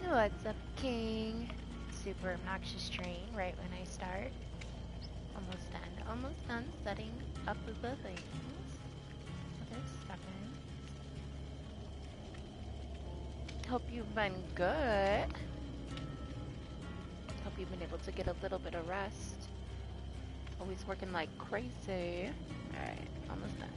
What's up, King? Super obnoxious train right when I start. Almost done setting up the things. Other stuff in. Hope you've been good. Hope you've been able to get a little bit of rest. Always working like crazy. Alright, almost done.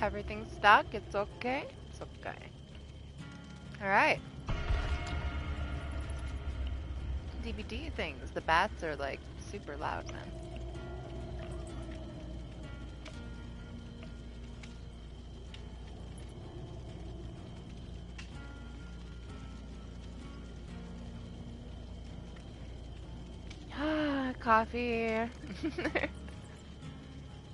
Everything's stuck. It's okay. It's okay. Alright. DBD things. The bats are like super loud, man. Coffee.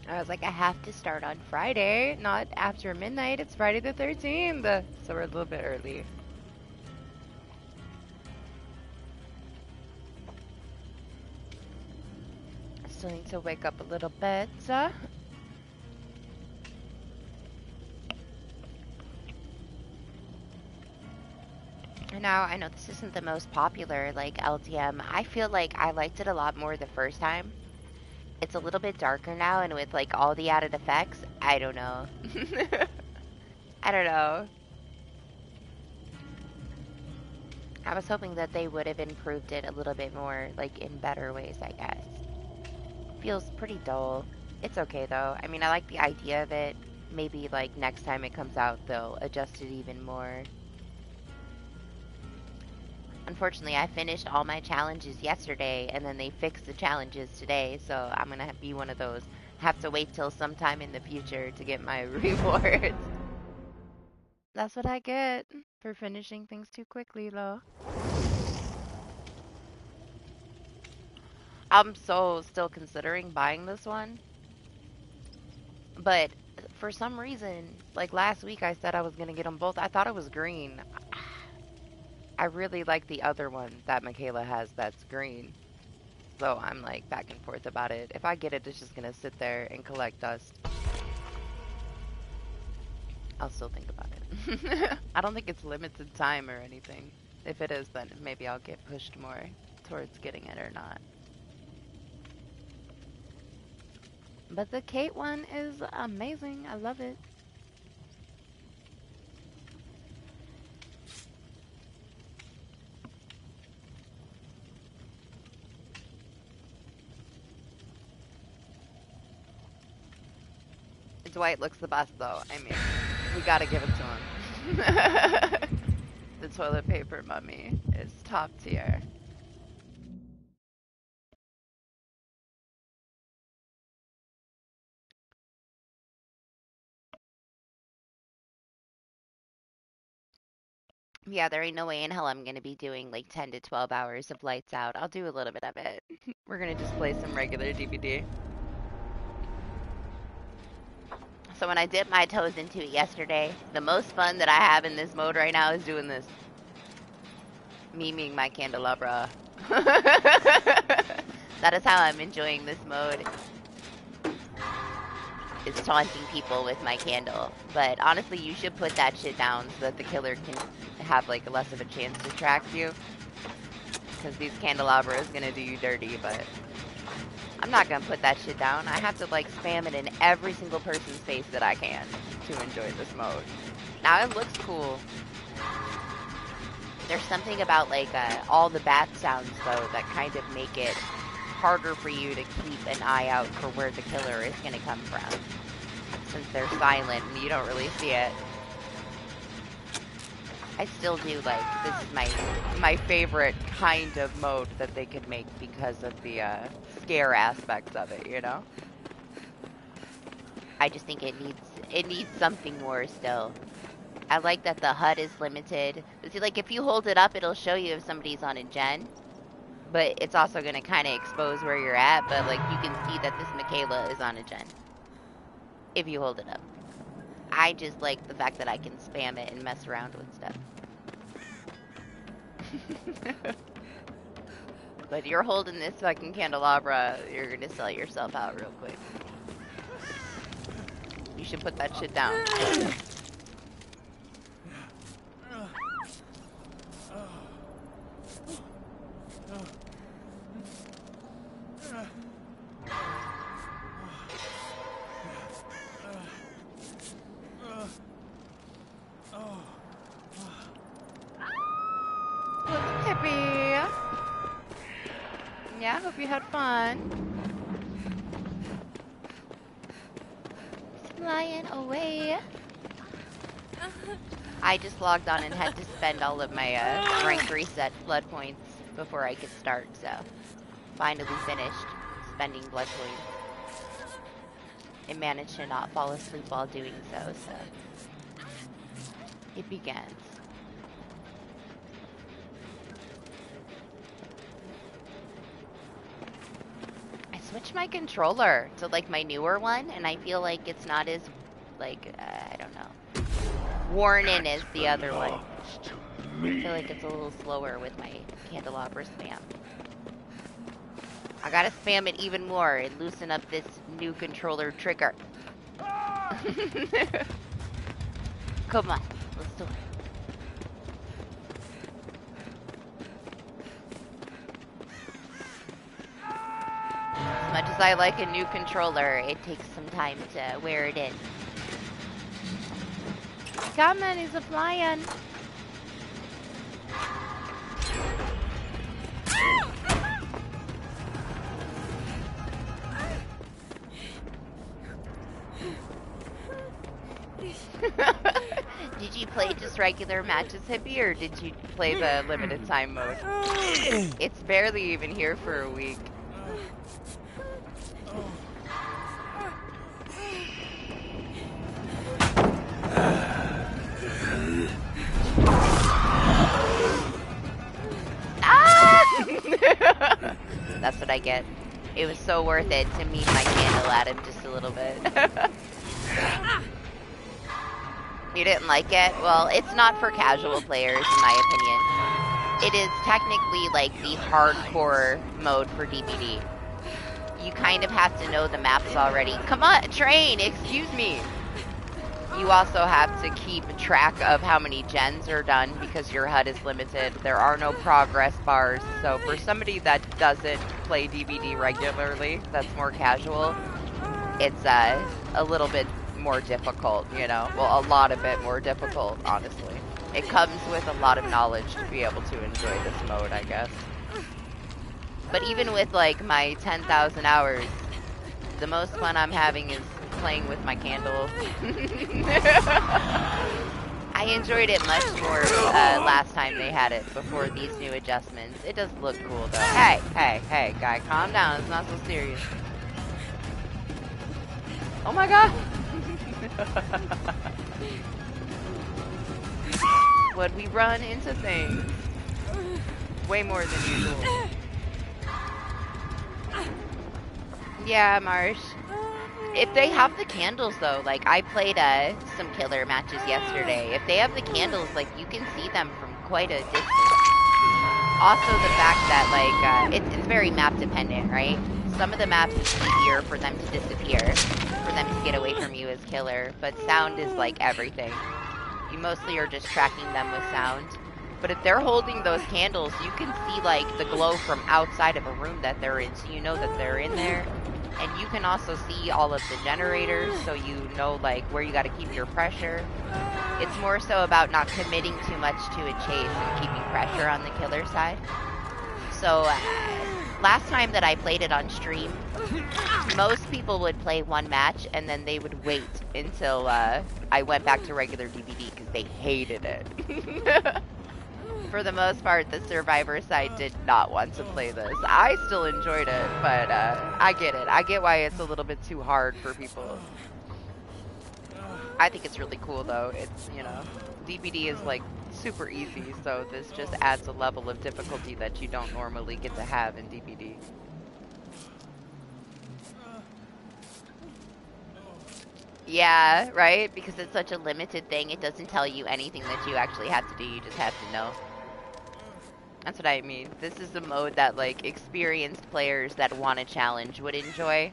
I was like, I have to start on Friday, not after midnight. It's Friday the 13th. So we're a little bit early. I still need to wake up a little bit. Now, I know this isn't the most popular, like, LTM. I feel like I liked it a lot more the first time. It's a little bit darker now, and with, like, all the added effects, I don't know. I don't know. I was hoping that they would have improved it a little bit more, like, in better ways, I guess. Feels pretty dull. It's okay, though. I mean, I like the idea of it. Maybe, like, next time it comes out, they'll adjust it even more. Unfortunately, I finished all my challenges yesterday, and then they fixed the challenges today, so I'm gonna be one of those. Have to wait till sometime in the future to get my rewards. That's what I get for finishing things too quickly, though. I'm so still considering buying this one, but for some reason, like last week I said I was gonna get them both. I thought it was green. I really like the other one that Michaela has that's green. So I'm like back and forth about it. If I get it, it's just gonna sit there and collect dust. I'll still think about it. I don't think it's limited time or anything. If it is, then maybe I'll get pushed more towards getting it or not. But the Kate one is amazing. I love it. Dwight looks the best, though. I mean, we gotta give it to him. The toilet paper mummy is top tier. Yeah, there ain't no way in hell I'm gonna be doing like 10 to 12 hours of lights out. I'll do a little bit of it. We're gonna just play some regular DBD. So when I dipped my toes into it yesterday, the most fun that I have in this mode right now is doing this. Memeing my candelabra. That is how I'm enjoying this mode. Is taunting people with my candle. But honestly, you should put that shit down so that the killer can have like less of a chance to track you. Because these candelabra is gonna do you dirty, but I'm not gonna put that shit down. I have to like spam it in every single person's face that I can to enjoy this mode. Now it looks cool. There's something about like all the bat sounds though that kind of make it harder for you to keep an eye out for where the killer is gonna come from. Since they're silent and you don't really see it. I still do like, this is my favorite kind of mode that they could make because of the scare aspects of it, you know? I just think it needs something more still. I like that the HUD is limited. But see, like if you hold it up, it'll show you if somebody's on a gen. But it's also gonna kind of expose where you're at, but like you can see that this Michaela is on a gen. If you hold it up. I just like the fact that I can spam it and mess around with stuff. But you're holding this fucking candelabra, you're gonna sell yourself out real quick. You should put that shit down. Happy. Yeah, hope you had fun. Flying away. I just logged on and had to spend all of my rank reset blood points before I could start, so finally finished spending blood points. And managed to not fall asleep while doing so, so it begins. I switched my controller to like my newer one, and I feel like it's not as like I don't know, worn in as the other one. I feel like it's a little slower with my candelabra spam. I gotta spam it even more and loosen up this new controller trigger. Come on, let's do it. As much as I like a new controller, it takes some time to wear it in. Come on, he's a flying. Did you play just regular matches, Hippie, or did you play the limited time mode? It's barely even here for a week. Ah! That's what I get. It was so worth it to meet my candle at him just a little bit. You didn't like it? Well, it's not for casual players, in my opinion. It is technically like the hardcore mode for DBD. You kind of have to know the maps already. Come on, train, excuse me. You also have to keep track of how many gens are done because your HUD is limited. There are no progress bars. So for somebody that doesn't play DBD regularly, that's more casual, it's a little bit more difficult, you know? Well, a lot of it more difficult, honestly. It comes with a lot of knowledge to be able to enjoy this mode, I guess. But even with like my 10,000 hours, the most fun I'm having is playing with my candle. I enjoyed it much more last time they had it, before these new adjustments. It does look cool though. Hey, hey, hey, guy, calm down. It's not so serious. Oh my god! Would we run into things? Way more than usual. Yeah, Marsh. If they have the candles though, like I played some killer matches yesterday. If they have the candles, like you can see them from quite a distance. Also the fact that like it's very map dependent, right? Some of the maps it's easier for them to disappear, for them to get away from you as killer, but sound is like everything. You mostly are just tracking them with sound. But if they're holding those candles, you can see like the glow from outside of a room that they're in, so you know that they're in there. And you can also see all of the generators, so you know like where you gotta keep your pressure. It's more so about not committing too much to a chase and keeping pressure on the killer side. So last time that I played it on stream, most people would play one match and then they would wait until I went back to regular DBD because they hated it. For the most part, the survivor side did not want to play this. I still enjoyed it, but I get it. I get why it's a little bit too hard for people. I think it's really cool though. It's, you know, DBD is like super easy, so this just adds a level of difficulty that you don't normally get to have in DBD. Yeah, right? Because it's such a limited thing, it doesn't tell you anything that you actually have to do, you just have to know. That's what I mean. This is the mode that, like, experienced players that want a challenge would enjoy.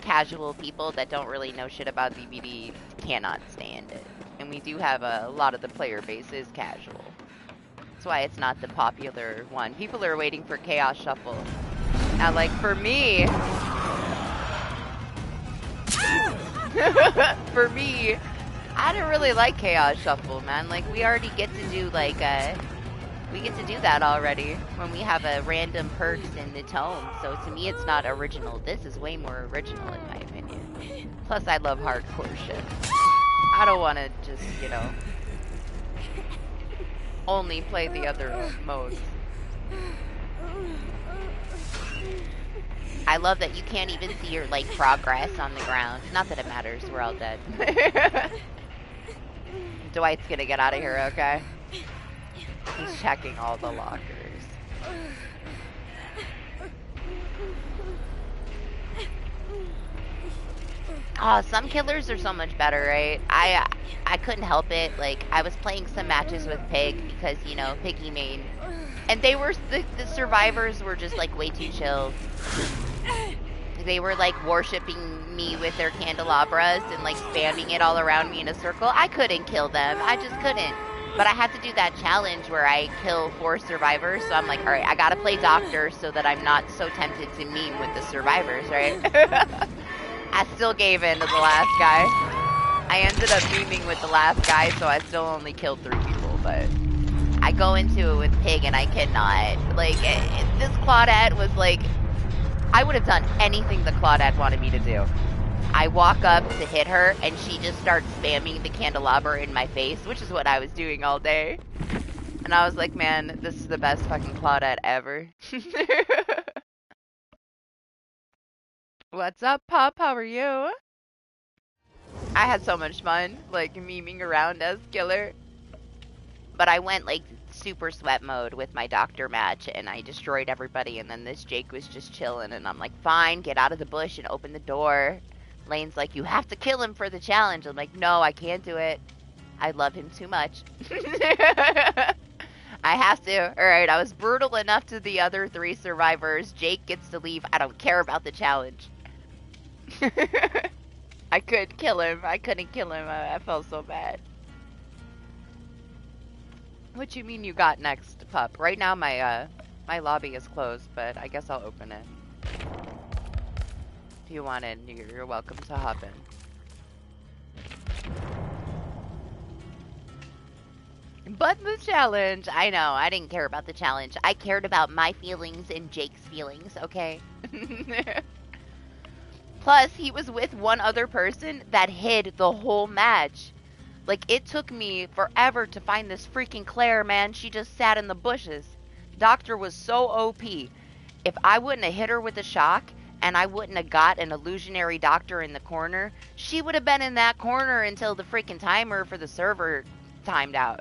Casual people that don't really know shit about DBD cannot stand it. And we do have a lot of the player base is casual. That's why it's not the popular one. People are waiting for Chaos Shuffle. Now, like, for me... for me, I don't really like Chaos Shuffle, man. Like, we already get to do, like, we get to do that already when we have a random perks in the tome. So to me, it's not original. This is way more original, in my opinion. Plus, I love hardcore shit. I don't want to just, you know, only play the other modes. I love that you can't even see your, like, progress on the ground. Not that it matters. We're all dead. Dwight's gonna get out of here, okay? He's checking all the lockers. Oh, some killers are so much better, right? I couldn't help it. Like, I was playing some matches with Pig because, you know, Piggy main. And they were, the survivors were just, like, way too chill. They were, like, worshipping me with their candelabras and, like, spamming it all around me in a circle. I couldn't kill them. I just couldn't. But I had to do that challenge where I kill 4 survivors. So I'm like, all right, I gotta play doctor so that I'm not so tempted to meme with the survivors, right? I still gave in to the last guy. I ended up memeing with the last guy, so I still only killed 3 people, but... I go into it with Pig and I cannot. Like, this Claudette was like... I would have done anything the Claudette wanted me to do. I walk up to hit her, and she just starts spamming the candelabra in my face, which is what I was doing all day. And I was like, man, this is the best fucking Claudette ever. What's up, Pup? How are you? I had so much fun, like, memeing around as killer. But I went, like, super sweat mode with my doctor match, and I destroyed everybody, and then this Jake was just chilling, and I'm like, fine, get out of the bush and open the door. Lane's like, you have to kill him for the challenge. I'm like, no, I can't do it. I love him too much. I have to. Alright, I was brutal enough to the other 3 survivors. Jake gets to leave. I don't care about the challenge. I couldn't kill him. I couldn't kill him. I felt so bad. What you mean you got next, Pup? Right now my my lobby is closed, but I guess I'll open it. If you want in, you're welcome to hop in. But the challenge, I know, I didn't care about the challenge. I cared about my feelings and Jake's feelings, okay? Plus, he was with one other person that hid the whole match. Like, it took me forever to find this freaking Claire, man. She just sat in the bushes. Doctor was so OP. If I wouldn't have hit her with a shock, and I wouldn't have got an illusionary doctor in the corner, she would have been in that corner until the freaking timer for the server timed out.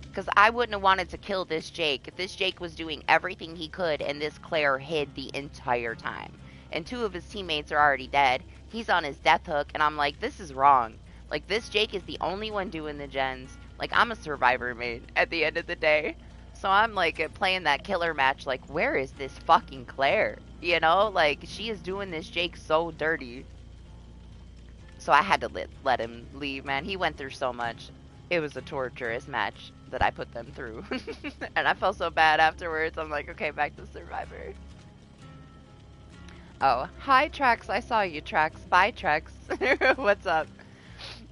Because I wouldn't have wanted to kill this Jake. This Jake was doing everything he could, and this Claire hid the entire time. And 2 of his teammates are already dead. He's on his death hook, and I'm like, this is wrong. Like, this Jake is the only one doing the gens. Like, I'm a survivor main at the end of the day. So I'm, like, playing that killer match, like, where is this fucking Claire? You know? Like, she is doing this Jake so dirty. So I had to let him leave, man. He went through so much. It was a torturous match that I put them through. And I felt so bad afterwards. I'm like, okay, back to survivor. Oh, hi, Trax. I saw you, Trax. Bye, Trax. What's up?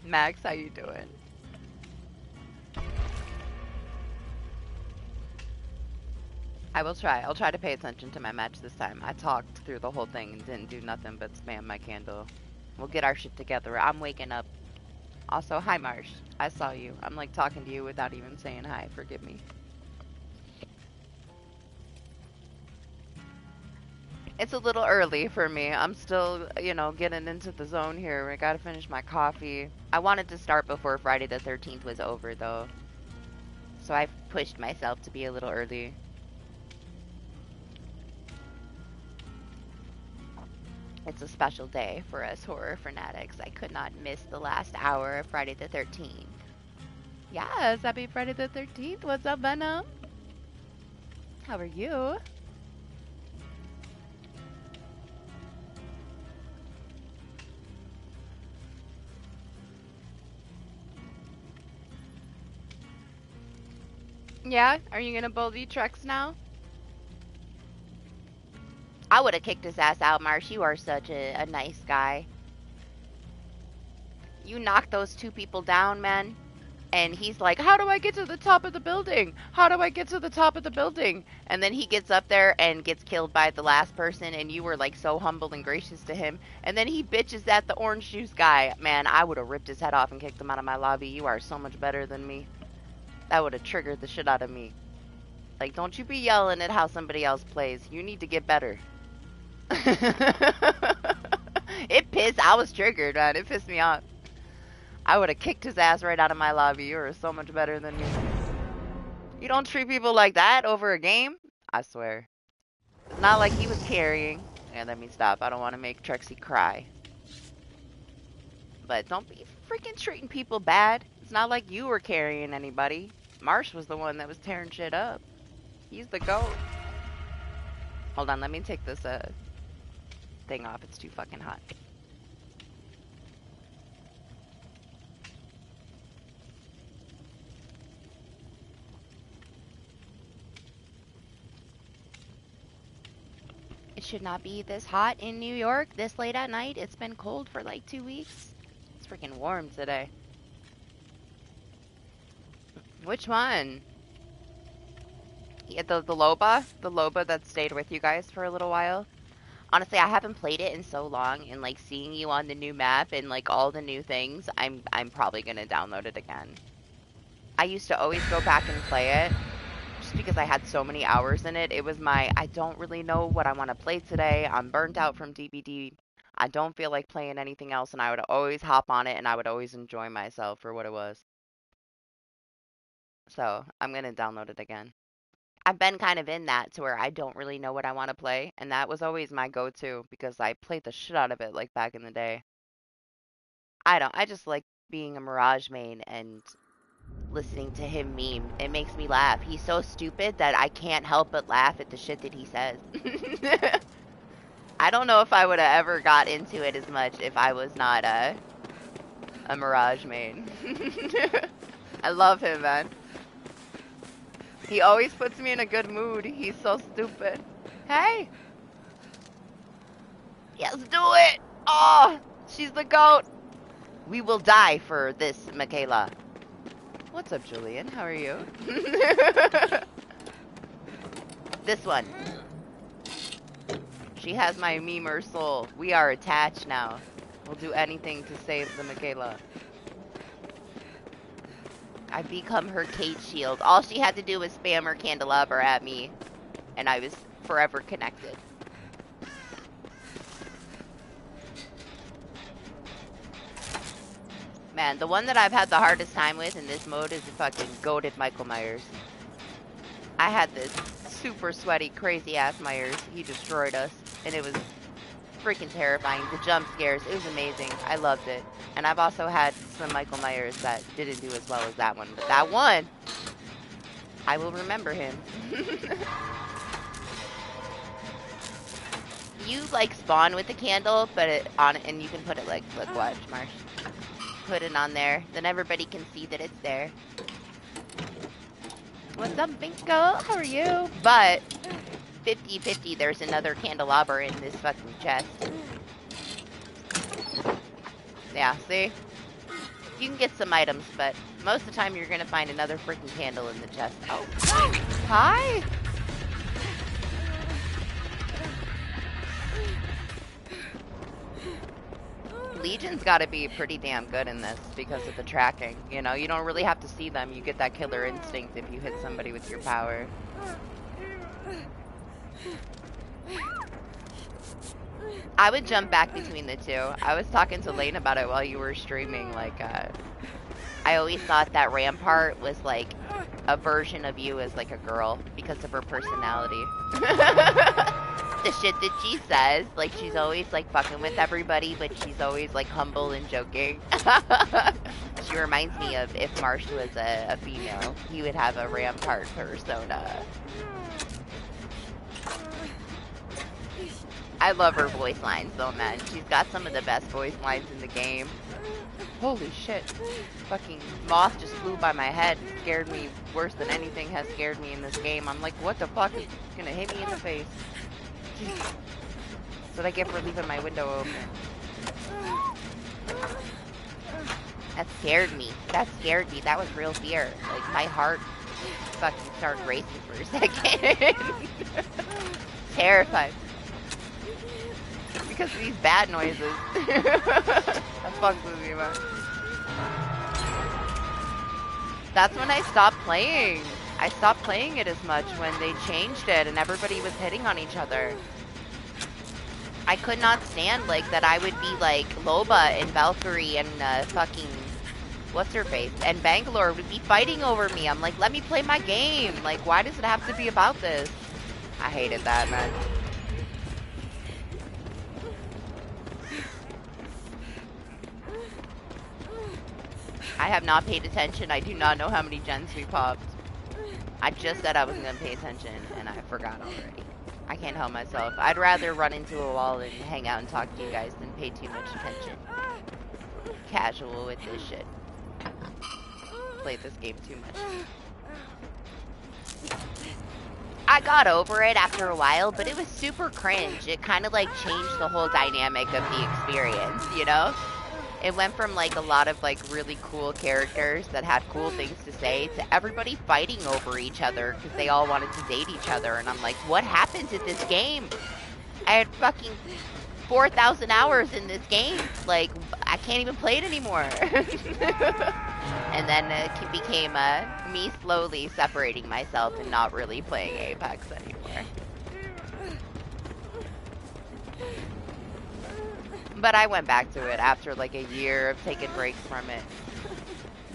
Max, how you doing? I will try. I'll try to pay attention to my match this time. I talked through the whole thing and didn't do nothing but spam my candle. We'll get our shit together. I'm waking up. Also, hi, Marsh. I saw you. I'm, like, talking to you without even saying hi. Forgive me. It's a little early for me. I'm still, you know, getting into the zone here. I gotta finish my coffee. I wanted to start before Friday the 13th was over, though. So I pushed myself to be a little early. It's a special day for us horror fanatics. I could not miss the last hour of Friday the 13th. Yes, happy Friday the 13th. What's up, Venom? How are you? Yeah? Are you gonna bully Trex now? I would have kicked his ass out, Marsh. You are such a nice guy. You knocked those two people down, man. And he's like, how do I get to the top of the building? How do I get to the top of the building? And then he gets up there and gets killed by the last person, and you were like so humble and gracious to him. And then he bitches at the orange juice guy. Man, I would have ripped his head off and kicked him out of my lobby. You are so much better than me. That would have triggered the shit out of me. Like, don't you be yelling at how somebody else plays. You need to get better. I was triggered, man. It pissed me off. I would have kicked his ass right out of my lobby. You are so much better than me. You don't treat people like that over a game? I swear. It's not like he was carrying. Yeah, let me stop. I don't want to make Trexie cry. But don't be freaking treating people bad. It's not like you were carrying anybody. Marsh was the one that was tearing shit up. He's the GOAT. Hold on, let me take this thing off. It's too fucking hot. It should not be this hot in New York this late at night. It's been cold for like 2 weeks. It's freaking warm today. Which one? Yeah, the Loba? The Loba that stayed with you guys for a little while? Honestly, I haven't played it in so long, and like seeing you on the new map and like all the new things, I'm probably gonna download it again. I used to always go back and play it. Just because I had so many hours in it. It was I don't really know what I want to play today. I'm burnt out from DBD. I don't feel like playing anything else, and I would always hop on it, and I would always enjoy myself for what it was. So, I'm going to download it again. I've been kind of in that to where I don't really know what I want to play, and that was always my go-to because I played the shit out of it like back in the day. I just like being a Mirage main and listening to him meme. It makes me laugh. He's so stupid that I can't help but laugh at the shit that he says. I don't know if I would have ever got into it as much if I was not a Mirage main. I love him, man. He always puts me in a good mood. He's so stupid. Hey! Yes, do it! Oh! She's the GOAT! We will die for this, Michaela. What's up, Julian? How are you? This one. She has my memer soul. We are attached now. We'll do anything to save the Michaela. I've become her Kate shield. All she had to do was spam her candelabra at me, and I was forever connected. Man, the one that I've had the hardest time with in this mode is the fucking goated Michael Myers. I had this super sweaty, crazy-ass Myers. He destroyed us, and it was freaking terrifying. The jump scares, it was amazing. I loved it. And I've also had some Michael Myers that didn't do as well as that one. But that one, I will remember him. You, like, spawn with the candle, but and you can put it, like, look, watch, Marsh. Put it on there, then everybody can see that it's there. What's up, Binko? How are you? But 50-50, there's another candelabra in this fucking chest. Yeah, see? You can get some items, but most of the time you're gonna find another freaking candle in the chest. Oh, hi! Legion's gotta be pretty damn good in this because of the tracking. You know, you don't really have to see them. You get that killer instinct if you hit somebody with your power. I would jump back between the two. I was talking to Lane about it while you were streaming. Like, I always thought that Rampart was like a version of you as like a girl because of her personality. the shit that she says. Like, she's always, like, fucking with everybody, but she's always, like, humble and joking. She reminds me of if Marsh was a female, he would have a Rampart persona. I love her voice lines, though, man. She's got some of the best voice lines in the game. Holy shit. Fucking moth just flew by my head. It scared me worse than anything has scared me in this game. I'm like, what the fuck is gonna hit me in the face? Jeez. That's what I get for leaving my window open. That scared me. That scared me. That was real fear. Like, my heart fucking started racing for a second. Terrified. Because of these bad noises. That fucks with me, man. That's when I stopped playing. I stopped playing it as much when they changed it and everybody was hitting on each other. I could not stand, like, that I would be, like, Loba and Valkyrie and, fucking, what's her face? And Bangalore would be fighting over me. I'm like, let me play my game. Like, why does it have to be about this? I hated that, man. I have not paid attention. I do not know how many gens we popped. I just said I was going to pay attention, and I forgot already. I can't help myself. I'd rather run into a wall and hang out and talk to you guys than pay too much attention. Casual with this shit. Played this game too much. I got over it after a while, but it was super cringe. It kind of, like, changed the whole dynamic of the experience, you know? It went from, like, a lot of, like, really cool characters that had cool things to say to everybody fighting over each other because they all wanted to date each other. And I'm like, what happened to this game? I had fucking 4,000 hours in this game. Like, I can't even play it anymore. And then it became me slowly separating myself and not really playing Apex anymore. But I went back to it after, like, a year of taking breaks from it.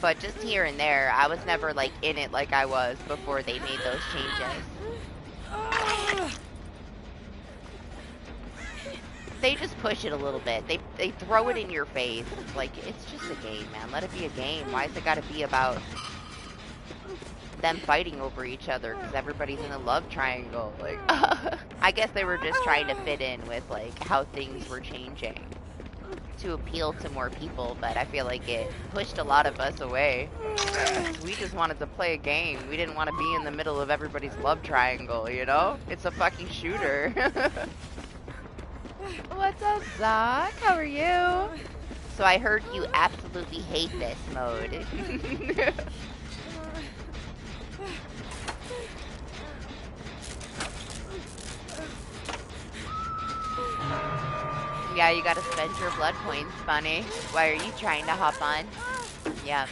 But just here and there, I was never, like, in it like I was before they made those changes. They just push it a little bit. They throw it in your face. It's like, it's just a game, man. Let it be a game. Why has it got to be about them fighting over each other because everybody's in a love triangle? Like, I guess they were just trying to fit in with, like, how things were changing to appeal to more people, but I feel like it pushed a lot of us away. We just wanted to play a game. We didn't want to be in the middle of everybody's love triangle, you know? It's a fucking shooter. What's up, Zach? How are you? So I heard you absolutely hate this mode. Yeah, you gotta spend your blood points, Bunny. Why are you trying to hop on? Yeah.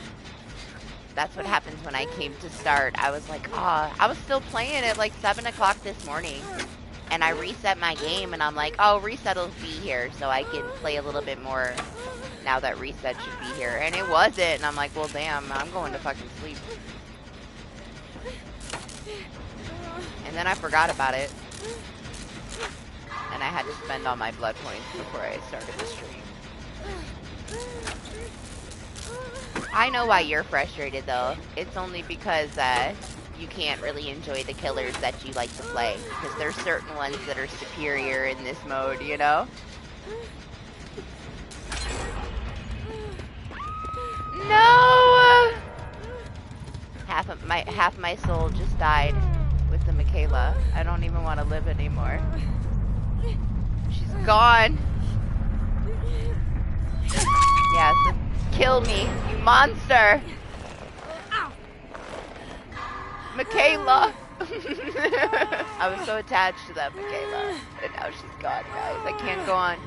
That's what happens when I came to start. I was like, I was still playing at like 7 o'clock this morning. And I reset my game and I'm like, oh, reset will be here. So I can play a little bit more now that reset should be here. And it wasn't. And I'm like, well, damn, I'm going to fucking sleep. And then I forgot about it. And I had to spend all my blood points before I started the stream. I know why you're frustrated, though. It's only because you can't really enjoy the killers that you like to play. Because there's certain ones that are superior in this mode, you know? No! Half my soul just died with the Michaela. I don't even want to live anymore. She's gone. Yes, kill me, you monster. Michaela. I was so attached to that Michaela, and now she's gone, guys. I can't go on.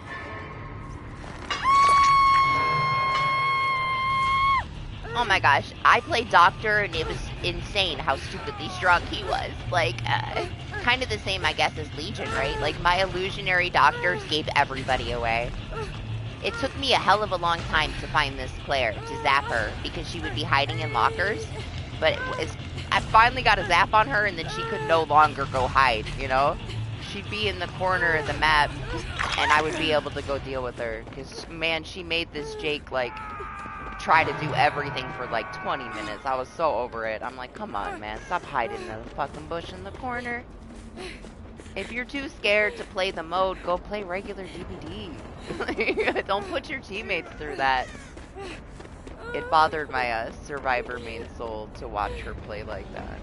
Oh my gosh, I played Doctor, and it was insane how stupidly strong he was. Like, kind of the same, I guess, as Legion, right? Like, my illusionary doctors gave everybody away. It took me a hell of a long time to find this player, to zap her, because she would be hiding in lockers. But I finally got a zap on her, and then she could no longer go hide, you know? she'd be in the corner of the map, and I would be able to go deal with her. Because, man, she made this Jake, like, try to do everything for, like, 20 minutes. I was so over it. I'm like, come on, man. Stop hiding in the fucking bush in the corner. If you're too scared to play the mode, go play regular DBD. Don't put your teammates through that. It bothered my survivor main soul to watch her play like that.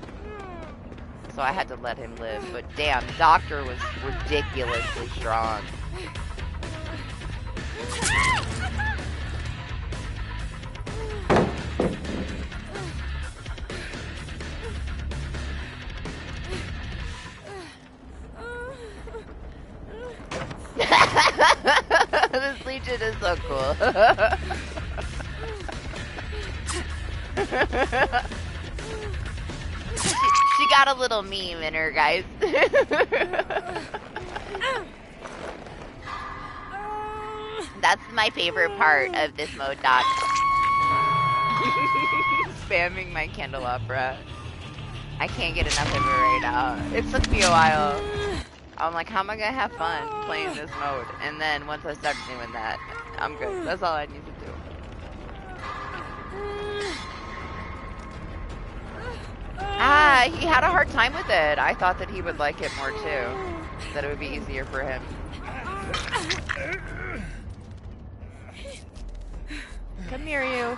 So I had to let him live. But damn, Doctor was ridiculously strong. This Legion is so cool. She got a little meme in her, guys. That's my favorite part of this mode, Doc. Spamming my candelabra. I can't get enough of it right now. It took me a while. I'm like, how am I gonna have fun playing this mode? And then once I start doing that, I'm good. That's all I need to do. He had a hard time with it. I thought that he would like it more too. That it would be easier for him. Come here, you.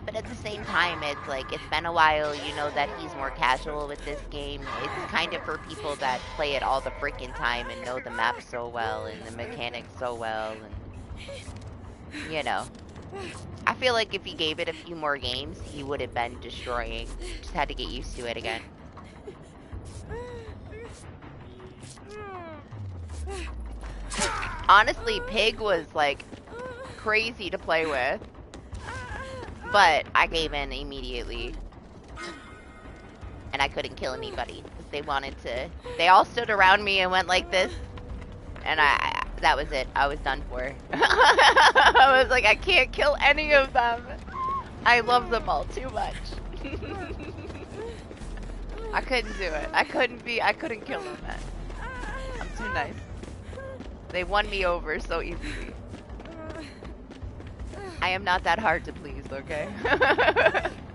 But at the same time, it's like, it's been a while, you know that he's more casual with this game. It's kind of for people that play it all the freaking time and know the map so well and the mechanics so well, and, you know. I feel like if he gave it a few more games, he would have been destroying. Just had to get used to it again. Honestly, Pig was, like, crazy to play with. But I gave in immediately. And I couldn't kill anybody. They wanted to... They all stood around me and went like this. And that was it. I was done for. I was like, I can't kill any of them. I love them all too much. I couldn't do it. I couldn't kill them, man. I'm too nice. They won me over so easily. I am not that hard to please, okay?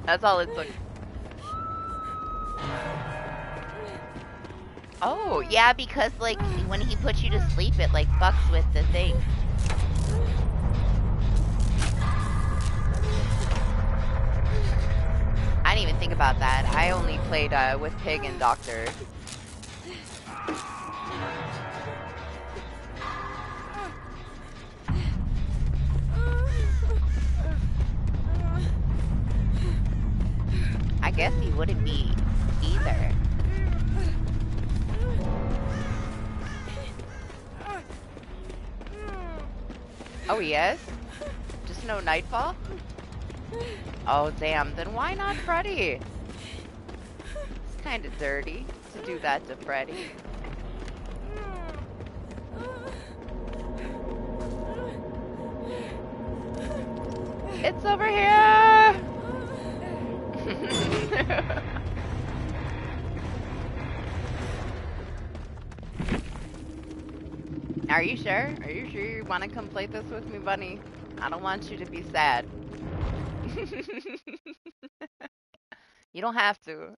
That's all it took. Oh, yeah, because, like, when he puts you to sleep, it, like, fucks with the thing. I didn't even think about that. I only played with Pig and Doctor. I guess he wouldn't be either. Oh, yes? Just no Nightfall? Oh, damn. Then why not Freddy? It's kind of dirty to do that to Freddy. It's over here! Are you sure? Are you sure you want to come play this with me, bunny? I don't want you to be sad. You don't have to.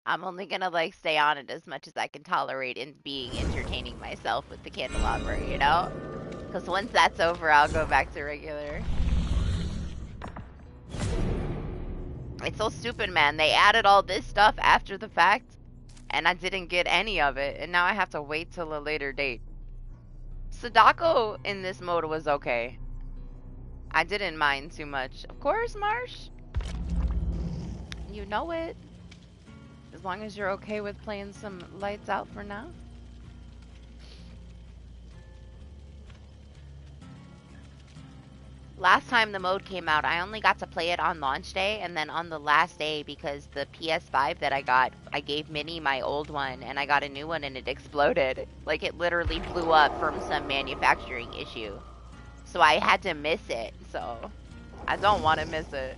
I'm only gonna, like, stay on it as much as I can tolerate and being entertaining myself with the candelabra, you know? Because once that's over, I'll go back to regular. It's so stupid, man. They added all this stuff after the fact, and I didn't get any of it, and now I have to wait till a later date. Sadako in this mode was okay. I didn't mind too much. Of course, Marsh. You know it. As long as you're okay with playing some lights out for now. Last time the mode came out, I only got to play it on launch day, and then on the last day, because the PS5 that I got, I gave Minnie my old one, and I got a new one, and it exploded. Like, it literally blew up from some manufacturing issue. So I had to miss it, so I don't want to miss it.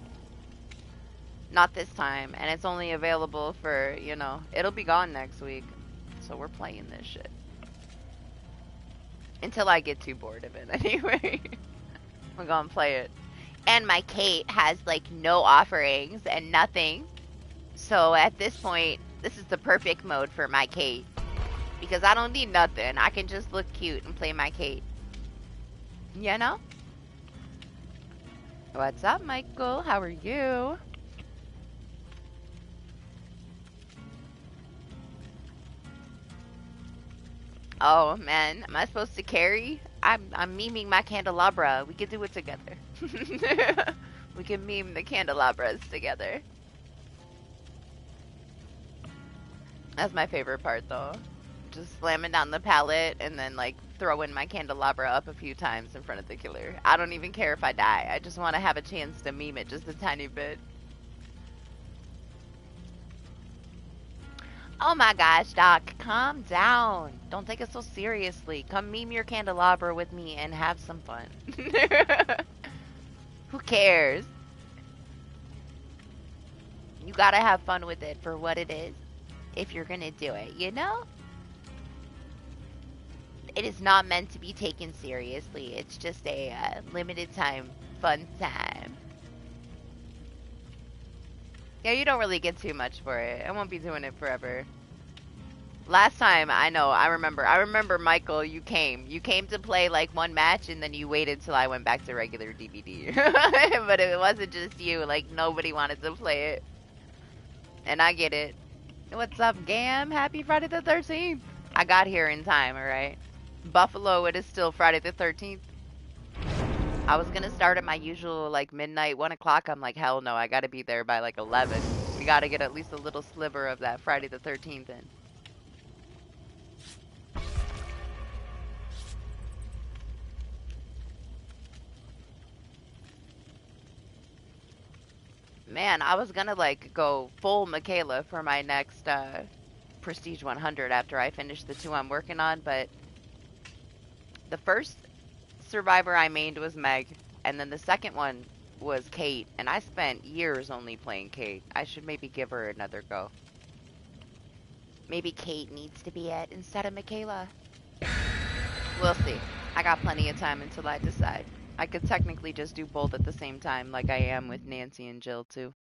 Not this time, and it's only available for, you know, it'll be gone next week. So we're playing this shit. Until I get too bored of it anyway. We're gonna play it. And my Kate has, like, no offerings and nothing. So at this point, this is the perfect mode for my Kate. Because I don't need nothing. I can just look cute and play my Kate. You know? What's up, Michael? How are you? Oh, man. Am I supposed to carry? I'm memeing my candelabra. We can do it together. We can meme the candelabras together. That's my favorite part, though. Just slamming down the pallet and then, like, throwing my candelabra up a few times in front of the killer. I don't even care if I die. I just want to have a chance to meme it just a tiny bit. Oh my gosh, Doc, calm down. Don't take it so seriously. Come meme your candelabra with me and have some fun. Who cares? You gotta have fun with it for what it is. If you're gonna do it, you know? It is not meant to be taken seriously. It's just a limited time, fun time. Yeah, you don't really get too much for it. I won't be doing it forever. Last time, I remember, Michael, you came to play like one match and then you waited till I went back to regular DBD. But it wasn't just you, like nobody wanted to play it. And I get it. What's up, Gam? Happy Friday the 13th. I got here in time, alright? Buffalo, it is still Friday the 13th. I was gonna start at my usual, like, midnight, 1 o'clock. I'm like, hell no, I gotta be there by, like, 11. We gotta get at least a little sliver of that Friday the 13th in. Man, I was gonna, like, go full Michaela for my next, Prestige 100 after I finish the 2 I'm working on, but the first survivor I mained was Meg, and then the second one was Kate, and I spent years only playing Kate. I should maybe give her another go. Maybe Kate needs to be it instead of Michaela. We'll see. I got plenty of time until I decide. I could technically just do both at the same time, like I am with Nancy and Jill, too.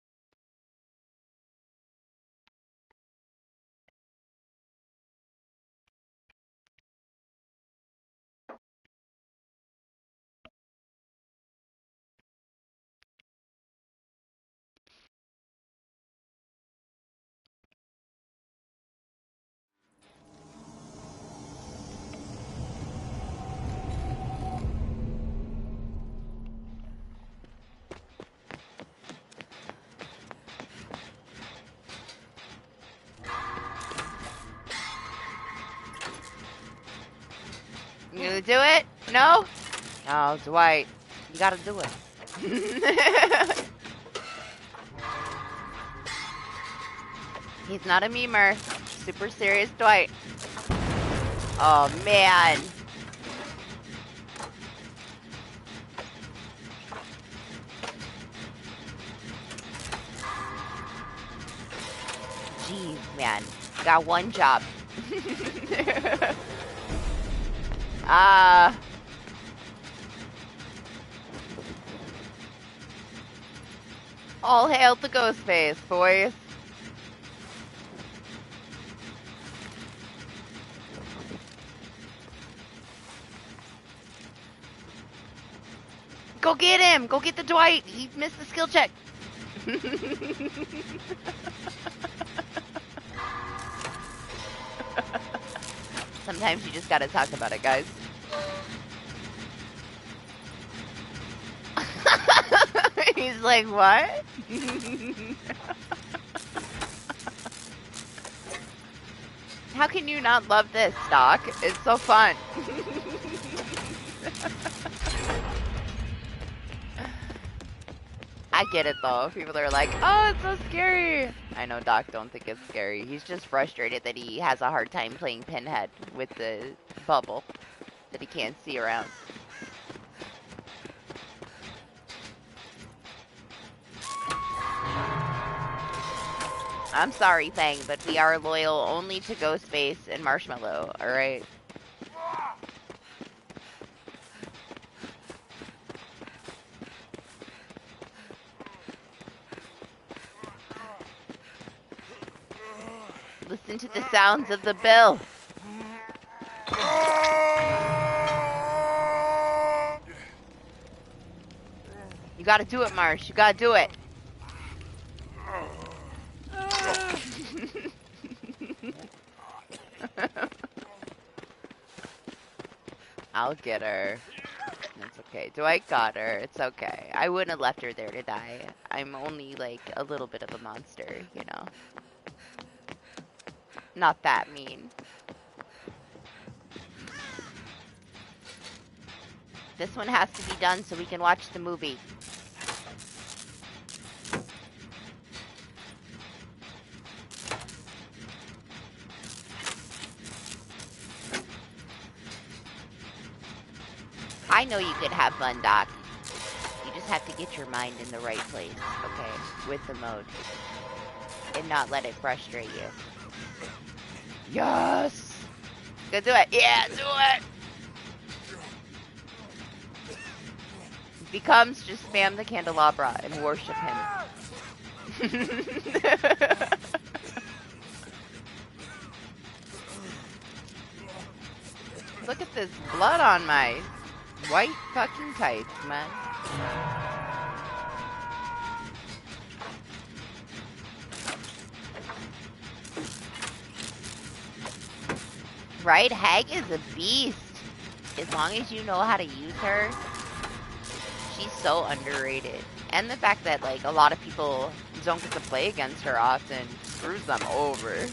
You gonna do it? No? Oh, Dwight. You gotta do it. He's not a memer. Super serious Dwight. Oh, man. Jeez, man. Got one job. All hail the ghost face, boys. Go get him! Go get the Dwight! He missed the skill check! Sometimes you just gotta talk about it, guys. He's like, what? How can you not love this, Doc? It's so fun. I get it though. People are like, oh, it's so scary. I know Doc don't think it's scary. He's just frustrated that he has a hard time playing Pinhead with the bubble that he can't see around. I'm sorry, Fang, but we are loyal only to Ghostface and Marshmallow, alright? Listen to the sounds of the bell. You gotta do it, Marsh. You gotta do it. I'll get her. It's okay. Dwight got her. It's okay. I wouldn't have left her there to die. I'm only, like, a little bit of a monster, you know? Not that mean. This one has to be done so we can watch the movie. I know you could have fun, Doc. You just have to get your mind in the right place, okay? With the mode. And not let it frustrate you. Yes! Go do it. Yeah, do it! It becomes just spam the candelabra and worship him. Look at this blood on my white fucking tights, man. Right? Hag is a beast. As long as you know how to use her, she's so underrated. And the fact that, like, a lot of people don't get to play against her often screws them over.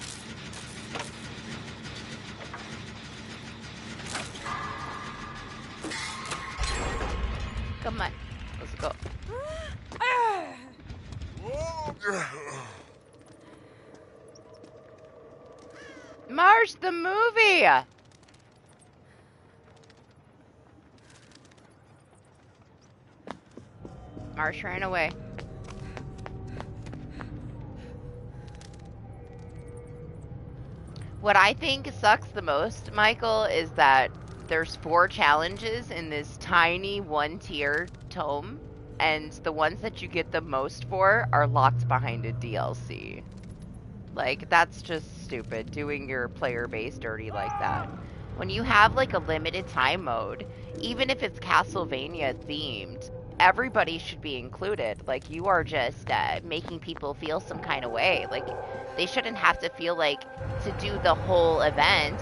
Come on. Let's go. Marsh, the movie! Marsh ran away. What I think sucks the most, Michael, is that there's 4 challenges in this tiny 1-tier tome, and the ones that you get the most for are locked behind a DLC. Like, that's just stupid, doing your player base dirty like that. When you have, like, a limited time mode, even if it's Castlevania themed, everybody should be included. Like, you are just making people feel some kind of way. Like, they shouldn't have to feel like, to do the whole event,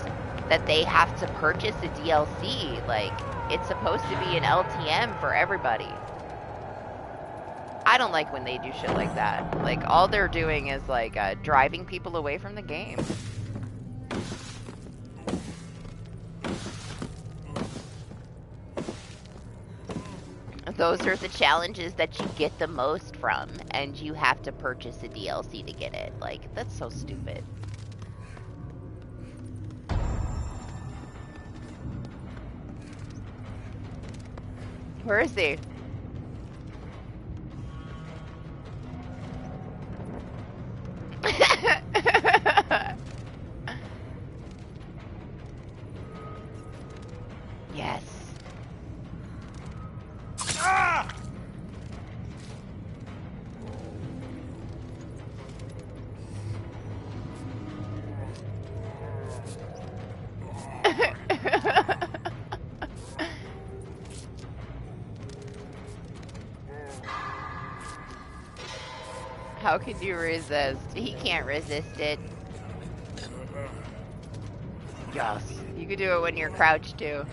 that they have to purchase a DLC. Like, it's supposed to be an LTM for everybody. I don't like when they do shit like that. Like, all they're doing is, like, driving people away from the game. Those are the challenges that you get the most from, and you have to purchase a DLC to get it. Like, that's so stupid. Where is he? Yes. Ah! How can you resist? He can't resist it. Yes. You can do it when you're crouched too.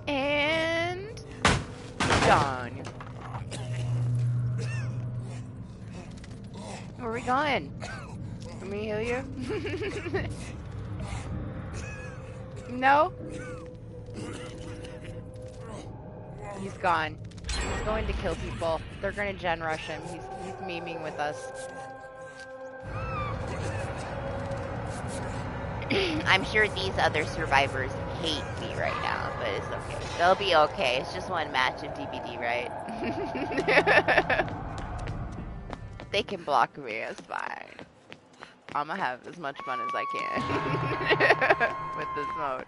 And done. Where are we going? Let me heal you. No? He's gone. He's going to kill people. They're going to gen rush him. He's memeing with us. I'm sure these other survivors hate me right now, but it's okay. They'll be okay. It's just one match of DBD, right? They can block me. It's fine. I'm gonna have as much fun as I can with this mode.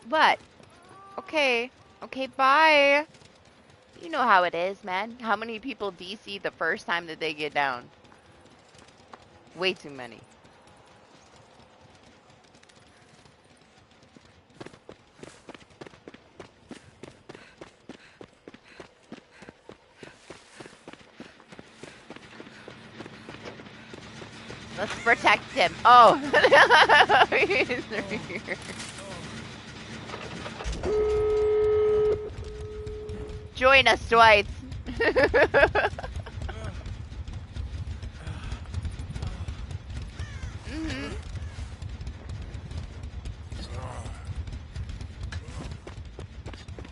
What? Okay. Okay, bye. You know how it is, man. How many people DC the first time that they get down? Way too many. Let's protect him. Oh. He's right here. Join us, Dwight.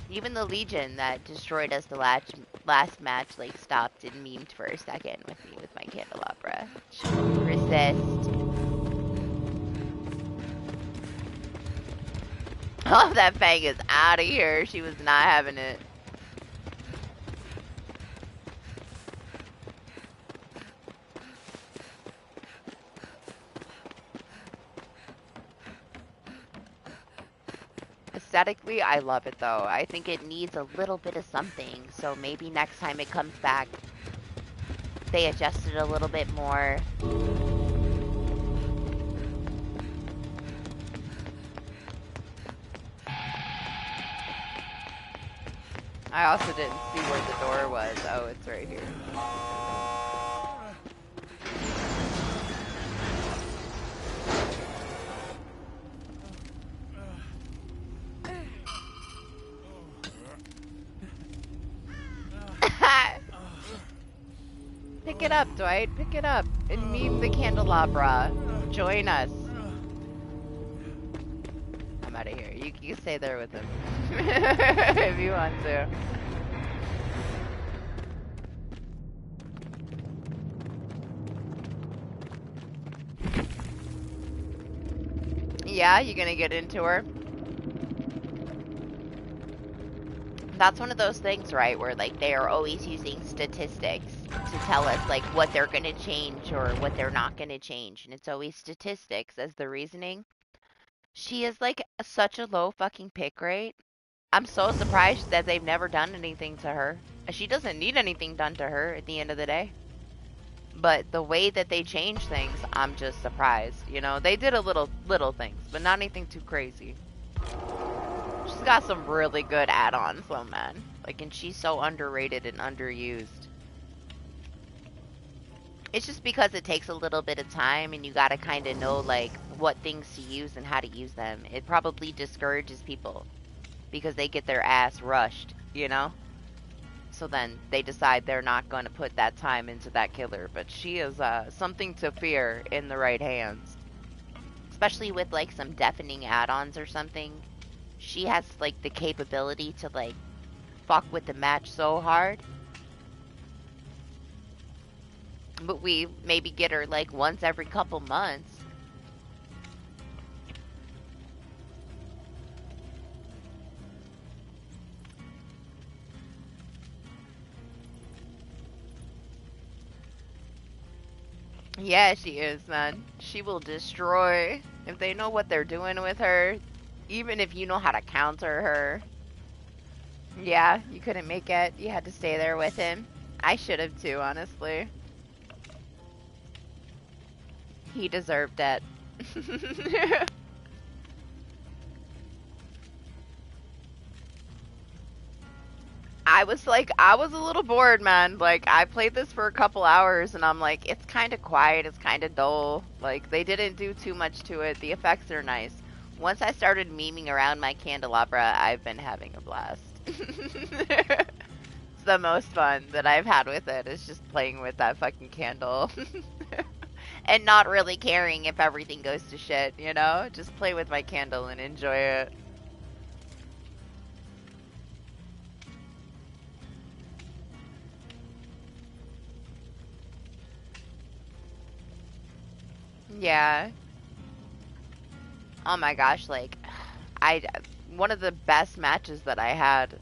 Even the Legion that destroyed us the last match, like, stopped and memed for a second with me with my candelabra. Resist. Oh, that Fang is out of here. She was not having it. Aesthetically, I love it though. I think it needs a little bit of something, so maybe next time it comes back, they adjust it a little bit more. I also didn't see where the door was. Oh, it's right here. Pick it up, Dwight. Pick it up. And meme the candelabra. Join us. I'm out of here. You can stay there with him. If you want to. Yeah, you gonna get into her? That's one of those things, right, where like they are always using statistics to tell us like what they're gonna change or what they're not gonna change, and it's always statistics as the reasoning. She is like such a low fucking pick rate. I'm so surprised that they've never done anything to her. She doesn't need anything done to her at the end of the day. But the way that they change things, I'm just surprised. You know, they did a little things, but not anything too crazy. She's got some really good add-ons though, man. Like, and she's so underrated and underused. It's just because it takes a little bit of time and you gotta kind of know, like, what things to use and how to use them. It probably discourages people because they get their ass rushed, you know? So then they decide they're not going to put that time into that killer. But she is something to fear in the right hands. Especially with, like, some deafening add-ons or something. She has, like, the capability to, like, fuck with the match so hard. But we maybe get her, like, once every couple months. Yeah, she is, man. She will destroy. If they know what they're doing with her, even if you know how to counter her. Yeah, you couldn't make it. You had to stay there with him. I should have too, honestly. He deserved it. I was a little bored, man. Like, I played this for a couple hours and I'm like, it's kind of quiet, it's kind of dull. Like, they didn't do too much to it. The effects are nice. Once I started memeing around my candelabra, I've been having a blast. It's the most fun that I've had with it, is just playing with that fucking candle. And not really caring if everything goes to shit, you know? Just play with my candle and enjoy it. Yeah. Oh my gosh, like, one of the best matches that I had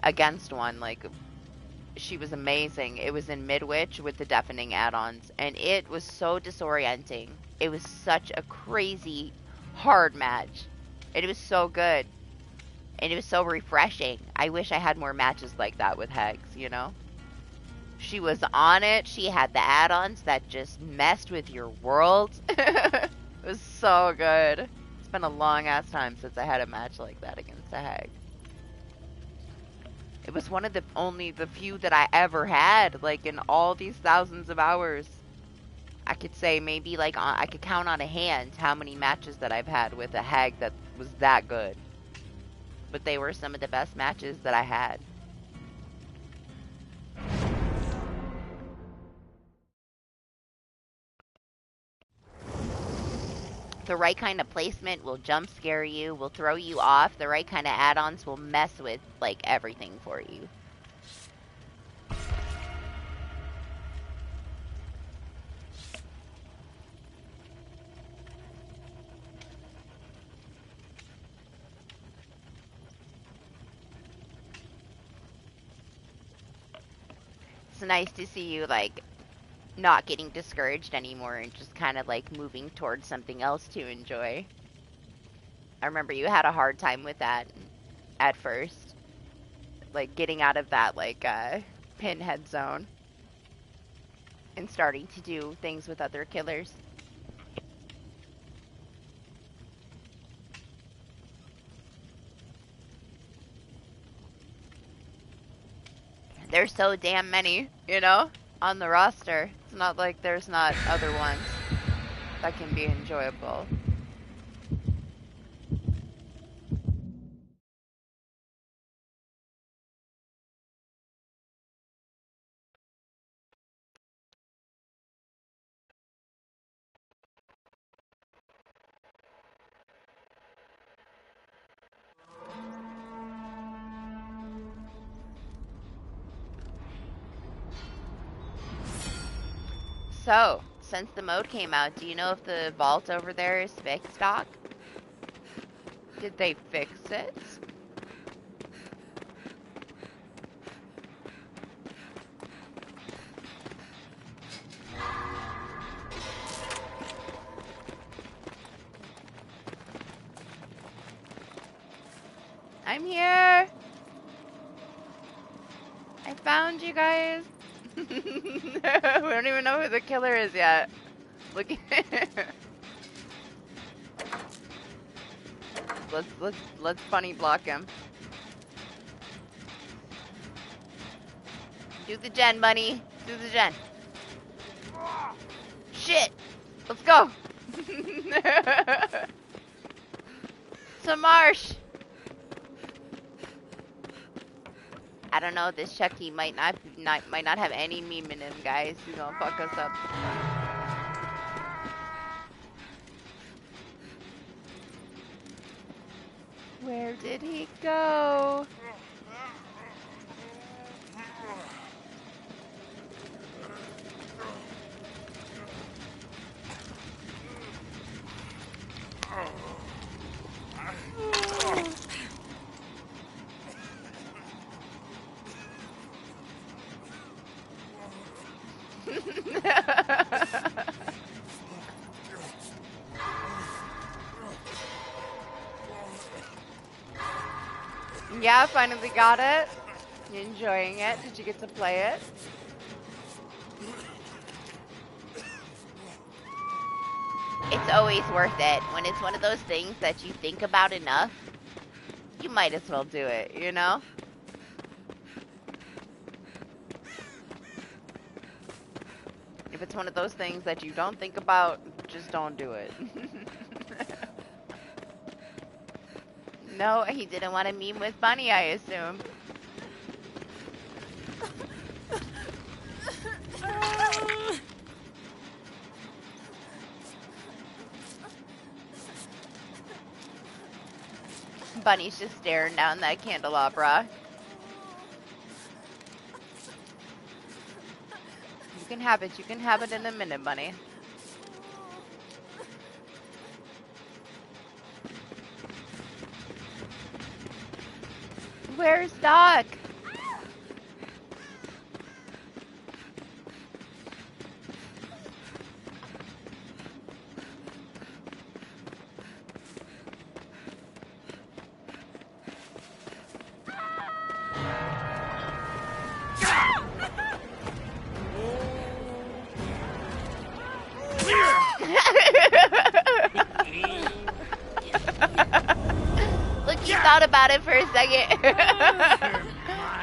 against one, like, she was amazing. It was in Midwich with the deafening add-ons, and it was so disorienting. It was such a crazy, hard match. And it was so good. And it was so refreshing. I wish I had more matches like that with Hegs, you know? She was on it. She had the add-ons that just messed with your world. It was so good. It's been a long-ass time since I had a match like that against a Heg. It was one of the few that I ever had, like, in all these thousands of hours. I could say maybe, like, I could count on a hand how many matches that I've had with a Hag that was that good. But they were some of the best matches that I had. The right kind of placement will jump scare you, will throw you off. The right kind of add-ons will mess with, like, everything for you. It's nice to see you, like, not getting discouraged anymore and just kind of, like, moving towards something else to enjoy. I remember you had a hard time with that at first. Like, getting out of that, like, pinhead zone. And starting to do things with other killers. There's so damn many, you know, on the roster. It's not like there's not other ones that can be enjoyable. So, since the mode came out, do you know if the vault over there is fixed, Doc? Did they fix it? I'm here! I found you guys! We don't even know who the killer is yet. Look let's funny block him. Do the gen, bunny. Do the gen. Shit! Let's go! To Marsh! I don't know, this Chucky might not have any meme in him, guys. He's gonna fuck us up. Where did he go? Yeah, finally got it. You enjoying it? Did you get to play it? It's always worth it. When it's one of those things that you think about enough, you might as well do it, you know? If it's one of those things that you don't think about, just don't do it. No, he didn't want to meme with Bunny, I assume. Bunny's just staring down that candelabra. You can have it. You can have it in a minute, Bunny. Where's Doc? Look, he thought about it for a second.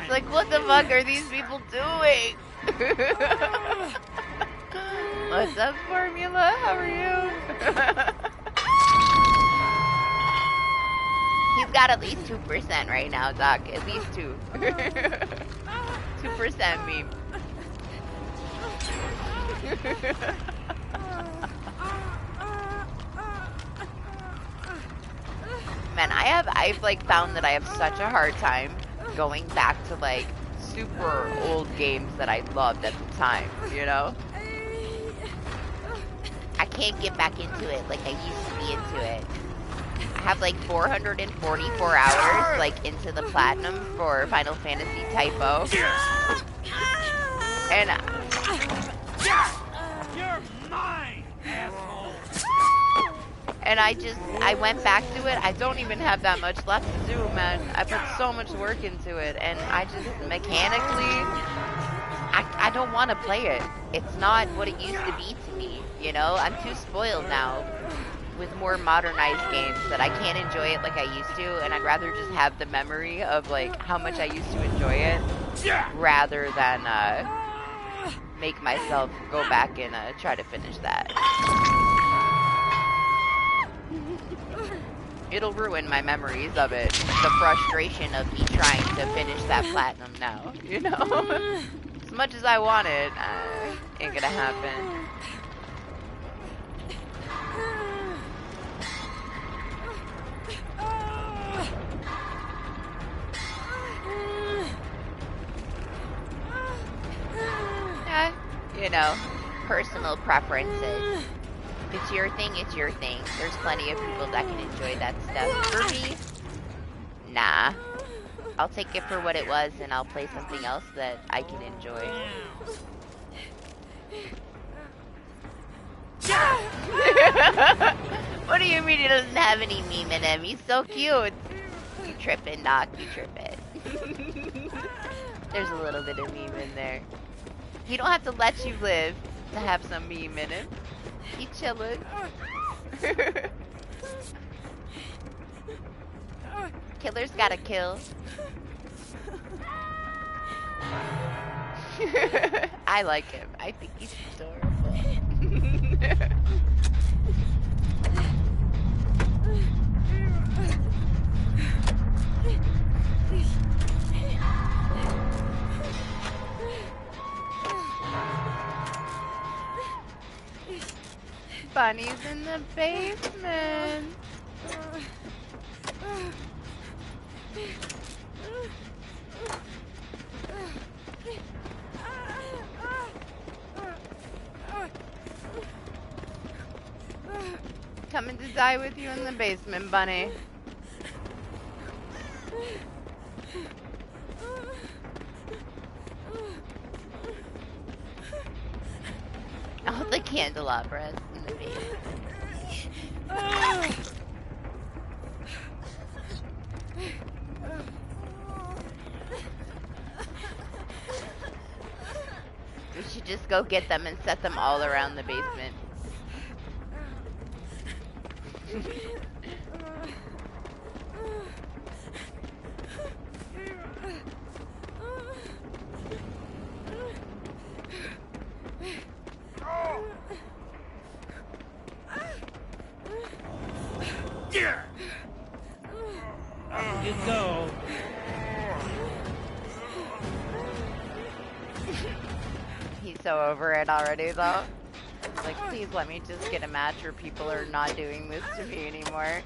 It's like, what the fuck are these people doing? What's up, Formula? How are you? He's got at least 2% right now, Doc. At least 2. 2% meme. Man, I've like found that I have such a hard time going back to like super old games that I loved at the time, you know? I can't get back into it like I used to be into it. I have like 444 hours like into the platinum for Final Fantasy Typo. And you're mine, asshole. And I went back to it. I don't even have that much left to do, man. I put so much work into it, and I just mechanically, I don't want to play it. It's not what it used to be to me, you know? I'm too spoiled now with more modernized games that I can't enjoy it like I used to, and I'd rather just have the memory of like how much I used to enjoy it rather than make myself go back and try to finish that. It'll ruin my memories of it. The frustration of me trying to finish that platinum now, you know? As much as I want it, ain't gonna happen. You know, personal preferences. If it's your thing, it's your thing. There's plenty of people that can enjoy that stuff. For me, nah. I'll take it for what it was and I'll play something else that I can enjoy. What do you mean he doesn't have any meme in him? He's so cute. You trippin', Doc. You trippin'. There's a little bit of meme in there. He don't have to let you live to have some meme in it. He chillin'. Killer's gotta kill. I like him. I think he's adorable. Bunny's in the basement. Coming to die with you in the basement, Bunny. All the candelabras in the basement. We should just go get them and set them all around the basement. He's so over it already, though. It's like, please let me just get a match where people are not doing this to me anymore.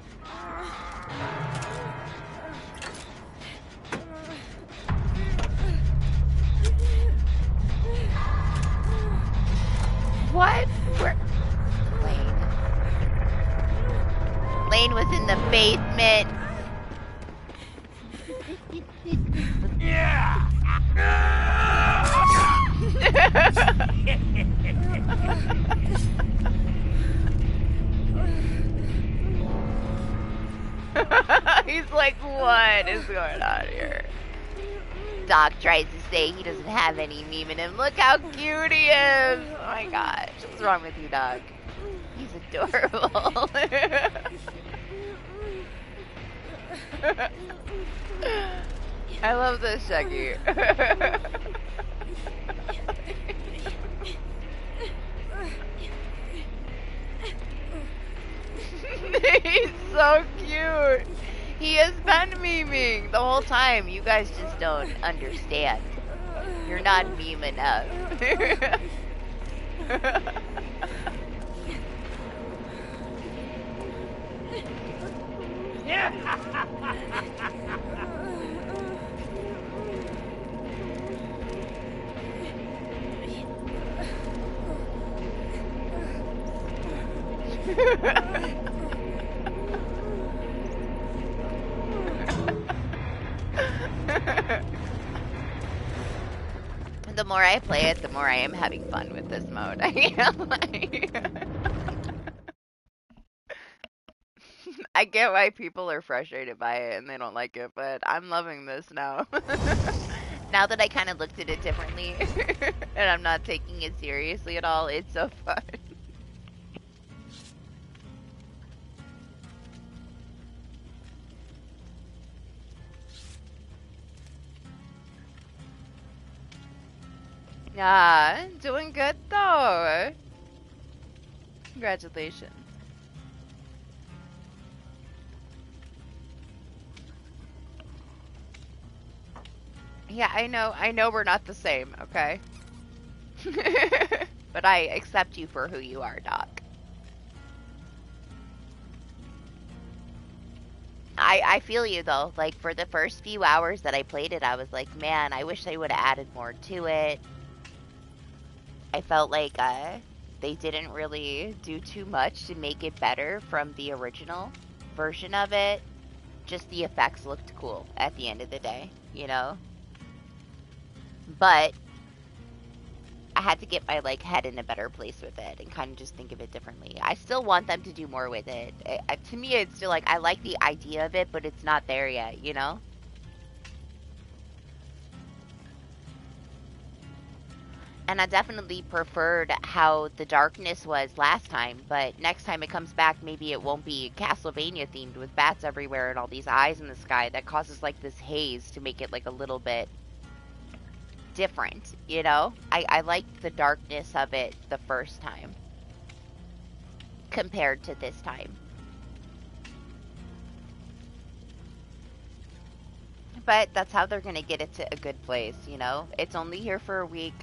What? Where? Lane was in the basement. Yeah. He's like, what is going on here? Doc tries to say he doesn't have any meme in him. Look how cute he is! Oh my gosh. What's wrong with you, Doc? He's adorable. I love this Shaggy. He's so cute. He has been memeing the whole time. You guys just don't understand. You're not meme enough. The more I play it, the more I am having fun with this mode. I get why people are frustrated by it and they don't like it, but I'm loving this now. Now that I kind of looked at it differently and I'm not taking it seriously at all, it's so fun. Yeah, doing good though. Congratulations. Yeah, I know we're not the same, okay? But I accept you for who you are, Doc. I feel you though. Like for the first few hours that I played it, I was like, man, I wish they would have added more to it. I felt like they didn't really do too much to make it better from the original version of it. Just the effects looked cool at the end of the day, you know? But I had to get my like head in a better place with it and kind of just think of it differently. I still want them to do more with it. To me, it's still like I like the idea of it, but it's not there yet, you know? And I definitely preferred how the darkness was last time, but next time it comes back, maybe it won't be Castlevania themed with bats everywhere and all these eyes in the sky that causes like this haze to make it like a little bit different, you know? I liked the darkness of it the first time compared to this time. But that's how they're gonna get it to a good place, you know? It's only here for a week.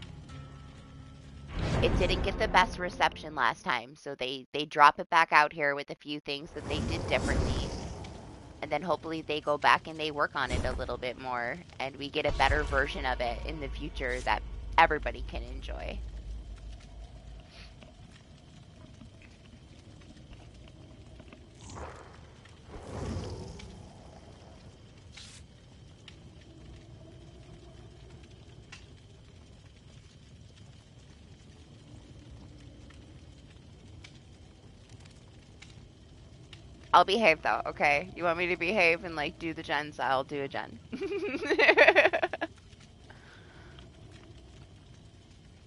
It didn't get the best reception last time, so they drop it back out here with a few things that they did differently. And then hopefully they go back and they work on it a little bit more, and we get a better version of it in the future that everybody can enjoy. I'll behave though, okay? You want me to behave and like do the gens? I'll do a gen.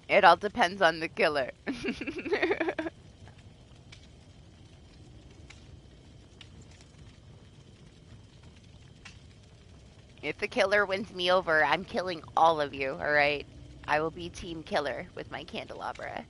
It all depends on the killer. If the killer wins me over, I'm killing all of you, alright? I will be team killer with my candelabra.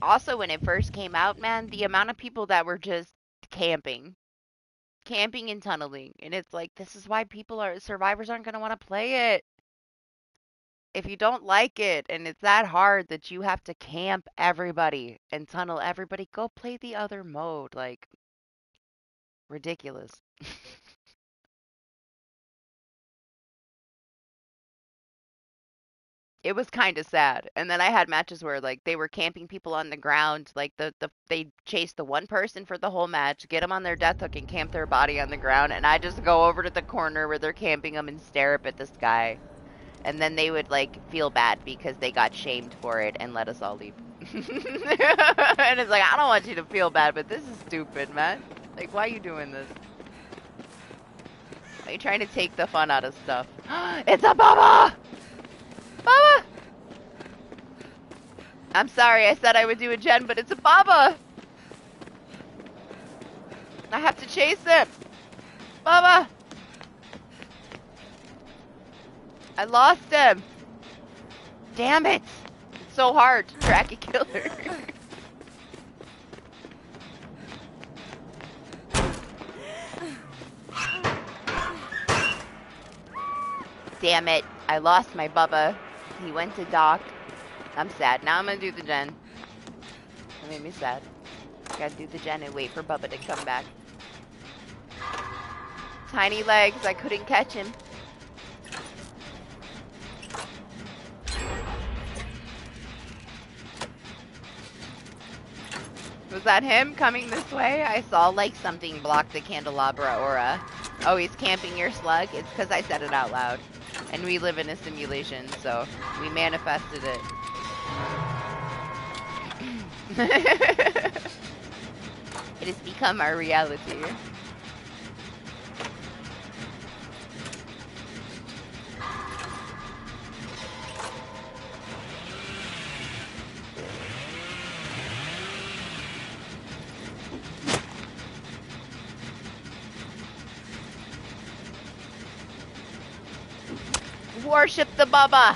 Also, when it first came out, man, the amount of people that were just camping and tunneling, and it's like, this is why survivors aren't going to want to play it. If you don't like it and it's that hard that you have to camp everybody and tunnel everybody, go play the other mode. Like, ridiculous. It was kind of sad. And then I had matches where like they were camping people on the ground, like they chased the one person for the whole match, get them on their death hook and camp their body on the ground, and I just go over to the corner where they're camping them and stare up at the sky. And then they would like feel bad because they got shamed for it and let us all leave. And it's like, I don't want you to feel bad, but this is stupid, man. Like, why are you doing this? Why are you trying to take the fun out of stuff? It's a Bubba! Bubba! I'm sorry, I said I would do a gen, but it's a Bubba! I have to chase him! Bubba! I lost him! Damn it! It's so hard to track a killer. Damn it, I lost my Bubba. He went to dock. I'm sad. Now I'm gonna do the gen. That made me sad. Gotta do the gen and wait for Bubba to come back. Tiny legs, I couldn't catch him. Was that him coming this way? I saw like something block the candelabra aura. Oh, he's camping your slug? It's because I said it out loud. And we live in a simulation, so we manifested it. It has become our reality. Worship the Bubba.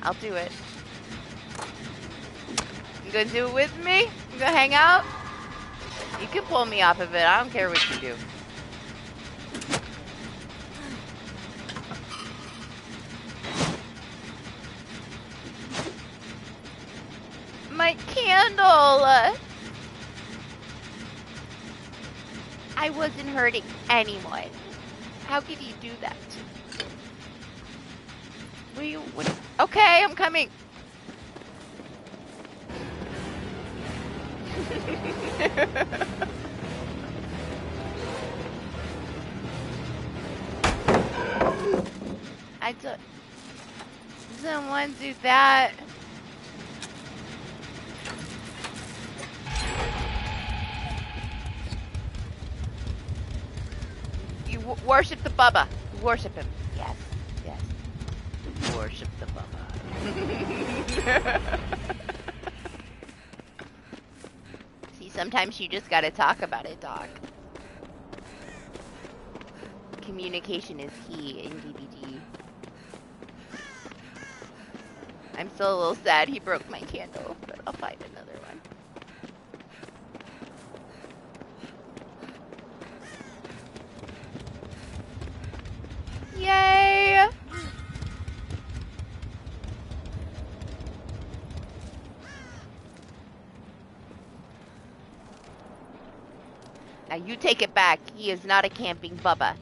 I'll do it. You gonna do it with me? You gonna hang out? You can pull me off of it. I don't care what you do. My candle! I wasn't hurting anyone. How could you do that? Okay, I'm coming. I don't want to do that. You worship the Bubba. Worship him. Yes. Yes. Worship the Bubba. See, sometimes you just gotta talk about it, Doc. Communication is key in DBD. I'm still a little sad he broke my candle, but I'll find another one. Yay! Now you take it back. He is not a camping Bubba.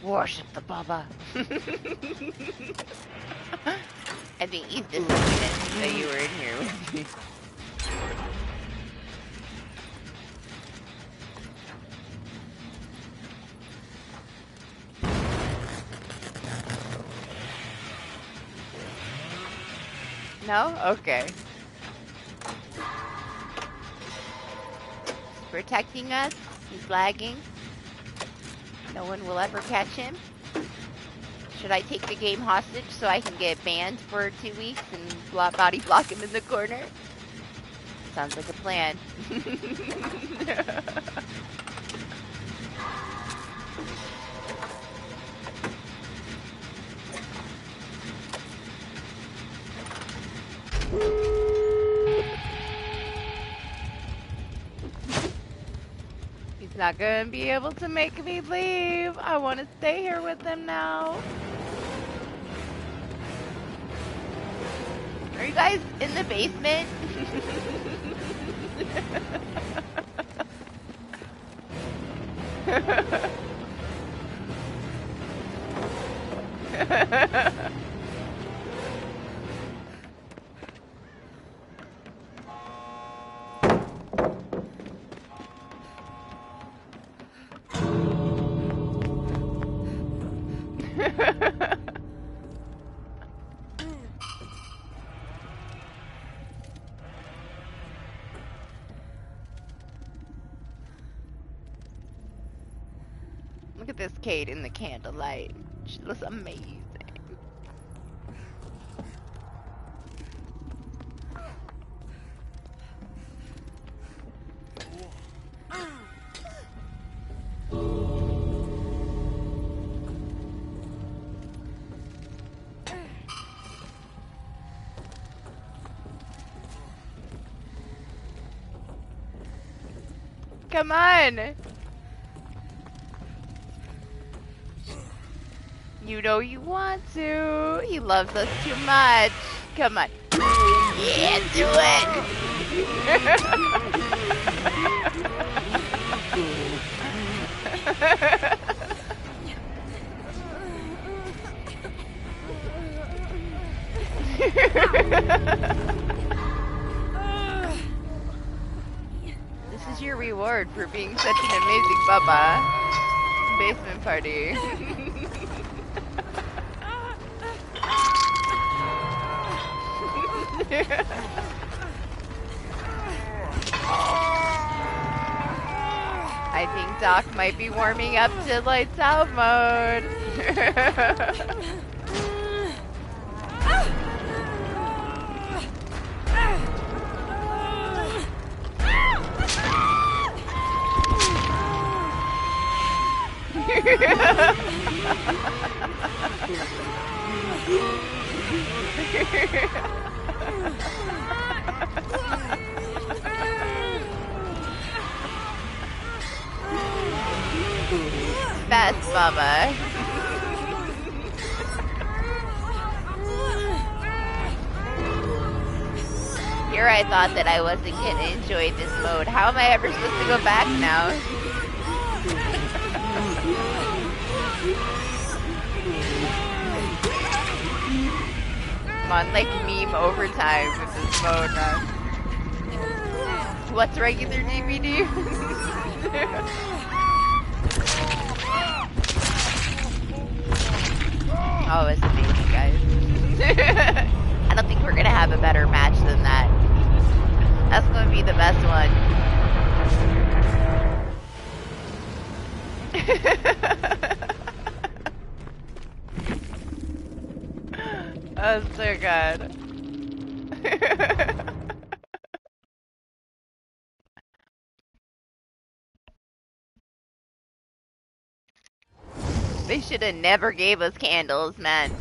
Worship the Bubba. I think he's disappointed that you were in here with me. No? Okay. He's protecting us. He's lagging. No one will ever catch him. Should I take the game hostage so I can get banned for 2 weeks and body block him in the corner? Sounds like a plan. He's not gonna be able to make me leave. I want to stay here with him now. Are you guys in the basement? Look at this Kate in the candlelight. She looks amazing. Come on! You know you want to. He loves us too much. Come on. Yeah, do it! This is your reward for being such an amazing Bubba. Basement party. I think Doc might be warming up to lights out mode. Best Bubba. Here I thought that I wasn't gonna enjoy this mode. How am I ever supposed to go back now? I'm on like meme overtime with this mode, man. What's regular DBD? Oh, it's amazing, guys. I don't think we're gonna have a better match than that. That's gonna be the best one. That's so good. They should have never gave us candles, man.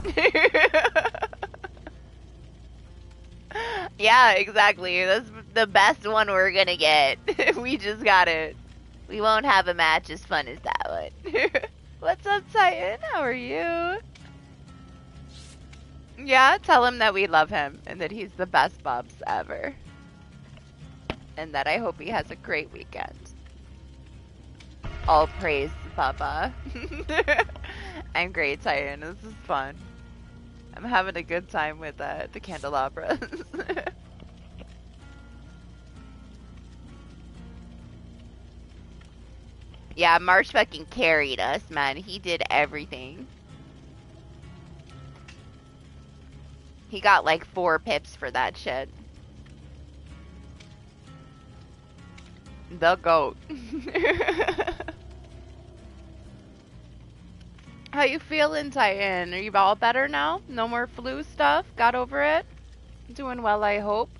Yeah, exactly. That's the best one we're gonna get. We just got it. We won't have a match as fun as that one. What's up, Titan? How are you? Yeah, tell him that we love him and that he's the best Bubs ever. And that I hope he has a great weekend. All praise Bubba. I'm great, Titan. This is fun. I'm having a good time with the candelabras. Yeah, Marsh fucking carried us, man. He did everything. He got like 4 pips for that shit. The GOAT. How you feeling, Titan? Are you all better now? No more flu stuff? Got over it? Doing well, I hope.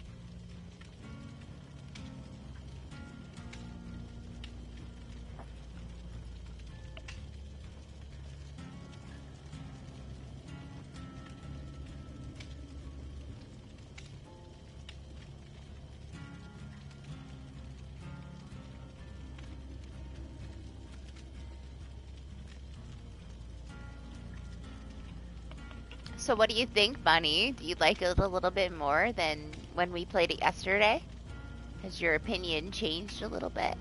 So what do you think, Bunny? Do you like it a little bit more than when we played it yesterday? Has your opinion changed a little bit?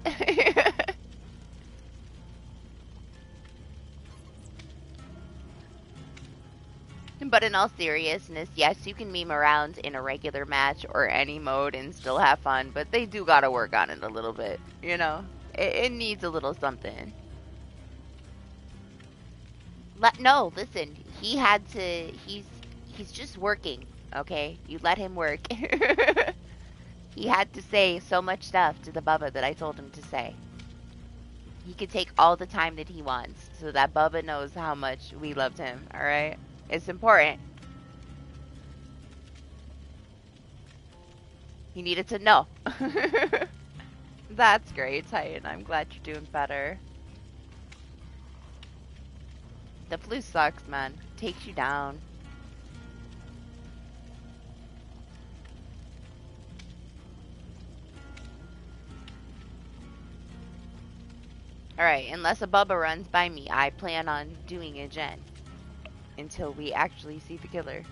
But in all seriousness, yes, you can meme around in a regular match or any mode and still have fun, but they do gotta work on it a little bit, you know? It needs a little something. No, listen, he had to, he's just working, okay? You let him work. He had to say so much stuff to the Bubba that I told him to say. He could take all the time that he wants so that Bubba knows how much we loved him, alright? It's important. He needed to know. That's great, Titan. I'm glad you're doing better. The flu sucks, man. Takes you down. Alright, unless a Bubba runs by me, I plan on doing a gen. Until we actually see the killer.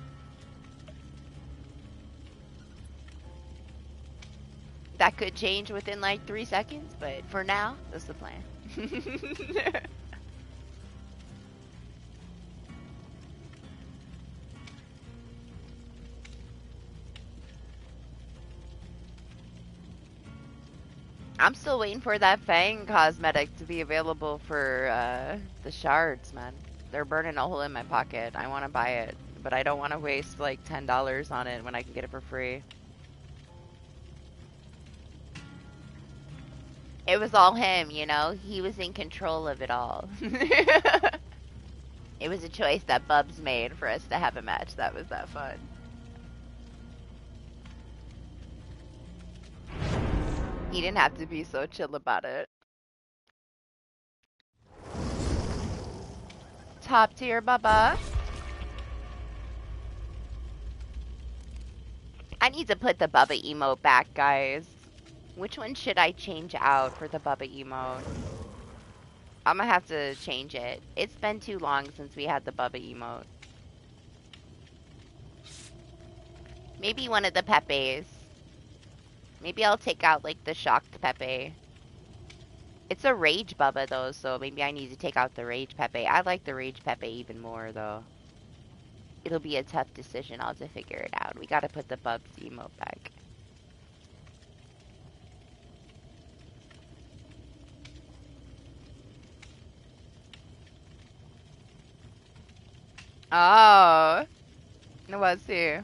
That could change within like 3 seconds, but for now, that's the plan. I'm still waiting for that Fang cosmetic to be available for the shards, man. They're burning a hole in my pocket. I want to buy it, but I don't want to waste like $10 on it when I can get it for free. It was all him, you know? He was in control of it all. It was a choice that Bubs made for us to have a match that was that fun. He didn't have to be so chill about it. Top tier, Bubba. I need to put the Bubba emote back, guys. Which one should I change out for the Bubba emote? I'm gonna have to change it. It's been too long since we had the Bubba emote. Maybe one of the Pepes. Maybe I'll take out like the shocked Pepe. It's a Rage Bubba though, so maybe I need to take out the Rage Pepe. I like the Rage Pepe even more though. It'll be a tough decision. I'll have to figure it out. We gotta put the Bubs emote back. Oh, it was too.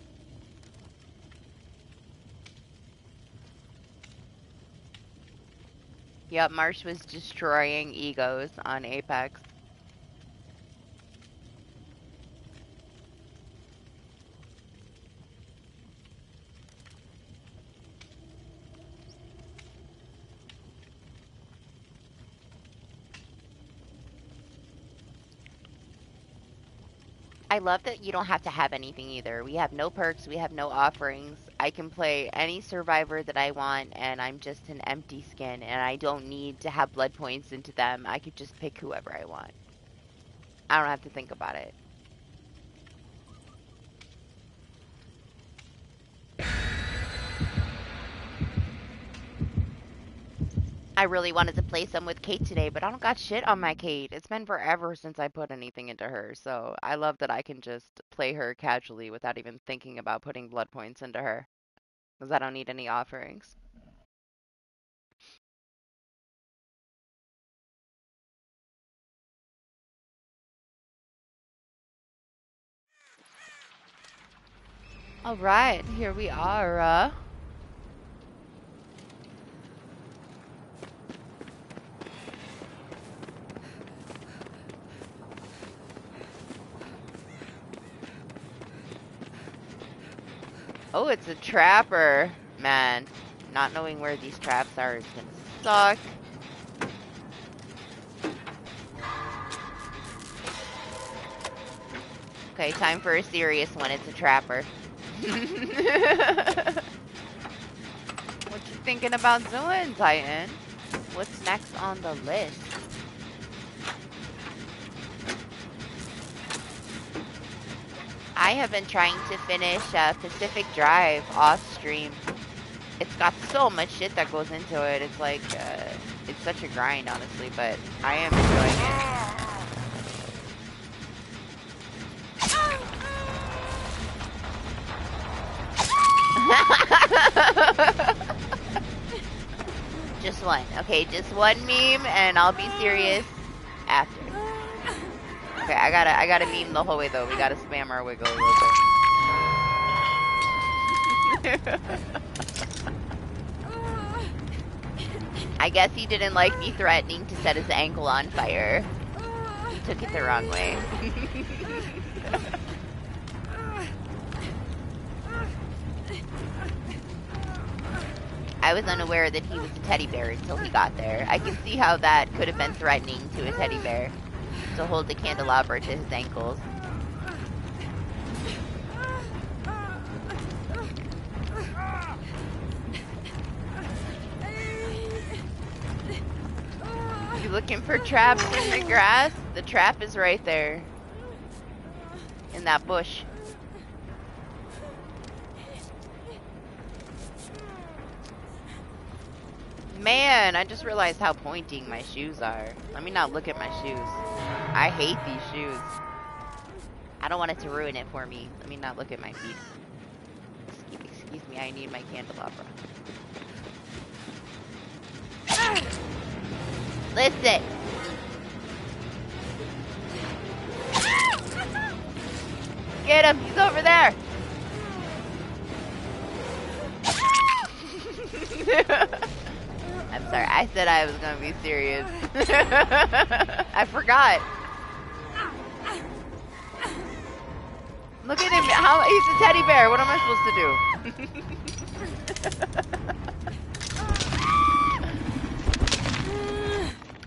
Yep, Marsh was destroying egos on Apex. I love that you don't have to have anything either. We have no perks, we have no offerings. I can play any survivor that I want, and I'm just an empty skin, and I don't need to have blood points into them. I could just pick whoever I want. I don't have to think about it. I really wanted to play some with Kate today, but I don't got shit on my Kate. It's been forever since I put anything into her, so I love that I can just play her casually without even thinking about putting blood points into her. Because I don't need any offerings. Alright, here we are. Oh, it's a trapper. Man, not knowing where these traps are is gonna suck. Okay, time for a serious one. It's a trapper. What you thinking about doing, Titan? What's next on the list? I have been trying to finish Pacific Drive off stream. It's got so much shit that goes into it. It's like, it's such a grind, honestly, but I am enjoying it. Just one. Okay, just one meme, and I'll be serious after. Okay, I gotta meme the whole way though. We gotta spam our wiggle a little bit. I guess he didn't like me threatening to set his ankle on fire. He took it the wrong way. I was unaware that he was a teddy bear until he got there. I can see how that could have been threatening to a teddy bear, to hold the candelabra to his ankles. You looking for traps in the grass? The trap is right there. In that bush. Man, I just realized how pointing my shoes are. Let me not look at my shoes. I hate these shoes. I don't want it to ruin it for me. Let me not look at my feet. Excuse me, I need my candelabra. Listen! Get him! He's over there! I'm sorry, I said I was gonna be serious. I forgot. Look at him, he's a teddy bear. What am I supposed to do?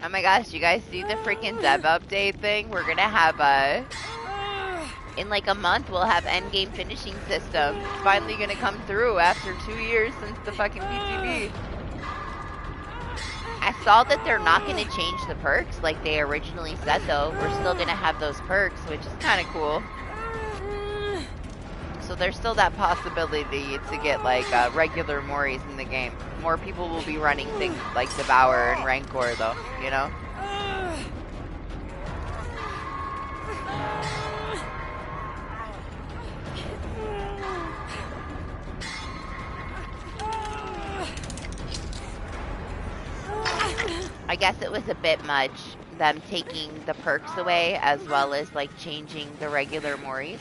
Oh my gosh, you guys see the freaking dev update thing? We're gonna have in like a month, we'll have endgame finishing system. It's finally gonna come through after 2 years since the fucking PCB. I saw that they're not going to change the perks like they originally said though. We're still going to have those perks, which is kind of cool. So there's still that possibility to get like regular Moris in the game. More people will be running things like Devour and Rancor though, you know? I guess it was a bit much, them taking the perks away as well as like changing the regular Moris.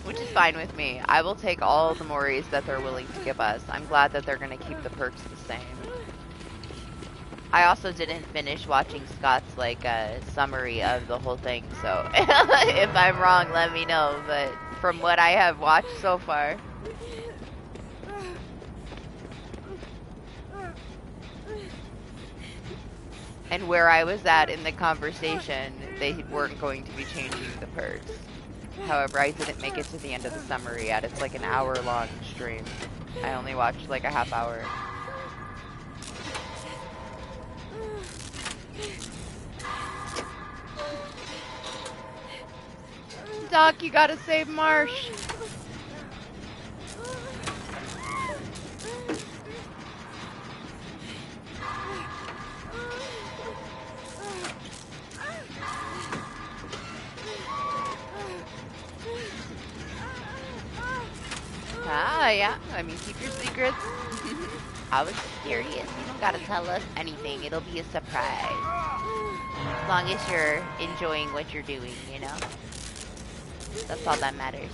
Which is fine with me. I will take all the Moris that they're willing to give us. I'm glad that they're going to keep the perks the same. I also didn't finish watching Scott's like summary of the whole thing, so if I'm wrong, let me know. But from what I have watched so far, and where I was at in the conversation, they weren't going to be changing the perks. However, I didn't make it to the end of the summary yet. It's like an hour-long stream. I only watched like a half hour. Doc, you gotta save Marsh. Ah, yeah. I mean, keep your secrets. I was serious. You don't gotta tell us anything. It'll be a surprise. As long as you're enjoying what you're doing, you know? That's all that matters.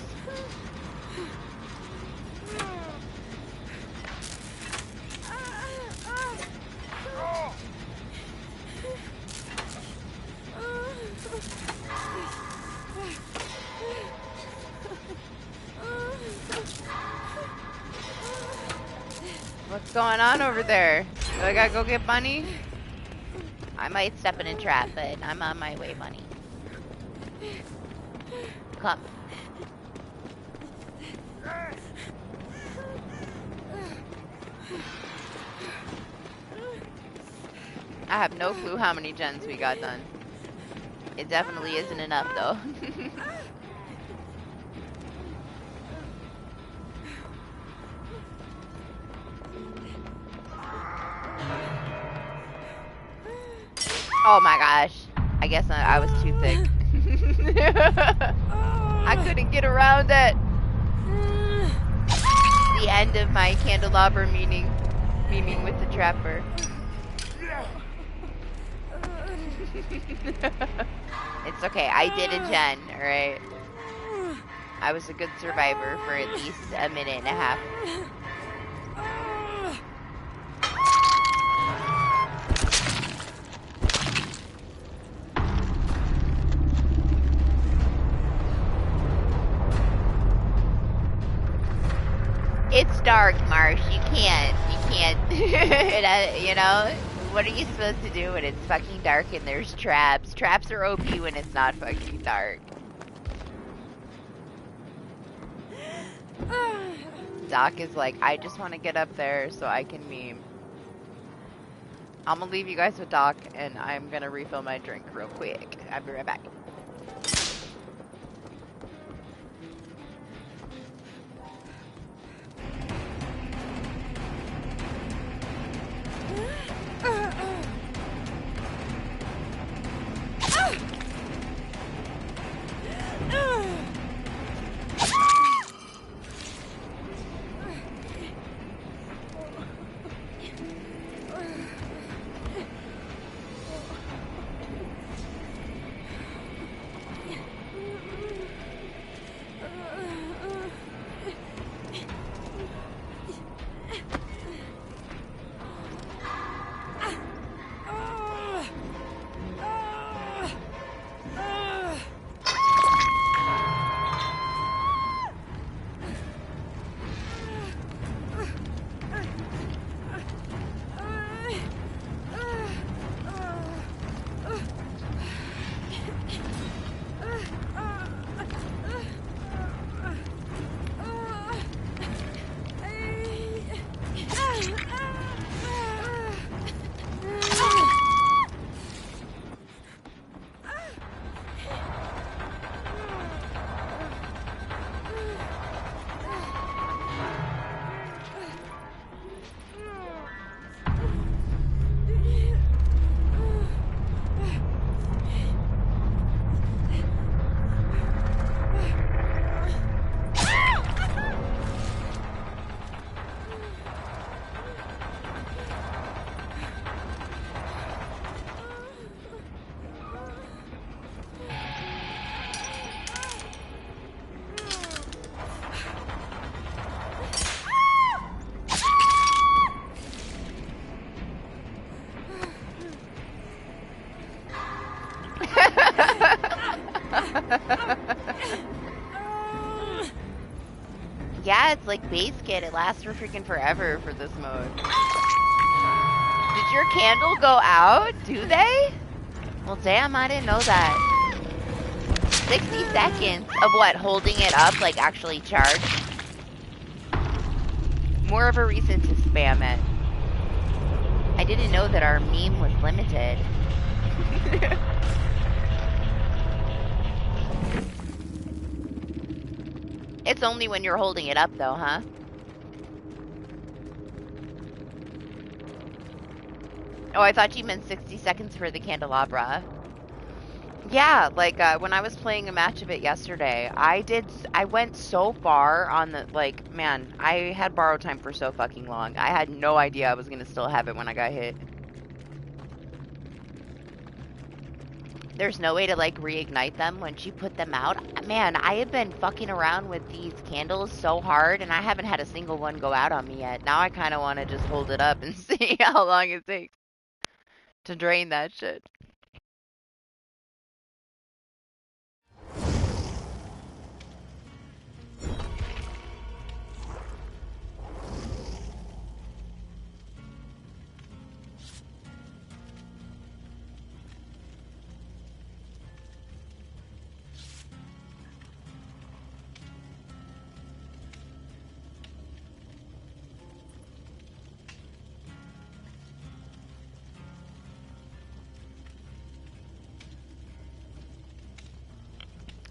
going on over there? Do I gotta go get Bunny? I might step in a trap, but I'm on my way, Bunny. Come. I have no clue how many gens we got done. It definitely isn't enough, though. Oh my gosh. I guess I was too thick. I couldn't get around it. The end of my candelabra meeting with the trapper. It's okay. I did a gen, alright? I was a good survivor for at least a minute and a half. It's dark, Marsh. You can't, you know? What are you supposed to do when it's fucking dark and there's traps? Traps are OP when it's not fucking dark. Doc is like, I just want to get up there so I can meme. I'm gonna leave you guys with Doc, and I'm gonna refill my drink real quick. I'll be right back. Yeah, it's like base kit. It lasts for freaking forever for this mode. Did your candle go out? Do they? Well, damn, I didn't know that. 60 seconds of what? Holding it up, like actually charged? More of a reason to spam it. I didn't know that our meme was limited. It's only when you're holding it up, though, huh? Oh, I thought you meant 60 seconds for the candelabra. Yeah, like, when I was playing a match of it yesterday, I went so far on the, like, man, I had borrow time for so fucking long. I had no idea I was gonna still have it when I got hit. There's no way to, like, reignite them once you put them out. Man, I have been fucking around with these candles so hard, and I haven't had a single one go out on me yet. Now I kind of want to just hold it up and see how long it takes to drain that shit.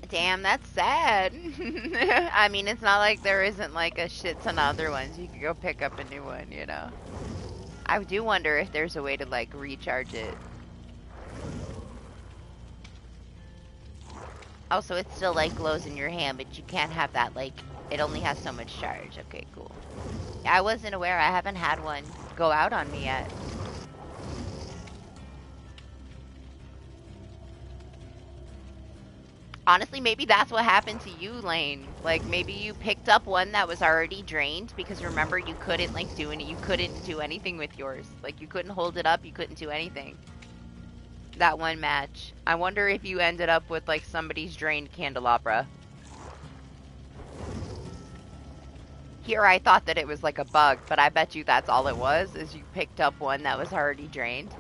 Damn, that's sad. I mean, it's not like there isn't like a shit ton of other ones. You could go pick up a new one, you know? I do wonder if there's a way to like recharge it. Also, it still like glows in your hand, but you can't have that like, it only has so much charge. Okay, cool. I wasn't aware. I haven't had one go out on me yet. Honestly, maybe that's what happened to you, Lane. Like, maybe you picked up one that was already drained, because remember, you couldn't, like, you couldn't do anything with yours. Like, you couldn't hold it up, you couldn't do anything. That one match. I wonder if you ended up with, like, somebody's drained candelabra. Here, I thought that it was, like, a bug, but I bet you that's all it was, is you picked up one that was already drained.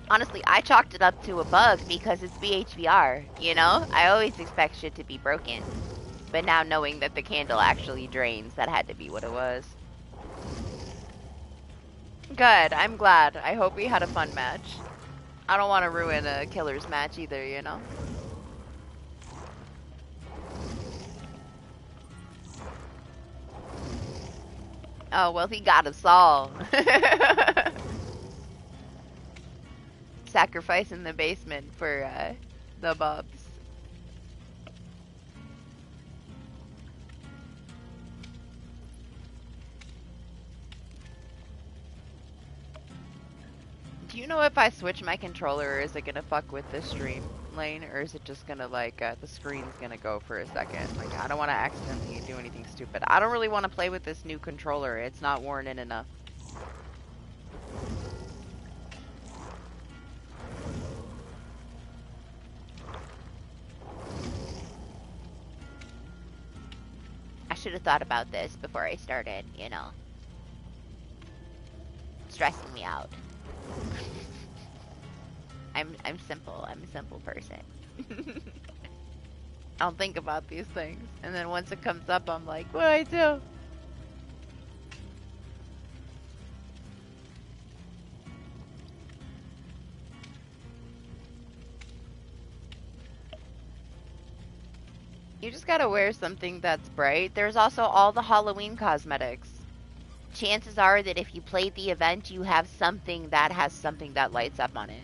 Honestly, I chalked it up to a bug because it's BHVR, you know? I always expect shit to be broken. But now knowing that the candle actually drains, that had to be what it was. Good, I'm glad. I hope we had a fun match. I don't want to ruin a killer's match either, you know? Oh, well, he got us all. Sacrifice in the basement for the Bubs. Do you know if I switch my controller, is it gonna fuck with the stream lane, or is it just gonna like the screen's gonna go for a second? Like, I don't want to accidentally do anything stupid. I don't really want to play with this new controller. It's not worn in enough. I should have thought about this before I started, you know. Stressing me out. I'm simple. I'm a simple person. I don't think about these things. And then once it comes up, I'm like, what do I do? You just gotta wear something that's bright. There's also all the Halloween cosmetics. Chances are that if you played the event, you have something that has something that lights up on it.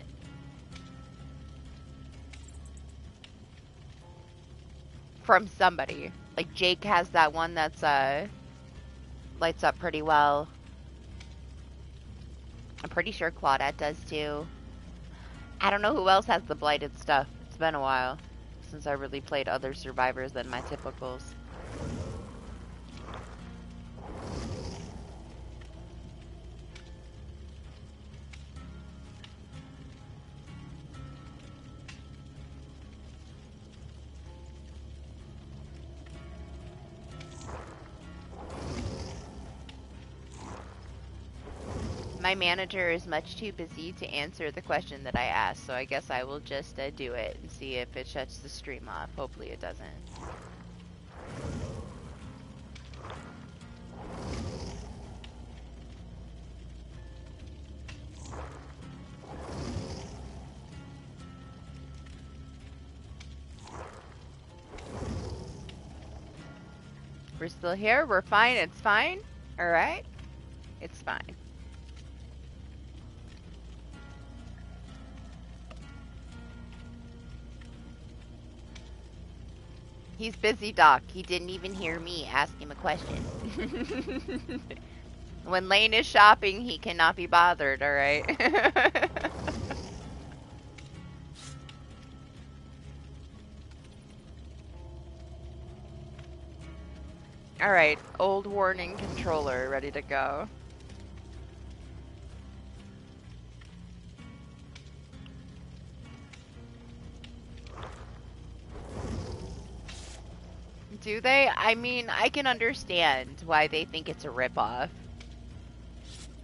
From somebody. Like Jake has that one that's lights up pretty well. I'm pretty sure Claudette does too. I don't know who else has the blighted stuff. It's been a while since I really played other survivors than my typicals. My manager is much too busy to answer the question that I asked, so I guess I will just do it and see if it shuts the stream off. Hopefully it doesn't. We're still here. We're fine. It's fine. All right. It's fine. He's busy, Doc. He didn't even hear me ask him a question. When Lane is shopping, he cannot be bothered, alright? Alright, old warning controller ready to go. Do they? I mean, I can understand why they think it's a ripoff.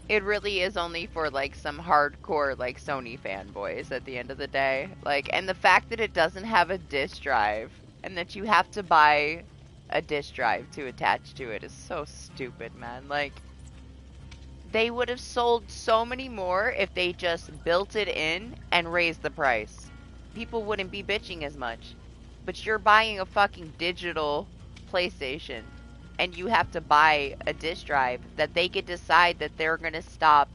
It really is only for, like, some hardcore, like, Sony fanboys at the end of the day. Like, and the fact that it doesn't have a disk drive, and that you have to buy a disk drive to attach to it is so stupid, man. Like, They would have sold so many more if they just built it in and raised the price. People wouldn't be bitching as much. But you're buying a fucking digital PlayStation, and you have to buy a disk drive that they could decide that they're gonna stop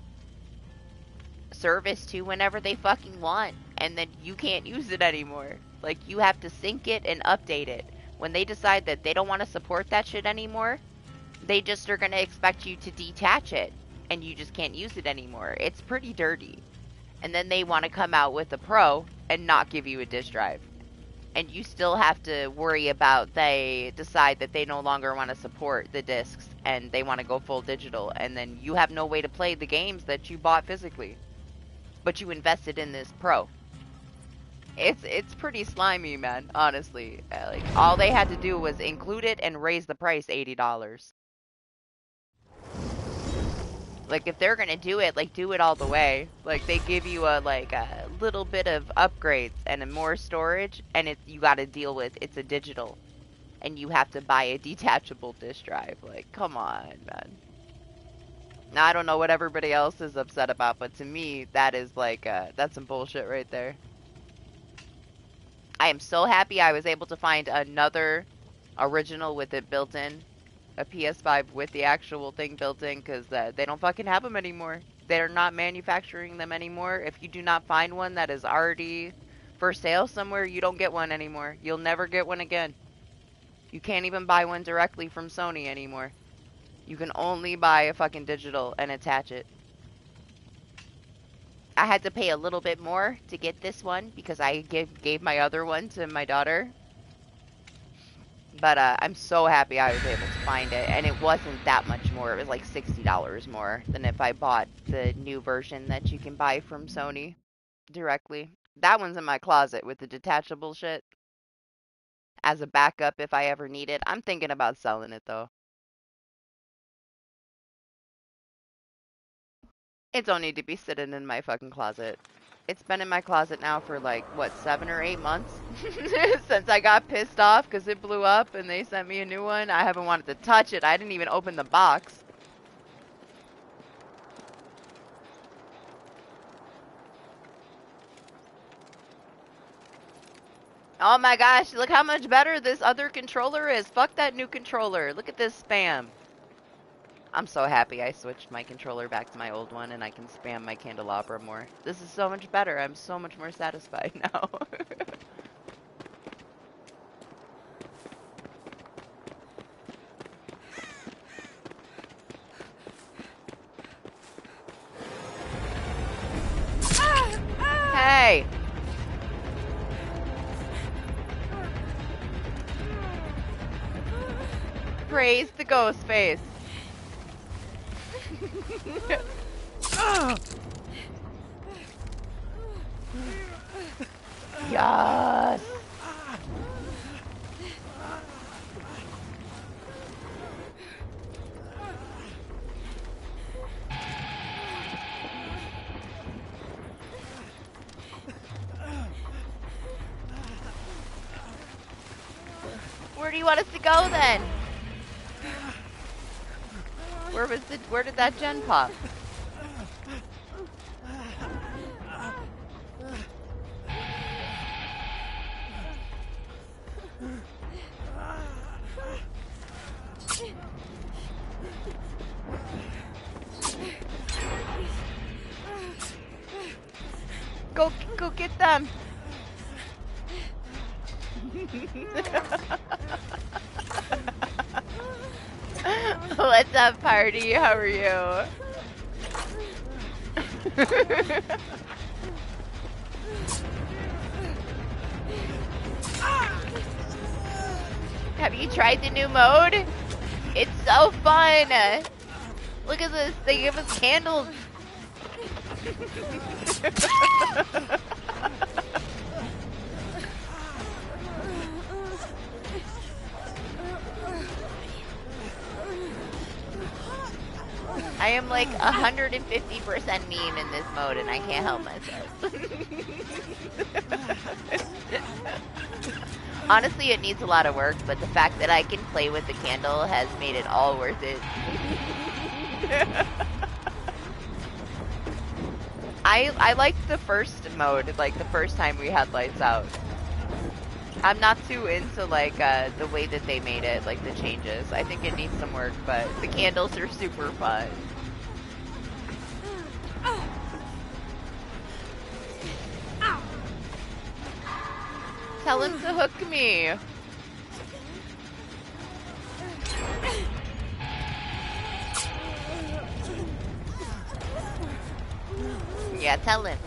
service to whenever they fucking want, and then you can't use it anymore. Like, you have to sync it and update it. When they decide that they don't want to support that shit anymore, they just are gonna expect you to detach it, and you just can't use it anymore. It's pretty dirty. And then they want to come out with a Pro and not give you a disk drive. And you still have to worry about they decide that they no longer want to support the discs and they want to go full digital, and then you have no way to play the games that you bought physically, but you invested in this Pro. It's pretty slimy, man, honestly. Like, all they had to do was include it and raise the price $80. Like, if they're gonna do it, like, do it all the way. Like, they give you a little bit of upgrades and more storage, and you gotta deal with, it's a digital. And you have to buy a detachable disk drive. Like, come on, man. Now, I don't know what everybody else is upset about, but to me, that is like, that's some bullshit right there. I am so happy I was able to find another original with it built in. A PS5 with the actual thing built in, because they don't fucking have them anymore. They're not manufacturing them anymore. If you do not find one that is already for sale somewhere, you don't get one anymore. You'll never get one again. You can't even buy one directly from Sony anymore. You can only buy a fucking digital and attach it. I had to pay a little bit more to get this one because I gave my other one to my daughter. But I'm so happy I was able to find it, and it wasn't that much more. It was like $60 more than if I bought the new version that you can buy from Sony directly. That one's in my closet with the detachable shit as a backup if I ever need it. I'm thinking about selling it, though. It don't need to be sitting in my fucking closet. It's been in my closet now for like, what, 7 or 8 months? Since I got pissed off because it blew up and they sent me a new one. I haven't wanted to touch it. I didn't even open the box. Oh my gosh, look how much better this other controller is. Fuck that new controller. Look at this spam. I'm so happy I switched my controller back to my old one and I can spam my candelabra more. This is so much better. I'm so much more satisfied now. Hey! Praise the ghost face. Yes. Where do you want us to go then? Where did that gen pop? Go get them. What's up, party? How are you? Have you tried the new mode? It's so fun. Look at this. They give us candles. I am like 150% meme in this mode and I can't help myself. Honestly, it needs a lot of work, but the fact that I can play with the candle has made it all worth it. I liked the first mode, like the first time we had lights out. I'm not too into like the way that they made it, like the changes. I think it needs some work, but the candles are super fun. Tell him to hook me. Yeah, tell him.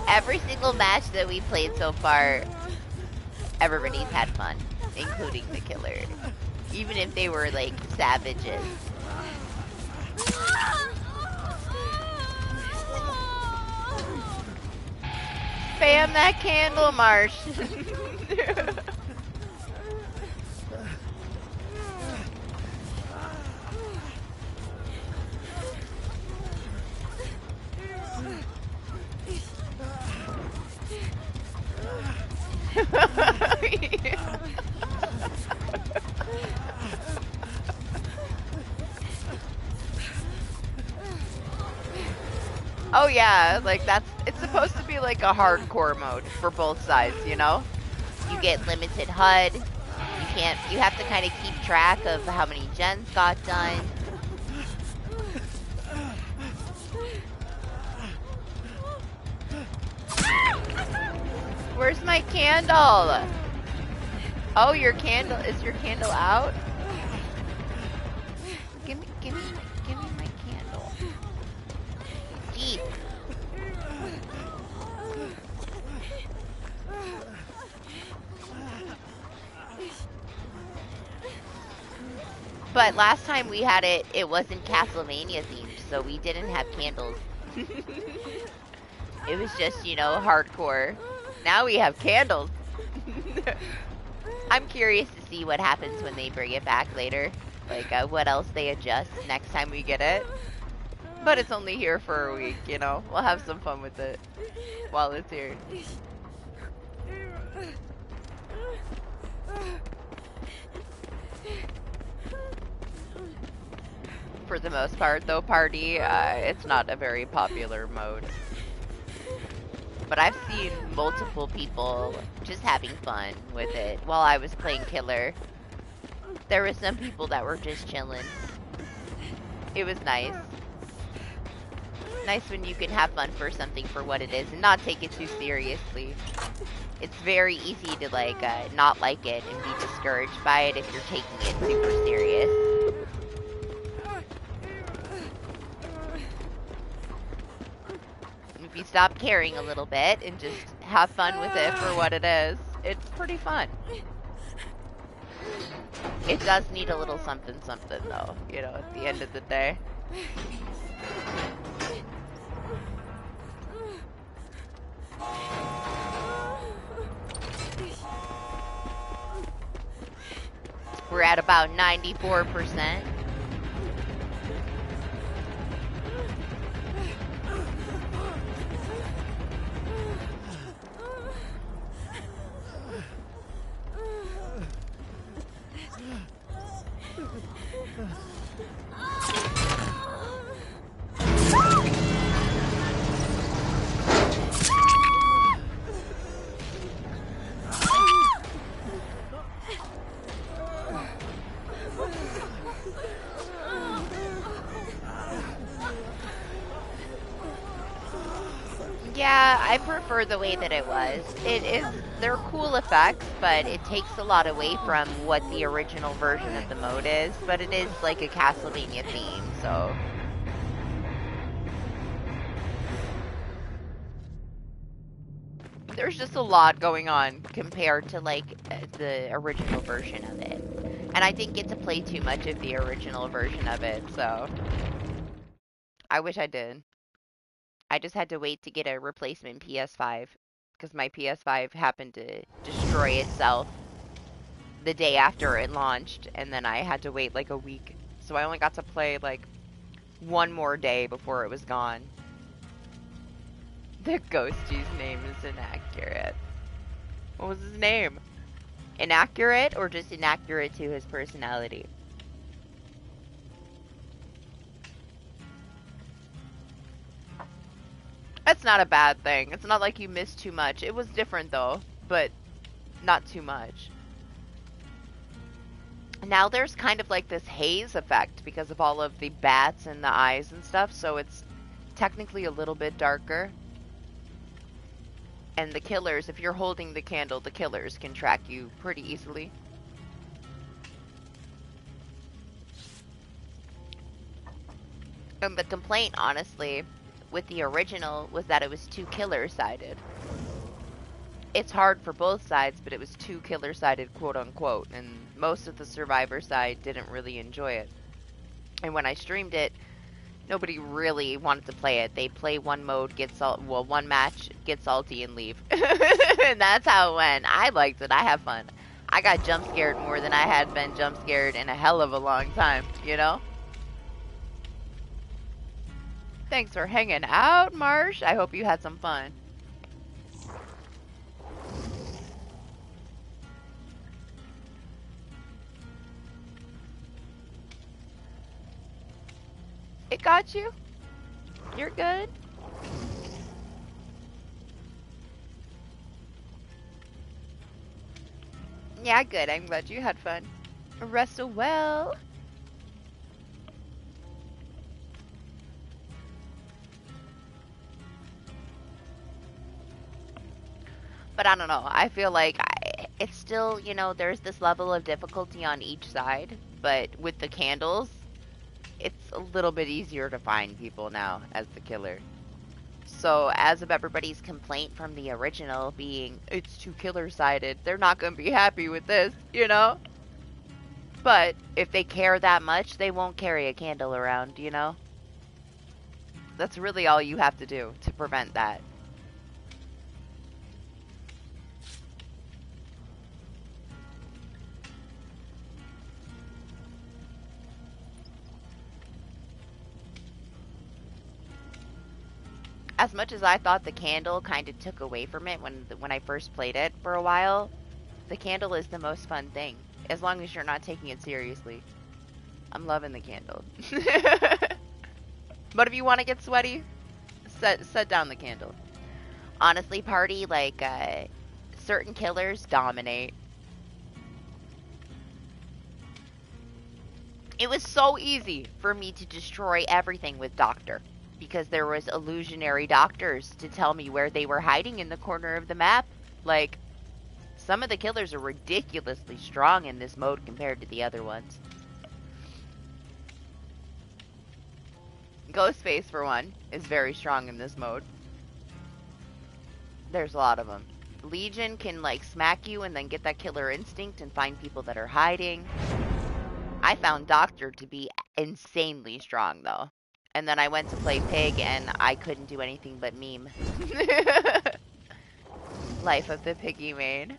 Every single match that we played so far, everybody's had fun, including the killer. Even if they were like savages. Spam that candle, Marsh. Oh yeah, like it's supposed to be like a hardcore mode for both sides, you know? You get limited HUD, you have to kind of keep track of how many gens got done. Where's my candle? Oh, is your candle out? Give me my candle. Jeez. But last time we had it wasn't Castlevania themed, so we didn't have candles. It was just, you know, hardcore. Now we have candles. I'm curious to see what happens when they bring it back later. Like, what else they adjust next time we get it. But it's only here for a week, you know? We'll have some fun with it while it's here. For the most part, though, party, it's not a very popular mode. But I've seen multiple people just having fun with it while I was playing killer. There were some people that were just chilling. It was nice. Nice when you can have fun for something for what it is and not take it too seriously. It's very easy to like not like it and be discouraged by it if you're taking it super serious. If you stop caring a little bit and just have fun with it for what it is, it's pretty fun. It does need a little something though, you know, at the end of the day. We're at about 94%. Yeah, I prefer the way that it was. They're cool effects, but it takes a lot away from what the original version of the mode is, but it is like a Castlevania theme, so. There's just a lot going on compared to like the original version of it. And I didn't get to play too much of the original version of it, so. I wish I did. I just had to wait to get a replacement PS5 because my PS5 happened to destroy itself the day after it launched, and then I had to wait like a week. So I only got to play like one more day before it was gone. The ghostie's name is inaccurate. What was his name? Inaccurate or just inaccurate to his personality? That's not a bad thing. It's not like you missed too much. It was different though, but not too much. Now there's kind of like this haze effect because of all of the bats and the eyes and stuff, so it's technically a little bit darker. And the killers, if you're holding the candle, the killers can track you pretty easily. And the complaint, honestly, with the original was that it was too killer-sided. It's hard for both sides, but it was too killer-sided, quote-unquote, and most of the survivor side didn't really enjoy it. And when I streamed it, nobody really wanted to play it. They play one mode, one match, get salty, and leave. And that's how it went. I liked it. I have fun. I got jump scared more than I had been jump scared in a hell of a long time, you know? Thanks for hanging out, Marsh. I hope you had some fun. It got you? You're good? Yeah, good. I'm glad you had fun. Rest well. But I don't know. I feel like it's still, you know, there's this level of difficulty on each side. But with the candles, it's a little bit easier to find people now as the killer. So as of everybody's complaint from the original being, it's too killer-sided, they're not going to be happy with this, you know? But if they care that much, they won't carry a candle around, you know? That's really all you have to do to prevent that. As much as I thought the candle kind of took away from it when I first played it for a while, the candle is the most fun thing, as long as you're not taking it seriously. I'm loving the candle. But if you want to get sweaty, set down the candle. Honestly, party, like, certain killers dominate. It was so easy for me to destroy everything with Doctor, because there was illusionary doctors to tell me where they were hiding in the corner of the map. Like, some of the killers are ridiculously strong in this mode compared to the other ones. Ghostface, for one, is very strong in this mode. There's a lot of them. Legion can, like, smack you and then get that killer instinct and find people that are hiding. I found Doctor to be insanely strong, though. And then I went to play Pig, and I couldn't do anything but meme. Life of the Piggy main.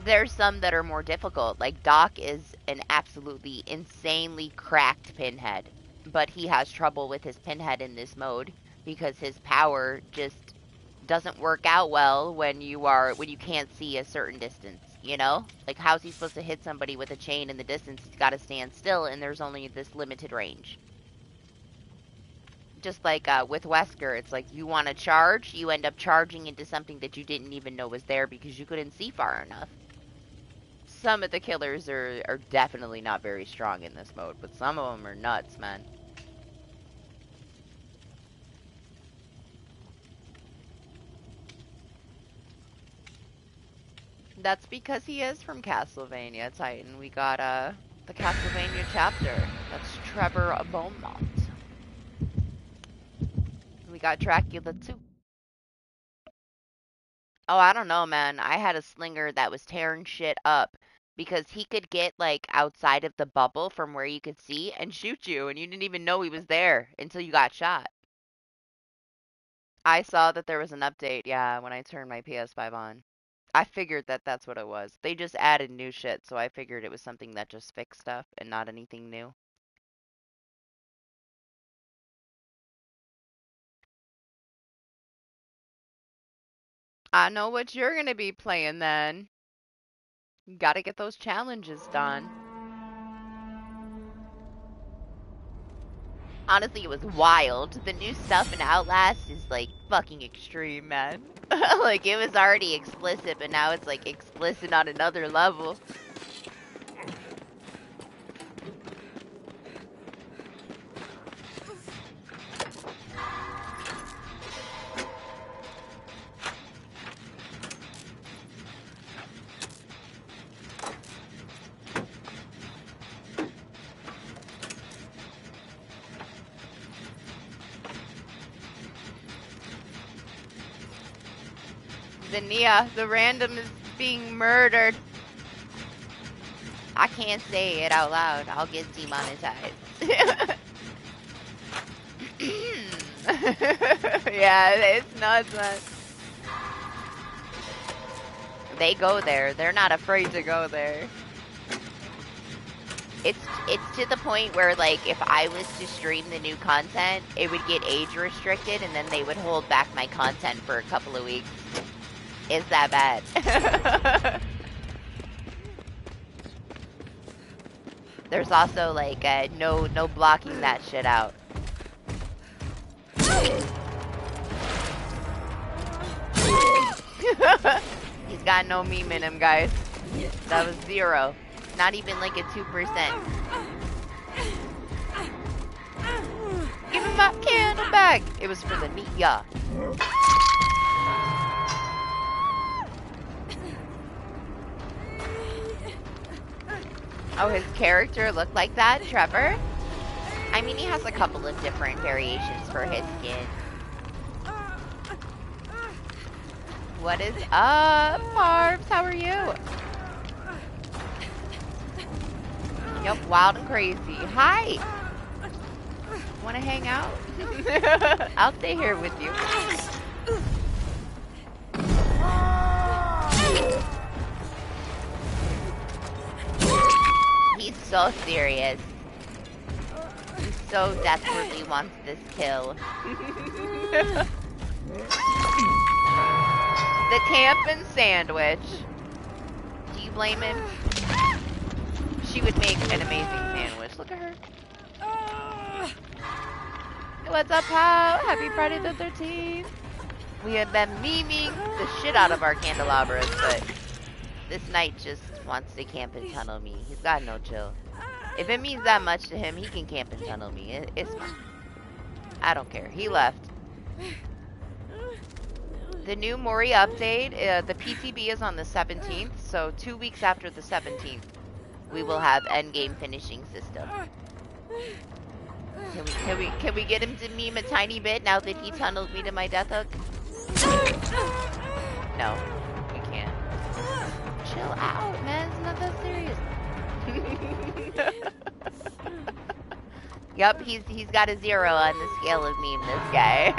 There's some that are more difficult. Like, Doc is an absolutely insanely cracked pinhead. But he has trouble with his pinhead in this mode because his power just doesn't work out well when you can't see a certain distance, you know? Like, how's he supposed to hit somebody with a chain in the distance? He's got to stand still, and there's only this limited range. Just like with Wesker, it's like you want to charge, you end up charging into something that you didn't even know was there because you couldn't see far enough. Some of the killers are definitely not very strong in this mode, but some of them are nuts, man. That's because he is from Castlevania, Titan. We got the Castlevania chapter. That's Trevor Beaumont. We got Dracula too. Oh, I don't know, man. I had a slinger that was tearing shit up because he could get like outside of the bubble from where you could see and shoot you, and you didn't even know he was there until you got shot. I saw that there was an update, yeah, when I turned my PS5 on. I figured that that's what it was. They just added new shit, so I figured it was something that just fixed stuff and not anything new. I know what you're gonna be playing then. You gotta get those challenges done. Honestly, it was wild. The new stuff in Outlast is like fucking extreme, man. Like it was already explicit, but now it's like explicit on another level. The Nia, the random is being murdered. I can't say it out loud. I'll get demonetized. Yeah, it's nuts, man. They go there. They're not afraid to go there. It's to the point where, like, if I was to stream the new content, it would get age restricted, and then they would hold back my content for a couple of weeks. It's that bad. There's also like no blocking that shit out. He's got no meme in him, guys. That was 0. Not even like a 2%. Give him that candle back. It was for the Nia. Oh, his character looked like that, Trevor? I mean, he has a couple of different variations for his skin. What is up, Marvs? How are you? Yep, wild and crazy. Hi! Wanna hang out? I'll stay here with you. He's so serious. He so desperately wants this kill. The campin' sandwich. Do you blame him? She would make an amazing sandwich. Look at her. What's up, pal? Happy Friday the 13th. We have been memeing the shit out of our candelabras, but this knight just wants to camp and tunnel me. He's got no chill. If it means that much to him, he can camp and tunnel me. It's fine. I don't care. He left. The new Mori update, the PTB is on the 17th, so 2 weeks after the 17th, we will have endgame finishing system. Can we get him to meme a tiny bit now that he tunneled me to my death hook? No, we can't. Chill out, man. It's not that serious. Yup, he's got a 0 on the scale of meme, this guy.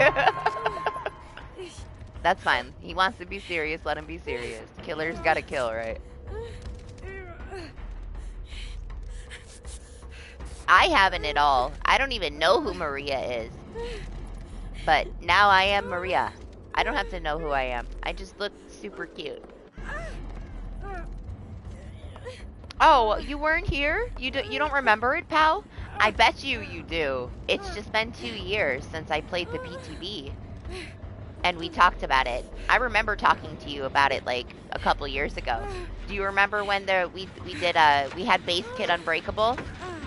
That's fine. He wants to be serious, let him be serious. Killer's gotta kill, right? I haven't at all. I don't even know who Maria is. But now I am Maria. I don't have to know who I am. I just look super cute. Oh, you weren't here? You don't remember it, pal? I bet you do. It's just been 2 years since I played the PTB. And we talked about it. I remember talking to you about it like a couple years ago. Do you remember when we had base kit Unbreakable?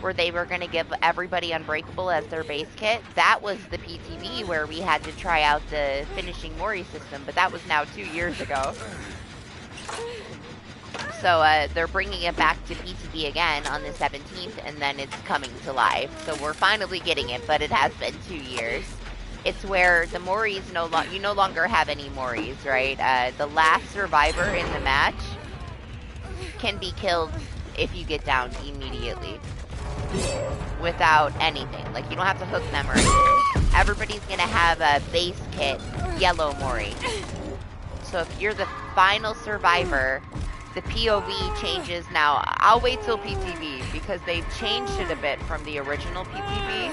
Where they were going to give everybody Unbreakable as their base kit? That was the PTB where we had to try out the finishing Mori system, but that was now 2 years ago. So they're bringing it back to PTB again on the 17th, and then it's coming to live. So we're finally getting it, but it has been 2 years. It's where the Moris you no longer have any Moris, right? The last survivor in the match can be killed if you get down immediately. Without anything. Like, you don't have to hook them or anything. Everybody's gonna have a base kit, yellow Mori. So if you're the final survivor, the POV changes now. I'll wait till PTB because they've changed it a bit from the original PTB,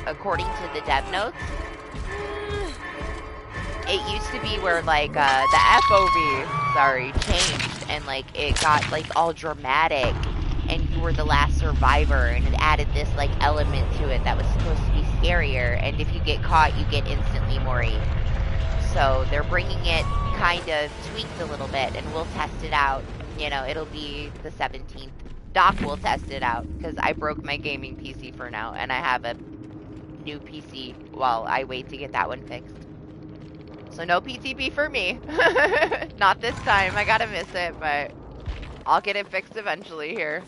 according to the dev notes. It used to be where, like, the FOV, sorry, changed, and, like, it got, like, all dramatic, and you were the last survivor, and it added this, like, element to it that was supposed to be scarier, and if you get caught, you get instantly Mori. So they're bringing it kind of tweaked a little bit, and we'll test it out. You know, it'll be the 17th. Doc will test it out, because I broke my gaming PC for now, and I have a new PC while I wait to get that one fixed. So no PTB for me. Not this time. I gotta miss it, but I'll get it fixed eventually here.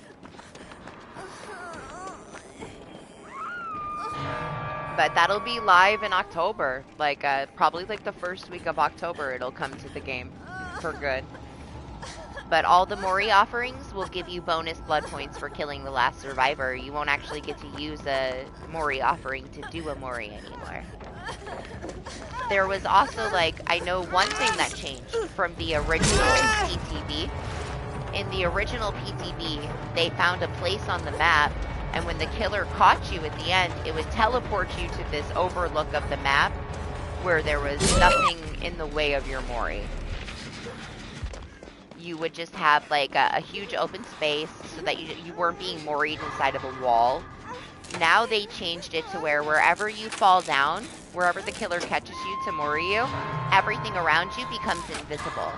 But that'll be live in October. Like, probably like the first week of October it'll come to the game for good. But all the Mori offerings will give you bonus blood points for killing the last survivor. You won't actually get to use a Mori offering to do a Mori anymore. There was also, like, I know one thing that changed from the original PTB. In the original PTB, they found a place on the map, and when the killer caught you at the end, it would teleport you to this overlook of the map where there was nothing in the way of your Mori. You would just have, like, a huge open space so that you weren't being Mori'd inside of a wall. Now they changed it to where wherever you fall down, wherever the killer catches you to Mori you, everything around you becomes invisible.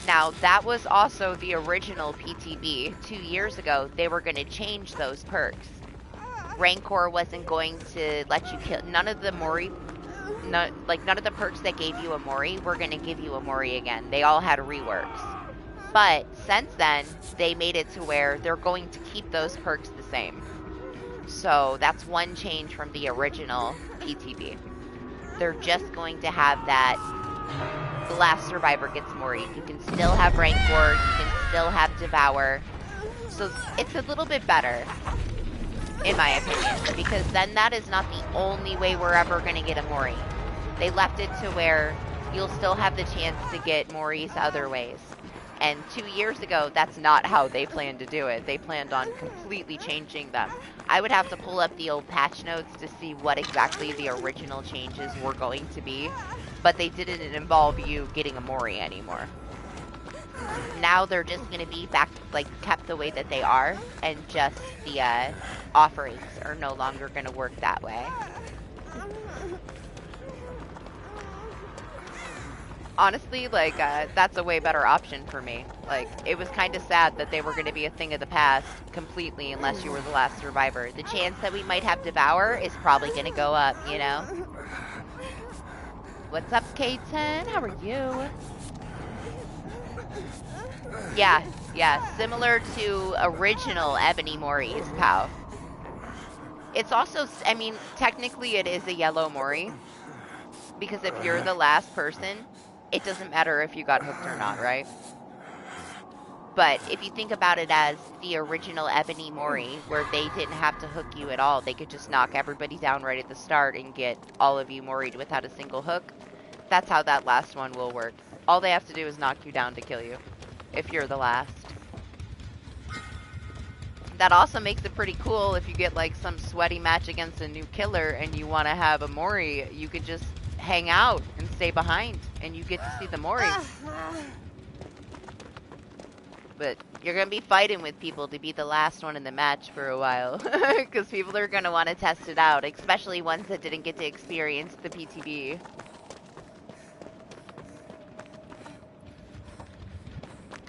Now, that was also the original PTB. 2 years ago, they were going to change those perks. Rancor wasn't going to let you kill... None of the Mori... none of the perks that gave you a Mori were going to give you a Mori again. They all had reworks. But since then, they made it to where they're going to keep those perks the same. So that's one change from the original PTB. They're just going to have that the last survivor gets Mori. You can still have Rancor, you can still have Devour. So it's a little bit better, in my opinion, because then that is not the only way we're ever going to get a Mori. They left it to where you'll still have the chance to get Moris other ways. And 2 years ago, that's not how they planned to do it. They planned on completely changing them. I would have to pull up the old patch notes to see what exactly the original changes were going to be. But they didn't involve you getting a Mori anymore. Now they're just going to be back, like, kept the way that they are. And just the offerings are no longer going to work that way. Honestly, like, that's a way better option for me. Like, it was kind of sad that they were going to be a thing of the past completely unless you were the last survivor. The chance that we might have Devour is probably going to go up, you know? What's up, K10? How are you? Yeah, similar to original Ebony Mori's, pal. It's also, I mean, technically it is a yellow Mori. Because if you're the last person, it doesn't matter if you got hooked or not, right? But if you think about it as the original Ebony Mori, where they didn't have to hook you at all, they could just knock everybody down right at the start and get all of you Mori'd without a single hook, that's how that last one will work. All they have to do is knock you down to kill you, if you're the last. That also makes it pretty cool if you get, like, some sweaty match against a new killer and you want to have a Mori, you could just hang out and stay behind and you get to see the Mori. But you're going to be fighting with people to be the last one in the match for a while. Because people are going to want to test it out, especially ones that didn't get to experience the PTB.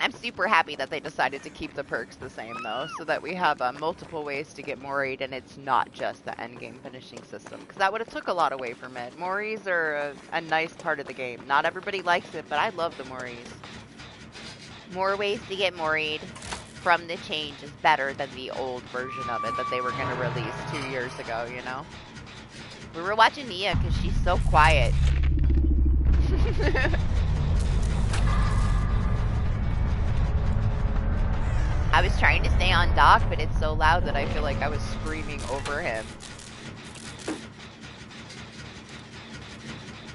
I'm super happy that they decided to keep the perks the same, though, so that we have multiple ways to get Mori'd, and it's not just the endgame finishing system, because that would have took a lot away from it. Moris are a nice part of the game. Not everybody likes it, but I love the Moris. More ways to get Mori'd from the change is better than the old version of it that they were going to release 2 years ago, you know? We were watching Nia because she's so quiet. I was trying to stay on Doc, but it's so loud that I feel like I was screaming over him.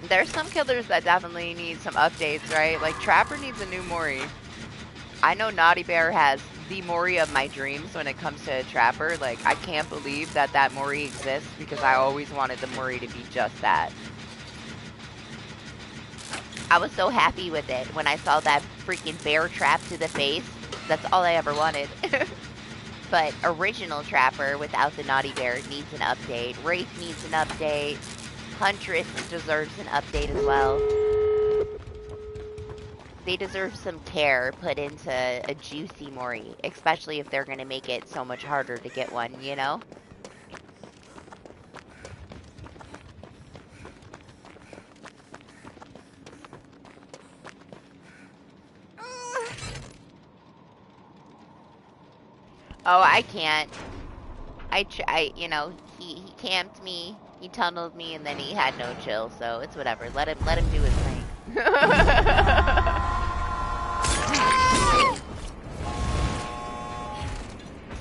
There's some killers that definitely need some updates, right? Like, Trapper needs a new Mori. I know Naughty Bear has the Mori of my dreams when it comes to Trapper. Like, I can't believe that that Mori exists because I always wanted the Mori to be just that. I was so happy with it when I saw that freaking bear trap to the face. That's all I ever wanted. But original Trapper without the naughty bear needs an update. Wraith needs an update. Huntress deserves an update as well. They deserve some care put into a juicy Mori, especially if they're going to make it so much harder to get one, you know? Oh, I can't. You know, he camped me, he tunneled me, and then he had no chill, so it's whatever. Let him do his thing.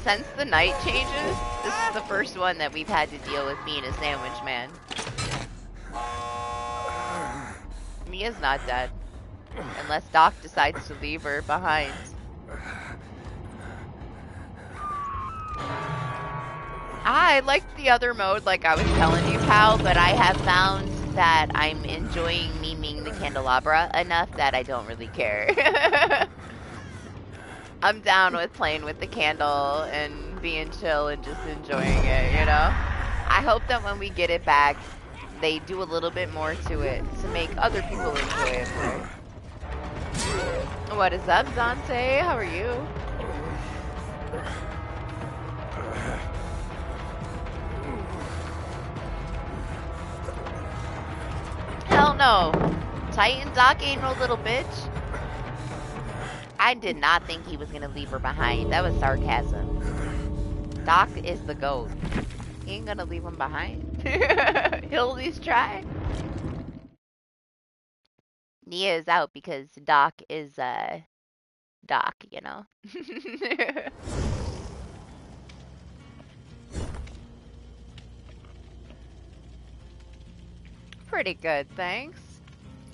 Since the night changes, this is the first one that we've had to deal with being a sandwich man. Mia's not dead. Unless Doc decides to leave her behind. I liked the other mode, like I was telling you, pal, but I have found that I'm enjoying memeing the candelabra enough that I don't really care. I'm down with playing with the candle and being chill and just enjoying it, you know? I hope that when we get it back, they do a little bit more to it to make other people enjoy it more. What is up, Dante? How are you? Hell no. Titan Doc ain't no little bitch. I did not think he was gonna leave her behind. That was sarcasm. Doc is the GOAT. He ain't gonna leave him behind. He'll at least try. Nia is out because Doc is, Doc, you know? Pretty good, thanks.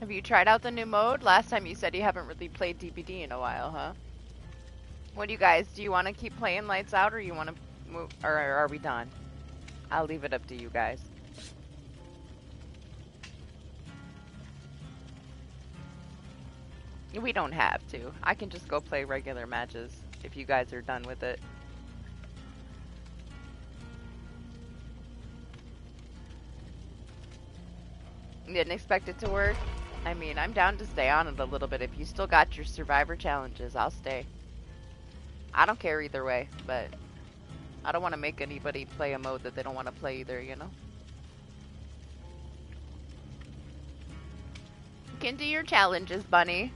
Have you tried out the new mode? Last time you said you haven't really played DBD in a while, huh? What do you guys, do you want to keep playing Lights Out, or you want to move, or are we done? I'll leave it up to you guys. We don't have to. I can just go play regular matches if you guys are done with it. Didn't expect it to work. I mean, I'm down to stay on it a little bit. If you still got your survivor challenges, I'll stay. I don't care either way, but I don't want to make anybody play a mode that they don't want to play either, you know? You can do your challenges, bunny.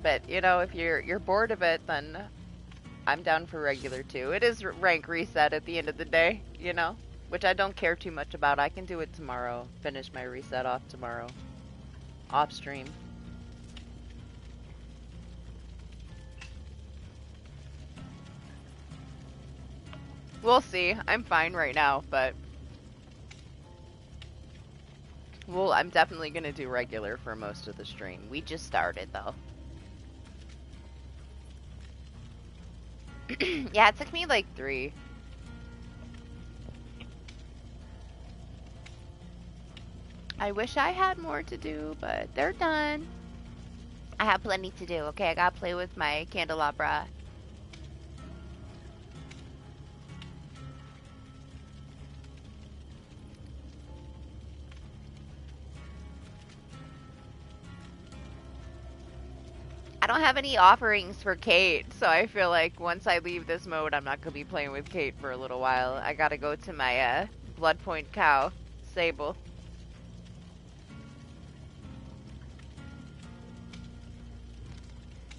But, you know, if you're bored of it, then I'm down for regular too. It is rank reset at the end of the day, you know? Which I don't care too much about. I can do it tomorrow. Finish my reset off tomorrow. Off stream. We'll see. I'm fine right now, but... well, I'm definitely gonna do regular for most of the stream. We just started, though. Yeah, it took me like 3. I wish I had more to do, but they're done. I have plenty to do, okay? I gotta play with my candelabra. I don't have any offerings for Kate, so I feel like once I leave this mode, I'm not gonna be playing with Kate for a little while. I gotta go to my, Blood Point cow, Sable.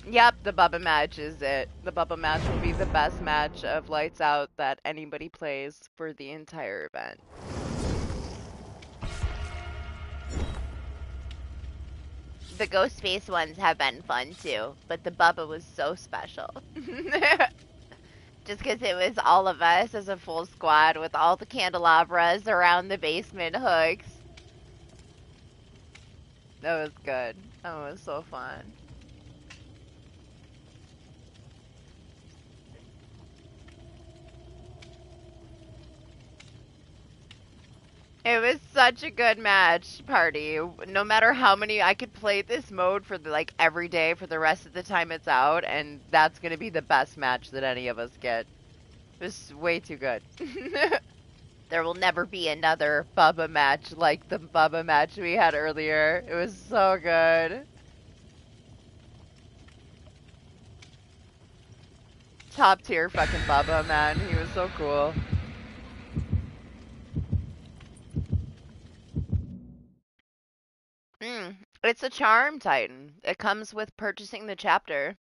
Yep, the Bubba match is it. The Bubba match will be the best match of Lights Out that anybody plays for the entire event. The Ghost Space ones have been fun too, but the Bubba was so special. Just because it was all of us as a full squad with all the candelabras around the basement hooks. That was good. That was so fun. It was such a good match, party. No matter how many, I could play this mode for like every day for the rest of the time it's out, and that's gonna be the best match that any of us get. It was way too good. There will never be another Bubba match like the Bubba match we had earlier. It was so good. Top tier fucking Bubba, man. He was so cool. It's a charm, Titan. It comes with purchasing the chapter.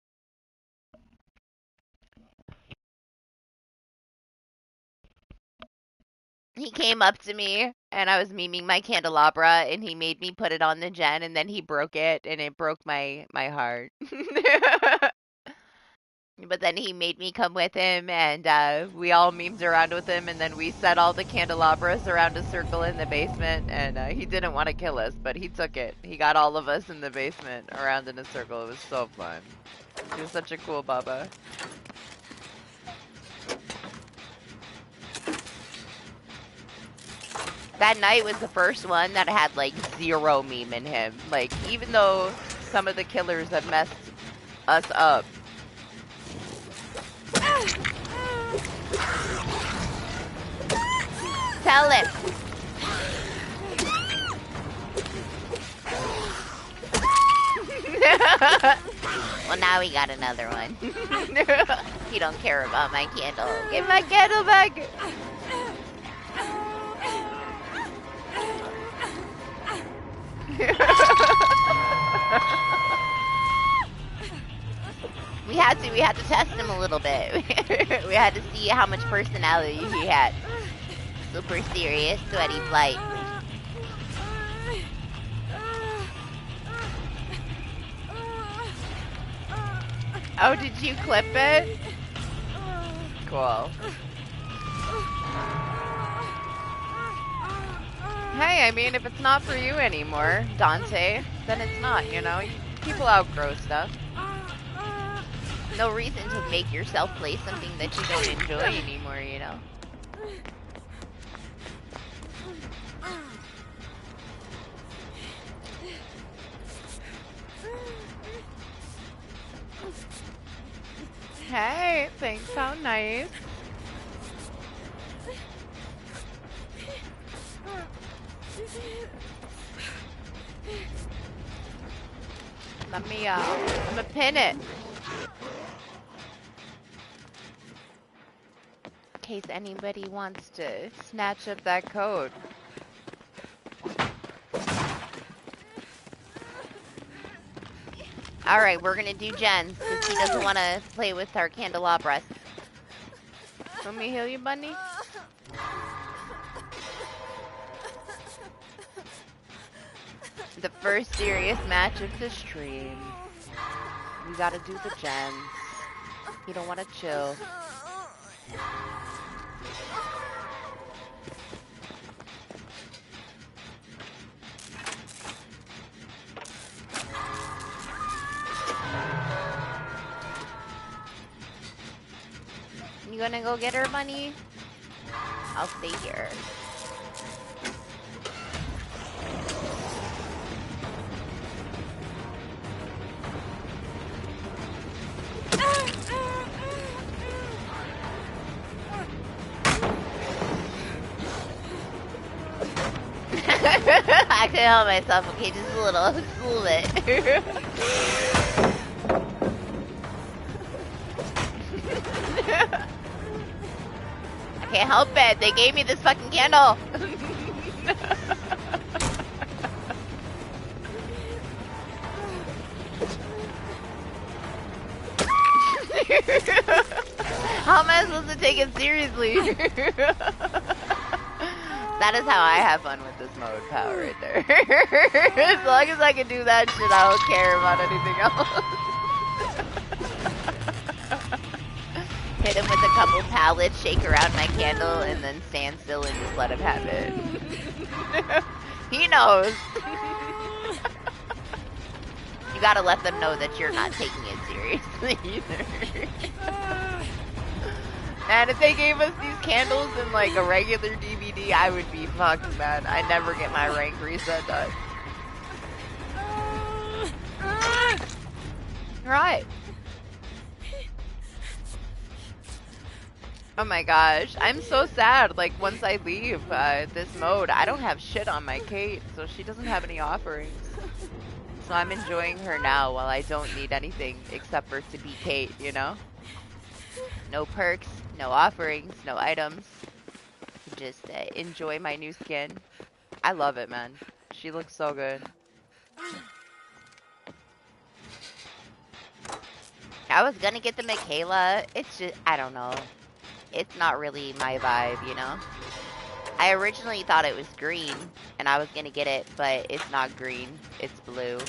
He came up to me, and I was memeing my candelabra, and he made me put it on the gen, and then he broke it, and it broke my heart. But then he made me come with him, and we all memed around with him, and then we set all the candelabras around a circle in the basement, and he didn't want to kill us, but he took it. He got all of us in the basement around in a circle. It was so fun. He was such a cool Bubba. That night was the first one that had like 0 meme in him. Like, even though some of the killers have messed us up. Tell him. Well, now we got another one. He don't care about my candle. Give my candle back. We had to test him a little bit. We had to see how much personality he had. Super serious, sweaty flight. Oh, did you clip it? Cool. Hey, I mean, if it's not for you anymore, Dante, then it's not, you know? People outgrow stuff. No reason to make yourself play something that you don't enjoy anymore, you know? Hey, thanks, how nice. Let me, I'm gonna pin it. In case anybody wants to snatch up that code. Alright, we're gonna do Jen's, because he doesn't want to play with our candelabras. Let me heal you, bunny? The first serious match of the stream. We gotta do the gens. You don't wanna chill. You gonna go get her, bunny? I'll stay here. I couldn't help myself. Okay, just a little bit. I can't help it. They gave me this fucking candle. How am I supposed to take it seriously? That is how I have fun with this mode, pal, right there. As long as I can do that shit, I don't care about anything else. Hit him with a couple pallets, shake around my candle, and then stand still and just let him have it. He knows. You gotta let them know that you're not taking it seriously either. And if they gave us these candles in like a regular DBD DBD, I would be fucked, man. I never get my rank reset done. Right. Oh my gosh, I'm so sad. Like, once I leave this mode, I don't have shit on my Kate, so she doesn't have any offerings. So I'm enjoying her now while I don't need anything except for to be Kate, you know? No perks, no offerings, no items. Just enjoy my new skin. I love it, man. She looks so good. I was gonna get the Michaela. It's just, I don't know. It's not really my vibe, you know? I originally thought it was green, and I was gonna get it, but it's not green. It's blue.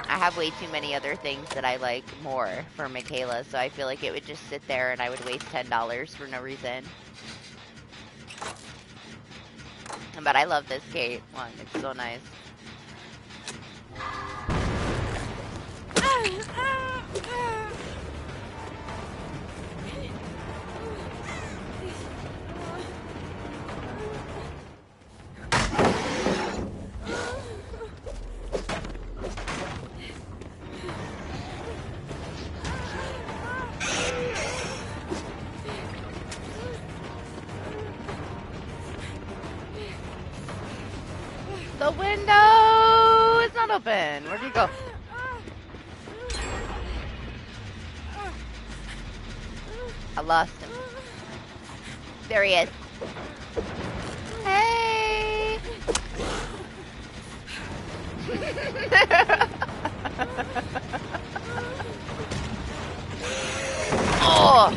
I have way too many other things that I like more for Michaela, so I feel like it would just sit there and I would waste $10 for no reason. But I love this Kate one. It's so nice. The window is not open. Where'd he go? I lost him. There he is. Hey! Oh!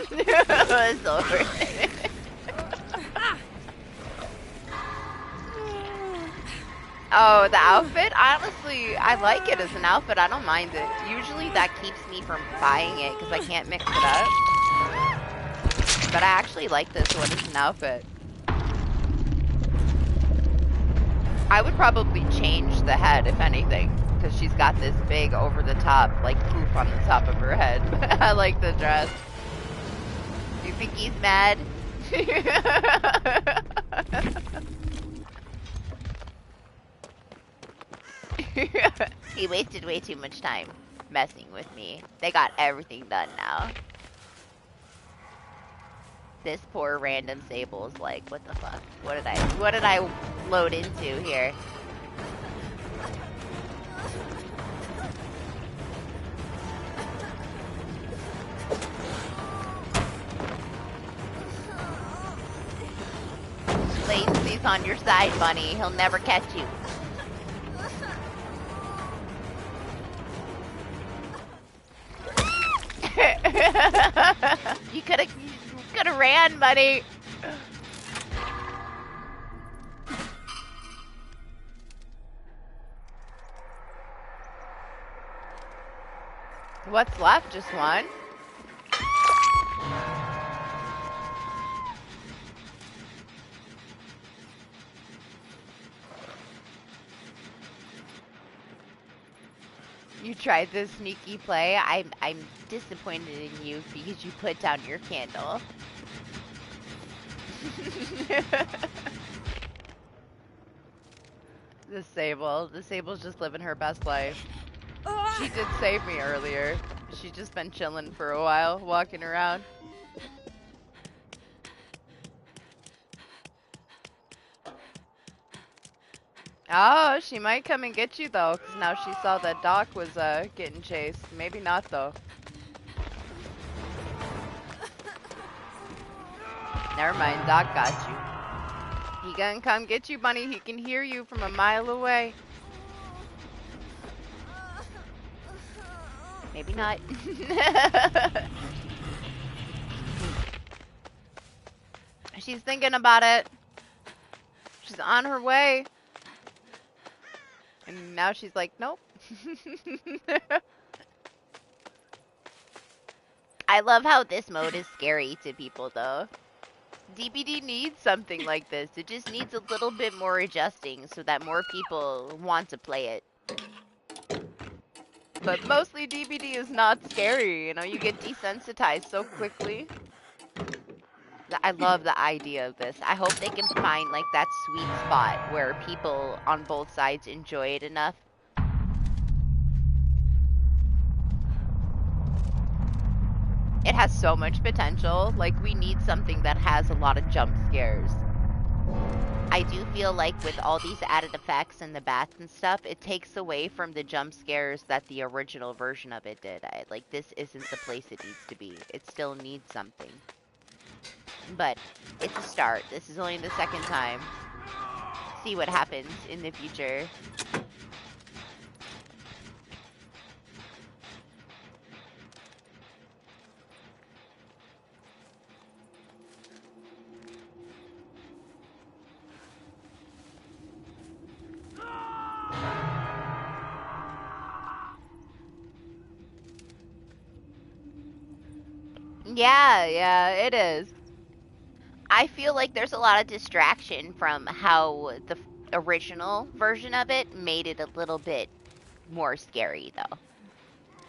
It's over. Oh, the outfit? Honestly, I like it as an outfit. I don't mind it. Usually that keeps me from buying it because I can't mix it up. But I actually like this one as an outfit. I would probably change the head, if anything, because she's got this big over-the-top, like, poof on the top of her head. I like the dress. Do you think he's mad? He wasted way too much time messing with me. They got everything done now. This poor random Sable is like, what the fuck? What did I load into here? Latency's on your side, bunny. He'll never catch you. You could've ran, buddy. What's left? Just one? You tried this sneaky play. I'm disappointed in you because you put down your candle. The Sable's just living her best life. She did save me earlier. She's just been chilling for a while, walking around. Oh, she might come and get you though, because now she saw that Doc was getting chased. Maybe not though. Never mind, Doc got you. He gonna come get you, bunny. He can hear you from a mile away. Maybe not. She's thinking about it. She's on her way. And now she's like, nope. I love how this mode is scary to people, though. DBD needs something like this. It just needs a little bit more adjusting so that more people want to play it. but mostly DBD is not scary. You know, you get desensitized so quickly. I love the idea of this. I hope they can find like that sweet spot where people on both sides enjoy it enough. It has so much potential. Like, we need something that has a lot of jump scares. I do feel like with all these added effects and the bats and stuff, it takes away from the jump scares that the original version of it did. Like, this isn't the place it needs to be. It still needs something. But it's a start. This is only the second time. See what happens in the future. Yeah, it is. I feel like there's a lot of distraction from how the original version of it made it a little bit more scary, though.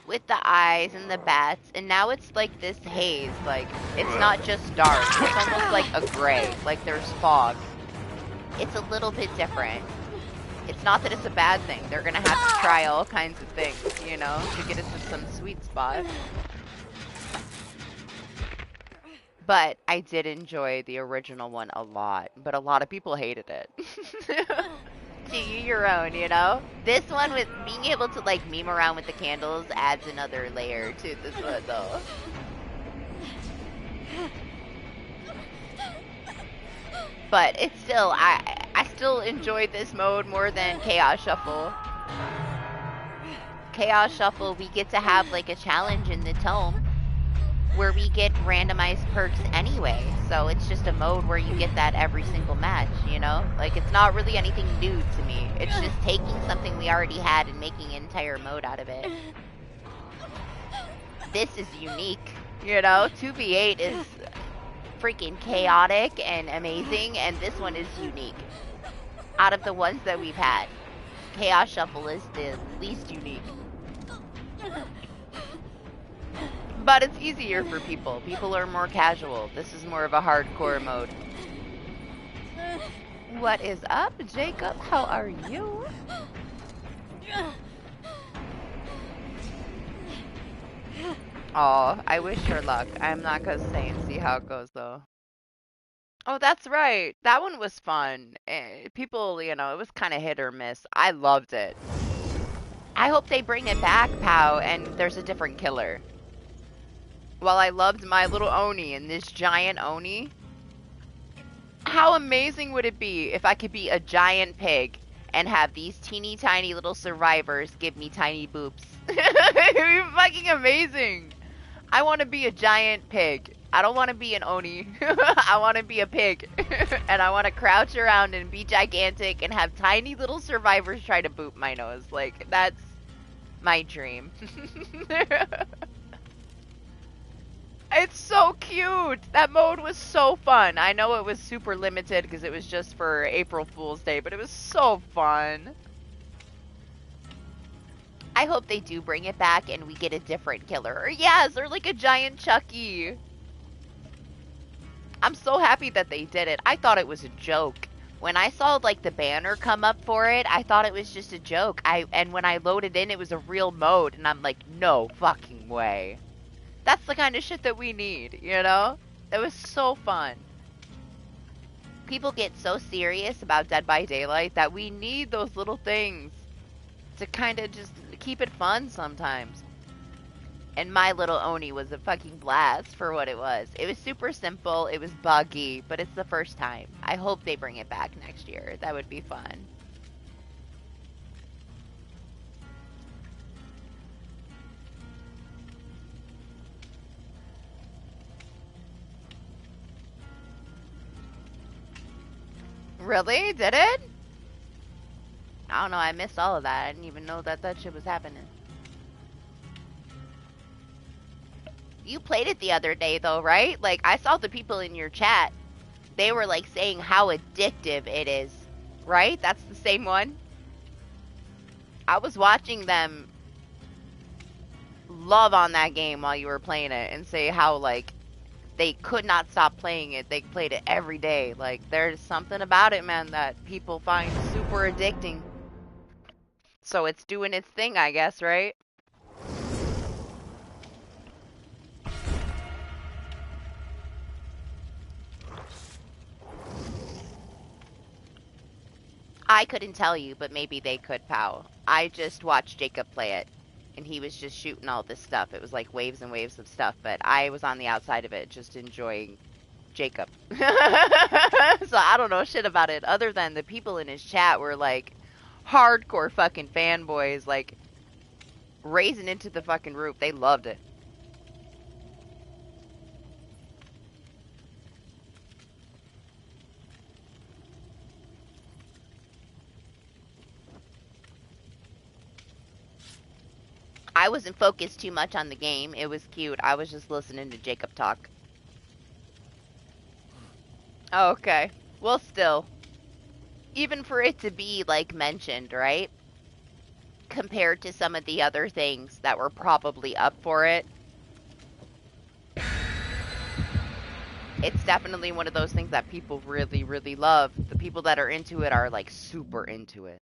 With the eyes and the bats, and now it's like this haze, like, it's not just dark, it's almost like a gray, like there's fog. It's a little bit different. It's not that it's a bad thing, they're gonna have to try all kinds of things, you know, to get it to some sweet spot. But I did enjoy the original one a lot, but a lot of people hated it. To you your own, you know? This one, with being able to like meme around with the candles, adds another layer to this one though. But it's still, I still enjoyed this mode more than Chaos Shuffle. Chaos Shuffle, we get to have like a challenge in the tome where we get randomized perks anyway. So it's just a mode where you get that every single match, you know? Like, it's not really anything new to me. It's just taking something we already had and making an entire mode out of it. This is unique, you know? 2v8 is freaking chaotic and amazing, and this one is unique. Out of the ones that we've had, Chaos Shuffle is the least unique. But it's easier for people. People are more casual. This is more of a hardcore mode. What is up, Jacob? How are you? Oh, I wish her luck. I'm not gonna stay and see how it goes, though. Oh, that's right. That one was fun. People, you know, it was kind of hit or miss. I loved it. I hope they bring it back, Pow, and there's a different killer. While I loved my little Oni and this giant Oni, how amazing would it be if I could be a giant pig and have these teeny tiny little survivors give me tiny boobs? It would be fucking amazing. I want to be a giant pig. I don't want to be an Oni. I want to be a pig. And I want to crouch around and be gigantic and have tiny little survivors try to boop my nose. Like, that's my dream. It's so cute! That mode was so fun. I know it was super limited because it was just for April Fool's Day, but it was so fun. I hope they do bring it back and we get a different killer. Or yes, or like a giant Chucky. I'm so happy that they did it. I thought it was a joke. When I saw like the banner come up for it, I thought it was just a joke. And when I loaded in, it was a real mode, and I'm like, no fucking way. That's the kind of shit that we need, you know? It was so fun. People get so serious about Dead by Daylight that we need those little things to kind of just keep it fun sometimes. And my little Oni was a fucking blast for what it was. It was super simple, it was buggy, but it's the first time. I hope they bring it back next year. That would be fun. Really? Did it? I don't know, I missed all of that. I didn't even know that that shit was happening. You played it the other day though, right? Like, I saw the people in your chat. They were like saying how addictive it is. Right? That's the same one? I was watching them love on that game while you were playing it and say how, like, they could not stop playing it. They played it every day. Like, there's something about it, man, that people find super addicting. So it's doing its thing, I guess, right? I couldn't tell you, but maybe they could, pal. I just watched Jacob play it, and he was just shooting all this stuff. It was like waves and waves of stuff, but I was on the outside of it just enjoying Jacob. So I don't know shit about it, other than the people in his chat were like hardcore fucking fanboys, like raising into the fucking roof. They loved it. I wasn't focused too much on the game. It was cute. I was just listening to Jacob talk. Oh, okay. Well, still. Even for it to be, like, mentioned, right? Compared to some of the other things that were probably up for it. It's definitely one of those things that people really, really love. The people that are into it are, like, super into it.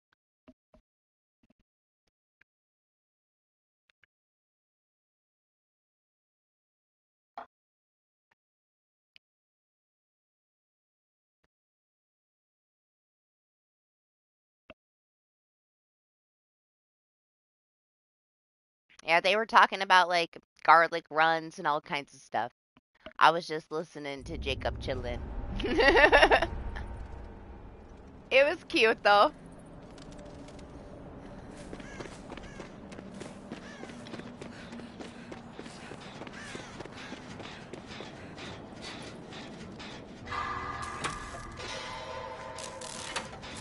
Yeah, they were talking about, like, garlic runs and all kinds of stuff. I was just listening to Jacob chillin'. It was cute, though.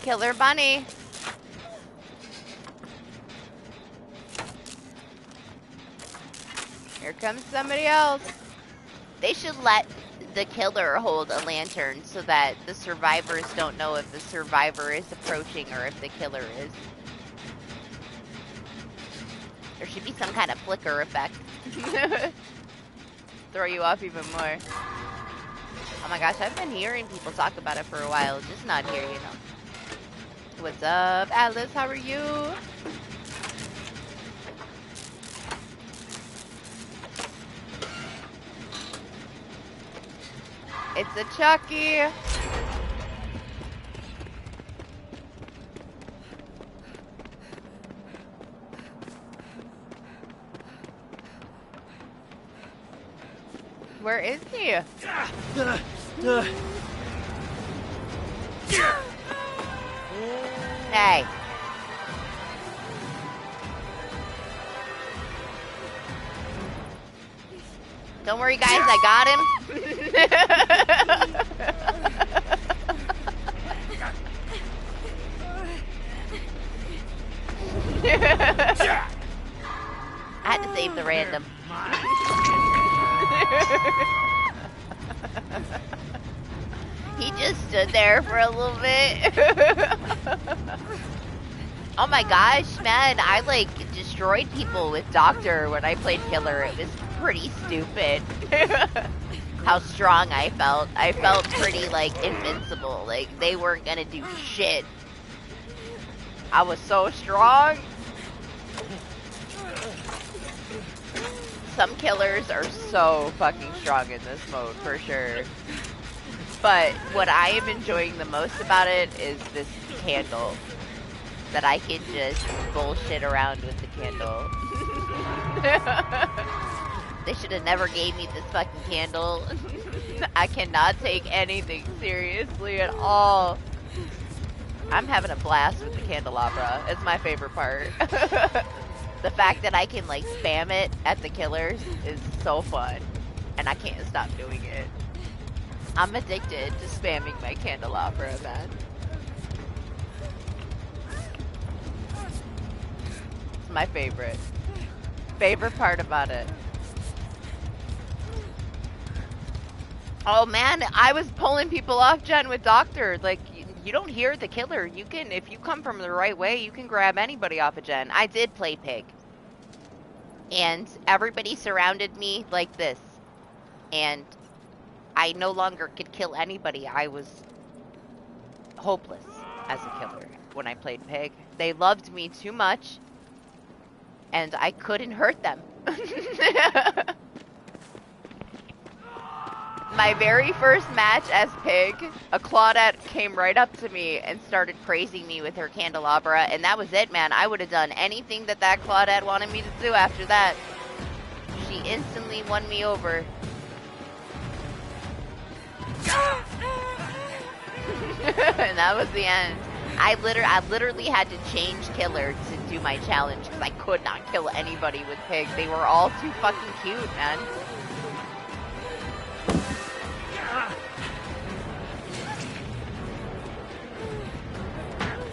Killer bunny. Here comes somebody else. They should let the killer hold a lantern so that the survivors don't know if the survivor is approaching or if the killer is. There should be some kind of flicker effect. Throw you off even more. Oh my gosh, I've been hearing people talk about it for a while, just not here, you know. What's up, Alice? How are you? It's a Chucky. Where is he? Hey. Don't worry, guys, I got him. I had to save the random. He just stood there for a little bit. Oh my gosh, man, I like destroyed people with Doctor when I played Killer. It was pretty stupid. How strong I felt. I felt pretty like invincible. Like they weren't gonna do shit. I was so strong. Some killers are so fucking strong in this mode, for sure. But what I am enjoying the most about it is this candle. That I can just bullshit around with the candle. They should have never gave me this fucking candle. I cannot take anything seriously at all. I'm having a blast with the candelabra. It's my favorite part. The fact that I can like spam it at the killers is so fun. And I can't stop doing it. I'm addicted to spamming my candelabra, man. It's my favorite. Favorite part about it. Oh man, I was pulling people off Jen with Doctor. Like, you don't hear the killer. You can, if you come from the right way, you can grab anybody off of Jen. I did play Pig. And everybody surrounded me like this. And I no longer could kill anybody. I was hopeless as a killer when I played Pig. They loved me too much, and I couldn't hurt them. My very first match as Pig, a Claudette came right up to me and started praising me with her candelabra, and that was it, man. I would have done anything that Claudette wanted me to do after that. She instantly won me over. And that was the end. I literally had to change killer to do my challenge because I could not kill anybody with Pig. They were all too fucking cute, man.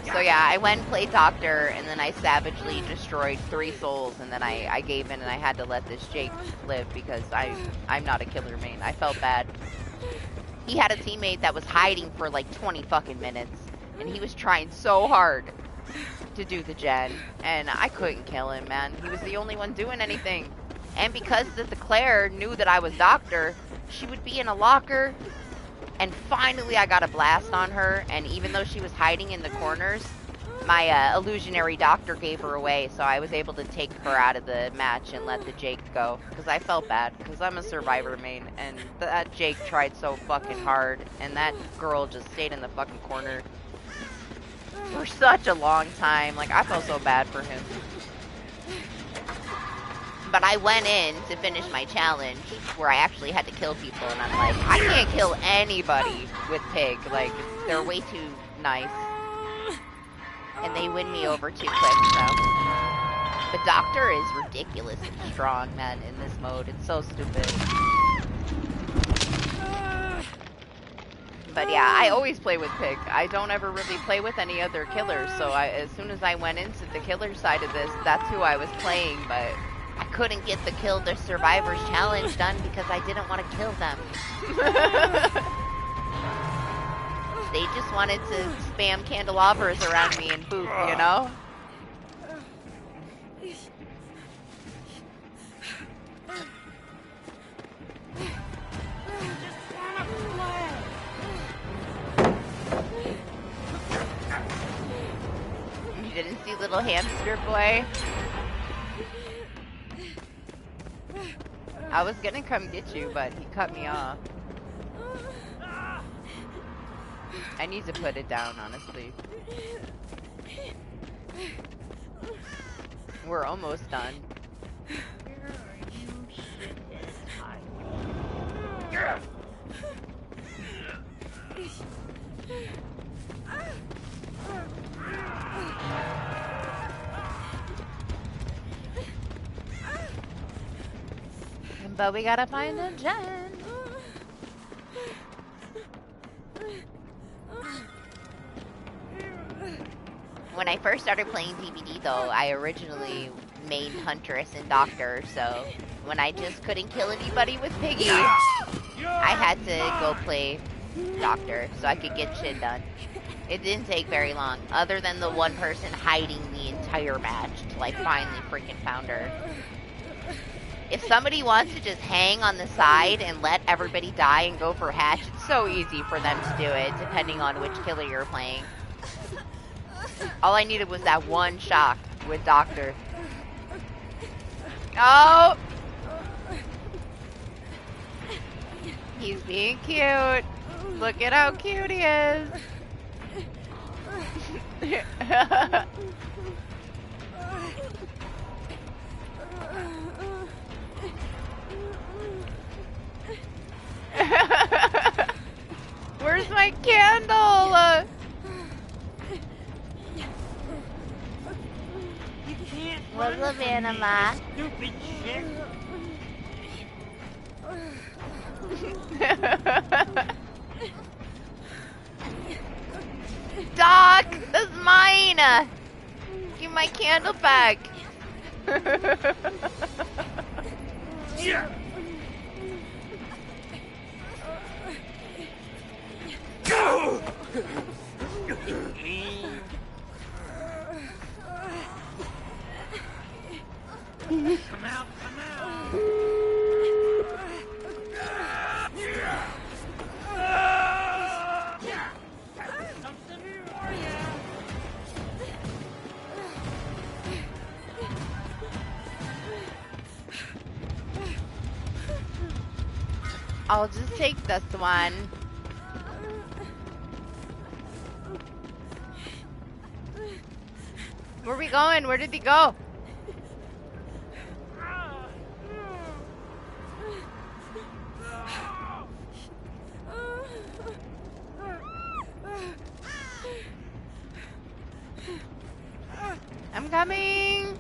So yeah, I went and played Doctor, and then I savagely destroyed 3 souls, and then I gave in and I had to let this Jake live because I'm not a killer main. I felt bad. He had a teammate that was hiding for like 20 fucking minutes, and he was trying so hard to do the gen, and I couldn't kill him, man. He was the only one doing anything. And because the Claire knew that I was Doctor, she would be in a locker, and finally I got a blast on her, and even though she was hiding in the corners, my illusionary Doctor gave her away, so I was able to take her out of the match and let the Jake go, because I felt bad, because I'm a survivor main, and that Jake tried so fucking hard, and that girl just stayed in the fucking corner for such a long time. Like, I felt so bad for him. But I went in to finish my challenge, where I actually had to kill people, and I'm like, I can't kill anybody with Pig, like, they're way too nice. And they win me over too quick, so. The Doctor is ridiculously strong, man, in this mode. It's so stupid. But yeah, I always play with Pig. I don't ever really play with any other killers, so as soon as I went into the killer side of this, that's who I was playing, but I couldn't get the Kill the Survivors challenge done because I didn't want to kill them. They just wanted to spam candelabras around me and boop, you know? You didn't see little hamster boy? I was gonna come get you, but he cut me off. I need to put it down, honestly. We're almost done. But we gotta find a gen. When I first started playing DBD though, I originally made Huntress and Doctor, so when I just couldn't kill anybody with Piggy, I had to go play Doctor so I could get shit done. It didn't take very long, other than the one person hiding the entire match till I finally freaking found her. If somebody wants to just hang on the side and let everybody die and go for hatch, it's so easy for them to do it, depending on which killer you're playing. All I needed was that one shock with Doctor. Oh! He's being cute. Look at how cute he is. Where's my candle? What's up, Anima? Stupid shit. Doc, that's mine. Give my candle back. Yeah. Go. Come out, come out. Something for ya. I'll just take this one. Where are we going? Where did he go? I'm coming.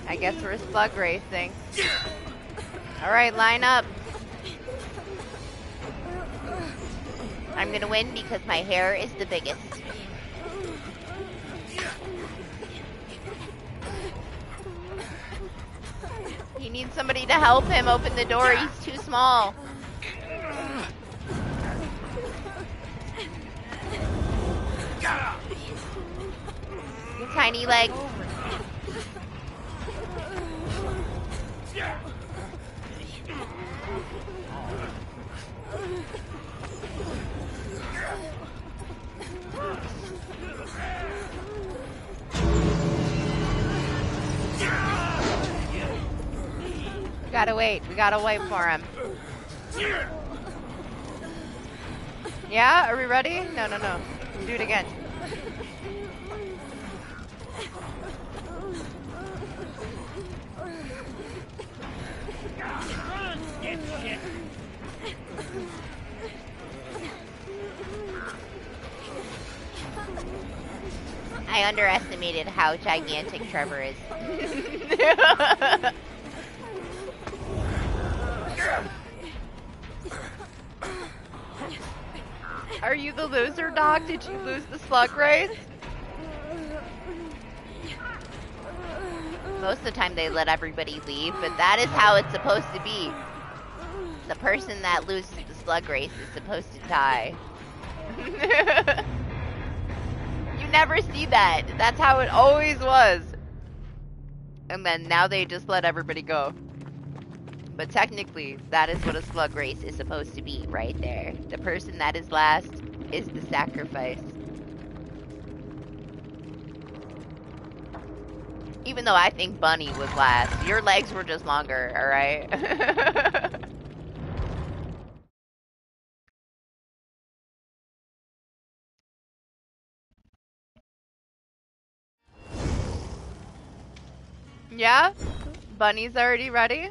I guess we're slug racing. Alright, line up. I'm gonna win because my hair is the biggest. He needs somebody to help him open the door. He's too small. Your tiny leg. We gotta wait for him. Yeah, are we ready? No. Do it again. I underestimated how gigantic Trevor is. Are you the loser, Doc? Did you lose the slug race? Most of the time they let everybody leave, but that is how it's supposed to be. The person that loses the slug race is supposed to die. You never see that. That's how it always was. And then now they just let everybody go. But technically, that is what a slug race is supposed to be right there. The person that is last is the sacrifice. Even though I think Bunny was last. Your legs were just longer, alright? Yeah? Bunny's already ready?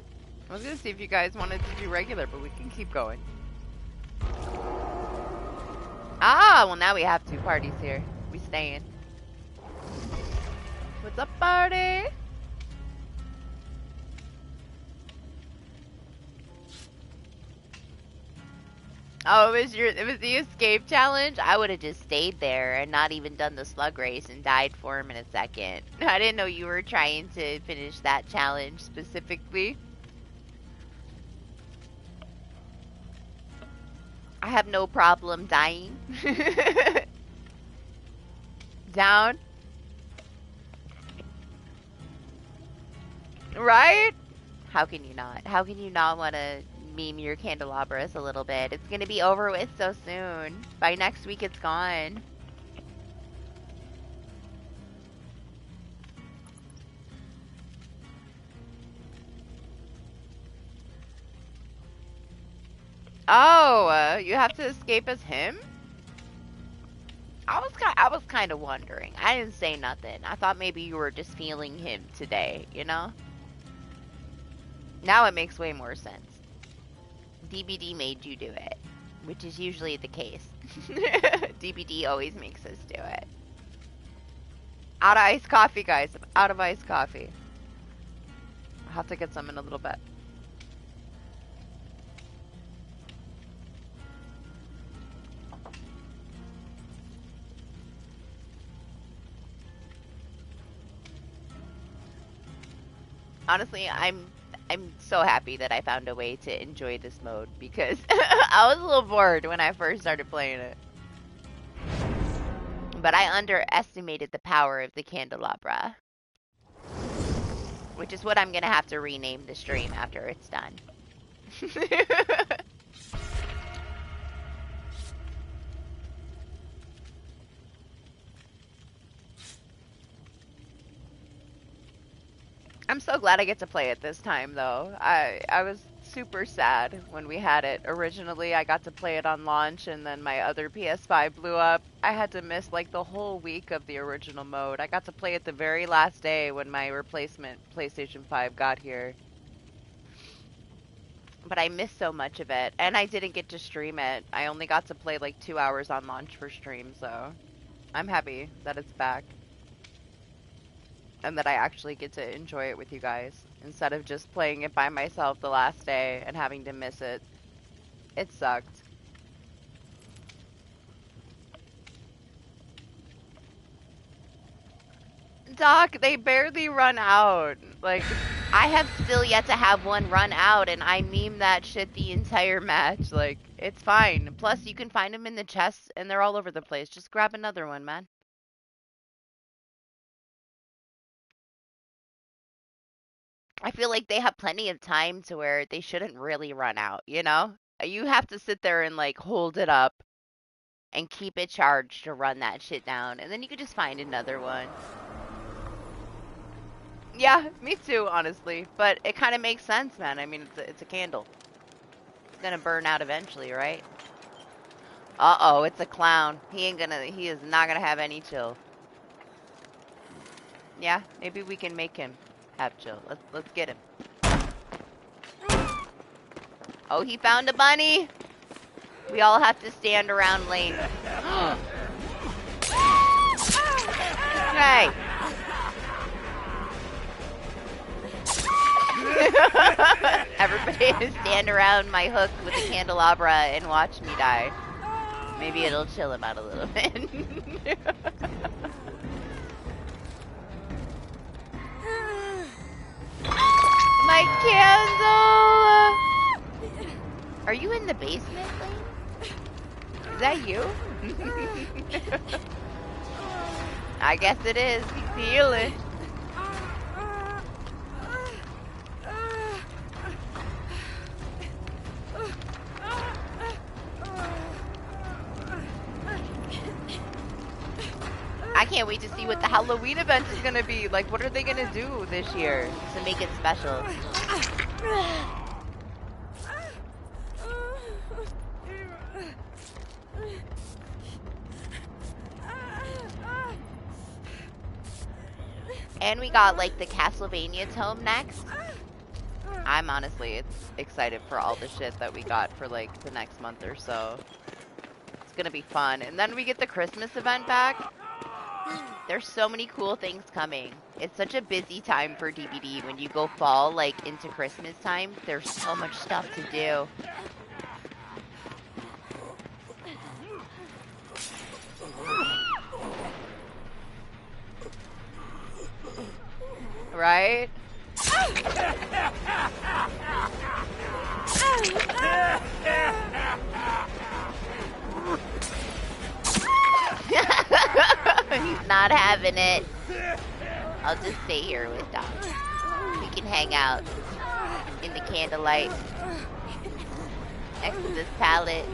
I was gonna see if you guys wanted to do regular, but we can keep going. Ah, well now we have two parties here. We staying. What's up, party? Oh, it was the escape challenge? I would have just stayed there and not even done the slug race and died for him in a second. I didn't know you were trying to finish that challenge specifically. I have no problem dying. Down. Right? How can you not? How can you not want to meme your candelabras a little bit? It's going to be over with so soon. By next week, it's gone. Oh, you have to escape as him? I was kind of wondering. I didn't say nothing. I thought maybe you were just feeling him today, you know? Now it makes way more sense. DBD made you do it, which is usually the case. DBD always makes us do it. Out of iced coffee, guys. Out of iced coffee. I'll have to get some in a little bit. Honestly, I'm I'm so happy that I found a way to enjoy this mode because I was a little bored when I first started playing it. But I underestimated the power of the candelabra, which is what I'm gonna have to rename the stream after it's done. I'm so glad I get to play it this time, though. I was super sad when we had it. Originally, I got to play it on launch, and then my other PS5 blew up. I had to miss, like, the whole week of the original mode. I got to play it the very last day when my replacement PlayStation 5 got here. But I missed so much of it, and I didn't get to stream it. I only got to play, like, 2 hours on launch for stream, so I'm happy that it's back. And that I actually get to enjoy it with you guys, instead of just playing it by myself the last day and having to miss it. It sucked. Doc, they barely run out. Like, I have still yet to have one run out, and I meme that shit the entire match. Like, it's fine. Plus, you can find them in the chests, and they're all over the place. Just grab another one, man. I feel like they have plenty of time to where they shouldn't really run out, you know? You have to sit there and, like, hold it up and keep it charged to run that shit down, and then you could just find another one. Yeah, me too, honestly. But it kind of makes sense, man. I mean, it's a candle. It's gonna burn out eventually, right? Uh-oh, it's a clown. He is not gonna have any chill. Yeah, maybe we can make him have chill. Let's get him. Oh, he found a bunny. We all have to stand around lane. Hey. Everybody stand around my hook with the candelabra and watch me die. Maybe it'll chill him out a little bit. My candle! Are you in the basement, Lane? Is that you? I guess it is. He's healing. I can't wait to see what the Halloween event is going to be. Like, what are they going to do this year to make it special? And we got, like, the Castlevania tome next. I'm honestly excited for all the shit that we got for, like, the next month or so. It's going to be fun. And then we get the Christmas event back. There's so many cool things coming. It's such a busy time for DBD. When you go fall, like, into Christmas time, there's so much stuff to do. Right? He's not having it. I'll just stay here with Doc. We can hang out in the candlelight next to this pallet.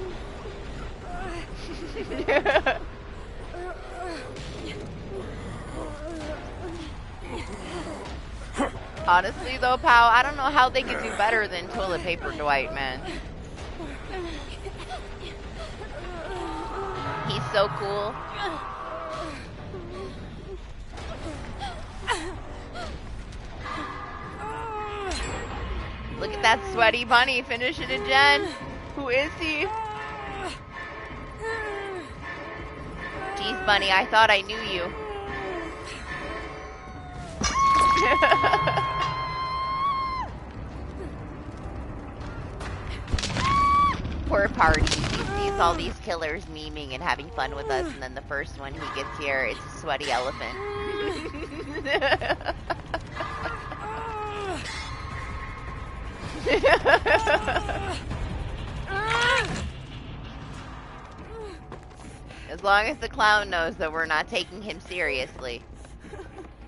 Honestly though, pal, I don't know how they could do better than toilet paper Dwight, man. He's so cool. Look at that sweaty bunny finishing it, Jen. Who is he? Jeez, bunny, I thought I knew you. Poor Party. He sees all these killers memeing and having fun with us, and then the first one he gets here, it's a sweaty elephant. As long as the clown knows that we're not taking him seriously.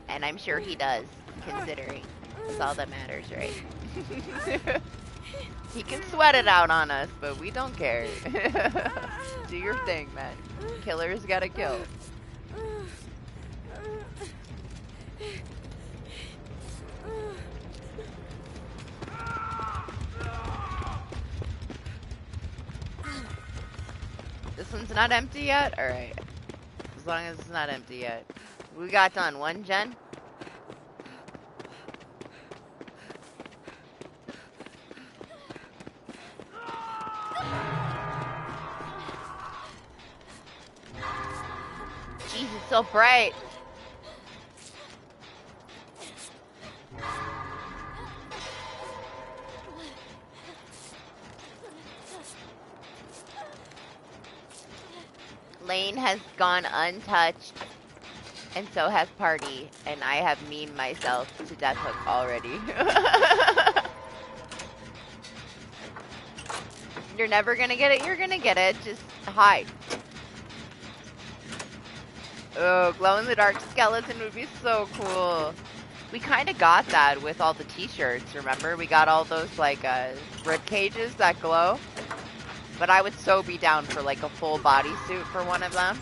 And I'm sure he does, considering. That's all that matters, right? He can sweat it out on us, but we don't care. Do your thing, man. Killers gotta kill. This one's not empty yet? Alright. As long as it's not empty yet. We got done. One gen? Jeez, it's so bright. Lane has gone untouched, and so has Party, and I have memed myself to death hook already. You're never gonna get it, you're gonna get it, just hide. Oh, glow-in-the-dark skeleton would be so cool. We kind of got that with all the t-shirts, remember? We got all those, like, rib cages that glow. But I would so be down for, like, a full bodysuit for one of them.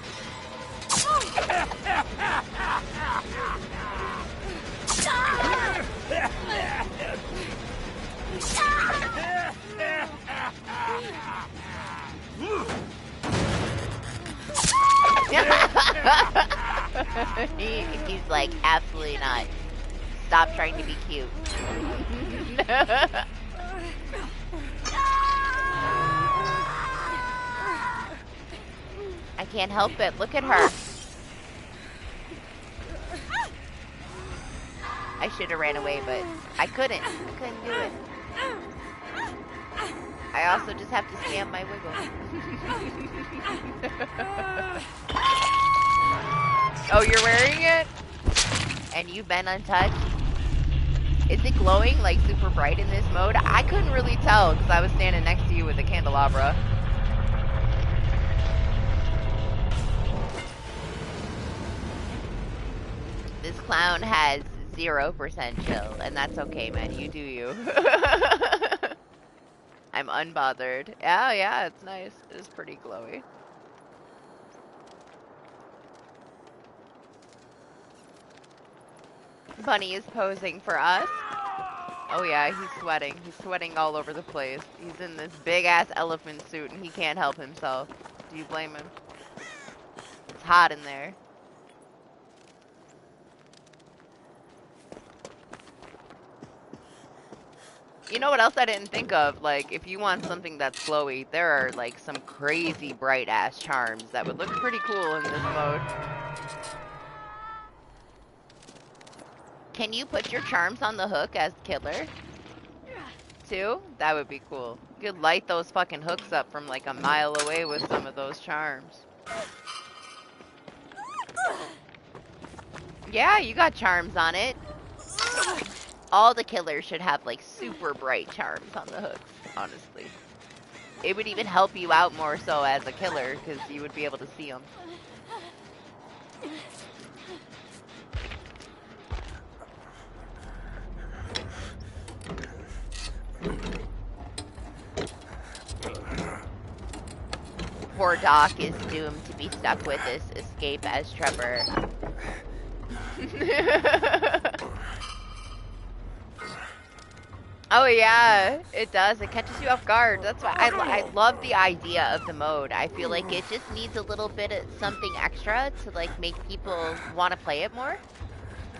He's like, absolutely not. Stop trying to be cute. I can't help it. Look at her. I should have ran away, but I couldn't. I couldn't do it. I also just have to spam my wiggle. Oh, you're wearing it? And you've been untouched? Is it glowing, like, super bright in this mode? I couldn't really tell, because I was standing next to you with the candelabra. This clown has 0% chill, and that's okay, man. You do you. I'm unbothered. Oh, yeah, it's nice. It is pretty glowy. Bunny is posing for us. Oh, yeah, he's sweating. He's sweating all over the place. He's in this big-ass elephant suit, and he can't help himself. Do you blame him? It's hot in there. You know what else I didn't think of? Like, if you want something that's glowy, there are, like, some crazy bright-ass charms that would look pretty cool in this mode. Can you put your charms on the hook as killer? Too? That would be cool. You could light those fucking hooks up from, like, a mile away with some of those charms. Yeah, you got charms on it. All the killers should have, like, super bright charms on the hooks, honestly. It would even help you out more so as a killer, because you would be able to see them. Poor Doc is doomed to be stuck with this escape as Trevor. Oh yeah, it does. It catches you off guard. That's why I love the idea of the mode. I feel like it just needs a little bit of something extra to like make people want to play it more.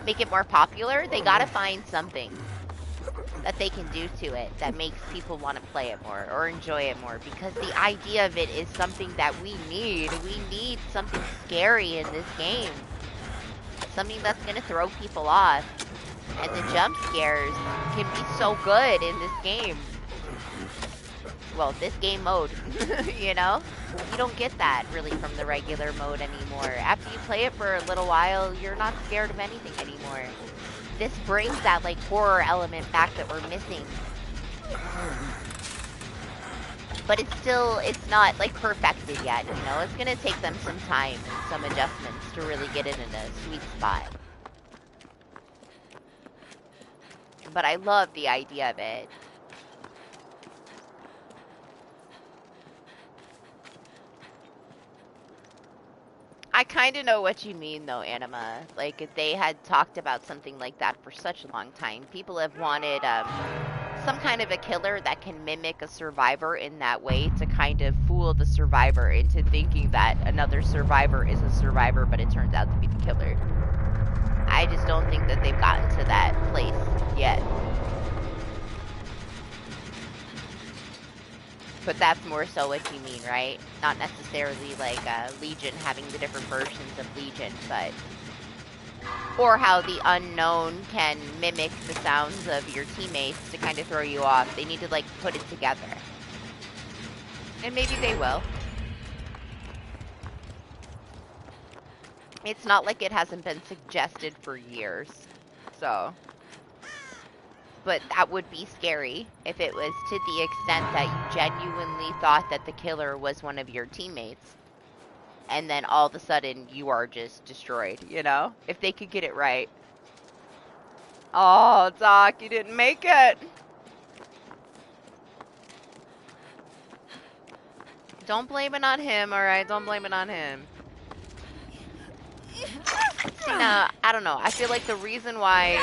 Make it more popular. They gotta find something that they can do to it that makes people want to play it more or enjoy it more, because the idea of it is something that we need. We need something scary in this game. Something that's gonna throw people off. And the jump scares can be so good in this game. Well, this game mode, you know? You don't get that really from the regular mode anymore. After you play it for a little while, you're not scared of anything anymore. This brings that like horror element back that we're missing But it's not like perfected yet, you know? It's gonna take them some time and some adjustments to really get it in a sweet spot. But I love the idea of it. I kind of know what you mean, though, Anima. Like, if they had talked about something like that for such a long time, people have wanted some kind of a killer that can mimic a survivor in that way to kind of fool the survivor into thinking that another survivor is a survivor, but it turns out to be the killer. I just don't think that they've gotten to that place yet. But that's more so what you mean, right? Not necessarily like Legion having the different versions of Legion, but... Or how the unknown can mimic the sounds of your teammates to kind of throw you off. They need to, like, put it together. And maybe they will. It's not like it hasn't been suggested for years. So... But that would be scary if it was to the extent that you genuinely thought that the killer was one of your teammates. And then all of a sudden you are just destroyed, you know? If they could get it right. Oh, Doc, you didn't make it. Don't blame it on him, alright? Don't blame it on him. See, now, I don't know. I feel like the reason why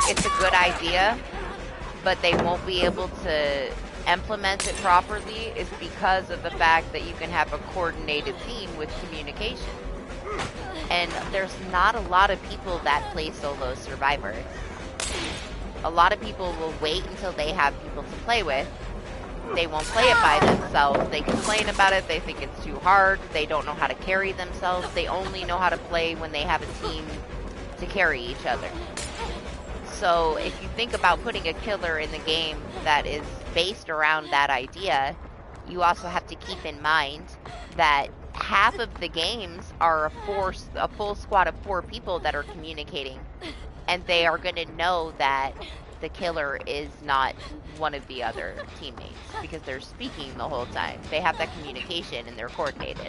it's a good idea, but they won't be able to implement it properly is because of the fact that you can have a coordinated team with communication. And there's not a lot of people that play solo Survivor. A lot of people will wait until they have people to play with. They won't play it by themselves. They complain about it. They think it's too hard. They don't know how to carry themselves. They only know how to play when they have a team to carry each other. So if you think about putting a killer in the game that is based around that idea, you also have to keep in mind that half of the games are a full squad of 4 people that are communicating. And they are going to know that the killer is not one of the other teammates because they're speaking the whole time. They have that communication and they're coordinated.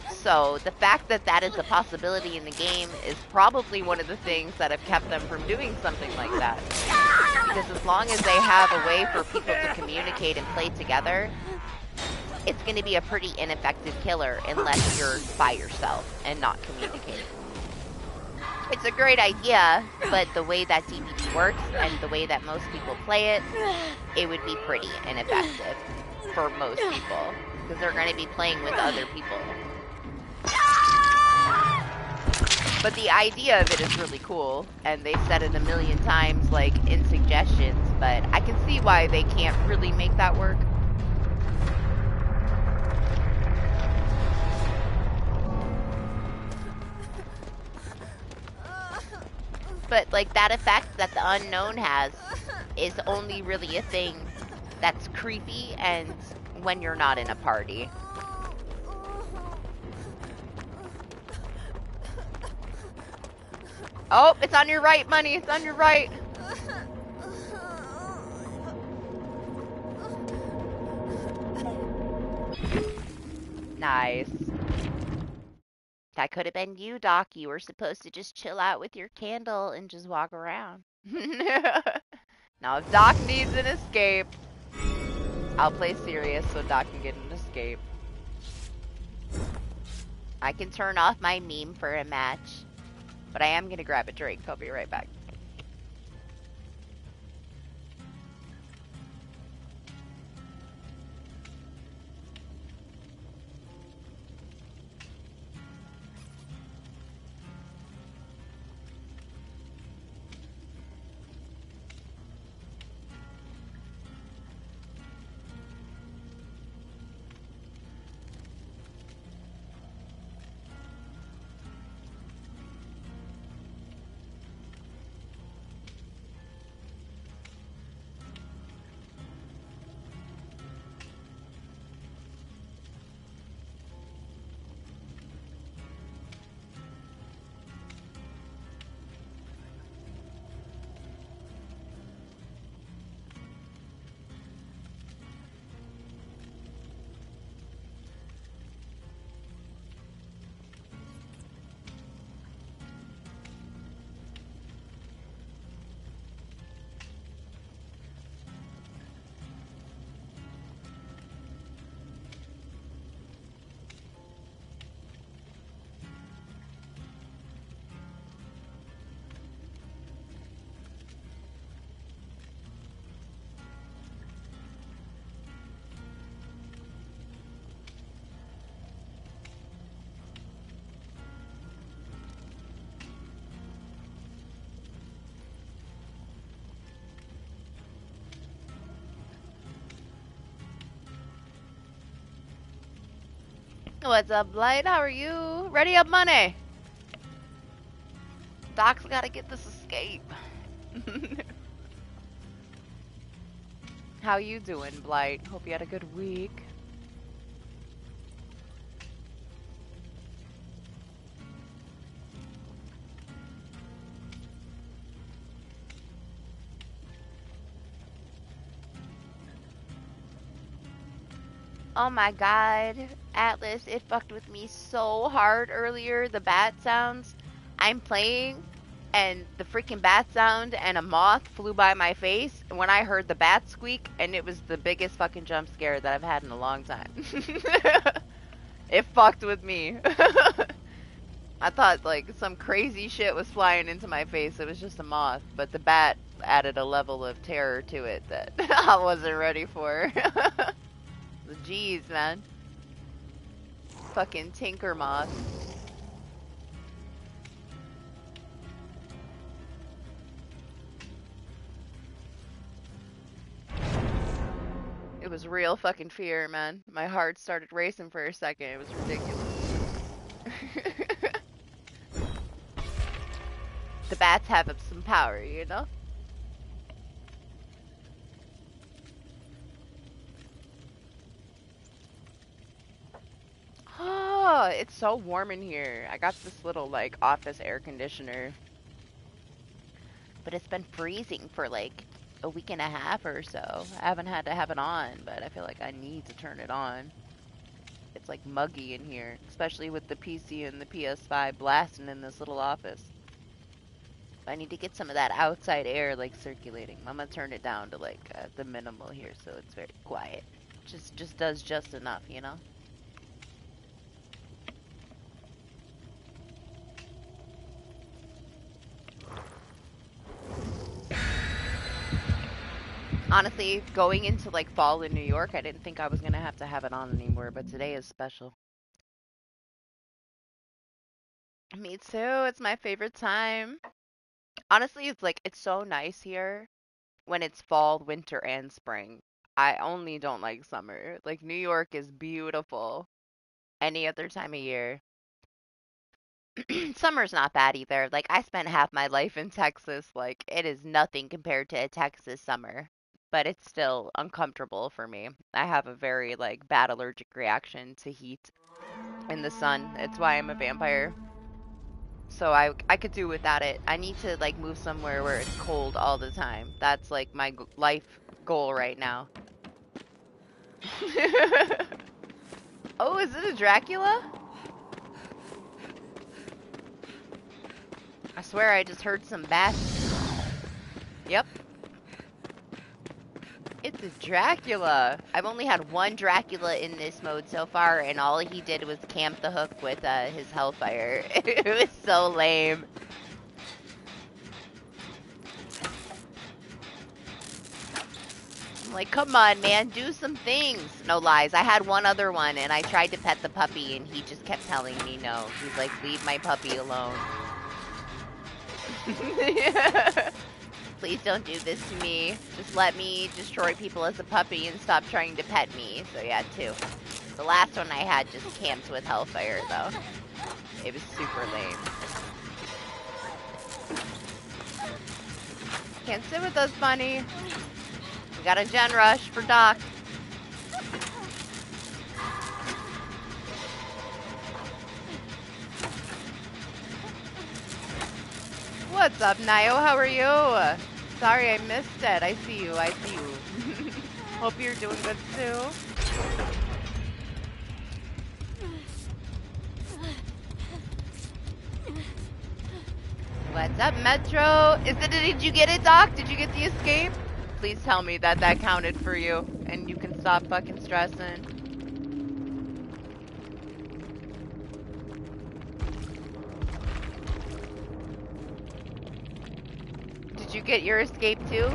So the fact that that is a possibility in the game is probably one of the things that have kept them from doing something like that. Because as long as they have a way for people to communicate and play together, it's going to be a pretty ineffective killer unless you're by yourself and not communicating. It's a great idea, but the way that DBD works and the way that most people play it, it would be pretty ineffective for most people because they're going to be playing with other people. But the idea of it is really cool, and they said it a million times, like, in suggestions, but I can see why they can't really make that work. But, like, that effect that the unknown has is only really a thing that's creepy and when you're not in a party. Oh, it's on your right, Money. It's on your right. Nice. That could have been you, Doc. You were supposed to just chill out with your candle and just walk around. Now, if Doc needs an escape, I'll play serious so Doc can get an escape. I can turn off my meme for a match. But I am going to grab a drink. I'll be right back. What's up, Blight? How are you? Ready up, money. Doc's gotta get this escape. How you doing, Blight? Hope you had a good week. Oh my god, Atlas, it fucked with me so hard earlier, the bat sounds. I'm playing, and the freaking bat sound and a moth flew by my face, and when I heard the bat squeak, and it was the biggest fucking jump scare that I've had in a long time. It fucked with me. I thought, like, some crazy shit was flying into my face. It was just a moth, but the bat added a level of terror to it that I wasn't ready for. Jeez, man. Fucking Tinker Moth. It was real fucking fear, man. My heart started racing for a second. It was ridiculous. The bats have some power, you know? Oh, it's so warm in here. I got this little, like, office air conditioner. But it's been freezing for, like, a week and a half or so. I haven't had to have it on, but I feel like I need to turn it on. It's, like, muggy in here, especially with the PC and the PS5 blasting in this little office. I need to get some of that outside air, like, circulating. I'm gonna turn it down to, like, the minimal here, so it's very quiet. Just does just enough, you know? Honestly, going into like fall in New York, I didn't think I was gonna have to have it on anymore, but today is special. Me too, it's my favorite time. Honestly, it's like, it's so nice here when it's fall, winter, and spring. I only don't like summer. Like, New York is beautiful any other time of year. Summer's not bad either. Like, I spent half my life in Texas. Like, it is nothing compared to a Texas summer. But it's still uncomfortable for me. I have a very, like, bad allergic reaction to heat in the sun. It's why I'm a vampire. So I could do without it. I need to, like, move somewhere where it's cold all the time. That's, like, my life goal right now. Oh, is it a Dracula? I swear I just heard some bats. Yep. It's a Dracula. I've only had one Dracula in this mode so far, and all he did was camp the hook with his Hellfire. It was so lame. I'm like, come on, man, do some things. No lies. I had one other one, and I tried to pet the puppy, and he just kept telling me no. He's like, leave my puppy alone. Please don't do this to me. Just let me destroy people as a puppy and stop trying to pet me. So yeah, two. The last one I had just camped with Hellfire, though. It was super lame. Can't sit with us, bunny. We got a gen rush for Doc. What's up, Nio? How are you? Sorry I missed it. I see you. I see you. Hope you're doing good too. What's up, Metro? Did you get it, Doc? Did you get the escape? Please tell me that that counted for you and you can stop fucking stressing. Did you get your escape too?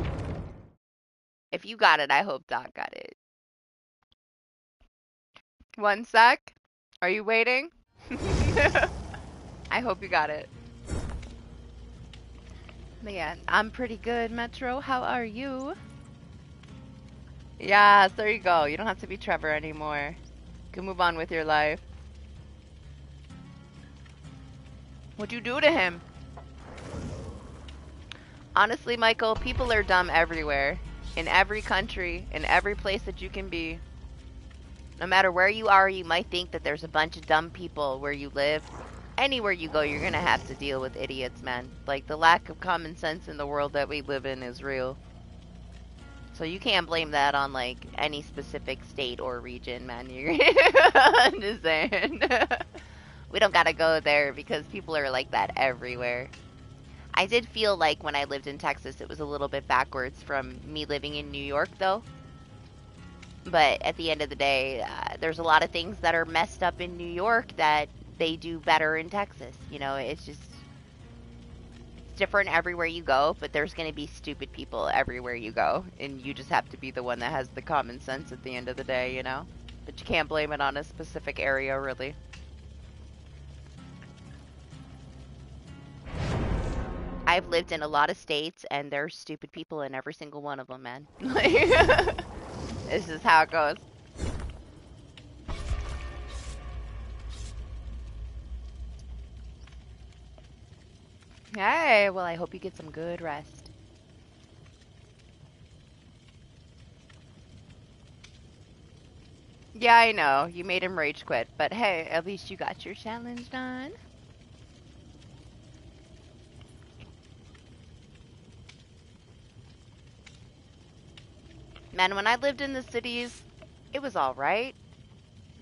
If you got it, I hope Doc got it. One sec. Are you waiting? I hope you got it. But yeah, I'm pretty good, Metro. How are you? Yes, there you go. You don't have to be Trevor anymore. You can move on with your life. What'd you do to him? Honestly, Michael, people are dumb everywhere. In every country, in every place that you can be. No matter where you are, you might think that there's a bunch of dumb people where you live. Anywhere you go, you're gonna have to deal with idiots, man. Like, the lack of common sense in the world that we live in is real. So you can't blame that on, like, any specific state or region, man. I'm just saying. We don't gotta go there because people are like that everywhere. I did feel like when I lived in Texas, it was a little bit backwards from me living in New York, though. But at the end of the day, there's a lot of things that are messed up in New York that they do better in Texas. You know, it's just it's different everywhere you go, but there's going to be stupid people everywhere you go. And you just have to be the one that has the common sense at the end of the day, you know? But you can't blame it on a specific area, really. I've lived in a lot of states, and there's stupid people in every single one of them, man. This is how it goes. Hey, well, I hope you get some good rest. Yeah, I know. You made him rage quit, but hey, at least you got your challenge done. Man, when I lived in the cities, it was alright.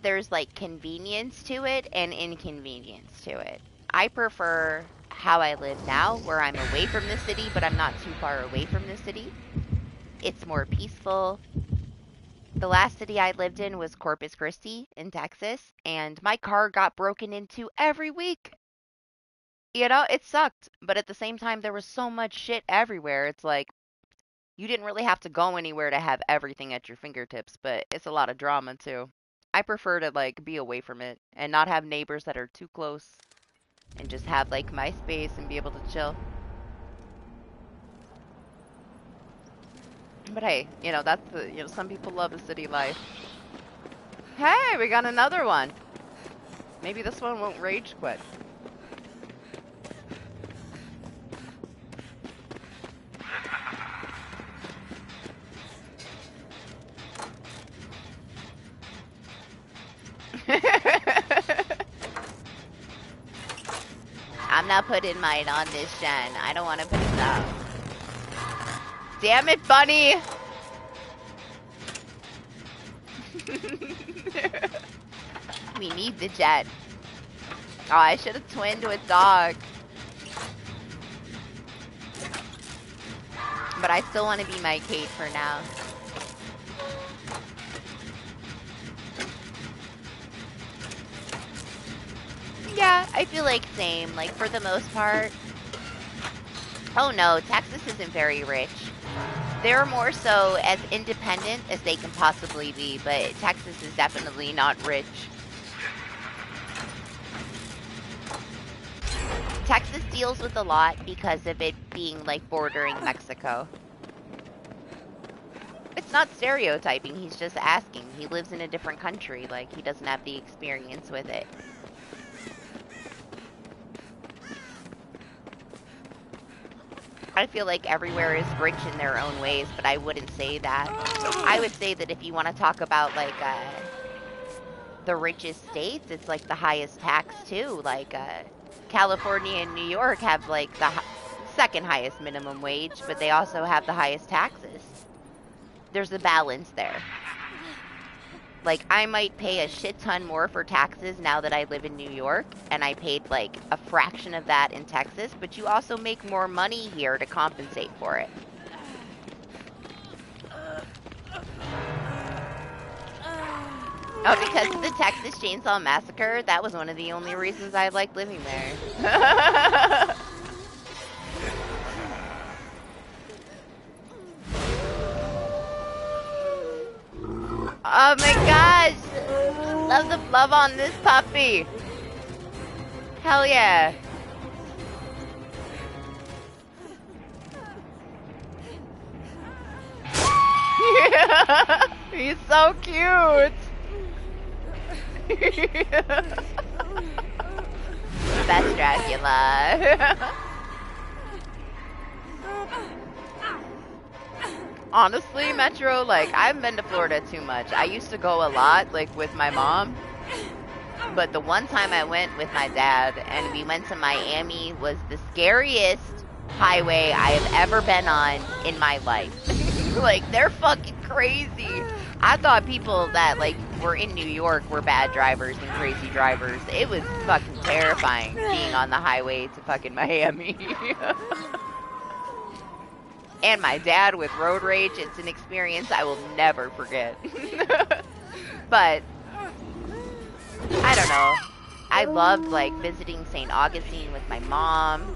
There's like convenience to it and inconvenience to it. I prefer how I live now, where I'm away from the city, but I'm not too far away from the city. It's more peaceful. The last city I lived in was Corpus Christi in Texas, and my car got broken into every week. You know, it sucked, but at the same time, there was so much shit everywhere. It's like, you didn't really have to go anywhere to have everything at your fingertips, but it's a lot of drama too. I prefer to like be away from it and not have neighbors that are too close and just have like my space and be able to chill. But hey, you know, that's the, you know, some people love the city life. Hey, we got another one. Maybe this one won't rage quit. I'm not putting mine on this gen. I don't want to put it up. Damn it, bunny! We need the jet. Oh, I should have twinned with dog. But I still want to be my Kate for now. Yeah, I feel like same, like for the most part. Oh no, Texas isn't very rich. They're more so as independent as they can possibly be, but Texas is definitely not rich. Texas deals with a lot because of it being like bordering Mexico. It's not stereotyping, he's just asking. He lives in a different country, like he doesn't have the experience with it. I feel like everywhere is rich in their own ways, but I wouldn't say that. I would say that if you want to talk about like the richest states, it's like the highest tax too. Like California and New York have like the second highest minimum wage, but they also have the highest taxes. There's a balance there. Like, I might pay a shit ton more for taxes now that I live in New York, and I paid, like, a fraction of that in Texas, but you also make more money here to compensate for it. Oh, because of the Texas Chainsaw Massacre? That was one of the only reasons I liked living there. Oh my gosh! Love the love on this puppy! Hell yeah! He's so cute! best Dracula. Honestly, Metro, like, I haven't been to Florida too much. I used to go a lot, like, with my mom. But the one time I went with my dad and we went to Miami was the scariest highway I have ever been on in my life. Like, they're fucking crazy. I thought people that, like, were in New York were bad drivers and crazy drivers. It was fucking terrifying being on the highway to fucking Miami. And my dad with road rage, it's an experience I will never forget. But I don't know. I loved, like, visiting St. Augustine with my mom.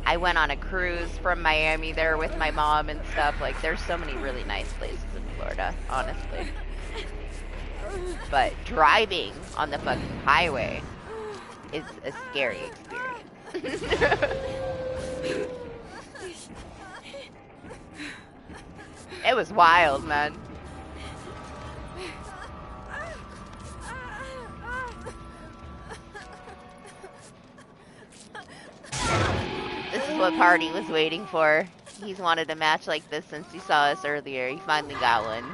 I went on a cruise from Miami there with my mom and stuff. Like, there's so many really nice places in Florida, honestly. But driving on the fucking highway is a scary experience. It was wild, man. This is what Party was waiting for. He's wanted a match like this since he saw us earlier. He finally got one.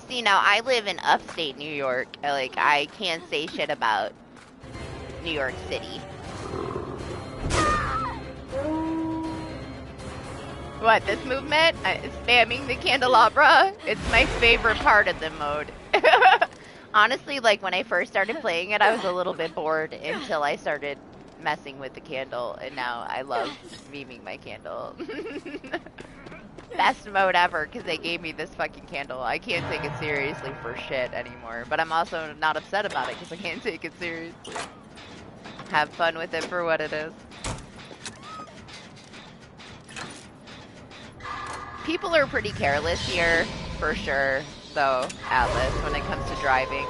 See, now I live in upstate New York. Like, I can't say shit about New York City. What, this movement? Spamming the candelabra? It's my favorite part of the mode. Honestly, like, when I first started playing it, I was a little bit bored until I started messing with the candle, and now I love memeing my candle. Best mode ever, because they gave me this fucking candle. I can't take it seriously for shit anymore, but I'm also not upset about it, because I can't take it seriously. Have fun with it for what it is. People are pretty careless here, for sure, though, Atlas, when it comes to driving.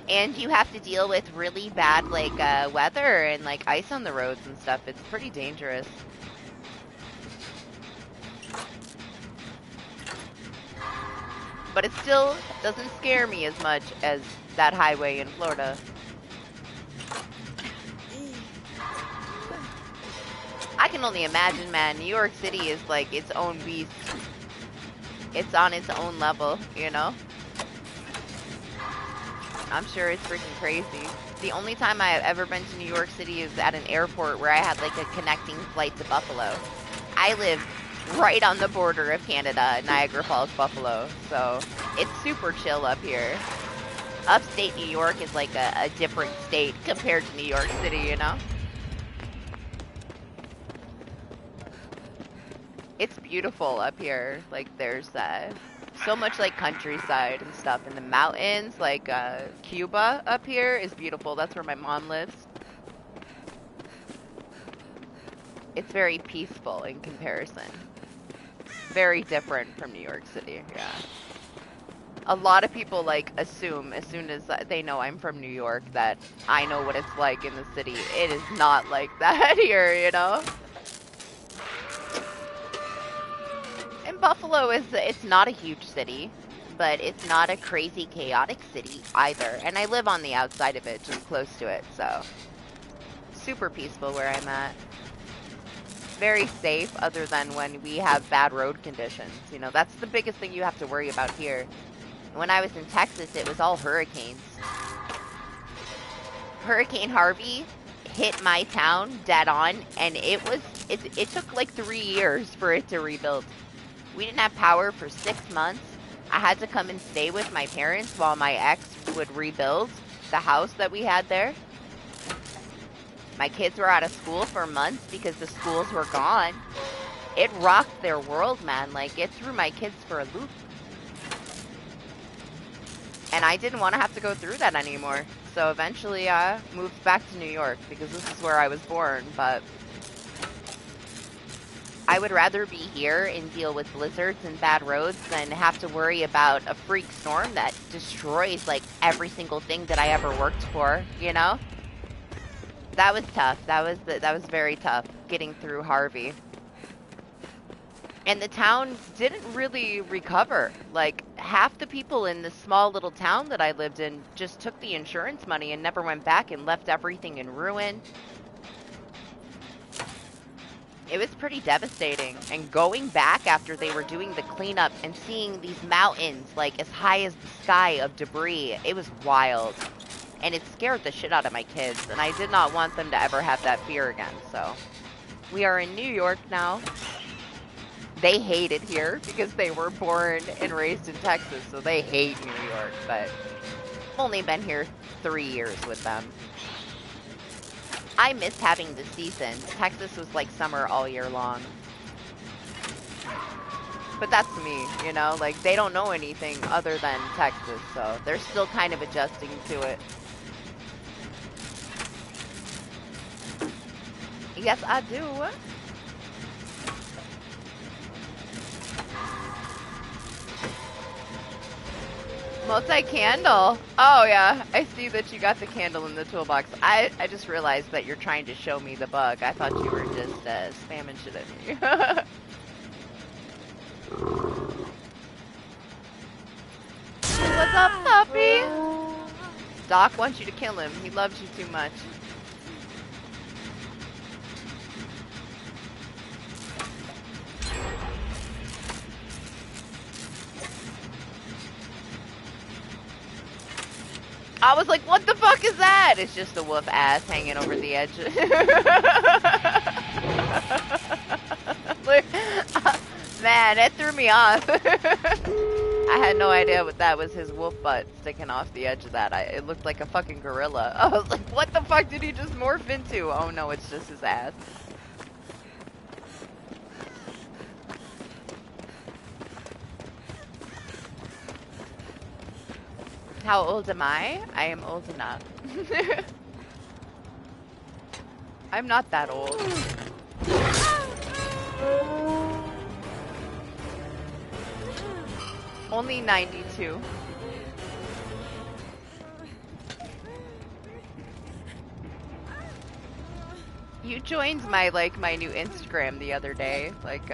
And you have to deal with really bad, like, weather and, like, ice on the roads and stuff. It's pretty dangerous. But it still doesn't scare me as much as that highway in Florida. I can only imagine, man. New York City is, like, its own beast. It's on its own level, you know? I'm sure it's freaking crazy. The only time I have ever been to New York City is at an airport where I had, like, a connecting flight to Buffalo. I live right on the border of Canada, Niagara Falls, Buffalo. So it's super chill up here. Upstate New York is like a different state compared to New York City, you know? It's beautiful up here. Like, there's so much, like, countryside and stuff. And the mountains, like, Cuba up here is beautiful. That's where my mom lives. It's very peaceful in comparison. Very different from New York City, yeah. A lot of people, like, assume as soon as they know I'm from New York that I know what it's like in the city. It is not like that here, you know? And Buffalo it's not a huge city, but it's not a crazy, chaotic city either. And I live on the outside of it, just close to it, so. Super peaceful where I'm at. Very safe, other than when we have bad road conditions. You know, that's the biggest thing you have to worry about here. When I was in Texas, it was all hurricanes. Hurricane Harvey hit my town dead on, and it took like 3 years for it to rebuild. We didn't have power for 6 months. I had to come and stay with my parents while my ex would rebuild the house that we had there. My kids were out of school for months because the schools were gone. It rocked their world, man. Like, it threw my kids for a loop. And I didn't want to have to go through that anymore. So eventually I moved back to New York because this is where I was born. But I would rather be here and deal with blizzards and bad roads than have to worry about a freak storm that destroys like every single thing that I ever worked for, you know? That was tough. That was very tough getting through Harvey. And the town didn't really recover. Like, half the people in this small little town that I lived in just took the insurance money and never went back and left everything in ruin. It was pretty devastating. And going back after they were doing the cleanup and seeing these mountains, like, as high as the sky of debris, it was wild. And it scared the shit out of my kids. And I did not want them to ever have that fear again, so. We are in New York now. They hate it here because they were born and raised in Texas, so they hate New York, but I've only been here 3 years with them. I miss having the seasons. Texas was like summer all year long. But that's me, you know? Like, they don't know anything other than Texas, so they're still kind of adjusting to it. Yes, I do. Multi-candle. Oh, yeah. I see that you got the candle in the toolbox. I just realized that you're trying to show me the bug. I thought you were just spamming shit at me. What's up, puppy? Doc wants you to kill him. He loves you too much. I was like, what the fuck is that? It's just a wolf ass hanging over the edge. Man, it threw me off. I had no idea what that was, his wolf butt sticking off the edge of that. It looked like a fucking gorilla. I was like, what the fuck did he just morph into? Oh no, it's just his ass. How old am I? I am old enough. I'm not that old. Only 92. You joined my new Instagram the other day. Like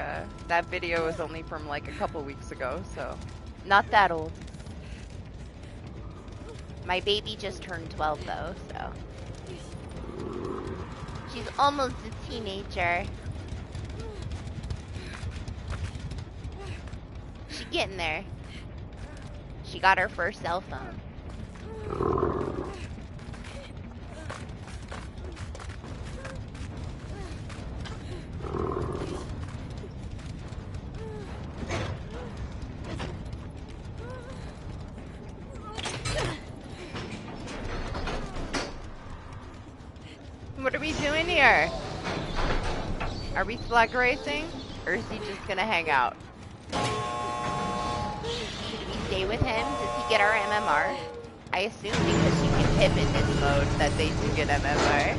that video was only from like a couple weeks ago, so not that old. My baby just turned 12 though, so she's almost a teenager. She's getting there. She got her first cell phone. What are we doing here? Are we slug racing? Or is he just gonna hang out? Should we stay with him? Does he get our MMR? I assume because you can pip in this mode that they do get MMR.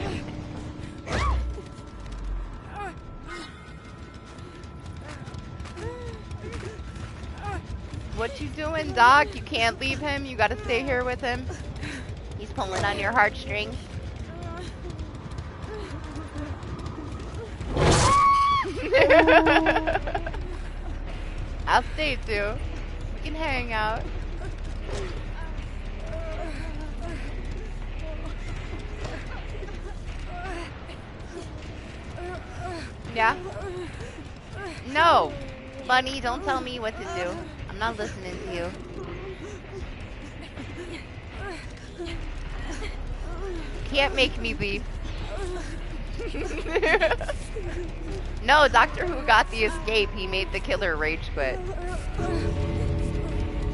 What you doing, Doc? You can't leave him. You gotta stay here with him. He's pulling on your heartstrings. I'll stay too. We can hang out. Yeah? No! Bunny, don't tell me what to do. I'm not listening to you. Can't make me leave. No, Doctor Who got the escape. He made the killer rage quit.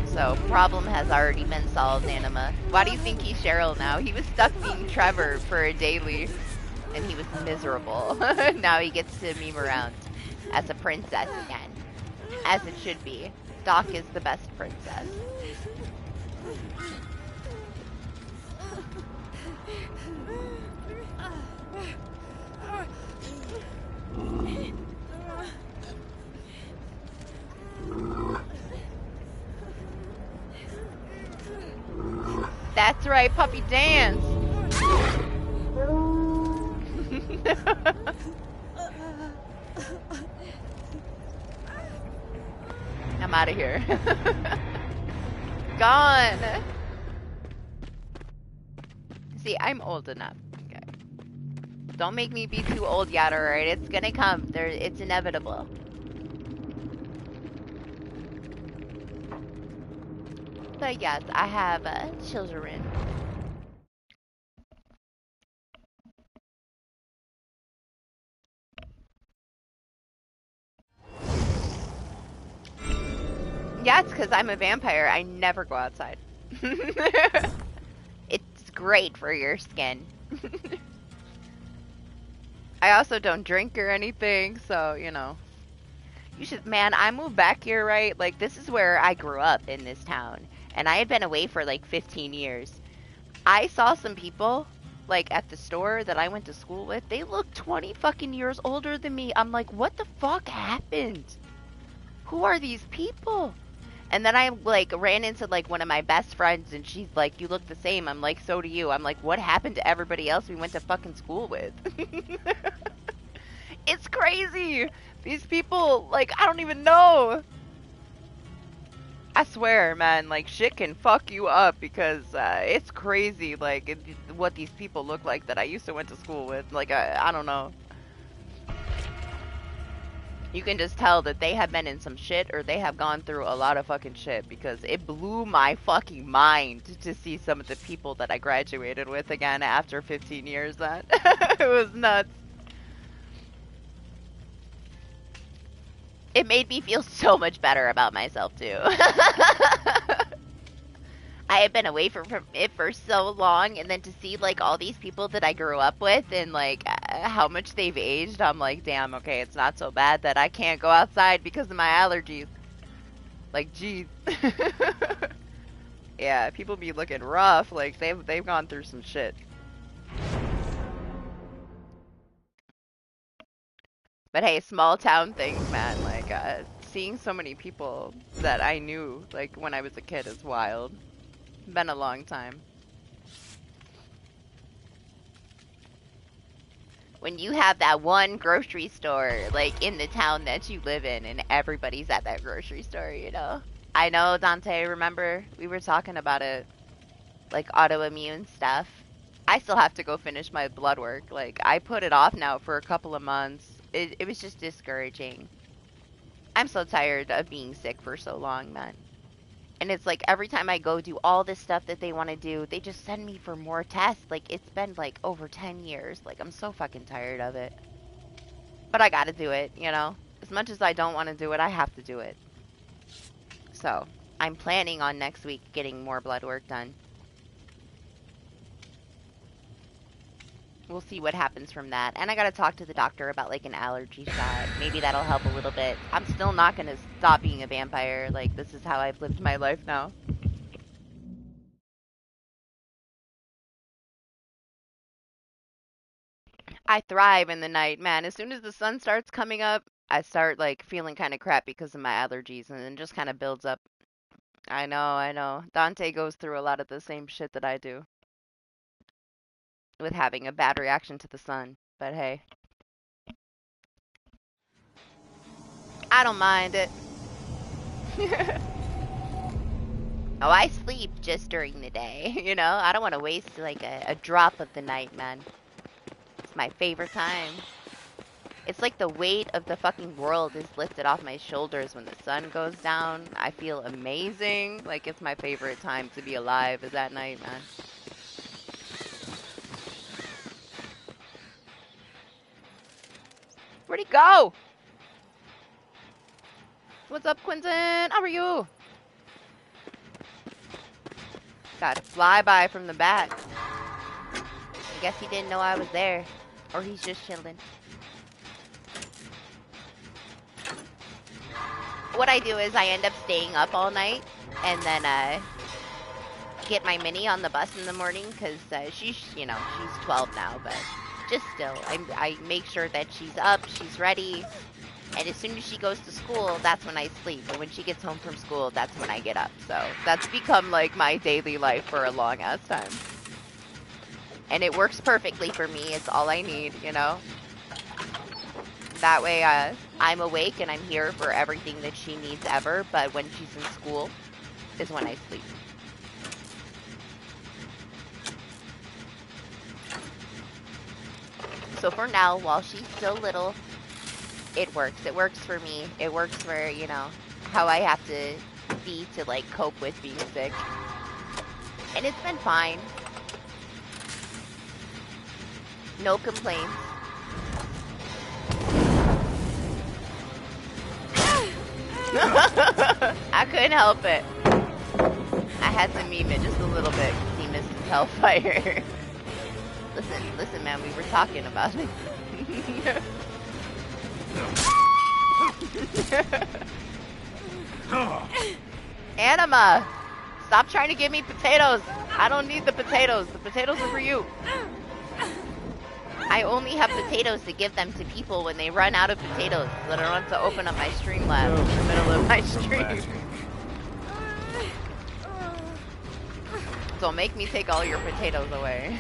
So, problem has already been solved, Anima. Why do you think he's Cheryl now? He was stuck being Trevor for a daily, and he was miserable. Now he gets to meme around as a princess again. As it should be. Doc is the best princess. That's right, puppy dance. I'm out of here. Gone. See, I'm old enough. Okay. Don't make me be too old yet, alright? It's gonna come. It's inevitable. But yes, I have children. Yeah, it's because I'm a vampire. I never go outside. It's great for your skin. I also don't drink or anything, so, you know. You should, man, I moved back here, right? Like, this is where I grew up in this town. And I had been away for like 15 years. I saw some people, like, at the store that I went to school with. They look 20 fucking years older than me. I'm like, what the fuck happened? Who are these people? And then I, like, ran into, like, one of my best friends, and she's like, you look the same. I'm like, so do you. I'm like, what happened to everybody else we went to fucking school with? It's crazy. These people, like, I don't even know. I swear, man, like, shit can fuck you up because it's crazy, like, what these people look like that I used to went to school with. Like, I don't know. You can just tell that they have been in some shit or they have gone through a lot of fucking shit because it blew my fucking mind to see some of the people that I graduated with again after 15 years. That it was nuts. It made me feel so much better about myself too. I had been away from it for so long, and then to see like all these people that I grew up with and like how much they've aged, I'm like, damn, okay, it's not so bad that I can't go outside because of my allergies. Like, geez. Yeah, people be looking rough. Like they've gone through some shit. But hey, small town things, man. Like seeing so many people that I knew like when I was a kid is wild. Been a long time. When you have that one grocery store like in the town that you live in and everybody's at that grocery store, you know. I know, Dante, remember we were talking about it, like autoimmune stuff. I still have to go finish my blood work. Like I put it off now for a couple of months. It was just discouraging. I'm so tired of being sick for so long, man. And it's like every time I go do all this stuff that they want to do, they just send me for more tests. Like, it's been like over 10 years. Like, I'm so fucking tired of it. But I gotta do it, you know? As much as I don't want to do it, I have to do it. So, I'm planning on next week getting more blood work done. We'll see what happens from that. And I gotta talk to the doctor about like an allergy shot. Maybe that'll help a little bit. I'm still not gonna stop being a vampire. Like, this is how I've lived my life now. I thrive in the night, man. As soon as the sun starts coming up, I start like feeling kind of crap because of my allergies, and then just kind of builds up. I know, I know. Dante goes through a lot of the same shit that I do with having a bad reaction to the sun. But hey, I don't mind it. Oh, I sleep just during the day, you know? I don't want to waste like a drop of the night, man. It's my favorite time. It's like the weight of the fucking world is lifted off my shoulders when the sun goes down. I feel amazing. Like, it's my favorite time to be alive is that night, man. Where'd he go? What's up, Quentin? How are you? Got a flyby from the back. I guess he didn't know I was there. Or he's just chilling. What I do is I end up staying up all night and then get my mini on the bus in the morning because she's, you know, she's 12 now, but just still, I make sure that she's up, she's ready, And as soon as she goes to school, that's when I sleep. And when she gets home from school, that's when I get up. So that's become like my daily life for a long ass time. And it works perfectly for me. It's all I need, you know? That way I'm awake and I'm here for everything that she needs ever. But when she's in school is when I sleep. So for now, while she's still little, it works. It works for me. It works for, you know, how I have to be to, like, cope with being sick. And it's been fine. No complaints. I couldn't help it. I had to meme it just a little bit because he missed his hellfire. Listen, man, we were talking about it. Anima, stop trying to give me potatoes. I don't need the potatoes. The potatoes are for you. I only have potatoes to give them to people when they run out of potatoes, so that I don't have to open up my Streamlabs in the middle of my stream. So make me take all your potatoes away.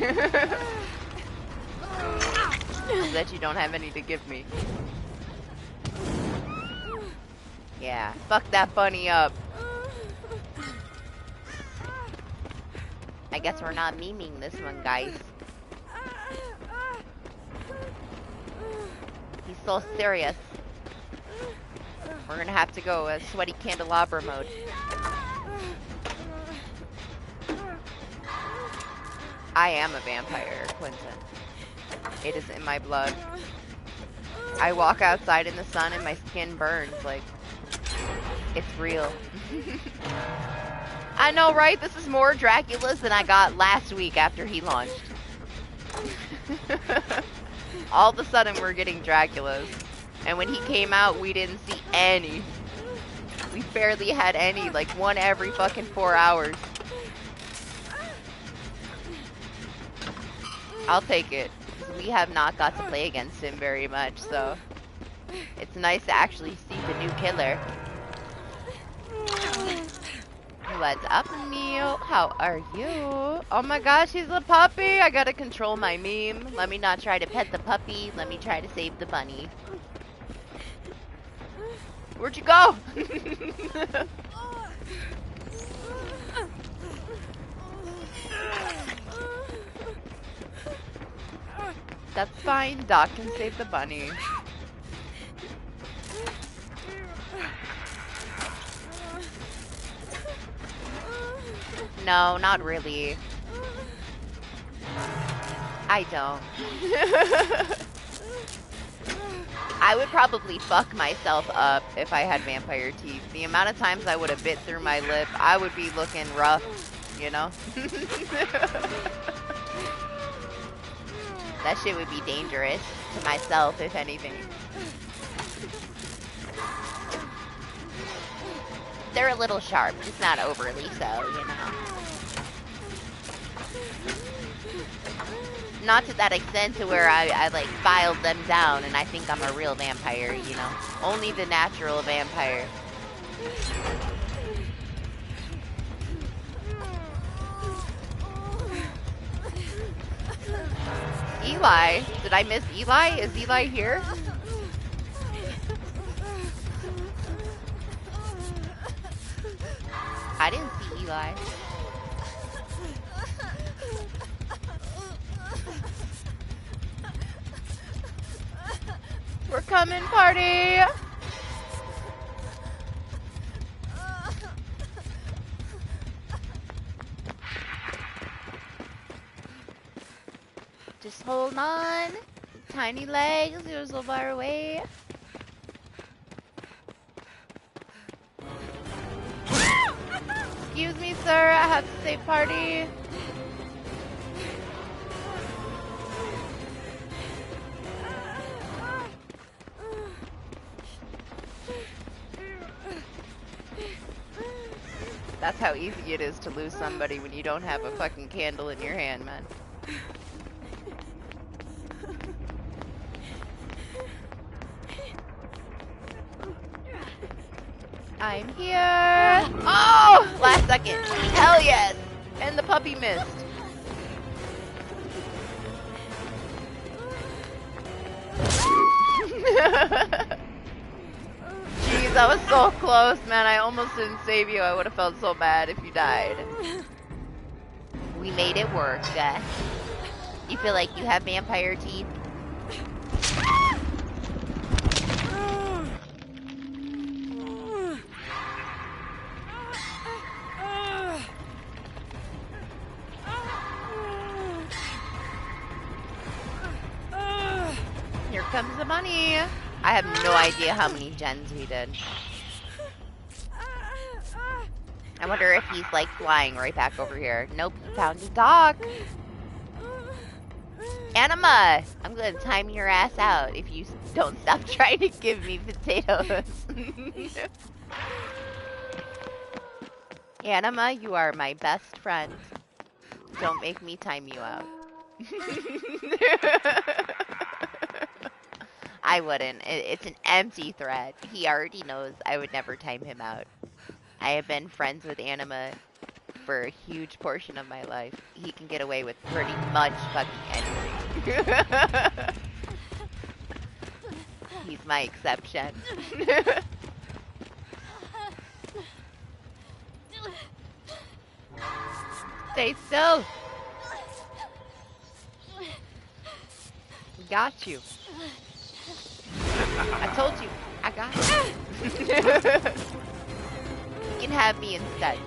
So that you don't have any to give me. Yeah, fuck that bunny up. I guess we're not memeing this one, guys. He's so serious. We're gonna have to go sweaty candelabra mode. I am a vampire, Quentin. It is in my blood. I walk outside in the sun and my skin burns, like, it's real. I know, right? This is more Draculas than I got last week after he launched. All of a sudden, we're getting Draculas. And when he came out, we didn't see any. We barely had any, like one every fucking 4 hours. I'll take it. We have not got to play against him very much, so it's nice to actually see the new killer. What's up, Neil? How are you? Oh my gosh, he's a puppy. I gotta control my meme. Let me not try to pet the puppy. Let me try to save the bunny. Where'd you go? That's fine. Doc can save the bunny. No, not really. I don't. I would probably fuck myself up if I had vampire teeth. The amount of times I would have bit through my lip, I would be looking rough, you know? That shit would be dangerous to myself, if anything. They're a little sharp, just not overly so, you know? Not to that extent to where I like filed them down and I think I'm a real vampire, you know? Only the natural vampire. Eli? Did I miss Eli? Is Eli here? I didn't see Eli. We're coming, party! Just hold on. Tiny legs, you're so far away. Excuse me, sir, I have to say party. That's how easy it is to lose somebody when you don't have a fucking candle in your hand, man. I'm here. Oh, last second. Hell yes. And the puppy missed. Jeez, that was so close, man. I almost didn't save you. I would have felt so bad if you died. We made it work. You feel like you have vampire teeth? Here comes the money. I have no idea how many gens we did. I wonder if he's like flying right back over here. Nope, he found his dog. Anima, I'm gonna time your ass out if you don't stop trying to give me potatoes. Anima, you are my best friend. Don't make me time you out. I wouldn't. It's an empty threat. He already knows I would never time him out. I have been friends with Anima for a huge portion of my life. He can get away with pretty much fucking anything. He's my exception. Stay still. Got you. I told you. I got you. You can have me instead.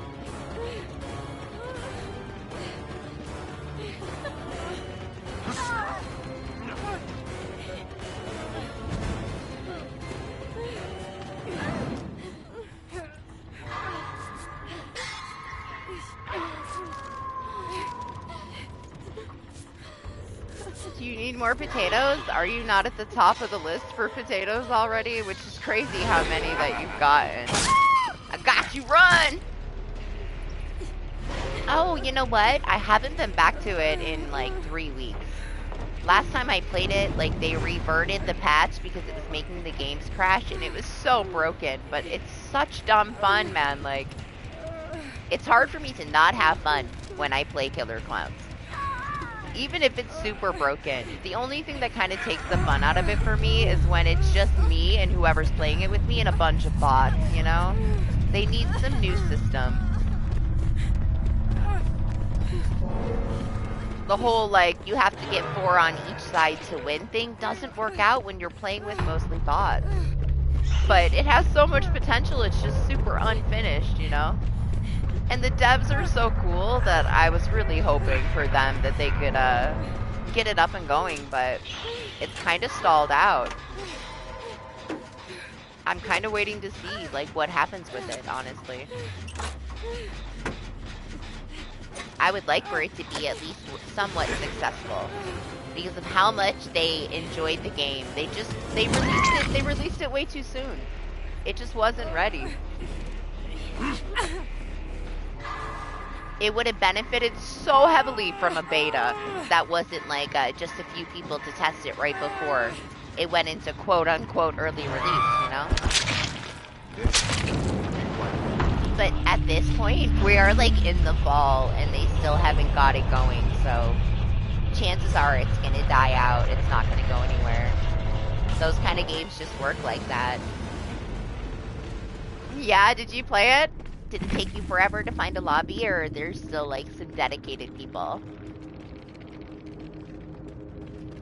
Do you need more potatoes? Are you not at the top of the list for potatoes already? Which is crazy how many that you've gotten. I got you, run! Oh, you know what? I haven't been back to it in like 3 weeks. Last time I played it, like they reverted the patch because it was making the games crash and it was so broken. But it's such dumb fun, man. Like, it's hard for me to not have fun when I play Killer Clowns. Even if it's super broken. The only thing that kind of takes the fun out of it for me is when it's just me and whoever's playing it with me and a bunch of bots, you know? They need some new system. The whole, like, you have to get 4 on each side to win thing doesn't work out when you're playing with mostly bots. But it has so much potential, it's just super unfinished, you know? And the devs are so cool that I was really hoping for them that they could get it up and going, but it's kind of stalled out. I'm kind of waiting to see like what happens with it, honestly. I would like for it to be at least somewhat successful because of how much they enjoyed the game. They released it way too soon. It just wasn't ready. It would have benefited so heavily from a beta that wasn't like just a few people to test it right before it went into quote-unquote early release, you know? But at this point, we are like in the fall and they still haven't got it going, so chances are it's gonna die out. It's not gonna go anywhere. Those kind of games just work like that. Yeah, did you play it? Did it take you forever to find a lobby, or there's still like some dedicated people?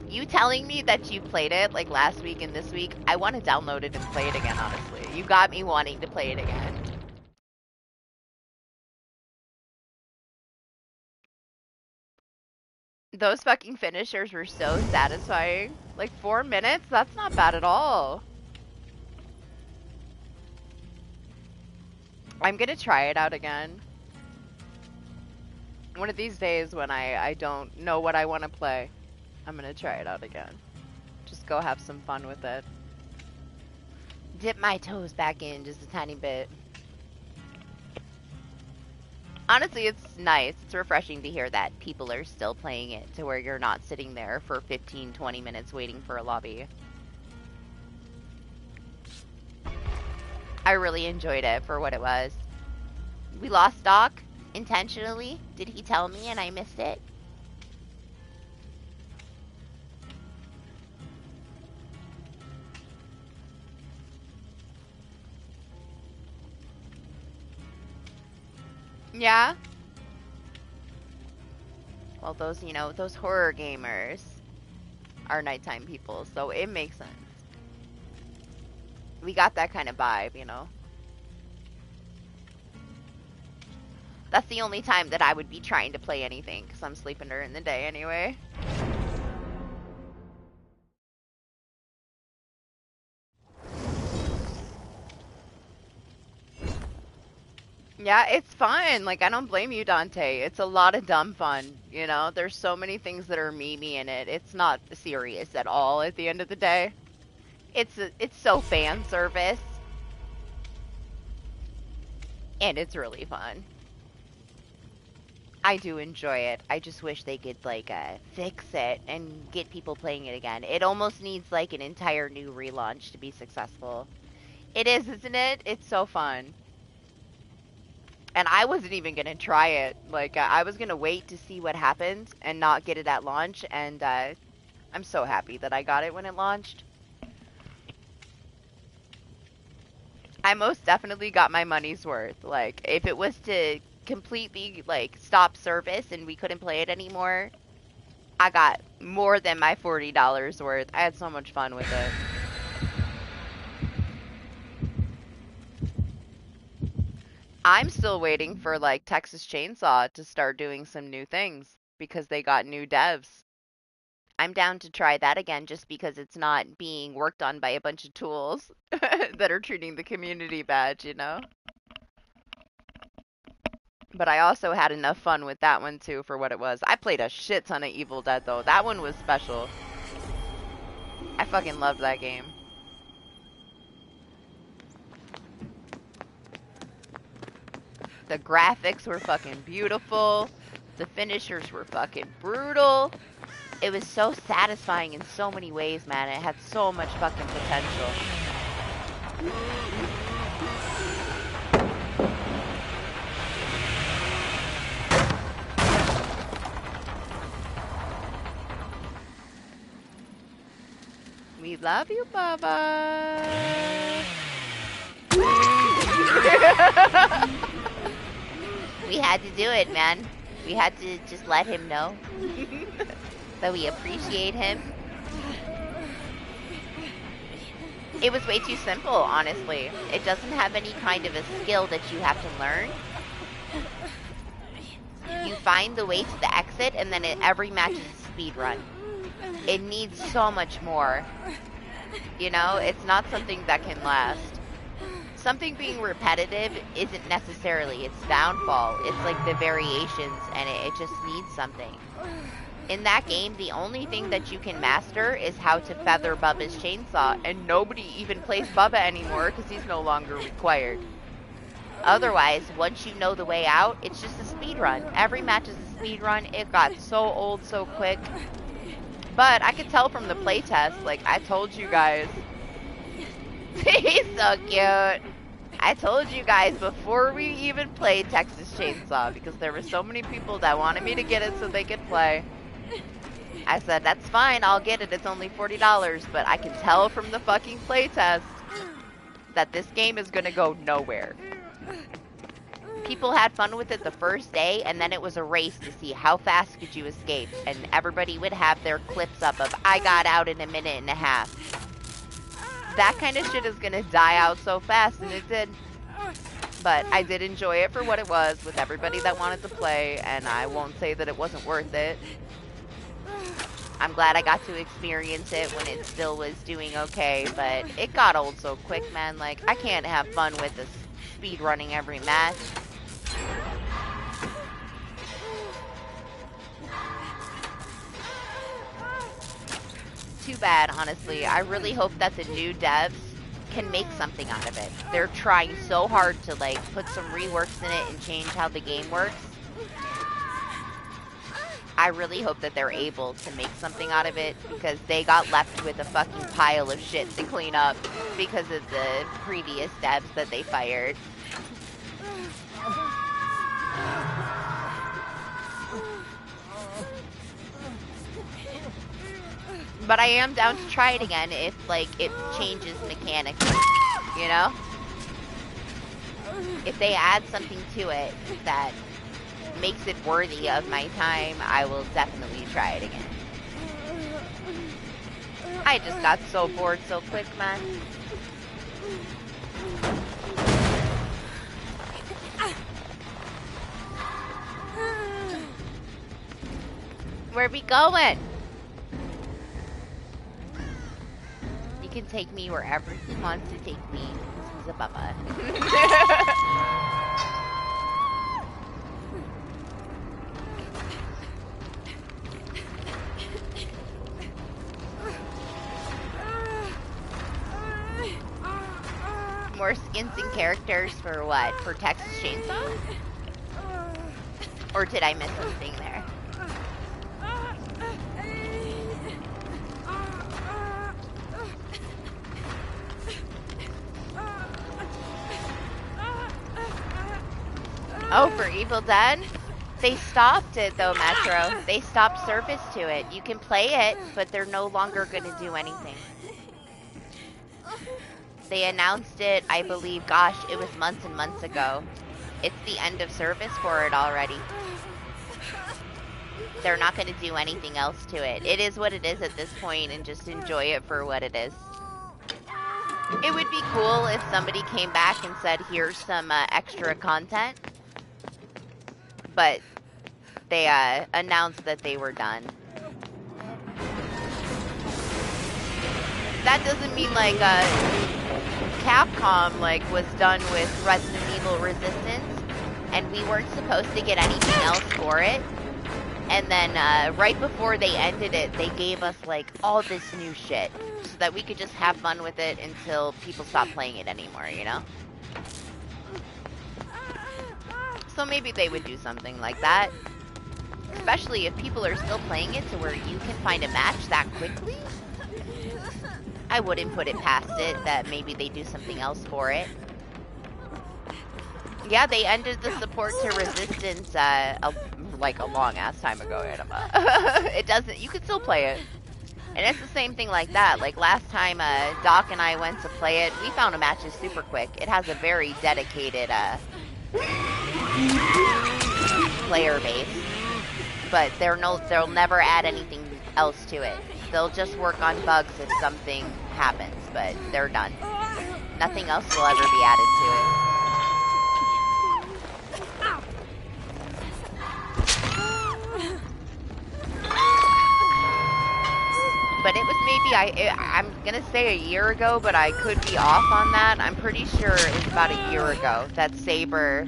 You telling me that you played it like last week and this week, I want to download it and play it again, honestly. You got me wanting to play it again. Those fucking finishers were so satisfying. Like 4 minutes? That's not bad at all. I'm gonna try it out again. One of these days when I don't know what I want to play, I'm gonna try it out again. Just go have some fun with it. Dip my toes back in just a tiny bit. Honestly, it's nice. It's refreshing to hear that people are still playing it to where you're not sitting there for 15-20 minutes waiting for a lobby. I really enjoyed it for what it was. We lost Doc intentionally. Did he tell me and I missed it? Yeah? Well, those, you know, those horror gamers are nighttime people, so it makes sense. We got that kind of vibe, you know? That's the only time that I would be trying to play anything, because I'm sleeping during the day anyway. Yeah, it's fun. Like, I don't blame you, Dante. It's a lot of dumb fun, you know? There's so many things that are memey in it. It's not serious at all at the end of the day. It's so fan service. And it's really fun. I do enjoy it. I just wish they could, like, fix it and get people playing it again. It almost needs, like, an entire new relaunch to be successful. It is, isn't it? It's so fun. And I wasn't even going to try it. Like, I was going to wait to see what happened and not get it at launch. And I'm so happy that I got it when it launched. I most definitely got my money's worth. Like, if it was to completely, like, stop service and we couldn't play it anymore, I got more than my $40 worth. I had so much fun with it. I'm still waiting for, like, Texas Chainsaw to start doing some new things because they got new devs. I'm down to try that again just because it's not being worked on by a bunch of tools that are treating the community bad, you know? But I also had enough fun with that one too for what it was. I played a shit ton of Evil Dead though. That one was special. I fucking loved that game. The graphics were fucking beautiful. The finishers were fucking brutal. It was so satisfying in so many ways, man. It had so much fucking potential. We love you, Bubba. We had to do it, man. We had to just let him know that we appreciate him. It was way too simple, honestly. It doesn't have any kind of a skill that you have to learn. You find the way to the exit, and then every match is a speed run. It needs so much more. You know, it's not something that can last. Something being repetitive isn't necessarily its downfall. It's like the variations, and it just needs something. In that game, the only thing that you can master is how to feather Bubba's chainsaw, and nobody even plays Bubba anymore because he's no longer required. Otherwise, once you know the way out, it's just a speed run. Every match is a speed run. It got so old so quick. But I could tell from the playtest, like, I told you guys. He's so cute. I told you guys before we even played Texas Chainsaw, because there were so many people that wanted me to get it so they could play. I said, that's fine, I'll get it, it's only $40, but I can tell from the fucking playtest that this game is gonna go nowhere. People had fun with it the first day, and then it was a race to see how fast could you escape, and everybody would have their clips up of, I got out in a minute and a half. That kind of shit is gonna die out so fast, and it did. But I did enjoy it for what it was, with everybody that wanted to play, and I won't say that it wasn't worth it. I'm glad I got to experience it when it still was doing okay, but it got old so quick, man. Like, I can't have fun with the speed running every match. Too bad, honestly. I really hope that the new devs can make something out of it. They're trying so hard to, like, put some reworks in it and change how the game works. I really hope that they're able to make something out of it, because they got left with a fucking pile of shit to clean up because of the previous devs that they fired. But I am down to try it again if, like, it changes mechanically, you know? If they add something to it that makes it worthy of my time, I will definitely try it again. I just got so bored so quick, man. Where we going? You can take me wherever he wants to take me. This is a Bubba. More skins and characters for what? For Texas Chainsaw? Or did I miss something there? Oh, for Evil Dead? They stopped it though, Metro. They stopped service to it. You can play it, but they're no longer going to do anything. They announced it, I believe, gosh, it was months and months ago. It's the end of service for it already. They're not going to do anything else to it. It is what it is at this point, and just enjoy it for what it is. It would be cool if somebody came back and said, here's some extra content. But they announced that they were done. That doesn't mean like Capcom like was done with Resident Evil Resistance, and we weren't supposed to get anything else for it. And then right before they ended it, they gave us like all this new shit so that we could just have fun with it until people stopped playing it anymore, you know? So maybe they would do something like that. Especially if people are still playing it to where you can find a match that quickly. I wouldn't put it past it that maybe they do something else for it. Yeah, they ended the support to Resistance like a long ass time ago, Anima. It doesn't, you can still play it. And it's the same thing like that. Like last time Doc and I went to play it, we found a match is super quick. It has a very dedicated player base. But they'll never add anything else to it. They'll just work on bugs if something happens, but they're done. Nothing else will ever be added to it. But it was maybe, I'm gonna say a year ago, but I could be off on that. I'm pretty sure it was about a year ago that Saber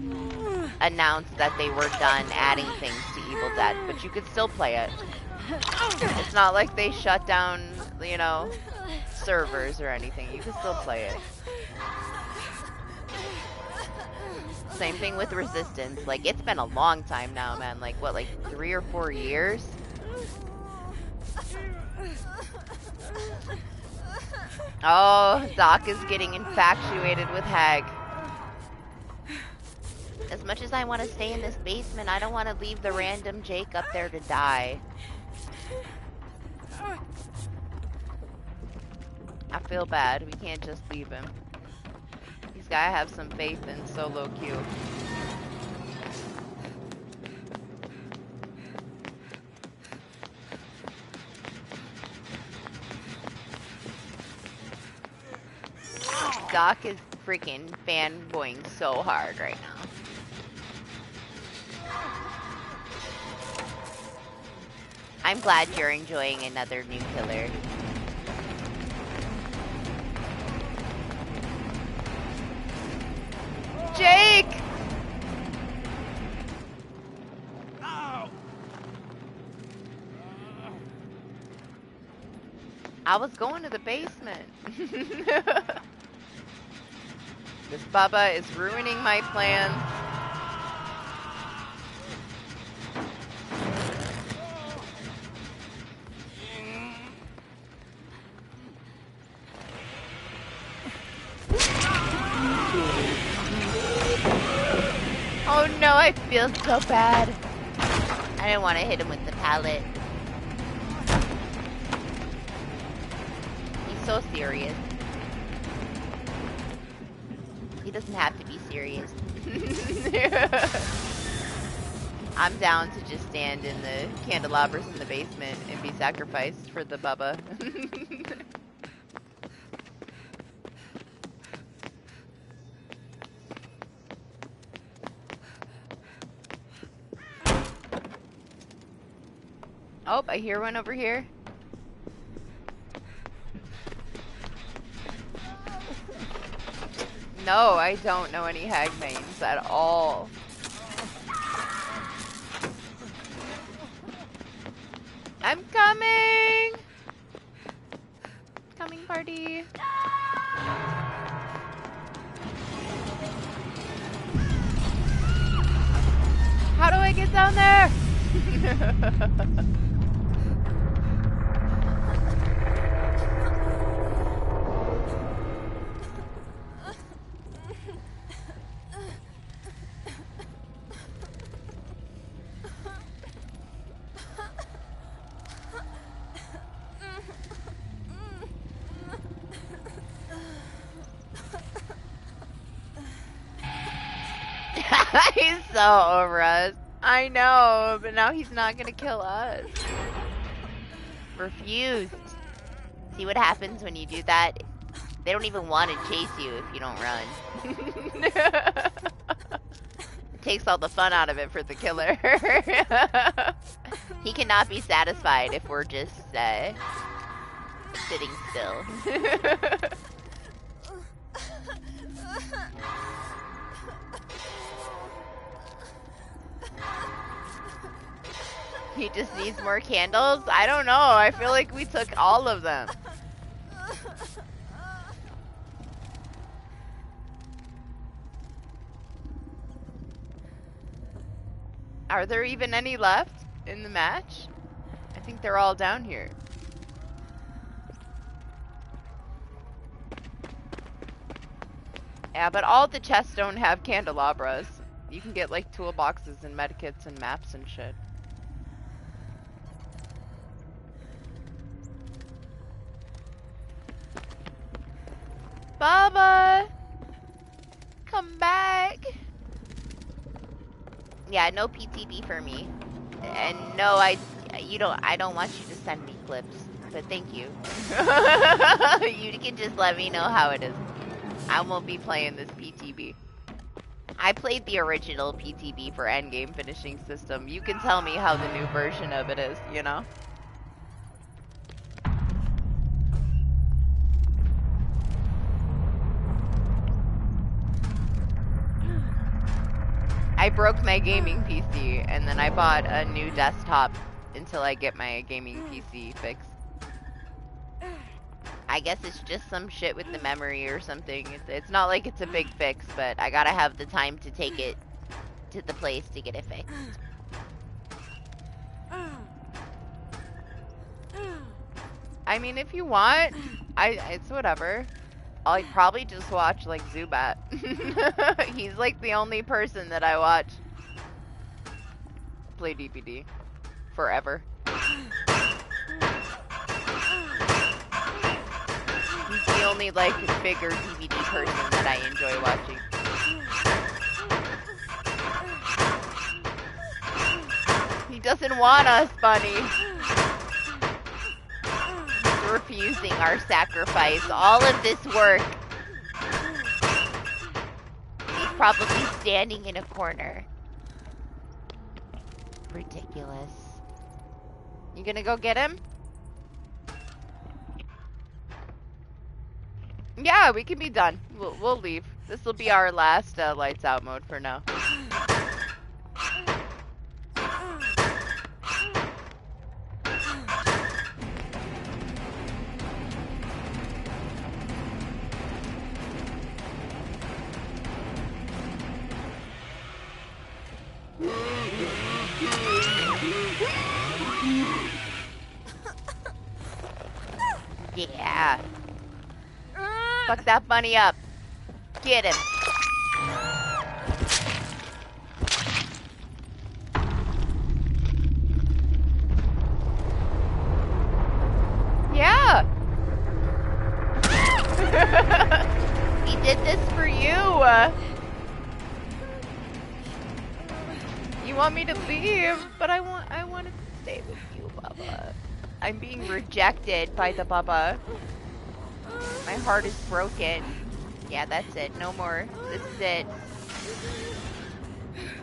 announced that they were done adding things to Evil Dead, but you could still play it. It's not like they shut down, you know, servers or anything. You can still play it. Same thing with Resistance. Like, it's been a long time now, man. Like, what, like 3 or 4 years? Oh, Doc is getting infatuated with Hag. As much as I want to stay in this basement, I don't want to leave the random Jake up there to die. I feel bad. We can't just leave him. He's gotta have some faith in Solo Q. Doc is freaking fanboying so hard right now. I'm glad you're enjoying another new killer. Jake! Ow. I was going to the basement. This Bubba is ruining my plans. I feel so bad. I didn't want to hit him with the pallet. He's so serious. He doesn't have to be serious. I'm down to just stand in the candelabras in the basement and be sacrificed for the Bubba. Oh, I hear one over here. No, I don't know any hag mains at all. I'm coming! Coming, party. How do I get down there? He's so over us. I know, but now he's not gonna kill us. Refused. See what happens when you do that? They don't even want to chase you if you don't run. It takes all the fun out of it for the killer. He cannot be satisfied if we're just sitting still. He just needs more candles? I don't know. I feel like we took all of them. Are there even any left in the match? I think they're all down here. Yeah, but all the chests don't have candelabras. You can get like toolboxes and medikits and maps and shit. Bubba! Come back! Yeah, no PTB for me. And no, I don't want you to send me clips, but thank you. You can just let me know how it is. I won't be playing this PTB. I played the original PTB for endgame finishing system. You can tell me how the new version of it is, you know? I broke my gaming PC, and then I bought a new desktop until I get my gaming PC fixed. I guess it's just some shit with the memory or something. It's not like it's a big fix, but I gotta have the time to take it to the place to get it fixed. I mean, if you want, it's whatever. I'll probably just watch, like, Zubat. He's, like, the only person that I watch play DBD. Forever. He's the only, like, bigger DBD person that I enjoy watching. He doesn't want us, Bunny. Refusing our sacrifice, all of this work. He's probably standing in a corner. Ridiculous. You gonna go get him? Yeah, we can be done. We'll leave. This will be our last lights out mode for now. Yeah. Fuck that bunny up. Get him. want me to leave, but I wanted to stay with you, Bubba. I'm being rejected by the Bubba. My heart is broken. Yeah, that's it. No more. This is it.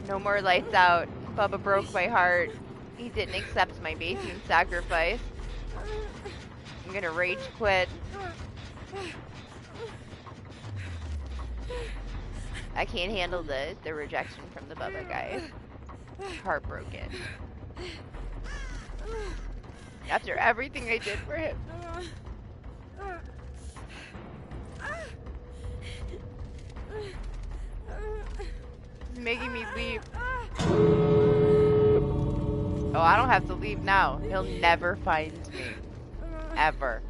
No more lights out. Bubba broke my heart. He didn't accept my basement sacrifice. I'm gonna rage quit. I can't handle the rejection from the Bubba guy. Heartbroken. After everything I did for him. He's making me leave. Oh, I don't have to leave now. He'll never find me. Ever.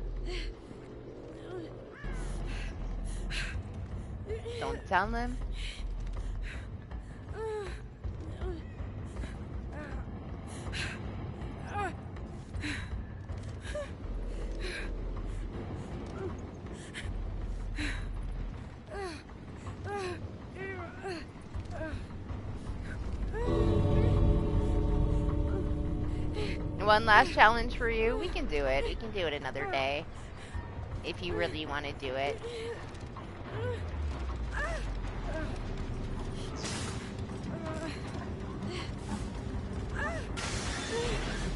Don't tell him. One last challenge for you. We can do it. We can do it another day. If you really want to do it.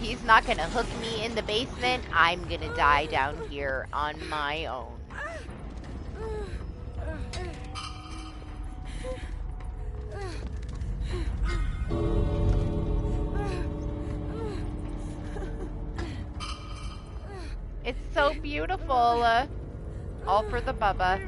He's not gonna hook me in the basement. I'm gonna die down here on my own. It's so beautiful. All for the Bubba.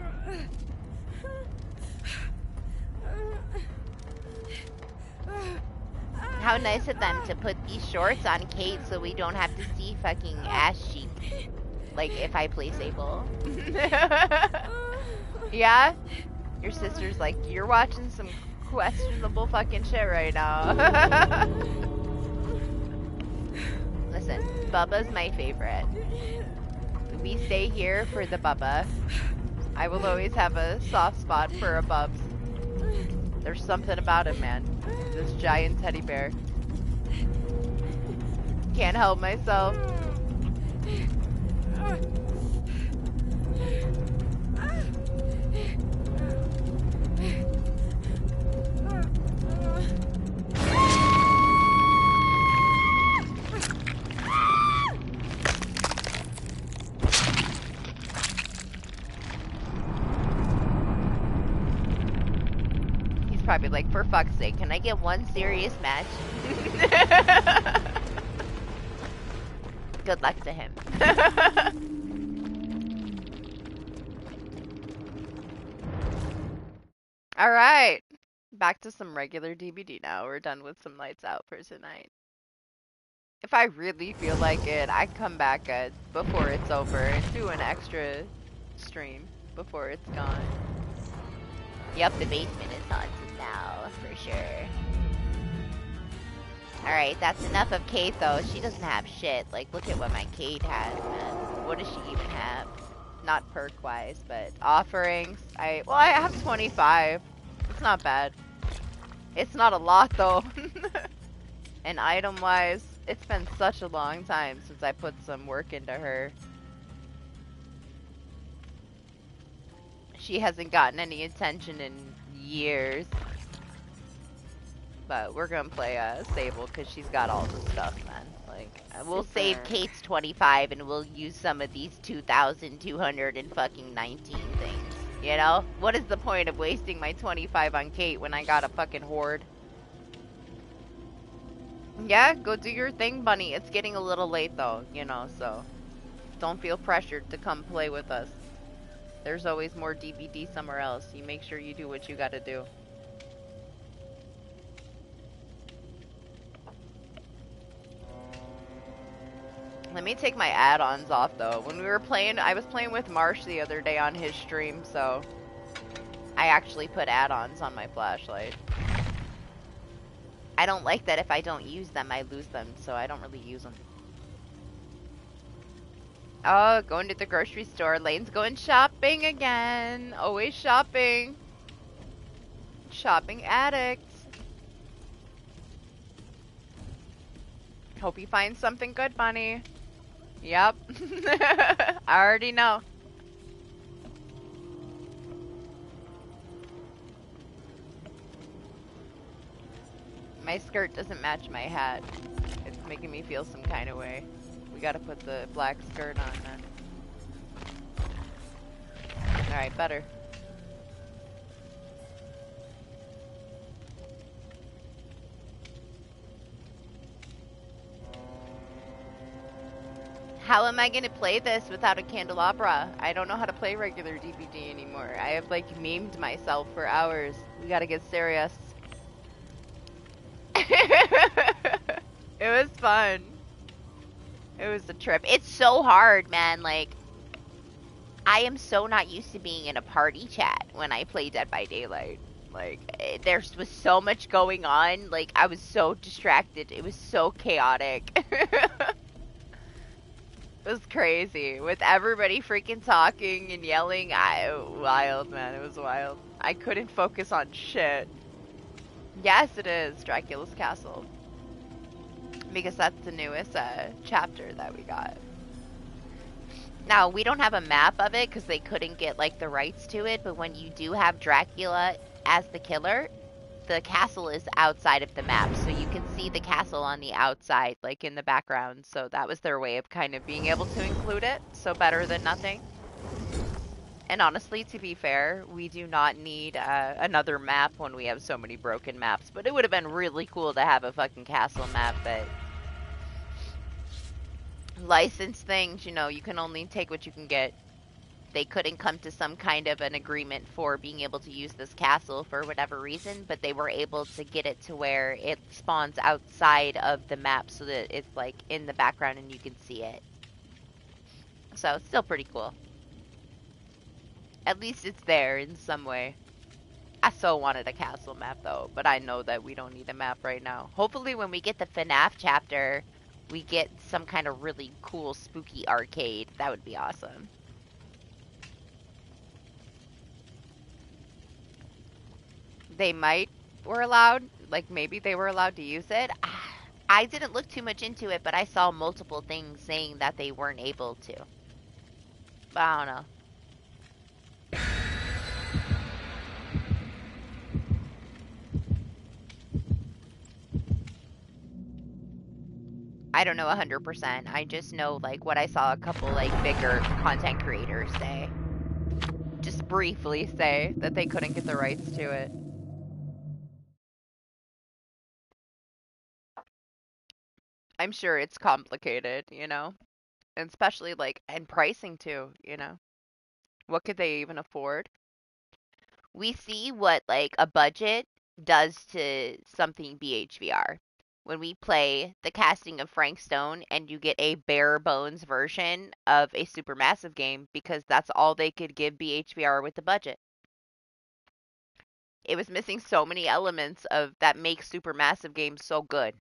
How nice of them to put these shorts on Kate so we don't have to see fucking ass cheek. Like if I play Sable. Yeah? Your sister's like, you're watching some questionable fucking shit right now. Listen, Bubba's my favorite. We stay here for the Bubba. I will always have a soft spot for a Bubs. There's something about him, man. This giant teddy bear. Can't help myself. Probably like, for fuck's sake, can I get one serious match? Good luck to him. Alright. Back to some regular DBD now. We're done with some lights out for tonight. If I really feel like it, I come back before it's over and do an extra stream before it's gone. Yep, the basement is haunted now, for sure. Alright, that's enough of Kate, though. She doesn't have shit. Like, look at what my Kate has, man. What does she even have? Not perk-wise, but offerings. I have 25. It's not bad. It's not a lot, though. And item-wise, it's been such a long time since I put some work into her. She hasn't gotten any attention in years. But we're gonna play Sable because she's got all the stuff, man. Like, we'll save Kate's 25 and we'll use some of these 2,219 things. You know? What is the point of wasting my 25 on Kate when I got a fucking horde? Yeah, go do your thing, bunny. It's getting a little late though, you know, so don't feel pressured to come play with us. There's always more DBD somewhere else. You make sure you do what you gotta do. Let me take my add-ons off though. When we were playing, I was playing with Marsh the other day on his stream, so I actually put add-ons on my flashlight. I don't like that if I don't use them, I lose them, so I don't really use them. Oh, going to the grocery store. Lane's going shopping again. Always shopping. Shopping addict. Hope you find something good, Bunny. Yep. I already know. My skirt doesn't match my hat. It's making me feel some kind of way. We gotta put the black skirt on then. Alright, better. How am I gonna play this without a candelabra? I don't know how to play regular DBD anymore. I have like memed myself for hours. We gotta get serious. It was fun. It was a trip. It's so hard, man. Like, I am so not used to being in a party chat when I play Dead by Daylight. Like, there was so much going on. Like, I was so distracted. It was so chaotic. It was crazy. With everybody freaking talking and yelling. Wild, man. It was wild. I couldn't focus on shit. Yes, it is. Dracula's Castle. Because that's the newest chapter that we got. Now, we don't have a map of it because they couldn't get, like, the rights to it. But when you do have Dracula as the killer, the castle is outside of the map. So you can see the castle on the outside, like, in the background. So that was their way of kind of being able to include it. So better than nothing. And honestly, to be fair, we do not need another map when we have so many broken maps. But it would have been really cool to have a fucking castle map, but... license things, you know, you can only take what you can get. They couldn't come to some kind of an agreement for being able to use this castle for whatever reason, but they were able to get it to where it spawns outside of the map so that it's, like, in the background and you can see it. So, it's still pretty cool. At least it's there in some way. I so wanted a castle map though, but I know that we don't need a map right now. Hopefully when we get the FNAF chapter, we get some kind of really cool spooky arcade. That would be awesome. They might were allowed, like maybe they were allowed to use it. I didn't look too much into it, but I saw multiple things saying that they weren't able to. But I don't know. I don't know 100%. I just know, like, what I saw a couple, like, bigger content creators say. Just briefly say that they couldn't get the rights to it. I'm sure it's complicated, you know? And especially, like, and pricing, too, you know? What could they even afford? We see what, like, a budget does to something BHVR. When we play the casting of Frank Stone and you get a bare bones version of a supermassive game because that's all they could give BHVR with the budget. It was missing so many elements of that make supermassive games so good.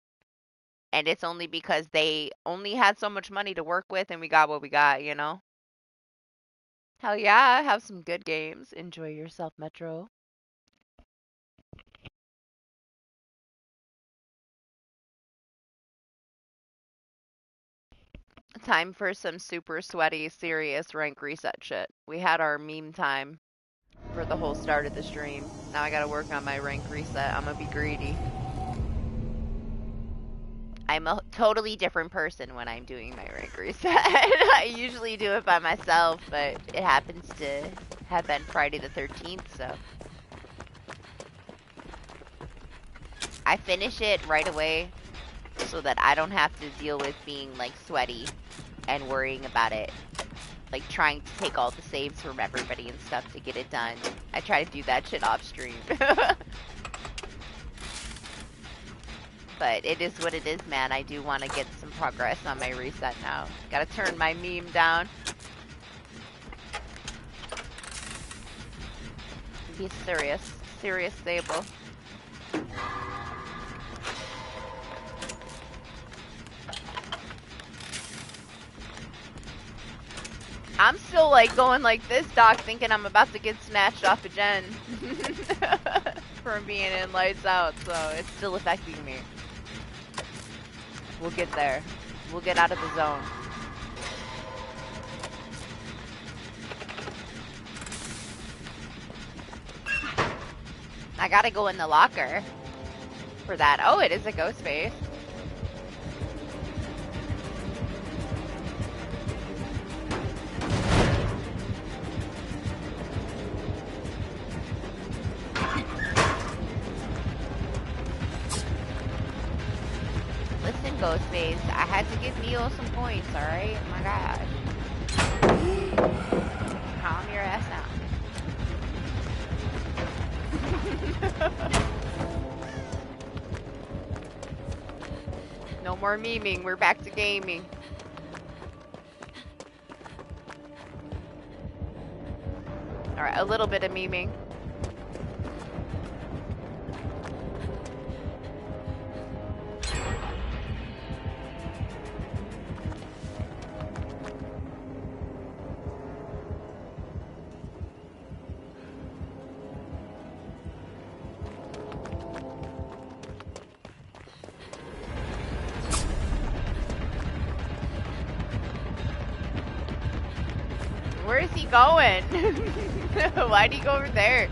And it's only because they only had so much money to work with and we got what we got, you know? Hell yeah, have some good games. Enjoy yourself, Metro. Time for some super sweaty, serious rank reset shit. We had our meme time for the whole start of the stream. Now I gotta work on my rank reset. I'm gonna be greedy. I'm a totally different person when I'm doing my rank reset. I usually do it by myself, but it happens to have been Friday the 13th, so. I finish it right away so that I don't have to deal with being, like, sweaty and worrying about it. Like, trying to take all the saves from everybody and stuff to get it done. I try to do that shit off stream. But it is what it is, man. I do want to get some progress on my reset now. Gotta turn my meme down. Be serious. Serious Sable. I'm still, like, going like this, Doc, thinking I'm about to get snatched off a gen. From being in lights out, so it's still affecting me. We'll get there. We'll get out of the zone. I gotta go in the locker for that. Oh, it is a ghost face. Listen, Ghostface, I had to give Neo some points, alright? Oh my gosh. Calm your ass down. No more memeing, we're back to gaming. Alright, a little bit of memeing. Where is he going? Why'd he go over there?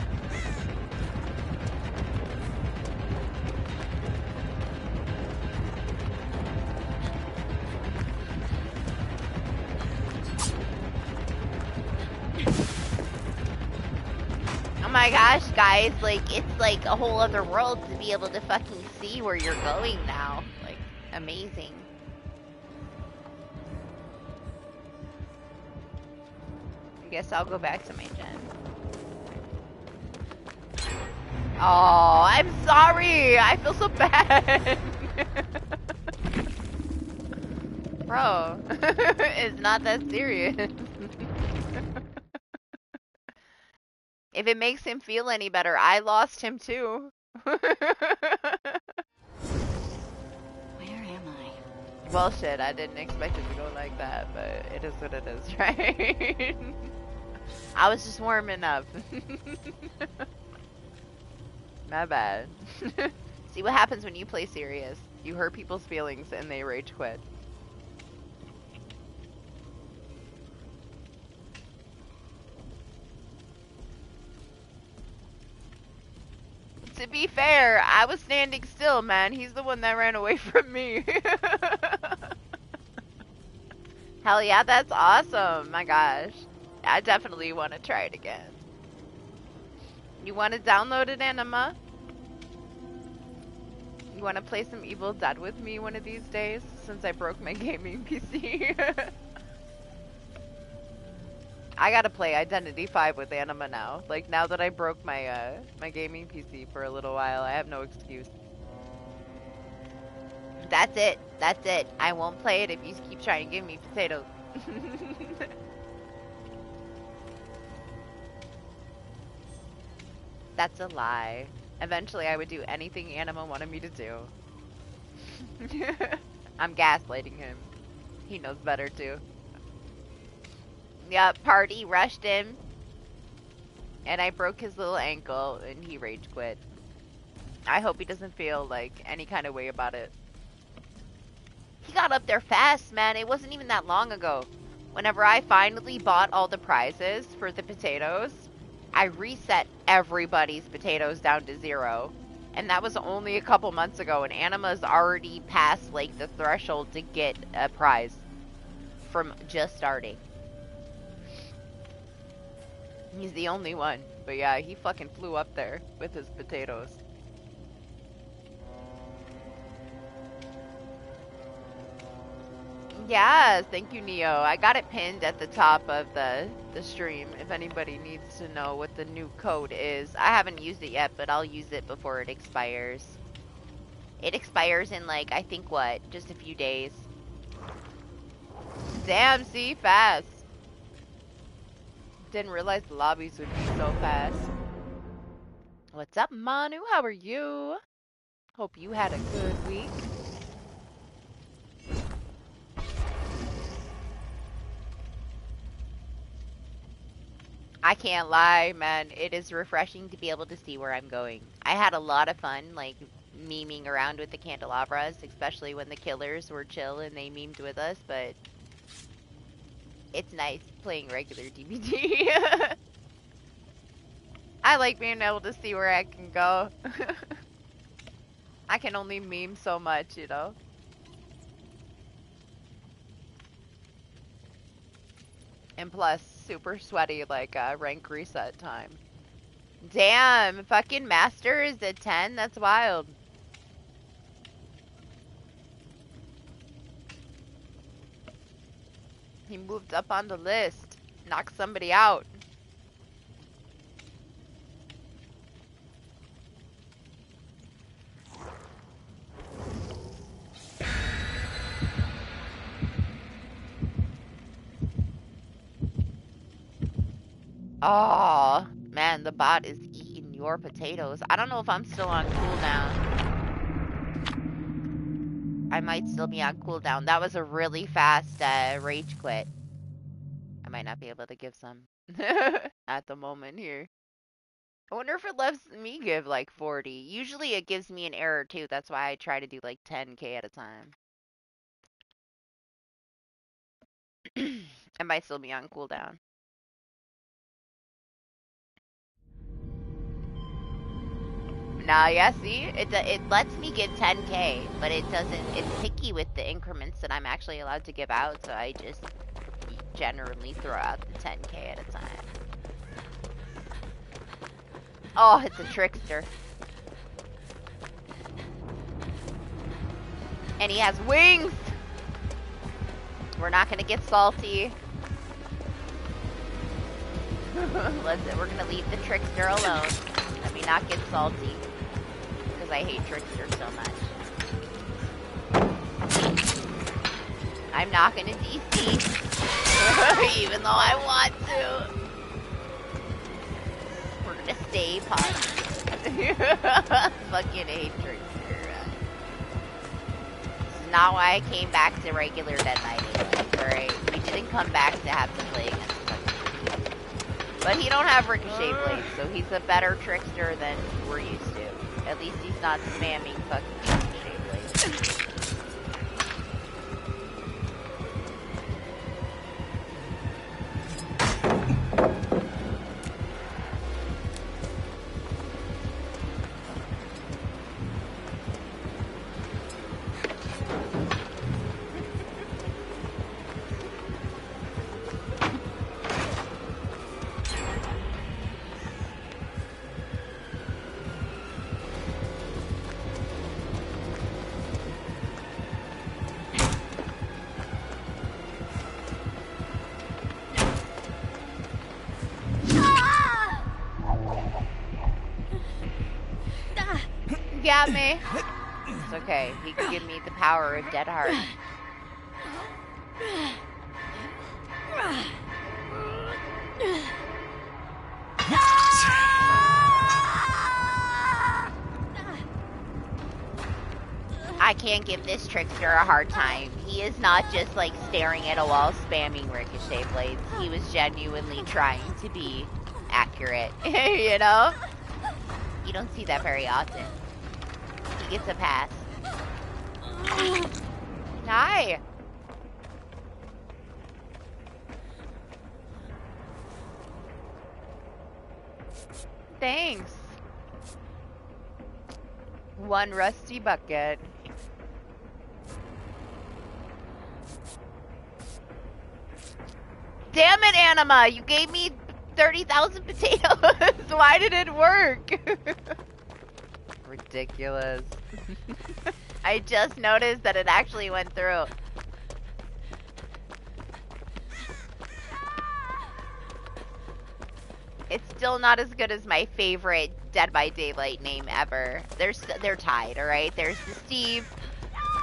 Oh my gosh, guys, like, it's like a whole other world to be able to fucking see where you're going now. Like, amazing. I guess I'll go back to my gen. Oh, I'm sorry. I feel so bad. Bro, it's not that serious. If it makes him feel any better, I lost him too. Where am I? Well, shit, I didn't expect it to go like that, but it is what it is, right? I was just warming up. My bad. See what happens when you play serious. You hurt people's feelings and they rage quit. To be fair, I was standing still, man. He's the one that ran away from me. Hell yeah, that's awesome. My gosh. I definitely want to try it again. You want to download it, Anima? You want to play some Evil Dead with me one of these days? Since I broke my gaming PC. I gotta play Identity 5 with Anima now. Like, now that I broke my, my gaming PC for a little while, I have no excuse. That's it. That's it. I won't play it if you keep trying to give me potatoes. That's a lie. Eventually, I would do anything Anima wanted me to do. I'm gaslighting him. He knows better, too. Yep, party rushed him. And I broke his little ankle, and he rage quit. I hope he doesn't feel, like, any kind of way about it. He got up there fast, man. It wasn't even that long ago. Whenever I finally bought all the prizes for the potatoes, I reset everybody's potatoes down to 0. And that was only a couple months ago, and Anima's already passed, like, the threshold to get a prize from just starting. He's the only one. But yeah, he fucking flew up there with his potatoes. Yes, thank you, Neo. I got it pinned at the top of the stream if anybody needs to know what the new code is. I haven't used it yet, but I'll use it before it expires. It expires in, like, I think what? Just a few days. Damn, see? Fast. Didn't realize the lobbies would be so fast. What's up, Manu? How are you? Hope you had a good week. I can't lie, man. It is refreshing to be able to see where I'm going. I had a lot of fun, like, memeing around with the candelabras, especially when the killers were chill and they memed with us, but it's nice playing regular DBD. I like being able to see where I can go. I can only meme so much, you know? And plus, super sweaty, like, rank reset time. Damn, fucking master is at 10? That's wild. He moved up on the list. Knocked somebody out. Oh, man, the bot is eating your potatoes. I don't know if I'm still on cooldown. I might still be on cooldown. That was a really fast rage quit. I might not be able to give some at the moment here. I wonder if it lets me give like 40. Usually it gives me an error too. That's why I try to do like 10k at a time. I might still be on cooldown. Nah, yeah, see? It lets me give 10k, but it doesn't, it's picky with the increments that I'm actually allowed to give out, so I just generally throw out the 10k at a time. Oh, it's a trickster. And he has wings! We're not gonna get salty. We're gonna leave the trickster alone. Let me not get salty. Because I hate trickster so much. I'm not gonna DC. Even though I want to. We're gonna stay positive. Fucking hate trickster. This is not why I came back to regular Dead by Daylight, alright? We didn't come back to have to play against fucking. But he don't have ricochet blades, so he's a better trickster than we're used to. At least he's not spamming fucking ricochet blades. Got me. It's okay. He can give me the power of Dead Heart. I can't give this trickster a hard time. He is not just like staring at a wall spamming ricochet blades. He was genuinely trying to be accurate. You know? You don't see that very often. He gets a pass. Hi. Thanks. One rusty bucket. Damn it, Anima! You gave me 30,000 potatoes! Why did it work? Ridiculous. I just noticed that it actually went through. It's still not as good as my favorite Dead by Daylight name ever. They're tied, alright? There's the Steve.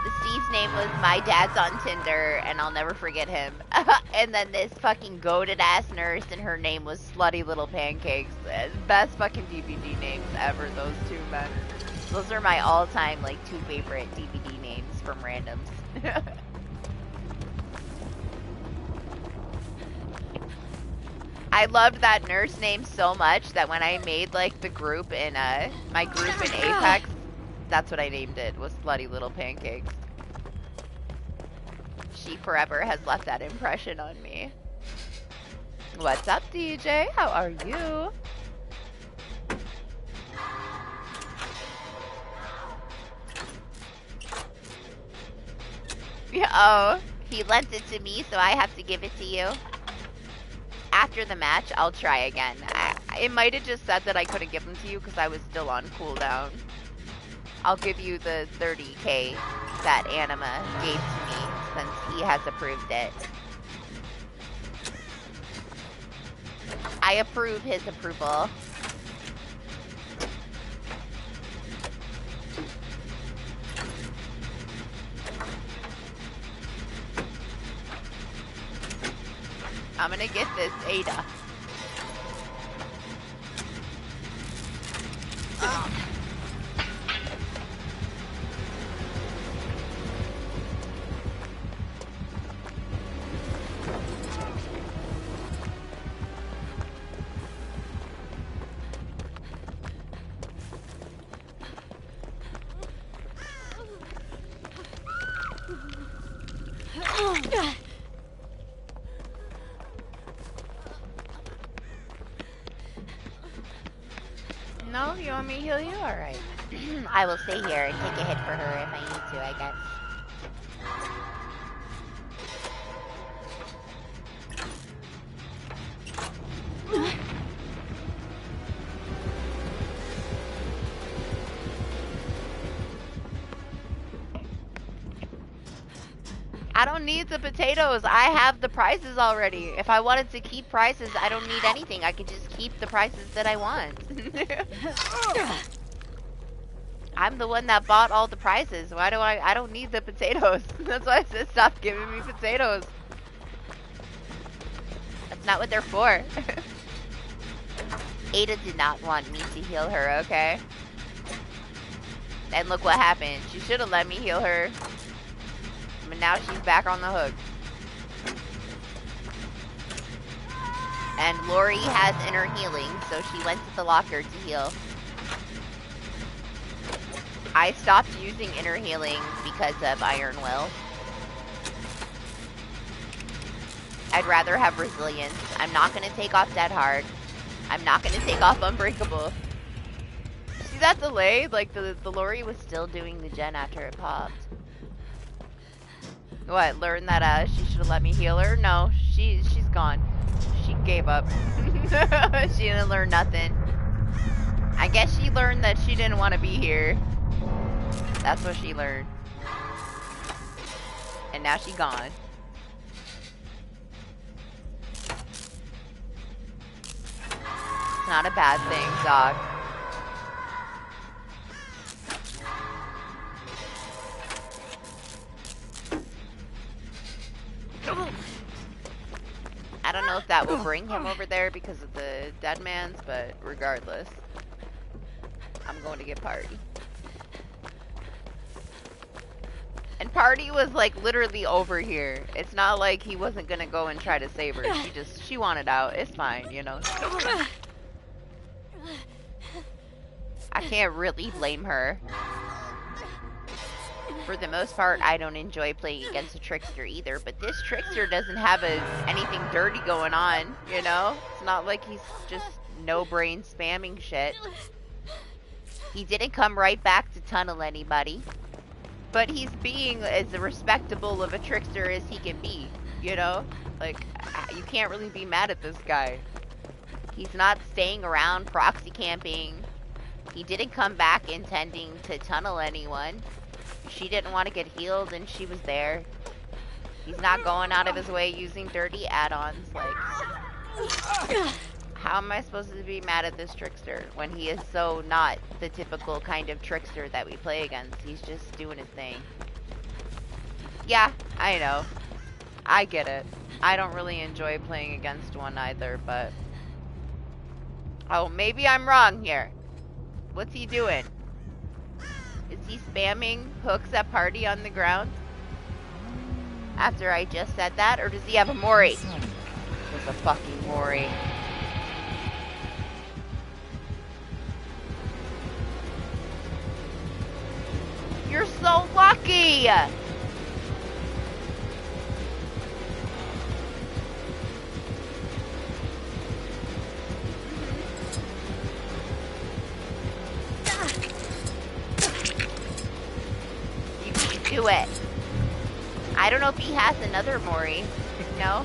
The Steve's name was my dad's on Tinder, and I'll never forget him. And then this fucking goated ass nurse, and her name was Slutty Little Pancakes. Best fucking DVD names ever, those two men. Those are my all-time, like, two favorite DVD names from randoms. I loved that nurse name so much that when I made, like, the group in, my group in Apex, That's what I named it, was Slutty Little Pancakes. She forever has left that impression on me. What's up, DJ? How are you? Yeah, oh, he lent it to me, so I have to give it to you. After the match, I'll try again. It might have just said that I couldn't give them to you because I was still on cooldown. I'll give you the 30k that Anima gave to me since he has approved it. I approve his approval. I'm gonna get this Ada. No, you want me to heal you? Alright. I will stay here and take a hit for her if I need to, I guess. I don't need the potatoes. I have the prizes already. If I wanted to keep prizes, I don't need anything. I could just keep the prizes that I want. I'm the one that bought all the prizes. Why do I don't need the potatoes. That's why I said stop giving me potatoes. That's not what they're for. Ada did not want me to heal her, okay? And look what happened. She should have let me heal her. But now she's back on the hook. And Lori has inner healing, so she went to the locker to heal. I stopped using inner healing because of Iron Will. I'd rather have resilience. I'm not going to take off Dead Hard. I'm not going to take off Unbreakable. See that delay? Like, the Lori was still doing the gen after it popped. What, learn that she should have let me heal her? No, she's gone. She gave up. She didn't learn nothing. I guess she learned that she didn't want to be here. That's what she learned. And now she gone. It's not a bad thing, dog. I don't know if that will bring him over there because of the dead man's, but regardless, I'm going to get Party. And Party was like literally over here. It's not like he wasn't gonna go and try to save her. She wanted out. It's fine, you know. I can't really blame her. For the most part, I don't enjoy playing against a trickster either, but this trickster doesn't have anything dirty going on, you know? It's not like he's just no-brain spamming shit. He didn't come right back to tunnel anybody, but he's being as respectable of a trickster as he can be, you know? Like, you can't really be mad at this guy. He's not staying around proxy camping. He didn't come back intending to tunnel anyone. She didn't want to get healed and she was there. He's not going out of his way using dirty add-ons. Like, how am I supposed to be mad at this trickster when he is so not the typical kind of trickster that we play against? He's just doing his thing. Yeah, I know. I get it. I don't really enjoy playing against one either, but... Oh, maybe I'm wrong here. What's he doing? Is he spamming hooks at Party on the ground? After I just said that? Or does he have a Mori? It's a fucking Mori. You're so lucky! You can do it. I don't know if he has another Mori. No?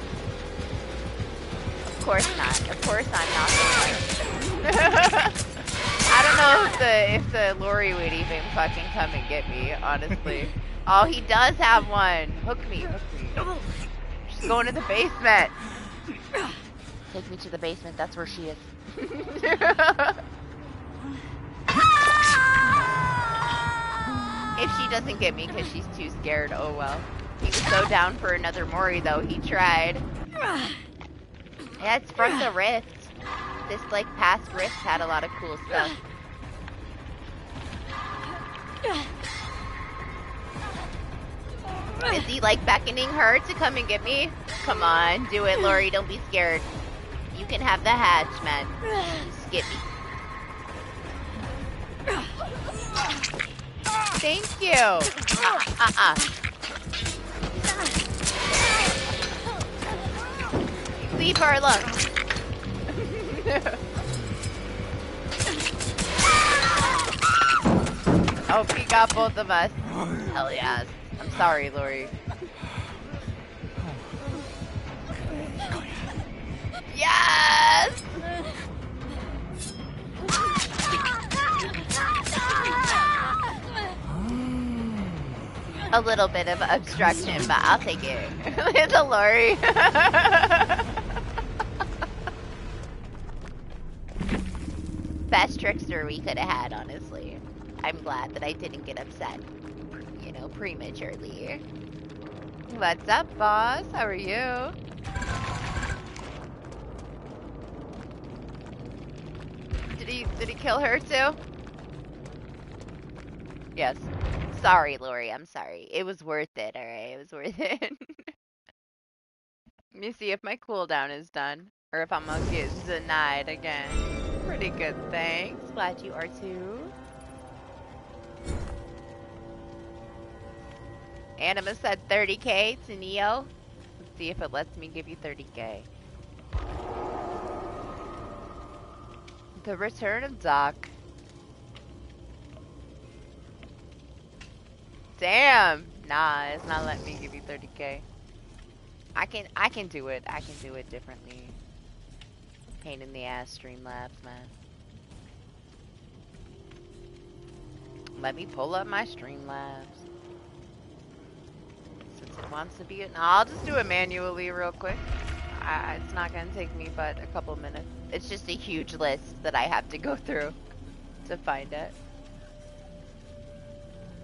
Of course not. Of course I'm not the one. I don't know if the lorry would even fucking come and get me, honestly. Oh, he does have one. Hook me, hook me. She's going to the basement. Take me to the basement. That's where she is. If she doesn't get me because she's too scared, oh well. He was so down for another Mori though. He tried. Yeah, it's from the Rift. This, like, past Rift had a lot of cool stuff. Is he, like, beckoning her to come and get me? Come on, do it, Lori. Don't be scared. You can have the hatch, man. Just get me. Thank you. Leave her alone. Oh, he got both of us. Hell yes. I'm sorry, Lori. Yes! A little bit of obstruction, but I'll take it. It's a Lori. Best trickster we could have had, honestly. I'm glad that I didn't get upset, you know, prematurely. What's up, boss? How are you? Did he kill her too? Yes. Sorry, Lori. I'm sorry. It was worth it, alright? It was worth it. Let me see if my cooldown is done. Or if I'm gonna get denied again. Pretty good, thanks. Glad you are too. Anima said 30k to Neo. Let's see if it lets me give you 30k. The return of Doc. Damn! Nah, it's not letting me give you 30k. I can do it. I can do it differently. Pain in the ass, Streamlabs, man. Let me pull up my Streamlabs. Since it wants to be it. No, I'll just do it manually real quick. It's not gonna take me but a couple minutes. It's just a huge list that I have to go through to find it.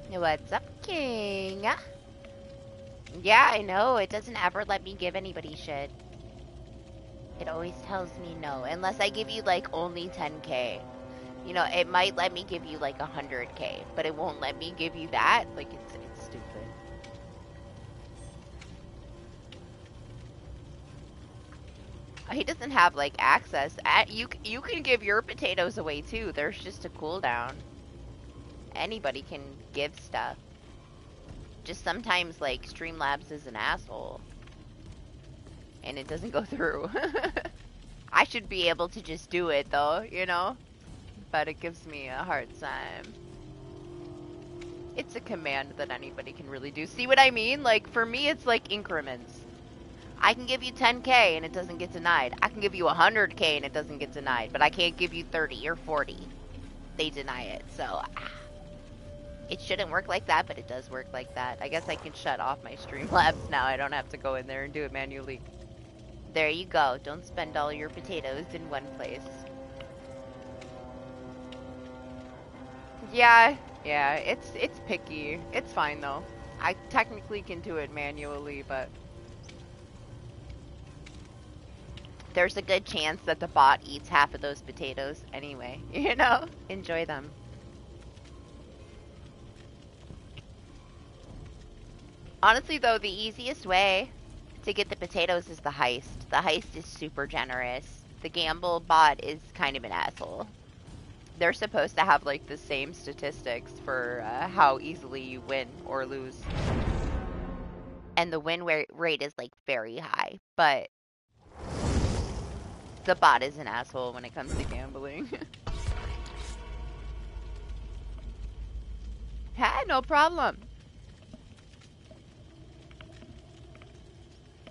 What's up, King? Yeah, I know. It doesn't ever let me give anybody shit. It always tells me no. Unless I give you, like, only 10k. You know, it might let me give you, like, 100k. But it won't let me give you that. Like, it's stupid. He doesn't have, like, access. You can give your potatoes away, too. There's just a cooldown. Anybody can give stuff. Just sometimes, like, Streamlabs is an asshole. And it doesn't go through. I should be able to just do it, though, you know? But it gives me a hard time. It's a command that anybody can really do. See what I mean? Like, for me, it's like increments. I can give you 10k and it doesn't get denied. I can give you 100k and it doesn't get denied. But I can't give you 30 or 40. They deny it, so... It shouldn't work like that, but it does work like that. I guess I can shut off my Streamlabs now. I don't have to go in there and do it manually. There you go. Don't spend all your potatoes in one place. Yeah, it's picky. It's fine, though. I technically can do it manually, but... There's a good chance that the bot eats half of those potatoes anyway. You know? Enjoy them. Honestly, though, the easiest way to get the potatoes is the heist. The heist is super generous. The gamble bot is kind of an asshole. they're supposed to have like the same statistics for how easily you win or lose. And the win rate is like very high, but the bot is an asshole when it comes to gambling. Hey, no problem.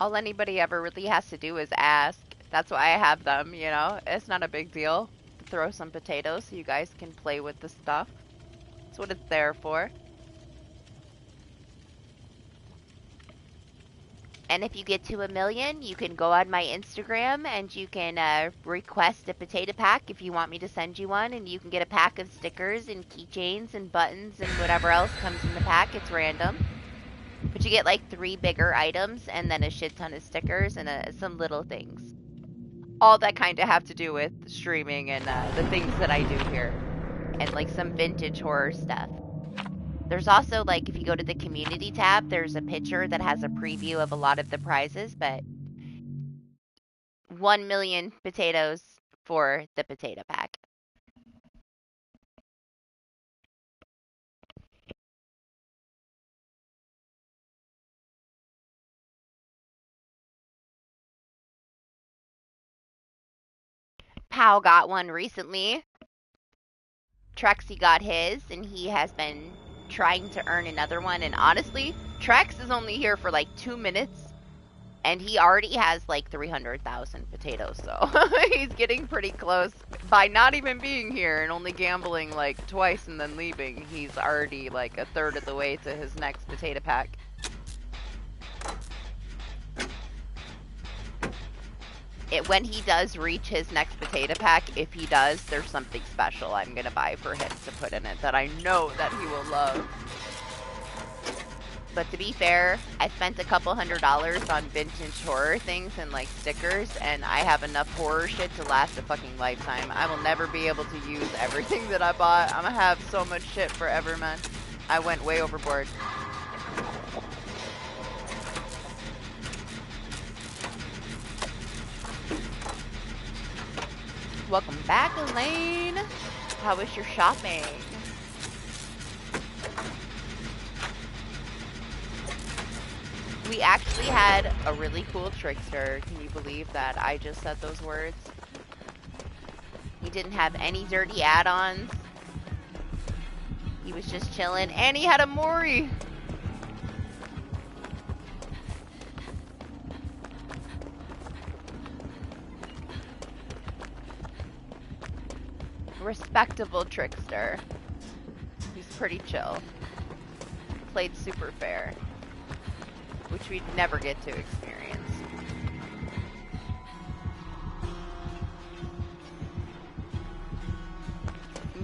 All anybody ever really has to do is ask. That's why I have them, you know? It's not a big deal. Throw some potatoes so you guys can play with the stuff. That's what it's there for. And if you get to 1 million, you can go on my Instagram and you can request a potato pack if you want me to send you one. And you can get a pack of stickers and keychains and buttons and whatever else comes in the pack. It's random. But you get like 3 bigger items and then a shit ton of stickers and some little things. All that kind of have to do with streaming and the things that I do here. And like some vintage horror stuff. There's also, like, if you go to the community tab, there's a picture that has a preview of a lot of the prizes, but 1 million potatoes for the potato pack. Pow got one recently. Trexie got his, and he has been trying to earn another one, and honestly, Trex is only here for like 2 minutes, and he already has like 300,000 potatoes, so he's getting pretty close. By not even being here and only gambling like twice and then leaving, he's already like a third of the way to his next potato pack. When he does reach his next potato pack, if he does, there's something special I'm gonna buy for him to put in it that I know that he will love. But to be fair, I spent a couple $100s on vintage horror things and like stickers, and I have enough horror shit to last a fucking lifetime. I will never be able to use everything that I bought. I'm gonna have so much shit forever, man. I went way overboard. Welcome back, Elaine. How was your shopping? We actually had a really cool trickster. Can you believe that I just said those words? He didn't have any dirty add-ons. He was just chilling, and he had a Mori. Respectable trickster. He's pretty chill. Played super fair, which we'd never get to experience.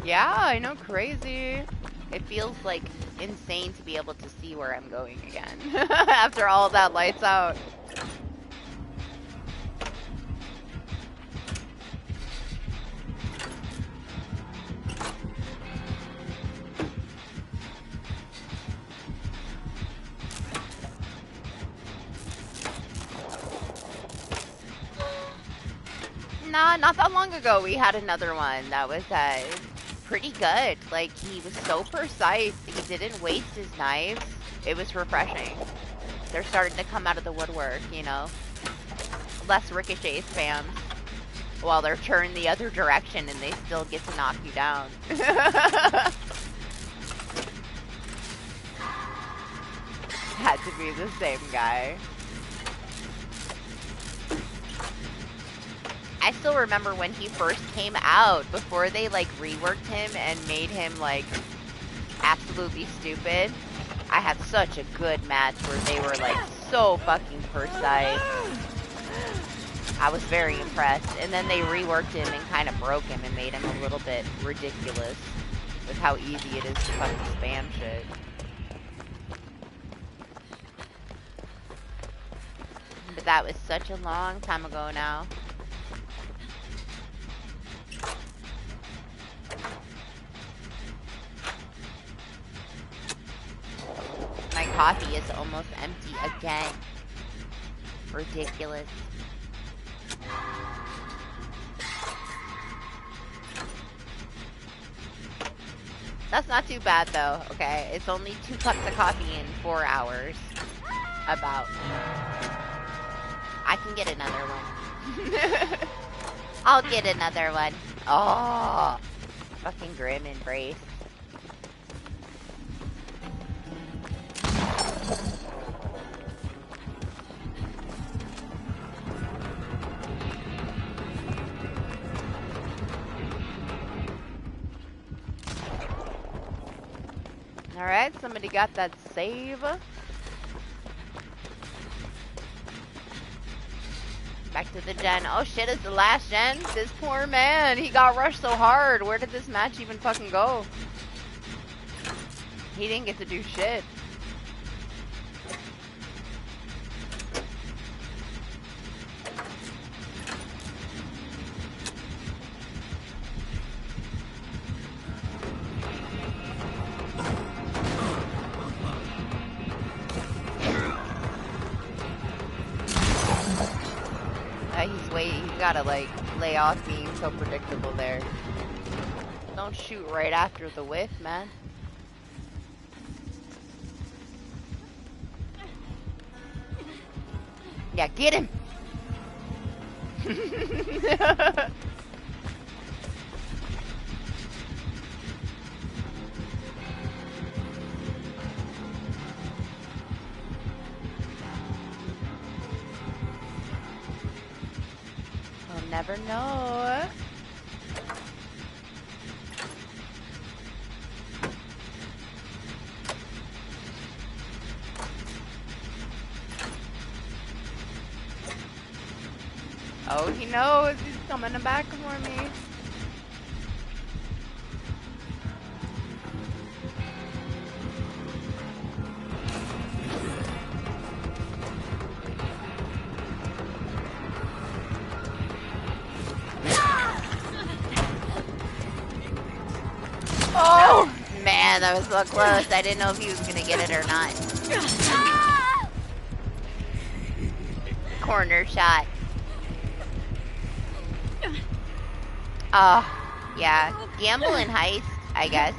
Yeah, I know, crazy. It feels like insane to be able to see where I'm going again after all that lights out. Nah, not that long ago we had another one that was pretty good. Like, he was so precise. He didn't waste his knives. It was refreshing. They're starting to come out of the woodwork, you know. Less ricochet spams. While they're turned the other direction and they still get to knock you down. Had to be the same guy. I still remember when he first came out, before they like reworked him and made him like absolutely stupid. I had such a good match where they were like so fucking precise. I was very impressed. And then they reworked him and kind of broke him and made him a little bit ridiculous with how easy it is to fucking spam shit. But that was such a long time ago now. My coffee is almost empty again. Ridiculous. That's not too bad though, okay? It's only 2 cups of coffee in 4 hours. About. I can get another one. I'll get another one. Oh, fucking grim embrace. Alright, somebody got that save. Back to the gen. Oh shit, it's the last gen? This poor man, he got rushed so hard. Where did this match even fucking go? He didn't get to do shit. He's gotta like lay off being so predictable there. Don't shoot right after the whiff, man. Yeah, get him! Never know. Oh, he knows. He's coming back for me. Oh, man, that was so close. I didn't know if he was going to get it or not. Corner shot. Oh, yeah. Gamble and heist, I guess.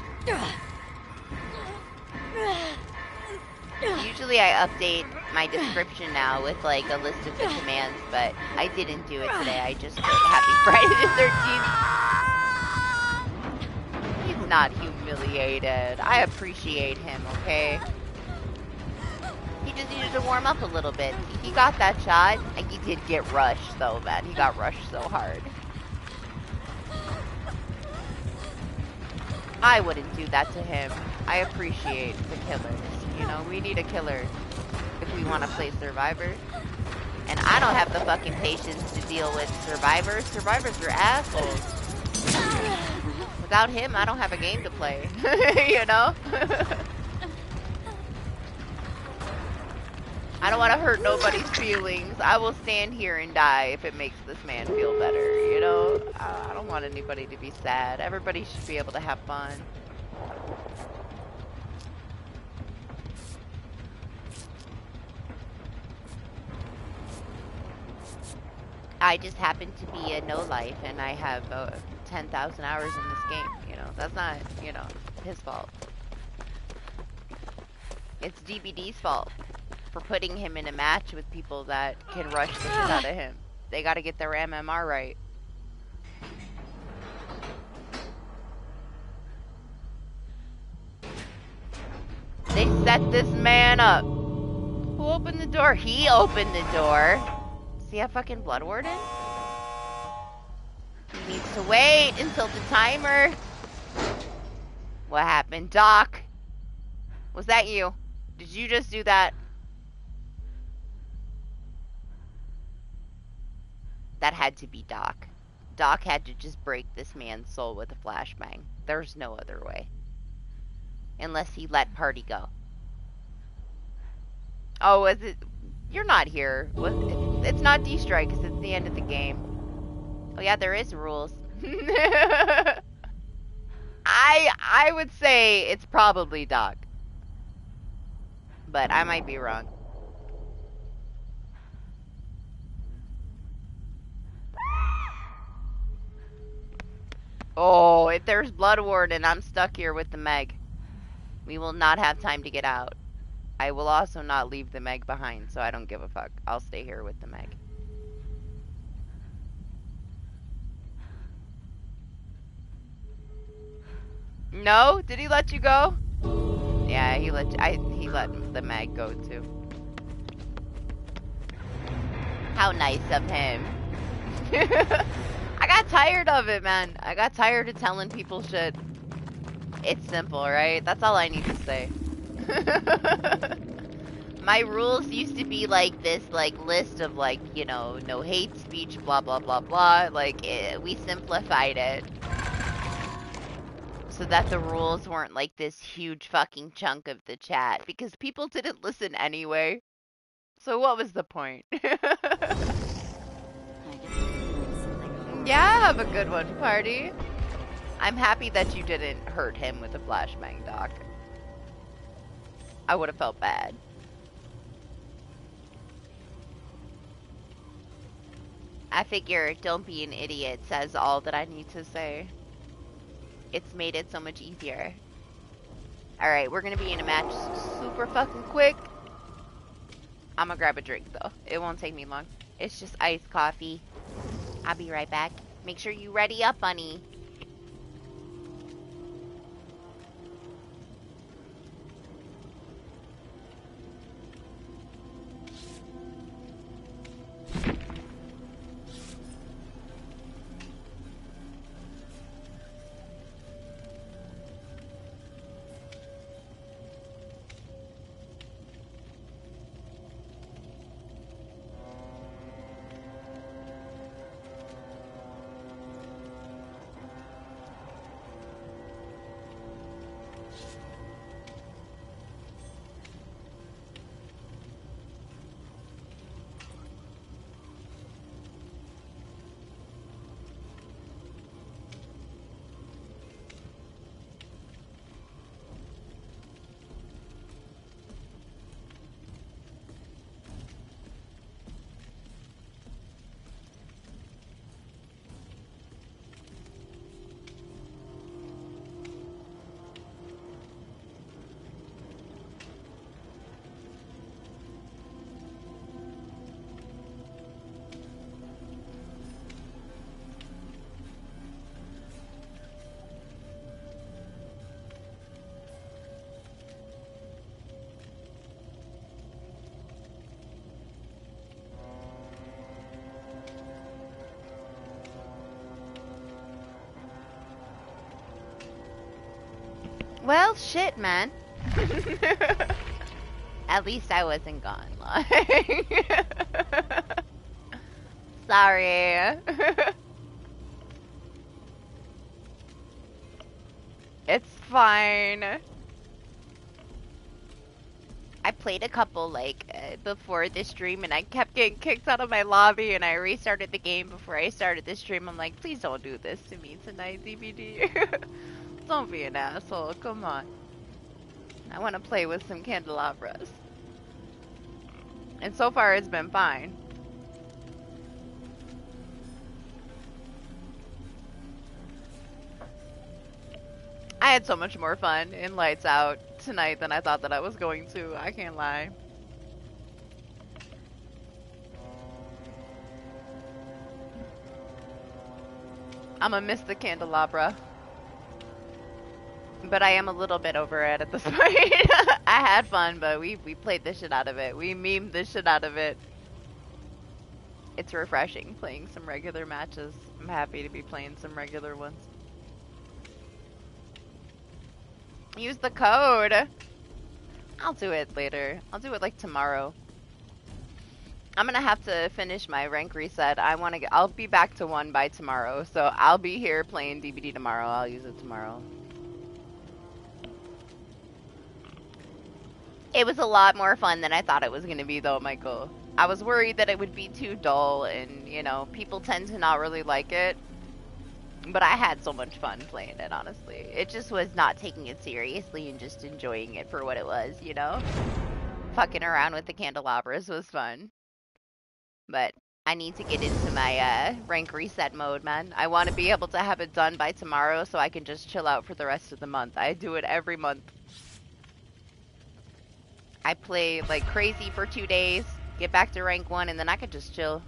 Usually I update my description now with like a list of the commands, but I didn't do it today. I just put Happy Friday the 13th. Not humiliated. I appreciate him, okay? He just needed to warm up a little bit. He got that shot, and he did get rushed, though, man. He got rushed so hard. I wouldn't do that to him. I appreciate the killers. You know, we need a killer if we want to play Survivor. And I don't have the fucking patience to deal with Survivors. Survivors are assholes. Without him, I don't have a game to play, you know? I don't want to hurt nobody's feelings. I will stand here and die if it makes this man feel better, you know? I don't want anybody to be sad. Everybody should be able to have fun. I just happen to be a no-life, and I have 10,000 hours in this game, you know? That's not, you know, his fault. It's DBD's fault for putting him in a match with people that can rush the shit out of him. They gotta get their MMR right. They set this man up. Who opened the door? He opened the door. Does he have fucking Blood Warden? He needs to wait until the timer. What happened? Doc? Was that you? Did you just do that? That had to be Doc. Doc had to just break this man's soul with a flashbang. There's no other way. Unless he let party go. Oh, is it? You're not here. It's not D-Strike because it's the end of the game. Oh yeah, there is rules. I would say it's probably Doc. But I might be wrong. Oh, if there's blood ward and I'm stuck here with the Meg, we will not have time to get out. I will also not leave the Meg behind, so I don't give a fuck. I'll stay here with the Meg. No? Did he let you go? Yeah, he let the Meg go too. How nice of him. I got tired of it, man. I got tired of telling people shit. It's simple, right? That's all I need to say. My rules used to be like this, like, list of, like, you know, no hate speech, blah, blah, blah, blah. Like, we simplified it. So that the rules weren't like this huge fucking chunk of the chat. Because people didn't listen anyway. So what was the point? Yeah, have a good one, party. I'm happy that you didn't hurt him with a flashbang, Doc. I would have felt bad. I figure don't be an idiot says all that I need to say. It's made it so much easier. Alright, we're gonna be in a match super fucking quick. I'm gonna grab a drink though. It won't take me long. It's just iced coffee. I'll be right back. Make sure you ready up, bunny. Well, shit, man. At least I wasn't gone. Like, sorry. It's fine. I played a couple, like, before this stream, and I kept getting kicked out of my lobby, and I restarted the game before I started this stream. I'm like, please don't do this to me tonight, DBD. Don't be an asshole, come on. I want to play with some candelabras. And so far it's been fine. I had so much more fun in Lights Out tonight than I thought that I was going to. I can't lie. I'ma miss the candelabra. But I am a little bit over it at this point. I had fun, but we played the shit out of it. We memed the shit out of it. It's refreshing playing some regular matches. I'm happy to be playing some regular ones. Use the code. I'll do it later. I'll do it like tomorrow. I'm gonna have to finish my rank reset. I'll be back to 1 by tomorrow. So I'll be here playing DBD tomorrow. I'll use it tomorrow. It was a lot more fun than I thought it was going to be, though, Michael. I was worried that it would be too dull, and, you know, people tend to not really like it. But I had so much fun playing it, honestly. It just was not taking it seriously and just enjoying it for what it was, you know? Fucking around with the candelabras was fun. But I need to get into my rank reset mode, man. I want to be able to have it done by tomorrow so I can just chill out for the rest of the month. I do it every month. I play like crazy for 2 days, get back to rank 1, and then I could just chill.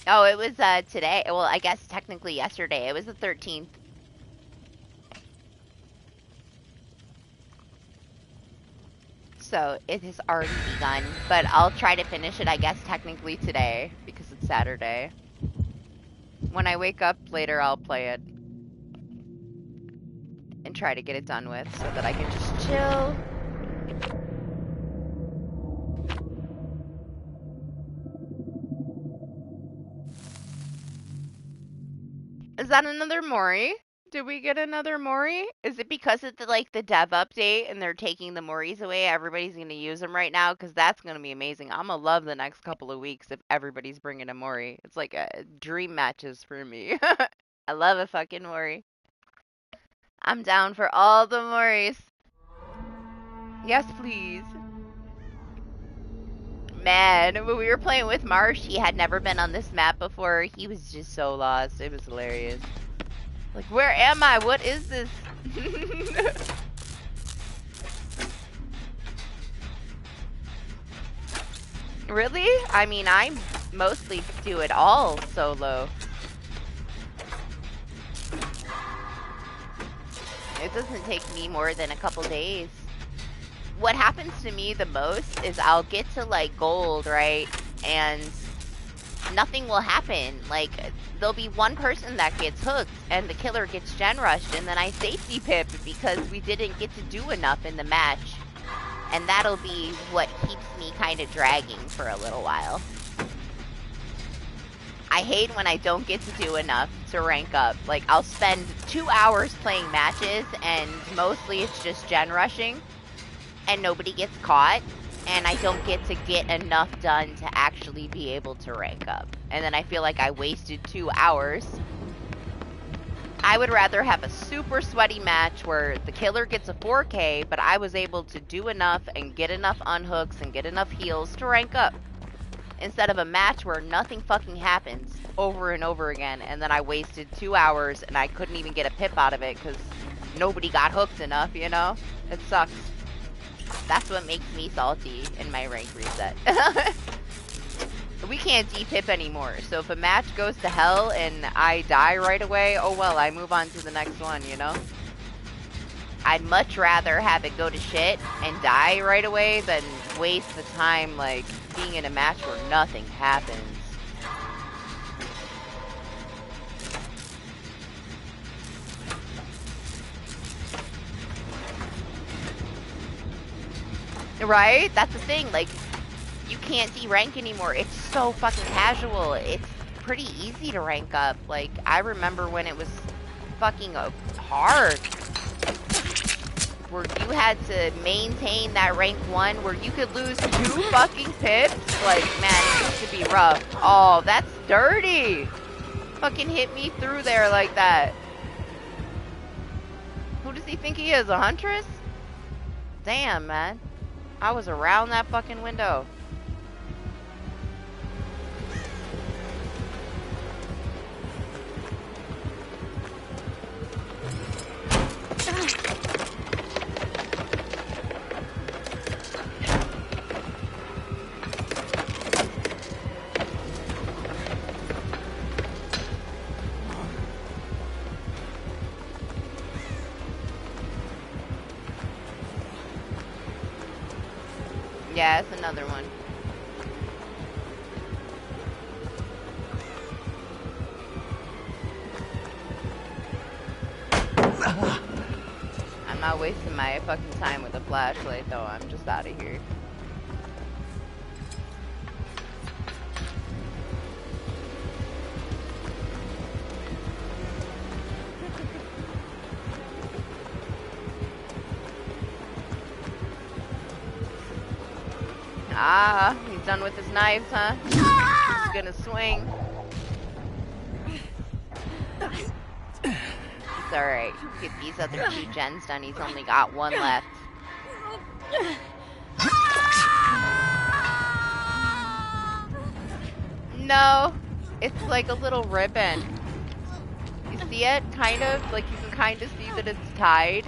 Oh, it was today. Well, I guess technically yesterday. It was the 13th. So it has already begun, but I'll try to finish it, I guess, technically today because it's Saturday. When I wake up later, I'll play it and try to get it done with so that I can just chill. Is that another Mori? Did we get another Mori? Is it because it's the dev update and they're taking the Moris away? Everybody's gonna use them right now because that's gonna be amazing. I'm gonna love the next couple of weeks if everybody's bringing a Mori. It's like a dream matches for me. I love a fucking Mori. I'm down for all the Moris. Yes, please. Man, when we were playing with Marsh, he had never been on this map before. He was just so lost. It was hilarious. Like, where am I? What is this? Really? I mean, I mostly do it all solo. It doesn't take me more than a couple days. What happens to me the most is I'll get to like gold, right? And nothing will happen. Like, there'll be one person that gets hooked and the killer gets gen rushed, and then I safety pip because we didn't get to do enough in the match. And that'll be what keeps me kind of dragging for a little while. I hate when I don't get to do enough to rank up. Like, I'll spend 2 hours playing matches and mostly it's just gen rushing and nobody gets caught. And I don't get to get enough done to actually be able to rank up. And then I feel like I wasted 2 hours. I would rather have a super sweaty match where the killer gets a 4K, but I was able to do enough and get enough unhooks and get enough heals to rank up. Instead of a match where nothing fucking happens over and over again, and then I wasted 2 hours and I couldn't even get a pip out of it because nobody got hooked enough, you know? It sucks. That's what makes me salty in my rank reset. We can't D-pip anymore, so if a match goes to hell and I die right away, oh well, I move on to the next one, you know? I'd much rather have it go to shit and die right away than waste the time, like, being in a match where nothing happens. Right? That's the thing, like, you can't D-rank anymore. It's so fucking casual. It's pretty easy to rank up. Like, I remember when it was fucking hard. Where you had to maintain that rank 1, where you could lose 2 fucking pips. Like, man, it used to be rough. Oh, that's dirty. Fucking hit me through there like that. Who does he think he is, a huntress? Damn, man. I was around that fucking window. Yeah, it's another one. I'm not wasting my fucking time with a flashlight though, I'm just out of here. Ah, he's done with his knives, huh? He's gonna swing. It's alright. Get these other 2 gens done. He's only got 1 left. No, it's like a little ribbon. You see it? Kind of? Like you can kind of see that it's tied.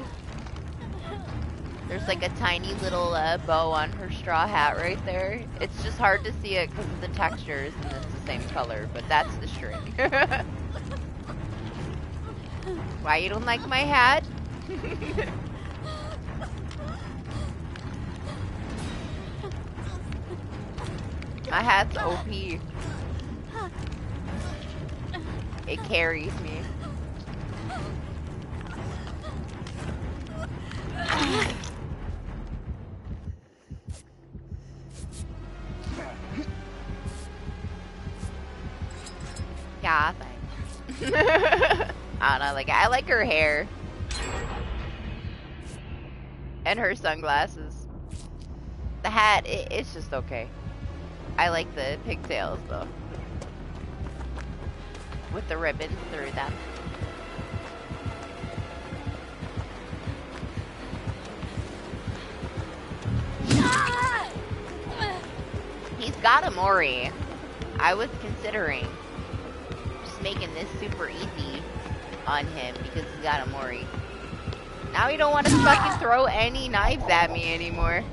There's like a tiny little bow on her straw hat right there. It's just hard to see it because of the textures and it's the same color, but that's the string. Why you don't like my hat? My hat's OP. It carries me. Yeah, thanks. I don't know, like, I like her hair. And her sunglasses. The hat, it's just okay. I like the pigtails, though. With the ribbons through them. He's got a Mori. I was considering just making this super easy on him because he's got a Mori. Now he don't want to fucking throw any knives at me anymore.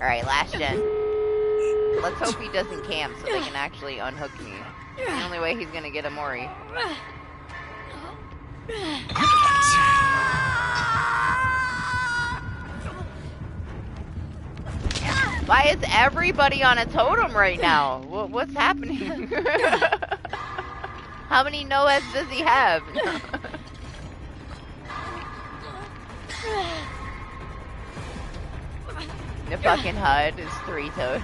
Alright, last gen. Let's hope he doesn't camp so they can actually unhook me. The only way he's gonna get a Mori. Why is everybody on a totem right now? What's happening? How many Noahs does he have? The fucking HUD is 3 totems.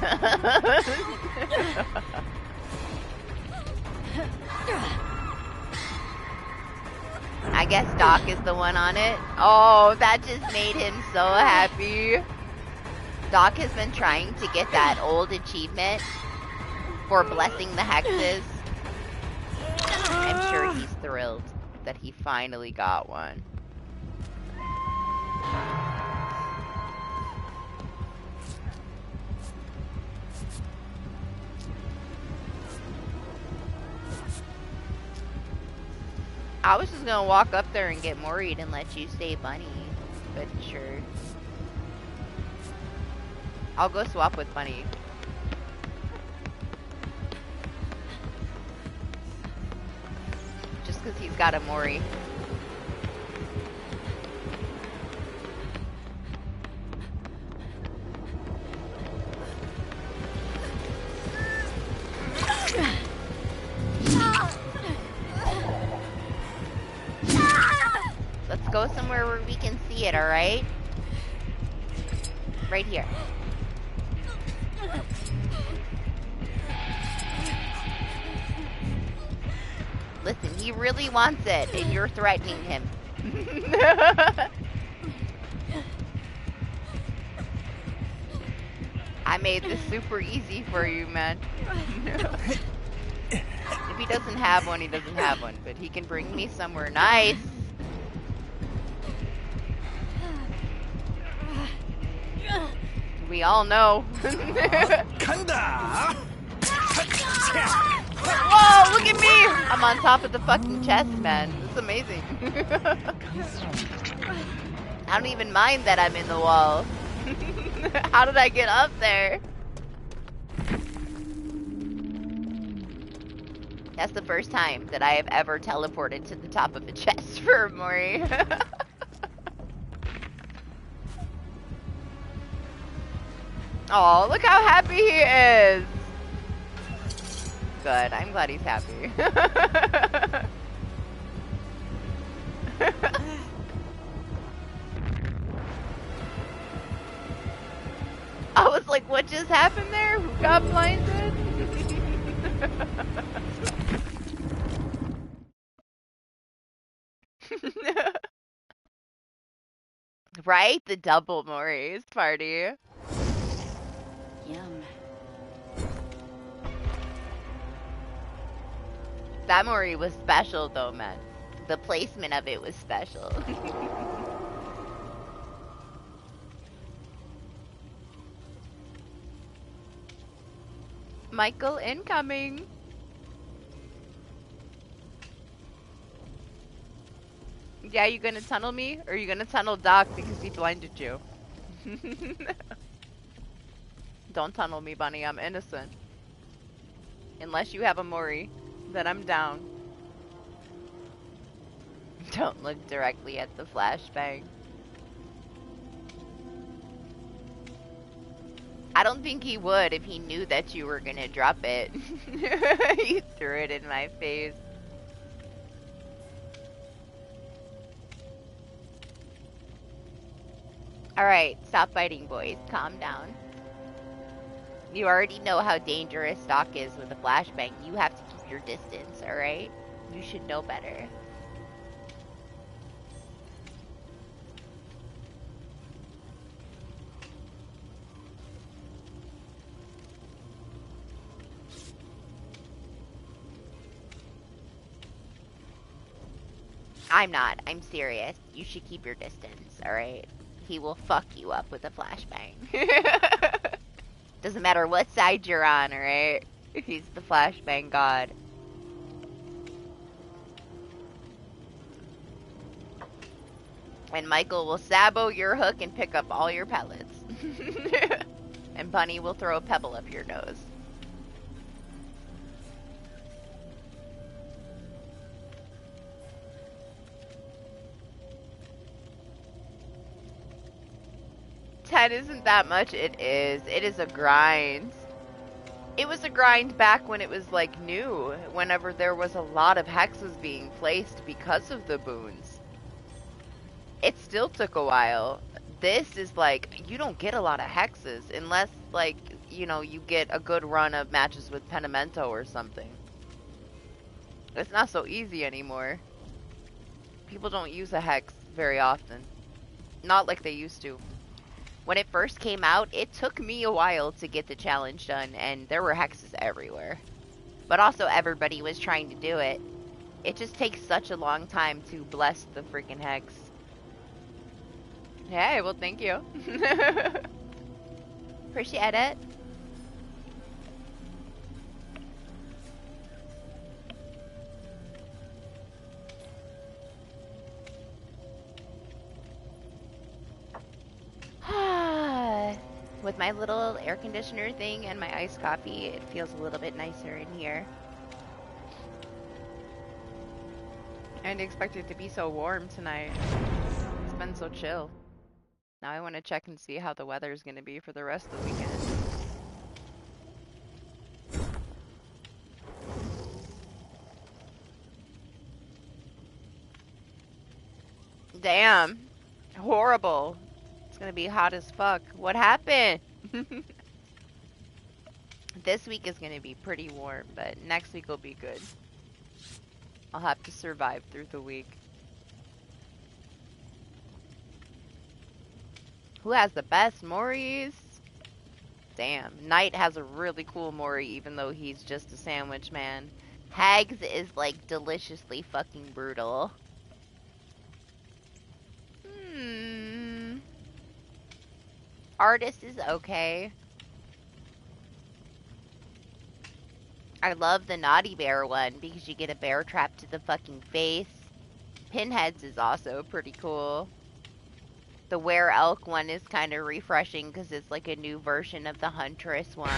I guess Doc is the one on it. Oh, that just made him so happy. Doc has been trying to get that old achievement for blessing the hexes. I'm sure he's thrilled that he finally got one. I was just gonna walk up there and get Mori'd and let you stay bunny, but sure. I'll go swap with Bunny. Just because he's got a Mori. Let's go somewhere where we can see it, alright? Right here. Listen, he really wants it, and you're threatening him. I made this super easy for you, man. If he doesn't have one, he doesn't have one, but he can bring me somewhere nice. We all know. Whoa, look at me! I'm on top of the fucking chest, man. This is amazing. I don't even mind that I'm in the wall. How did I get up there? That's the first time that I have ever teleported to the top of the chest for a Mori. Oh, look how happy he is. Good, I'm glad he's happy. I was like, what just happened there? Who got blinded? Right? The double Mori's party. Yum. That Mori was special though, man. The placement of it was special. Michael incoming. Yeah, you gonna tunnel me? Or are you gonna tunnel Doc because he blinded you? Don't tunnel me, Bunny. I'm innocent. Unless you have a Mori, then I'm down. Don't look directly at the flashbang. I don't think he would if he knew that you were gonna drop it. You threw it in my face. Alright, stop fighting, boys. Calm down. You already know how dangerous Doc is with a flashbang. You have to keep your distance, alright? You should know better. I'm not. I'm serious. You should keep your distance, alright? He will fuck you up with a flashbang. Doesn't matter what side you're on, alright? He's the flashbang god. And Michael will sabo your hook and pick up all your pellets. And Bunny will throw a pebble up your nose. Isn't that much? It is. It is a grind. It was a grind back when it was like new, whenever there was a lot of hexes being placed because of the boons. It still took a while. This is like, you don't get a lot of hexes unless, like, you know, you get a good run of matches with Penamento or something. It's not so easy anymore. People don't use a hex very often. Not like they used to. When it first came out, it took me a while to get the challenge done, and there were hexes everywhere. But also everybody was trying to do it. It just takes such a long time to bless the freaking hex. Hey, well, thank you. Appreciate it. With my little air conditioner thing and my iced coffee, it feels a little bit nicer in here. I didn't expect it to be so warm tonight. It's been so chill. Now I want to check and see how the weather is going to be for the rest of the weekend. Damn. Horrible. It's gonna be hot as fuck. What happened? This week is gonna be pretty warm, but next week will be good. I'll have to survive through the week. Who has the best Moris? Damn. Knight has a really cool Mori, even though he's just a sandwich man. Hags is like deliciously fucking brutal. Artist is okay. I love the Naughty Bear one because you get a bear trap to the fucking face. Pinheads is also pretty cool. The Were Elk one is kind of refreshing because it's like a new version of the Huntress one.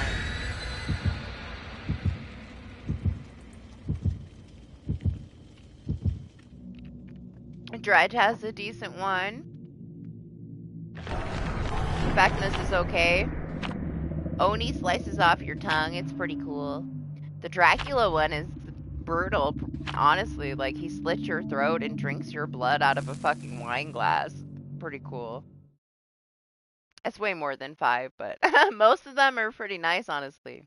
Dredge has a decent one. Beckness is okay. Oni slices off your tongue. It's pretty cool. The Dracula one is brutal, honestly. Like, he slits your throat and drinks your blood out of a fucking wine glass. Pretty cool. It's way more than 5, but most of them are pretty nice, honestly.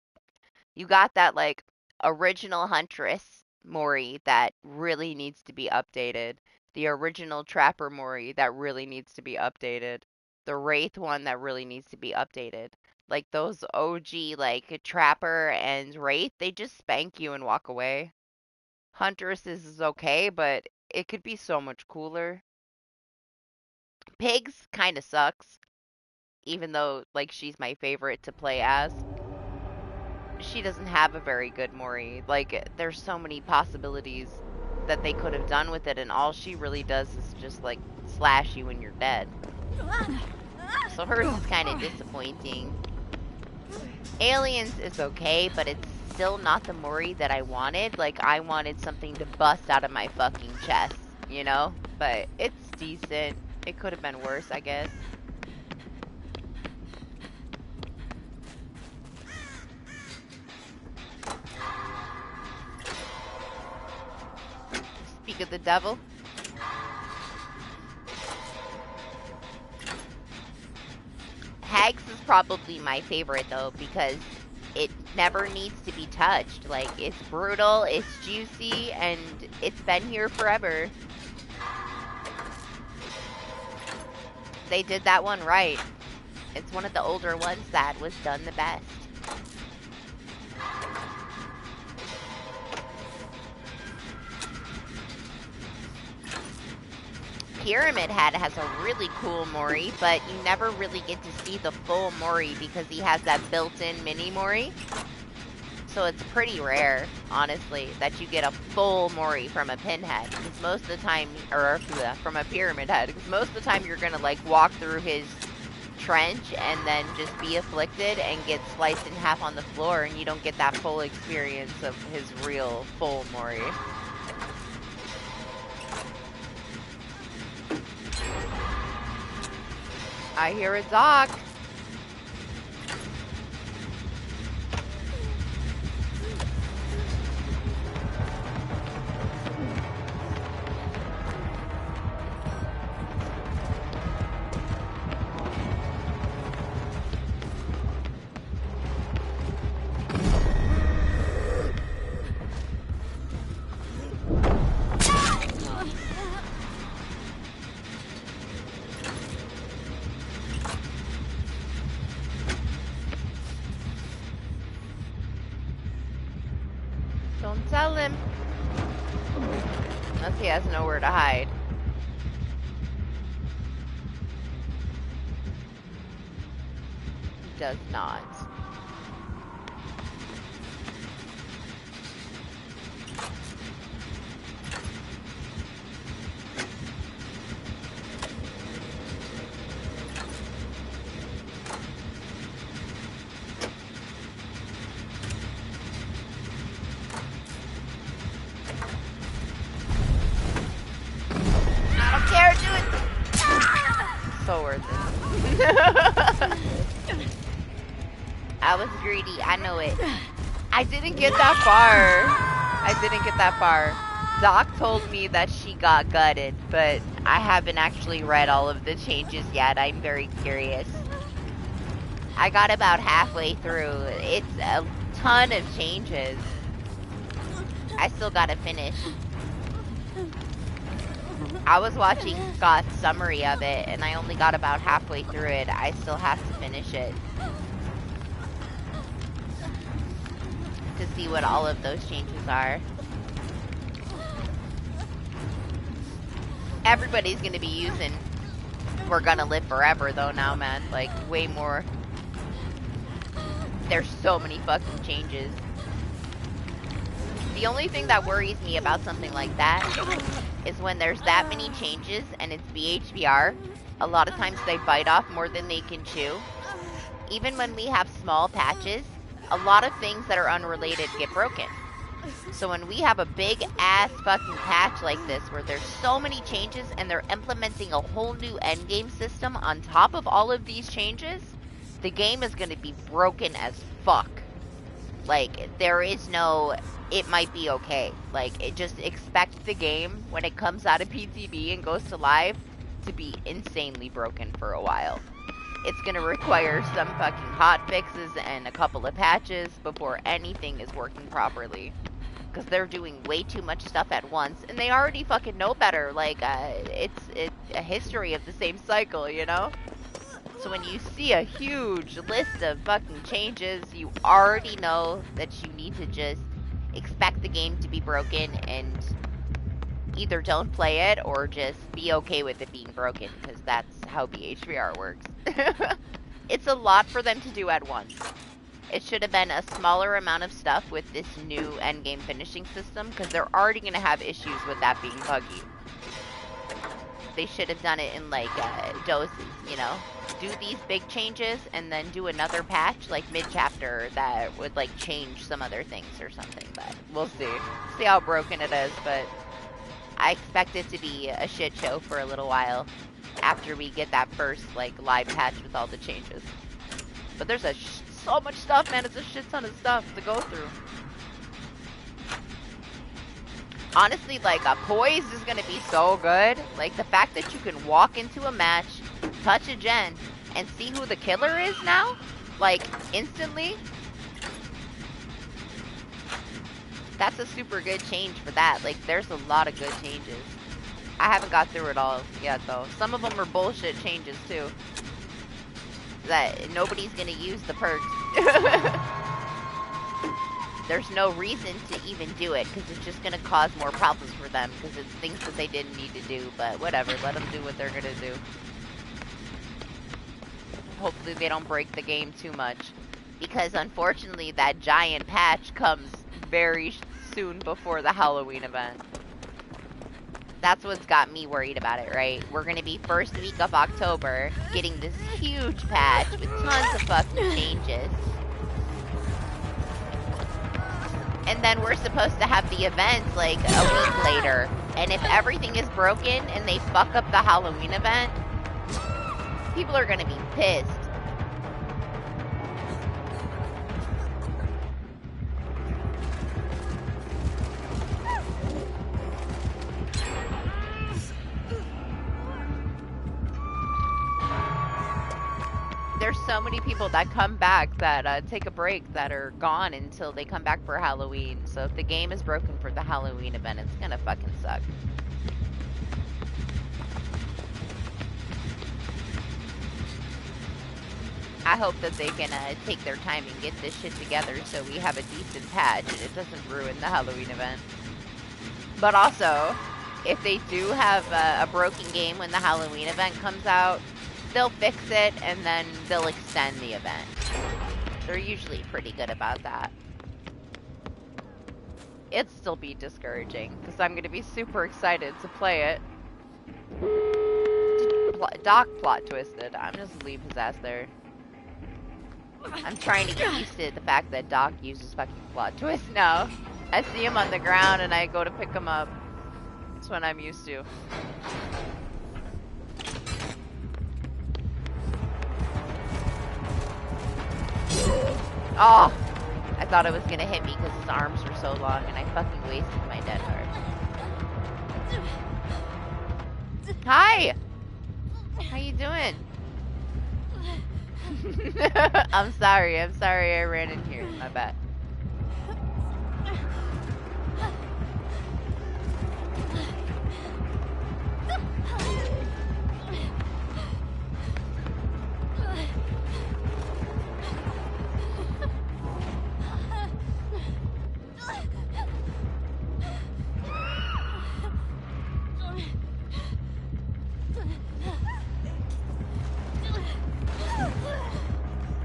You got that, like, original Huntress Mori that really needs to be updated. The original Trapper Mori that really needs to be updated. The Wraith one that really needs to be updated. Like, those OG, like, Trapper and Wraith, they just spank you and walk away. Huntress is okay, but it could be so much cooler. Pigs kind of sucks. Even though, like, she's my favorite to play as. She doesn't have a very good Mori. Like, there's so many possibilities. that they could have done with it, and all she really does is just, like, slash you when you're dead. So hers is kind of disappointing. Aliens is okay, but it's still not the Mori that I wanted. Like, I wanted something to bust out of my fucking chest, you know? But it's decent. It could have been worse, I guess. Speak of the devil. Hags is probably my favorite though, because it never needs to be touched. Like, it's brutal, it's juicy, and it's been here forever. They did that one right. It's one of the older ones that was done the best. Pyramid Head has a really cool Mori, but you never really get to see the full Mori because he has that built-in mini Mori. So it's pretty rare, honestly, that you get a full Mori from a pinhead. Because most of the time, or from a Pyramid Head, because most of the time you're gonna like walk through his trench and then just be afflicted and get sliced in half on the floor, and you don't get that full experience of his real full Mori. I hear a dock. Don't tell him. Unless he has nowhere to hide. He does not. So worth it. I was greedy, I know it. I didn't get that far. Doc told me that she got gutted, but I haven't actually read all of the changes yet. I'm very curious. I got about halfway through. It's a ton of changes. I still gotta finish. I was watching Scott's summary of it, and I only got about halfway through it. I still have to finish it to see what all of those changes are. Everybody's gonna be using We're Gonna Live Forever, though, now, man. Like, way more. There's so many fucking changes. The only thing that worries me about something like that is when there's that many changes and it's BHBR, a lot of times they bite off more than they can chew. Even when we have small patches, a lot of things that are unrelated get broken. So when we have a big ass fucking patch like this where there's so many changes and they're implementing a whole new endgame system on top of all of these changes, the game is going to be broken as fuck. Like, there is no, it might be okay. Like, it just expect the game when it comes out of PTB and goes to live to be insanely broken for a while. It's gonna require some fucking hot fixes and a couple of patches before anything is working properly. Because they're doing way too much stuff at once, and they already fucking know better. Like, it's a history of the same cycle, you know? So when you see a huge list of fucking changes, you already know that you need to just expect the game to be broken and either don't play it or just be okay with it being broken, because that's how BHVR works. It's a lot for them to do at once. It should have been a smaller amount of stuff with this new endgame finishing system, because they're already going to have issues with that being buggy. They should have done it in, like, doses, you know? Do these big changes, and then do another patch, like, mid-chapter, that would, like, change some other things or something, but we'll see. See how broken it is, but I expect it to be a shit show for a little while after we get that first, like, live patch with all the changes. But there's so much stuff, man. It's a shit ton of stuff to go through. Honestly, like, a poise is gonna be so good. Like, the fact that you can walk into a match, touch a gen, and see who the killer is now, like, instantly. That's a super good change for that. Like, there's a lot of good changes. I haven't got through it all yet, though. Some of them are bullshit changes, too. That nobody's gonna use the perks. There's no reason to even do it, because it's just gonna cause more problems for them, because it's things that they didn't need to do, but whatever, let them do what they're gonna do. Hopefully they don't break the game too much, because unfortunately that giant patch comes very soon before the Halloween event. That's what's got me worried about it, right? We're gonna be first week of October, getting this huge patch with tons of fucking changes. And then we're supposed to have the event, like, a week later. And if everything is broken and they fuck up the Halloween event, people are gonna be pissed. There's so many people that come back that take a break that are gone until they come back for Halloween. So if the game is broken for the Halloween event, it's gonna fucking suck. I hope that they can take their time and get this shit together so we have a decent patch and it doesn't ruin the Halloween event. But also, if they do have a broken game when the Halloween event comes out, they'll fix it, and then they'll extend the event. They're usually pretty good about that. It'd still be discouraging, because I'm going to be super excited to play it. Doc plot twisted. I'm just leave his ass there. I'm trying to get used to the fact that Doc uses fucking plot twist now. I see him on the ground, and I go to pick him up. That's what I'm used to. Oh! I thought it was gonna hit me because his arms were so long and I fucking wasted my dead heart. Hi! How you doing? I'm sorry I ran in here. My bad.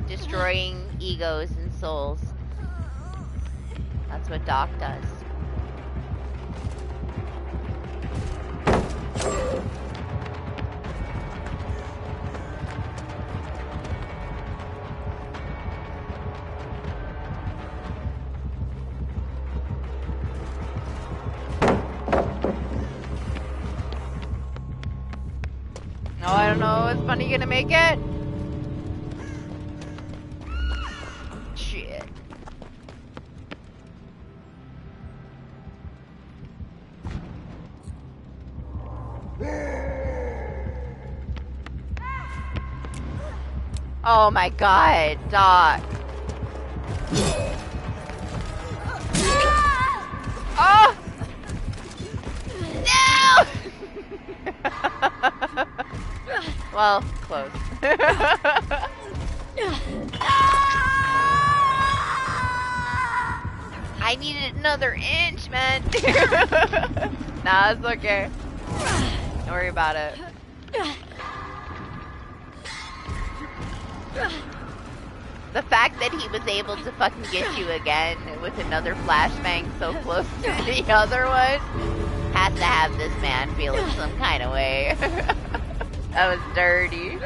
Destroying egos and souls. That's what Doc does. No, I don't know. Is Bunny gonna make it? Shit. Oh my god, Doc. Oh! No! Well, close. I needed another inch, man. Nah, it's okay. Don't worry about it. The fact that he was able to fucking get you again with another flashbang so close to the other one has to have this man feeling some kind of way. That was dirty.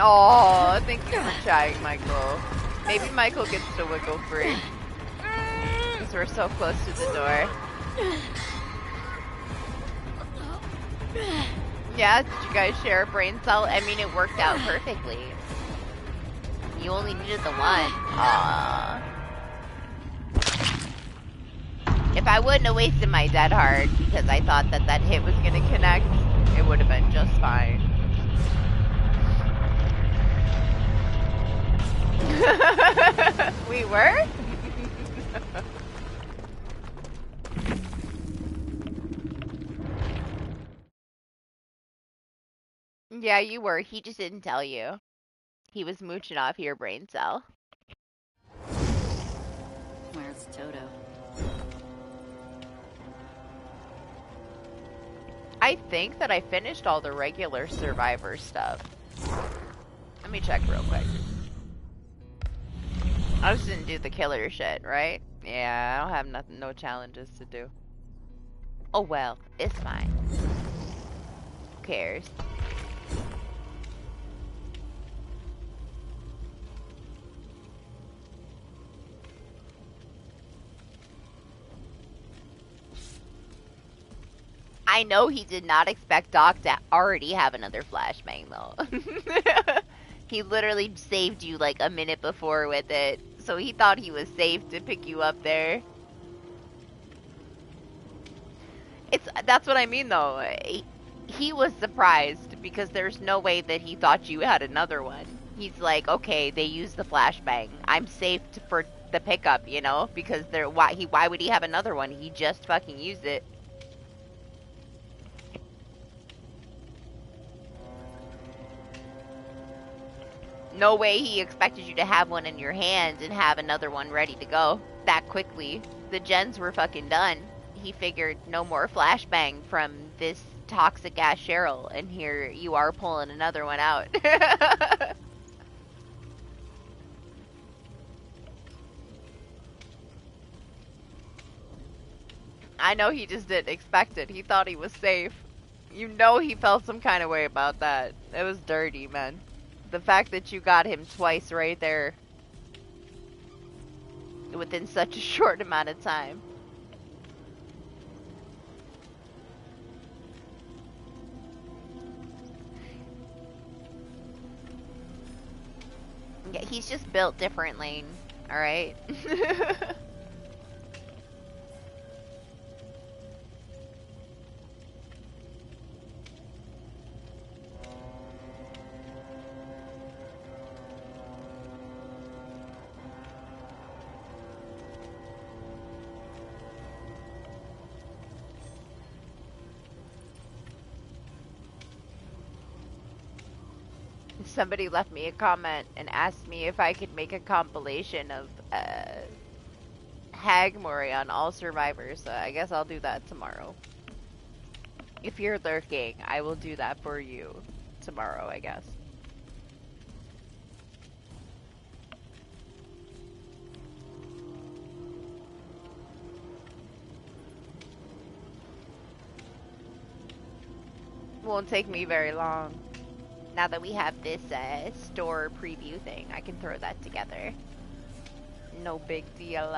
Oh, thank you for trying, Michael. Maybe Michael gets to wiggle free. Because we're so close to the door. Yeah, did you guys share a brain cell? I mean, it worked out perfectly. You only needed the one. Aww. If I wouldn't have wasted my dead hard because I thought that that hit was going to connect, it would have been just fine. We were? Yeah, you were. He just didn't tell you. He was mooching off your brain cell. Where's Toto? I think that I finished all the regular Survivor stuff. Let me check real quick. I just didn't do the killer shit, right? Yeah, I don't have nothing, no challenges to do. Oh well, it's fine. Who cares? I know he did not expect Doc to already have another flashbang though. He literally saved you like a minute before with it, so he thought he was safe to pick you up there. That's what I mean though. He was surprised because there's no way that he thought you had another one. He's like, okay, they used the flashbang. I'm safe for the pickup, you know, because why would he have another one? He just fucking used it. No way he expected you to have one in your hand and have another one ready to go that quickly. The gens were fucking done. He figured no more flashbang from this toxic ass Cheryl, and here you are pulling another one out. I know he just didn't expect it. He thought he was safe. You know he felt some kind of way about that. It was dirty, man. The fact that you got him twice right there within such a short amount of time. Yeah, he's just built differently, alright? Somebody left me a comment and asked me if I could make a compilation of Hagmori on all survivors, so I guess I'll do that tomorrow. If you're lurking, I will do that for you tomorrow, I guess. Won't take me very long. Now that we have this store preview thing, I can throw that together. No big deal.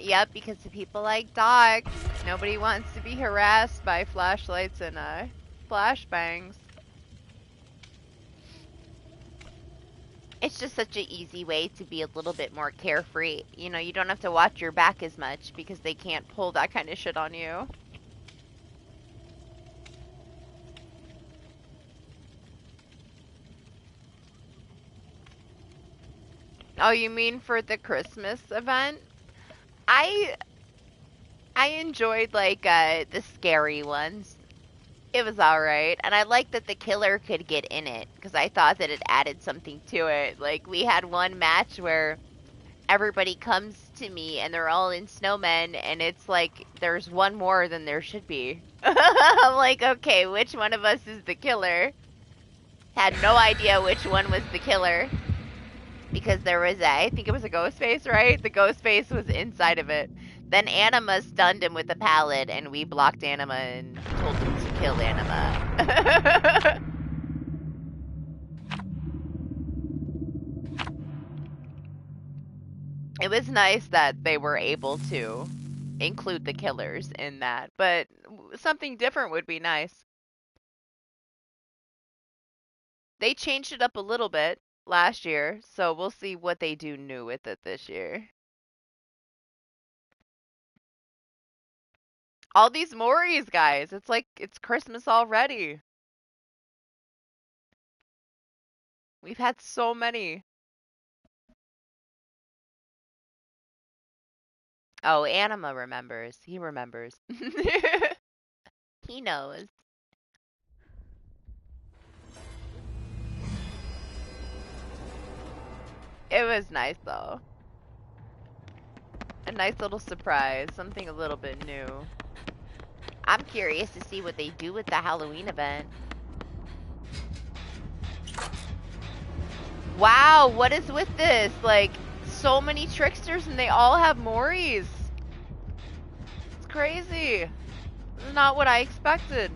Yep, because of people like Doc. Nobody wants to be harassed by flashlights and flashbangs. It's just such an easy way to be a little bit more carefree. You know, you don't have to watch your back as much because they can't pull that kind of shit on you. Oh, you mean for the Christmas event? I enjoyed like the scary ones. It was alright, and I liked that the killer could get in it because I thought that it added something to it. Like we had one match where everybody comes to me and they're all in snowmen, and it's like there's one more than there should be. I'm like, okay, which one of us is the killer? Had no idea which one was the killer. Because there was I think it was a ghost face, right? The ghost face was inside of it. Then Anima stunned him with a pallet, and we blocked Anima and told him to kill Anima. It was nice that they were able to include the killers in that, but something different would be nice. They changed it up a little bit last year, so we'll see what they do new with it this year. All these Moris, guys. It's like it's Christmas already. We've had so many. Oh, Anima remembers. He remembers. He knows. It was nice, though. A nice little surprise. Something a little bit new. I'm curious to see what they do with the Halloween event. Wow, what is with this? Like, so many tricksters and they all have Moris. It's crazy. This is not what I expected.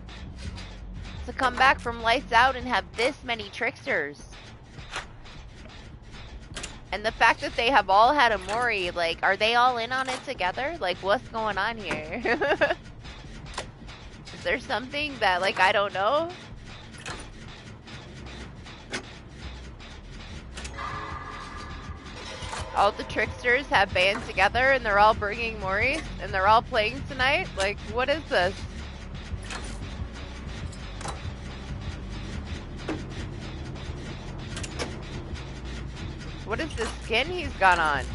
To come back from Lights Out and have this many tricksters. And the fact that they have all had a Mori, like, are they all in on it together? Like, what's going on here? Is there something that, like, I don't know? All the tricksters have band together and they're all bringing Moris and they're all playing tonight? Like, what is this? What is this skin he's got on?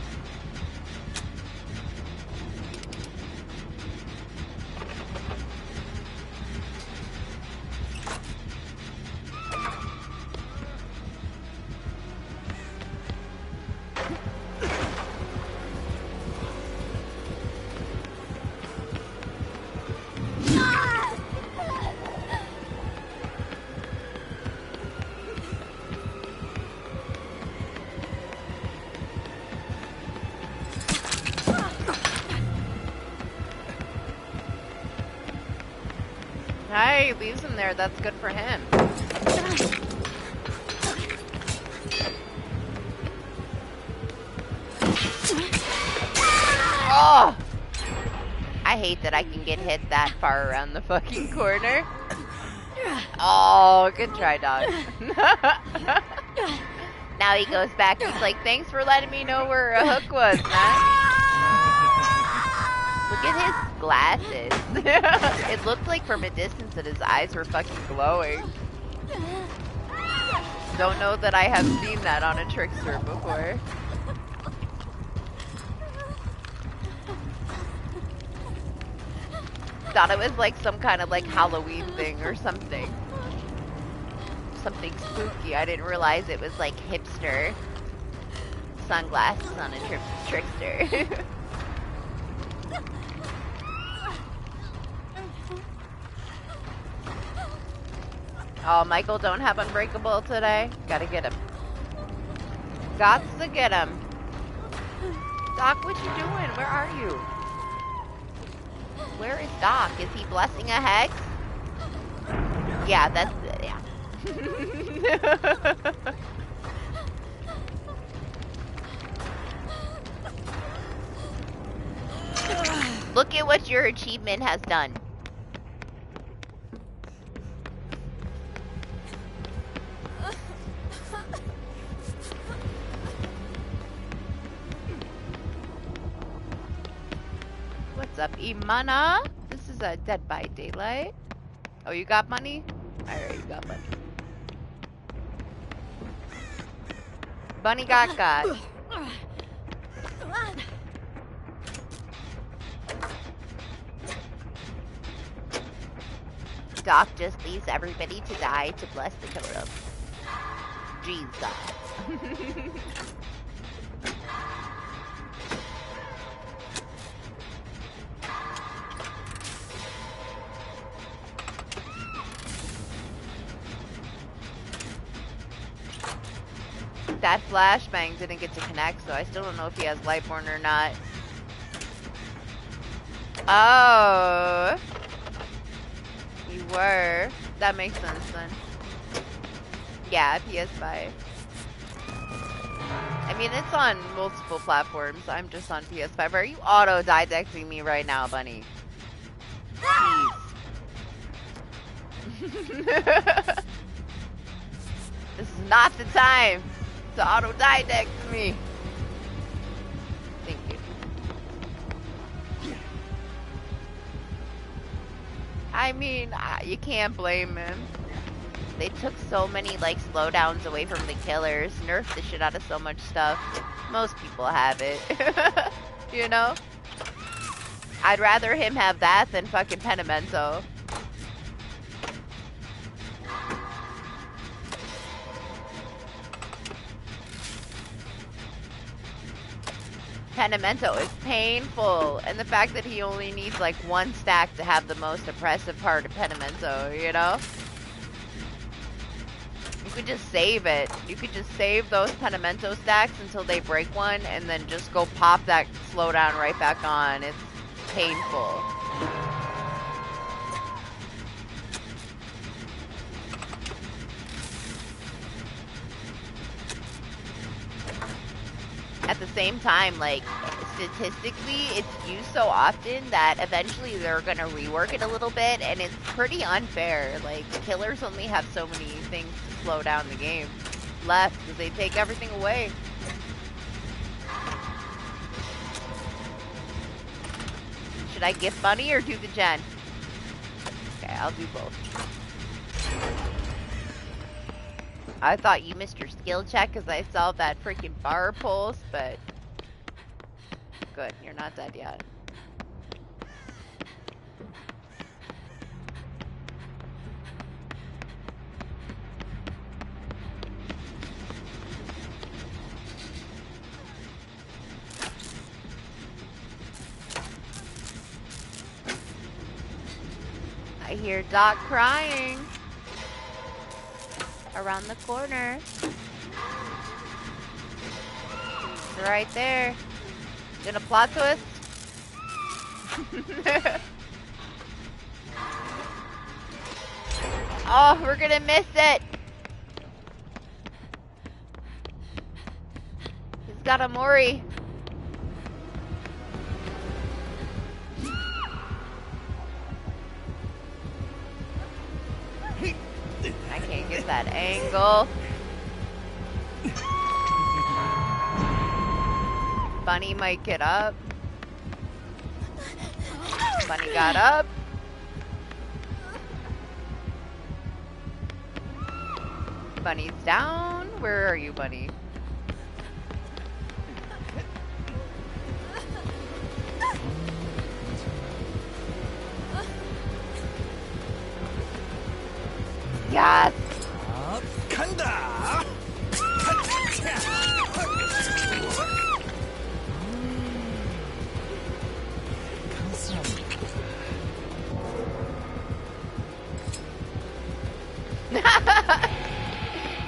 He leaves him there. That's good for him. Oh! I hate that I can get hit that far around the fucking corner. Oh, good try, dog. Now he goes back. He's like, thanks for letting me know where a hook was, man. Look at his glasses. It looked like from a distance that his eyes were fucking glowing. Don't know that I have seen that on a trickster before. Thought it was like some kind of like Halloween thing or something. Something spooky. I didn't realize it was like hipster sunglasses on a trickster. Oh, Michael don't have Unbreakable today? Gotta get him. Gots to get him. Doc, what you doing? Where are you? Where is Doc? Is he blessing a hex? Yeah, that's it, yeah. Look at what your achievement has done. up, Imana? This is a Dead by Daylight. Oh, you got money? Alright, you got money. Bunny got. Doc just leaves everybody to die to bless the killer. Jesus. That flashbang didn't get to connect, so I still don't know if he has Lightborn or not. Oh. You were. That makes sense then. Yeah, PS5. I mean, it's on multiple platforms. I'm just on PS5. Are you auto-didacting me right now, bunny? Jeez. This is not the time to auto-didact me. Thank you. I mean, you can't blame him. They took so many, like, slowdowns away from the killers, nerfed the shit out of so much stuff. Most people have it. You know? I'd rather him have that than fucking Penimento. Penimento is painful, and the fact that he only needs like one stack to have the most oppressive part of Penimento, you know? You could just save it. You could just save those Penimento stacks until they break one, and then just go pop that slowdown right back on. It's painful. At the same time, like, statistically, it's used so often that eventually they're gonna rework it a little bit, and it's pretty unfair. Like, killers only have so many things to slow down the game left, because they take everything away. Should I gift bunny or do the gen? Okay, I'll do both. I thought you missed your skill check because I saw that freaking bar pulse, but good, you're not dead yet. I hear Doc crying around the corner. It's right there. Gonna plot twist? Oh, we're gonna miss it. He's got a Mori. I can't get that angle. Bunny might get up. Bunny got up. Bunny's down. Where are you, Bunny? Yes! 간다!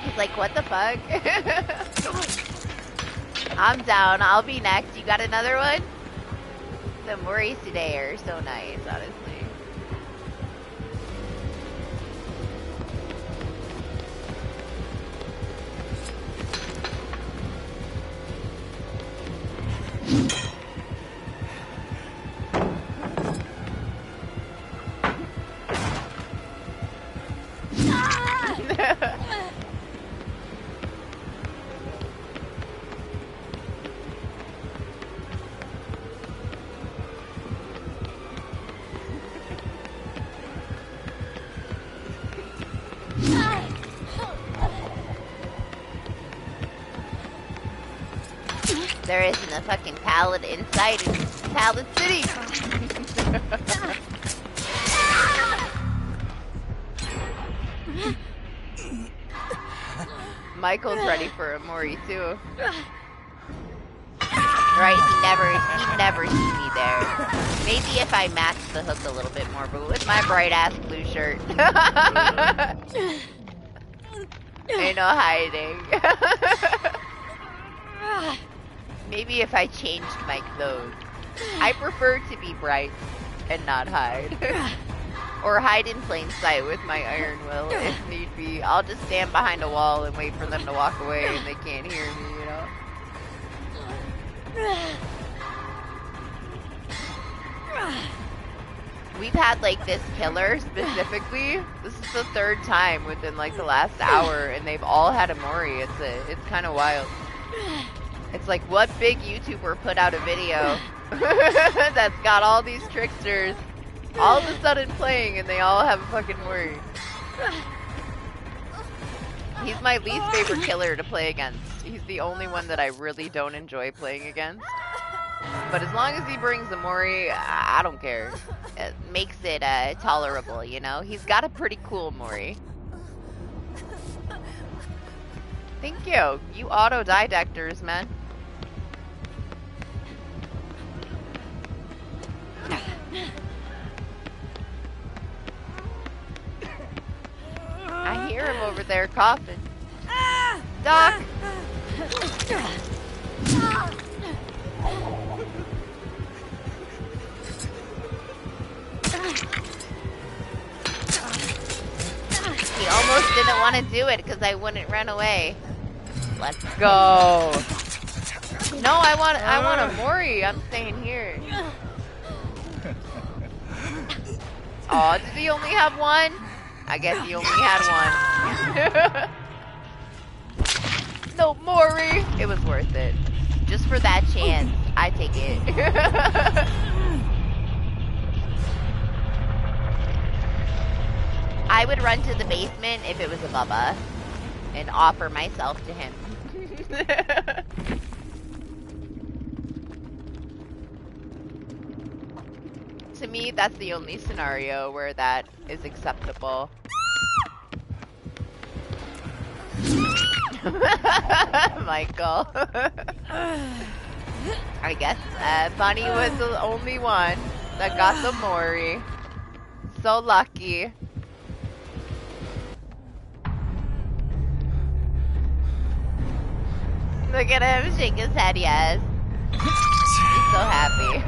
He's like, what the fuck? I'm down. I'll be next. You got another one? The Moris today are so nice, honestly. There isn't a fucking pallet inside Pallet City. Michael's ready for a Mori too. Right, he'd never see me there. Maybe if I matched the hook a little bit more, but with my bright ass blue shirt. Ain't no hiding. Maybe if I changed my clothes. I prefer to be bright and not hide. Or hide in plain sight with my iron will if need be. I'll just stand behind a wall and wait for them to walk away and they can't hear me, you know? We've had like this killer specifically. This is the third time within like the last hour and they've all had a Mori. It's kind of wild. It's like what big YouTuber put out a video that's got all these tricksters all of a sudden playing and they all have a fucking Mori. He's my least favorite killer to play against. He's the only one that I really don't enjoy playing against. But as long as he brings a Mori, I don't care. It makes it tolerable, you know? He's got a pretty cool Mori. Thank you. You autodidactors, man. I hear him over there coughing. Doc! He almost didn't want to do it because I wouldn't run away. Let's go. No, I want a Mori. I'm staying here. Oh, did he only have one? I guess he only had one. No, Mori! It was worth it. Just for that chance. I take it. I would run to the basement if it was a Bubba and offer myself to him. To me, that's the only scenario where that is acceptable. Michael. I guess Bunny was the only one that got the Mori. So lucky. Look at him shake his head, yes. He's so happy.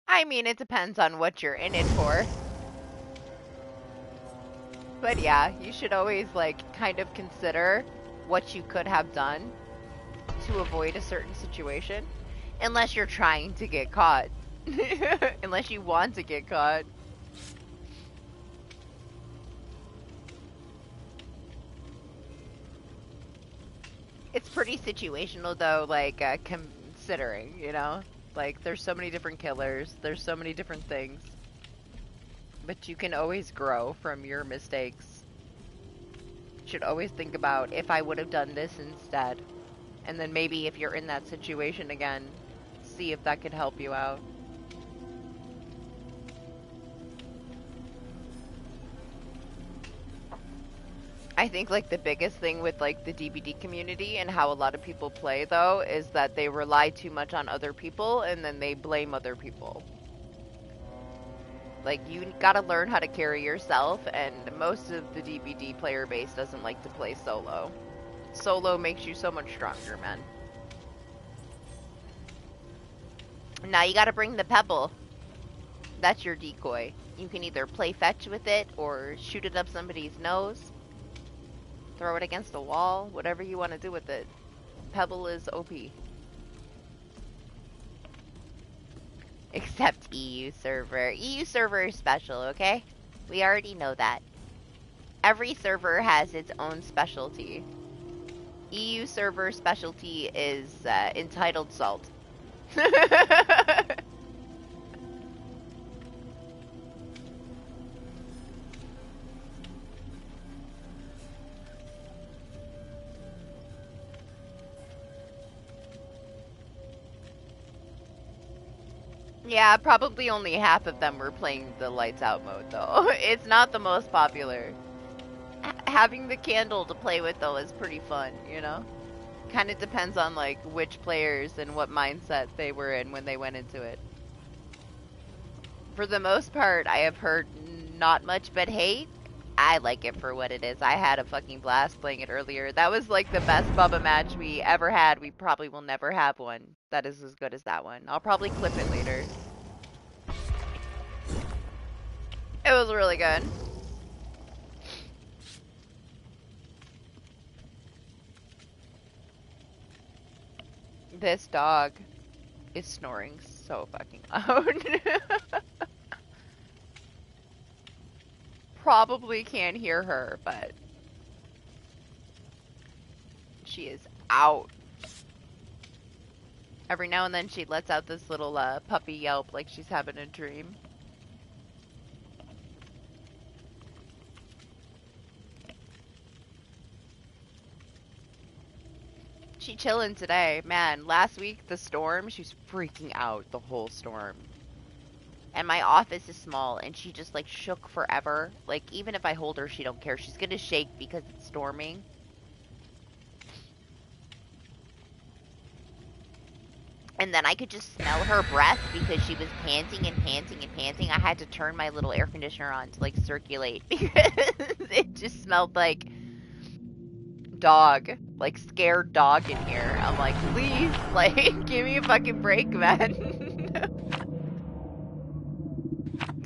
I mean, it depends on what you're in it for. But yeah, you should always like kind of consider what you could have done to avoid a certain situation. Unless you're trying to get caught. Unless you want to get caught. It's pretty situational though, like considering, you know? Like, there's so many different killers, there's so many different things. But you can always grow from your mistakes. You should always think about, if I would have done this instead. And then maybe if you're in that situation again, see if that could help you out. I think like the biggest thing with like the DBD community and how a lot of people play though is that they rely too much on other people and then they blame other people. Like you gotta learn how to carry yourself, and most of the DBD player base doesn't like to play solo. Solo makes you so much stronger, man. Now you gotta bring the pebble. That's your decoy. You can either play fetch with it or shoot it up somebody's nose. Throw it against a wall, whatever you want to do with it. Pebble is OP. Except EU server. EU server is special, okay? We already know that. Every server has its own specialty. EU server specialty is entitled salt. Yeah, probably only half of them were playing the lights out mode though. It's not the most popular. Having the candle to play with though is pretty fun, you know? Kind of depends on like which players and what mindset they were in when they went into it. For the most part, I have heard not much but hate. I like it for what it is. I had a fucking blast playing it earlier. That was like the best Bubba match we ever had. We probably will never have one that is as good as that one. I'll probably clip it later. It was really good. This dog is snoring so fucking loud. Probably can't hear her, but she is out. Every now and then she lets out this little puppy yelp like she's having a dream. She chilling today. Man, last week, the storm, she was freaking out the whole storm. And my office is small, and she just, like, shook forever. Like, even if I hold her, she don't care. She's gonna shake because it's storming. And then I could just smell her breath because she was panting and panting and panting. I had to turn my little air conditioner on to, like, circulate because it just smelled like dog, like scared dog in here. I'm like, please, like, give me a fucking break, man.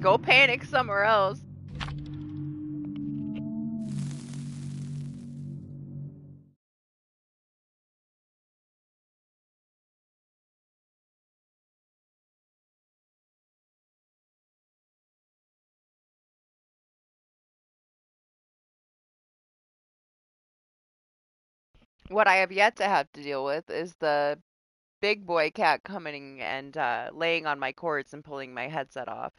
Go panic somewhere else. What I have yet to have to deal with is the big boy cat coming and laying on my cords and pulling my headset off.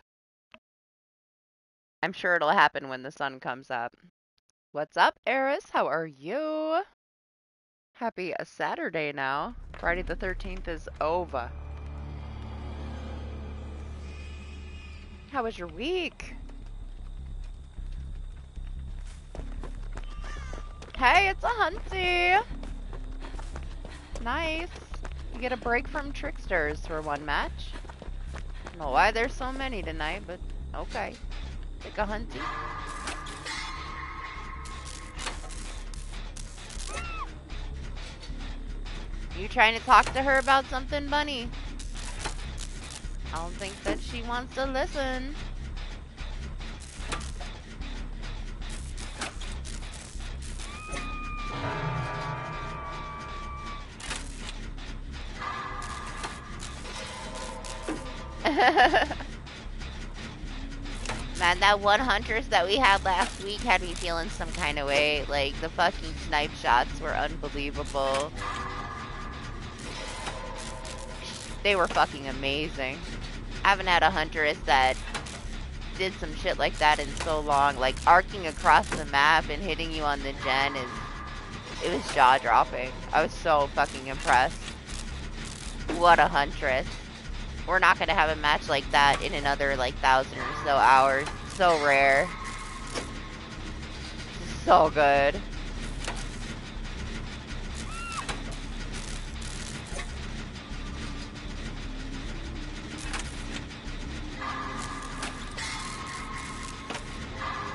I'm sure it'll happen when the sun comes up. What's up, Eris? How are you? Happy Saturday now. Friday the 13th is over. How was your week? Hey, it's a hunty. Nice. You get a break from tricksters for one match. I don't know why there's so many tonight, but okay. Take a hunty. You trying to talk to her about something, Bunny? I don't think that she wants to listen. Man, that one huntress that we had last week had me feeling some kind of way. Like, the fucking snipe shots were unbelievable. They were fucking amazing. I haven't had a huntress that did some shit like that in so long. Like, arcing across the map and hitting you on the gen it was jaw-dropping. I was so fucking impressed. What a huntress. We're not gonna have a match like that in another, like, 1,000 or so hours. So rare. So good.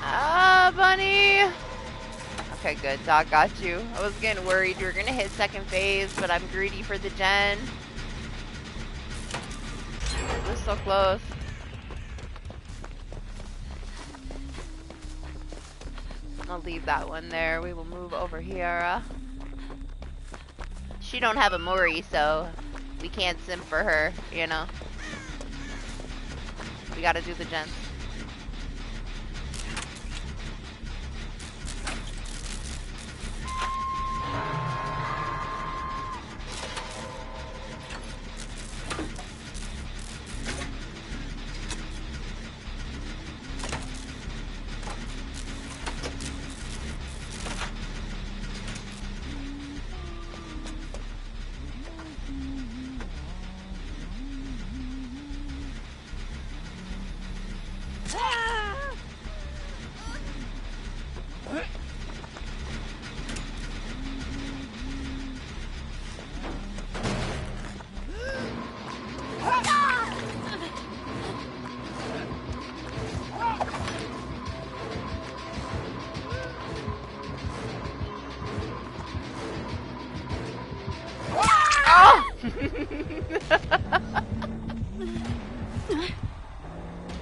Ah, Bunny! Okay, good. Dog got you. I was getting worried you were gonna hit second phase, but I'm greedy for the gen. It was so close. I'll leave that one there. We will move over here. She don't have a Mori, so we can't simp for her, you know? We gotta do the gens.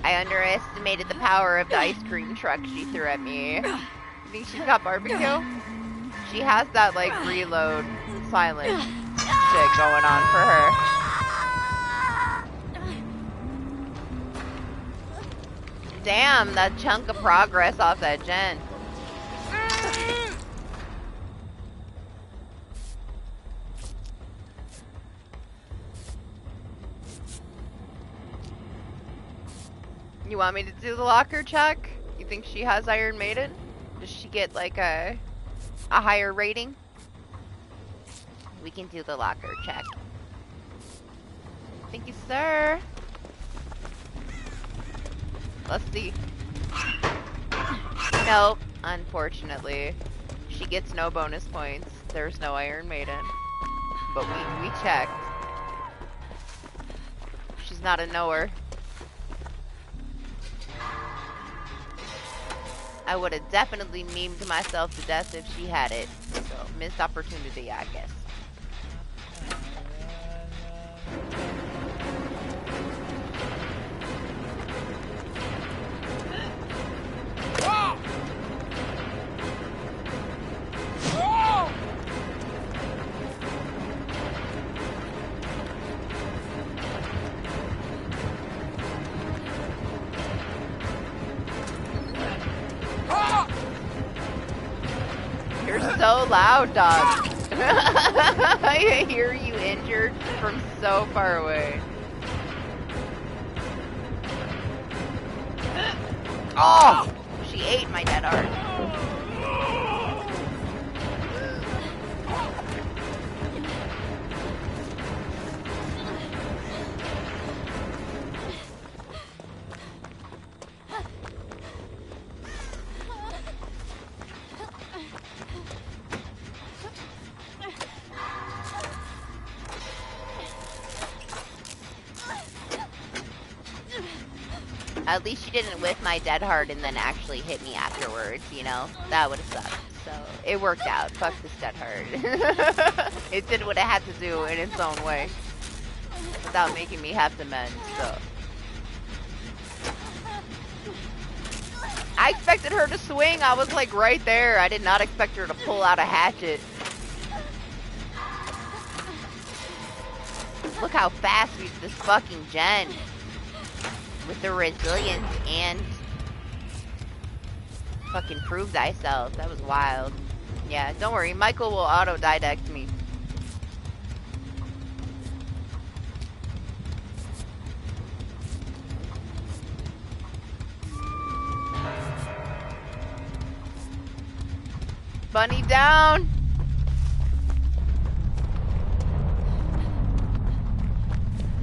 I underestimated the power of the ice cream truck she threw at me. You think she's got barbecue? She has that, like, reload silent shit going on for her. Damn, that chunk of progress off that gen. You want me to do the locker check? You think she has Iron Maiden? Does she get like a higher rating? We can do the locker check. Thank you, sir. Let's see. Nope, unfortunately. She gets no bonus points. There's no Iron Maiden. But we checked. She's not a knower. I would have definitely memed myself to death if she had it. So, missed opportunity, I guess. So loud, dog. I hear you injured from so far away. Oh! She ate my dead heart. At least she didn't whiff my dead heart and then actually hit me afterwards, you know? That would have sucked. So, it worked out. Fuck this dead heart. It did what it had to do in its own way. Without making me have to mend, so. I expected her to swing. I was like right there. I did not expect her to pull out a hatchet. Look how fast we did this fucking gen. With the resilience and fucking prove thyself. That was wild. Yeah, don't worry. Michael will auto-didect me. Bunny down!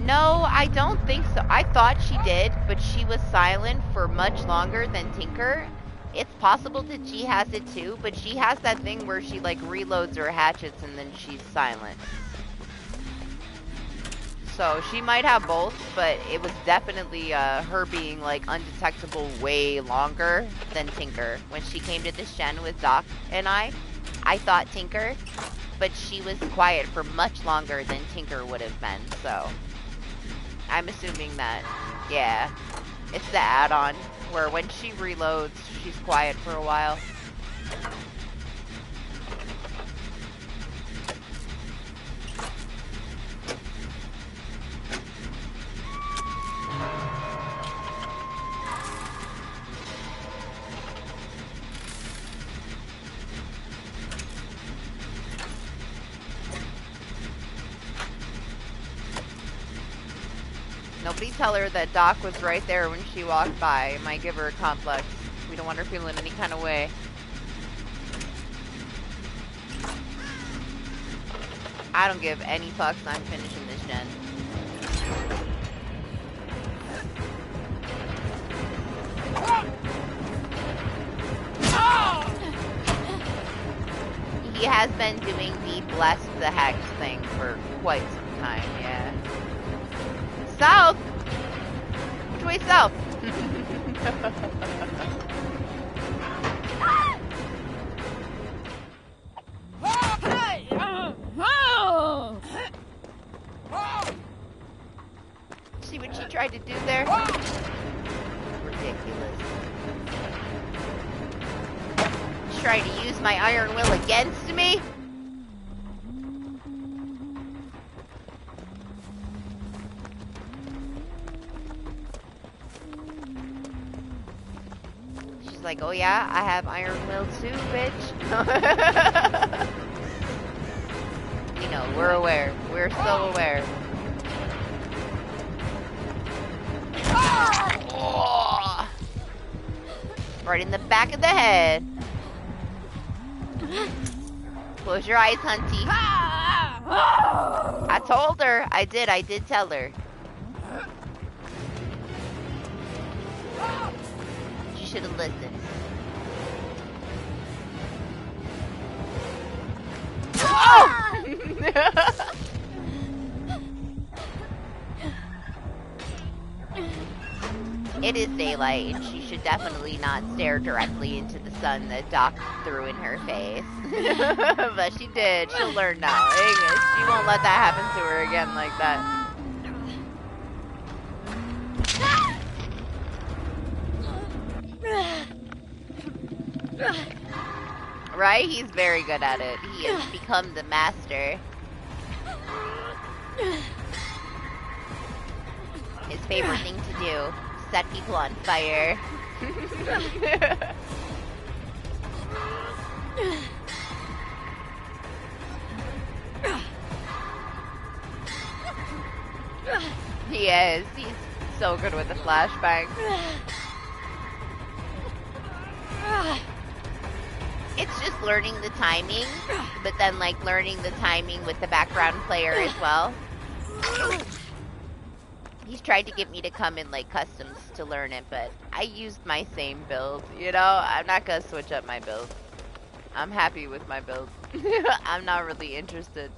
No, I don't think so. I thought she did, but she was silent for much longer than Tinker. It's possible that she has it too, but she has that thing where she like reloads her hatchets and then she's silent. So she might have both, but it was definitely her being like undetectable way longer than Tinker. When she came to this gen with Doc and I thought Tinker, but she was quiet for much longer than Tinker would have been, so. I'm assuming that, yeah, it's the add-on, where when she reloads, she's quiet for a while. Nobody tell her that Doc was right there when she walked by. It might give her a complex. We don't want her feeling any kind of way. I don't give any fucks. I'm finishing this gen. She has been doing the bless the hex thing for quite some time, yeah. South! Which way south? See what she tried to do there? Ridiculous. She's trying to use my iron will against me? She's like, oh yeah, I have iron will too, bitch. You know, we're aware. We're so aware. Oh. Right in the back of the head. Close your eyes, hunty. I told her. I did tell her. She should have listened. Oh! It is daylight, and she should definitely not stare directly into the sun that Doc threw in her face. But she did. She'll learn now. She won't let that happen to her again like that. Right? He's very good at it. He has become the master. His favorite thing to do. Set people on fire. He is. He's so good with the flashbang. It's just learning the timing, but then like learning the timing with the background player as well. He's tried to get me to come in like customs to learn it, but I used my same build, you know? I'm not gonna switch up my build. I'm happy with my build. I'm not really interested.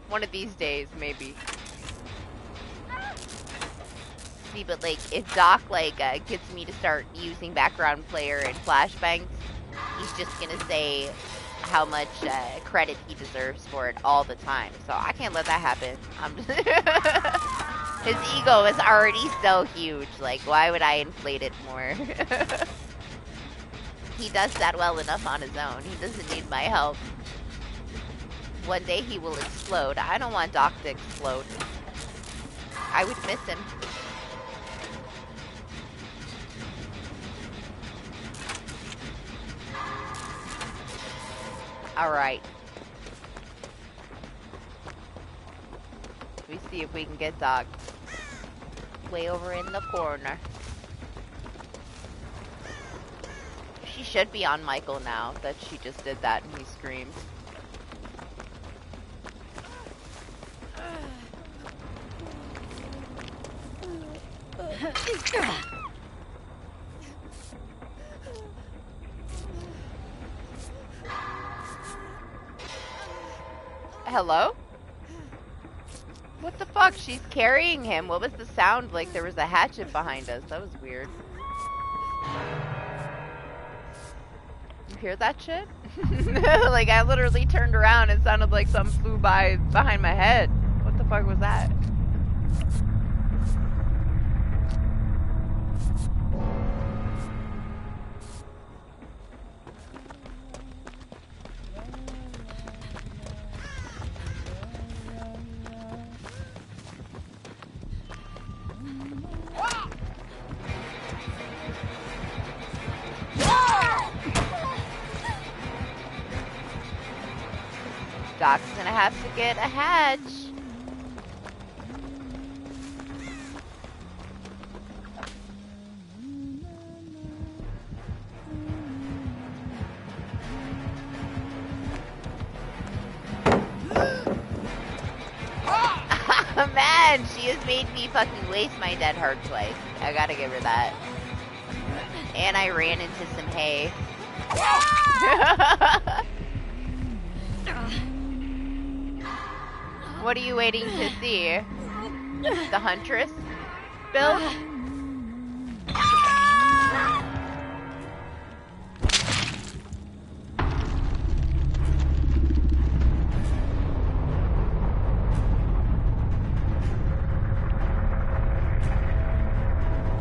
One of these days, maybe. See, but like, if Doc like gets me to start using background player and flashbangs, he's just gonna say how much credit he deserves for it all the time. So I can't let that happen. I'm just his ego is already so huge. Like, why would I inflate it more? He does that well enough on his own. He doesn't need my help. One day he will explode. I don't want Doc to explode. I would miss him. Alright. We see if we can get Doc. Way over in the corner. She should be on Michael now that she just did that and he screamed. Hello? What the fuck? She's carrying him. What was the sound? Like there was a hatchet behind us. That was weird. You hear that shit? Like I literally turned around and it sounded like something flew by behind my head. What the fuck was that? Doc's gonna have to get a hatch. Man, she has made me fucking waste my dead heart twice. I gotta give her that. And I ran into some hay. What are you waiting to see? The Huntress build?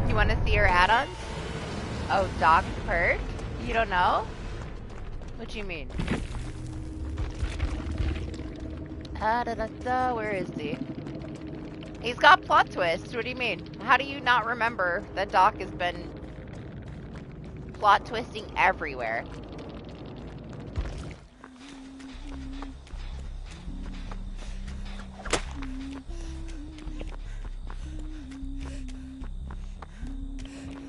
You want to see her add-ons? Oh, Doc's perk? You don't know? What do you mean? Where is he? He's got plot twists. What do you mean? How do you not remember that Doc has been plot twisting everywhere?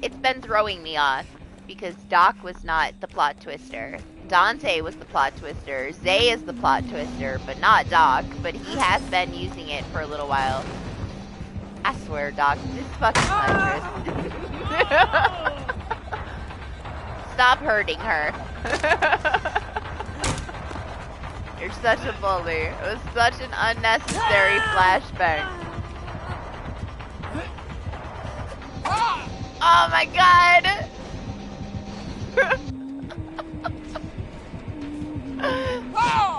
It's been throwing me off because Doc was not the plot twister. Dante was the plot twister. Zay is the plot twister, but not Doc. But he has been using it for a little while. I swear, Doc, this fucking Huntress. Stop hurting her. You're such a bully. It was such an unnecessary flashbang. Oh my god!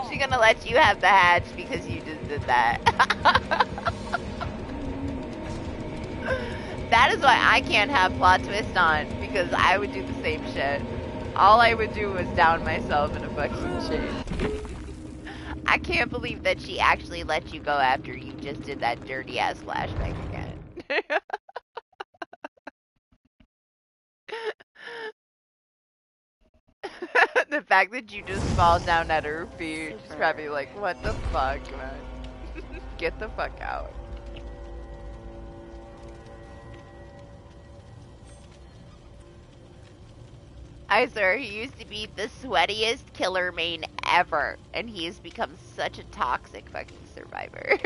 She's gonna let you have the hatch because you just did that. That is why I can't have plot twist on, because I would do the same shit. All I would do was down myself in a fucking chase. I can't believe that she actually let you go after you just did that dirty ass flashback again. The fact that you just fall down at her feet, she's probably like, what the fuck, man? Get the fuck out. I swear, he used to be the sweatiest killer main ever, and he has become such a toxic fucking survivor.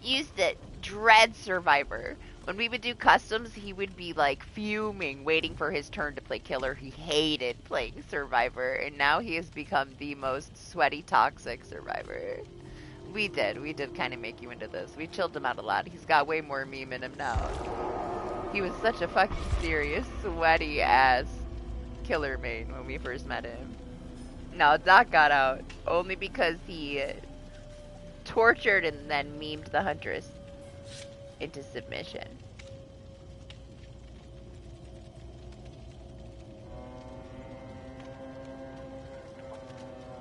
Used to dread Survivor. When we would do customs, he would be like fuming, waiting for his turn to play killer. He hated playing Survivor, and now he has become the most sweaty, toxic Survivor. We did kind of make you into this. We chilled him out a lot. He's got way more meme in him now. He was such a fucking serious, sweaty ass killer main when we first met him. No, Doc got out only because he tortured and then memed the Huntress into submission.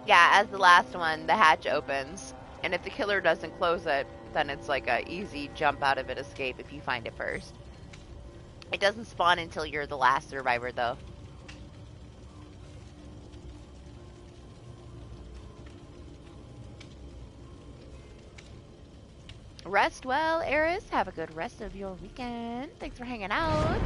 Yeah, as the last one, the hatch opens, and if the killer doesn't close it, then it's like a easy jump out of it escape if you find it first. It doesn't spawn until you're the last survivor, though. Rest well, Eris. Have a good rest of your weekend. Thanks for hanging out.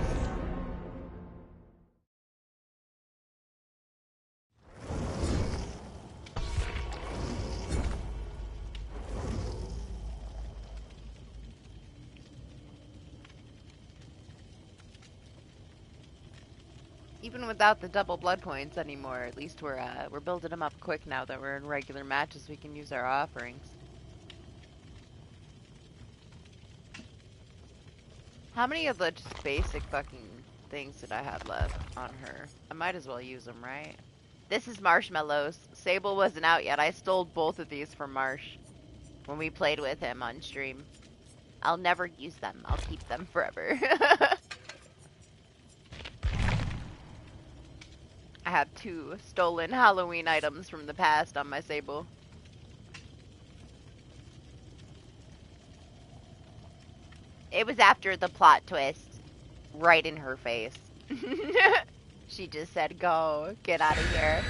Even without the double blood points anymore, at least we're building them up quick now that we're in regular matches. We can use our offerings. How many of the just basic fucking things did I have left on her? I might as well use them, right? This is Marshmallows. Sable wasn't out yet. I stole both of these from Marsh when we played with him on stream. I'll never use them. I'll keep them forever. I have 2 stolen Halloween items from the past on my Sable. It was after the plot twist. Right in her face. She just said, go, get out of here.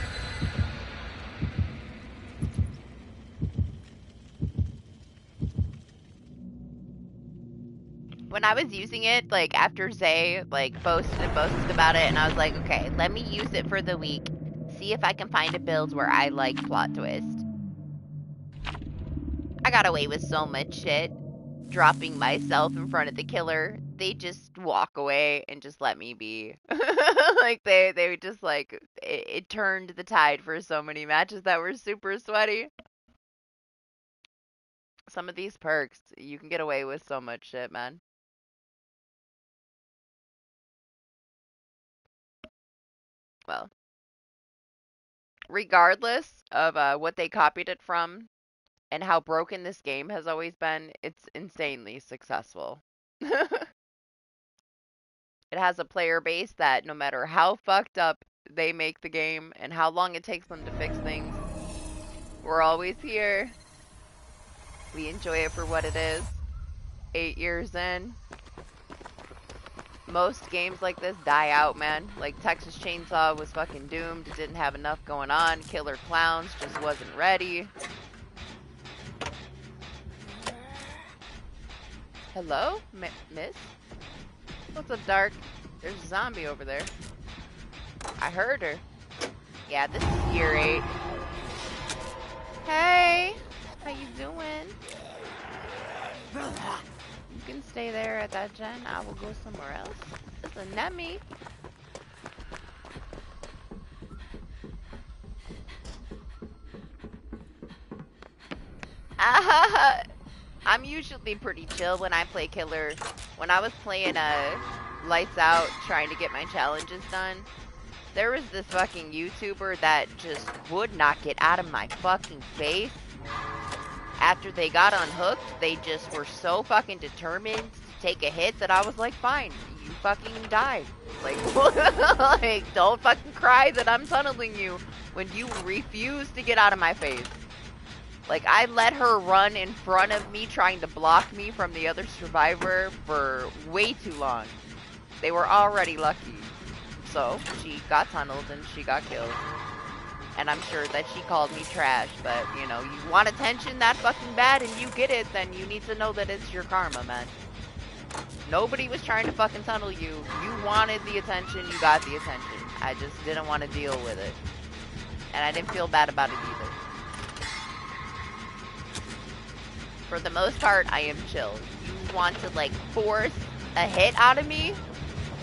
When I was using it, like, after Zay, like, boasted about it, and I was like, okay, let me use it for the week. See if I can find a build where I like plot twist. I got away with so much shit. Dropping myself in front of the killer. They just walk away and just let me be. Like, they just, like, it turned the tide for so many matches that were super sweaty. Some of these perks, you can get away with so much shit, man. Well, regardless of what they copied it from and how broken this game has always been, it's insanely successful. It has a player base that no matter how fucked up they make the game and how long it takes them to fix things, we're always here. We enjoy it for what it is. 8 years in. Most games like this die out, man. Like Texas Chainsaw was fucking doomed. It didn't have enough going on. Killer Clowns just wasn't ready. Hello? Miss? What's up, Dark? There's a zombie over there. I heard her. Yeah, this is year 8. Hey! How you doing? You can stay there at that gen. I will go somewhere else. Isn't that me? I'm usually pretty chill when I play killer. When I was playing Lights Out, trying to get my challenges done, there was this fucking YouTuber that just would not get out of my fucking face. After they got unhooked, they just were so fucking determined to take a hit that I was like, fine, you fucking die. Like, like, don't fucking cry that I'm tunneling you when you refuse to get out of my face. Like, I let her run in front of me trying to block me from the other survivor for way too long. They were already lucky. So, she got tunneled and she got killed. And I'm sure that she called me trash, but, you know, you want attention that fucking bad and you get it, then you need to know that it's your karma, man. Nobody was trying to fucking tunnel you. You wanted the attention, you got the attention. I just didn't want to deal with it. And I didn't feel bad about it either. For the most part, I am chill. You want to, like, force a hit out of me?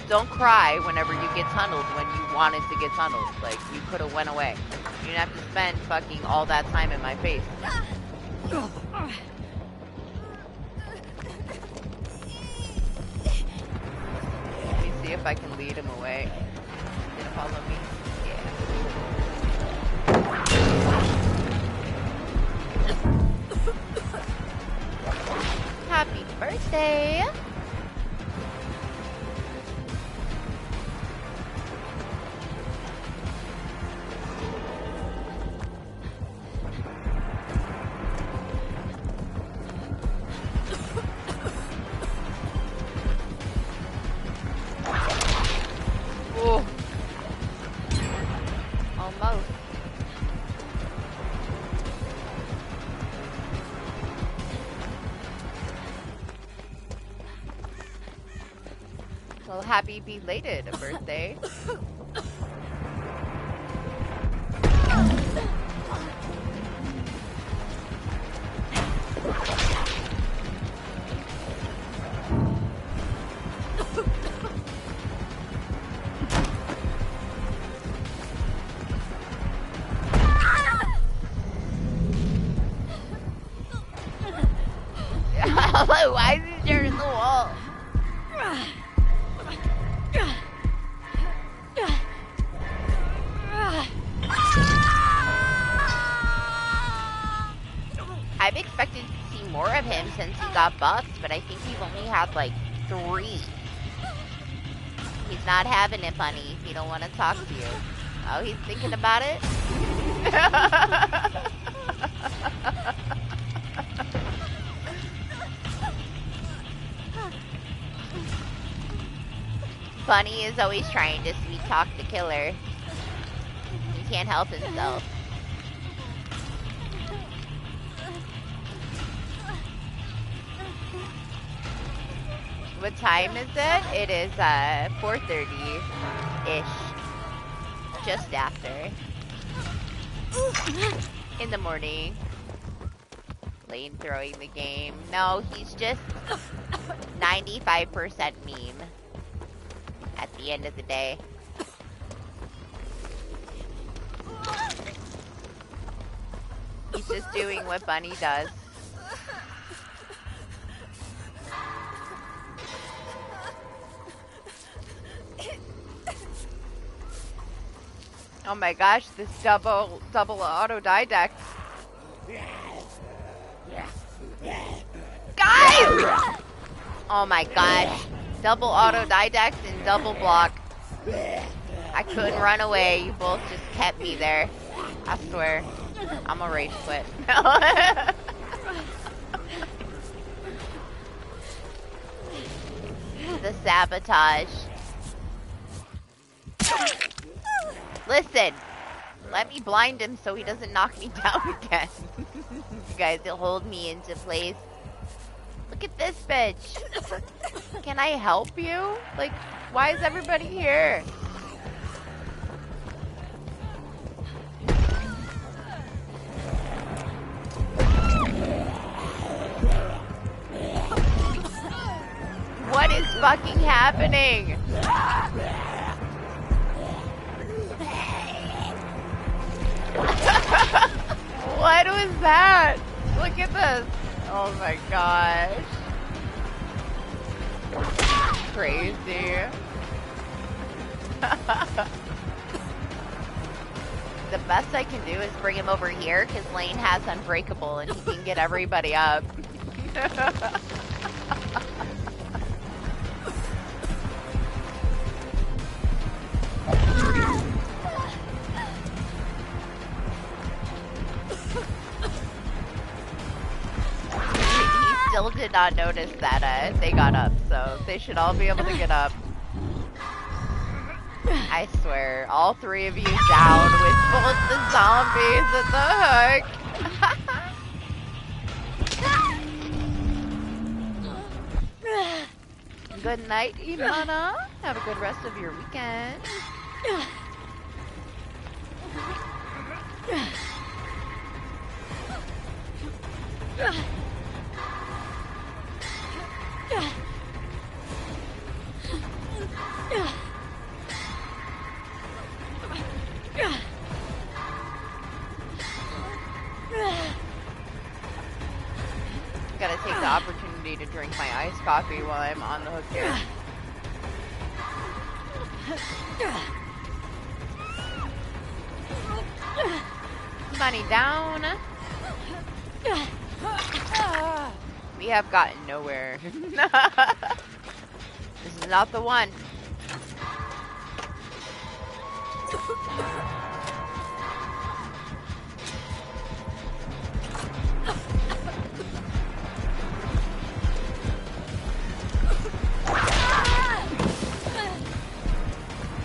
Don't cry whenever you get tunneled when you wanted to get tunneled. Like, you could have went away. You didn't have to spend fucking all that time in my face. Let me see if I can lead him away. Did it follow me? Yeah. Happy birthday! Oh. Almost. Well, happy belated birthday. Why is he staring at the wall? I've expected to see more of him since he got buffed, but I think he's only had like 3. He's not having it, bunny. He don't want to talk to you. Oh, he's thinking about it? Bunny is always trying to sweet talk the killer. He can't help himself. What time is it? It is 4:30-ish. Just after. In the morning. Lane throwing the game. No, he's just 95% meme. At the end of the day. He's just doing what Bunny does. Oh my gosh, this double autodidact. Guys! Oh my gosh. Double autodidact and double block. I couldn't run away. You both just kept me there. I swear. I'm a rage quit. The sabotage. Listen. Let me blind him so he doesn't knock me down again. You guys, he'll hold me into place. Look at this bitch. Can I help you? Like, why is everybody here? What is fucking happening? What was that? Look at this. Oh my gosh. Crazy. The best I can do is bring him over here because Lane has Unbreakable and he can get everybody up. Still did not notice that they got up, so they should all be able to get up. I swear, all three of you down with both the zombies at the hook. Good night, Imana. Have a good rest of your weekend. Gotta take the opportunity to drink my iced coffee while I'm on the hook here. Money down. We have gotten nowhere. This is not the one.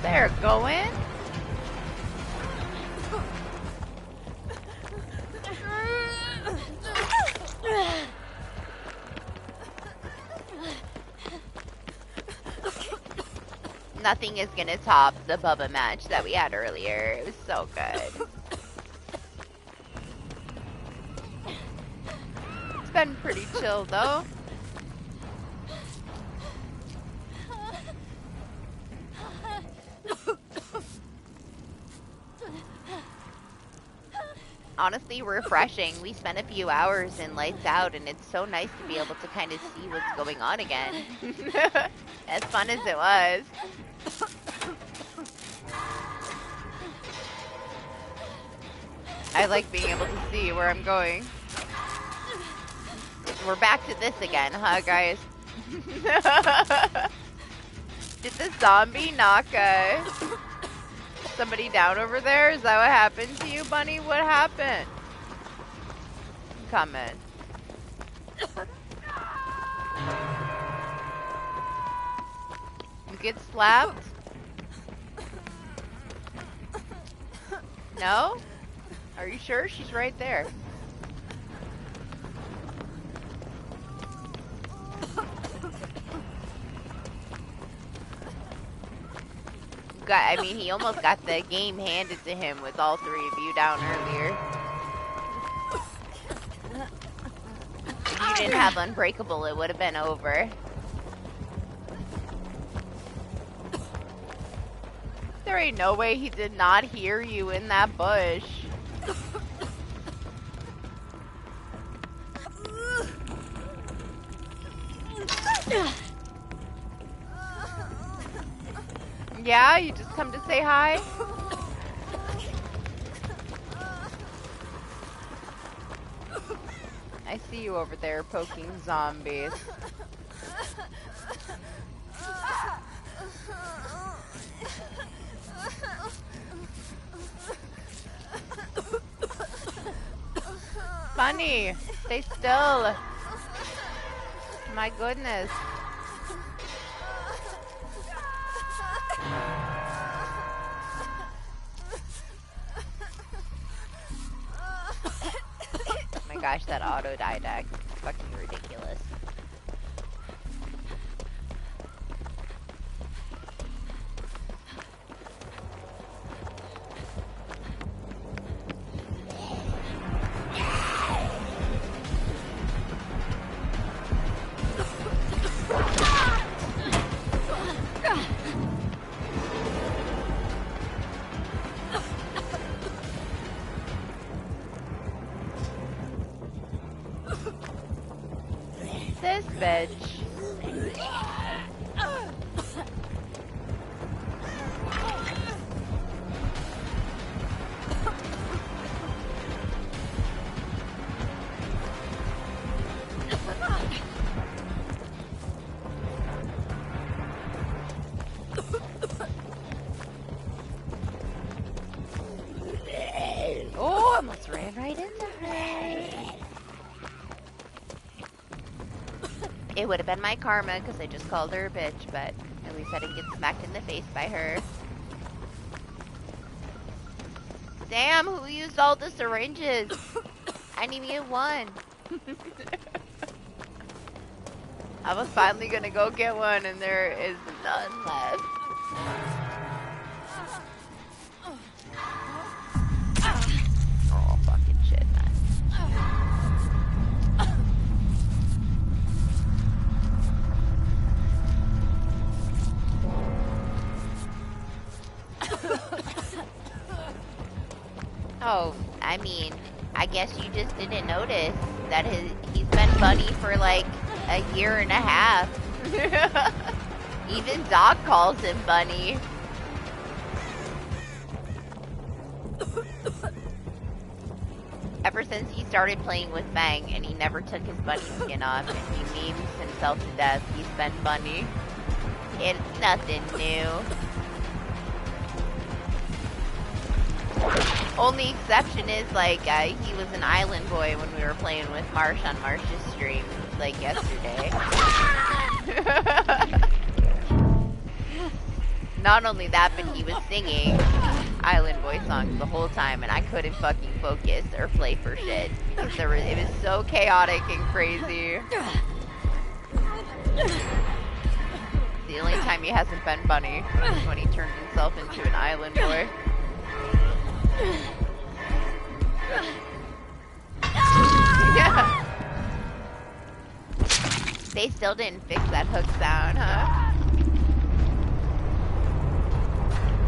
They're going. Nothing is gonna top the Bubba match that we had earlier. It was so good. It's been pretty chill though. Honestly refreshing. We spent a few hours in Lights Out and it's so nice to be able to kind of see what's going on again. As fun as it was. I like being able to see where I'm going. We're back to this again, huh guys? Did the zombie knock somebody down over there? Is that what happened to you, Bunny? What happened? Come in. You get slapped? No? Are you sure? She's right there. I mean, he almost got the game handed to him with all three of you down earlier. If you didn't have Unbreakable, it would have been over. There ain't no way he did not hear you in that bush. Yeah, you just come to say hi? I see you over there poking zombies. Bunny, stay still. My goodness. Oh my gosh, that autodidact is fucking ridiculous. This bitch. Oh, almost ran right into her. It would have been my karma because I just called her a bitch, but at least I didn't get smacked in the face by her. Damn, who used all the syringes? I didn't even get one. I was finally gonna go get one and there is none left. Oh, fucking shit, man. Oh, I mean, I guess you just didn't notice that he's been Bunny for like a year and a half. Even Doc calls him Bunny. Ever since he started playing with Fang and he never took his bunny skin off and he memes himself to death, he's been Bunny. It's nothing new. Only exception is like he was an island boy when we were playing with Marsh on Marsh's stream like yesterday. Not only that, but he was singing Island Boy songs the whole time and I couldn't fucking focus or play for shit because it was so chaotic and crazy. The only time he hasn't been Bunny is when he turned himself into an island boy. Yeah. They still didn't fix that hook sound, huh?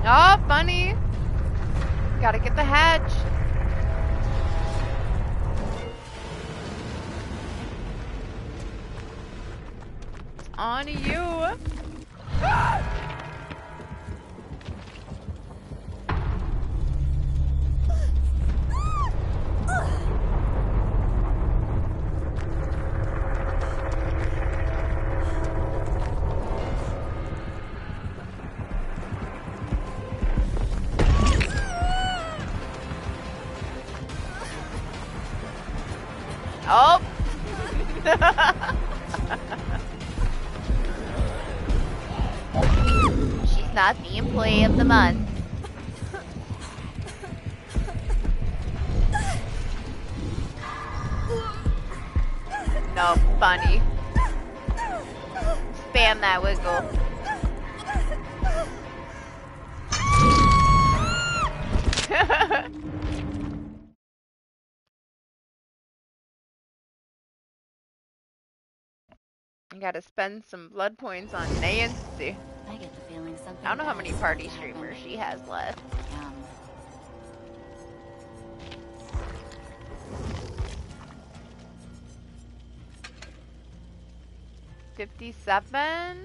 Oh, Bunny! Gotta get the hatch. It's on you. Oh! She's not the employee of the month. No, Bunny. Spam that wiggle. I gotta spend some blood points on Nancy. I get the feeling something. I don't know how many party streamers she has left. Yum. 57.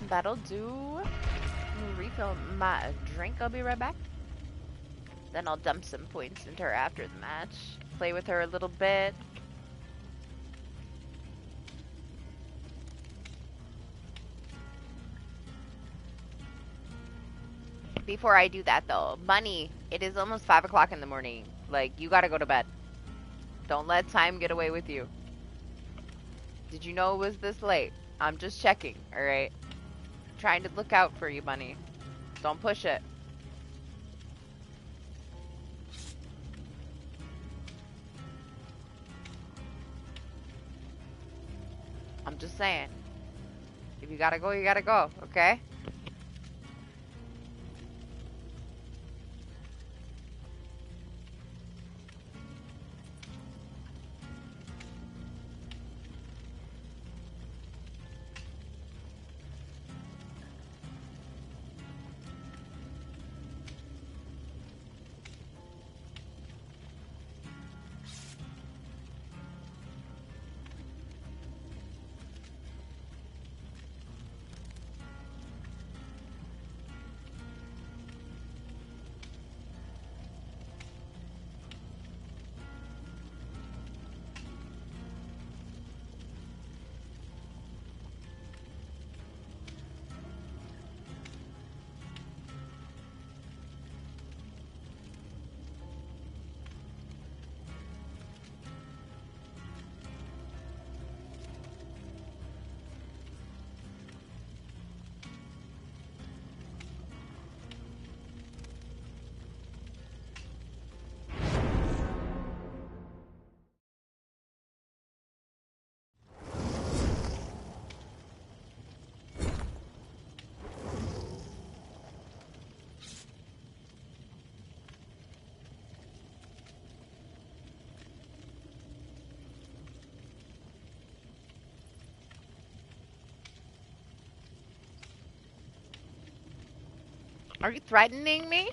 That'll do. Refill my drink. I'll be right back. Then I'll dump some points into her after the match. Play with her a little bit. Before I do that though, Bunny, it is almost 5 o'clock in the morning. Like, you gotta go to bed. Don't let time get away with you. Did you know it was this late? I'm just checking, alright? Trying to look out for you, Bunny. Don't push it. I'm just saying. If you gotta go, you gotta go, okay? Are you threatening me?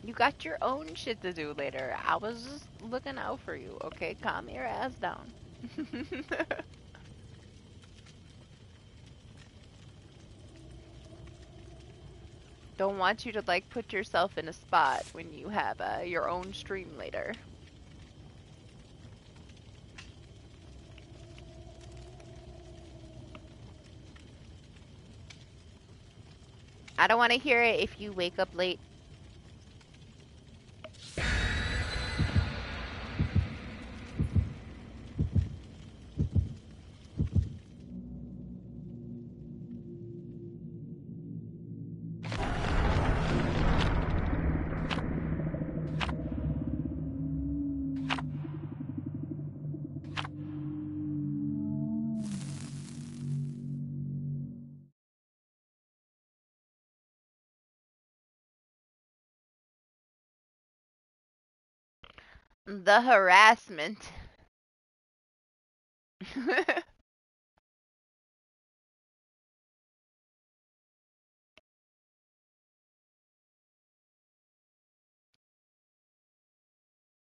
You got your own shit to do later. I was just looking out for you, okay? Calm your ass down. Don't want you to, like, put yourself in a spot when you have your own stream later. I don't want to hear it if you wake up late. The harassment.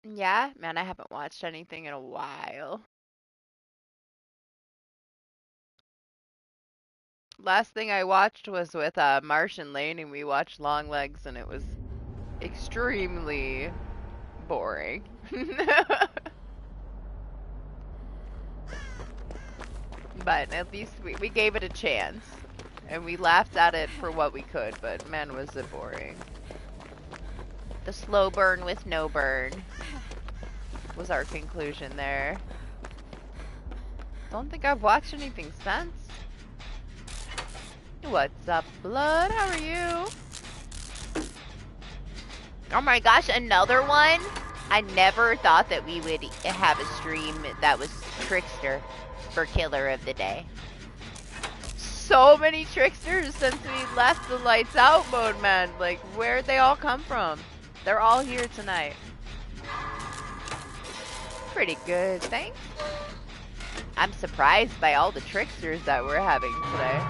Yeah, man, I haven't watched anything in a while. Last thing I watched was with Martian Lane, and we watched Long Legs, and it was extremely boring. But at least we gave it a chance. And we laughed at it for what we could, but man, was it boring. The slow burn with no burn was our conclusion there. Don't think I've watched anything since. What's up, Blood? How are you? Oh my gosh, another one? I never thought that we would have a stream that was Trickster for Killer of the Day. So many Tricksters since we left the lights out mode, man. Like, where'd they all come from? They're all here tonight. Pretty good, thanks. I'm surprised by all the Tricksters that we're having today.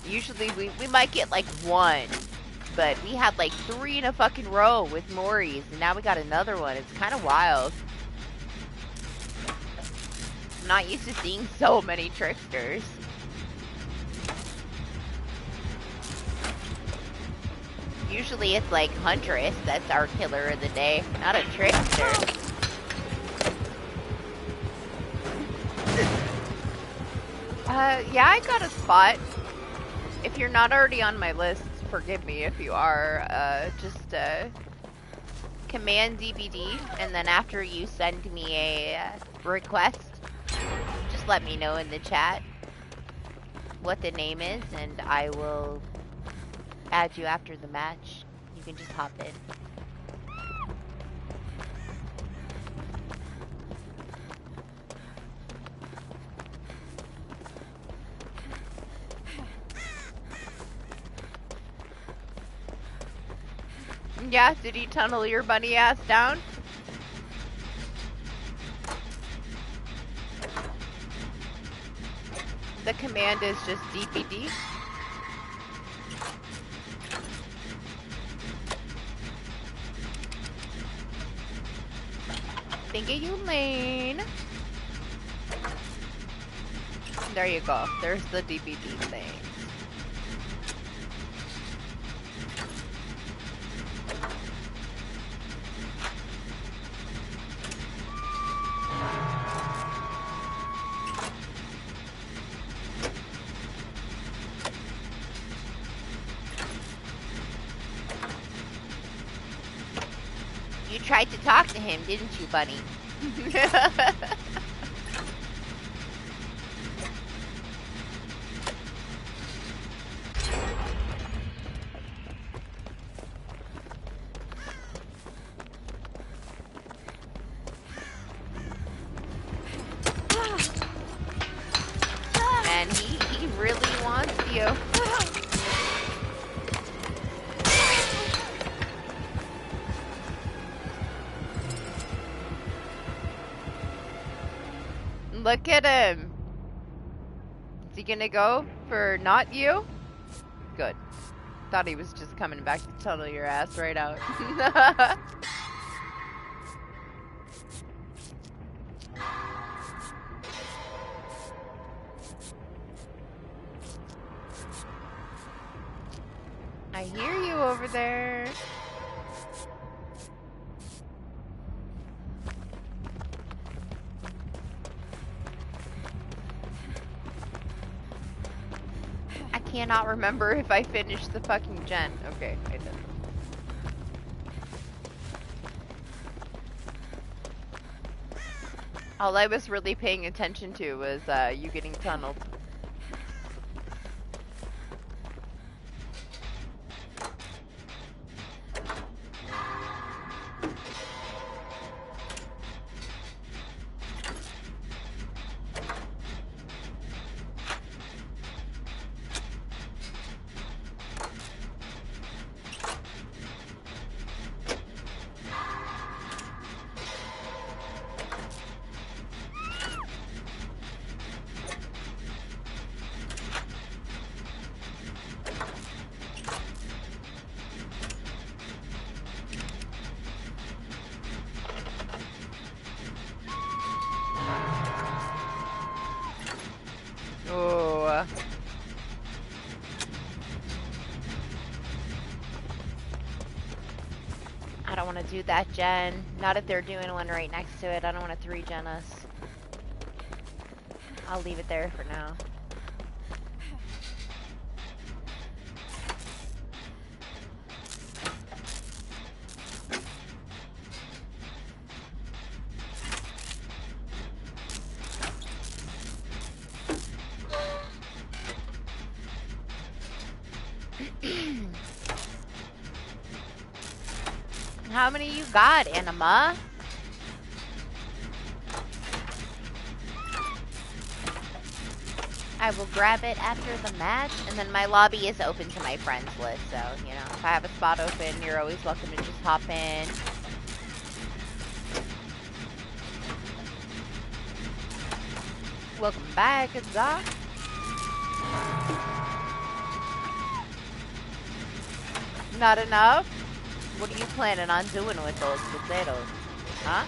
Usually we might get like one, but we had like 3 in a fucking row with Maury's, and now we got another one. It's kind of wild. I'm not used to seeing so many Tricksters. Usually it's like Huntress that's our Killer of the Day, not a Trickster. Yeah, I got a spot. If you're not already on my list, forgive me if you are. Just command DBD, and then after you send me a request, just let me know in the chat what the name is, and I will add you after the match. You can just hop in. Yeah, did he tunnel your bunny ass down? The command is just DBD. Thank you, Lane. There you go. There's the DBD thing. You tried to talk to him, didn't you, bunny? And he really wants you. Look at him. Is he gonna go for not you? Good. Thought he was just coming back to tunnel your ass right out. I hear you over there. I cannot remember if I finished the fucking gen. Okay, I did. All I was really paying attention to was you getting tunneled. Oh. I don't want to do that gen. Not if they're doing one right next to it. I don't want to 3-gen us. I'll leave it there for now. How many you got, Anima? I will grab it after the match, and then my lobby is open to my friends list, so, you know, if I have a spot open, you're always welcome to just hop in. Welcome back, Zach. Not enough? What are you planning on doing with those potatoes? Huh?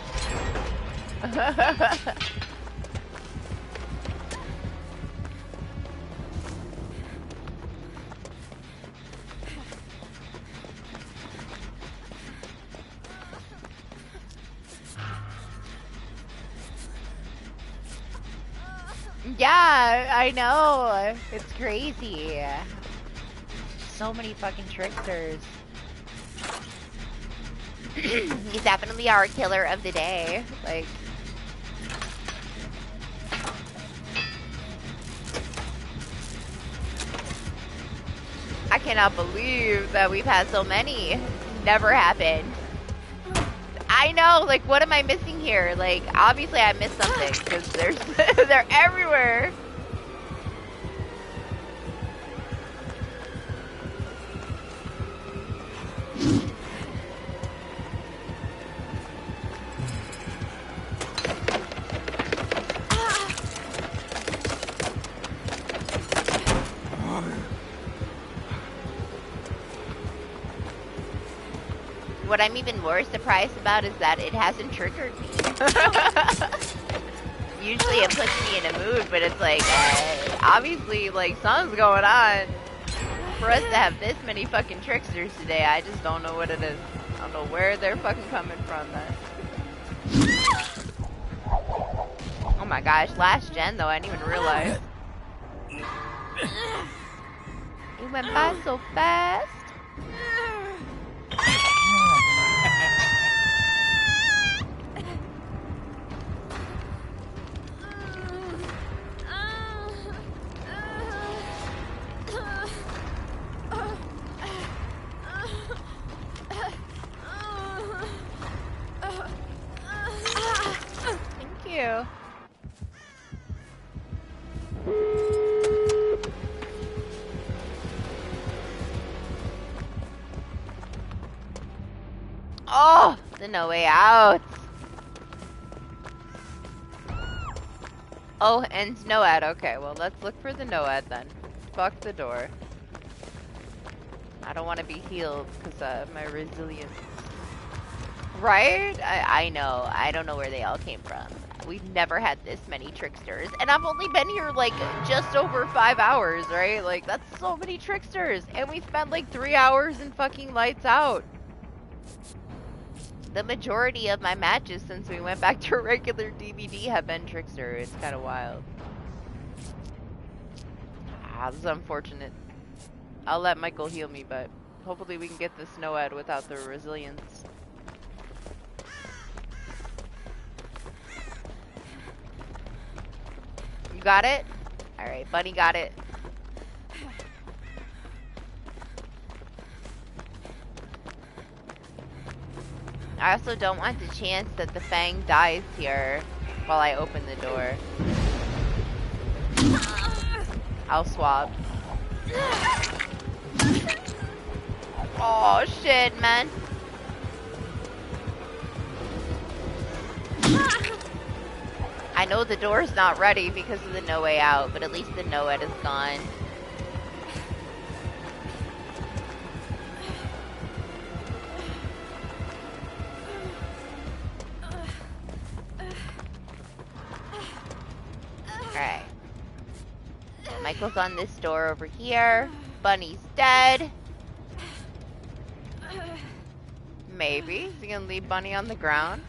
Yeah, I know. It's crazy. So many fucking tricksters. He's definitely our killer of the day. Like, I cannot believe that we've had so many. Never happened. I know, like, what am I missing here? Like, obviously I missed something, because they're everywhere. What I'm even more surprised about is that it hasn't triggered me. Usually it puts me in a mood, but it's like, obviously, like, something's going on. For us to have this many fucking tricksters today, I just don't know what it is. I don't know where they're fucking coming from then. Oh my gosh, last gen though, I didn't even realize. It went by so fast. Thank you. Oh, the no way out. Oh, and no ad. Okay, well, let's look for the no ad then. Fuck the door. I don't want to be healed because of my resilience. Right? I know. I don't know where they all came from. We've never had this many tricksters. And I've only been here, like, just over 5 hours, right? Like, that's so many tricksters. And we spent, like, 3 hours in fucking lights out. The majority of my matches since we went back to regular DBD have been trickster. It's kind of wild. Ah, this is unfortunate. I'll let Michael heal me, but hopefully we can get this no ad without the resilience. You got it? Alright, Bunny got it. I also don't want the chance that the Fang dies here while I open the door. I'll swap. Oh shit, man. I know the door's not ready because of the no way out, but at least the no ed is gone. Alright. Michael's on this door over here. Bunny's dead. Maybe. Is he gonna leave Bunny on the ground?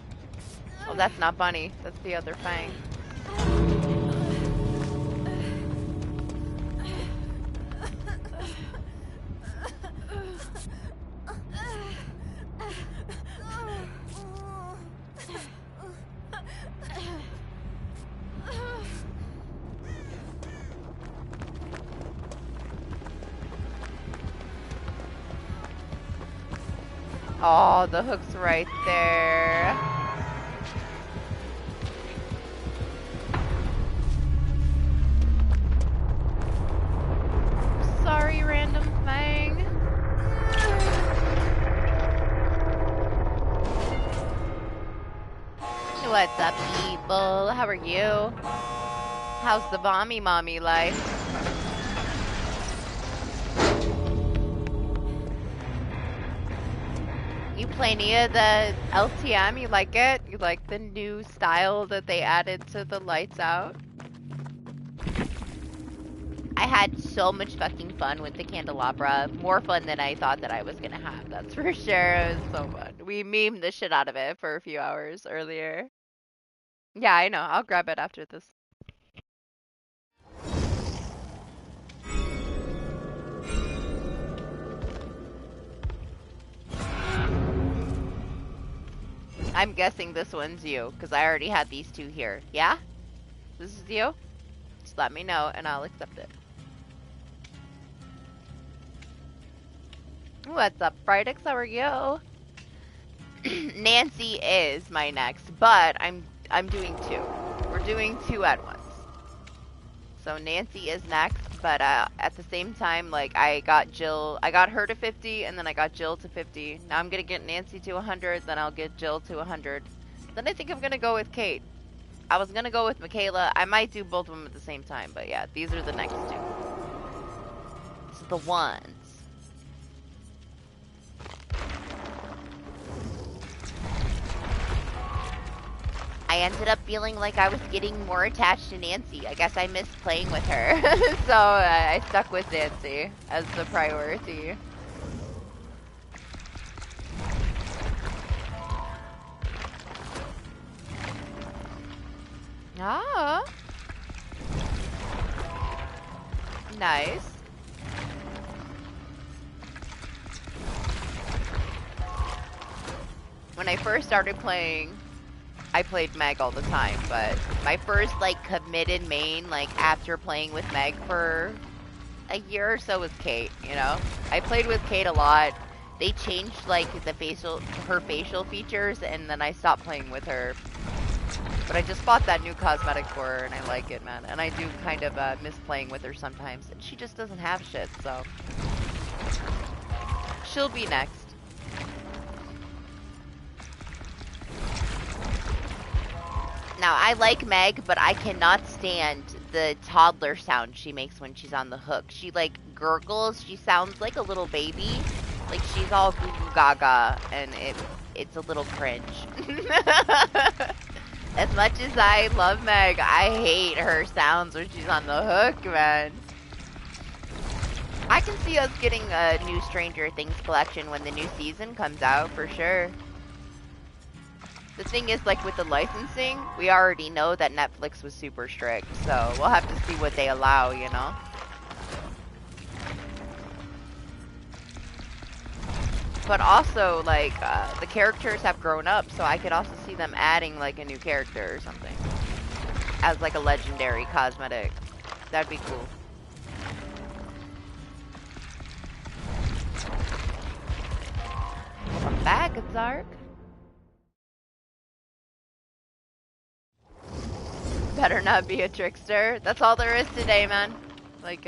Oh, that's not Bunny. That's the other Fang. Oh, the hook's right there. Sorry, random Fang. What's up, people? How are you? How's the mommy life? You play Nia the LTM? You like it? You like the new style that they added to the lights out? I had so much fucking fun with the candelabra. More fun than I thought that I was gonna have, that's for sure. It was so fun. We memed the shit out of it for a few hours earlier. Yeah, I know. I'll grab it after this. I'm guessing this one's you, because I already had these two here. Yeah? This is you? Just let me know, and I'll accept it. What's up, Fridex? How are you? Nancy is my next, but I'm doing two. We're doing two at once. So Nancy is next, but at the same time, like, I got her to 50, and then I got Jill to 50. Now I'm gonna get Nancy to 100, then I'll get Jill to 100. Then I think I'm gonna go with Kate. I was gonna go with Michaela. I might do both of them at the same time, but yeah, these are the next two. It's the ones. I ended up feeling like I was getting more attached to Nancy. I guess I missed playing with her. So I stuck with Nancy as the priority. Ah. Nice. When I first started playing, I played Meg all the time, but my first, like, committed main, like, after playing with Meg for a year or so was Kate, you know? I played with Kate a lot. They changed, like, her facial features, and then I stopped playing with her. But I just bought that new cosmetic for her, and I like it, man. And I do kind of miss playing with her sometimes. And she just doesn't have shit, so she'll be next. Now, I like Meg, but I cannot stand the toddler sound she makes when she's on the hook. She, like, gurgles. She sounds like a little baby. Like, she's all goo goo gaga, and it's a little cringe. As much as I love Meg, I hate her sounds when she's on the hook, man. I can see us getting a new Stranger Things collection when the new season comes out, for sure. The thing is, like, with the licensing, we already know that Netflix was super strict, so we'll have to see what they allow, you know? But also, like, the characters have grown up, so I could also see them adding, like, a new character or something. As, like, a legendary cosmetic. That'd be cool. Welcome back, Zark. Better not be a trickster. That's all there is today, man. Like,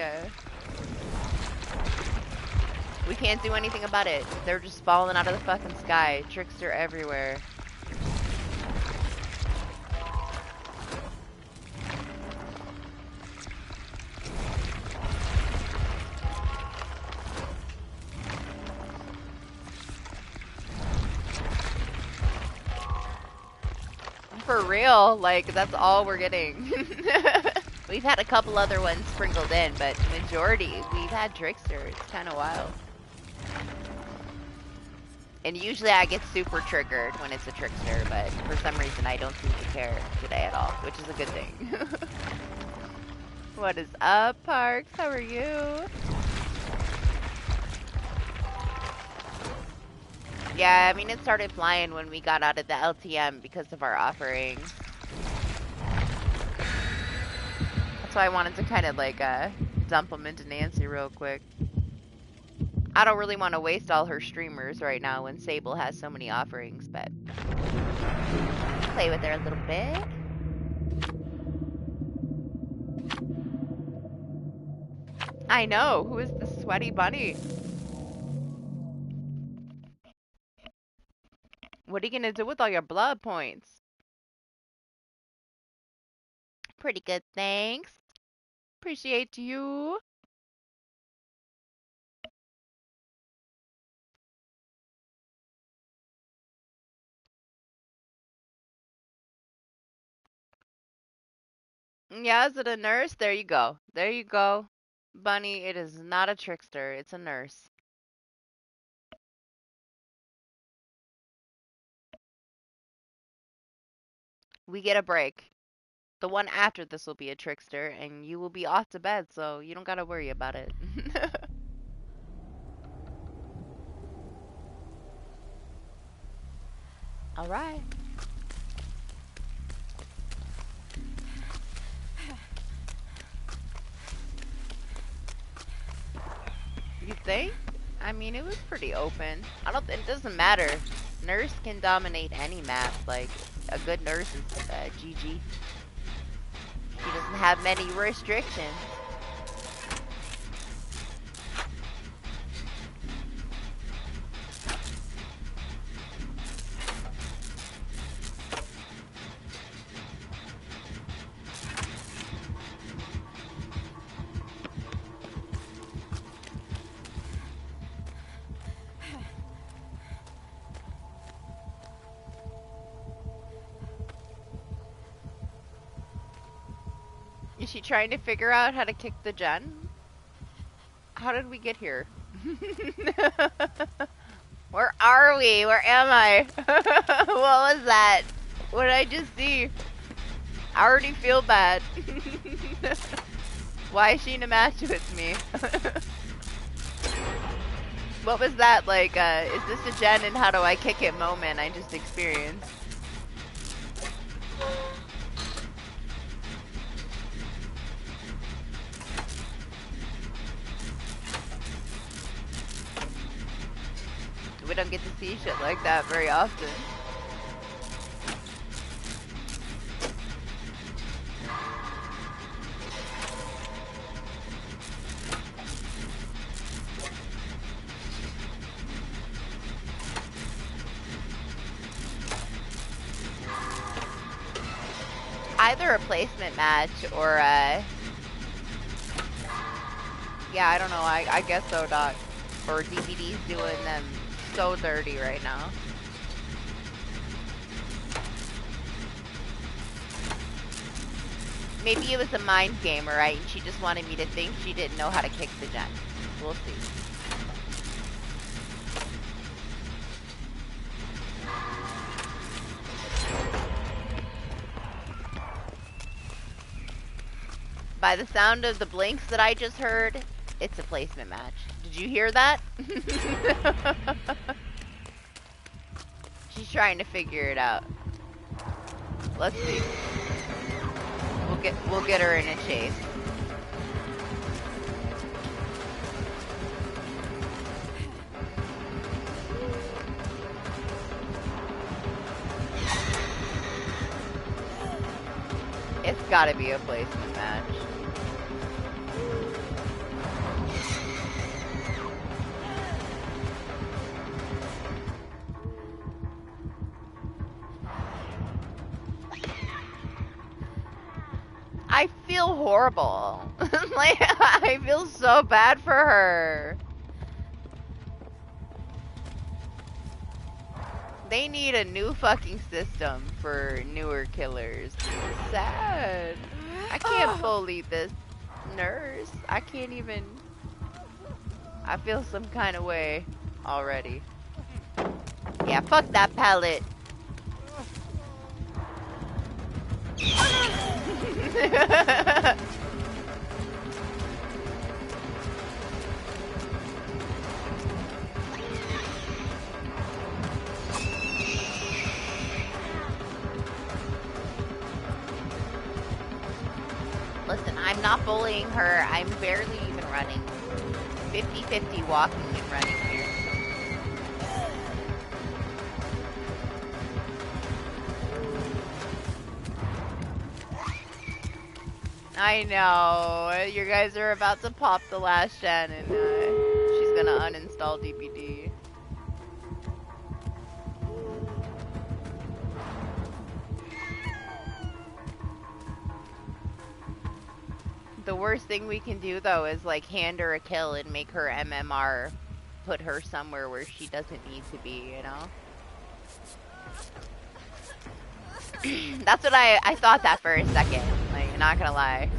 we can't do anything about it. They're just falling out of the fucking sky. Trickster everywhere. For real, like, that's all we're getting. We've had a couple other ones sprinkled in, but majority, we've had trickster. It's kind of wild. And usually I get super triggered when it's a trickster, but for some reason I don't seem to care today at all, which is a good thing. What is up, Parks? How are you? Yeah, I mean, it started flying when we got out of the LTM because of our offerings. That's why I wanted to kind of, like, dump them into Nancy real quick. I don't really want to waste all her streamers right now when Sable has so many offerings, but play with her a little bit. I know. Who is the sweaty bunny? What are you gonna do with all your blood points? Pretty good, thanks. Appreciate you. Yeah, is it a nurse? There you go. There you go. Bunny, it is not a trickster. It's a nurse. We get a break. The one after this will be a trickster, and you will be off to bed, so you don't gotta worry about it. Alright. say. I mean, it was pretty open. It doesn't matter. Nurse can dominate any map. Like, a good nurse is GG. She doesn't have many restrictions. Is she trying to figure out how to kick the gen? How did we get here? Where are we? Where am I? What was that? What did I just see? I already feel bad. Why is she in a match with me? What was that like? Is this a gen and how do I kick it moment I just experienced? We don't get to see shit like that very often. Either a placement match or yeah, I don't know, I guess so, Doc. Or DBD's doing them so dirty right now. Maybe it was a mind game, right? And she just wanted me to think she didn't know how to kick the gen. We'll see. By the sound of the blinks that I just heard, it's a placement match. Did you hear that? She's trying to figure it out. Let's see. We'll get her in a chase. It's gotta be a placement match. I feel horrible. Like, I feel so bad for her. They need a new fucking system for newer killers. It's sad. I can't bully this nurse. I can't even. I feel some kind of way already. Yeah, fuck that pallet. Listen, I'm not bullying her. I'm barely even running. 50-50 walking and running here. I know. You guys are about to pop the last gen and she's gonna uninstall DBD. The worst thing we can do though is like hand her a kill and make her MMR, put her somewhere where she doesn't need to be, you know? That's what I thought that for a second, like, not gonna lie.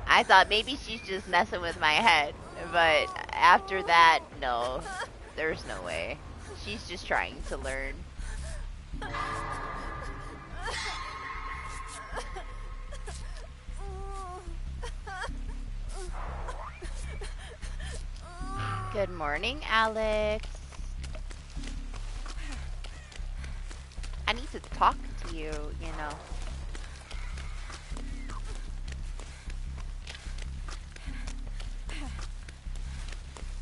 I thought maybe she's just messing with my head, but after that, no, there's no way. She's just trying to learn. Good morning, Alex. I need to talk to you, you know.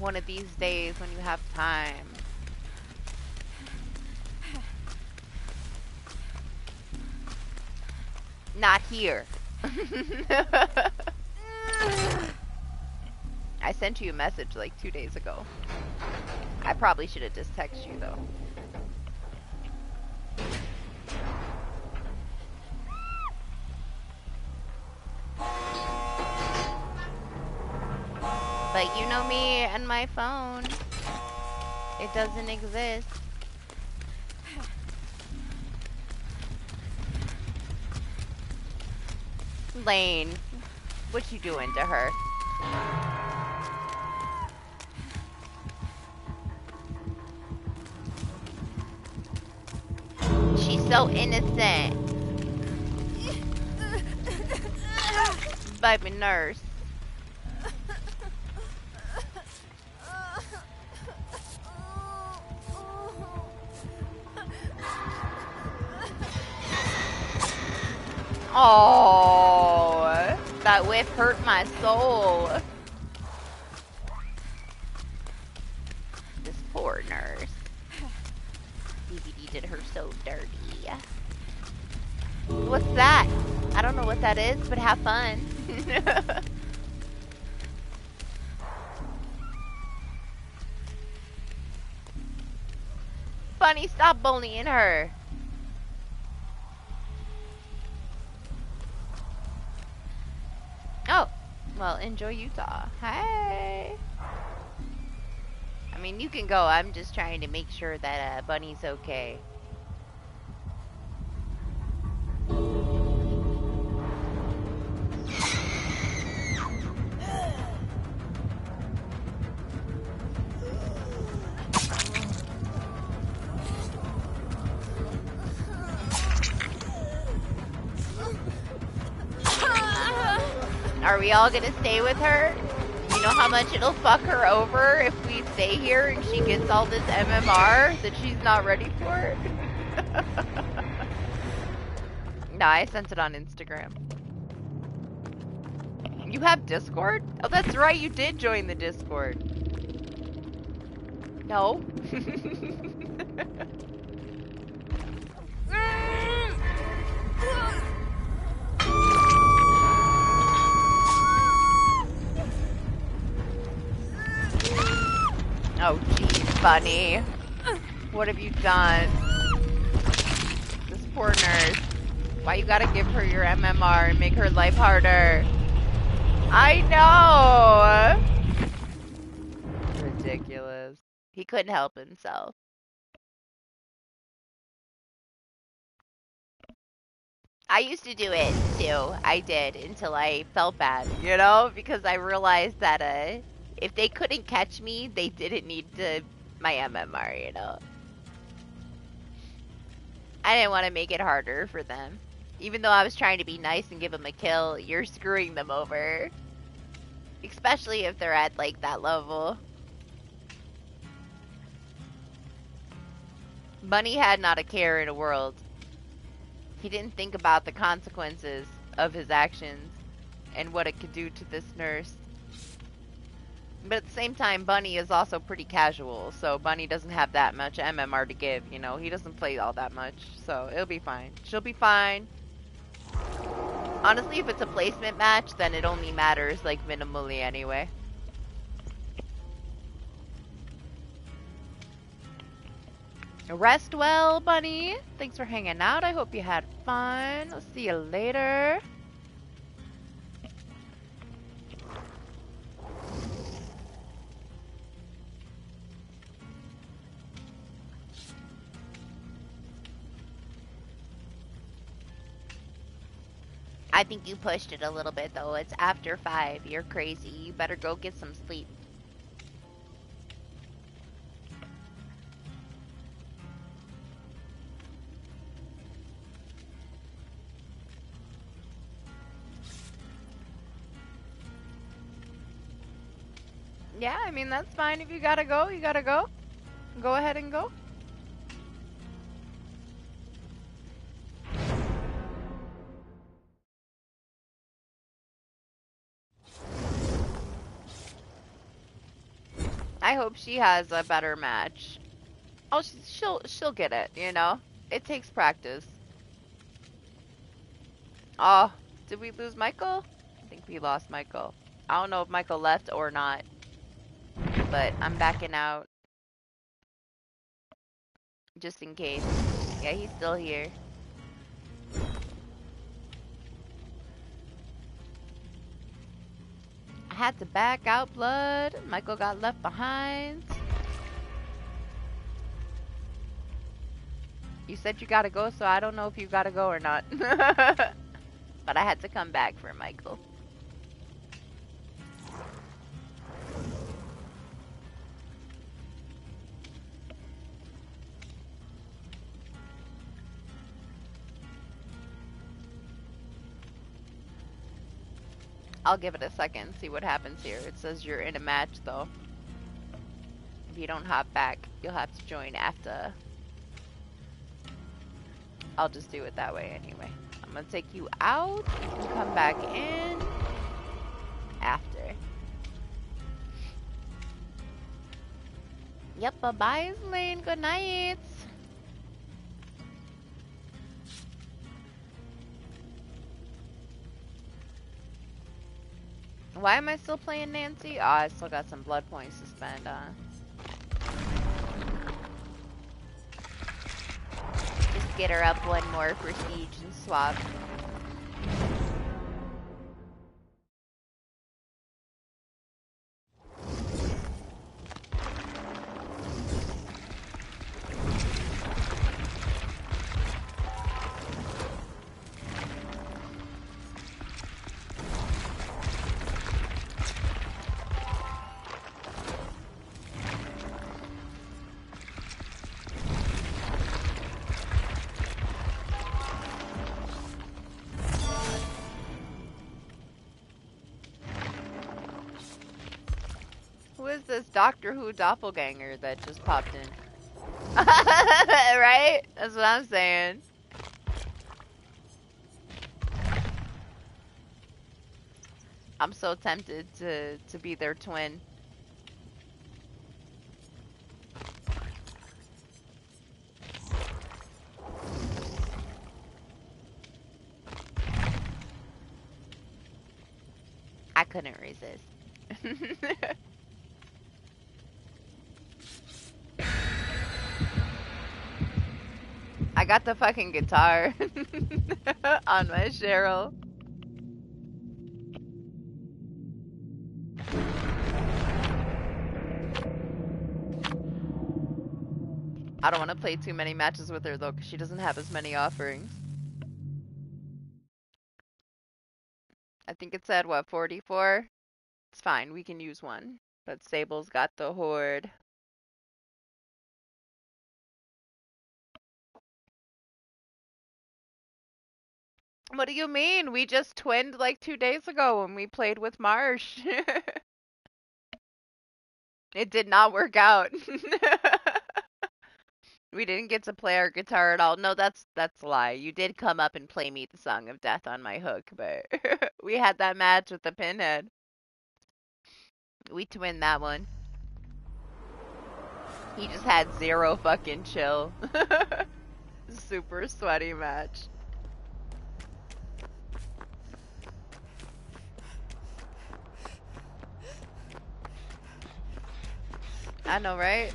One of these days when you have time. Not here. I sent you a message like 2 days ago. I probably should have just texted you though. But you know me and my phone. It doesn't exist. Lane, what you doing to her? She's so innocent. Baby nurse. Oh, that whiff hurt my soul. This poor nurse. DBD did her so dirty. What's that? I don't know what that is, but have fun. Bunny, stop bullying her. Oh, well, enjoy Utah. Hey. I mean, you can go. I'm just trying to make sure that Bunny's okay. Are we all gonna stay with her? You know how much it'll fuck her over if we stay here and she gets all this MMR that she's not ready for? Nah, I sent it on Instagram. You have Discord? Oh, that's right, you did join the Discord. No. Oh, geez, Bunny. What have you done? This poor nurse. Why you gotta give her your MMR and make her life harder? I know! Ridiculous. He couldn't help himself. I used to do it, too. I did, until I felt bad, you know? Because I realized that, if they couldn't catch me, they didn't need my MMR, you know? I didn't want to make it harder for them. Even though I was trying to be nice and give them a kill, you're screwing them over. Especially if they're at, like, that level. Bunny had not a care in the world. He didn't think about the consequences of his actions and what it could do to this nurse. But at the same time, Bunny is also pretty casual, so Bunny doesn't have that much MMR to give, you know? He doesn't play all that much, so it'll be fine. She'll be fine. Honestly, if it's a placement match, then it only matters, like, minimally anyway. Rest well, Bunny. Thanks for hanging out. I hope you had fun. I'll see you later. I think you pushed it a little bit, though. It's after 5. You're crazy. You better go get some sleep. Yeah, I mean, that's fine. If you gotta go, you gotta go. Go ahead and go. I hope she has a better match. Oh, she'll get it, you know? It takes practice. Oh, did we lose Michael? I think we lost Michael. I don't know if Michael left or not, but I'm backing out. Just in case. Yeah, he's still here. I had to back out, blood. Michael got left behind. You said you gotta go, so I don't know if you gotta go or not. But I had to come back for Michael. I'll give it a second, see what happens here. It says you're in a match, though. If you don't hop back, you'll have to join after. I'll just do it that way anyway. I'm gonna take you out. You can come back in after. Yep, bye-bye, Lane. Good night. Why am I still playing Nancy? Oh, I still got some blood points to spend on. Just get her up one more for siege and swap. Who is this Doctor Who doppelganger that just popped in? Right? That's what I'm saying. I'm so tempted to be their twin. I couldn't resist. I got the fucking guitar on my Cheryl. I don't want to play too many matches with her though, because she doesn't have as many offerings. I think it said, what, 44? It's fine, we can use one. But Sable's got the horde. What do you mean? We just twinned like 2 days ago when we played with Marsh. It did not work out. We didn't get to play our guitar at all. No, that's a lie. You did come up and play me the Song of Death on my hook, but we had that match with the pinhead. We twinned that one. He just had zero fucking chill. Super sweaty match. I know, right?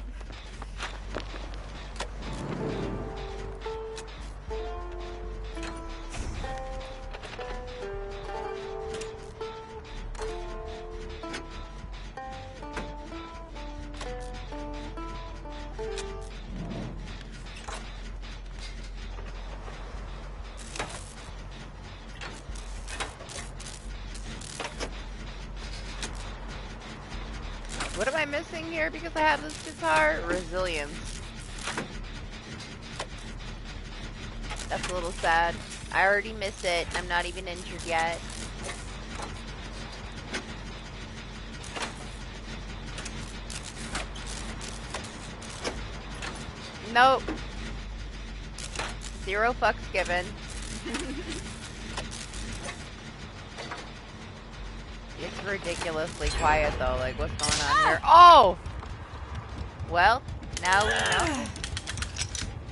What am I missing here because I have this guitar? Resilience. That's a little sad. I already miss it. I'm not even injured yet. Nope. Zero fucks given. It's ridiculously quiet though, like what's going on here? Oh! Well, now we know.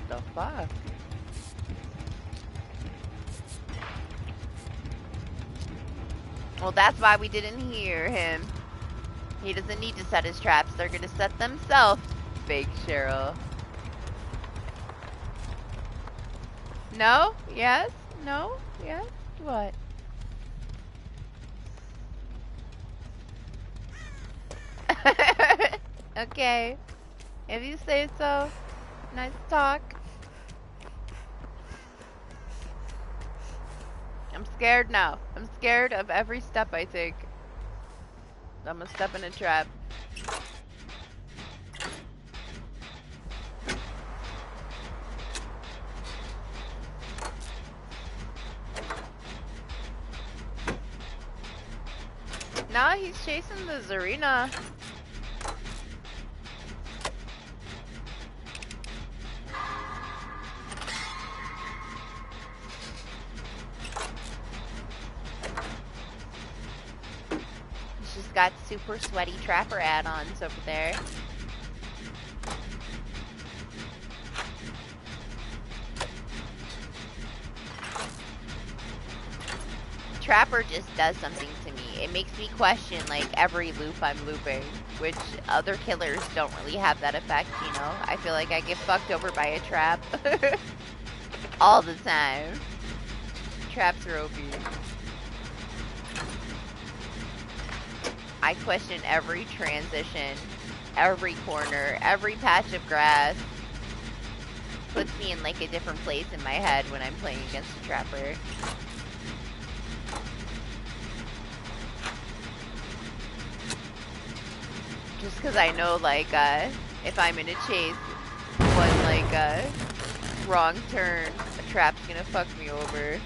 The fuck? Well, that's why we didn't hear him. He doesn't need to set his traps. They're gonna set themselves. Fake Cheryl. No? Yes? No? Yes? What? Okay. If you say so. Nice talk. I'm scared now. I'm scared of every step I take. I'm gonna step in a trap. Nah, he's chasing the Zarina. She's got super sweaty trapper add-ons over there. Trapper just does something to me. It makes me question, like, every loop I'm looping, which other killers don't really have that effect, you know? I feel like I get fucked over by a trap all the time. Traps are OP. I question every transition, every corner, every patch of grass. Puts me in, like, a different place in my head when I'm playing against a trapper. Just because I know, like, if I'm in a chase, one, like, wrong turn, a trap's gonna fuck me over.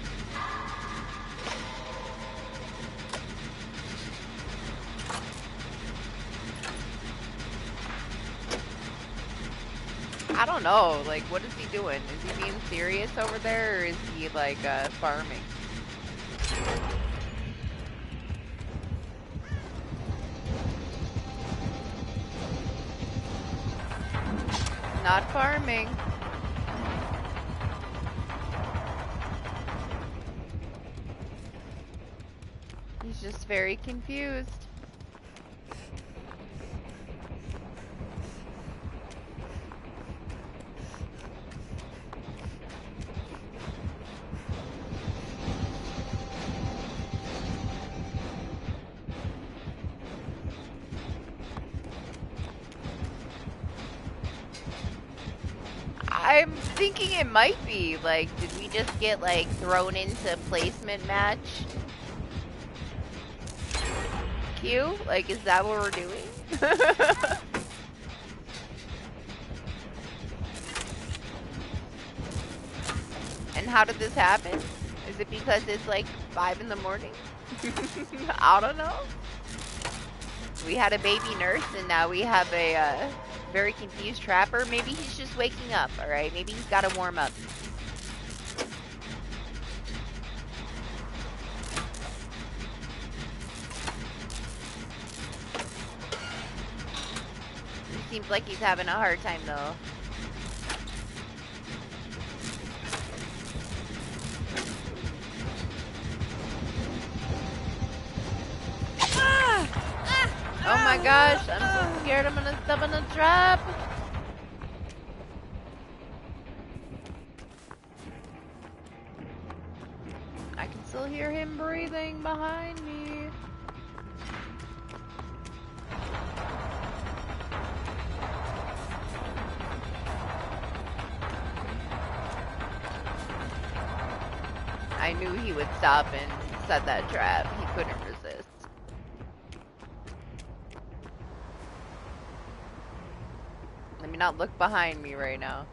I don't know, like, what is he doing? Is he being serious over there, or is he, like, farming? Not farming. He's just very confused. I'm thinking it might be, like, did we just get, like, thrown into placement match? Q? Like, is that what we're doing? And how did this happen? Is it because it's, like, 5 in the morning? I don't know. We had a baby nurse, and now we have a, very confused trapper. Maybe he's just waking up, alright? Maybe he's gotta warm up. He seems like he's having a hard time, though. Oh my gosh, I'm so scared I'm gonna step in a trap. I can still hear him breathing behind me. I knew he would stop and set that trap. He couldn't resist. Let me not look behind me right now.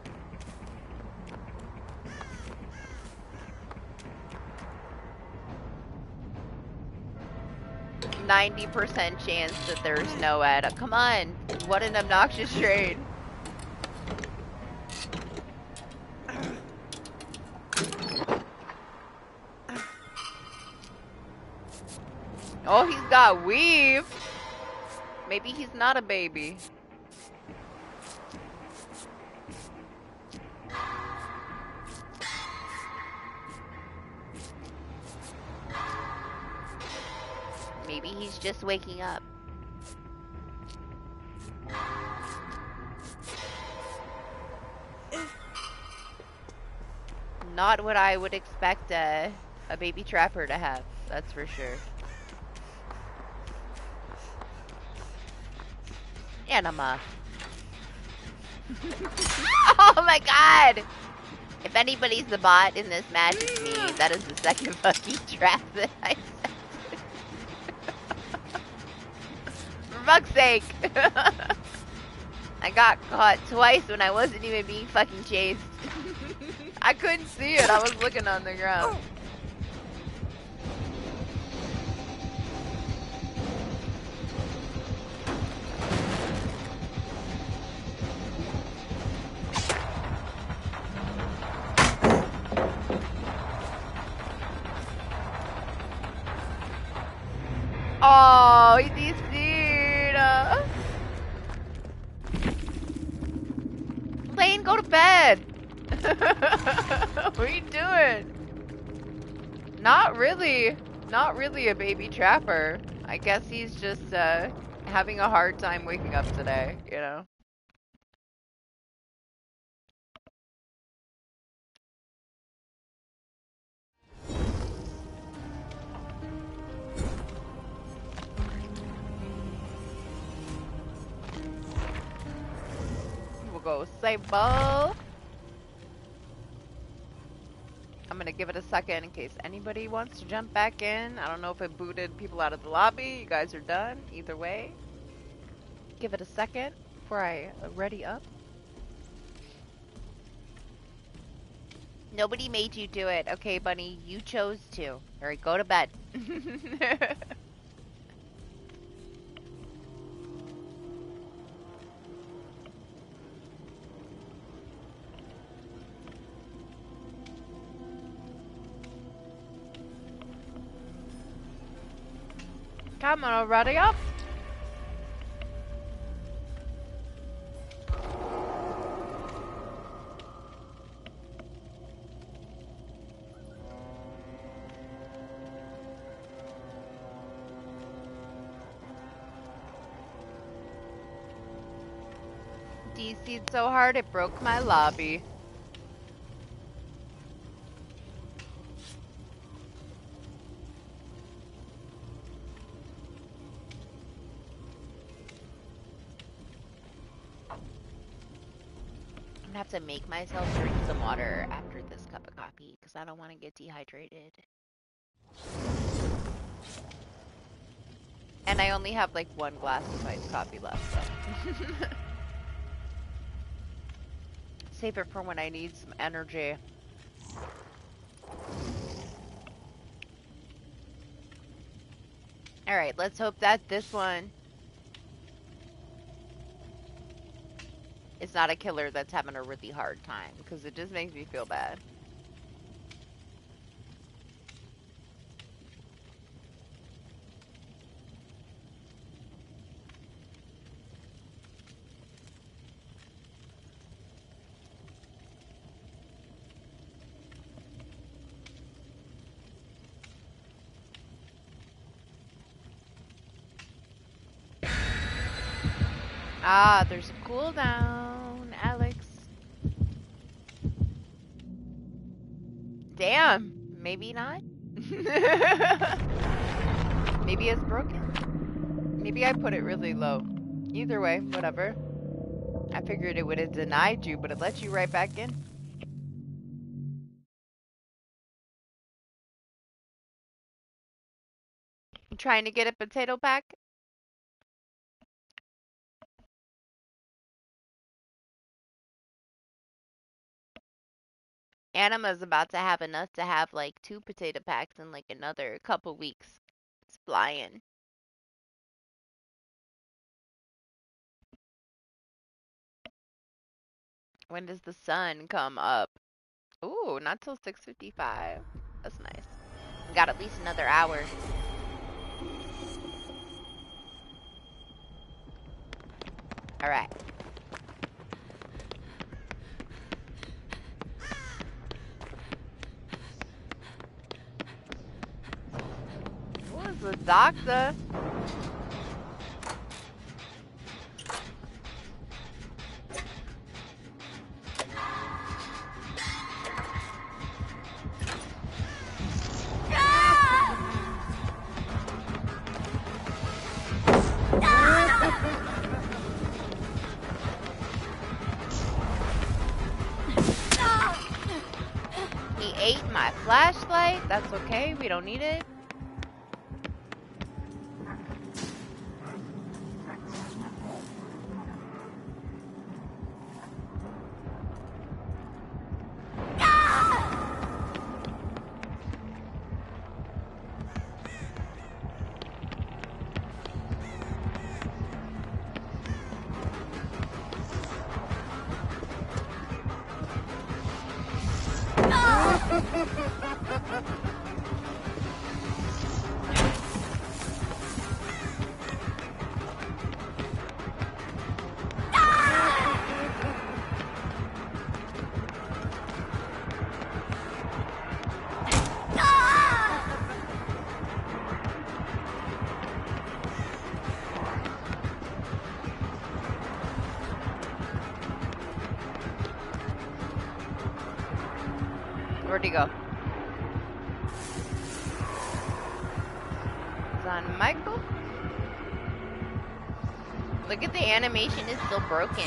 %90 chance that there's no ad. Come on, what an obnoxious trade. Oh, he's got weave. Maybe he's not a baby. Maybe he's just waking up. Not what I would expect a baby trapper to have, that's for sure. Anima. Oh my god! If anybody's the bot in this match, it's me. That is the second fucking trap that I set. For fuck's sake! I got caught twice when I wasn't even being fucking chased. I couldn't see it, I was looking on the ground. Oh, he DC'd. Lane, go to bed. What are you doing? Not really a baby trapper. I guess he's just having a hard time waking up today, you know? We'll go Sable. I'm gonna give it a second in case anybody wants to jump back in. I don't know if it booted people out of the lobby. You guys are done. Either way. Give it a second before I ready up. Nobody made you do it. Okay, bunny, you chose to. Alright, go to bed. Come on, ready up. DC'd so hard it broke my lobby. I'm gonna have to make myself drink some water after this cup of coffee because I don't want to get dehydrated. And I only have like 1 glass of iced coffee left, so. Save it for when I need some energy. Alright, let's hope that this one is not a killer that's having a really hard time, because it just makes me feel bad. Ah, there's a cooldown, Alex. Damn, maybe not. Maybe it's broken. Maybe I put it really low. Either way, whatever. I figured it would have denied you, but it let you right back in. I'm trying to get a potato pack. Anima's about to have enough to have like 2 potato packs in like another couple weeks. It's flying. When does the sun come up? Ooh, not till 6:55. That's nice. We got at least another hour. Alright. What was Doctor. He ate my flashlight. That's okay. We don't need it. Where'd he go? It's on Michael. Look at the animation, is still broken.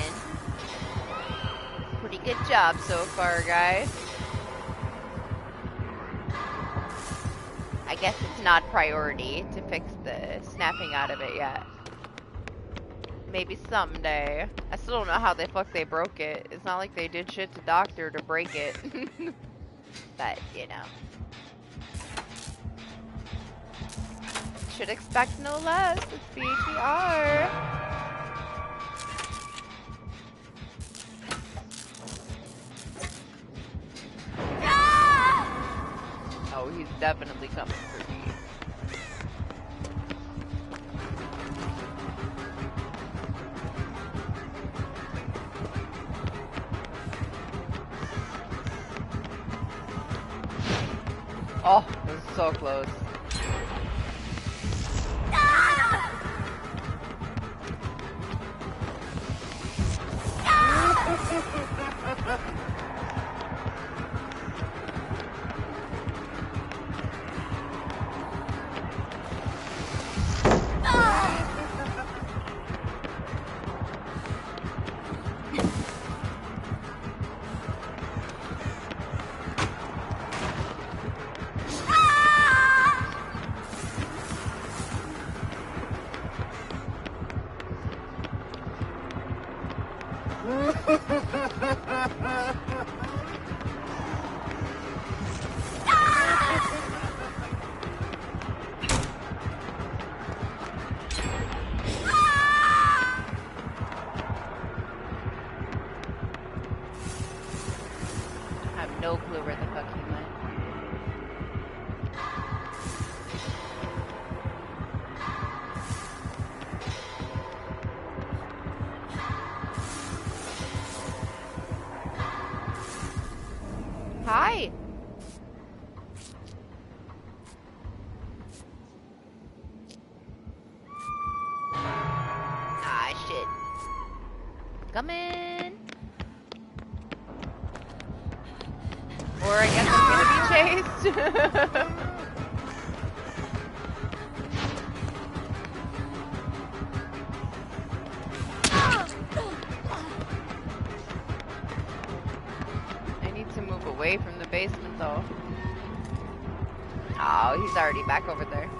Pretty good job so far, guys. I guess it's not priority to fix the snapping out of it yet. Maybe someday. I still don't know how the fuck they broke it. It's not like they did shit to Doctor to break it. But, you know. Should expect no less. It's BHR. Oh, he's definitely coming for me. Oh, this is so close. No clue where the fuck he went. Hi. Ah, shit. Come in. Or I guess I'm gonna be chased. I need to move away from the basement though. Oh, he's already back over there.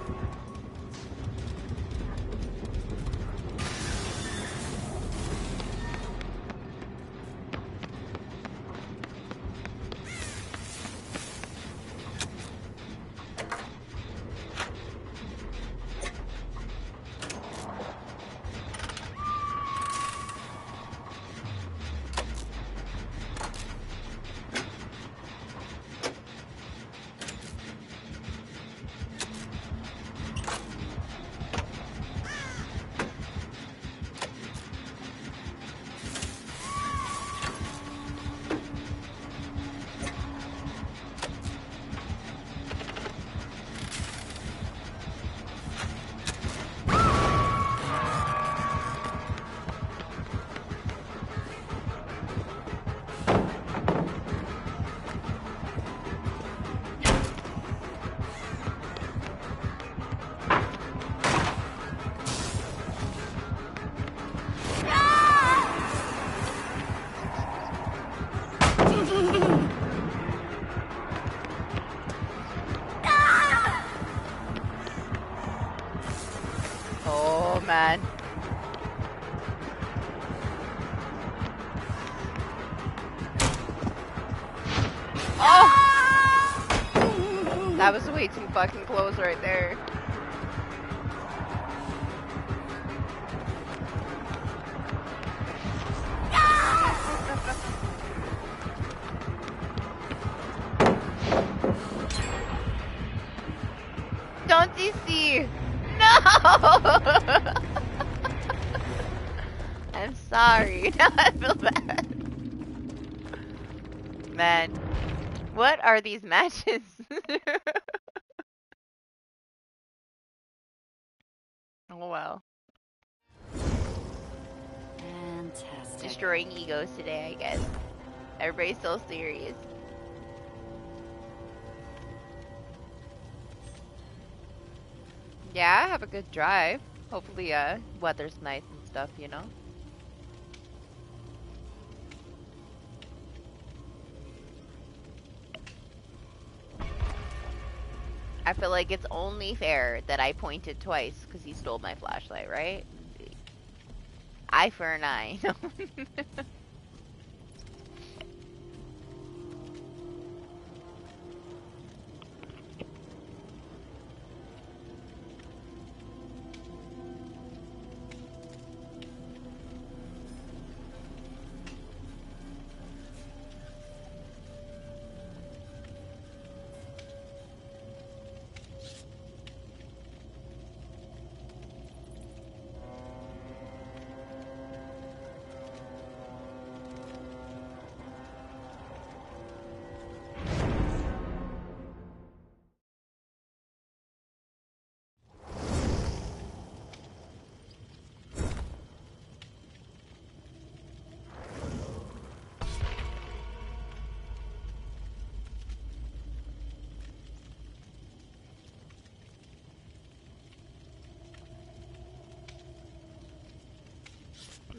That was way too fucking close right there. Don't DC! No! I'm sorry. Now I feel bad. Man, what are these matches? Oh well. Fantastic. Destroying egos today, I guess. Everybody's so serious. Yeah, I have a good drive. Hopefully, weather's nice and stuff, you know? I feel like it's only fair that I pointed twice because he stole my flashlight, right? Eye for an eye.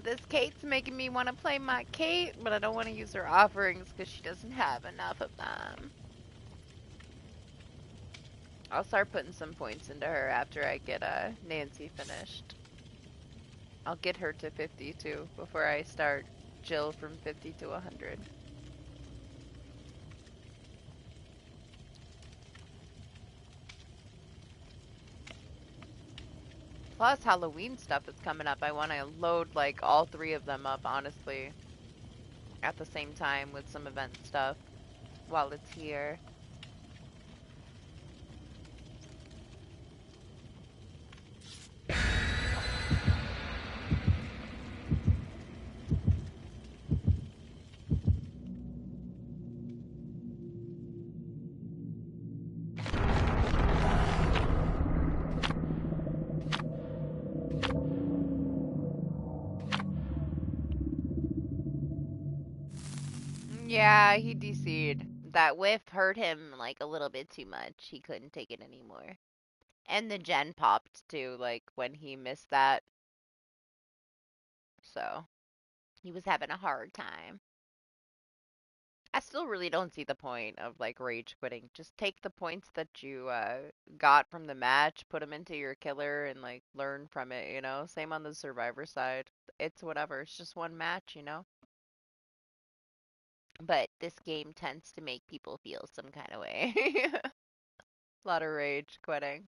This Kate's making me want to play my Kate, but I don't want to use her offerings because she doesn't have enough of them. I'll start putting some points into her after I get Nancy finished. I'll get her to 50 too before I start Jill from 50 to 100. Plus Halloween stuff is coming up. I want to load like all 3 of them up, honestly, at the same time with some event stuff while it's here. Yeah, he DC'd. That whiff hurt him like a little bit too much. He couldn't take it anymore. And the gen popped too, like when he missed that. So he was having a hard time. I still really don't see the point of like rage quitting. Just take the points that you got from the match, put them into your killer, and like learn from it, you know? Same on the survivor side. It's whatever. It's just one match, you know? But this game tends to make people feel some kind of way. A lot of rage quitting.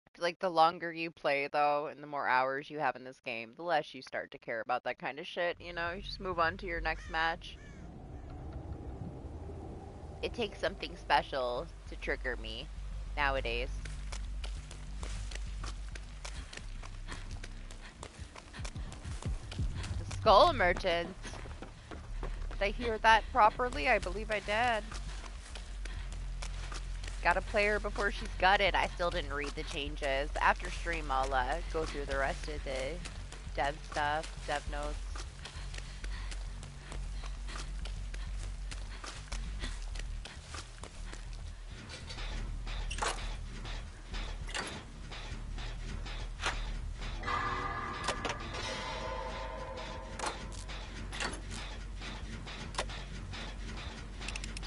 I feel like the longer you play, though, and the more hours you have in this game, the less you start to care about that kind of shit, you know? You just move on to your next match. It takes something special to trigger me nowadays. The Skull Merchant. Did I hear that properly? I believe I did. Gotta play her before she's gutted. I still didn't read the changes. After stream, I'll go through the rest of the dev stuff, dev notes.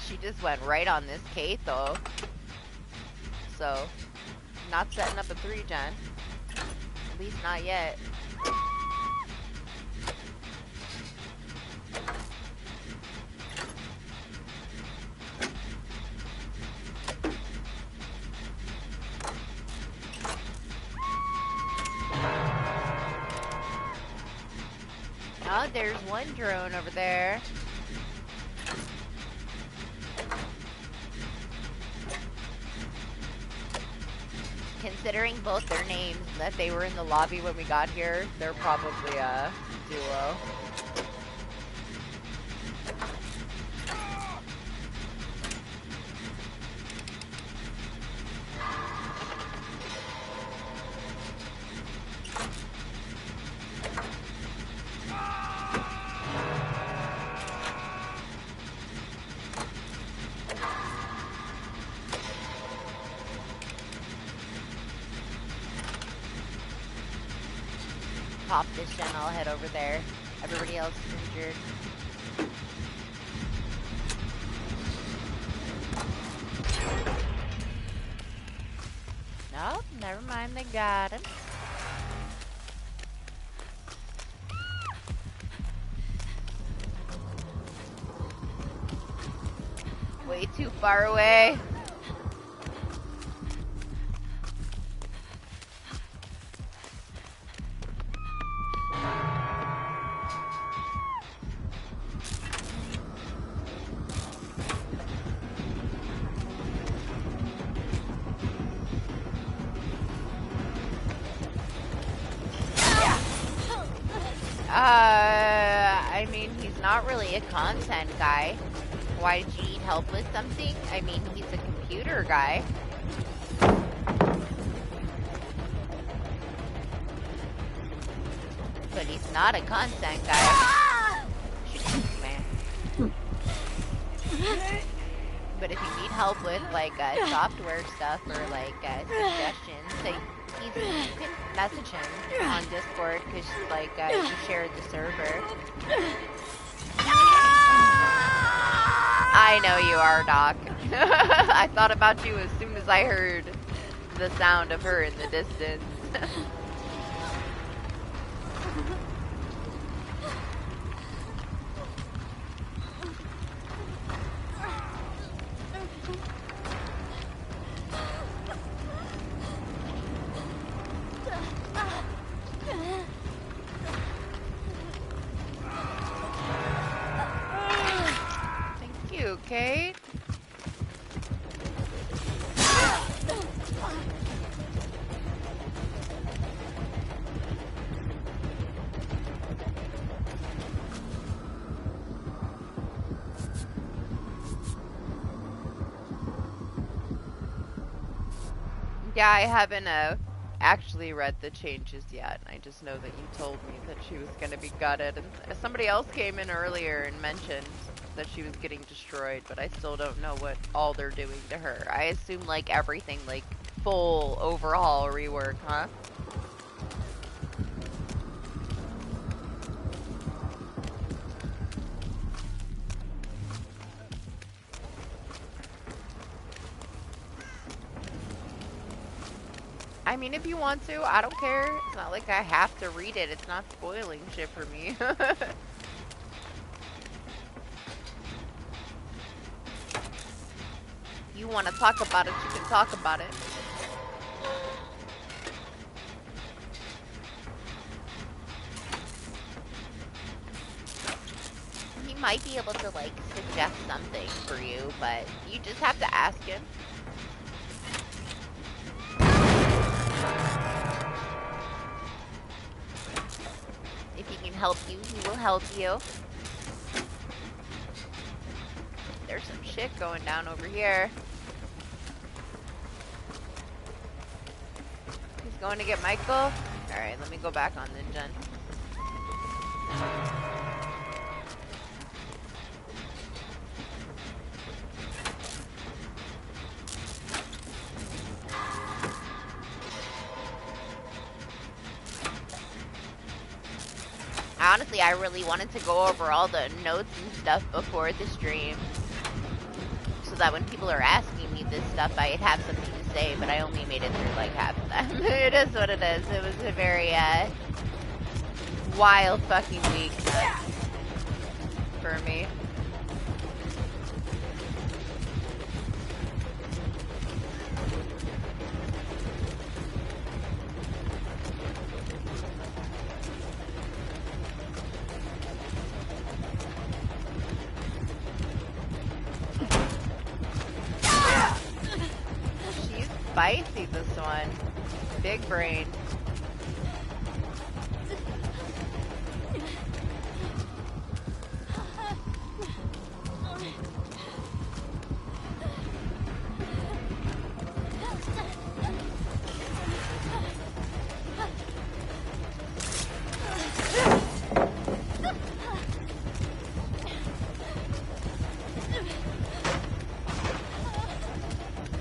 She just went right on this Kate, though. So, not setting up a 3-gen. At least not yet. Oh, there's one drone over there. Considering both their names, that they were in the lobby when we got here, they're probably a duo. Pop this gen, I'll head over there. Everybody else is injured. Nope, never mind, they got him. Way too far away. I mean, he's not really a content guy. Why did you need help with something? I mean, he's a computer guy. But he's not a content guy. Man. But if you need help with, like, software stuff or, like, suggestions, like, you can message him on Discord because, like, you shared the server. I know you are, Doc. I thought about you as soon as I heard the sound of her in the distance. Okay. Yeah, I haven't actually read the changes yet. I just know that you told me that she was going to be gutted, and somebody else came in earlier and mentioned that she was getting destroyed, but I still don't know what all they're doing to her. I assume, like, everything, like, full overhaul rework, huh? I mean, if you want to, I don't care. It's not like I have to read it. It's not spoiling shit for me. You want to talk about it, you can talk about it. He might be able to, like, suggest something for you, but you just have to ask him. If he can help you, he will help you. There's some shit going down over here. He's going to get Michael. Alright, let me go back on then, Jen. Honestly, I really wanted to go over all the notes and stuff before the stream, so that when people are asking me this stuff, I'd have something to say, but I only made it through like half of them. It is what it is. It was a very, wild fucking week for me. spicy, this one. Big brain.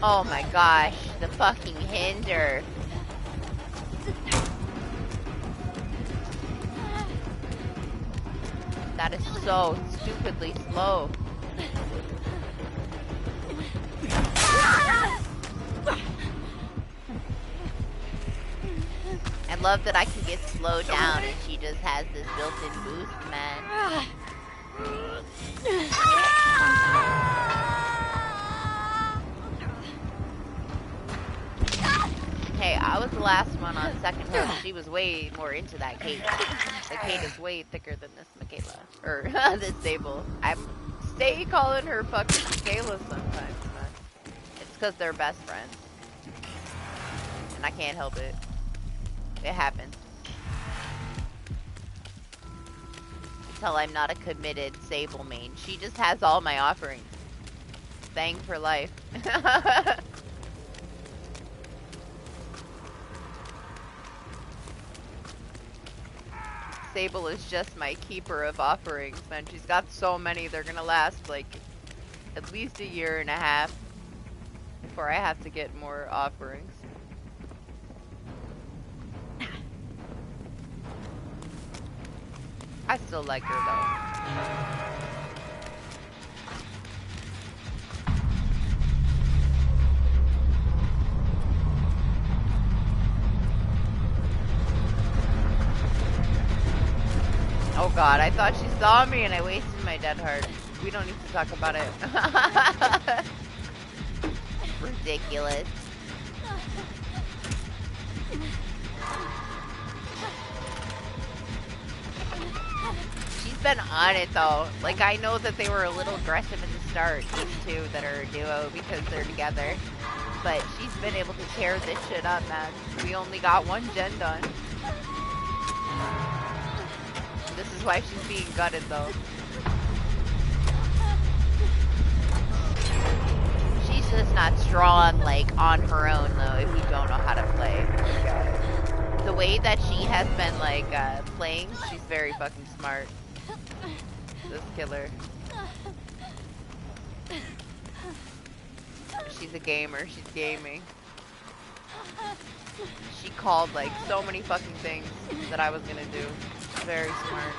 Oh my gosh, the fucking hinder. That is so stupidly slow. I love that I can get slowed down and she just has this built-in boost, man. Hey, I was the last one on second hook. She was way more into that Kate. The Kate is way thicker than this Michaela. Or this Sable. I'm stay calling her fucking Michaela sometimes, man. It's because they're best friends. And I can't help it. It happens. Until I'm not a committed Sable main. She just has all my offerings. Thang for life. Sable is just my keeper of offerings, man. She's got so many, they're gonna last like at least a year and a half before I have to get more offerings. I still like her though. Oh god, I thought she saw me and I wasted my dead heart. We don't need to talk about it. Ridiculous. She's been on it though. Like, I know that they were a little aggressive in the start, these two that are a duo because they're together. But she's been able to tear this shit up, man. We only got one gen done. This is why she's being gutted though. She's just not strong like on her own though if you don't know how to play. The way that she has been like playing, she's very fucking smart. This killer. She's a gamer, she's gaming. She called like so many fucking things that I was gonna do. Very smart.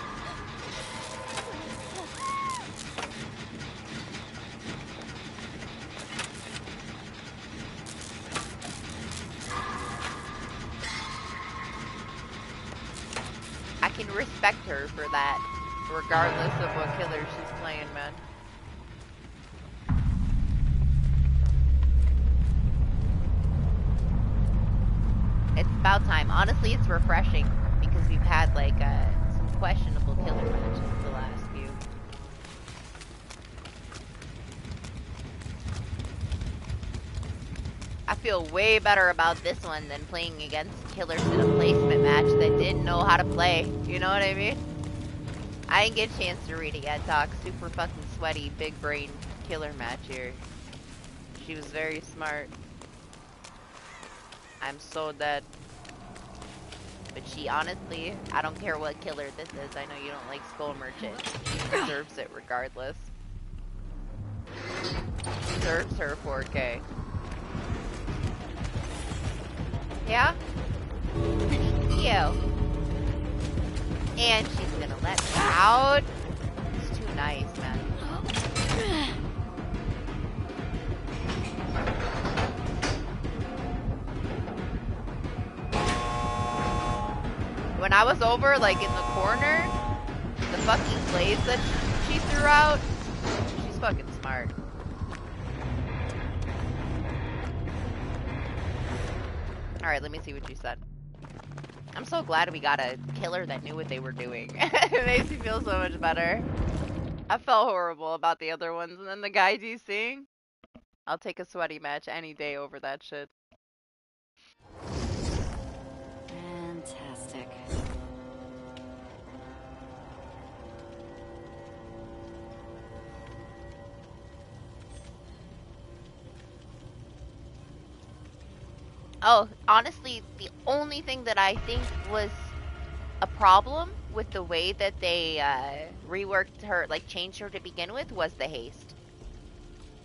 I can respect her for that, regardless of what killer she's playing, man. It's about time. Honestly, it's refreshing because we've had like some questionable killer matches the last few. I feel way better about this one than playing against killers in a placement match that didn't know how to play. You know what I mean? I didn't get a chance to read it yet, Doc. Super fucking sweaty, big brain killer match here. She was very smart. I'm so dead. But she honestly, I don't care what killer this is. I know you don't like Skull Merchant. She deserves it regardless. She deserves her 4K. Yeah? Thank you. And she's gonna let me out. It's too nice, man. When I was over, like, in the corner, the fucking plays that she threw out, she's fucking smart. Alright, let me see what you said. I'm so glad we got a killer that knew what they were doing. It makes me feel so much better. I felt horrible about the other ones, and then the guy DCing, I'll take a sweaty match any day over that shit. Oh, honestly, the only thing that I think was a problem with the way that they reworked her, like changed her to begin with, was the haste.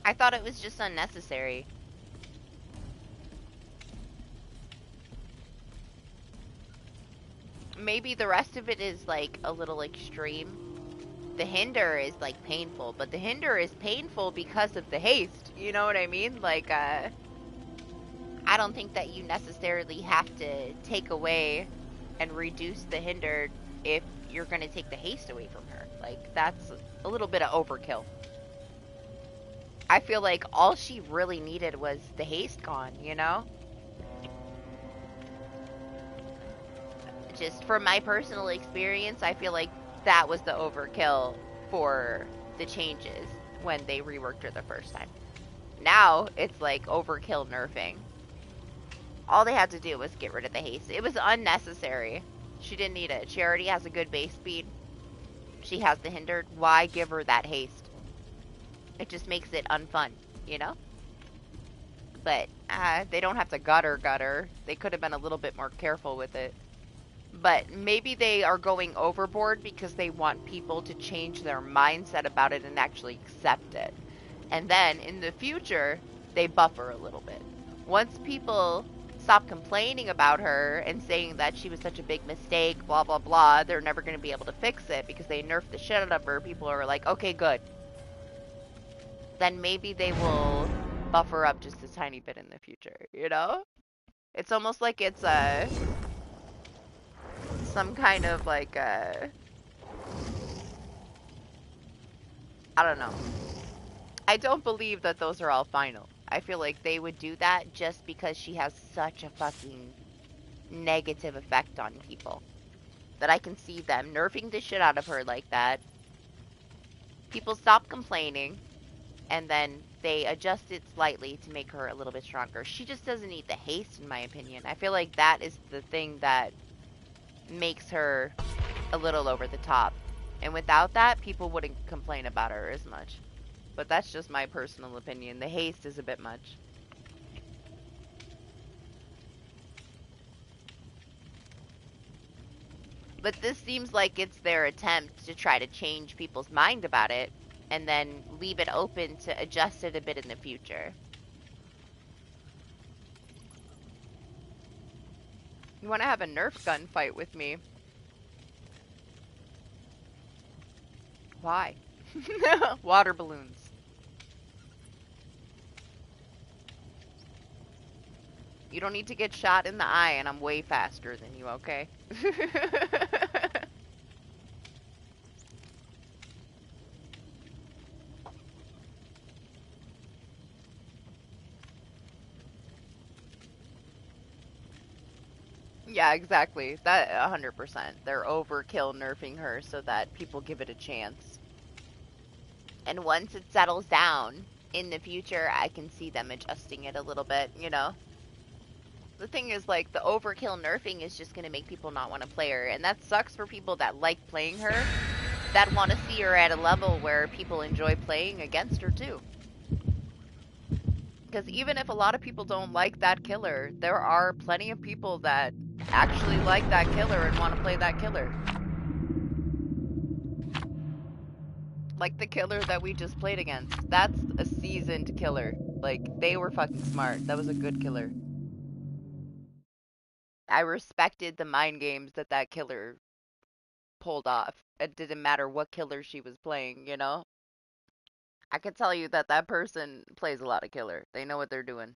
I thought it was just unnecessary. Maybe the rest of it is like a little extreme. The hinder is like painful, but the hinder is painful because of the haste. You know what I mean? Like, I don't think that you necessarily have to take away and reduce the hinder if you're going to take the haste away from her. Like, that's a little bit of overkill. I feel like all she really needed was the haste gone, you know? Just from my personal experience, I feel like that was the overkill for the changes when they reworked her the first time. Now, it's like overkill nerfing. All they had to do was get rid of the haste. It was unnecessary. She didn't need it. She already has a good base speed. She has the hindered. Why give her that haste? It just makes it unfun, you know? But they don't have to gutter. They could have been a little bit more careful with it. But maybe they are going overboard because they want people to change their mindset about it and actually accept it. And then in the future, they buffer a little bit. Once people stop complaining about her and saying that she was such a big mistake, blah, blah, blah, they're never going to be able to fix it because they nerfed the shit out of her. People are like, okay, good. Then maybe they will buffer up just a tiny bit in the future, you know? It's almost like it's some kind of like I don't know. I don't believe that those are all final. I feel like they would do that just because she has such a fucking negative effect on people. That I can see them nerfing the shit out of her like that. People stop complaining, and then they adjust it slightly to make her a little bit stronger. She just doesn't need the haste, in my opinion. I feel like that is the thing that makes her a little over the top. And without that, people wouldn't complain about her as much. But that's just my personal opinion. The haste is a bit much. But this seems like it's their attempt to try to change people's mind about it and then leave it open to adjust it a bit in the future. You want to have a Nerf gun fight with me? Why? Water balloons. You don't need to get shot in the eye, and I'm way faster than you, okay? Yeah, exactly. That 100%. They're overkill nerfing her so that people give it a chance. And once it settles down, in the future, I can see them adjusting it a little bit, you know? The thing is, like, the overkill nerfing is just gonna make people not want to play her, and that sucks for people that like playing her, that want to see her at a level where people enjoy playing against her, too. Because even if a lot of people don't like that killer, there are plenty of people that actually like that killer and want to play that killer. Like the killer that we just played against. That's a seasoned killer. Like, they were fucking smart. That was a good killer. I respected the mind games that that killer pulled off. It didn't matter what killer she was playing, you know? I can tell you that that person plays a lot of killer. They know what they're doing.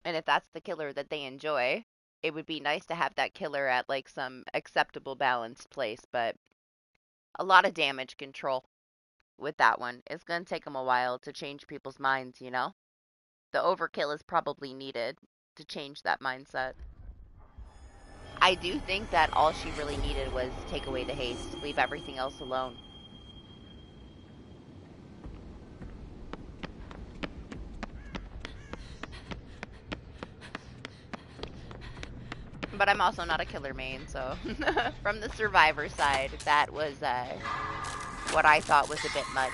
And if that's the killer that they enjoy, it would be nice to have that killer at like some acceptable balanced place, but a lot of damage control with that one. It's going to take them a while to change people's minds, you know? The overkill is probably needed to change that mindset. I do think that all she really needed was take away the haste, leave everything else alone. But I'm also not a killer main, so from the survivor side, that was what I thought was a bit much.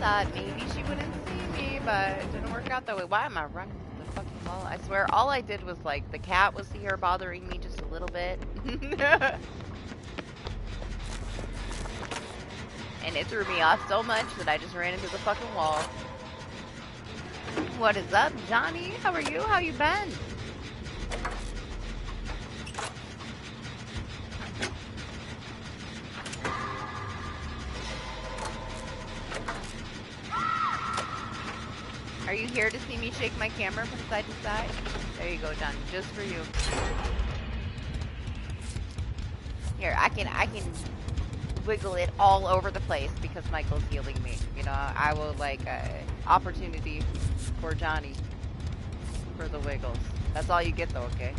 thought maybe she wouldn't see me, but it didn't work out that way. Why am I running the fucking wall? I swear, all I did was like, the cat was here bothering me just a little bit. And it threw me off so much that I just ran into the fucking wall. What is up, Johnny? How are you? How you been? Are you here to see me shake my camera from side to side? There you go, Johnny. Just for you. Here, I can wiggle it all over the place because Michael's healing me. You know, I will like opportunity for Johnny for the wiggles. That's all you get though, okay?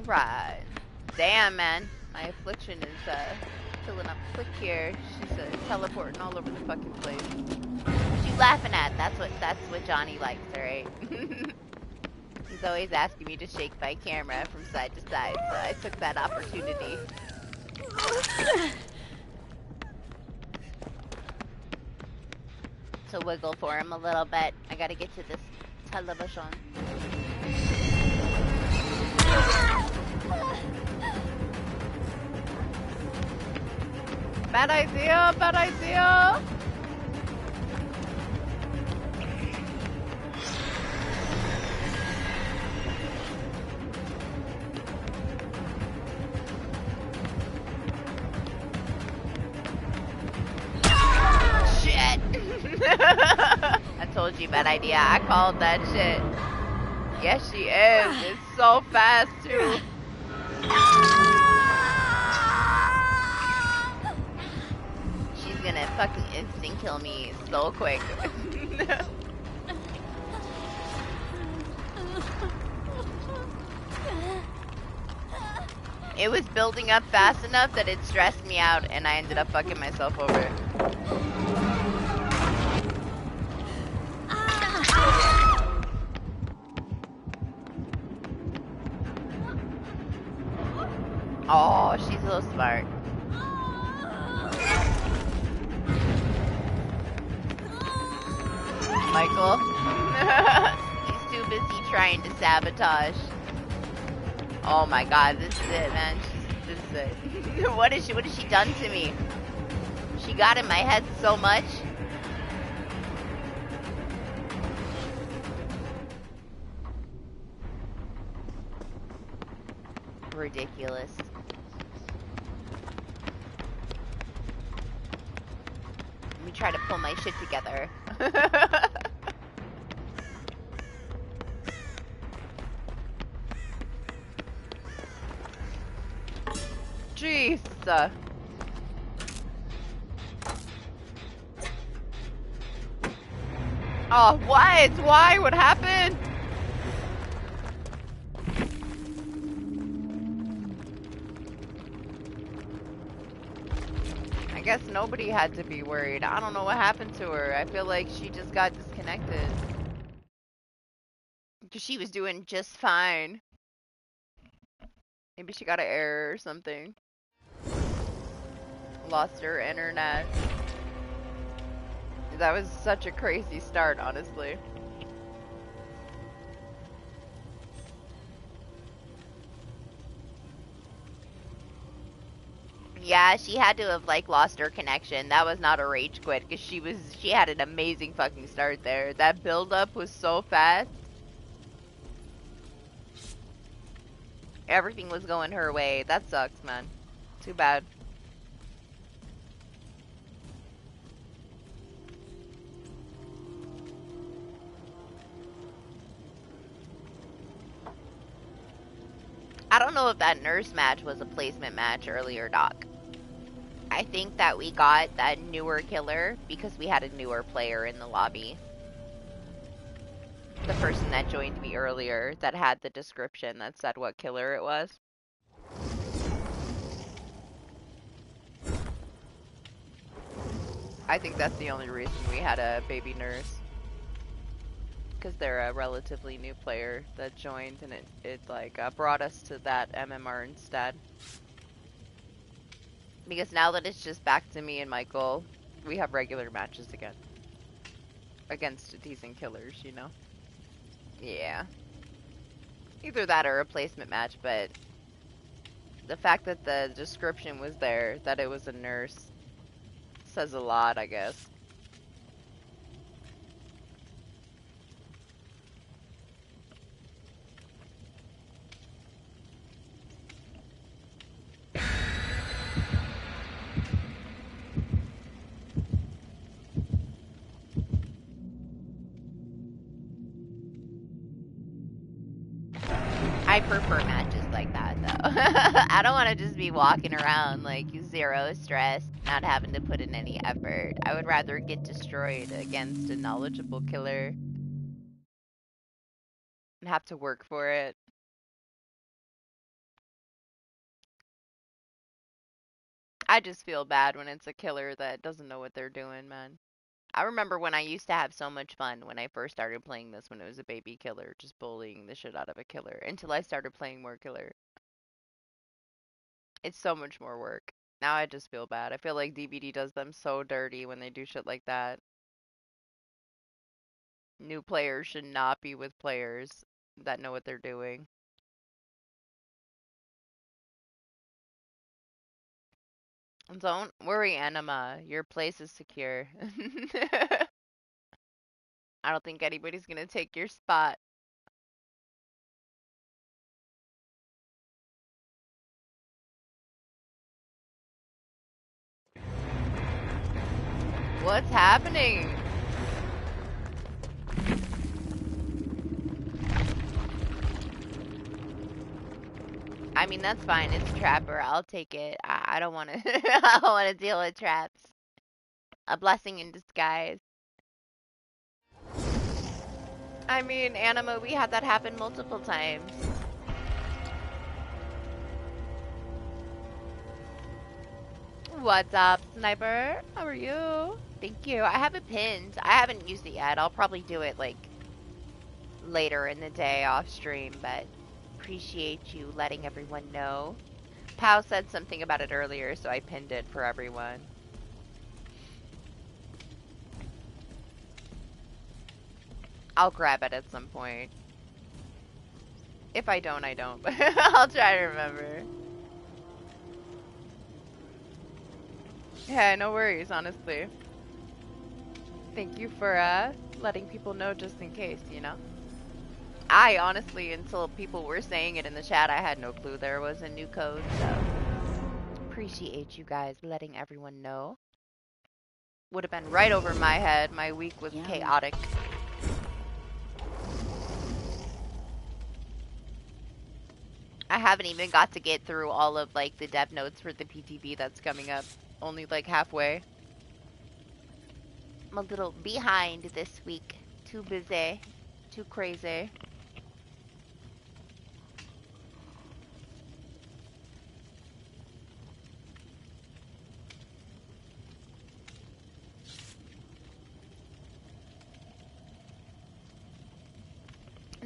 Alright. Damn, man. My affliction is filling up quick here. She's teleporting all over the fucking place. What you laughing at? That's what Johnny likes, alright? He's always asking me to shake my camera from side to side, so I took that opportunity. To wiggle for him a little bit. I gotta get to this television. Bad idea, bad idea. Shit. I told you, bad idea. I called that shit. Yes, she is. It's so fast, too. She's gonna fucking instant kill me so quick. It was building up fast enough that it stressed me out and I ended up fucking myself over. Oh, she's so smart. Michael. He's too busy trying to sabotage. Oh my god, this is it, man. This is it. What has she done to me? She got in my head so much. Ridiculous. Let me try to pull my shit together. Jeez. Oh, what? Why? What happened? I guess nobody had to be worried. I don't know what happened to her. I feel like she just got disconnected. Because she was doing just fine. Maybe she got an error or something. Lost her internet. That was such a crazy start, honestly. Yeah, she had to have like lost her connection. That was not a rage quit because she had an amazing fucking start there. That build up was so fast. Everything was going her way. That sucks, man. Too bad. I don't know if that nurse match was a placement match earlier, Doc. I think that we got that newer killer because we had a newer player in the lobby. The person that joined me earlier that had the description that said what killer it was. I think that's the only reason we had a baby nurse. Because they're a relatively new player that joined, and it like brought us to that MMR instead. Because now that it's just back to me and Michael, we have regular matches again. Against decent killers, you know? Yeah. Either that or a placement match, but the fact that the description was there, that it was a nurse, says a lot, I guess. I prefer matches like that, though. I don't want to just be walking around like zero stress, not having to put in any effort. I would rather get destroyed against a knowledgeable killer and have to work for it. I just feel bad when it's a killer that doesn't know what they're doing, man. I remember when I used to have so much fun when I first started playing this when it was a baby killer, just bullying the shit out of a killer until I started playing more killer. It's so much more work. Now I just feel bad. I feel like DBD does them so dirty when they do shit like that. New players should not be with players that know what they're doing. Don't worry, Anima. Your place is secure. I don't think anybody's gonna take your spot. What's happening? I mean, that's fine. It's Trapper. I'll take it. I don't want to. I don't want to deal with traps. A blessing in disguise. I mean, Anima, we had that happen multiple times. What's up, Sniper? How are you? Thank you. I have it pinned. I haven't used it yet. I'll probably do it like later in the day off stream, but appreciate you letting everyone know. Pow said something about it earlier, so I pinned it for everyone. I'll grab it at some point. If I don't, I don't, but I'll try to remember. Yeah, no worries, honestly. Thank you for letting people know just in case, you know? I honestly, until people were saying it in the chat, I had no clue there was a new code, so appreciate you guys letting everyone know. Would have been right over my head. My week was chaotic. I haven't even got to get through all of like the dev notes for the PTB that's coming up. Only like halfway. I'm a little behind this week. Too busy. Too crazy.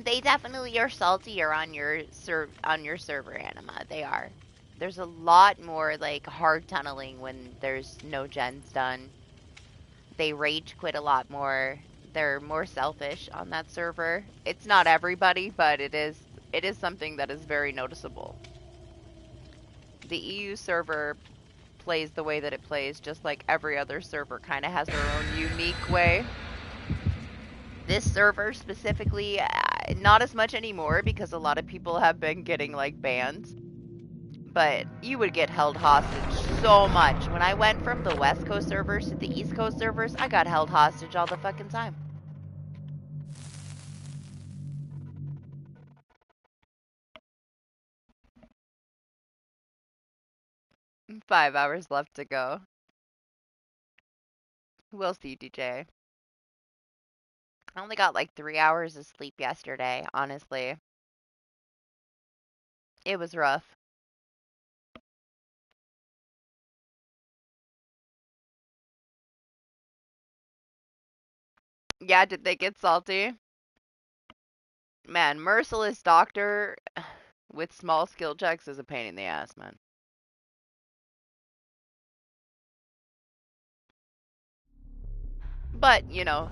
They definitely are saltier on your server, Anima. They are. There's a lot more like hard tunneling when there's no gens done. They rage quit a lot more. They're more selfish on that server. It's not everybody, but it is something that is very noticeable. The EU server plays the way that it plays, just like every other server kind of has their own unique way. This server specifically, not as much anymore because a lot of people have been getting like banned. But you would get held hostage so much. When I went from the West Coast servers to the East Coast servers, I got held hostage all the fucking time. 5 hours left to go. We'll see, DJ. I only got like 3 hours of sleep yesterday, honestly. It was rough. Yeah, did they get salty? Man, merciless doctor with small skill checks is a pain in the ass, man. But, you know,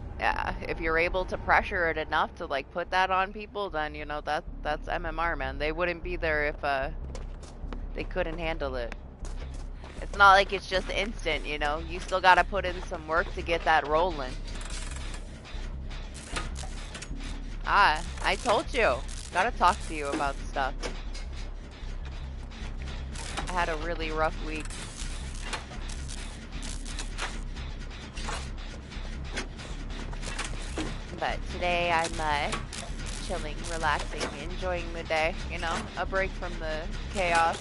if you're able to pressure it enough to like put that on people, then you know that's MMR, man. They wouldn't be there if they couldn't handle it. It's not like it's just instant, you know. You still gotta put in some work to get that rolling. Ah, I told you. Gotta talk to you about stuff. I had a really rough week. But today I'm chilling, relaxing, enjoying the day, you know, a break from the chaos.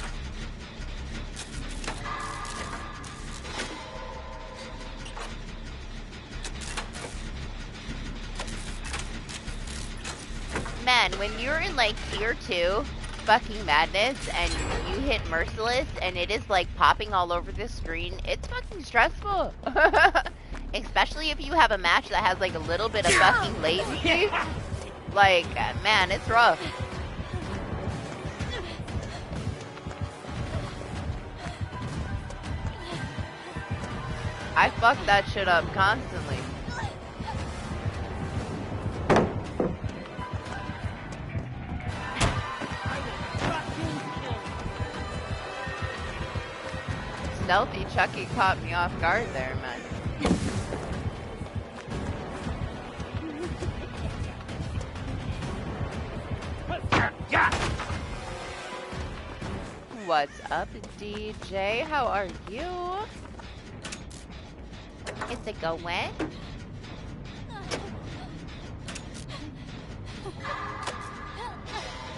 Man, when you're in like tier 2 fucking madness and you hit merciless and it is like popping all over the screen, it's fucking stressful. Especially if you have a match that has like a little bit of fucking latency. Like, man, it's rough. I fuck that shit up constantly. Stealthy Chucky caught me off guard there, man. What's up, DJ? How are you? Is it going?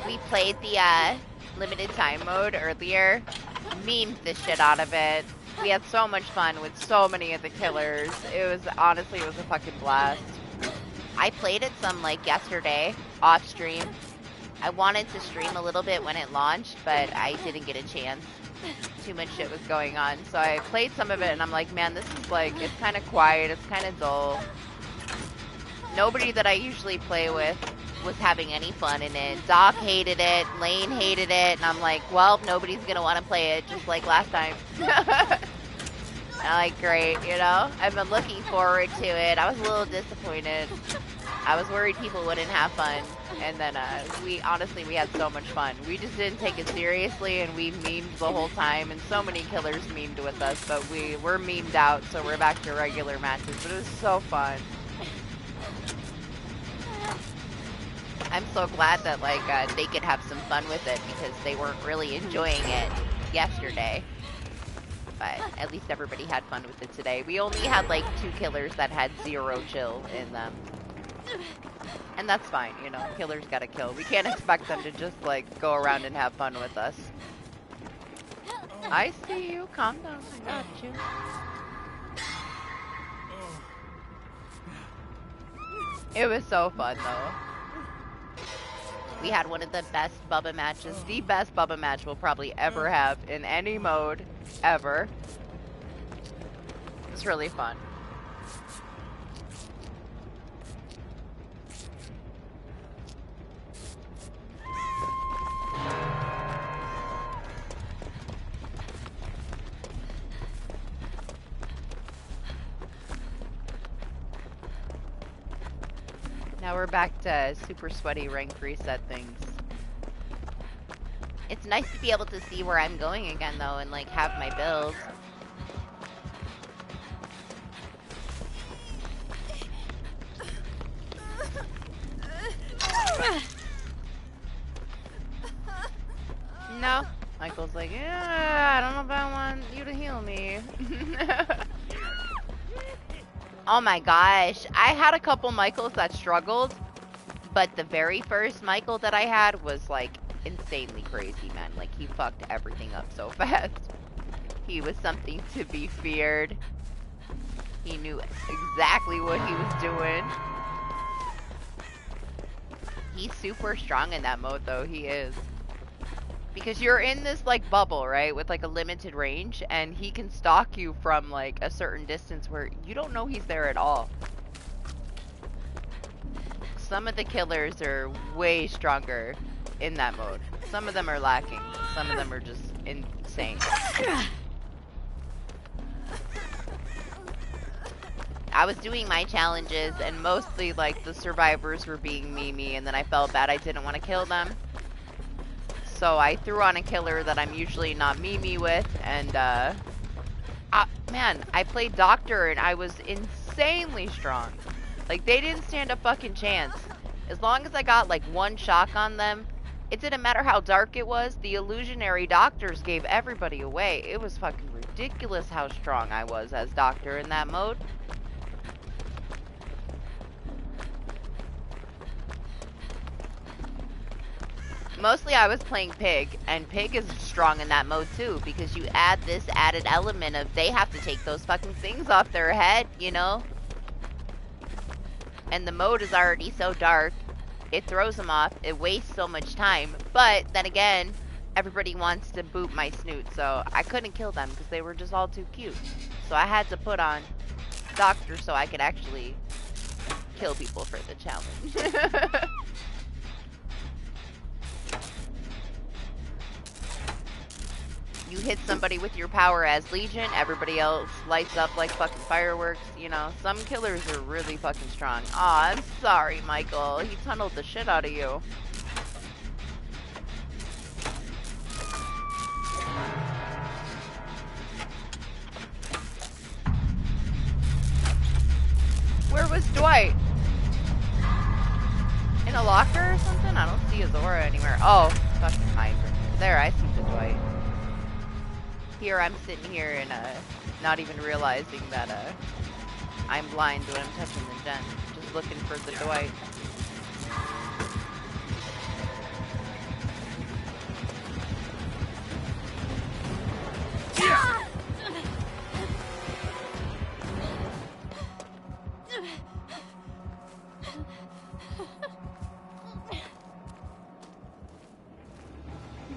We played the limited time mode earlier. Memed the shit out of it. We had so much fun with so many of the killers. It was, honestly, it was a fucking blast. I played it some, like, yesterday, off stream. I wanted to stream a little bit when it launched, but I didn't get a chance. Too much shit was going on. So I played some of it, and I'm like, man, this is, like, it's kind of quiet, it's kind of dull. Nobody that I usually play with was having any fun in it. Doc hated it, Lane hated it, and I'm like, well, nobody's gonna want to play it, just like last time. I'm like, great, you know? I've been looking forward to it. I was a little disappointed. I was worried people wouldn't have fun, and then we had so much fun. We just didn't take it seriously, and we memed the whole time, and so many killers memed with us, but we're memed out, so we're back to regular matches, but it was so fun. I'm so glad that, like, they could have some fun with it, because they weren't really enjoying it yesterday. But at least everybody had fun with it today. We only had, like, 2 killers that had 0 chill in them. And that's fine, you know, killers gotta kill. We can't expect them to just, like, go around and have fun with us. I see you, calm down, I got you. It was so fun, though. We had one of the best Bubba matches, the best Bubba match we'll probably ever have in any mode, ever. It's really fun. Now we're back to super sweaty rank reset things. It's nice to be able to see where I'm going again though and like have my build. No. Michael's like, yeah, I don't know if I want you to heal me. Oh my gosh, I had a couple Michaels that struggled, but the very first Michael that I had was like insanely crazy, man. Like he fucked everything up so fast. He was something to be feared. He knew exactly what he was doing. He's super strong in that mode though, he is. Because you're in this like bubble, right, with like a limited range, and he can stalk you from like a certain distance where you don't know he's there at all. some of the killers are way stronger in that mode. Some of them are lacking. Some of them are just insane. I was doing my challenges and mostly like the survivors were being memey, and then I felt bad I didn't want to kill them. So I threw on a killer that I'm usually not memey with, and man, I played Doctor and I was insanely strong. Like, they didn't stand a fucking chance. As long as I got like one shock on them, it didn't matter how dark it was, the illusionary doctors gave everybody away. It was fucking ridiculous how strong I was as Doctor in that mode. Mostly I was playing Pig, and Pig is strong in that mode too, because you add this added element of they have to take those fucking things off their head, you know? And the mode is already so dark, it throws them off, it wastes so much time, but then again, everybody wants to boot my snoot, so I couldn't kill them because they were just all too cute. So I had to put on Doctor so I could actually kill people for the challenge. You hit somebody with your power as Legion, everybody else lights up like fucking fireworks, you know. Some killers are really fucking strong. Aw, I'm sorry, Michael. He tunneled the shit out of you. Where was Dwight? In a locker or something? I don't see his aura anywhere. Oh, fucking hide. There, I see the Dwight. Here I'm sitting here and not even realizing that I'm blind when I'm touching the gen. Just looking for the Dwight.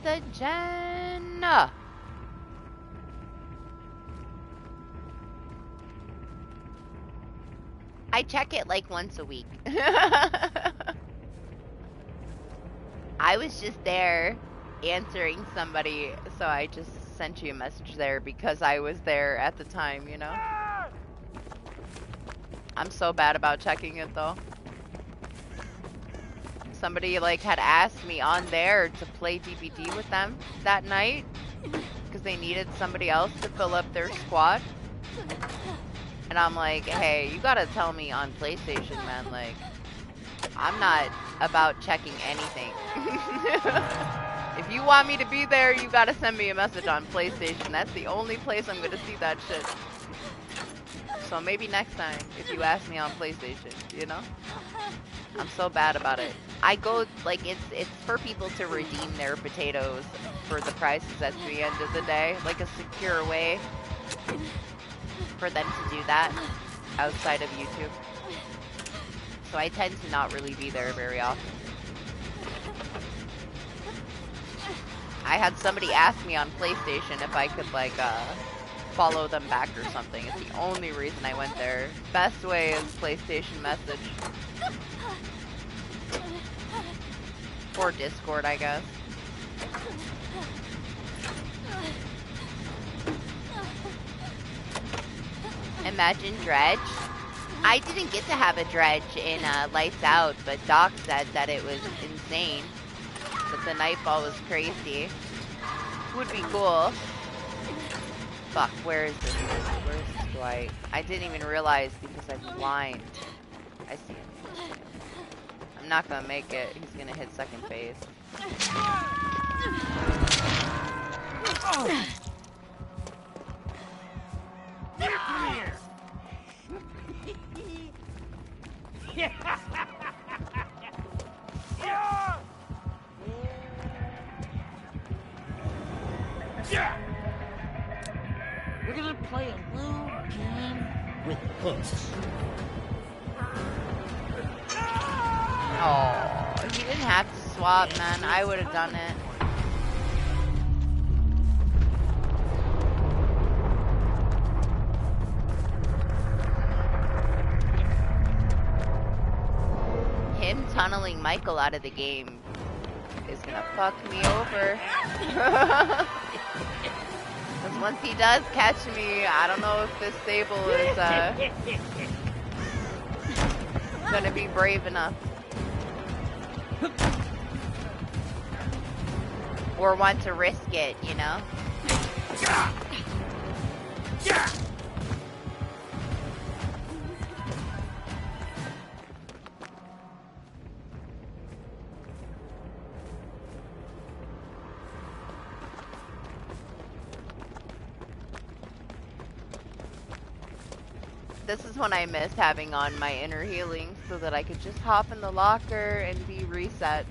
The gen. I check it like once a week. I was just there answering somebody, so I just sent you a message there because I was there at the time, you know? I'm so bad about checking it though. Somebody like had asked me on there to play DBD with them that night because they needed somebody else to fill up their squad. And I'm like, hey, you gotta tell me on PlayStation, man, like, I'm not about checking anything. If you want me to be there, you gotta send me a message on PlayStation. That's the only place I'm gonna see that shit. So maybe next time, if you ask me on PlayStation, you know? I'm so bad about it. I go, like, it's for people to redeem their potatoes for the prices at the end of the day. Like a secure way for them to do that outside of YouTube. So I tend to not really be there very often. I had somebody ask me on PlayStation if I could like follow them back or something. It's the only reason I went there. Best way is PlayStation message. Or Discord, I guess. Imagine Dredge. I didn't get to have a Dredge in Lights Out, but Doc said that it was insane. That the Nightfall was crazy. Would be cool. Fuck, where is this? Where's this Dwight? I didn't even realize because I'm blind. I see him. I'm not gonna make it. He's gonna hit second phase. Oh. We're gonna play a little game with hooks. Oh, he didn't have to swap, man. I would have done it. Him tunneling Michael out of the game is gonna fuck me over. Because once he does catch me, I don't know if this Sable is gonna be brave enough. Or want to risk it, you know? This is when I missed having on my inner healing so that I could just hop in the locker and be reset.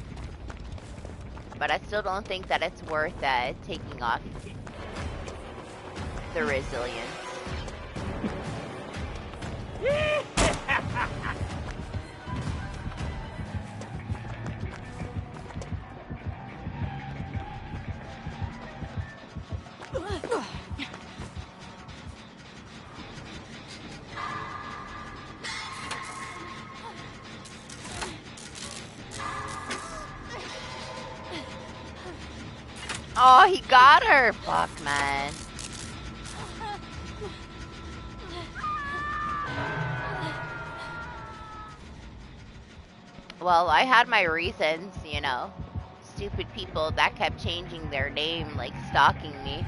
But I still don't think that it's worth taking off the resilience. Oh, he got her! Fuck, man. Well, I had my reasons, you know. Stupid people that kept changing their name, like stalking me.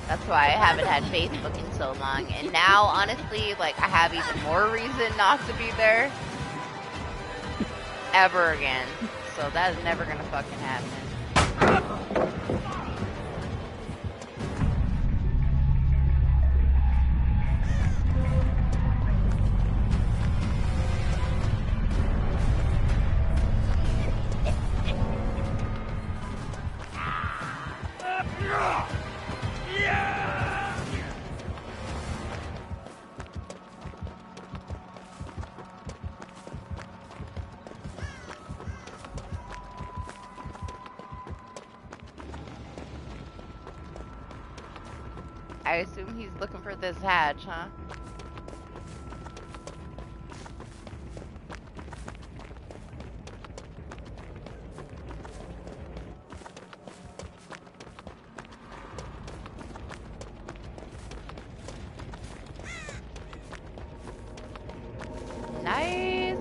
That's why I haven't had Facebook in so long. And now, honestly, like, I have even more reason not to be there. Ever again. So that is never gonna fucking happen. I assume he's looking for this hatch, huh? Nice.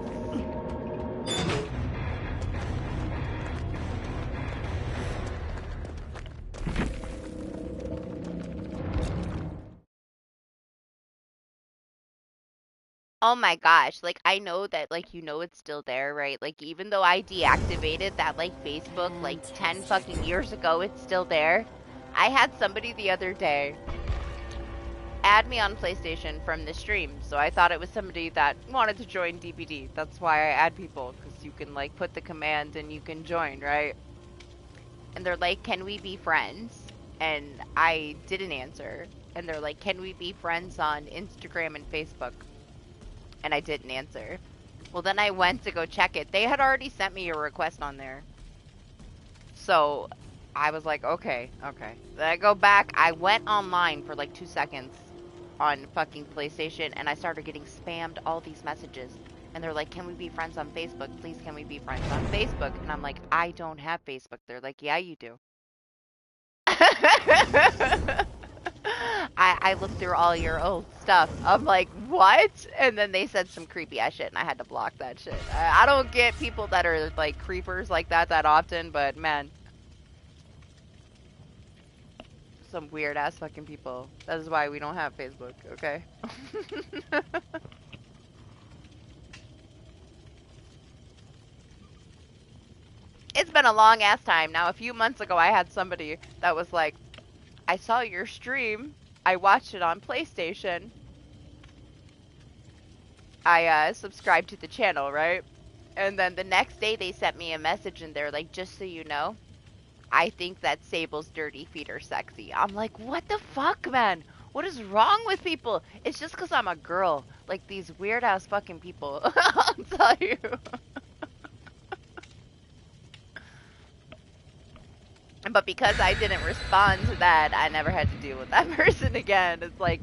Oh my gosh, like I know that like you know it's still there, right? Like even though I deactivated that like Facebook like 10 fucking years ago, it's still there. I had somebody the other day add me on PlayStation from the stream, so I thought it was somebody that wanted to join DBD. That's why I add people, because you can like put the command and you can join, right? And they're like, can we be friends? And I didn't answer. And they're like, can we be friends on Instagram and Facebook? And I didn't answer. Well, then I went to go check it. They had already sent me a request on there. So I was like, okay. Then I go back. I went online for like 2 seconds on fucking PlayStation, and I started getting spammed all these messages. And they're like, can we be friends on Facebook? Please, can we be friends on Facebook? And I'm like, I don't have Facebook. They're like, yeah, you do. I looked through all your old stuff. I'm like, what? And then they said some creepy ass shit, and I had to block that shit. I don't get people that are like creepers like that often, but man. Some weird ass fucking people. That is why we don't have Facebook, okay? It's been a long ass time. Now, a few months ago, I had somebody that was like, I saw your stream. I watched it on PlayStation. I subscribed to the channel, right? And then the next day they sent me a message and they're like, just so you know, I think that Sable's dirty feet are sexy. I'm like, what the fuck, man? What is wrong with people? It's just because I'm a girl. Like these weird ass fucking people. I'll tell you. But because I didn't respond to that, I never had to deal with that person again. It's like,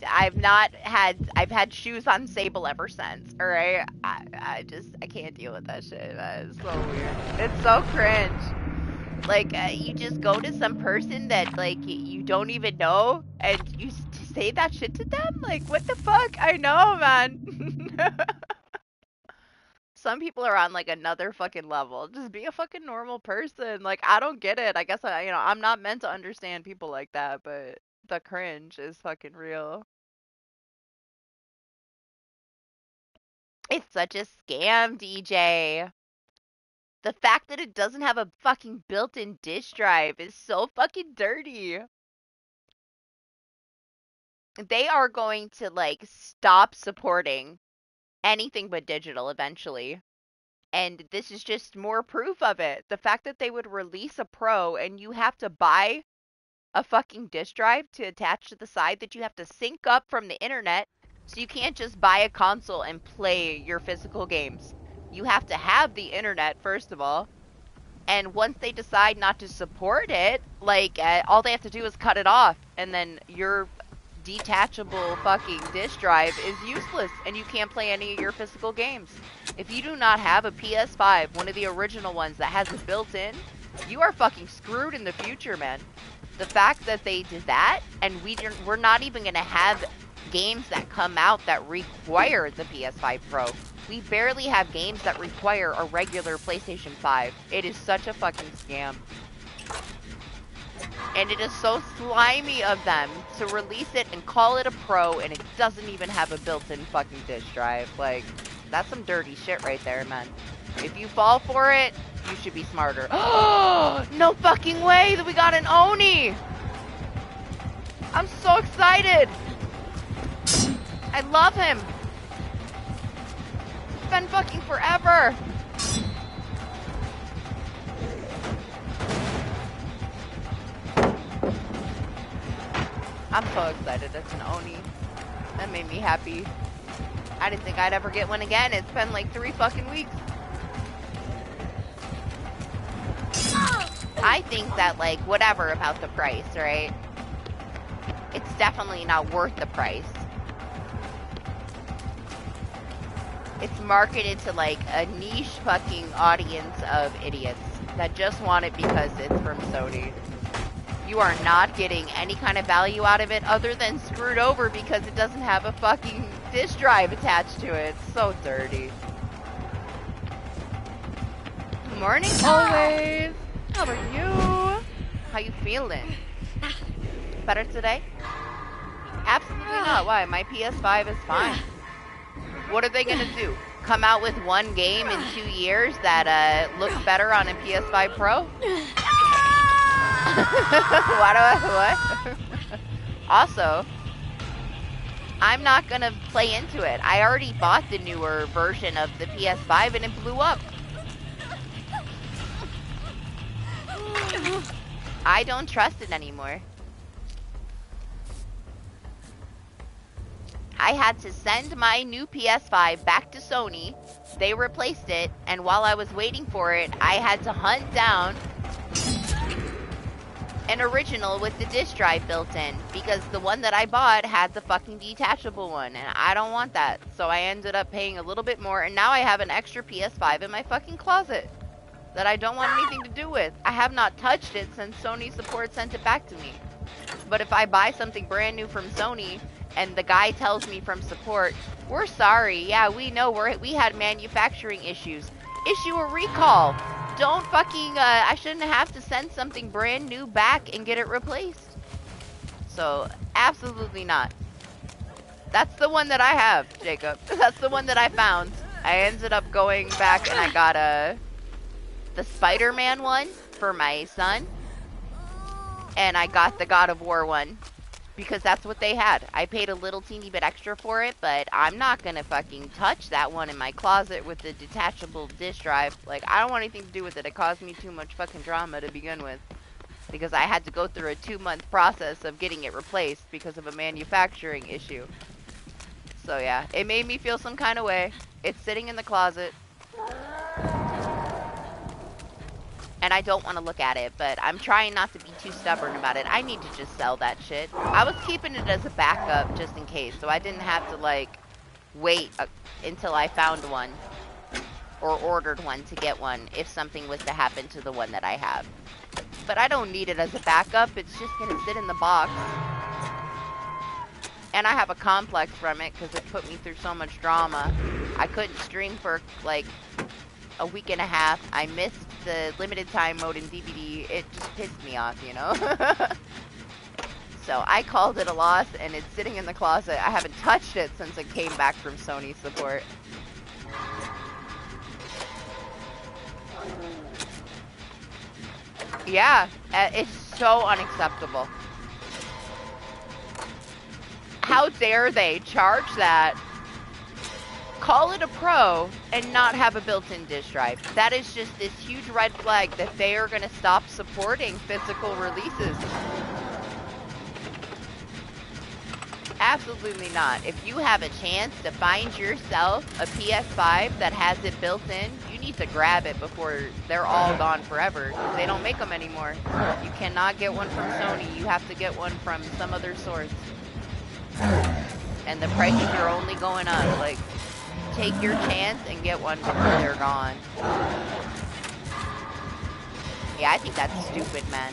I've had shoes on Sable ever since. All right, I can't deal with that shit. It's so weird. It's so cringe. Like you just go to some person that like you don't even know, and you say that shit to them. Like what the fuck? I know, man. Some people are on like another fucking level. Just be a fucking normal person. Like I don't get it. I guess I'm not meant to understand people like that, but the cringe is fucking real. It's such a scam, DJ. The fact that it doesn't have a fucking built-in disk drive is so fucking dirty. They are going to like stop supporting anything but digital eventually. And this is just more proof of it. The fact that they would release a Pro and you have to buy a fucking disk drive to attach to the side that you have to sync up from the internet, so you can't just buy a console and play your physical games. You have to have the internet, first of all. And once they decide not to support it, like, all they have to do is cut it off. And then your detachable fucking disk drive is useless. And you can't play any of your physical games. If you do not have a PS5, one of the original ones that has it built in, you are fucking screwed in the future, man. The fact that they did that, and we're not even going to have games that come out that require the PS5 Pro. We barely have games that require a regular PlayStation 5. It is such a fucking scam. And it is so slimy of them to release it and call it a Pro, and it doesn't even have a built-in fucking disk drive. Like, that's some dirty shit right there, man. If you fall for it, you should be smarter. Oh, no fucking way that we got an Oni! I'm so excited! I love him! It's been fucking forever! I'm so excited it's an Oni. That made me happy. I didn't think I'd ever get one again. It's been like 3 fucking weeks. I think that, like, whatever about the price, right? It's definitely not worth the price. It's marketed to, like, a niche fucking audience of idiots that just want it because it's from Sony. You are not getting any kind of value out of it other than screwed over because it doesn't have a fucking disk drive attached to it. It's so dirty. Good morning, always. How are you? How you feeling? Better today? Absolutely not. Why? My PS5 is fine. What are they gonna do? Come out with one game in 2 years that looks better on a PS5 Pro? What? Also, I'm not gonna play into it. I already bought the newer version of the PS5 and it blew up. I don't trust it anymore. I had to send my new PS5 back to Sony. They replaced it, and while I was waiting for it, I had to hunt down an original with the disk drive built in, because the one that I bought had the fucking detachable one, and I don't want that. So I ended up paying a little bit more, and now I have an extra PS5 in my fucking closet that I don't want anything to do with. I have not touched it since Sony support sent it back to me. But if I buy something brand new from Sony and the guy tells me from support, we're sorry, yeah, we know we had manufacturing issues, issue a recall. Don't fucking, I shouldn't have to send something brand new back and get it replaced. So, absolutely not. That's the one that I have, Jacob. That's the one that I found. I ended up going back and I got the Spider-Man one for my son. And I got the God of War one. Because that's what they had. I paid a little teeny bit extra for it, but I'm not gonna fucking touch that one in my closet with the detachable disk drive. Like, I don't want anything to do with it. It caused me too much fucking drama to begin with. Because I had to go through a 2-month process of getting it replaced because of a manufacturing issue. So yeah, it made me feel some kind of way. It's sitting in the closet. And I don't want to look at it, but I'm trying not to be too stubborn about it. I need to just sell that shit. I was keeping it as a backup just in case, so I didn't have to, like, wait until I found one or ordered one to get one if something was to happen to the one that I have. But I don't need it as a backup. It's just going to sit in the box. And I have a complex from it because it put me through so much drama. I couldn't stream for, like, a week and a half. I missed the limited time mode in DBD. It just pissed me off, you know? So I called it a loss, and it's sitting in the closet. I haven't touched it since it came back from Sony support. Yeah, it's so unacceptable. How dare they charge that, call it a pro, and not have a built-in disk drive? That is just this huge red flag that they are going to stop supporting physical releases. Absolutely not. If you have a chance to find yourself a PS5 that has it built in, you need to grab it before they're all gone forever, because they don't make them anymore. You cannot get one from Sony. You have to get one from some other source. And the prices are only going up. Like, take your chance and get one before they're gone. Yeah, I think that's stupid, man.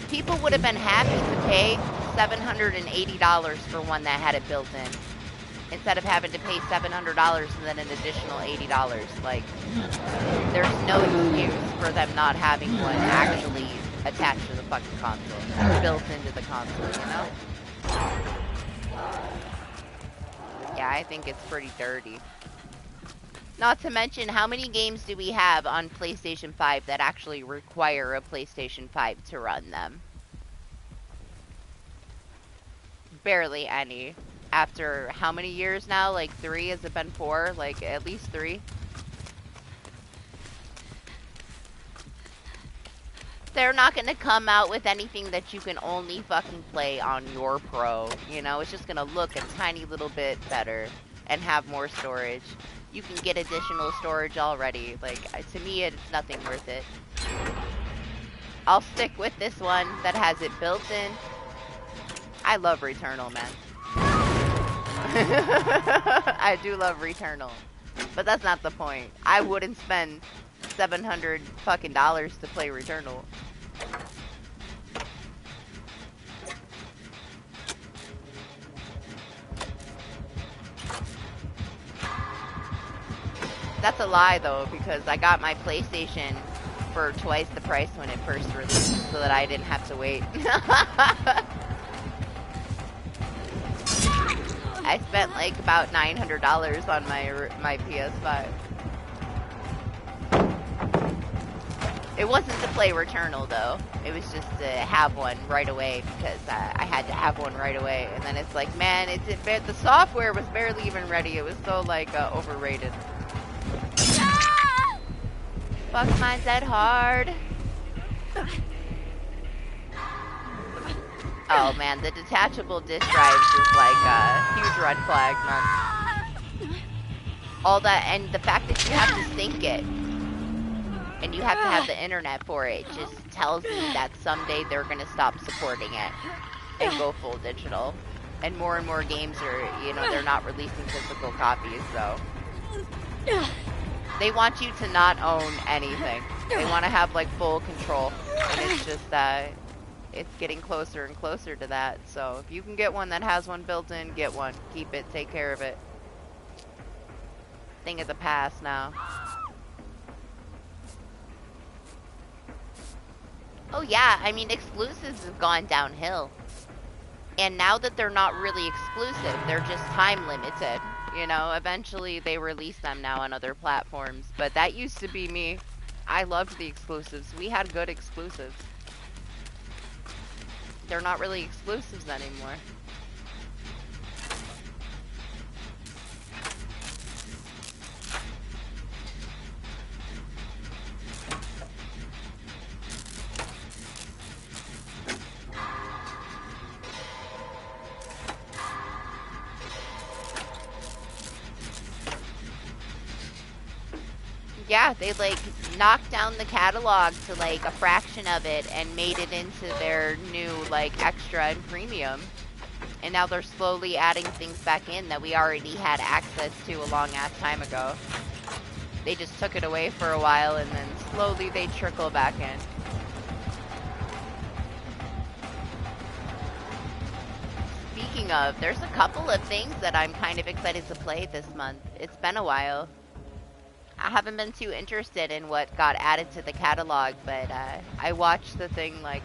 People would have been happy to pay $780 for one that had it built in, instead of having to pay $700 and then an additional $80. Like, there's no excuse for them not having one actually attached to the fucking console, built into the console, you know? Yeah, I think it's pretty dirty. Not to mention, how many games do we have on PlayStation 5 that actually require a PlayStation 5 to run them? Barely any. After how many years now? Like 3? Has it been 4? Like at least 3? They're not going to come out with anything that you can only fucking play on your Pro. You know, it's just going to look a tiny little bit better and have more storage. You can get additional storage already. Like, to me, it's nothing worth it. I'll stick with this one that has it built in. I love Returnal, man. I do love Returnal. But that's not the point. I wouldn't spend $700 fucking dollars to play Returnal. That's a lie, though, because I got my PlayStation for twice the price when it first released, so that I didn't have to wait. I spent like about $900 on my PS5. It wasn't to play Returnal, though. It was just to have one right away, because I had to have one right away. And then it's like, man, the software was barely even ready. It was so like overrated. Fuck my dead hard. Oh man, the detachable disk drives is like a huge red flag, man. All that, and the fact that you have to sync it, and you have to have the internet for it, just tells me that someday they're gonna stop supporting it and go full digital. And more games are, you know, they're not releasing physical copies, so. They want you to not own anything. They want to have like full control, and it's just it's getting closer and closer to that. So if you can get one that has one built in, get one. Keep it. Take care of it. Thing of the past now. Oh yeah, I mean, exclusives have gone downhill. And now that they're not really exclusive, they're just time limited. You know, eventually they release them now on other platforms. But that used to be me. I loved the exclusives. We had good exclusives. They're not really exclusives anymore. Yeah, they like knocked down the catalog to like a fraction of it and made it into their new like extra and premium. And now they're slowly adding things back in that we already had access to a long ass time ago. They just took it away for a while and then slowly they trickle back in. Speaking of, there's a couple of things that I'm kind of excited to play this month. It's been a while. I haven't been too interested in what got added to the catalog, but I watched the thing like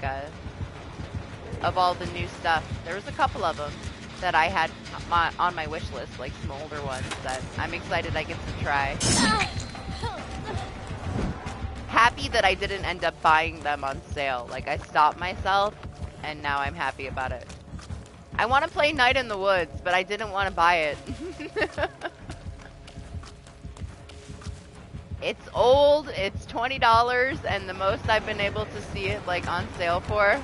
of all the new stuff. There was a couple of them that I had on my wish list, like some older ones that I'm excited I get to try. Happy that I didn't end up buying them on sale. Like I stopped myself and now I'm happy about it. I want to play Night in the Woods, but I didn't want to buy it. It's old, it's $20, and the most I've been able to see it like on sale for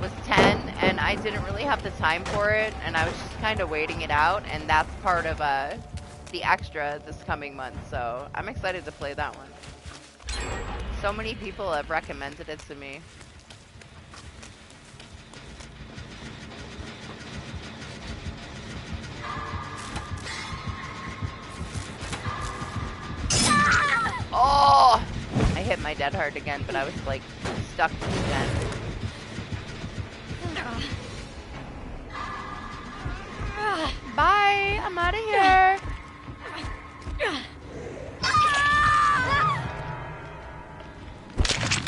was 10, and I didn't really have the time for it, and I was just kind of waiting it out, and that's part of the extra this coming month, so I'm excited to play that one. So many people have recommended it to me. Oh! I hit my dead hard again, but I was like stuck to the end. Bye! I'm out of here!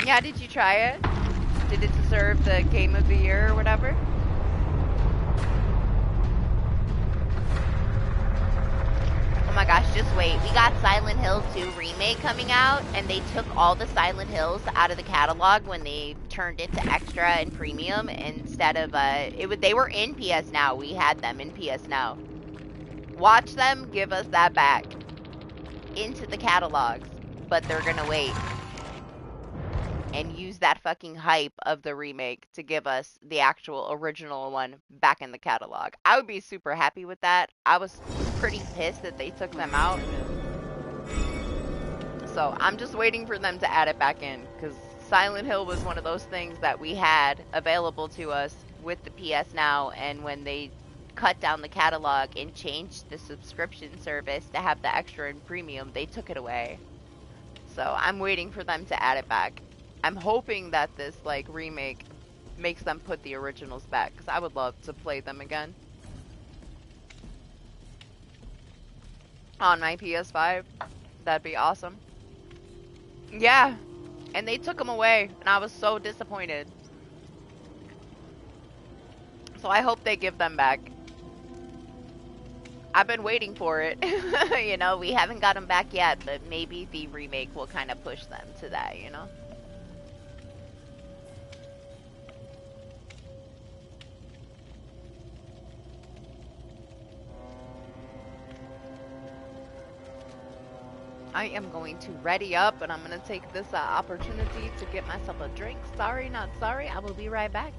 Yeah, did you try it? Did it deserve the Game of the Year or whatever? Oh my gosh, just wait. We got Silent Hill 2 Remake coming out, and they took all the Silent Hills out of the catalog when they turned it to Extra and Premium instead of, they were in PS Now. We had them in PS Now. Watch them give us that back into the catalogs, but they're gonna wait and use that fucking hype of the remake to give us the actual original one back in the catalog. I would be super happy with that. I was pretty pissed that they took them out. So I'm just waiting for them to add it back in, because Silent Hill was one of those things that we had available to us with the PS Now, and when they cut down the catalog and changed the subscription service to have the extra and premium, they took it away. So I'm waiting for them to add it back. I'm hoping that this like remake makes them put the originals back, because I would love to play them again on my PS5. That'd be awesome. Yeah, and they took them away, and I was so disappointed. So I hope they give them back. I've been waiting for it. You know, we haven't got them back yet, but maybe the remake will kind of push them to that, you know? I am going to ready up, and I'm going to take this opportunity to get myself a drink. Sorry, not sorry. I will be right back.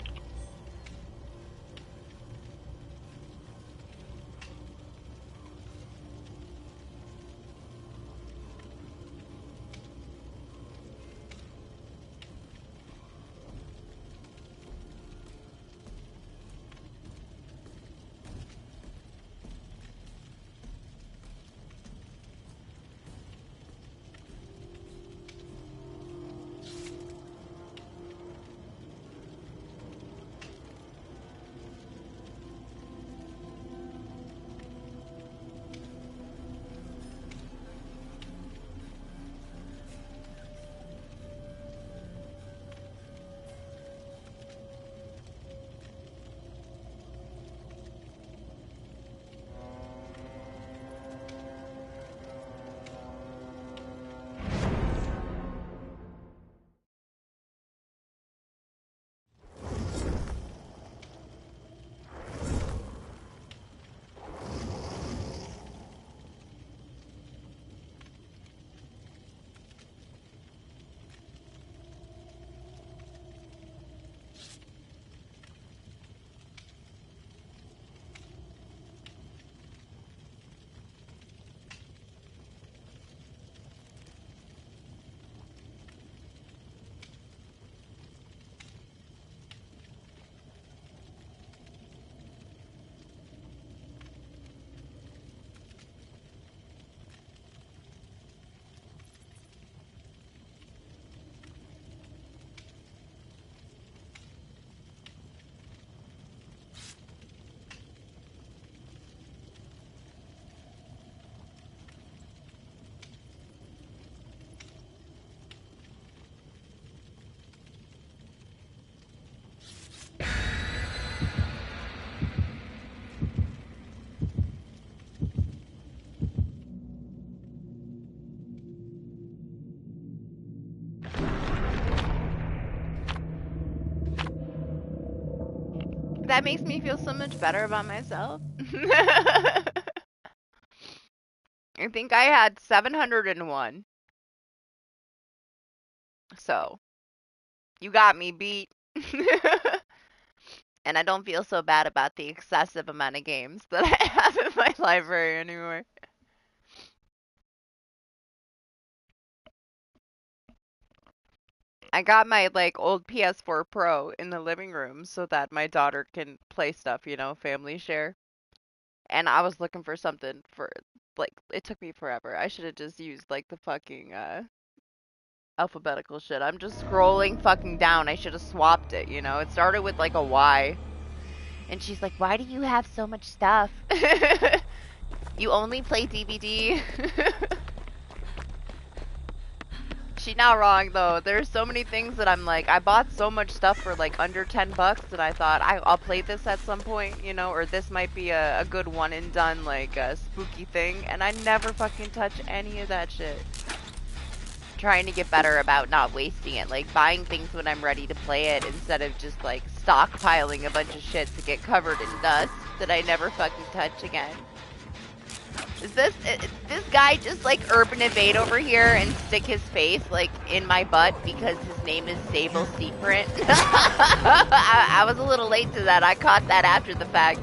that makes me feel so much better about myself. I think I had 701. So, you got me beat. And I don't feel so bad about the excessive amount of games that I have in my library anymore. I got my like old PS4 Pro in the living room so that my daughter can play stuff, you know, family share. And I was looking for something for like it took me forever. I should have just used like the fucking alphabetical shit. I'm just scrolling fucking down. I should have swapped it, you know. It started with like a Y. And she's like, "Why do you have so much stuff?" You only play DBD? She's not wrong though. There's so many things that I'm like, I bought so much stuff for like under 10 bucks that I thought I'll play this at some point, you know, or this might be a good one and done like a spooky thing, and I never fucking touch any of that shit. Trying to get better about not wasting it, like buying things when I'm ready to play it instead of just like stockpiling a bunch of shit to get covered in dust that I never fucking touch again. Is this guy just like urban evade over here and stick his face like in my butt because his name is Sable Secret? I was a little late to that. I caught that after the fact.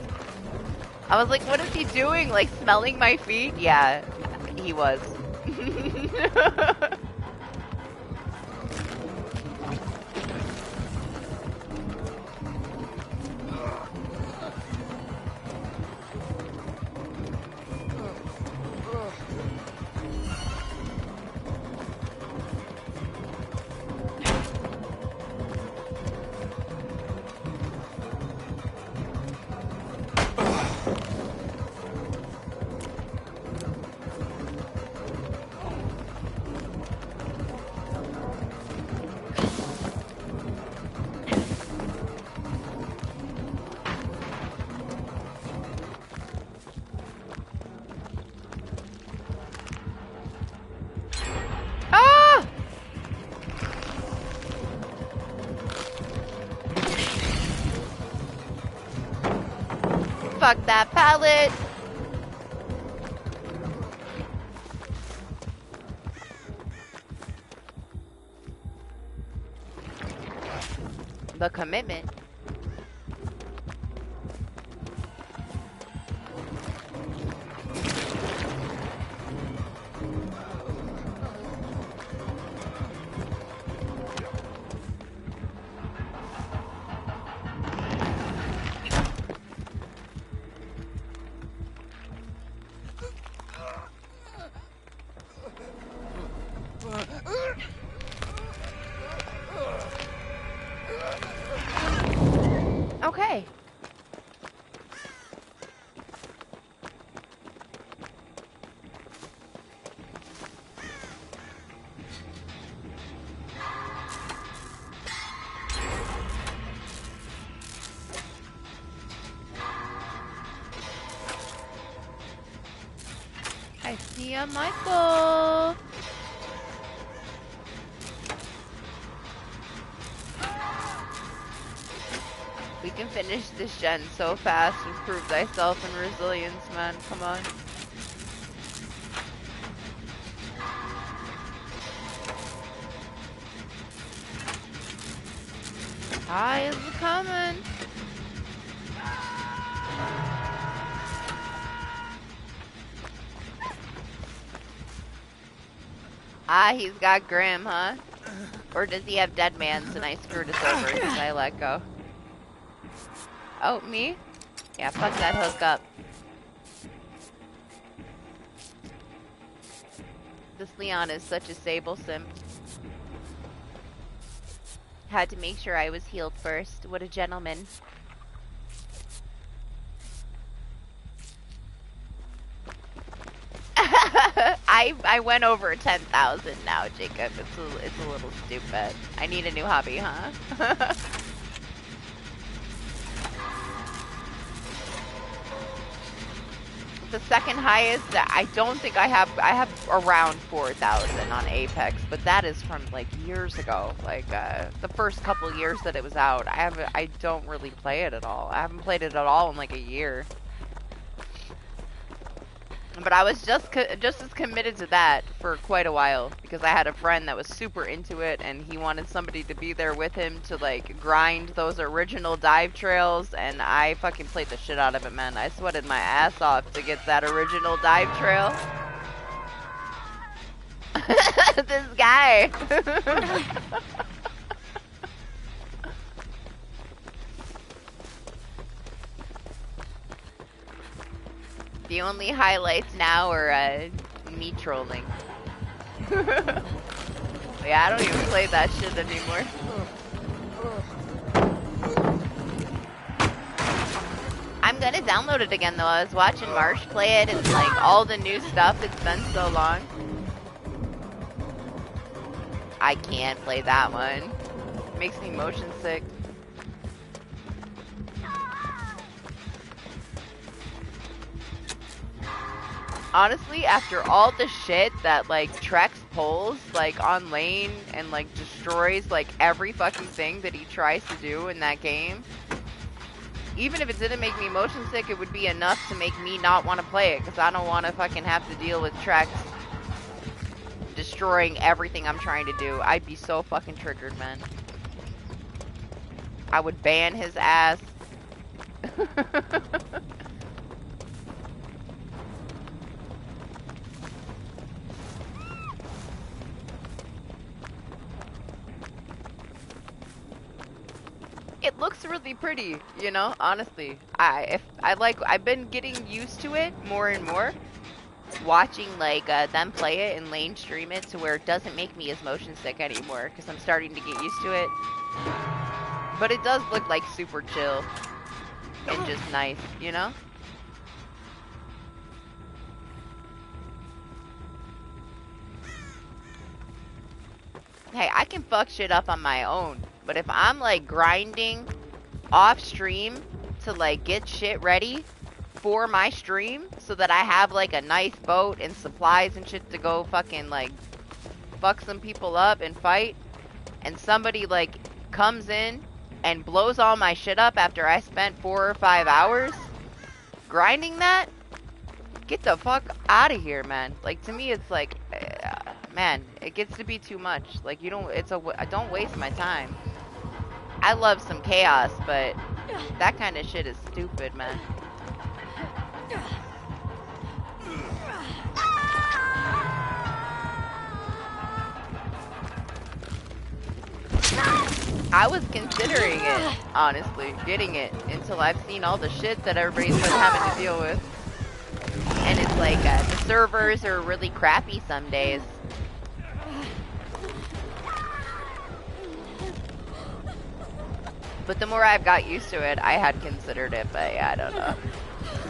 I was like, what is he doing? Like smelling my feet? Yeah, he was. Fuck that pallet. The commitment. Okay. I see ya, Michael. We can finish this gen so fast and prove thyself and resilience, man. Come on. Hi, is it coming? Ah, he's got Grim, huh? Or does he have Dead Man's and I screwed us over because I let go? Oh, me? Yeah, fuck that hookup. This Leon is such a Sable simp. Had to make sure I was healed first. What a gentleman. I went over 10,000 now, Jacob. It's a little stupid. I need a new hobby, huh? the second highest. I don't think I have around 4,000 on Apex, but that is from like years ago. Like the first couple years that it was out. I don't really play it at all. I haven't played it at all in like a year. But I was just as committed to that for quite a while because I had a friend that was super into it and he wanted somebody to be there with him to like grind those original dive trails, and I fucking played the shit out of it, man. I sweated my ass off to get that original dive trail. This guy. The only highlights now are me trolling. Yeah, I don't even play that shit anymore. I'm gonna download it again though. I was watching Marsh play it and like all the new stuff. It's been so long. I can't play that one. It makes me motion sick. Honestly, after all the shit that like Trex pulls like on lane and like destroys like every fucking thing that he tries to do in that game, even if it didn't make me motion sick, it would be enough to make me not want to play it because I don't want to fucking have to deal with Trex destroying everything I'm trying to do. I'd be so fucking triggered, man. I would ban his ass. It looks really pretty, you know, honestly. I've been getting used to it more and more. Watching like them play it and lane stream it to where it doesn't make me as motion sick anymore because I'm starting to get used to it. But it does look like super chill and just nice, you know? Hey, I can fuck shit up on my own. But if I'm like grinding off stream to like get shit ready for my stream so that I have like a nice boat and supplies and shit to go fucking like fuck some people up and fight, and somebody like comes in and blows all my shit up after I spent 4 or 5 hours grinding that, get the fuck out of here, man. Like to me it's like man, it gets to be too much. Like don't waste my time. I love some chaos, but that kind of shit is stupid, man. I was considering it, honestly, getting it, until I've seen all the shit that everybody's been having to deal with. And it's like, the servers are really crappy some days. But the more I've got used to it, I had considered it, but yeah, I don't know.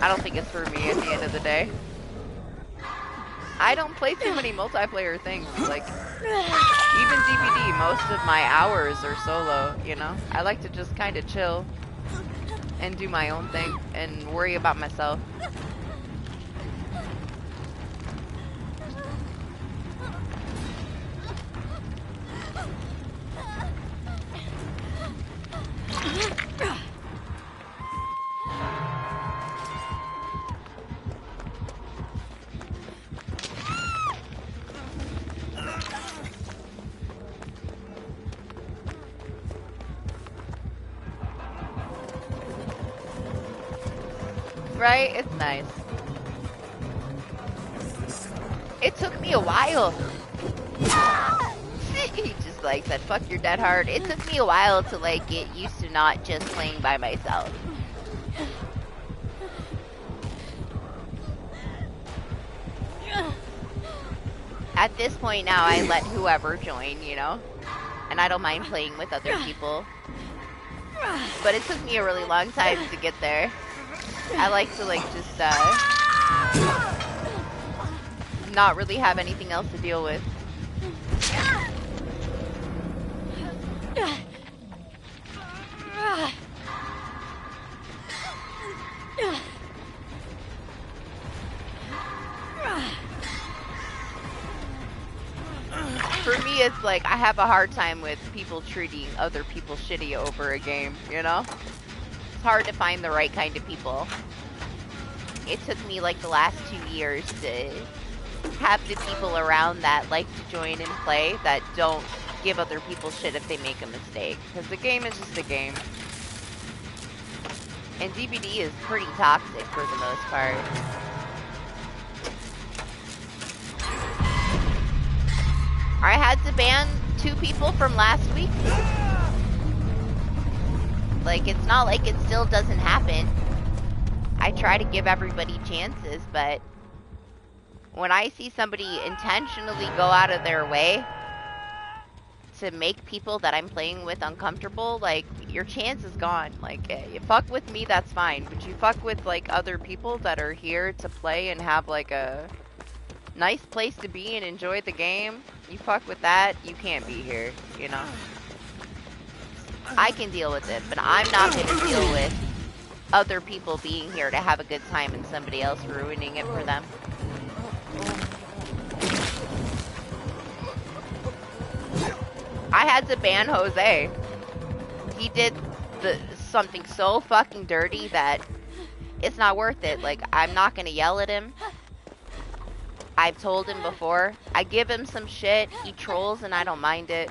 I don't think it's for me at the end of the day. I don't play too many multiplayer things, like, even DBD, most of my hours are solo, you know? I like to just kind of chill and do my own thing and worry about myself. Right? It's nice. It took me a while. He just like said, fuck your dead hard. It took me a while to like get used to not just playing by myself. At this point now, I let whoever join, you know? And I don't mind playing with other people. But it took me a really long time to get there. I like to like just not really have anything else to deal with. For me, it's like I have a hard time with people treating other people shitty over a game, you know? It's hard to find the right kind of people. It took me like the last 2 years to have the people around that like to join and play that don't give other people shit if they make a mistake. Because the game is just a game. And DBD is pretty toxic for the most part. I had to ban 2 people from last week. Like, it's not like it still doesn't happen. I try to give everybody chances, but when I see somebody intentionally go out of their way to make people that I'm playing with uncomfortable, like, your chance is gone. Like, you fuck with me, that's fine. But you fuck with, like, other people that are here to play and have, like, a nice place to be and enjoy the game. You fuck with that, you can't be here, you know? I can deal with it, but I'm not going to deal with other people being here to have a good time and somebody else ruining it for them. I had to ban Jose. He did something so fucking dirty that it's not worth it. Like, I'm not going to yell at him. I've told him before. I give him some shit. He trolls and I don't mind it.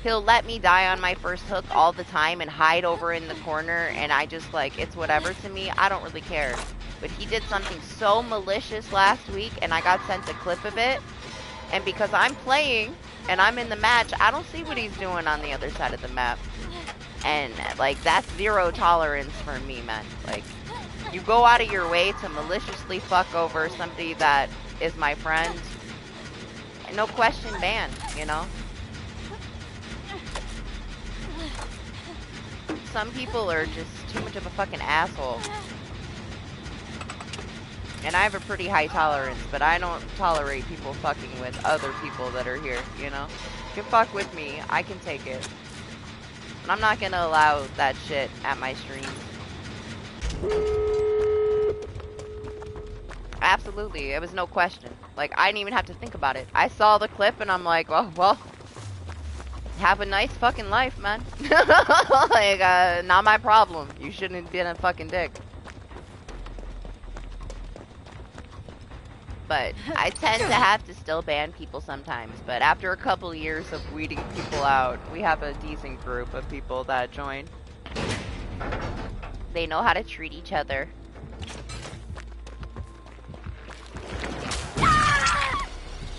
He'll let me die on my first hook all the time and hide over in the corner, and I just, like, it's whatever to me. I don't really care. But he did something so malicious last week, and I got sent a clip of it. And because I'm playing and I'm in the match, I don't see what he's doing on the other side of the map. And, like, that's zero tolerance for me, man. Like, you go out of your way to maliciously fuck over somebody that is my friend, and no question ban, you know? Some people are just too much of a fucking asshole. And I have a pretty high tolerance, but I don't tolerate people fucking with other people that are here, you know? You can fuck with me, I can take it. And I'm not gonna allow that shit at my streams. Absolutely, it was no question. Like, I didn't even have to think about it. I saw the clip and I'm like, oh, well, have a nice fucking life, man. Like, not my problem. You shouldn't have been a fucking dick. But I tend to have to still ban people sometimes. But after a couple years of weeding people out, we have a decent group of people that join. They know how to treat each other.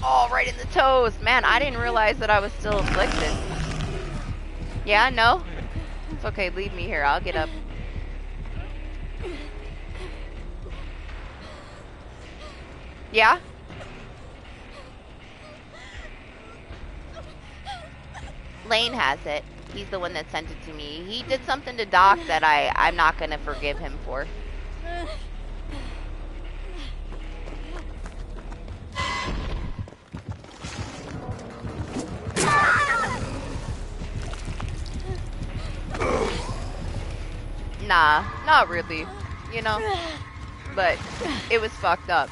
Oh, right in the toes. Man, I didn't realize that I was still afflicted. Yeah, no. It's okay, leave me here. I'll get up. Yeah? Lane has it. He's the one that sent it to me. He did something to Doc that I'm not gonna forgive him for. Nah, not really, you know, but it was fucked up.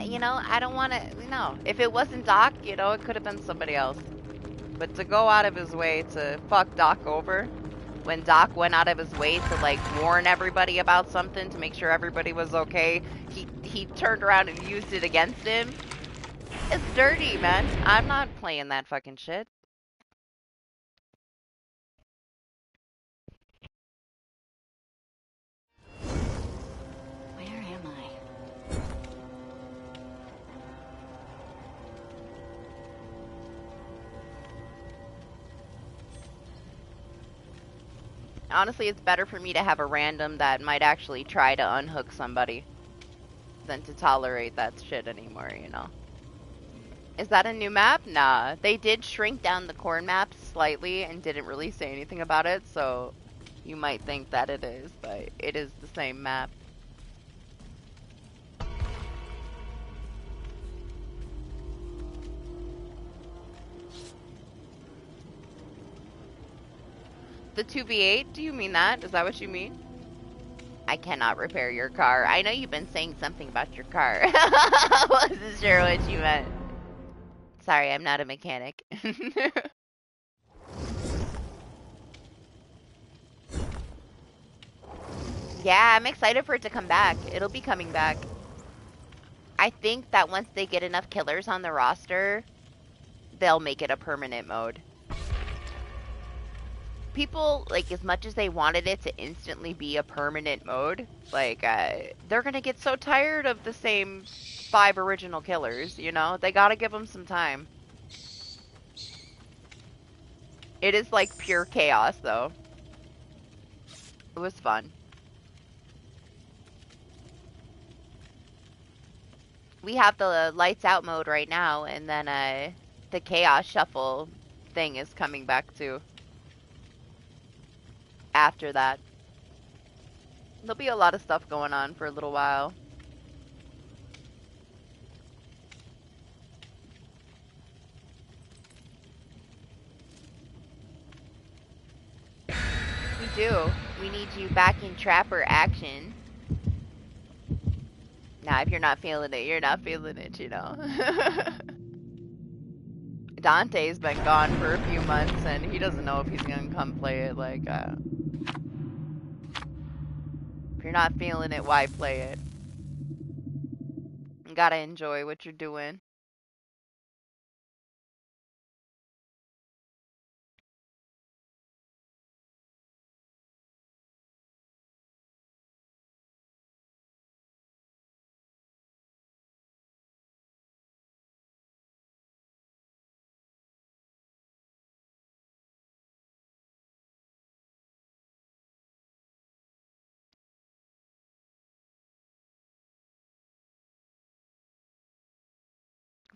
You know, I don't want to, no. If it wasn't Doc, you know, it could have been somebody else. But to go out of his way to fuck Doc over, when Doc went out of his way to, like, warn everybody about something to make sure everybody was okay, he turned around and used it against him. It's dirty, man. I'm not playing that fucking shit. Where am I? Honestly, it's better for me to have a random that might actually try to unhook somebody than to tolerate that shit anymore, you know? Is that a new map? Nah. They did shrink down the corn map slightly and didn't really say anything about it, so you might think that it is, but it is the same map. the 2v8? Do you mean that? Is that what you mean? I cannot repair your car. I know you've been saying something about your car. I wasn't sure what you meant. Sorry, I'm not a mechanic. Yeah, I'm excited for it to come back. It'll be coming back. I think that once they get enough killers on the roster, they'll make it a permanent mode. People, like, as much as they wanted it to instantly be a permanent mode, like, they're gonna get so tired of the same 5 original killers, you know? They gotta give them some time. It is, like, pure chaos, though. It was fun. We have the lights out mode right now, and then, the chaos shuffle thing is coming back, too. After that. There'll be a lot of stuff going on for a little while. We do. We need you back in trapper action. Nah, if you're not feeling it, you're not feeling it, you know. Dante's been gone for a few months, and he doesn't know if he's gonna come play it, like, if you're not feeling it, why play it? You gotta enjoy what you're doing.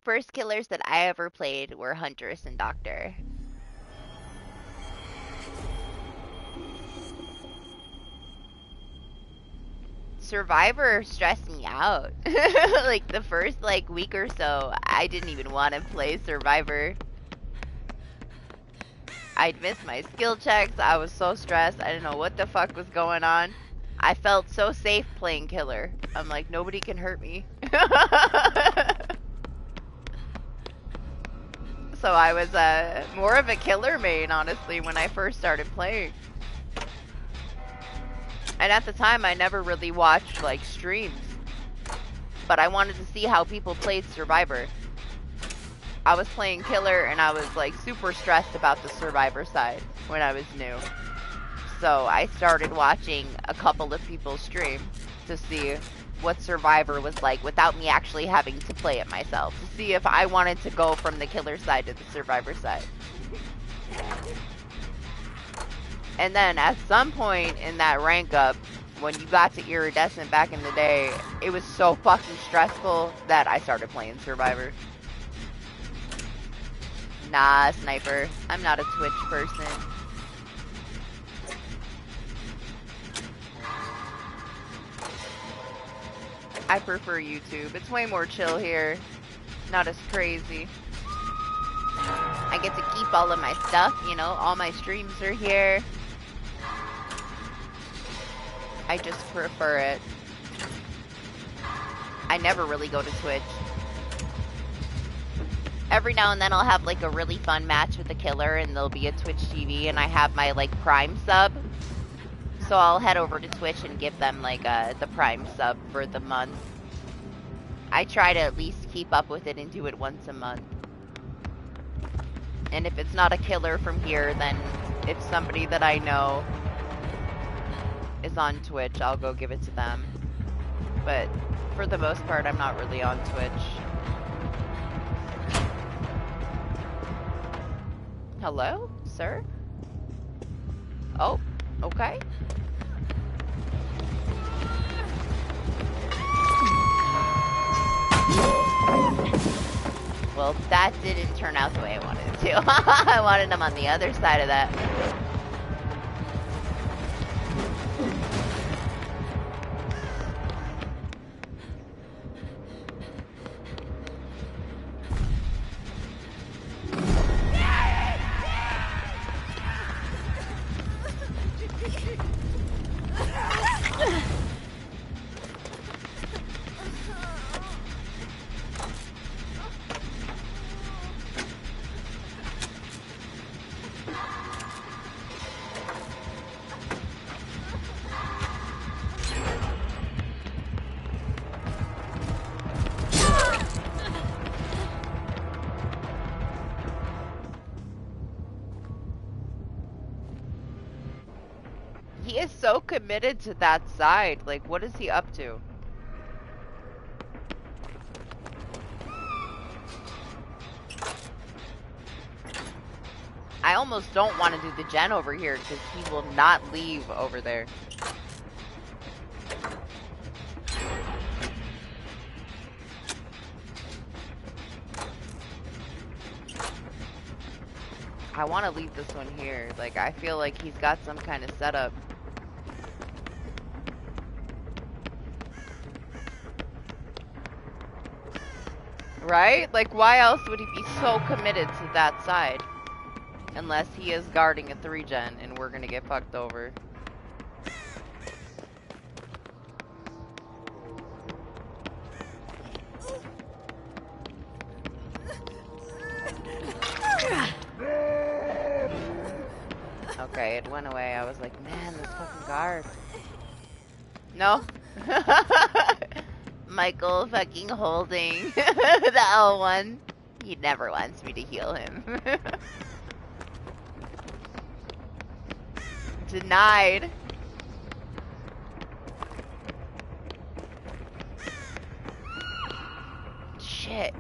First killers that I ever played were Huntress and Doctor. Survivor stressed me out. Like, the first, like, week or so, I didn't even want to play Survivor. I'd miss my skill checks. I was so stressed. I didn't know what the fuck was going on. I felt so safe playing killer. I'm like, nobody can hurt me. So I was more of a killer main, honestly, when I first started playing. And at the time, I never really watched, like, streams. But I wanted to see how people played Survivor. I was playing killer, and I was, like, super stressed about the Survivor side when I was new. So I started watching a couple of people stream to see what Survivor was like without me actually having to play it myself, to see if I wanted to go from the killer side to the Survivor side. And then at some point in that rank up, when you got to Iridescent back in the day, it was so fucking stressful that I started playing Survivor. Nah, Sniper. I'm not a Twitch person. I prefer YouTube. It's way more chill here. Not as crazy. I get to keep all of my stuff, you know, all my streams are here. I just prefer it. I never really go to Twitch. Every now and then I'll have like a really fun match with the killer and there'll be a Twitch TV and I have my like Prime sub. So I'll head over to Twitch and give them like the Prime sub for the month. I try to at least keep up with it and do it once a month. And if it's not a killer from here, then if somebody that I know is on Twitch, I'll go give it to them. But for the most part, I'm not really on Twitch. Hello, sir? Oh, okay. Well, that didn't turn out the way I wanted it to. I wanted him on the other side of that. committed to that side. Like, what is he up to? I almost don't want to do the gen over here because he will not leave over there. I want to leave this one here. Like, I feel like he's got some kind of setup. Right? Like, why else would he be so committed to that side? Unless he is guarding a 3-gen and we're gonna get fucked over. Okay, it went away. I was like, man, this fucking guard. No? Michael fucking holding the L1. He never wants me to heal him. Denied. Shit.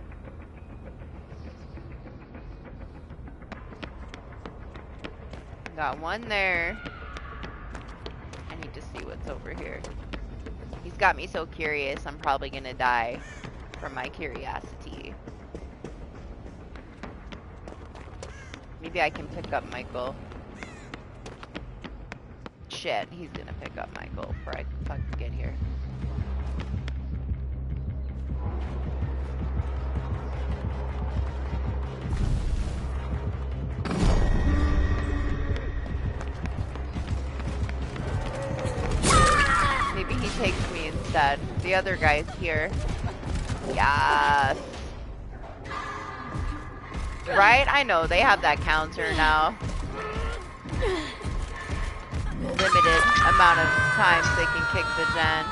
Got one there. I need to see what's over here. He's got me so curious, I'm probably gonna die from my curiosity. Maybe I can pick up Michael. Shit, he's gonna pick up Michael before I can fucking get here. Maybe he takes me instead. The other guy's here. Yes. Right? I know, they have that counter now. Limited amount of times they can kick the gen.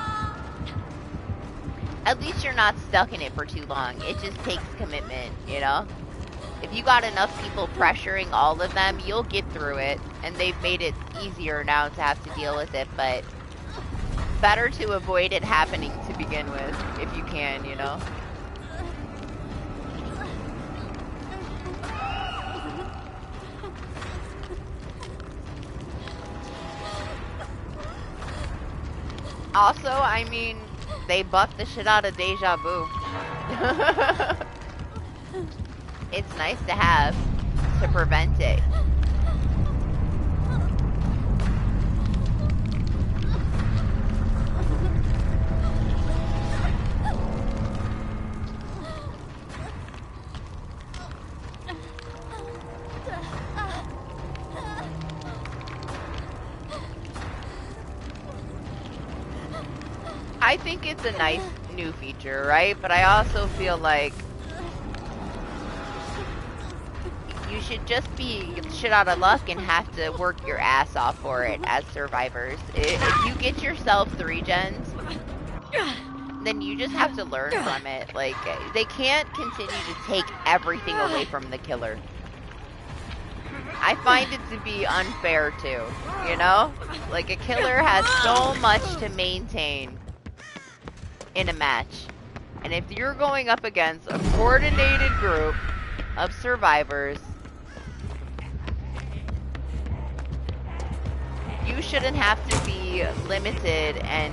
At least you're not stuck in it for too long. It just takes commitment, you know? If you got enough people pressuring all of them, you'll get through it. And they've made it easier now to have to deal with it, but better to avoid it happening to begin with, if you can, you know? Also, I mean, they buffed the shit out of Deja Vu. It's nice to have to prevent it. I think it's a nice new feature, right? But I also feel like you should just be shit out of luck and have to work your ass off for it as survivors. If you get yourself 3 gens, then you just have to learn from it. Like, they can't continue to take everything away from the killer. I find it to be unfair too, you know? Like, a killer has so much to maintain in a match. And if you're going up against a coordinated group of survivors, you shouldn't have to be limited and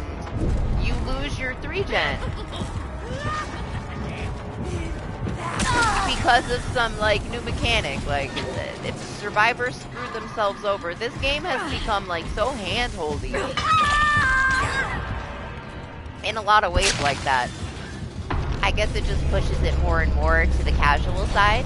you lose your 3-gen because of some like new mechanic. Like, if survivors screw themselves over, this game has become like so hand-holdy in a lot of ways like that. I guess it just pushes it more and more to the casual side.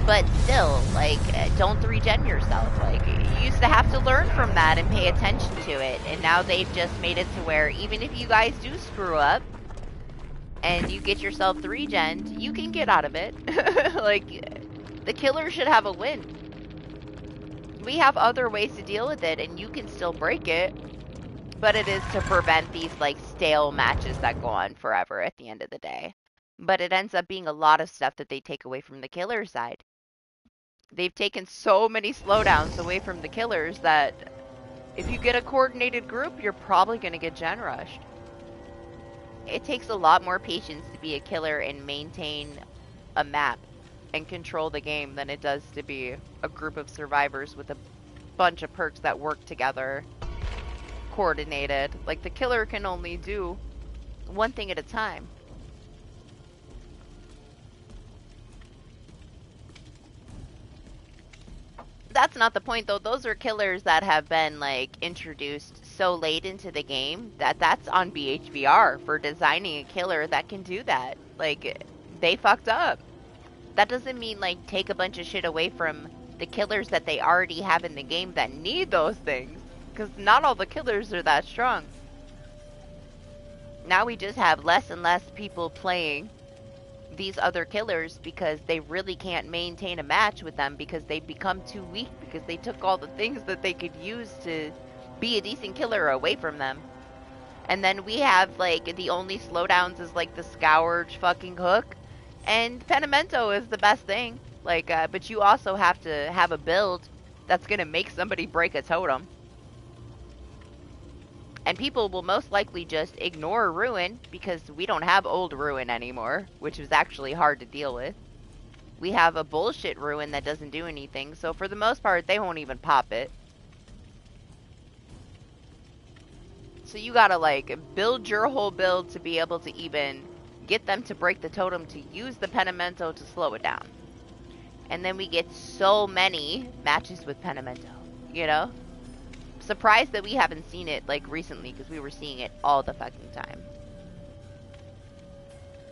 But still, like, don't 3-gen yourself. Like, you used to have to learn from that and pay attention to it. And now they've just made it to where even if you guys do screw up and you get yourself 3-gen, you can get out of it. Like, the killer should have a win. We have other ways to deal with it and you can still break it. But it is to prevent these, like, stale matches that go on forever at the end of the day. But it ends up being a lot of stuff that they take away from the killer side. They've taken so many slowdowns away from the killers that If you get a coordinated group, you're probably going to get gen rushed. It takes a lot more patience to be a killer and maintain a map and control the game than it does to be a group of survivors with a bunch of perks that work together, coordinated. Like, the killer can only do one thing at a time. That's not the point, though. Those are killers that have been, like, introduced so late into the game that that's on BHVR for designing a killer that can do that. Like, they fucked up. That doesn't mean, like, take a bunch of shit away from the killers that they already have in the game that need those things. Because not all the killers are that strong. Now we just have less and less people playing these other killers because they really can't maintain a match with them because they become too weak because they took all the things that they could use to be a decent killer away from them. And then we have, like, the only slowdowns is, like, the Scourge fucking hook, and Penimento is the best thing. Like, but you also have to have a build that's gonna make somebody break a totem. And people will most likely just ignore Ruin because we don't have old Ruin anymore, which is actually hard to deal with. We have a bullshit Ruin that doesn't do anything, so for the most part, they won't even pop it. So you gotta, like, build your whole build to be able to even get them to break the totem to use the Penimento to slow it down. And then we get so many matches with Penimento, you know? Surprised that we haven't seen it, like, recently, because we were seeing it all the fucking time.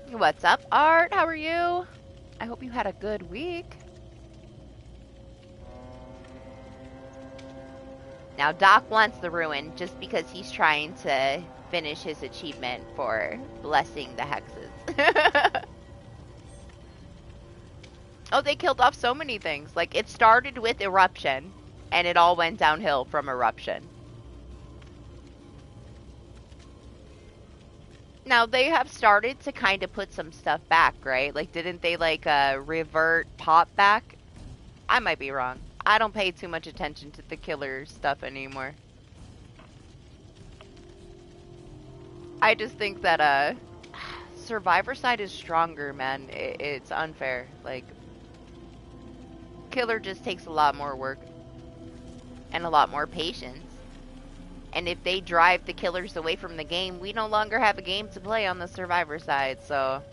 What's up, Art? How are you? I hope you had a good week. Now, Doc wants the Ruin just because he's trying to finish his achievement for blessing the hexes. Oh, they killed off so many things. Like, it started with Eruption. And it all went downhill from Eruption. Now, they have started to kind of put some stuff back, right? Like, didn't they, like, revert Pop back? I might be wrong. I don't pay too much attention to the killer stuff anymore. I just think that, Survivor side is stronger, man. It's unfair. Like, killer just takes a lot more work. And a lot more patience. And if they drive the killers away from the game, we no longer have a game to play on the Survivor side, so...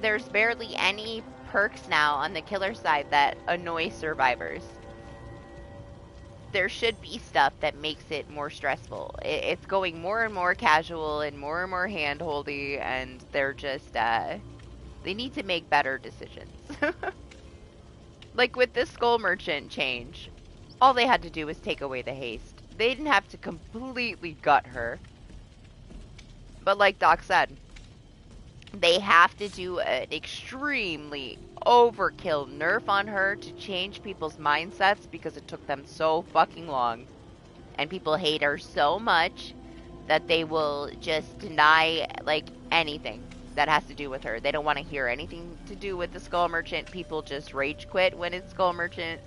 There's barely any perks now on the killer side that annoy survivors. There should be stuff that makes it more stressful. It's going more and more casual and more hand-holdy, and they're just, they need to make better decisions. Like with this Skull Merchant change, all they had to do was take away the haste. They didn't have to completely gut her. But like Doc said, they have to do an extremely overkill nerf on her to change people's mindsets because it took them so fucking long. And people hate her so much that they will just deny, like, anything that has to do with her. They don't want to hear anything to do with the Skull Merchant. People just rage quit when it's Skull Merchant.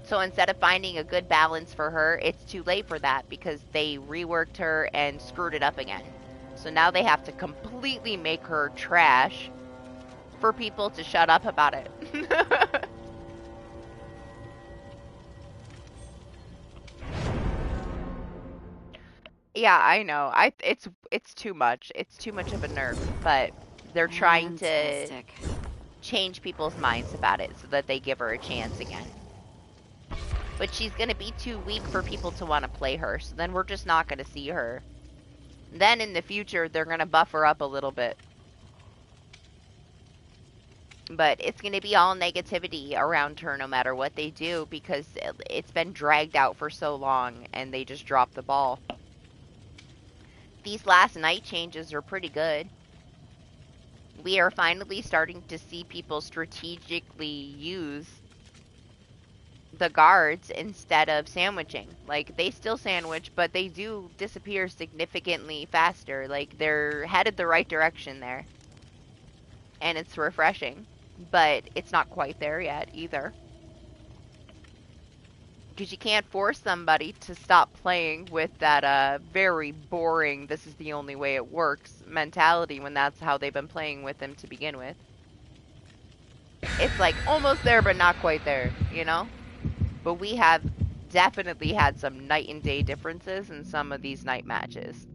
So instead of finding a good balance for her, it's too late for that because they reworked her and screwed it up again. So now they have to completely make her trash for people to shut up about it. Yeah, I know. It's too much. It's too much of a nerf, but they're trying to change people's minds about it so that they give her a chance again. But she's gonna be too weak for people to want to play her, so then we're just not gonna see her. Then in the future, they're gonna buff her up a little bit. But it's going to be all negativity around her no matter what they do because it's been dragged out for so long and they just dropped the ball. These last night changes are pretty good. We are finally starting to see people strategically use the guards instead of sandwiching. Like, they still sandwich, but they do disappear significantly faster. Like, they're headed the right direction there. And it's refreshing. But it's not quite there yet, either. Because you can't force somebody to stop playing with that very boring, this is the only way it works mentality when that's how they've been playing with them to begin with. It's like almost there but not quite there, you know? But we have definitely had some night and day differences in some of these night matches.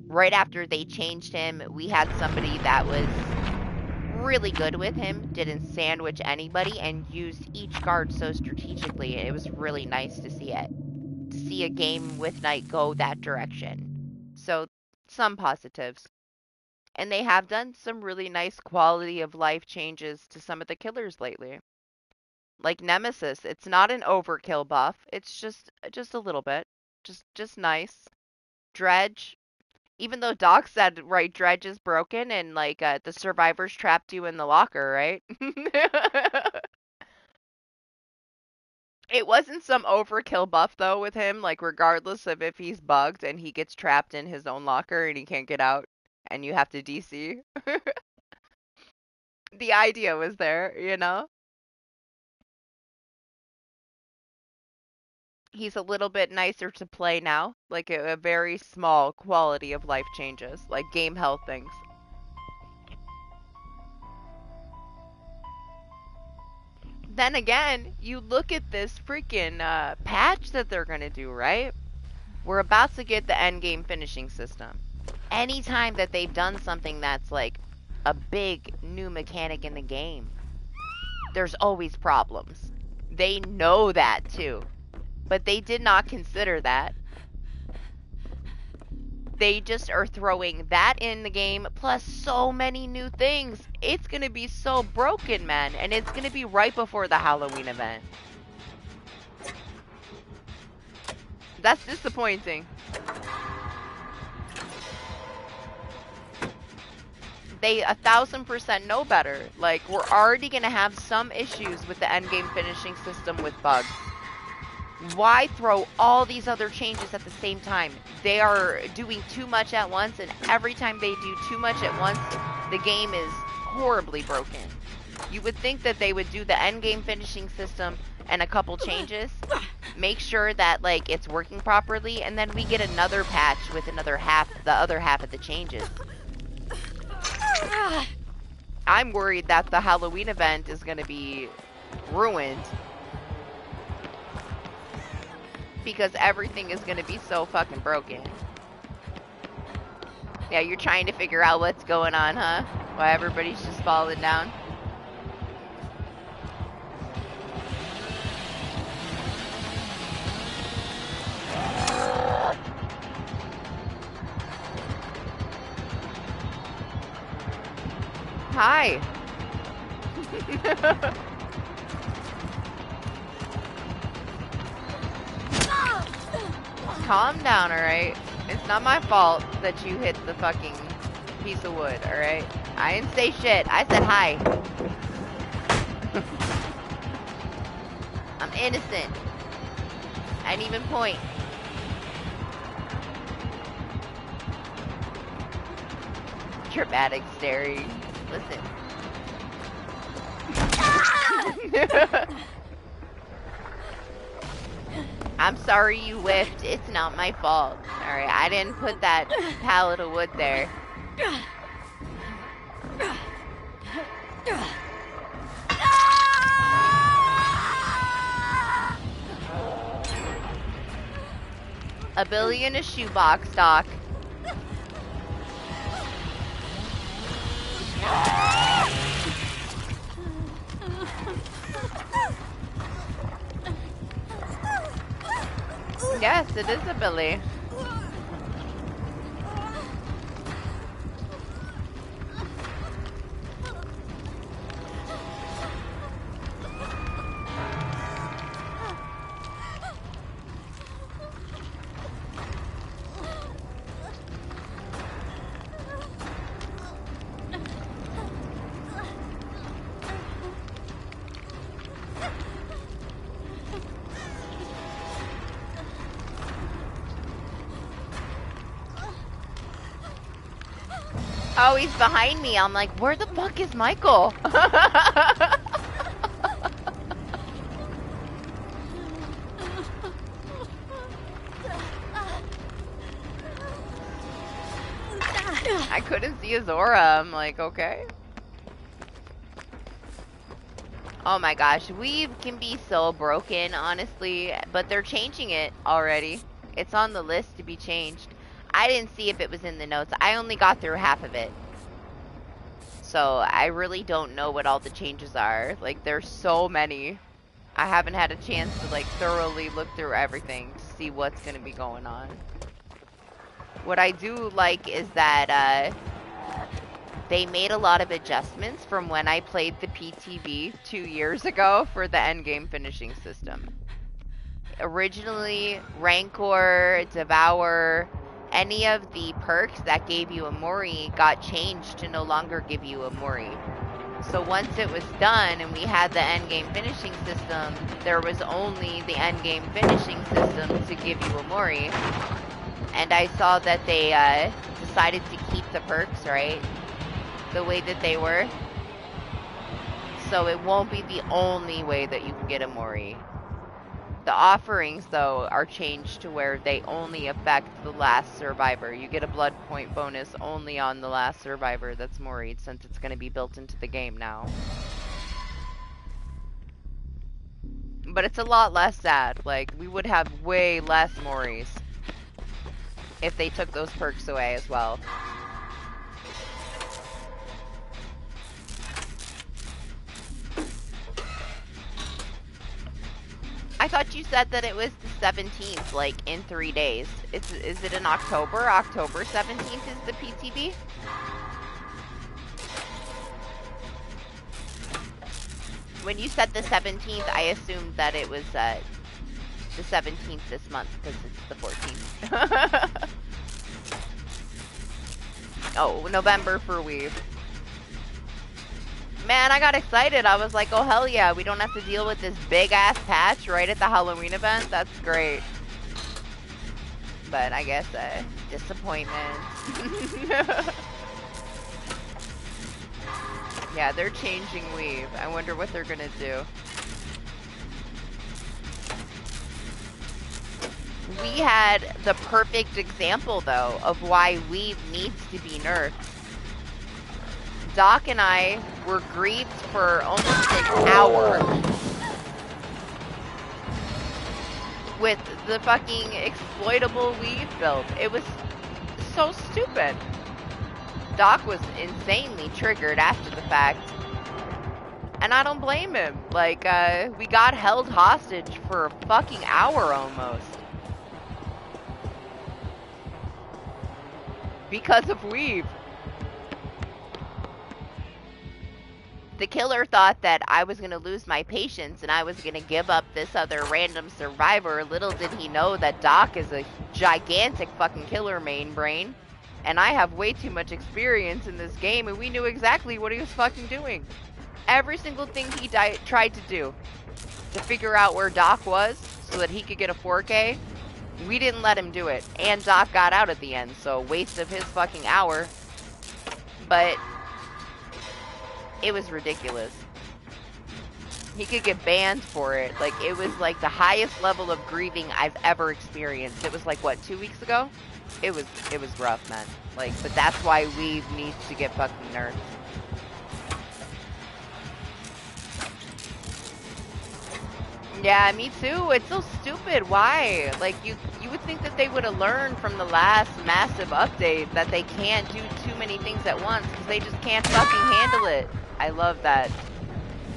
Right after they changed him, we had somebody that was really good with him, didn't sandwich anybody, and used each guard so strategically. It was really nice to see it. To see a game with Night go that direction. So, some positives. And they have done some really nice quality of life changes to some of the killers lately. Like Nemesis, it's not an overkill buff. It's just a little bit. Just nice. Dredge, even though Doc said, right, Dredge is broken and, like, the survivors trapped you in the locker, right? It wasn't some overkill buff, though, with him, like, regardless of if he's bugged and he gets trapped in his own locker and he can't get out and you have to DC. The idea was there, you know? He's a little bit nicer to play now, like a very small quality of life changes, like game health things. Then again, you look at this freaking patch that they're gonna do, right? We're about to get the end game finishing system. Anytime that they've done something that's like a big new mechanic in the game, there's always problems. They know that too. But they did not consider that. They just are throwing that in the game, plus so many new things. It's gonna be so broken, man. And it's gonna be right before the Halloween event. That's disappointing. They 1000% know better. Like, we're already gonna have some issues with the endgame finishing system with bugs. Why throw all these other changes at the same time? They are doing too much at once, and every time they do too much at once, the game is horribly broken. You would think that they would do the endgame finishing system and a couple changes, make sure that, like, it's working properly, and then we get another patch with another half, the other half of the changes. I'm worried that the Halloween event is going to be ruined. Because everything is going to be so fucking broken. Yeah, you're trying to figure out what's going on, huh? Why everybody's just falling down. Hi. Calm down, alright? It's not my fault that you hit the fucking piece of wood, alright? I didn't say shit. I said hi. I'm innocent. I didn't even point. Dramatic staring. Listen. I'm sorry you whiffed. It's not my fault. Alright, I didn't put that pallet of wood there. A billy in a shoebox, Doc. Yes, it is a billy. Oh, he's behind me. I'm like, where the fuck is Michael? I couldn't see his aura. I'm like, okay. Oh my gosh, Weave can be so broken, honestly, but they're changing it already. It's on the list to be changed. I didn't see if it was in the notes. I only got through half of it. So I really don't know what all the changes are. Like, there's so many. I haven't had a chance to, like, thoroughly look through everything to see what's going to be going on. What I do like is that, they made a lot of adjustments from when I played the PTV 2 years ago for the endgame finishing system. Originally, Rancor, Devour, any of the perks that gave you a Mori got changed to no longer give you a Mori. So once it was done and we had the endgame finishing system, there was only the endgame finishing system to give you a Mori. And I saw that they decided to keep the perks, right? The way that they were. So it won't be the only way that you can get a Mori. The offerings, though, are changed to where they only affect the last survivor. You get a blood point bonus only on the last survivor that's Mori'd, since it's going to be built into the game now. But it's a lot less sad. Like, we would have way less Moris if they took those perks away as well. I thought you said that it was the 17th, like, in 3 days. Is it in October? October 17th is the PTB? When you said the 17th, I assumed that it was the 17th this month, because it's the 14th. Oh, November for Weave. Man, I got excited. I was like, oh hell yeah, we don't have to deal with this big ass patch right at the Halloween event. That's great. But I guess disappointment. Yeah, they're changing Weave. I wonder what they're gonna do. We had the perfect example though of why Weave needs to be nerfed. Doc and I were grieved for almost an hour with the fucking exploitable Weave build. It was so stupid. Doc was insanely triggered after the fact. And I don't blame him. Like, we got held hostage for a fucking hour almost. Because of Weave. The killer thought that I was going to lose my patience and I was going to give up this other random survivor. Little did he know that Doc is a gigantic fucking killer main brain. And I have way too much experience in this game, and we knew exactly what he was fucking doing. Every single thing he tried to do to figure out where Doc was so that he could get a 4K, we didn't let him do it. And Doc got out at the end, so waste of his fucking hour. But it was ridiculous. He could get banned for it. Like, it was like the highest level of grieving I've ever experienced. It was like, what, 2 weeks ago? It was rough, man. Like, but that's why Weave needs to get fucking nerfed. Yeah, me too. It's so stupid. Why? Like, you would think that they would have learned from the last massive update that they can't do too many things at once because they just can't fucking handle it. I love that.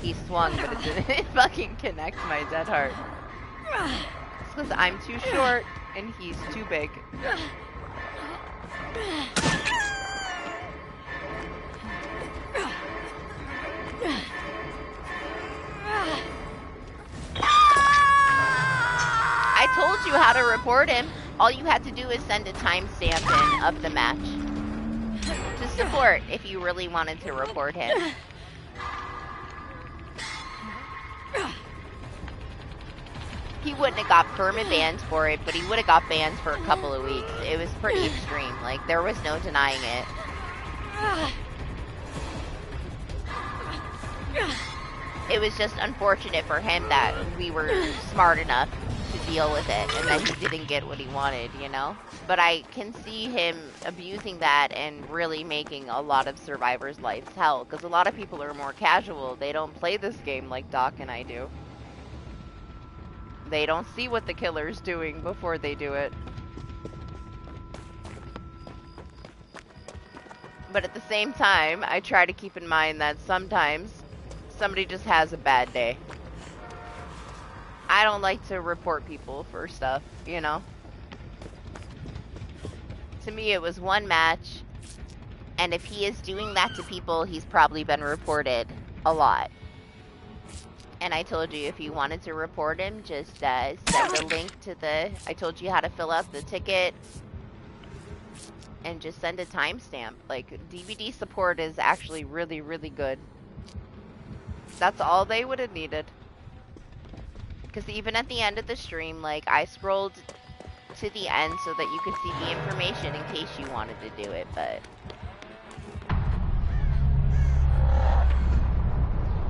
He swung, but it didn't fucking connect my dead heart. It's because I'm too short and he's too big. I told you how to report him. All you had to do is send a timestamp in of the match to support if you really wanted to report him. He wouldn't have got perma-banned for it, but he would have got banned for a couple of weeks. It was pretty extreme. Like, there was no denying it. It was just unfortunate for him that we were smart enough to deal with it and that he didn't get what he wanted, you know? But I can see him abusing that and really making a lot of survivors' lives hell, because a lot of people are more casual. They don't play this game like Doc and I do. They don't see what the killer's doing before they do it. But at the same time, I try to keep in mind that sometimes somebody just has a bad day. I don't like to report people for stuff, you know? To me, it was one match, and if he is doing that to people, he's probably been reported a lot. And I told you if you wanted to report him, just send a link to the... I told you how to fill out the ticket, and just send a timestamp. Like, DBD support is actually really, really good. That's all they would have needed. Because even at the end of the stream, like, I scrolled to the end so that you could see the information in case you wanted to do it, but...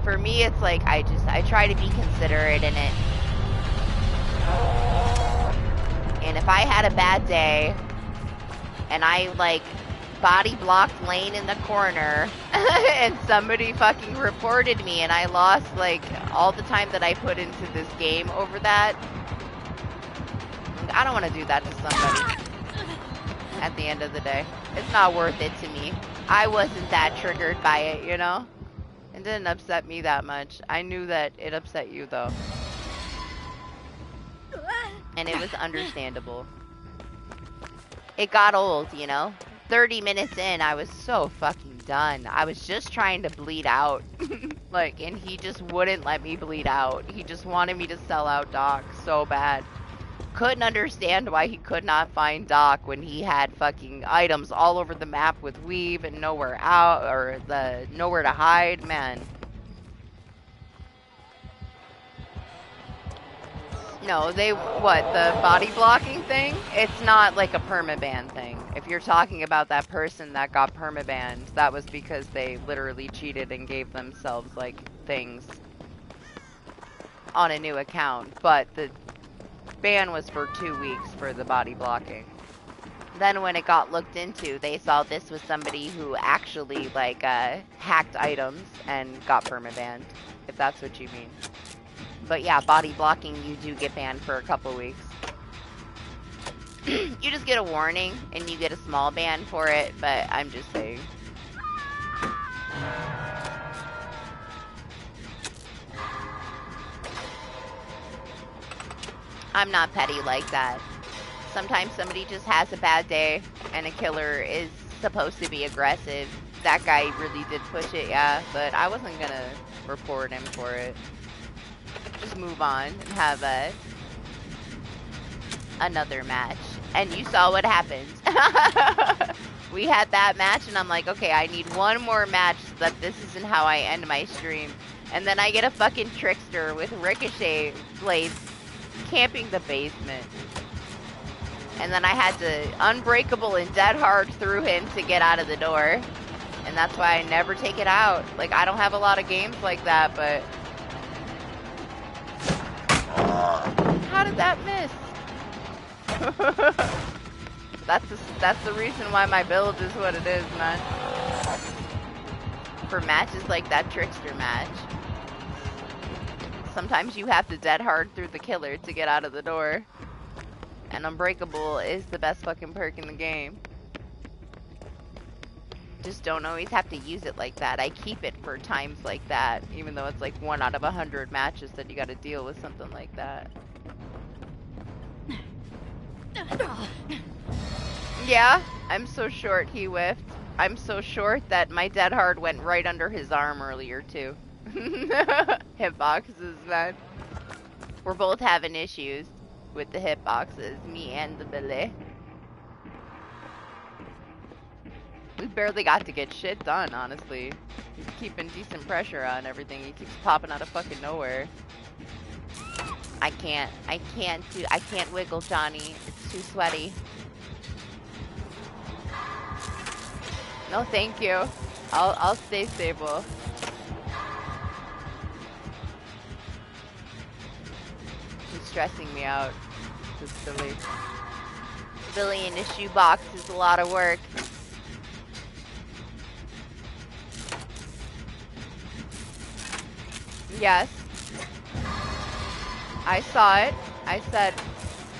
For me, it's like, I try to be considerate in it. And if I had a bad day, and I, like, body blocked Lane in the corner, and somebody fucking reported me, and I lost, like, all the time that I put into this game over that, I don't want to do that to somebody at the end of the day. It's not worth it to me. I wasn't that triggered by it, you know? It didn't upset me that much. I knew that it upset you, though. And it was understandable. It got old, you know? 30 minutes in, I was so fucking done. I was just trying to bleed out. Like, and he just wouldn't let me bleed out. He just wanted me to sell out Doc so bad. Couldn't understand why he could not find Doc when he had fucking items all over the map with weave and nowhere out, or nowhere to hide, man. No, the body blocking thing? It's not like a permaban thing. If you're talking about that person that got permabanned, that was because they literally cheated and gave themselves, like, things on a new account. But the ban was for 2 weeks for the body blocking. Then when it got looked into, they saw this was somebody who actually, like, hacked items and got permabanned, if that's what you mean. But yeah, body blocking, you do get banned for a couple weeks. You just get a warning, and you get a small ban for it, but I'm just saying. I'm not petty like that. Sometimes somebody just has a bad day, and a killer is supposed to be aggressive. That guy really did push it, yeah, but I wasn't gonna report him for it. Just move on and have another match. And you saw what happened. We had that match, and I'm like, okay, I need one more match so that this isn't how I end my stream. And then I get a fucking trickster with ricochet blades camping the basement. And then I had to unbreakable and dead hard through him to get out of the door. And that's why I never take it out. Like, I don't have a lot of games like that, but... How did that miss? That's the reason why my build is what it is, man. For matches like that trickster match, sometimes you have to dead hard through the killer to get out of the door. And unbreakable is the best fucking perk in the game. Just don't always have to use it like that. I keep it for times like that, even though it's like 1 out of 100 matches that you gotta deal with something like that. Yeah, I'm so short he whiffed. I'm so short that my dead hard went right under his arm earlier too. Hitboxes, man. We're both having issues with the hitboxes, me and the Billy. We barely got to get shit done, honestly. He's keeping decent pressure on everything. He keeps popping out of fucking nowhere. I can't wiggle, Johnny. It's too sweaty. No, thank you. I'll stay stable. He's stressing me out. Just silly. Billy in a shoebox is a lot of work. Yes. I saw it. I said,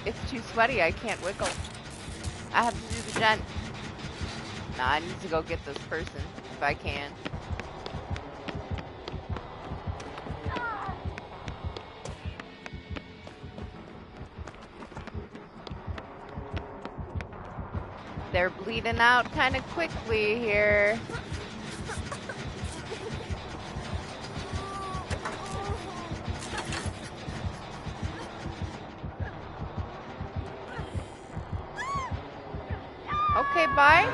it's too sweaty, I can't wiggle. I have to do the gen. Nah, I need to go get this person, if I can. They're bleeding out kind of quickly here. Okay, bye.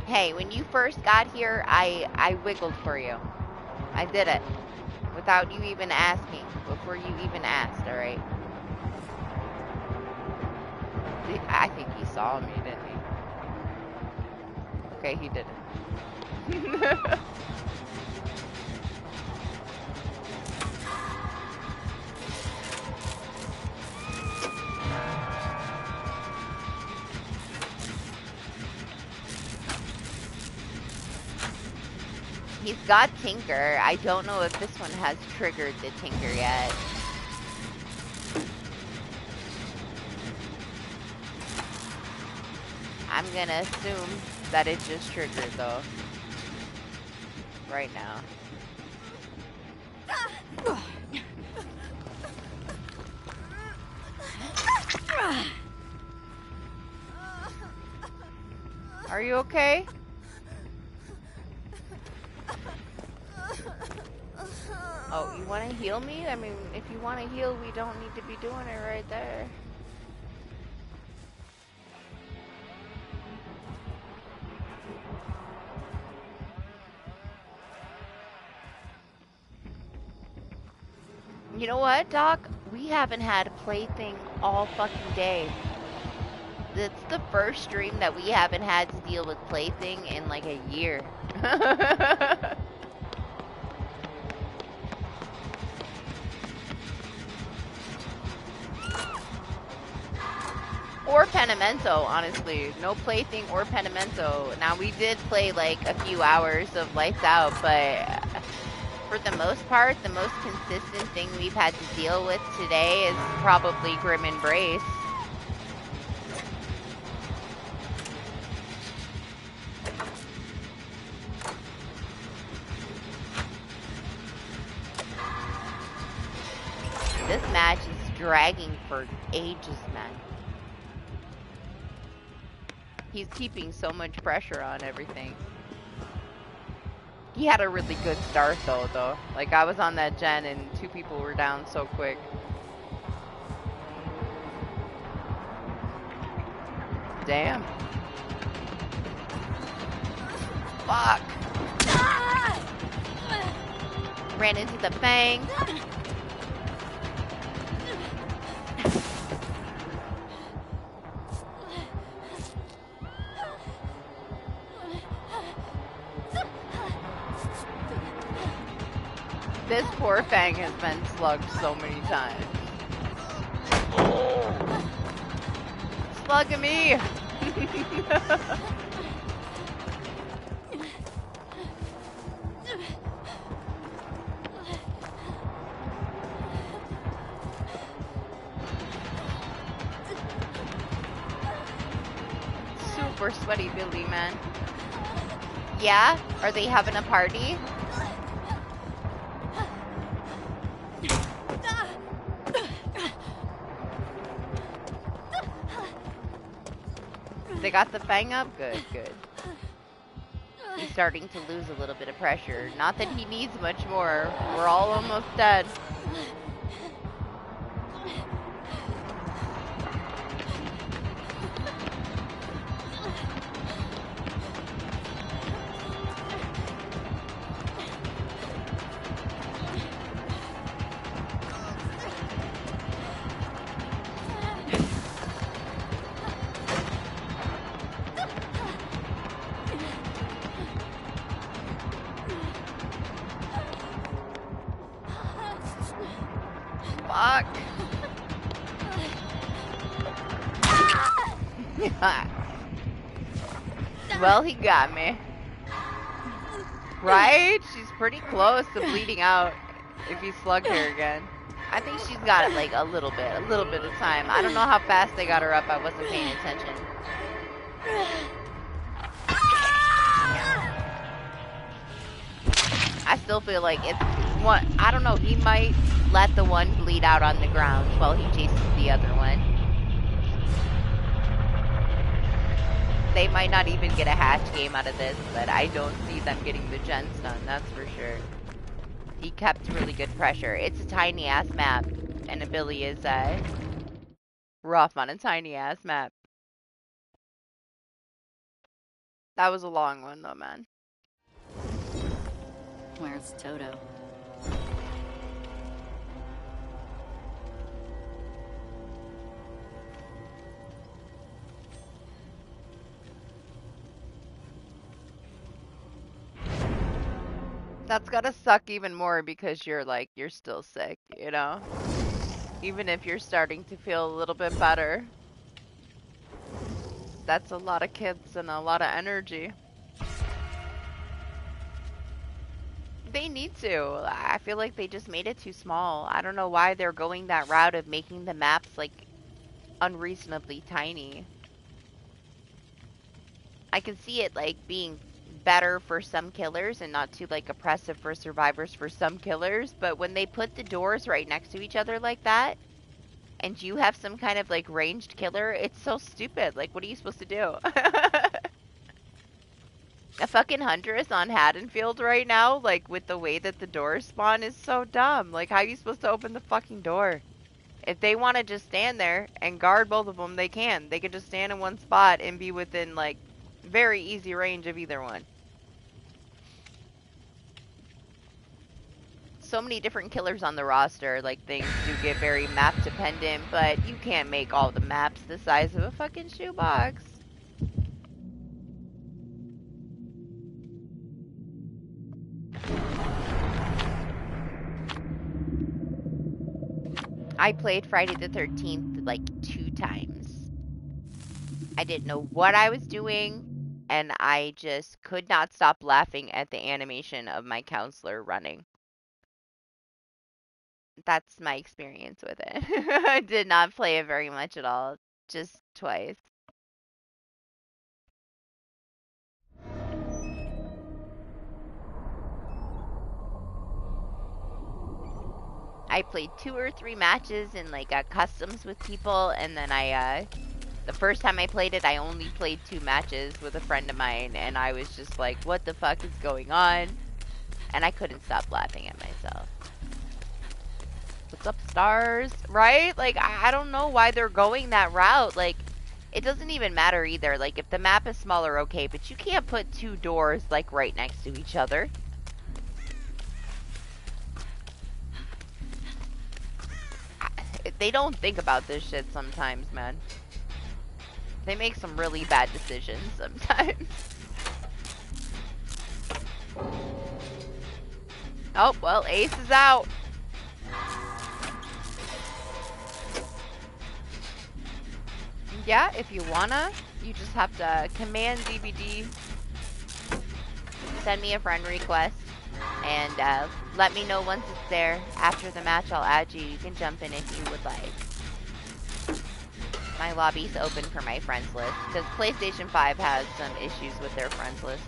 Hey, when you first got here, I wiggled for you. I did it. Without you even asking. Before you even asked, alright? I think he saw me, didn't he? Okay, he didn't. He's got Tinker. I don't know if this one has triggered the Tinker yet. I'm gonna assume that it just triggered though. Right now. Are you okay? Oh, you want to heal me? I mean, if you want to heal, we don't need to be doing it right there. You know what, Doc? We haven't had a plaything all fucking day. It's the first stream that we haven't had to deal with plaything in like a year. Or Penimento, honestly. No plaything or Penimento. Now, we did play like a few hours of Lights Out, but for the most part, the most consistent thing we've had to deal with today is probably Grim Embrace. This match is dragging for ages, man. He's keeping so much pressure on everything. He had a really good start though. Like, I was on that gen and 2 people were down so quick. Damn. Fuck. Ran into the Fang. This poor Fang has been slugged so many times. Slugging me! Super sweaty Billy, man. Yeah? Are they having a party? They got the Fang up? Good, good. He's starting to lose a little bit of pressure. Not that he needs much more. We're all almost dead. Fuck. Well, he got me. Right? She's pretty close to bleeding out if he slugged her again. I think she's got it like a little bit of time. I don't know how fast they got her up. I wasn't paying attention. I still feel like it's one. I don't know. He might let the one bleed out on the ground while he chases the other one. They might not even get a hatch game out of this, but I don't see them getting the gens done, that's for sure. He kept really good pressure. It's a tiny ass map, and Billy is rough on a tiny ass map. That was a long one though, man. Where's Toto? That's gotta suck even more because you're still sick, you know? Even if you're starting to feel a little bit better. That's a lot of kids and a lot of energy. They need to. I feel like they just made it too small. I don't know why they're going that route of making the maps like unreasonably tiny. I can see it like being better for some killers and not too like oppressive for survivors for some killers, but when they put the doors right next to each other like that and you have some kind of like ranged killer, it's so stupid. Like, what are you supposed to do? A fucking Huntress on Haddonfield right now, like with the way that the doors spawn, is so dumb. Like, how are you supposed to open the fucking door? If they want to just stand there and guard both of them, they can. They can just stand in one spot and be within like very easy range of either one. So many different killers on the roster, like things do get very map dependent, but you can't make all the maps the size of a fucking shoebox. I played Friday the 13th like 2 times. I didn't know what I was doing, and I just could not stop laughing at the animation of my counselor running. That's my experience with it. I did not play it very much at all, just twice. I played 2 or 3 matches and like customs with people, and then the first time I played it, I only played 2 matches with a friend of mine, and I was just like, what the fuck is going on? And I couldn't stop laughing at myself. What's up, stars? Right? Like, I don't know why they're going that route. Like, it doesn't even matter either. Like, if the map is smaller, okay, but you can't put 2 doors, like, right next to each other. They don't think about this shit sometimes, man. They make some really bad decisions sometimes. Oh, well, Ace is out. Yeah, if you wanna, you just have to command DBD, send me a friend request, and let me know once it's there. After the match, I'll add you. You can jump in if you would like. My lobby's open for my friends list, because PlayStation 5 has some issues with their friends list.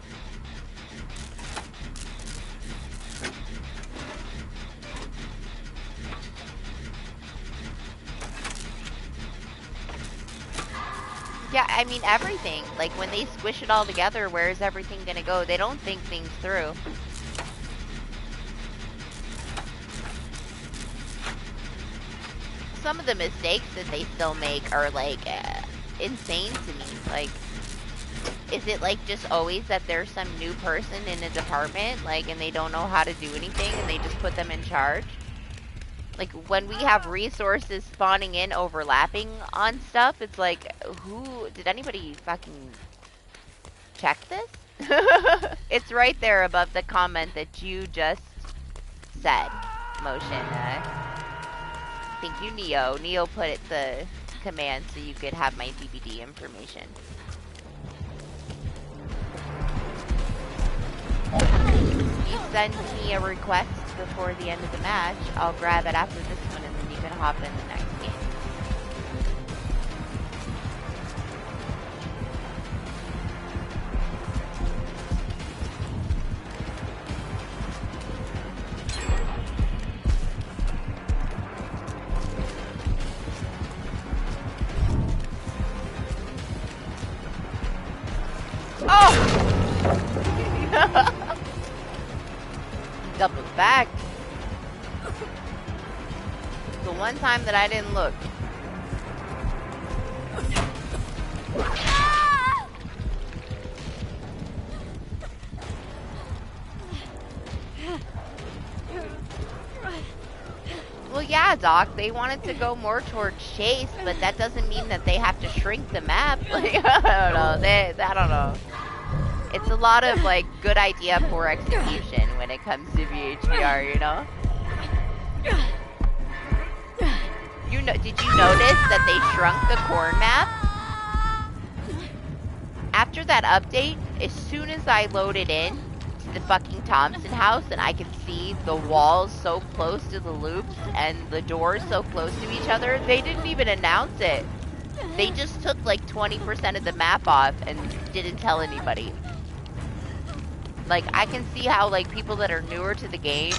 Yeah, I mean, everything. Like, when they squish it all together, where is everything gonna go? They don't think things through. Some of the mistakes that they still make are, like, insane to me. Like, is it, like, just always that there's some new person in a department, like, and they don't know how to do anything, and they just put them in charge? Like, when we have resources spawning in overlapping on stuff, it's like, did anybody fucking check this? It's right there above the comment that you just said, Motion. Thank you, Neo. Neo put the command so you could have my DBD information. If you send me a request before the end of the match, I'll grab it after this one and then you can hop in the next game. Oh! Double back. The one time that I didn't look. Well, yeah, Doc, they wanted to go more towards Chase, but that doesn't mean that they have to shrink the map. Like, I don't know. I don't know. It's a lot of, like, good idea, poor execution when it comes to VHVR, you know? Did you notice that they shrunk the corn map? After that update, as soon as I loaded in to the fucking Thompson house and I could see the walls so close to the loops and the doors so close to each other, they didn't even announce it. They just took like 20% of the map off and didn't tell anybody. Like, I can see how, like, people that are newer to the game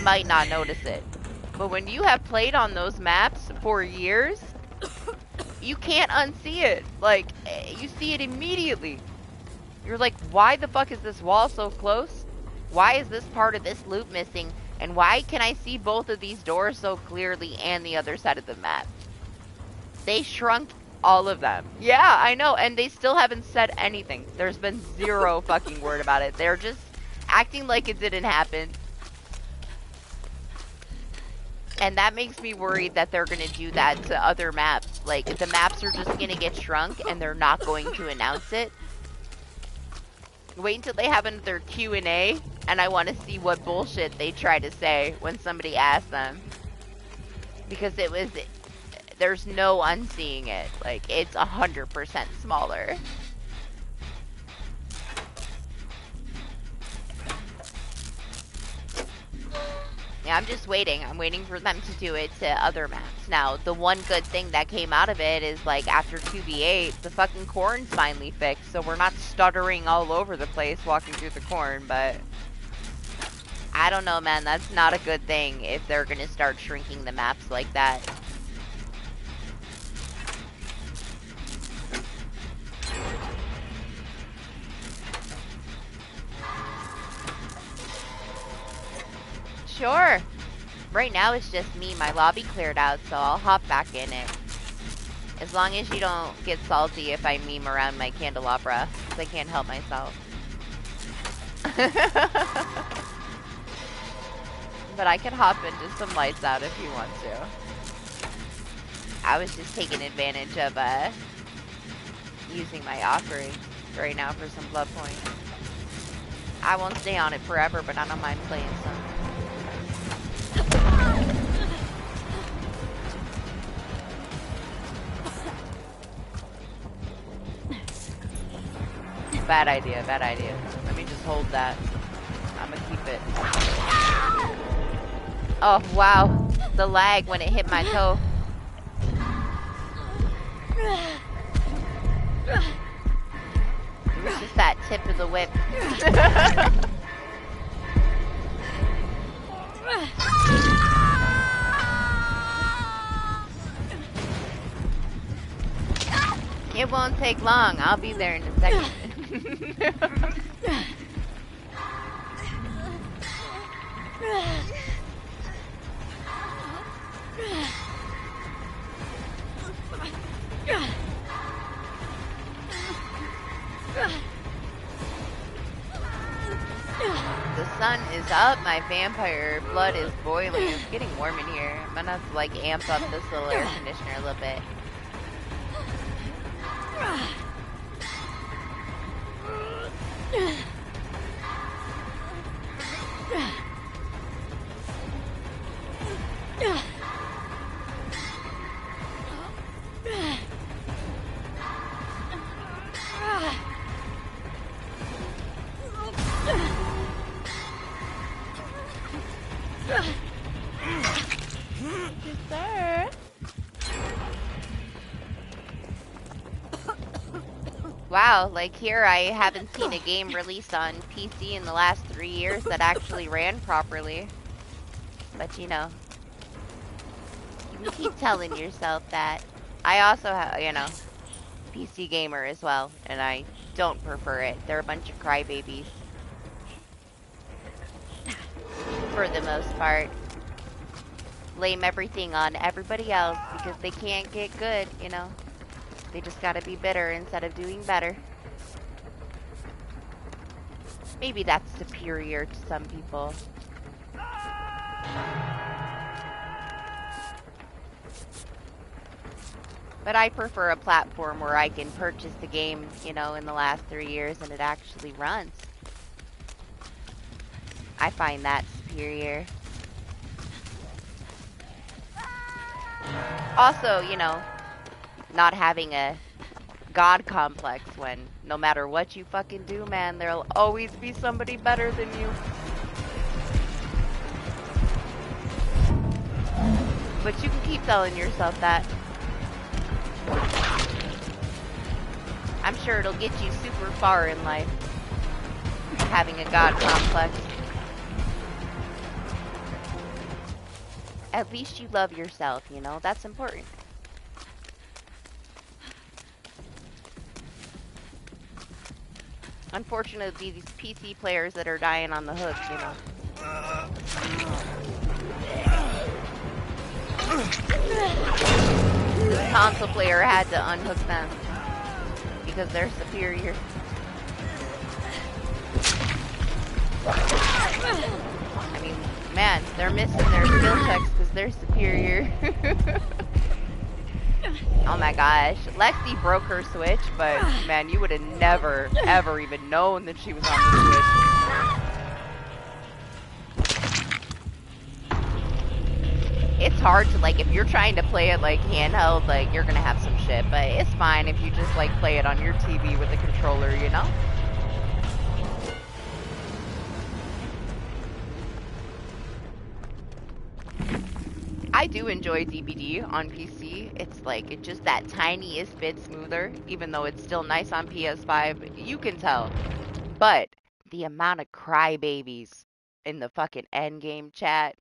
might not notice it. But when you have played on those maps for years, you can't unsee it. Like, you see it immediately. You're like, why the fuck is this wall so close? Why is this part of this loop missing? And why can I see both of these doors so clearly and the other side of the map? They shrunk all of them. Yeah, I know, and they still haven't said anything. There's been zero fucking word about it. They're just acting like it didn't happen. And that makes me worried that they're gonna do that to other maps. Like, the maps are just gonna get shrunk and they're not going to announce it. Wait until they have another Q&A and I want to see what bullshit they try to say when somebody asks them. Because there's no unseeing it. Like, it's 100% smaller. Yeah, I'm just waiting. I'm waiting for them to do it to other maps. Now, the one good thing that came out of it is, like, after 2v8, the fucking corn's finally fixed, so we're not stuttering all over the place walking through the corn, but I don't know, man. That's not a good thing if they're gonna start shrinking the maps like that. Sure. Right now it's just me. My lobby cleared out, so I'll hop back in it. As long as you don't get salty if I meme around my candelabra, because I can't help myself. But I can hop into some lights out if you want to. I was just taking advantage of using my offering right now for some blood points. I won't stay on it forever, but I don't mind playing some. Bad idea, bad idea. Let me just hold that. I'm gonna keep it. Oh, wow. The lag when it hit my toe. It was just that tip of the whip. It won't take long. I'll be there in a second. The sun is up, my vampire blood is boiling. It's getting warm in here. I'm gonna have to like amp up this little air conditioner a little bit. Wow, like here I haven't seen a game released on PC in the last 3 years that actually ran properly. But you know, you can keep telling yourself that. I also have, you know, PC gamer as well, and I don't prefer it. They're a bunch of crybabies. For the most part. Blame everything on everybody else because they can't get good, you know. They just gotta be bitter instead of doing better. Maybe that's superior to some people. But I prefer a platform where I can purchase the game, you know, in the last 3 years and it actually runs. I find that superior. Also, you know, not having a God complex when no matter what you fucking do, man, there'll always be somebody better than you. But you can keep telling yourself that. I'm sure it'll get you super far in life, having a God complex. At least you love yourself, you know? That's important. Unfortunately, these PC players that are dying on the hook, you know. This console player had to unhook them because they're superior. I mean, man, they're missing their skill checks because they're superior. Oh my gosh. Lexi broke her Switch, but man, you would have never, ever even known that she was on the Switch. It's hard to, like, if you're trying to play it, like, handheld, like, you're gonna have some shit, but it's fine if you just, like, play it on your TV with a controller, you know? I do enjoy DBD on PC. It's like, it's just that tiniest bit smoother, even though it's still nice on PS5. You can tell. But the amount of crybabies in the fucking endgame chat,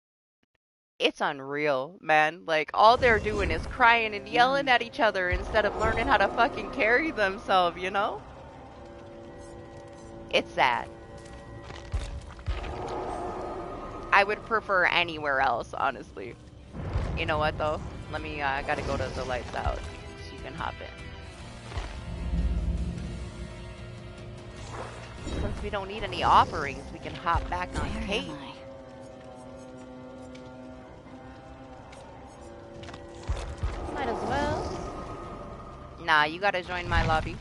it's unreal, man. Like, all they're doing is crying and yelling at each other instead of learning how to fucking carry themselves, you know? It's sad. I would prefer anywhere else, honestly. You know what, though? Let me, I gotta go to the lights out so you can hop in. Since we don't need any offerings, we can hop back on Kate. Might as well. Nah, you gotta join my lobby.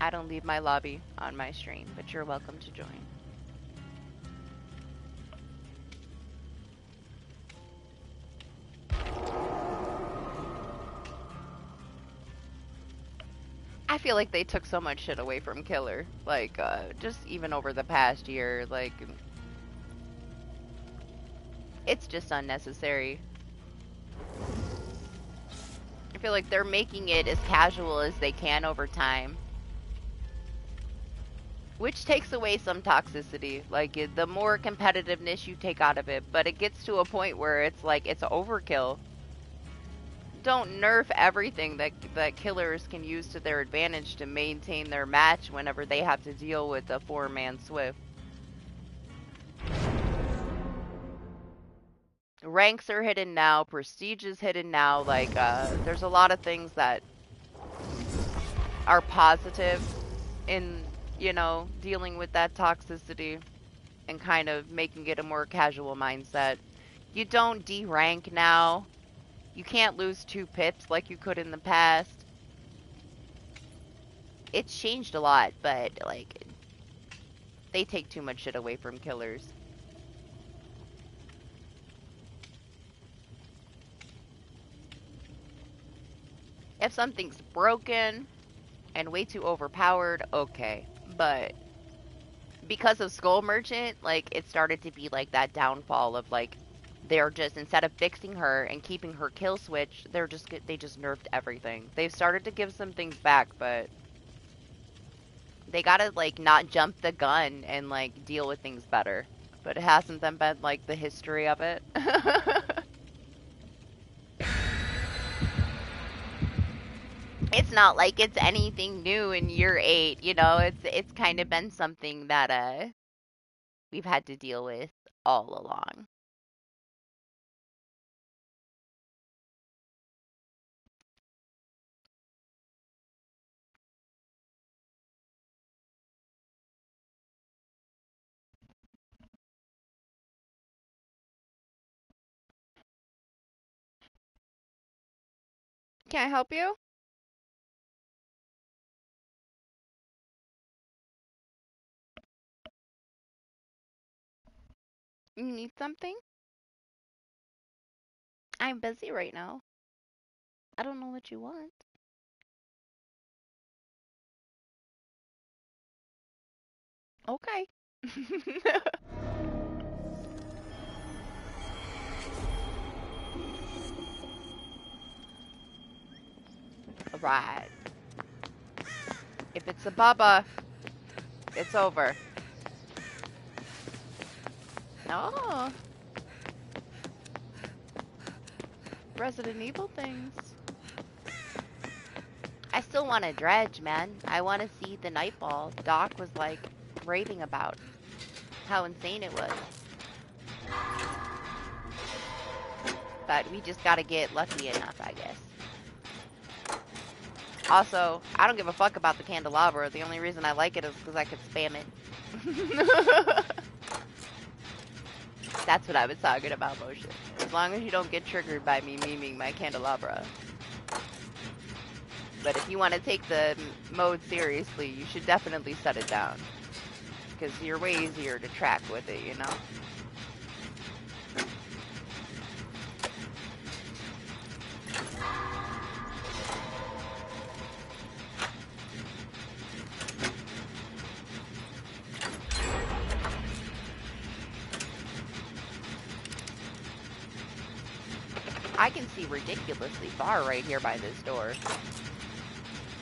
I don't leave my lobby on my stream, but you're welcome to join. I feel like they took so much shit away from Killer. Like, just even over the past year, like, it's just unnecessary. I feel like they're making it as casual as they can over time. Which takes away some toxicity. Like, the more competitiveness you take out of it, but it gets to a point where it's like, it's overkill. Don't nerf everything that killers can use to their advantage to maintain their match whenever they have to deal with a 4-man Swift. Ranks are hidden now, prestige is hidden now, like, there's a lot of things that are positive in, you know, dealing with that toxicity and kind of making it a more casual mindset. You don't D-rank now. You can't lose 2 pips like you could in the past. It's changed a lot, but, like, they take too much shit away from killers. If something's broken and way too overpowered, okay. But because of Skull Merchant, like, it started to be like that downfall of, like, they're just, instead of fixing her and keeping her kill switch, they just nerfed everything. They've started to give some things back, but they gotta, like, not jump the gun and, like, deal with things better. But it hasn't then been, like, the history of it. It's not like it's anything new in year 8, you know? It's kind of been something that, we've had to deal with all along. Can I help you? You need something? I'm busy right now. I don't know what you want. Okay. Alright. If it's a Bubba, it's over. Oh. Resident Evil things. I still want to dredge, man. I want to see the Nightball Doc was, like, raving about how insane it was. But we just gotta get lucky enough, I guess. Also, I don't give a fuck about the candelabra. The only reason I like it is because I could spam it. That's what I was talking about, Motion. As long as you don't get triggered by me memeing my candelabra. But if you want to take the mode seriously, you should definitely set it down. Because you're way easier to track with it, you know? I can see ridiculously far right here by this door.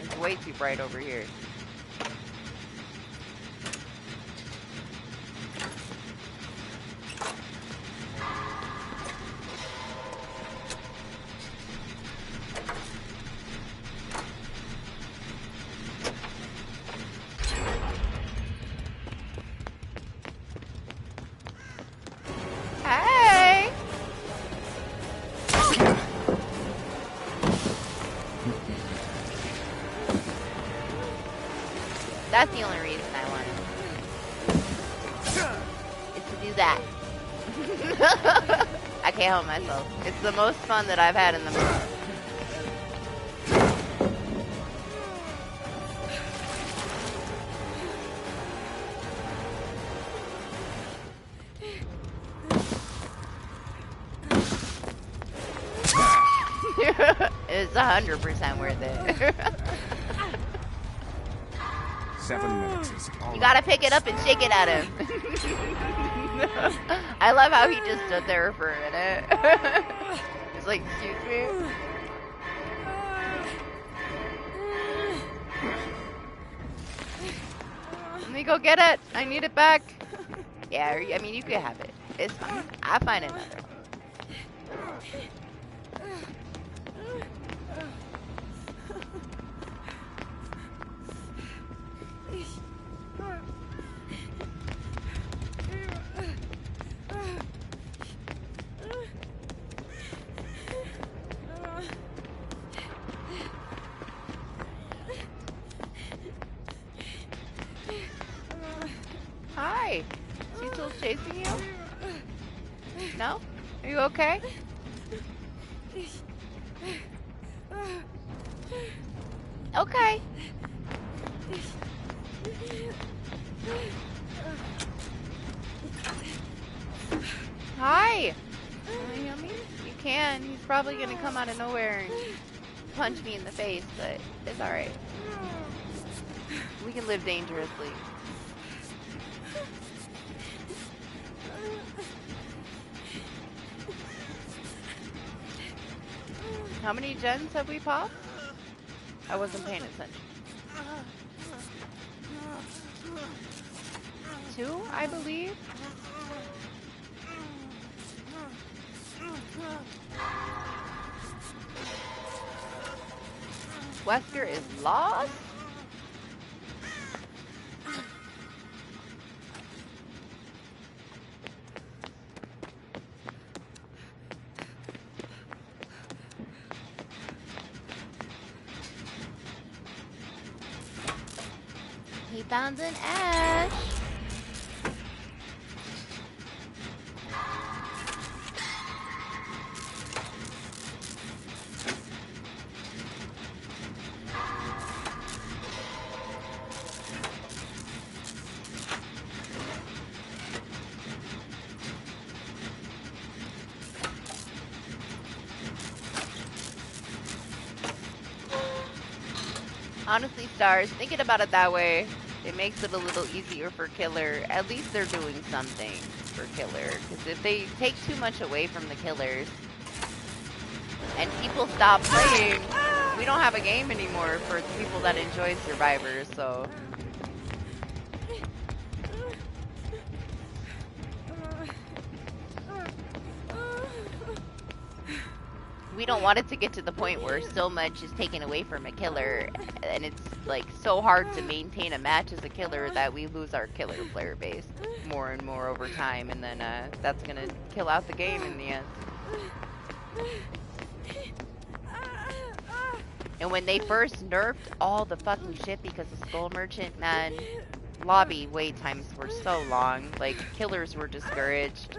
It's way too bright over here. Hey! That's the only reason I want it. Is to do that. I can't help myself. It's the most fun that I've had in the movie. It's 100% worth it. 7 minutes is all You gotta pick it up and shake it at him. I love how he just stood there for a minute. He's like, excuse me? Let me go get it. I need it back. Yeah, I mean, you could have it. It's fine. I'll find another one. Hi. Cecil's chasing you? No? Are you okay? Okay. Hi. Can you hear me? You can. He's probably gonna come out of nowhere and punch me in the face, but it's alright. We can live dangerously. How many gens have we popped? I wasn't paying attention. 2, I believe. Wesker is lost? He found an ash. Honestly, Stars, thinking about it that way, it makes it a little easier for Killer. At least they're doing something for Killer. Because if they take too much away from the Killers, and people stop playing, we don't have a game anymore for the people that enjoy Survivors, so... We don't want it to get to the point where so much is taken away from a Killer, and it's like so hard to maintain a match as a Killer that we lose our Killer player base more and more over time, and then that's gonna kill out the game in the end. And when they first nerfed all the fucking shit because of Skull Merchant, man, lobby wait times were so long, like Killers were discouraged.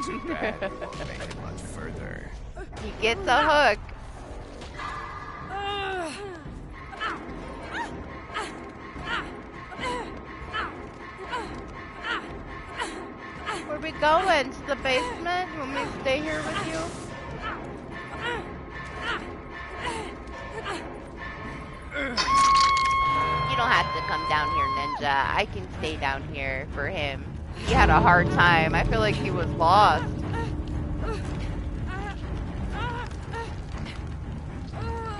Too bad. Make it run further. He gets a hook. Where we going? To the basement? You want me to stay here with you? You don't have to come down here, Ninja. I can stay down here for him. He had a hard time. I feel like he was lost.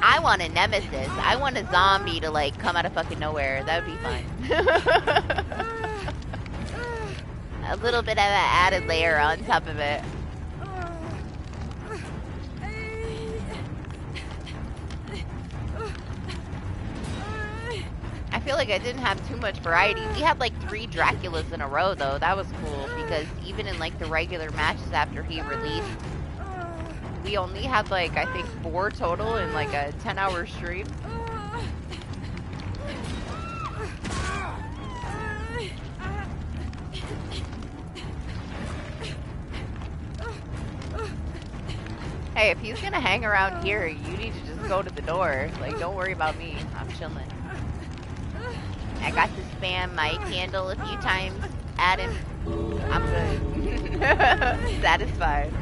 I want a nemesis. I want a zombie to like come out of fucking nowhere. That would be fun. A little bit of an added layer on top of it. I feel like I didn't have too much variety. We had like 3 Draculas in a row though. That was cool because even in like the regular matches after he released, we only had like I think 4 total in like a 10-hour stream. Hey, if he's gonna hang around here, you need to just go to the door. Like, don't worry about me. I'm chilling. I got to spam my candle a few times at him. I'm good. Satisfied.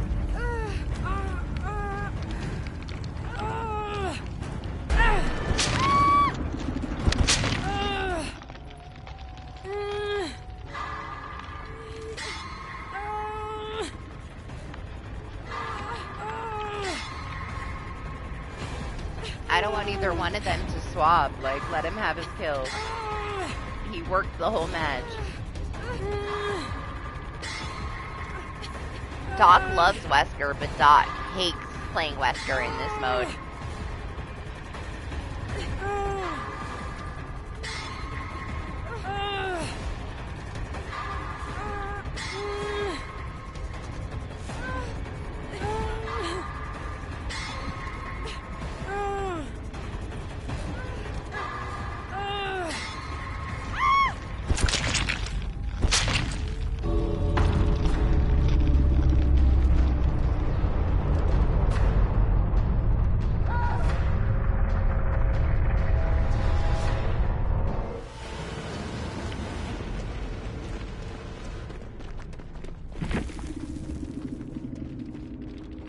I don't want either one of them to swap. Like, let him have his kills. He worked the whole match. Doc loves Wesker, but Doc hates playing Wesker in this mode.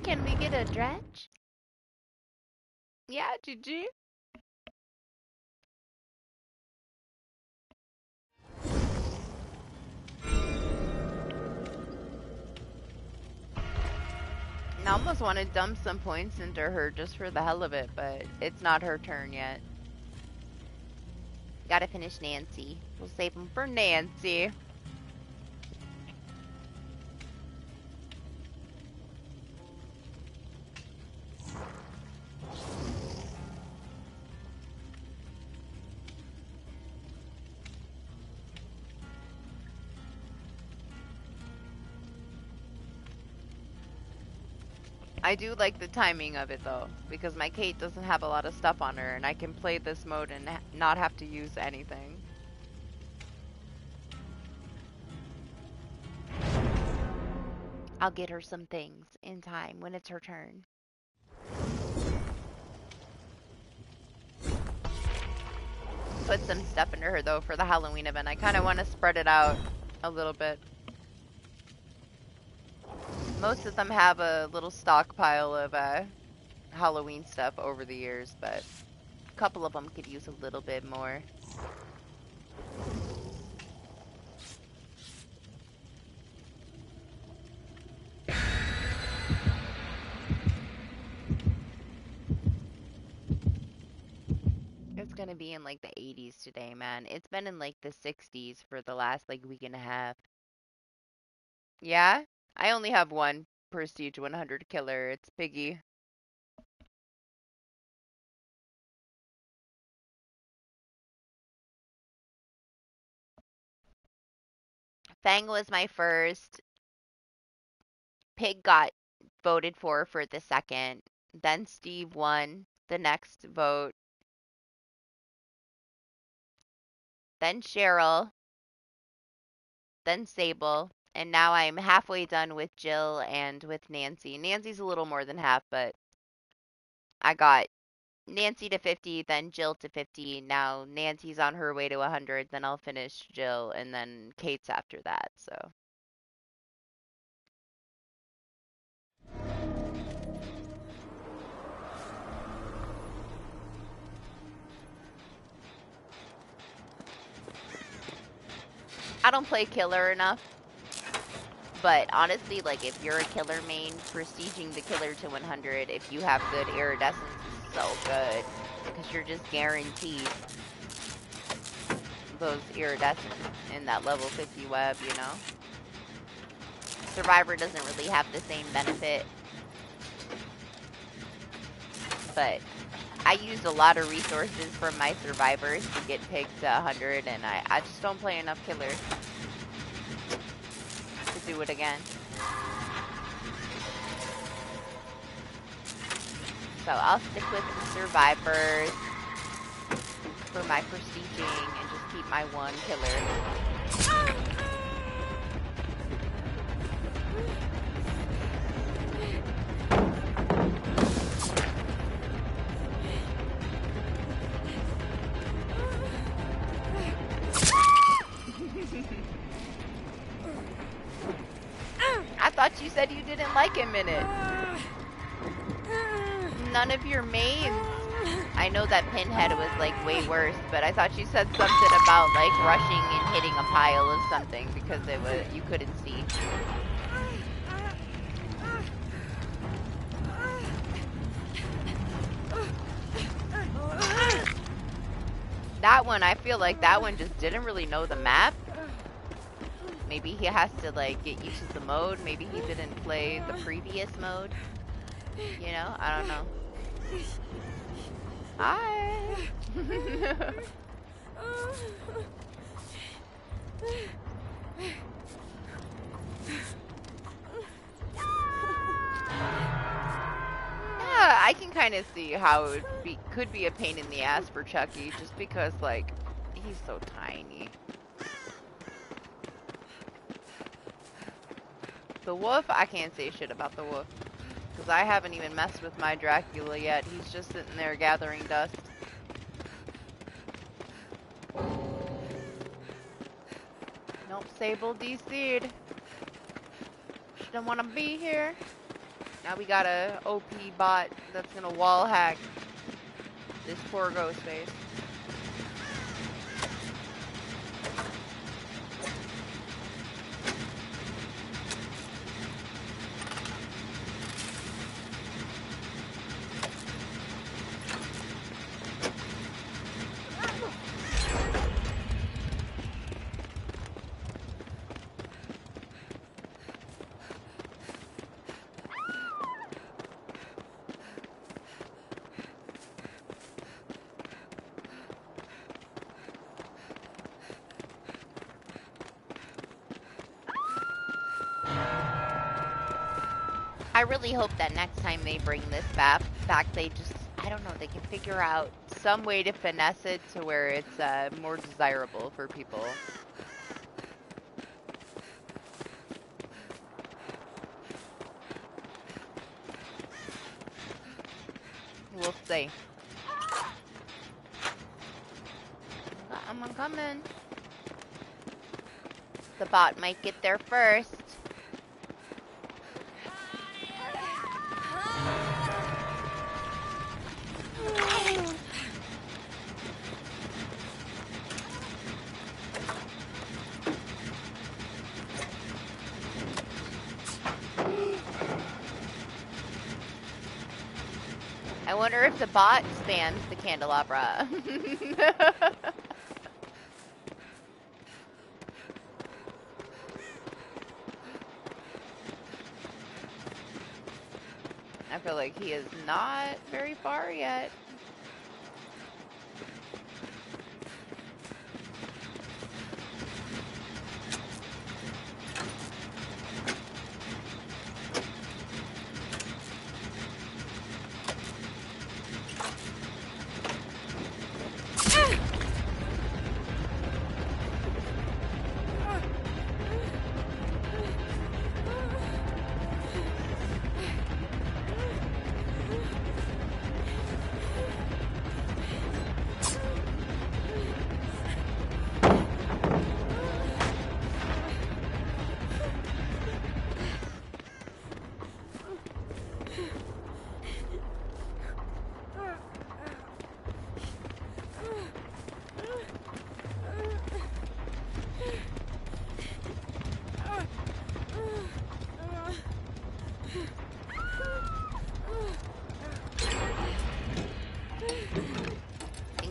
Can we get a dredge? Yeah, GG. I almost want to dump some points into her just for the hell of it, but it's not her turn yet. Gotta finish Nancy. We'll save them for Nancy. I do like the timing of it though, because my Kate doesn't have a lot of stuff on her, and I can play this mode and not have to use anything. I'll get her some things in time when it's her turn. Put some stuff into her though for the Halloween event. I kind of want to spread it out a little bit. Most of them have a little stockpile of Halloween stuff over the years, but a couple of them could use a little bit more. It's gonna be in like the 80s today, man. It's been in like the 60s for the last like week and a half. Yeah? I only have one Prestige 100 killer. It's Piggy. Fang was my first. Pig got voted for the second. Then Steve won the next vote. Then Cheryl. Then Sable. And now I'm halfway done with Jill and with Nancy. Nancy's a little more than half, but I got Nancy to 50, then Jill to 50. Now Nancy's on her way to 100, then I'll finish Jill, and then Kate's after that, so. I don't play killer enough. But honestly, like, if you're a killer main, prestiging the killer to 100, if you have good iridescence, is so good. Because you're just guaranteed those iridescent in that level 50 web, you know? Survivor doesn't really have the same benefit. But I used a lot of resources from my survivors to get Pig to 100, and I just don't play enough killer to do it again. So I'll stick with survivors for my prestiging and just keep my one killer. I thought you said you didn't like him in it. None of your mains. I know that Pinhead was like way worse, but I thought you said something about like rushing and hitting a pile of something because it was you couldn't see. That one, I feel like that one just didn't really know the map. Maybe he has to like get used to the mode. Maybe he didn't play the previous mode. You know, I don't know. Hi. Yeah, I can kind of see how it could be a pain in the ass for Chucky, just because like he's so tiny. The wolf, I can't say shit about the wolf. Because I haven't even messed with my Dracula yet. He's just sitting there gathering dust. Nope, Sable DC'd. She don't want to be here. Now we got a OP bot that's going to wall hack this poor ghost face. I really hope that next time they bring this back, they just, I don't know, they can figure out some way to finesse it to where it's more desirable for people. We'll see. I'm coming. The bot might get there first. I wonder if the bot spans the candelabra. I feel like he is not very far yet.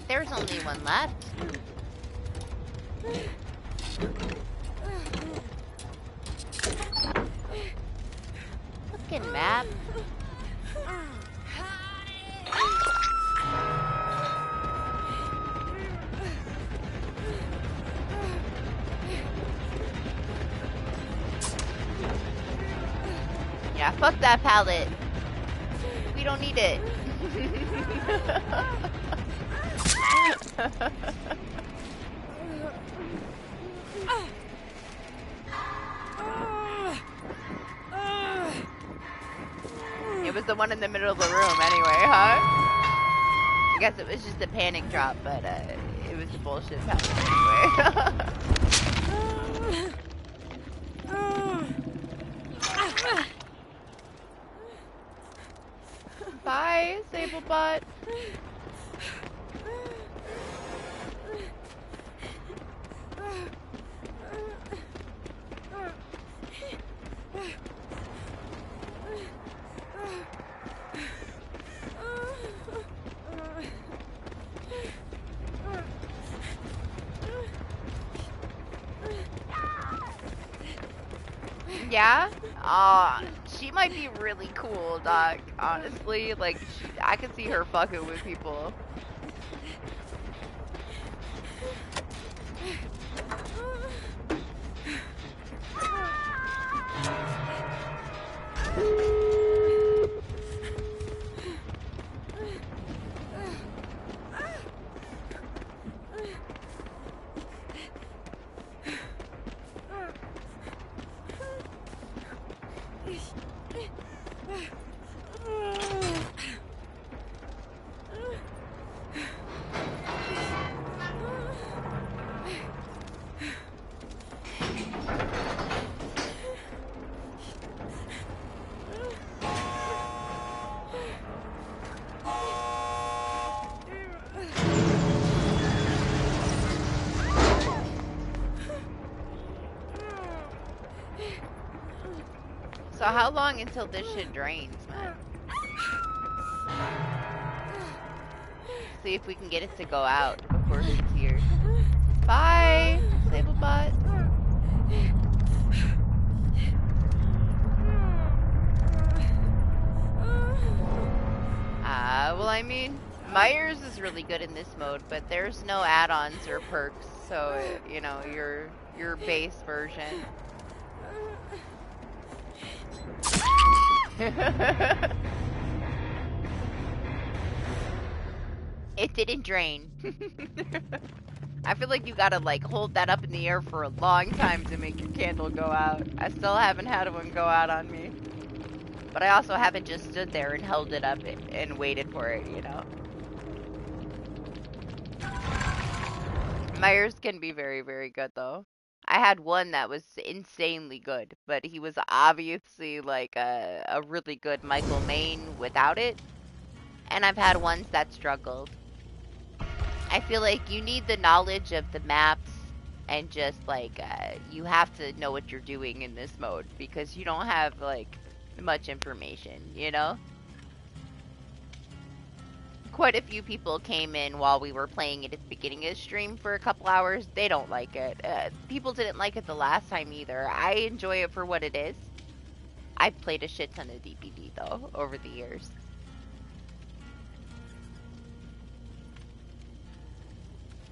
There's only one left. Fucking map. Yeah, fuck that pallet. We don't need it. It was the one in the middle of the room anyway, huh? I guess it was just a panic drop, but it was a bullshit pallet anyway. Bye, Sablebot. Yeah? She might be really cool, Doc. Honestly, like, I could see her fucking with people. So how long until this shit drains, man? See if we can get it to go out before she's here. Bye, Sablebot. Well, I mean, Myers is really good in this mode, but there's no add-ons or perks, so, you know, your base version. It didn't drain. I feel like you gotta like hold that up in the air for a long time to make your candle go out. I still haven't had one go out on me. But I also haven't just stood there and held it up and waited for it, you know? Myers can be very, very good though. I had one that was insanely good, but he was obviously like a really good Michael Main without it. And I've had ones that struggled. I feel like you need the knowledge of the maps and just like you have to know what you're doing in this mode because you don't have like much information, you know? Quite a few people came in while we were playing it at the beginning of the stream for a couple hours. They don't like it. People didn't like it the last time either. I enjoy it for what it is. I've played a shit ton of DBD though over the years.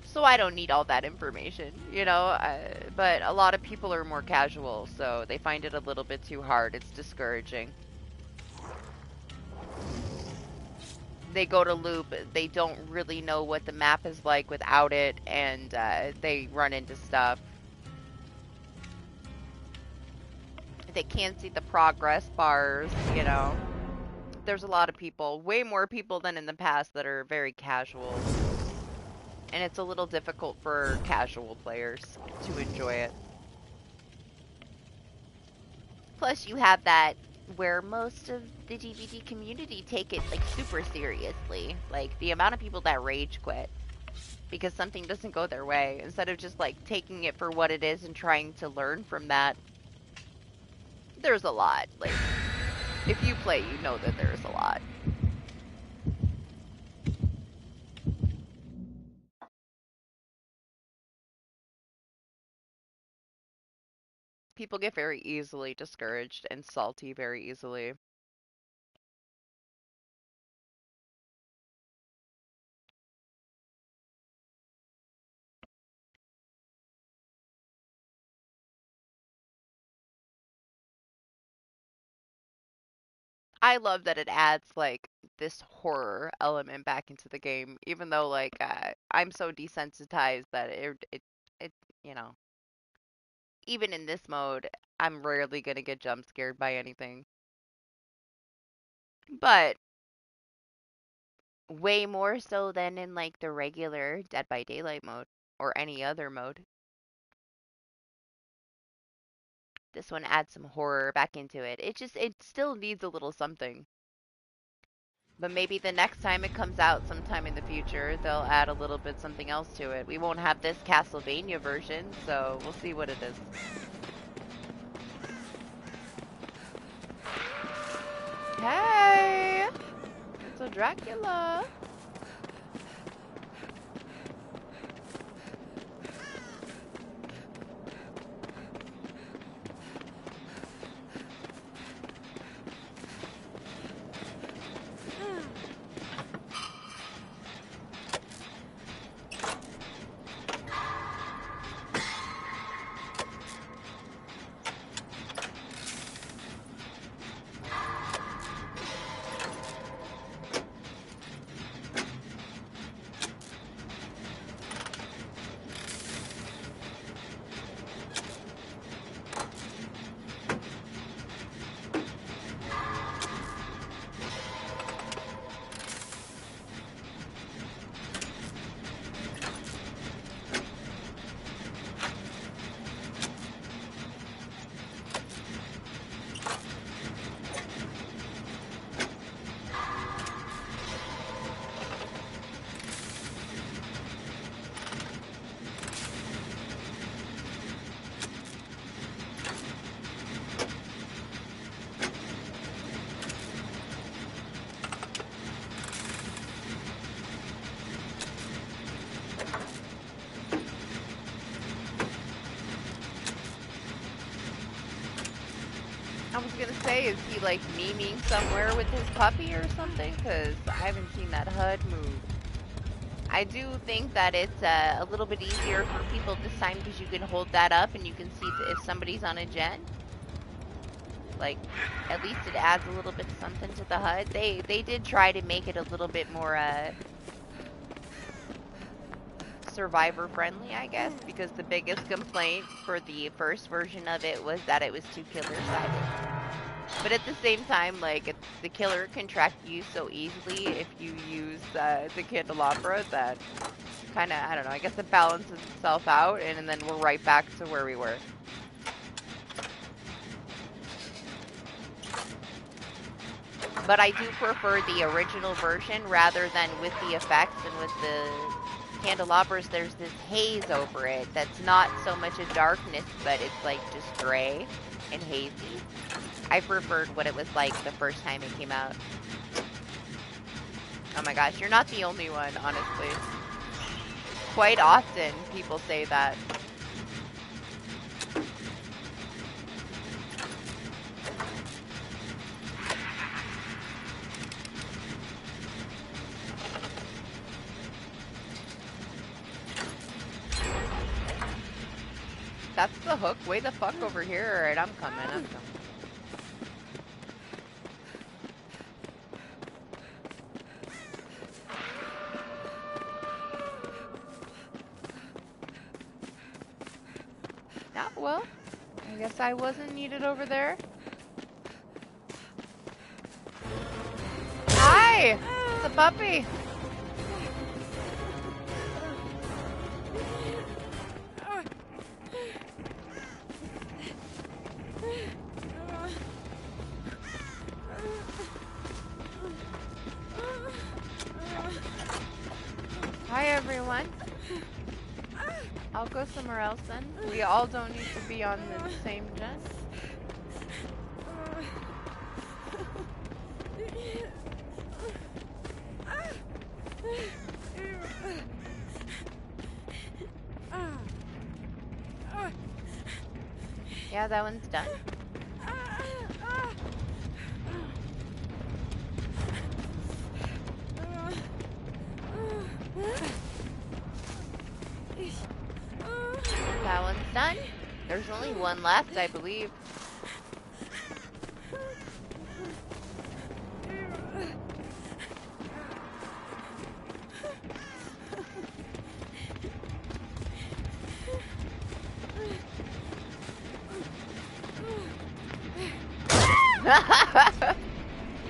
So I don't need all that information, you know, but a lot of people are more casual, so they find it a little bit too hard. It's discouraging. They go to loop, they don't really know what the map is like without it, and they run into stuff. They can't see the progress bars, you know. There's a lot of people, way more people than in the past, that are very casual. And it's a little difficult for casual players to enjoy it. Plus, you have that where most of the DBD community take it like super seriously. Like the amount of people that rage quit because something doesn't go their way instead of just like taking it for what it is and trying to learn from that. There's a lot. Like if you play, you know that there's a lot. People get very easily discouraged and salty very easily. I love that it adds like this horror element back into the game, even though like I'm so desensitized that it you know, even in this mode, I'm rarely gonna get jump scared by anything. But way more so than in like the regular Dead by Daylight mode or any other mode. This one adds some horror back into it. It still needs a little something. But maybe the next time it comes out sometime in the future, they'll add a little bit something else to it. We won't have this Castlevania version, so we'll see what it is. Hey! It's a Dracula! I was gonna say, is he like memeing somewhere with his puppy or something? Because I haven't seen that HUD move. I do think that it's a little bit easier for people this time because you can hold that up and you can see if somebody's on a gen. like, at least it adds a little bit something to the HUD. They did try to make it a little bit more survivor friendly, I guess, because the biggest complaint for the first version of it was that it was too killer sided. But at the same time, like, the killer can track you so easily if you use the candelabra that kind of, I don't know, I guess it balances itself out, and then we're right back to where we were. But I do prefer the original version rather than with the effects and with the candelabras. There's this haze over it that's not so much a darkness, but it's like just gray and hazy. I preferred what it was like the first time it came out. Oh my gosh, you're not the only one, honestly. Quite often people say that. That's the hook. Way the fuck over here. Alright, I'm coming. I'm coming. Yeah, well, I guess I wasn't needed over there. Hi! It's a puppy. Hi everyone. I'll go somewhere else then. We all don't need to be on the same gen. Yeah, that one's done. That one's done. There's only one left, I believe.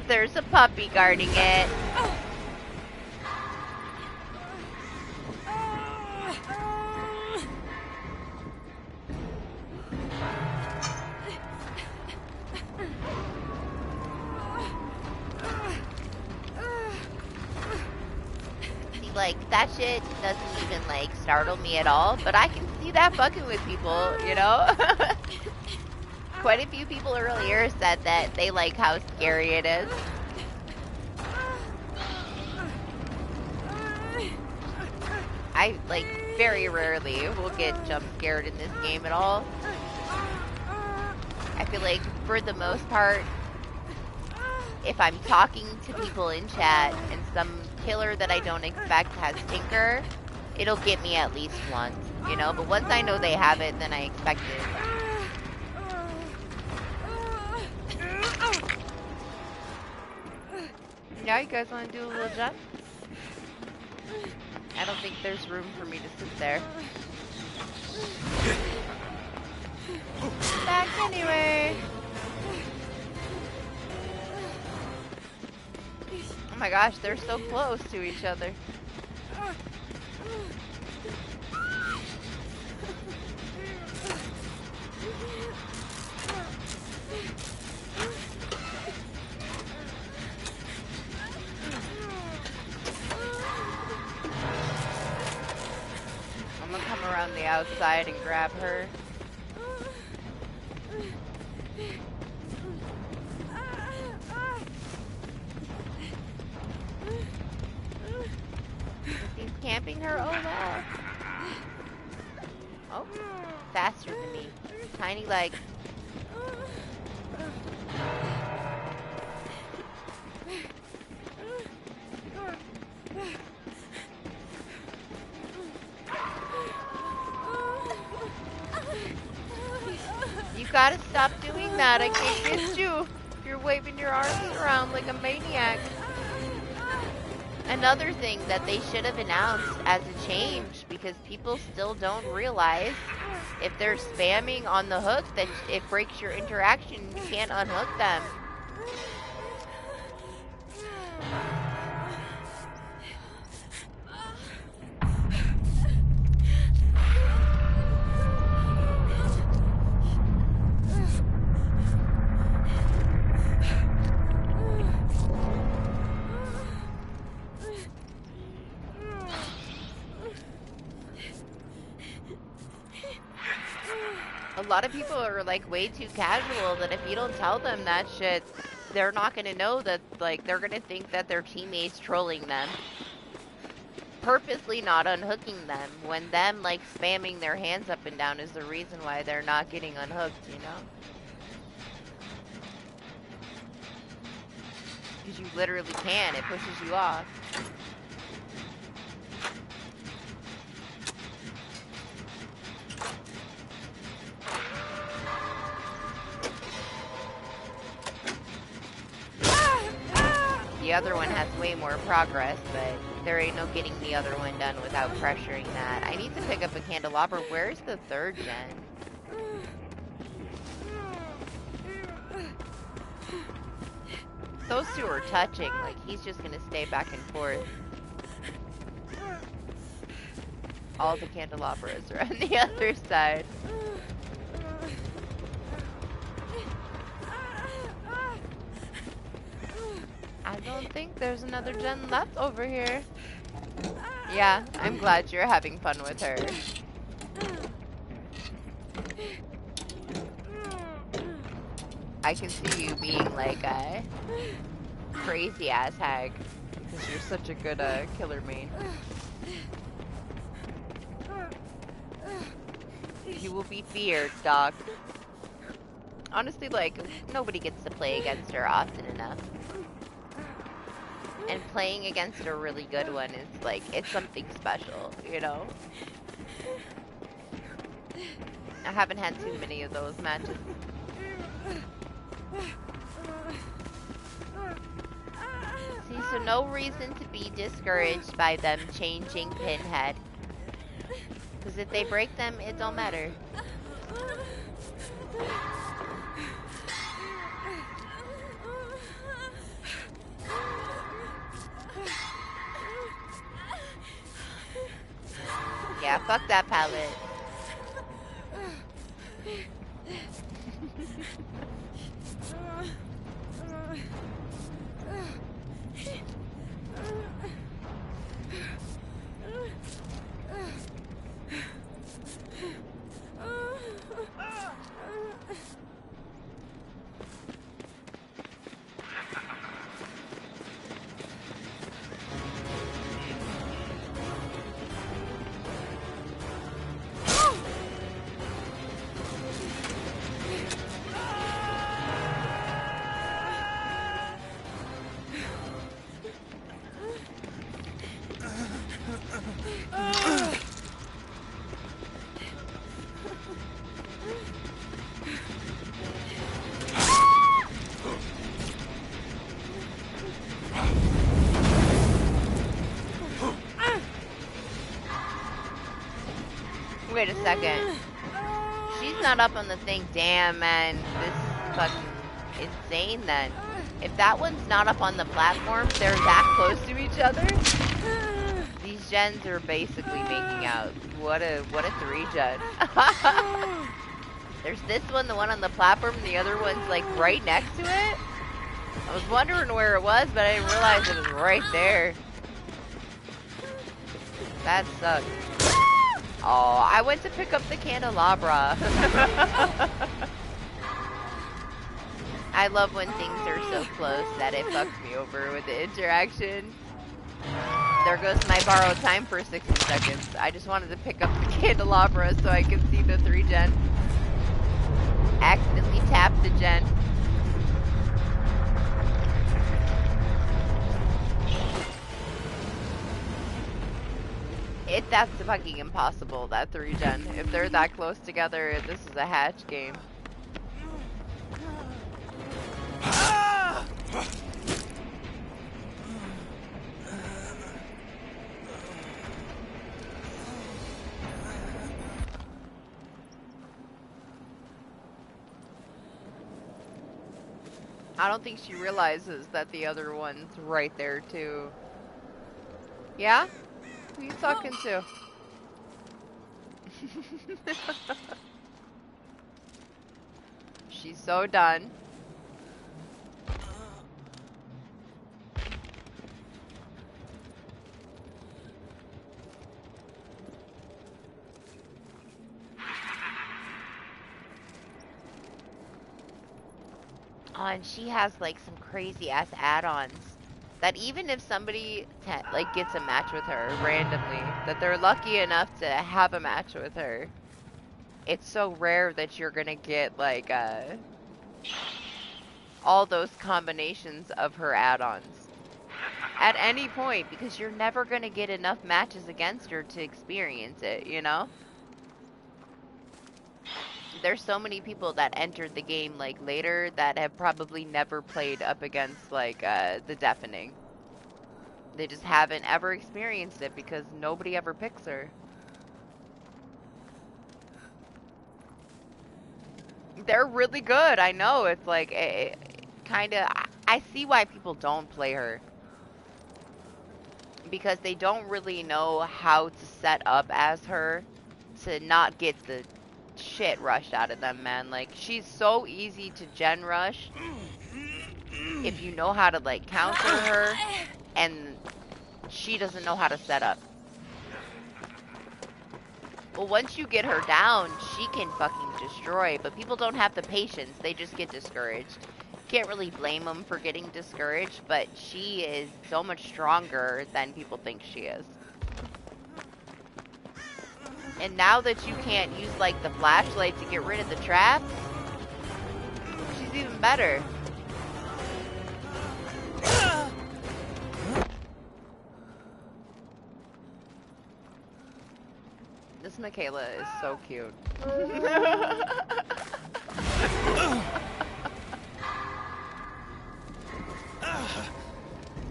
There's a puppy guarding it. Like, that shit doesn't even, like, startle me at all, but I can see that fucking with people, you know? Quite a few people earlier said that they like how scary it is. I, like, very rarely will get jump scared in this game at all. I feel like, for the most part, if I'm talking to people in chat and some killer that I don't expect has Tinker, it'll get me at least once, you know? But once I know they have it, then I expect it. Now you guys want to do a little jump? I don't think there's room for me to sit there. Back anyway. Oh my gosh, they're so close to each other. I'm gonna come around the outside and grab her. He's camping her? Oh no. Oh, faster than me. Tiny legs. You gotta stop doing that. I can't get you. You're waving your arms around like a maniac. Another thing that they should have announced as a change, because people still don't realize if they're spamming on the hook, that it breaks your interaction. You can't unhook them. A lot of people are like way too casual that if you don't tell them that shit, they're not gonna know that, like, they're gonna think that their teammates trolling them, purposely not unhooking them, when them like spamming their hands up and down is the reason why they're not getting unhooked, you know? Because you literally can, it pushes you off. The other one has way more progress, but there ain't no getting the other one done without pressuring that. I need to pick up a candelabra. Where's the third gen? Those two are touching. Like, he's just gonna stay back and forth. All the candelabras are on the other side. I don't think there's another gen left over here. Yeah, I'm glad you're having fun with her. I can see you being like a crazy ass hag because you're such a good killer main. You will be feared, dog. Honestly, like, nobody gets to play against her often enough. And playing against a really good one is like, it's something special, you know? I haven't had too many of those matches. See, so no reason to be discouraged by them changing Pinhead. Because if they break them, it don't matter. Yeah, fuck that palette. Wait a second. She's not up on the thing. Damn, man. This is fucking insane then. If that one's not up on the platform, they're that close to each other? These gens are basically making out. What a 3-gen. There's this one, the one on the platform, and the other one's like right next to it. I was wondering where it was, but I didn't realize it was right there. That sucks. Oh, I went to pick up the candelabra. I love when things are so close that it fucks me over with the interaction. There goes my borrowed time for 60 seconds. I just wanted to pick up the candelabra so I could see the 3-gen. Accidentally tapped the gen. That's fucking impossible, that 3-gen. If they're that close together, this is a hatch game. I don't think she realizes that the other one's right there too. Yeah? Who you talking to? She's so done. Oh, and she has like some crazy ass add-ons that even if somebody like gets a match with her randomly, that they're lucky enough to have a match with her, it's so rare that you're gonna get like all those combinations of her add-ons at any point, because you're never gonna get enough matches against her to experience it, you know? There's so many people that entered the game like later that have probably never played up against like the Deafening. They just haven't ever experienced it because nobody ever picks her. They're really good. I know. It's like kind of. I see why people don't play her, because they don't really know how to set up as her to not get the shit rushed out of them, man. Like, she's so easy to gen rush if you know how to like counter her, and she doesn't know how to set up. Well, once you get her down, she can fucking destroy, but people don't have the patience. They just get discouraged. Can't really blame them for getting discouraged, but she is so much stronger than people think she is. And now that you can't use, like, the flashlight to get rid of the traps, she's even better. This Michaela is so cute.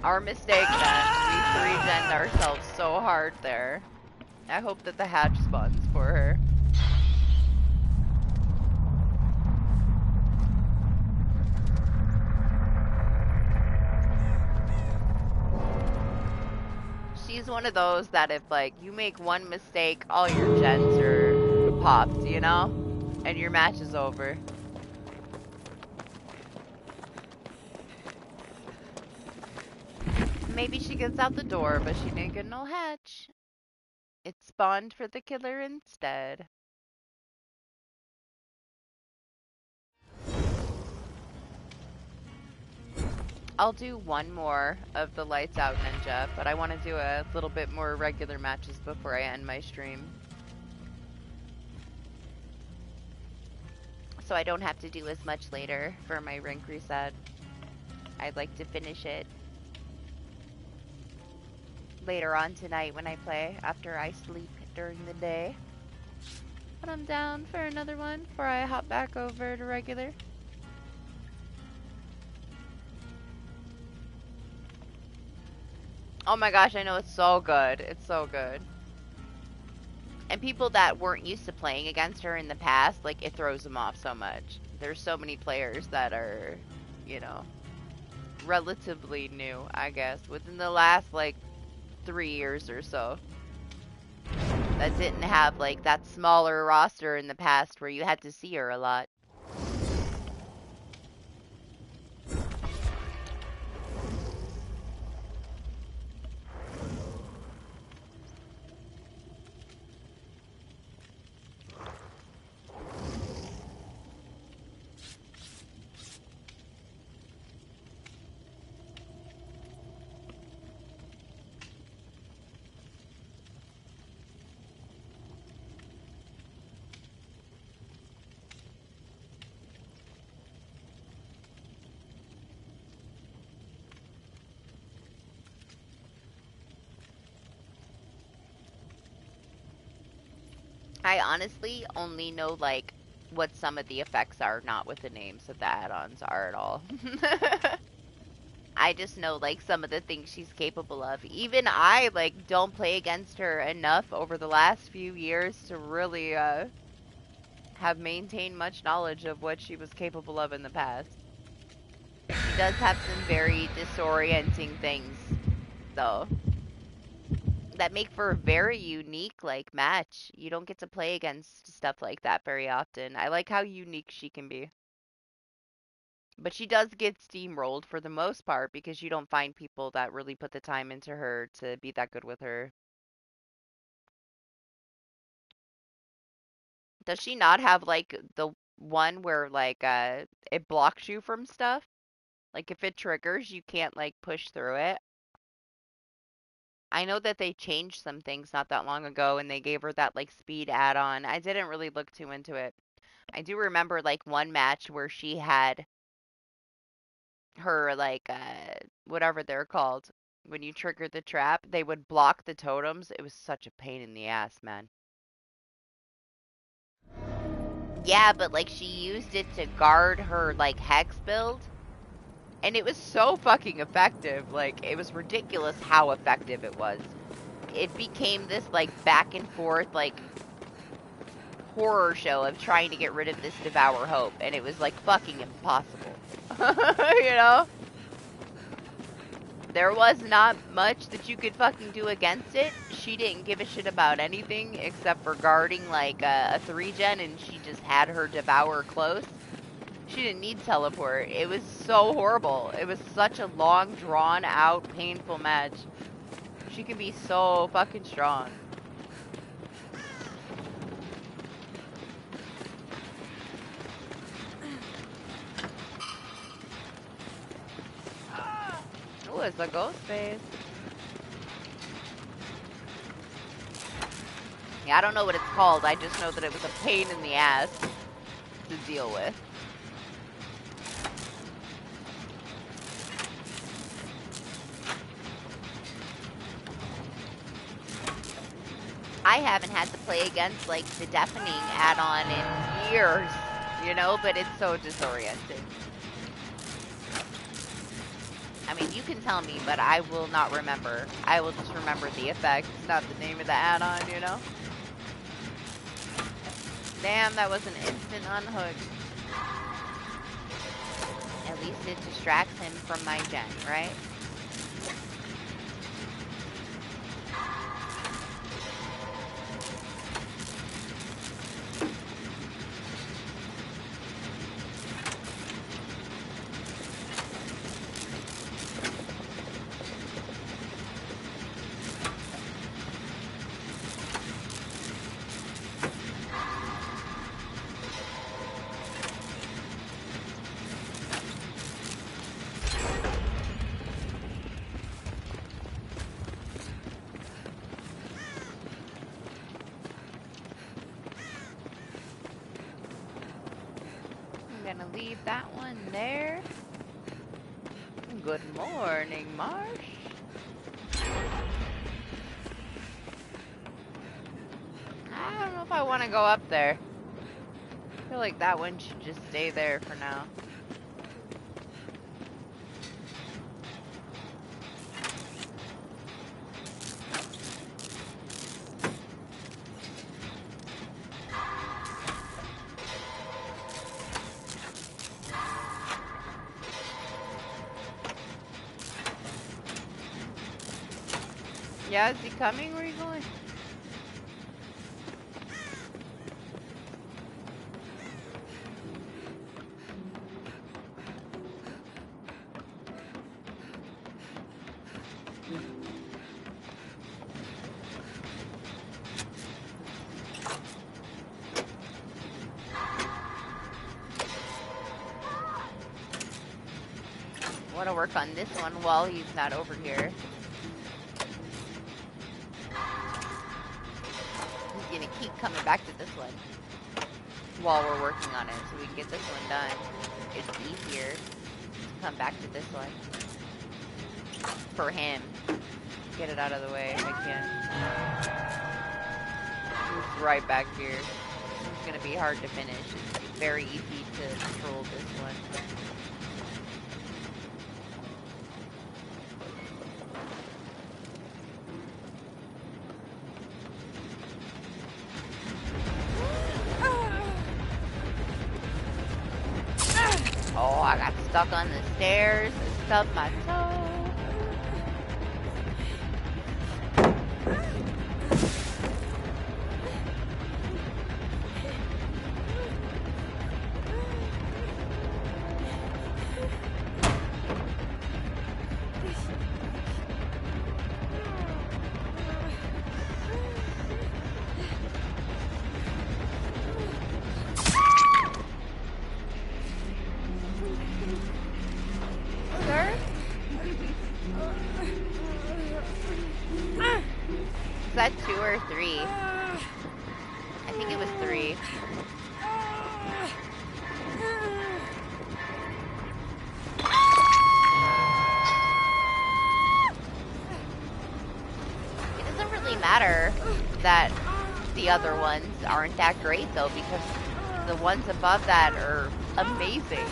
Our mistake then. We regen ourselves so hard there. I hope that the hatch spawns for her. She's one of those that if, like, you make one mistake, all your gens are popped, you know? And your match is over. Maybe she gets out the door, but she didn't get no hatch. It spawned for the killer instead. I'll do one more of the Lights Out Ninja, but I want to do a little bit more regular matches before I end my stream. So I don't have to do as much later for my rank reset. I'd like to finish it later on tonight when I play, after I sleep during the day. But I'm down for another one before I hop back over to regular. Oh my gosh, I know, it's so good. It's so good. And people that weren't used to playing against her in the past, like, it throws them off so much. There's so many players that are, you know, relatively new, I guess, within the last, like, 3 years or so, that didn't have, like, that smaller roster in the past where you had to see her a lot. I honestly only know, like, what some of the effects are, not what the names of the add-ons are at all. I just know, like, some of the things she's capable of. Even I, like, don't play against her enough over the last few years to really, have maintained much knowledge of what she was capable of in the past. She does have some very disorienting things, though, that make for a very unique, like, match. You don't get to play against stuff like that very often. I like how unique she can be. But she does get steamrolled for the most part because you don't find people that really put the time into her to be that good with her. Does she not have, like, the one where, like, it blocks you from stuff? Like, if it triggers, you can't, like, push through it. I know that they changed some things not that long ago and they gave her that, like, speed add-on. I didn't really look too into it. I do remember, like, one match where she had her, like, whatever they're called. When you trigger the trap, they would block the totems. It was such a pain in the ass, man. Yeah, but, like, she used it to guard her, like, hex build. And it was so fucking effective. Like, it was ridiculous how effective it was. It became this, like, back and forth, like, horror show of trying to get rid of this Devour Hope. And it was, like, fucking impossible. You know? There was not much that you could fucking do against it. She didn't give a shit about anything except for guarding, like, a 3-gen, and she just had her Devour close. She didn't need teleport. It was so horrible. It was such a long, drawn-out, painful match. She can be so fucking strong. Oh, it's a ghost face. Yeah, I don't know what it's called. I just know that it was a pain in the ass to deal with. I haven't had to play against, like, the deafening add-on in years, you know, but it's so disorienting. I mean, you can tell me, but I will not remember. I will just remember the effect, not the name of the add-on, you know? Damn, that was an instant unhook. At least it distracts him from my gen, right? Leave that one there. Good morning, Marsh. I don't know if I want to go up there. I feel like that one should just stay there for now. Yeah, is he coming? Where are you going? I want to work on this one while he's not over here. He's gonna keep coming back to this one while we're working on it, so we can get this one done. It's easier to come back to this one for him. Get it out of the way if I can. He's right back here. It's gonna be hard to finish. It's very easy to control this one. I got stuck on the stairs and stubbed my toe. Is that 2 or 3? I think it was 3. It doesn't really matter that the other ones aren't that great though, because the ones above that are amazing.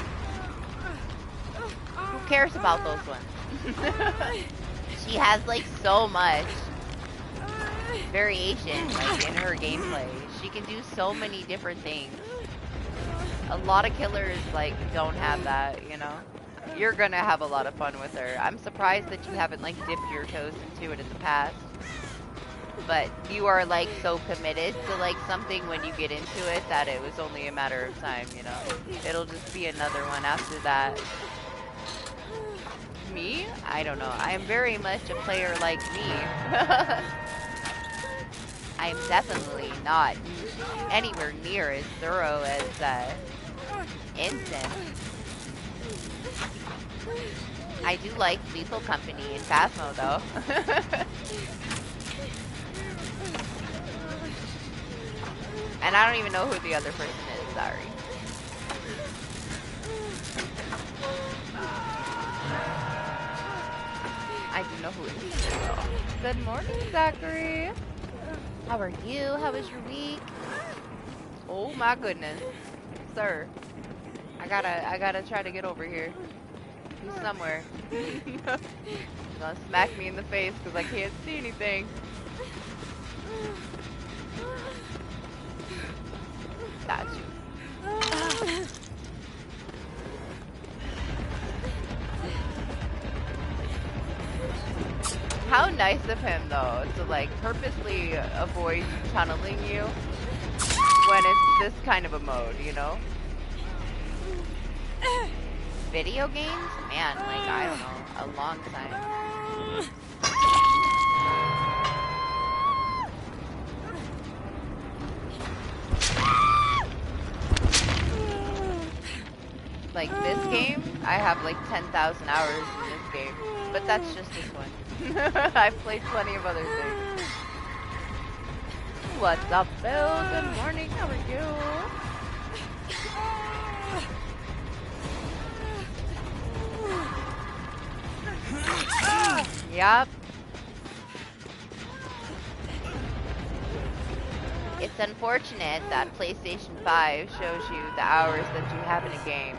Who cares about those ones? She has like so much variation like in her gameplay. She can do so many different things. A lot of killers like don't have that, you know. You're gonna have a lot of fun with her. I'm surprised that you haven't like dipped your toes into it in the past. But you are like so committed to like something when you get into it that it was only a matter of time, you know. It'll just be another one after that. Me? I don't know. I am very much a player like me. I'm definitely not anywhere near as thorough as Instant. I do like Lethal Company and Phasmo though. And I don't even know who the other person is, sorry. I do know who it is though. Good morning, Zachary. How are you? How was your week? Oh my goodness. Sir. I gotta try to get over here. He's somewhere. He's gonna smack me in the face because I can't see anything. Got you. How nice of him though to like purposely avoid tunneling you when it's this kind of a mode, you know? Video games? Man, like I don't know, a long time. Like this game, I have like 10,000 hours in this game, but that's just this one. I've played plenty of other things. What's up, Bill? Good morning, how are you? Yep. It's unfortunate that PlayStation 5 shows you the hours that you have in a game.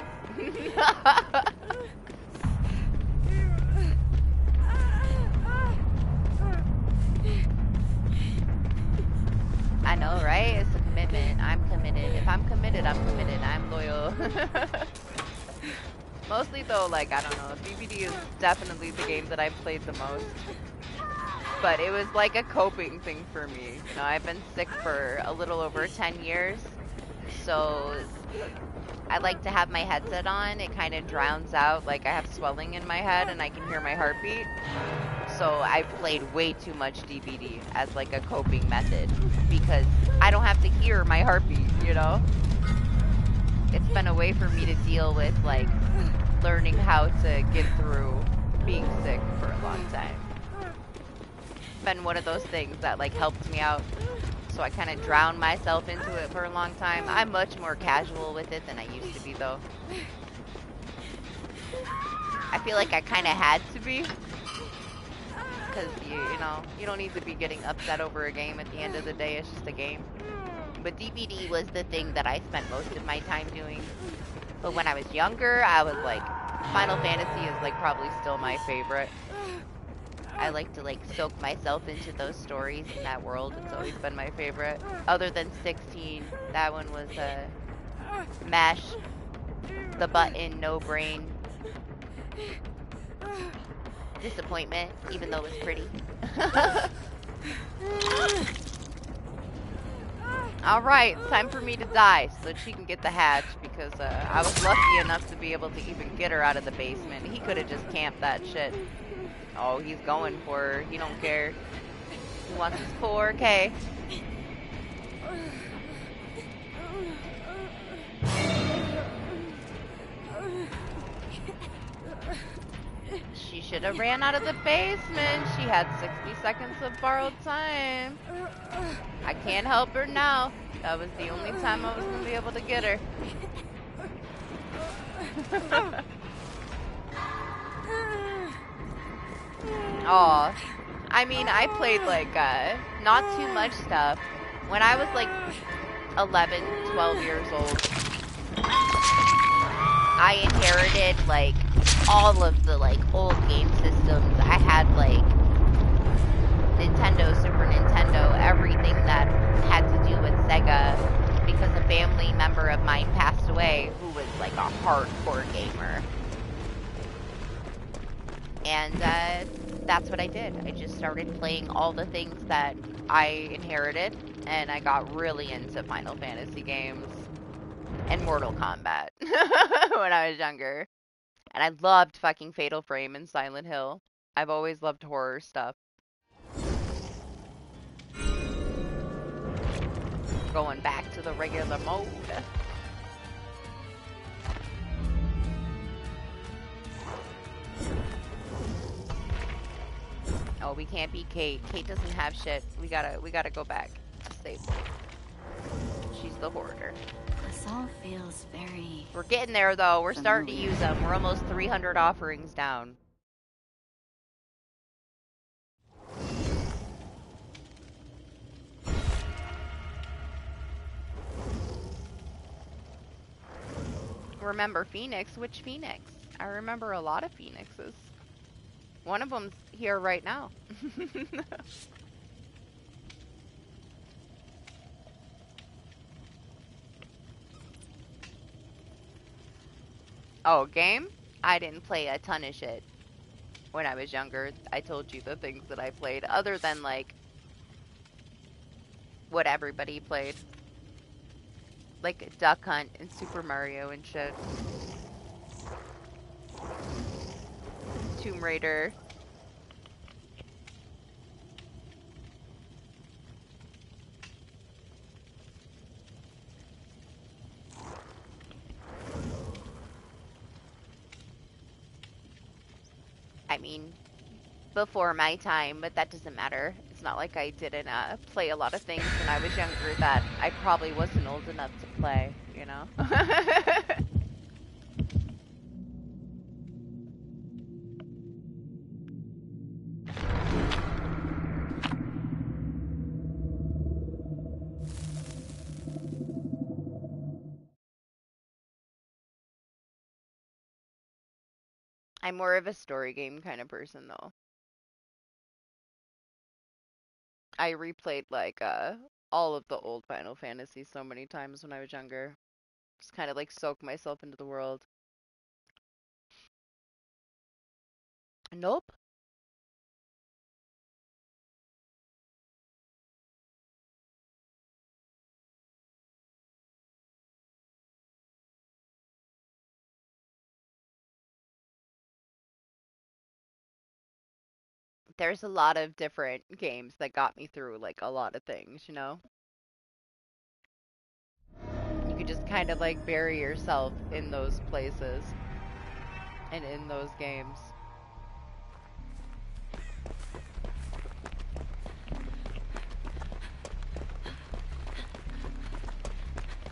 I know, right? It's a commitment. I'm committed. If I'm committed, I'm committed. I'm loyal. Mostly though, like, I don't know, DBD is definitely the game that I've played the most. But it was like a coping thing for me. You know, I've been sick for a little over 10 years. So I like to have my headset on. It kind of drowns out, like I have swelling in my head and I can hear my heartbeat. So I played way too much DBD as like a coping method because I don't have to hear my heartbeat, you know? It's been a way for me to deal with like learning how to get through being sick for a long time. Been one of those things that like helped me out, so I kind of drowned myself into it for a long time. I'm much more casual with it than I used to be though. I feel like I kind of had to be, because you know, you don't need to be getting upset over a game. At the end of the day, it's just a game. But DBD was the thing that I spent most of my time doing. But when I was younger, I was like, Final Fantasy is like probably still my favorite. I like to like soak myself into those stories in that world. It's always been my favorite. Other than 16, that one was MASH the button, no brain. Disappointment, even though it was pretty. Alright, time for me to die so that she can get the hatch, because I was lucky enough to be able to even get her out of the basement. He could have just camped that shit. Oh, he's going for her. He don't care. He wants his 4K. She should have ran out of the basement. She had 60 seconds of borrowed time. I can't help her now. That was the only time I was going to be able to get her. Aw. I mean, I played, like, not too much stuff. When I was, like, 11, 12 years old, I inherited, like, all of the, like, old game systems. I had, like, Nintendo, Super Nintendo, everything that had to do with Sega, because a family member of mine passed away who was, like, a hardcore gamer. And, that's what I did. I just started playing all the things that I inherited, and I got really into Final Fantasy games and Mortal Kombat when I was younger. And I loved fucking Fatal Frame and Silent Hill. I've always loved horror stuff. Going back to the regular mode. Oh, we can't beat Kate. Kate doesn't have shit. We gotta go back to safety. She's the hoarder. This all feels very... We're getting there, though. We're starting to use them. We're almost 300 offerings down. Remember Phoenix? Which Phoenix? I remember a lot of Phoenixes. One of them's here right now. Oh, game? I didn't play a ton of shit when I was younger. I told you the things that I played, other than, like, what everybody played. Like Duck Hunt and Super Mario and shit. Tomb Raider. I mean, before my time, but that doesn't matter. It's not like I didn't play a lot of things when I was younger that I probably wasn't old enough to play, you know? I'm more of a story game kind of person, though. I replayed, like, all of the old Final Fantasy so many times when I was younger. Just kind of, like, soak myself into the world. Nope. There's a lot of different games that got me through, like, a lot of things, you know? You could just kind of, like, bury yourself in those places and in those games.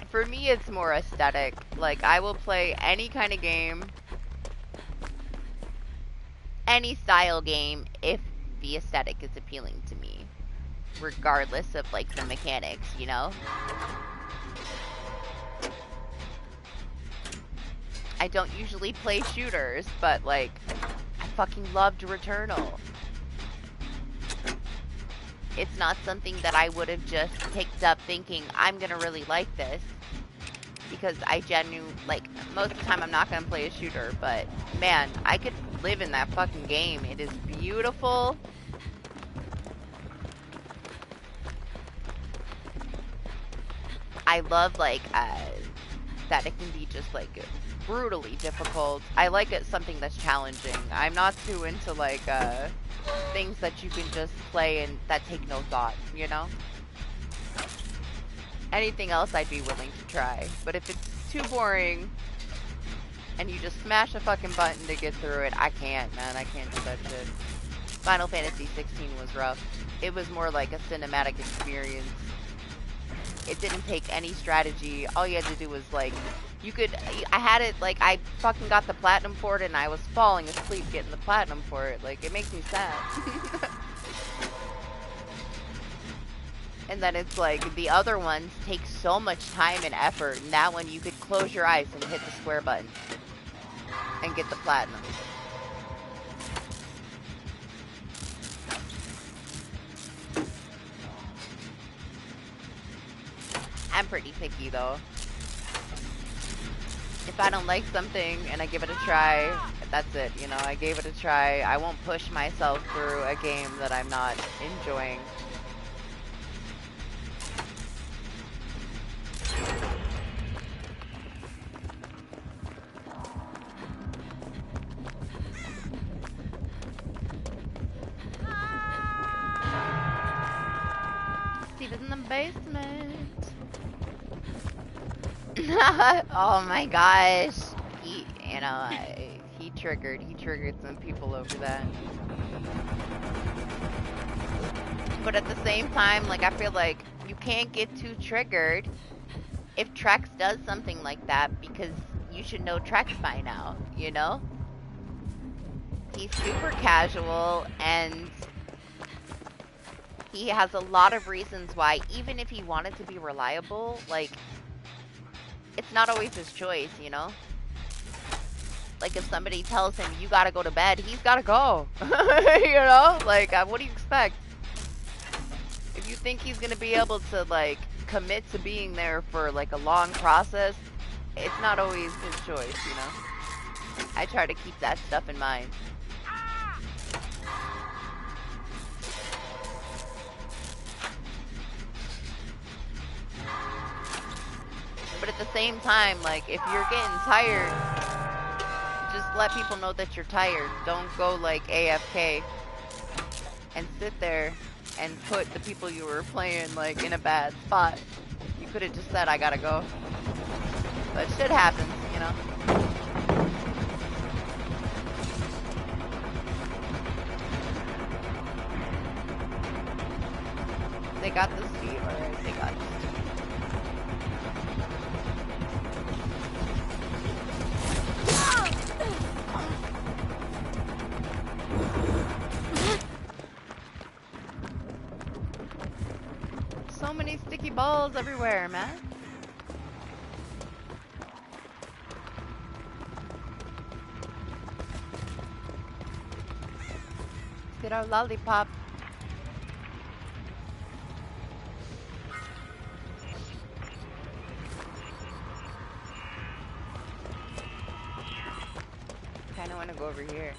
For me, it's more aesthetic. Like, I will play any kind of game, any style game, if the aesthetic is appealing to me, regardless of, like, the mechanics, you know? I don't usually play shooters, but, like, I fucking loved Returnal. It's not something that I would have just picked up thinking, I'm gonna really like this. because I genuinely, like, most of the time I'm not gonna play a shooter, but man, I could live in that fucking game. It is beautiful. I love, like, that it can be just, like, brutally difficult. I like it something that's challenging. I'm not too into, like, things that you can just play and that take no thought, you know? Anything else I'd be willing to try. But if it's too boring and you just smash a fucking button to get through it, I can't, man. I can't do that shit. Final Fantasy 16 was rough. It was more like a cinematic experience. It didn't take any strategy. All you had to do was, like, you could, I had it, like, I fucking got the platinum for it and I was falling asleep getting the platinum for it. Like, it makes me sad. And then it's like, the other ones take so much time and effort, and that one you could close your eyes and hit the square button and get the platinum. I'm pretty picky though. If I don't like something and I give it a try, that's it, you know, I gave it a try. I won't push myself through a game that I'm not enjoying. Steve is in the basement. Oh my gosh. He, you know, he triggered some people over that. But at the same time, like, I feel like you can't get too triggered if Trex does something like that, because you should know Trex by now, you know? He's super casual, and he has a lot of reasons why, even if he wanted to be reliable, like, it's not always his choice, you know? Like, if somebody tells him, you gotta go to bed, he's gotta go. You know? Like, what do you expect? If you think he's gonna be able to, like, commit to being there for, like, a long process, it's not always his choice, you know? I try to keep that stuff in mind. But at the same time, like, if you're getting tired, just let people know that you're tired. Don't go, like, AFK and sit there and put the people you were playing, like, in a bad spot. You could have just said, I gotta go. But shit happens, you know? They got the Steve, alright, they got the Steve. So many sticky balls everywhere, man. Let's get our lollipop. Kinda wanna go over here.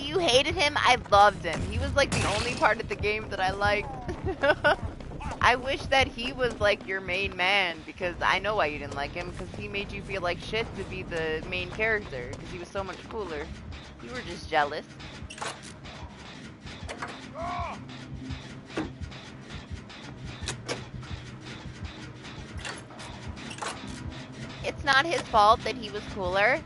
You hated him? I loved him. He was like the only part of the game that I liked. I wish that he was like your main man, because I know why you didn't like him, because he made you feel like shit to be the main character, because he was so much cooler. You were just jealous. It's not his fault that he was cooler.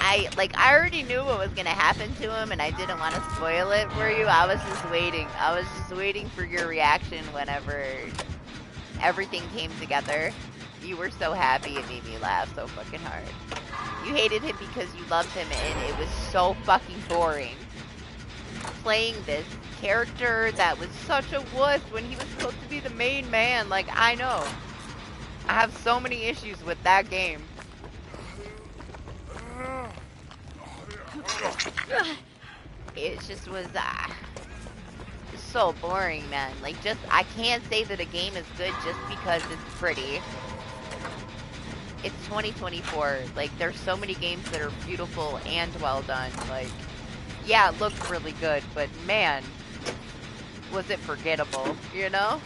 I already knew what was gonna happen to him, and I didn't want to spoil it for you. I was just waiting. I was just waiting for your reaction whenever everything came together. You were so happy, it made me laugh so fucking hard. You hated him because you loved him, and it was so fucking boring. Playing this character that was such a wuss when he was supposed to be the main man. Like, I know. I have so many issues with that game. It just was so boring, man. Like, just, I can't say that a game is good just because it's pretty. It's 2024. Like, there's so many games that are beautiful and well done. Like, yeah, it looked really good, but man, was it forgettable, you know?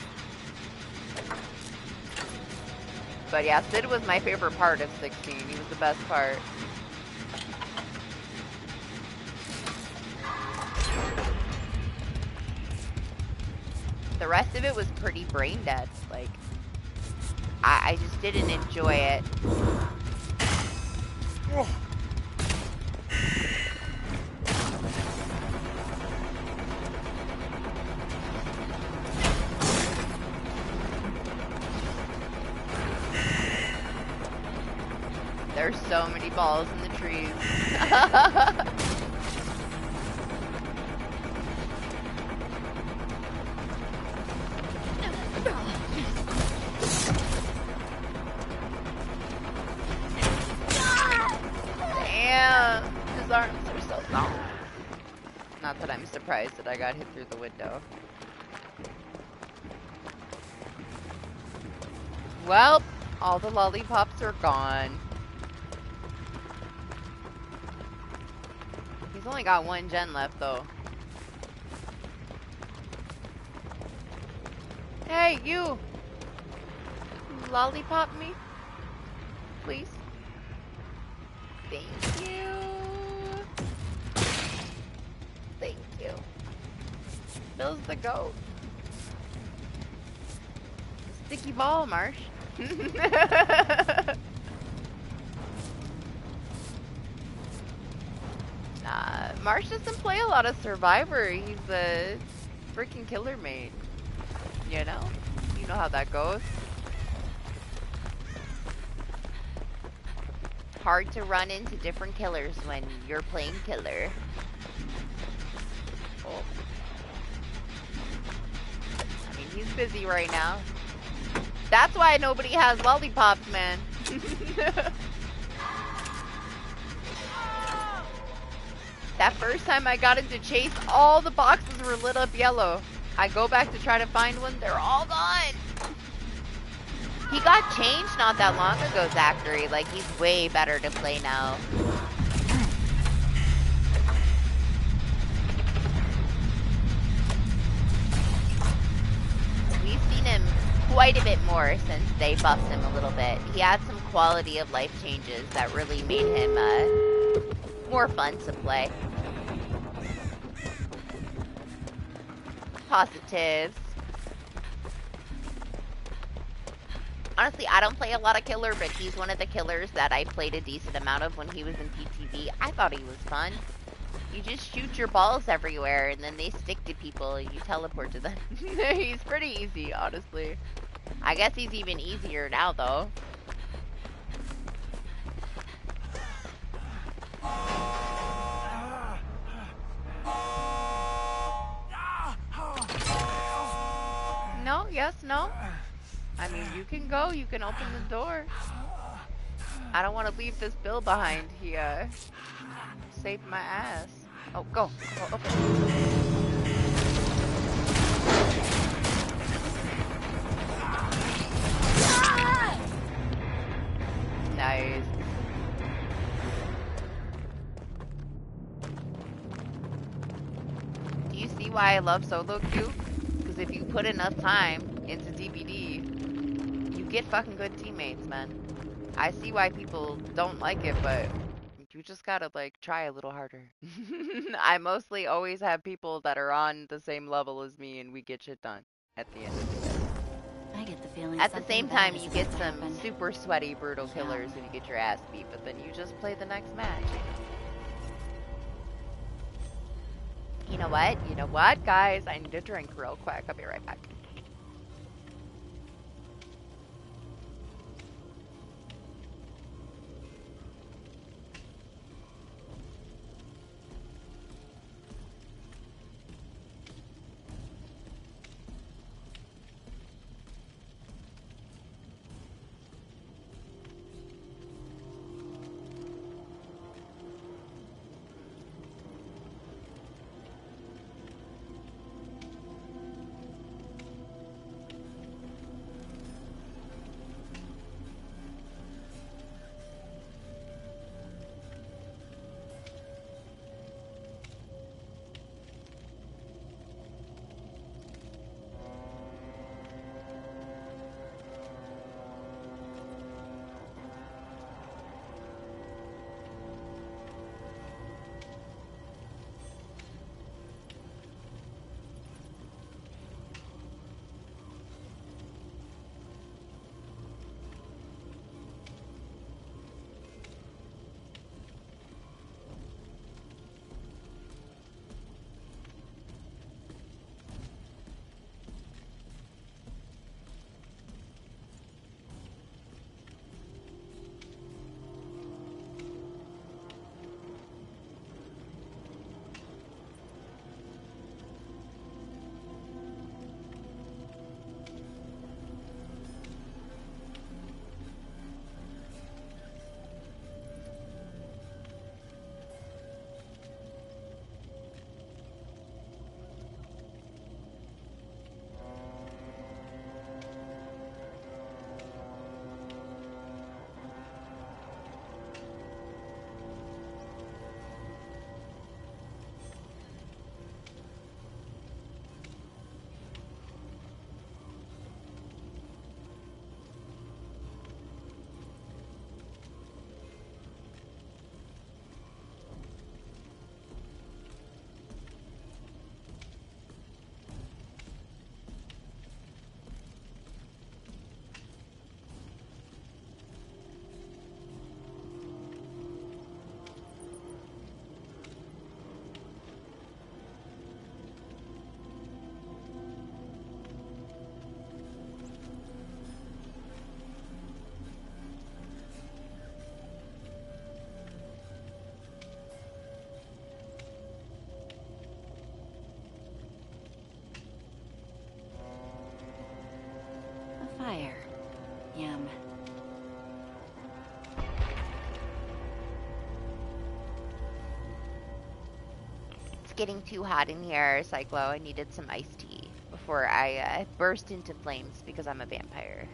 But yeah, Sid was my favorite part of 16. He was the best part. The rest of it was pretty brain dead. Like, I just didn't enjoy it. There's so many balls in the trees. Damn, his arms are so long. Not that I'm surprised that I got hit through the window. Well, all the lollipops are gone. He's only got one gen left, though. Hey, you! Lollipop me? Please? Thank you. Thank you. Bill's the goat. Sticky ball, Marsh. Nah, Marsh doesn't play a lot of Survivor. He's a freaking killer mate. You know? You know how that goes. Hard to run into different killers when you're playing killer. Oh. I mean, he's busy right now. That's why nobody has lollipops, man. That first time I got into Chase, all the boxes were lit up yellow. I go back to try to find one, they're all gone. He got changed not that long ago, Zachary. Like, he's way better to play now. We've seen him quite a bit more since they buffed him a little bit. He had some quality of life changes that really made him more fun to play. Positives. Honestly, I don't play a lot of killer, but he's one of the killers that I played a decent amount of when he was in PTV. I thought he was fun. You just shoot your balls everywhere, and then they stick to people, and you teleport to them. He's pretty easy, honestly. I guess he's even easier now, though. No, yes, no. I mean, you can go, you can open the door. I don't want to leave this Bill behind. He, saved my ass. Oh, go. Go, open. Nice. Do you see why I love solo queue? Because if you put enough time into DBD, you get fucking good teammates, man. I see why people don't like it, but you just gotta, like, try a little harder. I mostly always have people that are on the same level as me, and we get shit done at the end of the day. I get the feeling At the same time, you get some happen. super sweaty, brutal killers and you get your ass beat, but then you just play the next match. You know what? You know what, guys? I need a drink real quick. I'll be right back. fire. Yum. It's getting too hot in here, Cyclo. I needed some iced tea before I burst into flames because I'm a vampire.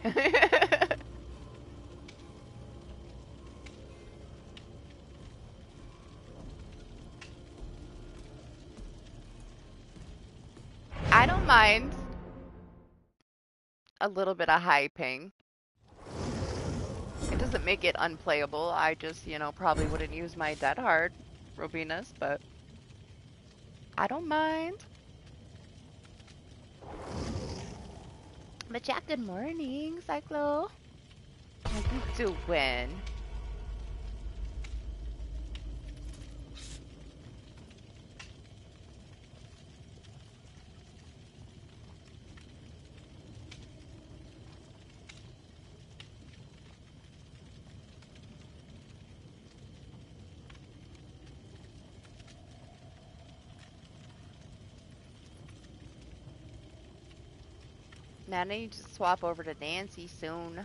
I don't mind a little bit of high ping. It doesn't make it unplayable. I just, you know, probably wouldn't use my dead hard Robinas, but I don't mind. But yeah, good morning, Cyclo. How you doing? Man, I need to swap over to Nancy soon.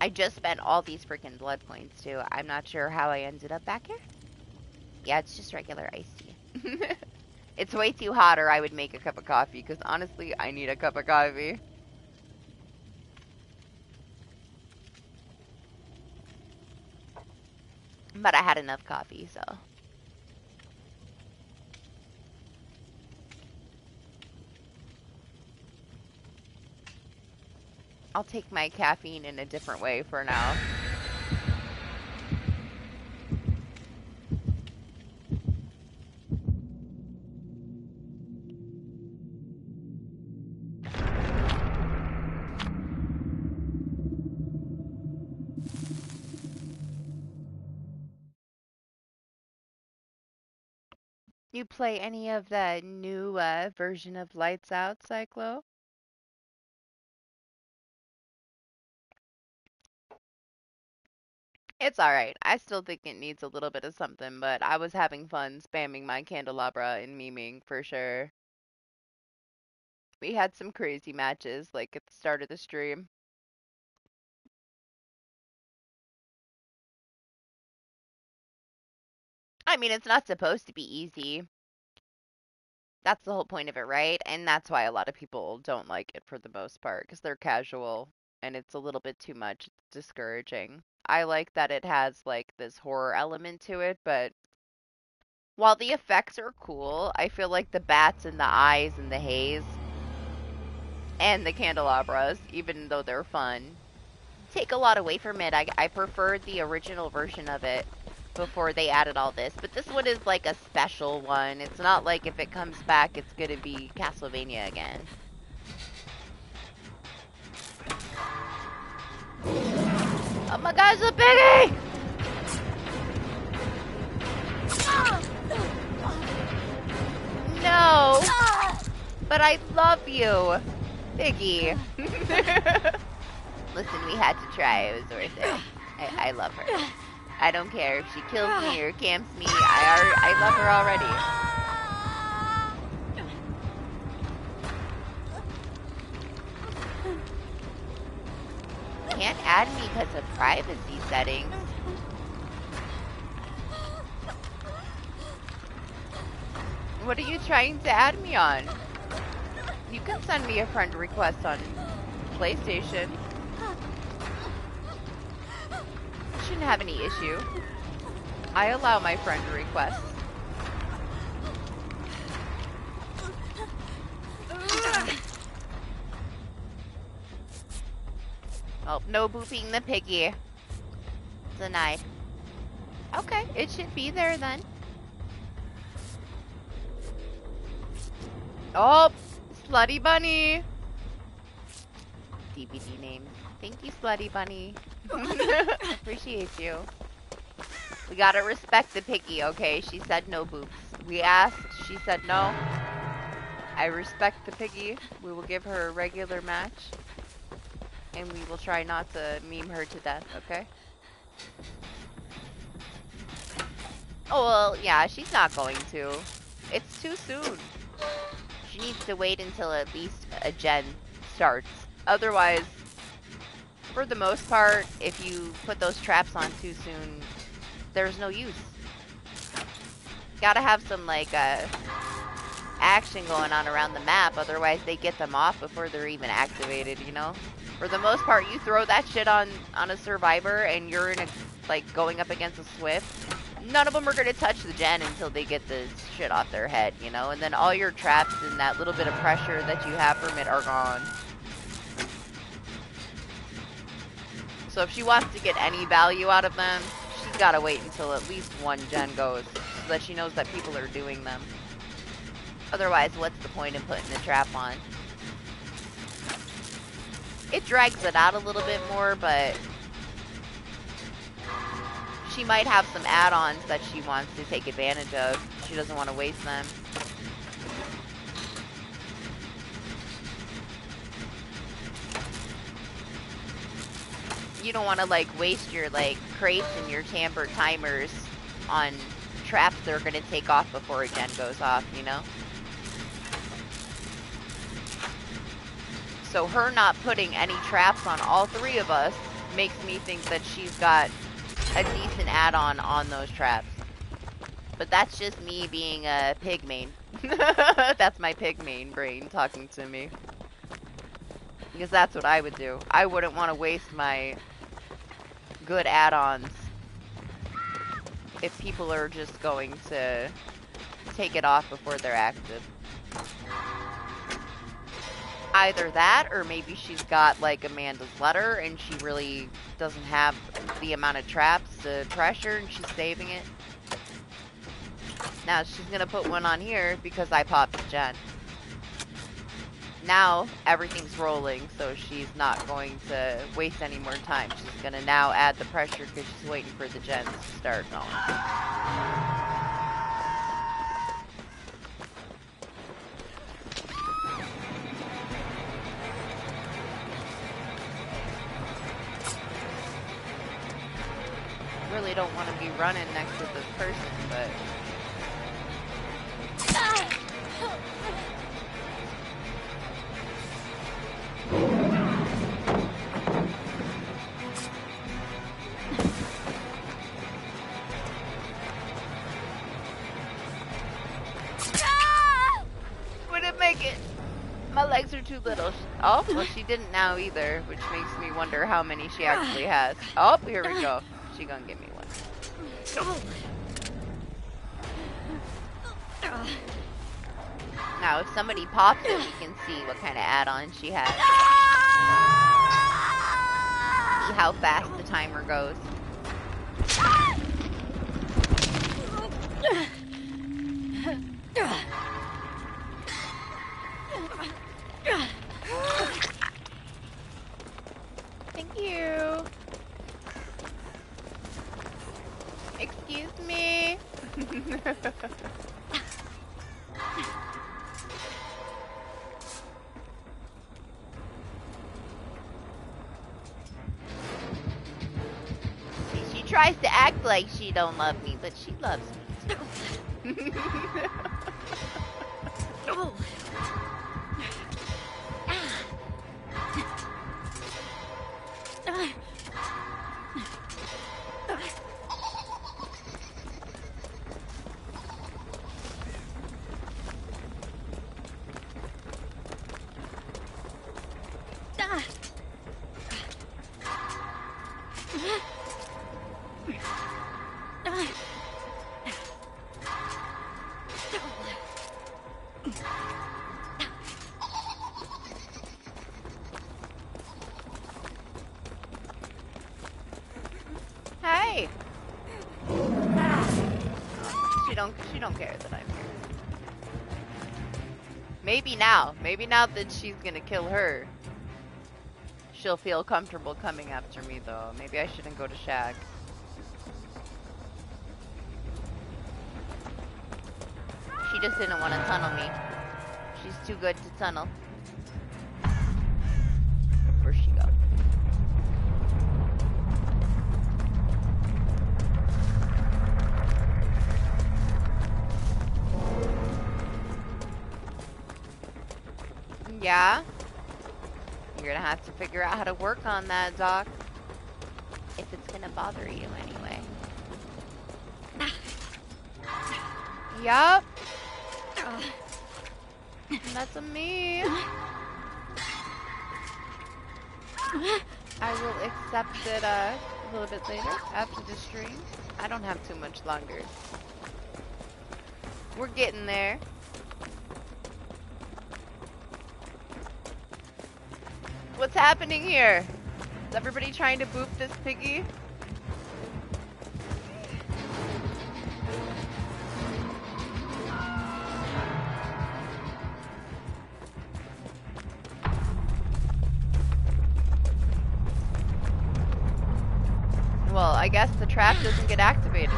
I just spent all these freaking blood points too. I'm not sure how I ended up back here. Yeah, it's just regular iced tea. It's way too hot or I would make a cup of coffee because honestly, I need a cup of coffee. But I had enough coffee, so. I'll take my caffeine in a different way for now. You play any of the new version of Lights Out, Cyclo? It's alright. I still think it needs a little bit of something, but I was having fun spamming my candelabra and memeing for sure. We had some crazy matches, like at the start of the stream. I mean, it's not supposed to be easy. That's the whole point of it, right? And that's why a lot of people don't like it for the most part, because they're casual and it's a little bit too much. It's discouraging. I like that it has like this horror element to it, but while the effects are cool, I feel like the bats and the eyes and the haze and the candelabras, even though they're fun, take a lot away from it. I prefer the original version of it before they added all this. But this one is like a special one. It's not like if it comes back, it's going to be Castlevania again. Oh my gosh, a piggy! No! But I love you, Piggy. Listen, we had to try. It was worth it. I love her. I don't care if she kills me or camps me. I love her already. Can't add me because of privacy settings. What are you trying to add me on? You can send me a friend request on PlayStation. Shouldn't have any issue. I allow my friend requests. Oh, no booping the piggy. Denied. Okay, it should be there then. Oh, Slutty Bunny. DBD name. Thank you, Slutty Bunny. Appreciate you. We gotta respect the piggy, okay? She said no boobs. We asked, she said no. I respect the piggy. We will give her a regular match. And we will try not to meme her to death, okay? Oh, well, yeah, she's not going to. It's too soon. She needs to wait until at least a gen starts. Otherwise, for the most part, if you put those traps on too soon, there's no use. Gotta have some, like, action going on around the map, otherwise they get them off before they're even activated, you know? For the most part, you throw that shit on a survivor and you're in a, like, going up against a Swift, none of them are gonna touch the gen until they get the shit off their head, you know? And then all your traps and that little bit of pressure that you have from it are gone. So if she wants to get any value out of them, she's gotta wait until at least one gen goes, so that she knows that people are doing them. Otherwise, what's the point in putting the trap on? It drags it out a little bit more, but she might have some add-ons that she wants to take advantage of. She doesn't want to waste them. You don't want to, like, waste your, like, crates and your tampered timers on traps that are going to take off before a gen goes off, you know? So her not putting any traps on all three of us makes me think that she's got a decent add-on on those traps. But that's just me being a pig main. That's my pig main brain talking to me. Because that's what I would do. I wouldn't want to waste my good add-ons if people are just going to take it off before they're active. Either that, or maybe she's got, like, Amanda's letter, and she really doesn't have the amount of traps to pressure, and she's saving it. Now, she's gonna put one on here because I popped the gen. Now, everything's rolling, so she's not going to waste any more time. She's gonna now add the pressure because she's waiting for the gens to start going. Really don't want to be running next to this person, but wouldn't make it. My legs are too little. Oh, well, she didn't now either, which makes me wonder how many she actually has. Oh, here we go. She gonna give me one. Now, if somebody pops it, we can see what kind of add-on she has. See how fast the timer goes. Thank you. Excuse me. See, she tries to act like she don't love me, but she loves me too. Hey! She don't care that I'm here. Maybe now that she's gonna kill her, she'll feel comfortable coming after me though. Maybe I shouldn't go to Shag. She just didn't want to tunnel me. She's too good to tunnel. Where'd she go? Yeah? You're gonna have to figure out how to work on that, Doc. If it's gonna bother you anyway. Yup. That's a me. I will accept it a little bit later after the stream. I don't have too much longer. We're getting there. What's happening here? Is everybody trying to boop this piggy? Well, I guess the trap doesn't get activated.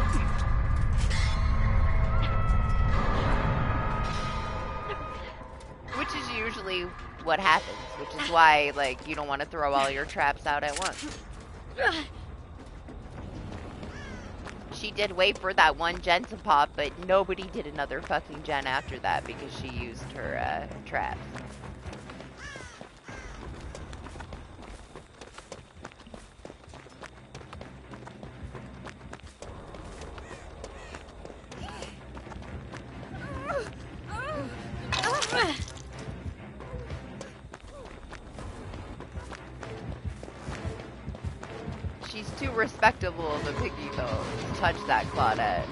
Which is usually what happens, which is why, like, you don't want to throw all your traps out at once. She did wait for that one gen to pop, but nobody did another fucking gen after that because she used her traps. She's too respectable of a piggy, though, to touch that Claudette.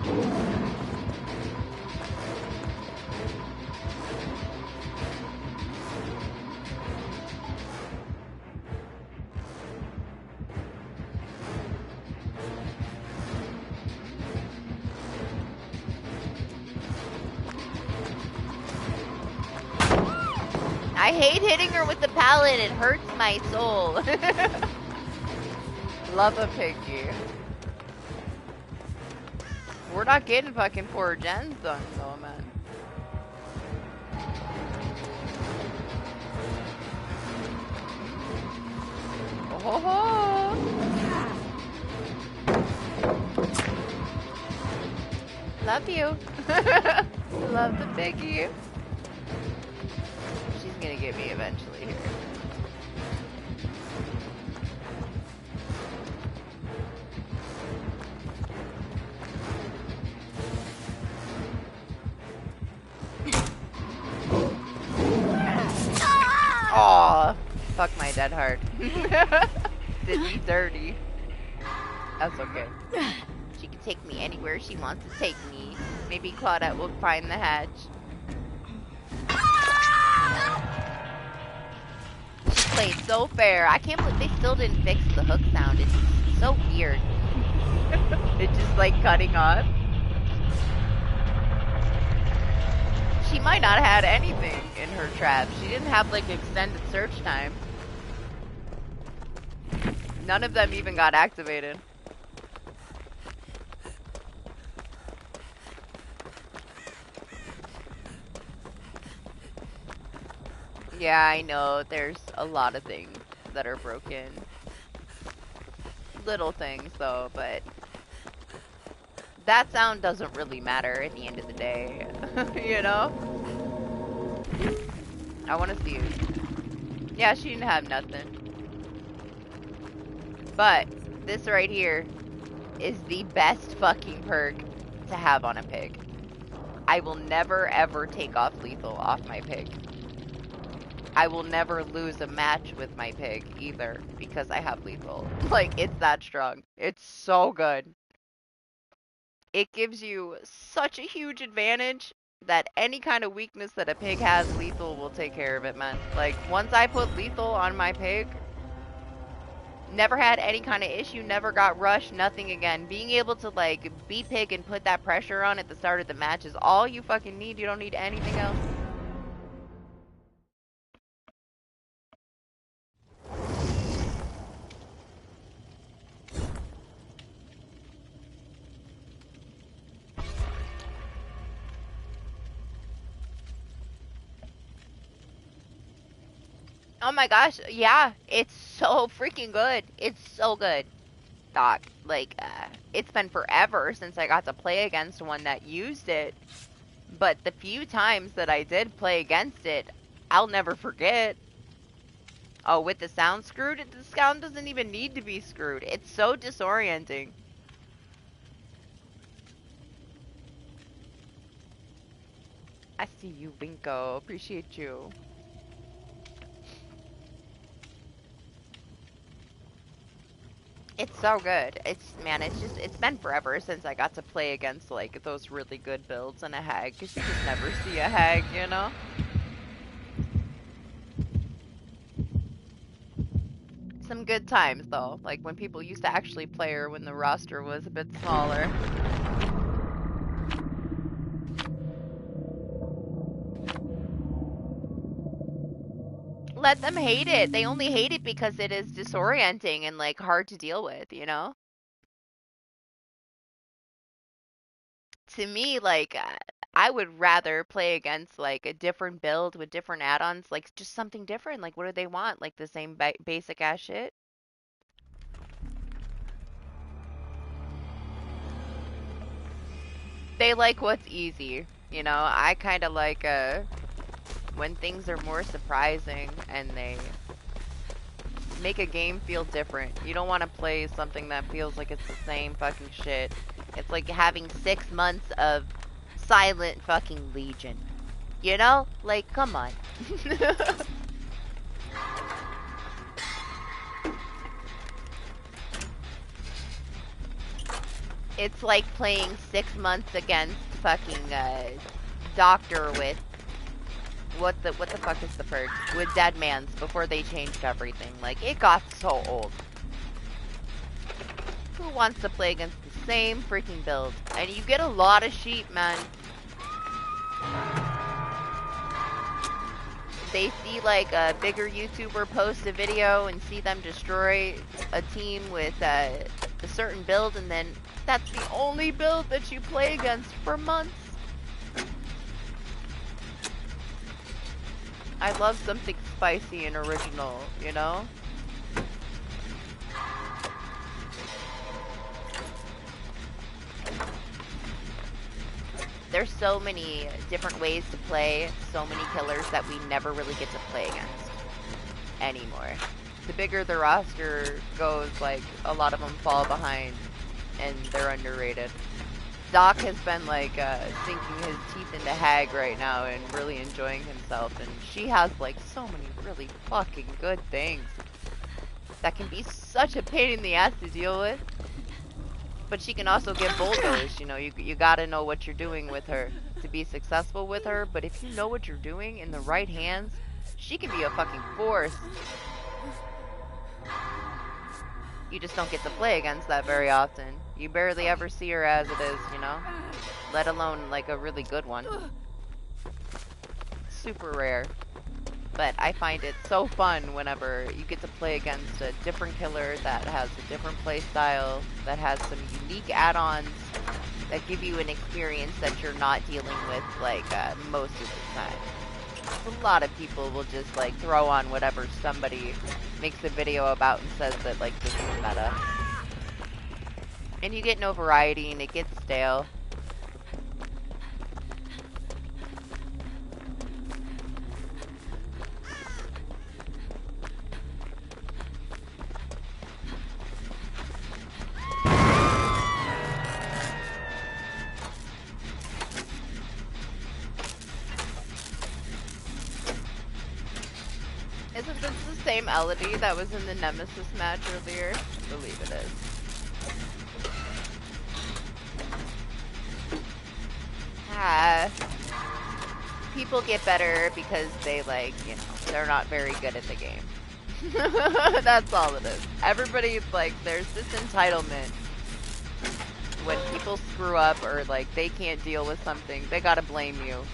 I hate hitting her with the pallet, it hurts my soul. Love a piggy. We're not getting fucking 4 gens done though, man. Oh ho ho. Love you. Love the piggy. She's gonna get me eventually here. Aw, fuck my dead heart. Did me dirty. That's okay. She can take me anywhere she wants to take me. Maybe Claudette will find the hatch. She played so fair. I can't believe they still didn't fix the hook sound. It's so weird. It's just like cutting off. She might not have had anything in her trap. She didn't have like extended search time. None of them even got activated. Yeah, I know. There's a lot of things that are broken. Little things though, but that sound doesn't really matter at the end of the day. You know? I want to see it. Yeah, she didn't have nothing. But this right here is the best fucking perk to have on a pig. I will never ever take off lethal off my pig. I will never lose a match with my pig either because I have lethal. Like, it's that strong. It's so good. It gives you such a huge advantage that any kind of weakness that a pig has, lethal will take care of it, man. Like, once I put lethal on my pig, never had any kind of issue, never got rushed, nothing again. Being able to, like, beat pig and put that pressure on at the start of the match is all you fucking need. You don't need anything else. Oh my gosh, yeah, it's so freaking good. It's so good, Doc. Like, it's been forever since I got to play against one that used it. But the few times that I did play against it, I'll never forget. Oh, with the sound screwed? The sound doesn't even need to be screwed. It's so disorienting. I see you, Winko. Appreciate you. It's so good. Man, it's been forever since I got to play against, like, those really good builds and a hag, because you just never see a hag, you know? Some good times, though. Like, when people used to actually play her when the roster was a bit smaller. Let them hate it. They only hate it because it is disorienting and, like, hard to deal with, you know? To me, like, I would rather play against, like, a different build with different add-ons, like, just something different. Like, what do they want? Like, the same basic ass shit? They like what's easy, you know? I kind of like, when things are more surprising and they make a game feel different. You don't want to play something that feels like it's the same fucking shit. It's like having 6 months of Silent fucking Legion. You know? Like, come on. It's like playing 6 months against fucking, Doctor with... What the fuck is the purge? With Dead Man's before they changed everything. Like, it got so old. Who wants to play against the same freaking build? And you get a lot of sheep, man. They see, like, a bigger YouTuber post a video and see them destroy a team with a certain build, and then that's the only build that you play against for months. I love something spicy and original, you know? There's so many different ways to play, so many killers that we never really get to play against anymore. The bigger the roster goes, like, a lot of them fall behind and they're underrated. Doc has been, like, sinking his teeth into Hag right now and really enjoying himself, and she has, like, so many really fucking good things that can be such a pain in the ass to deal with. But she can also get bulldozed, you know, you gotta know what you're doing with her to be successful with her, but if you know what you're doing in the right hands, she can be a fucking force. You just don't get to play against that very often. You barely ever see her as it is, you know? Let alone, like, a really good one. Super rare. But I find it so fun whenever you get to play against a different killer that has a different play style, that has some unique add-ons, that give you an experience that you're not dealing with, like, most of the time. A lot of people will just, like, throw on whatever somebody makes a video about and says that, like, this is meta. And you get no variety and it gets stale. Isn't this the same Elodie that was in the Nemesis match earlier? I believe it is. People get better because they, like, you know, they're not very good at the game. That's all it is. Everybody, like, there's this entitlement. When people screw up or, like, they can't deal with something, they gotta blame you.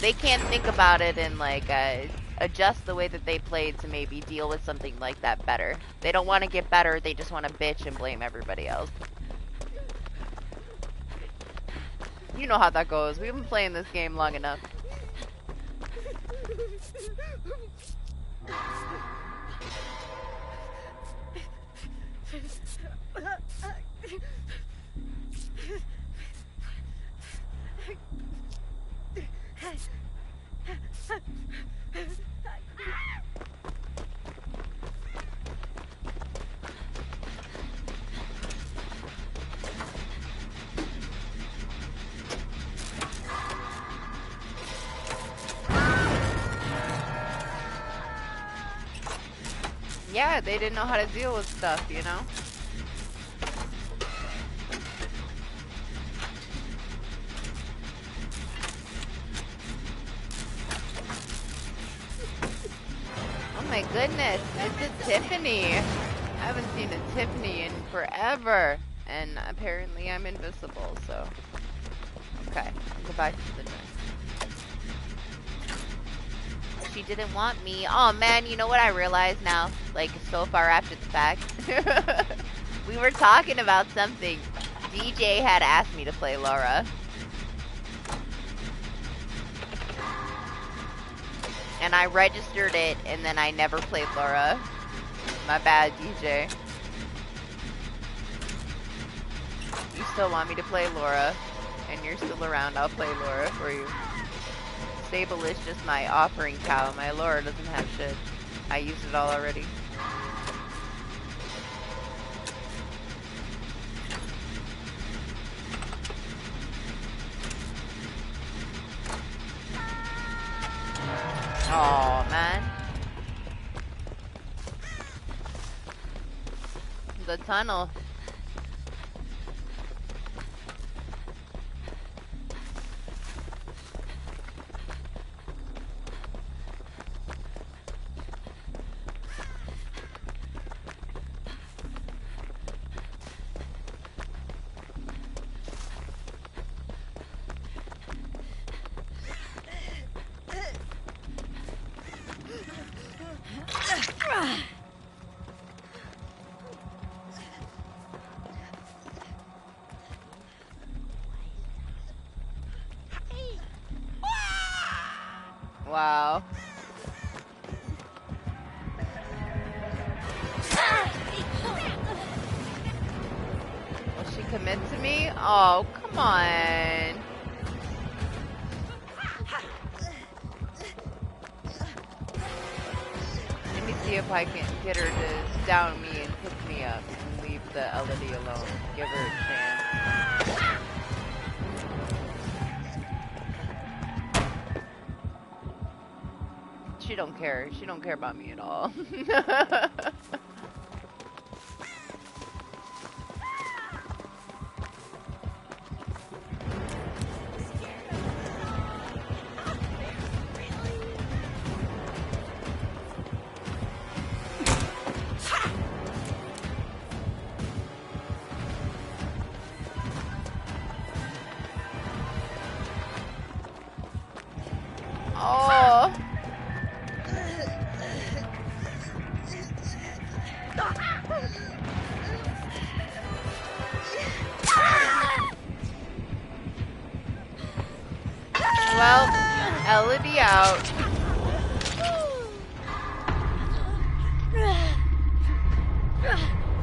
They can't think about it and, like, adjust the way that they played to maybe deal with something like that better. They don't want to get better, they just want to bitch and blame everybody else. You know how that goes. We've been playing this game long enough. Yeah, they didn't know how to deal with stuff, you know? Oh my goodness, it's a Tiffany. I haven't seen a Tiffany in forever. And apparently I'm invisible, so. Okay, I'll go back to the drink. She didn't want me. Oh man, you know what I realize now? Like, so far after the fact. We were talking about something. DJ had asked me to play Laura. And I registered it, and then I never played Laura. My bad, DJ. You still want me to play Laura, and you're still around, I'll play Laura for you. Stable is just my offering cow. My Laura doesn't have shit. I used it all already. Oh man. The tunnel. Wow. Will she commit to me? Oh, come on. Let me see if I can get her to down me and pick me up and leave the Elodie alone. Give her a chance. She don't care. She don't care about me at all. Oh. Well, Elodie out.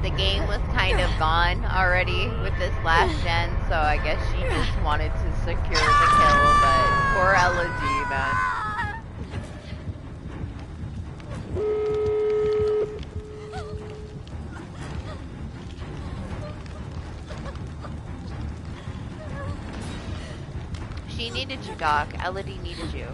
The game was kind of gone already with this last gen, so I guess she just wanted to secure the kill, but poor Elodie, man. She needed you, Doc. Elodie needed you.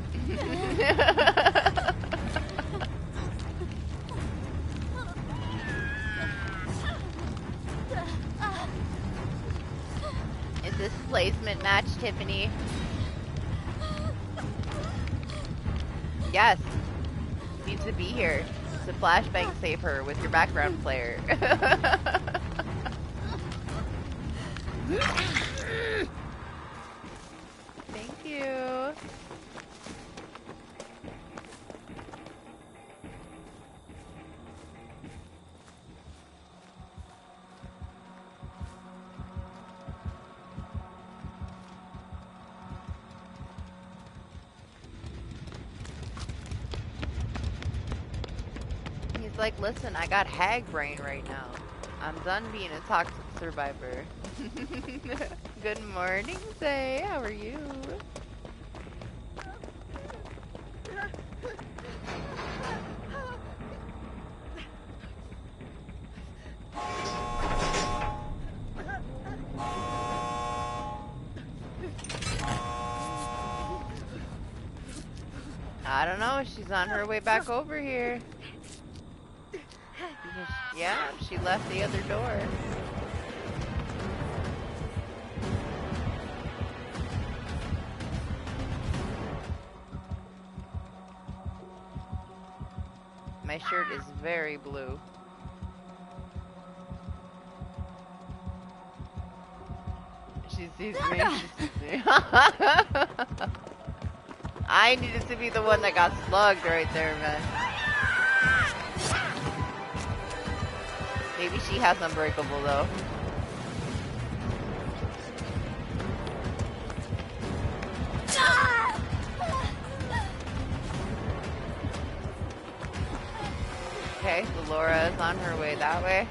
Is this placement match, Tiffany? Yes. Needs to be here. To flashbang save her with your background player. Thank you. He's like, listen, I got hag brain right now. I'm done being a toxic survivor. Good morning, Zay. How are you? I don't know. She's on her way back over here. Yeah, she left the other door. My shirt is very blue. She sees me. She sees me. I needed to be the one that got slugged right there, man. Maybe she has Unbreakable, though. Okay, so Laura is on her way that way.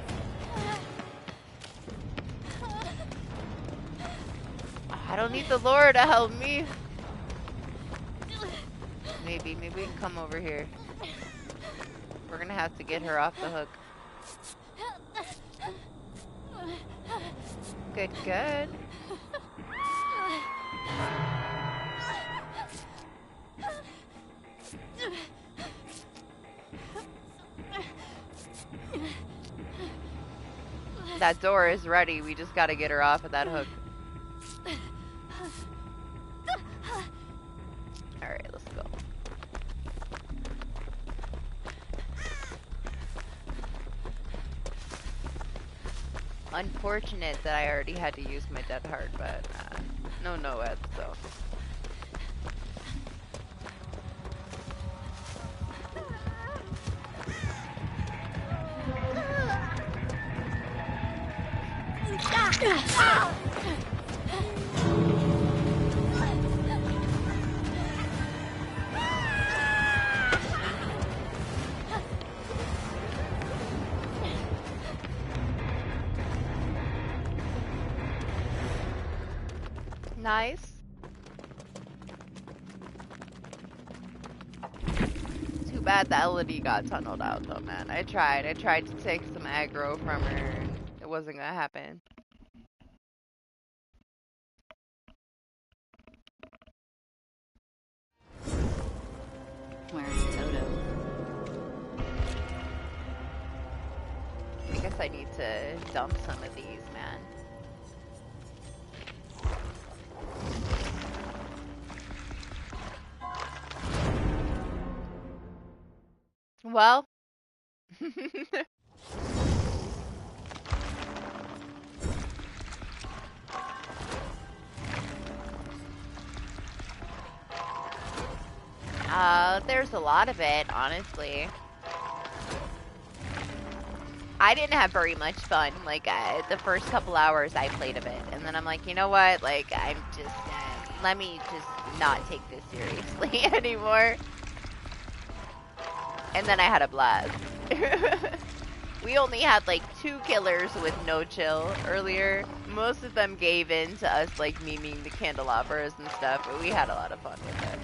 I don't need the Laura to help me. Maybe we can come over here. We're gonna have to get her off the hook. Good, good. That door is ready. We just gotta get her off of that hook. Alright, let's go. Unfortunate that I already had to use my dead heart, but no Ed, so. Nice. Too bad the LED got tunneled out though, man. I tried to take some aggro from her and it wasn't gonna happen. Where's Toto? I guess I need to dump some of these, man. Well, there's a lot of it, honestly. I didn't have very much fun, like, the first couple hours I played of it, and then I'm like, you know what, like, I'm just, let me just not take this seriously anymore. And then I had a blast. We only had like 2 killers with no chill earlier. Most of them gave in to us like memeing the candelabras and stuff, but we had a lot of fun with it.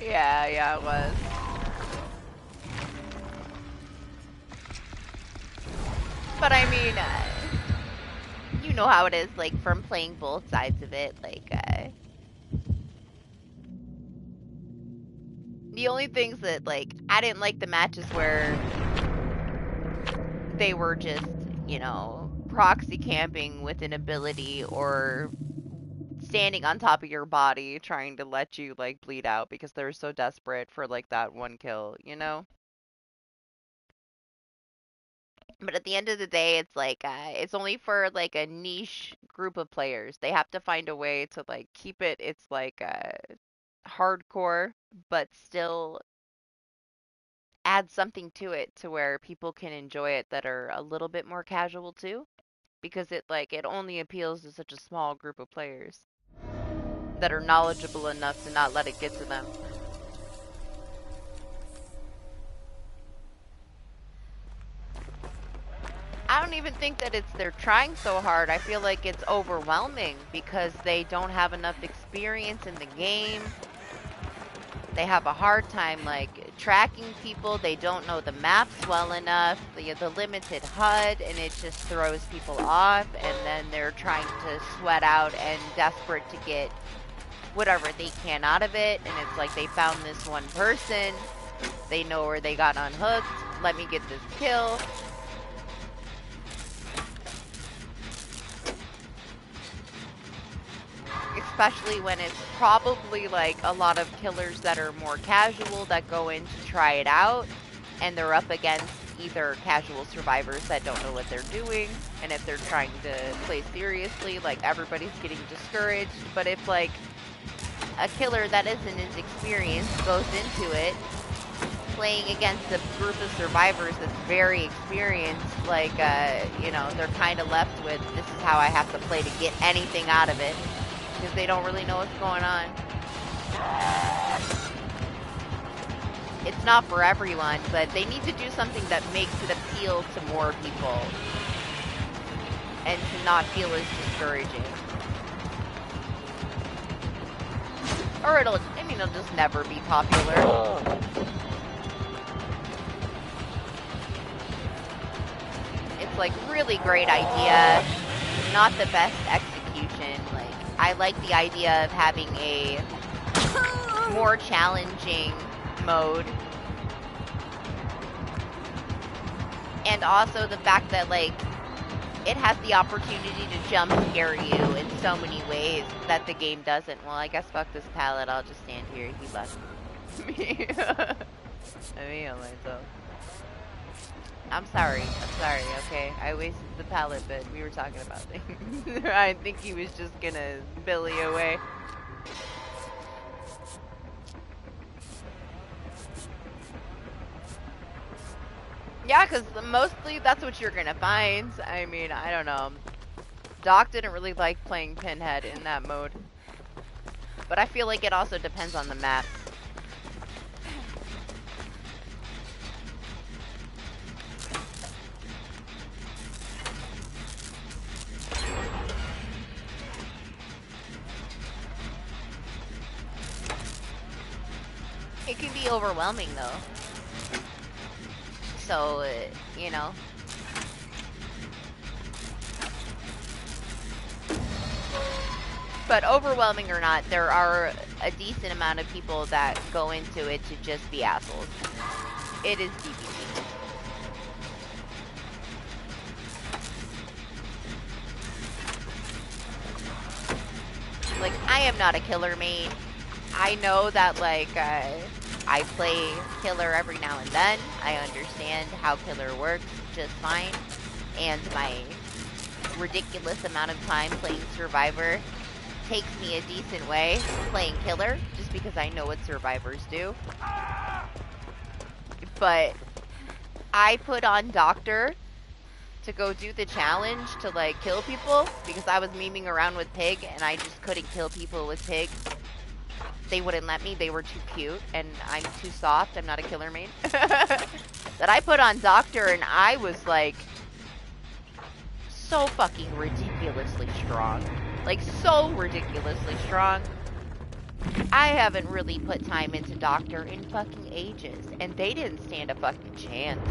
Yeah, it was. But I mean, you know how it is, like, from playing both sides of it, like, the only things that, like, I didn't like the matches where they were just, you know, proxy camping with an ability or standing on top of your body trying to let you, like, bleed out because they were so desperate for, like, that one kill, you know? But at the end of the day, it's like, it's only for, like, a niche group of players. They have to find a way to, like, keep it, it's like, hardcore, but still add something to it to where people can enjoy it that are a little bit more casual too. Because it, like, it only appeals to such a small group of players that are knowledgeable enough to not let it get to them. I don't even think that it's they're trying so hard. I feel like it's overwhelming because they don't have enough experience in the game. They have a hard time, like, tracking people. They don't know the maps well enough. The limited HUD, and it just throws people off. And then they're trying to sweat out and desperate to get whatever they can out of it, and it's like they found this one person, they know where they got unhooked, let me get this kill. Especially when it's probably like a lot of killers that are more casual that go in to try it out, and they're up against either casual survivors that don't know what they're doing, and if they're trying to play seriously, like everybody's getting discouraged. But if like a killer that isn't as experienced goes into it, playing against a group of survivors that's very experienced, like, you know, they're kind of left with, this is how I have to play to get anything out of it, because they don't really know what's going on. It's not for everyone, but they need to do something that makes it appeal to more people and to not feel as discouraging. Or it'll just never be popular. It's like really great idea, not the best execution. Like, I like the idea of having a more challenging mode, and also the fact that like it has the opportunity to jump scare you in so many ways that the game doesn't. Well, I guess fuck this pallet, I'll just stand here. He left me. I mean, myself. I'm sorry, okay? I wasted the pallet, but we were talking about things. I think he was just gonna billy away. Yeah, because mostly that's what you're gonna find. I mean, I don't know. Doc didn't really like playing Pinhead in that mode. But I feel like it also depends on the map. It can be overwhelming though. So, you know. But overwhelming or not, there are a decent amount of people that go into it to just be assholes. It is DBD. Like, I am not a killer main. I know that, like, I play killer every now and then. I understand how killer works just fine. And my ridiculous amount of time playing survivor takes me a decent way playing killer, just because I know what survivors do. But I put on doctor to go do the challenge to like kill people because I was memeing around with pig and I just couldn't kill people with pig. They wouldn't let me. They were too cute and I'm too soft. I'm not a killer main. That I put on doctor and I was like so fucking ridiculously strong. Like, so ridiculously strong. I haven't really put time into doctor in fucking ages, and they didn't stand a fucking chance.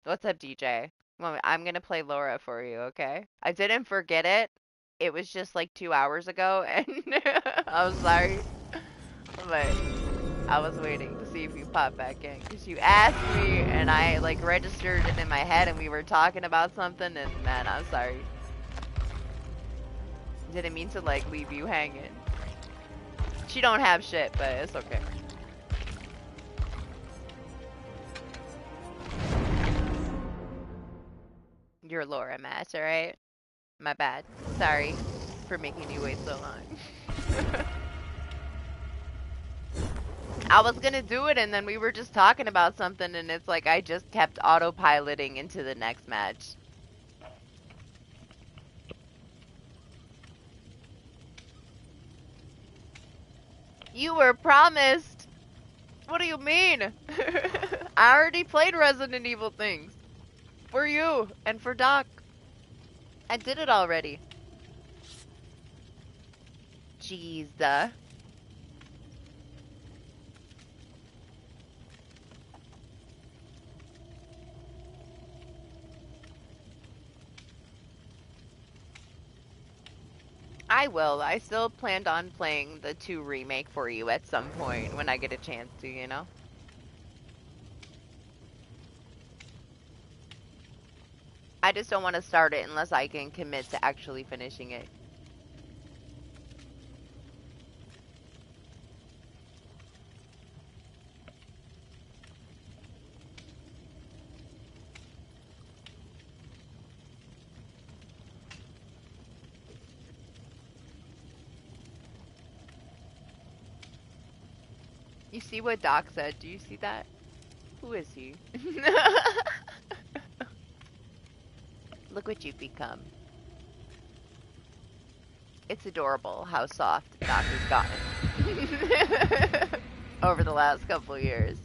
What's up, DJ? Moment, I'm gonna play Laura for you, okay? I didn't forget it. It was just like 2 hours ago, and I'm sorry. But I was waiting to see if you pop back in, because you asked me, and I, like, registered it in my head, and we were talking about something, and man, I'm sorry. Didn't mean to like leave you hanging. She don't have shit, but it's okay. You're Laura Mass, alright? My bad. Sorry for making you wait so long. I was gonna do it and then we were just talking about something and it's like I just kept autopiloting into the next match. You were promised! What do you mean? I already played Resident Evil things. For you, and for Doc. I did it already. Jeez. I will. I still planned on playing the 2 remake for you at some point when I get a chance to, you know? I just don't want to start it unless I can commit to actually finishing it. You see what Doc said? Do you see that? Who is he? Look what you've become. It's adorable how soft Doc has gotten over the last couple years.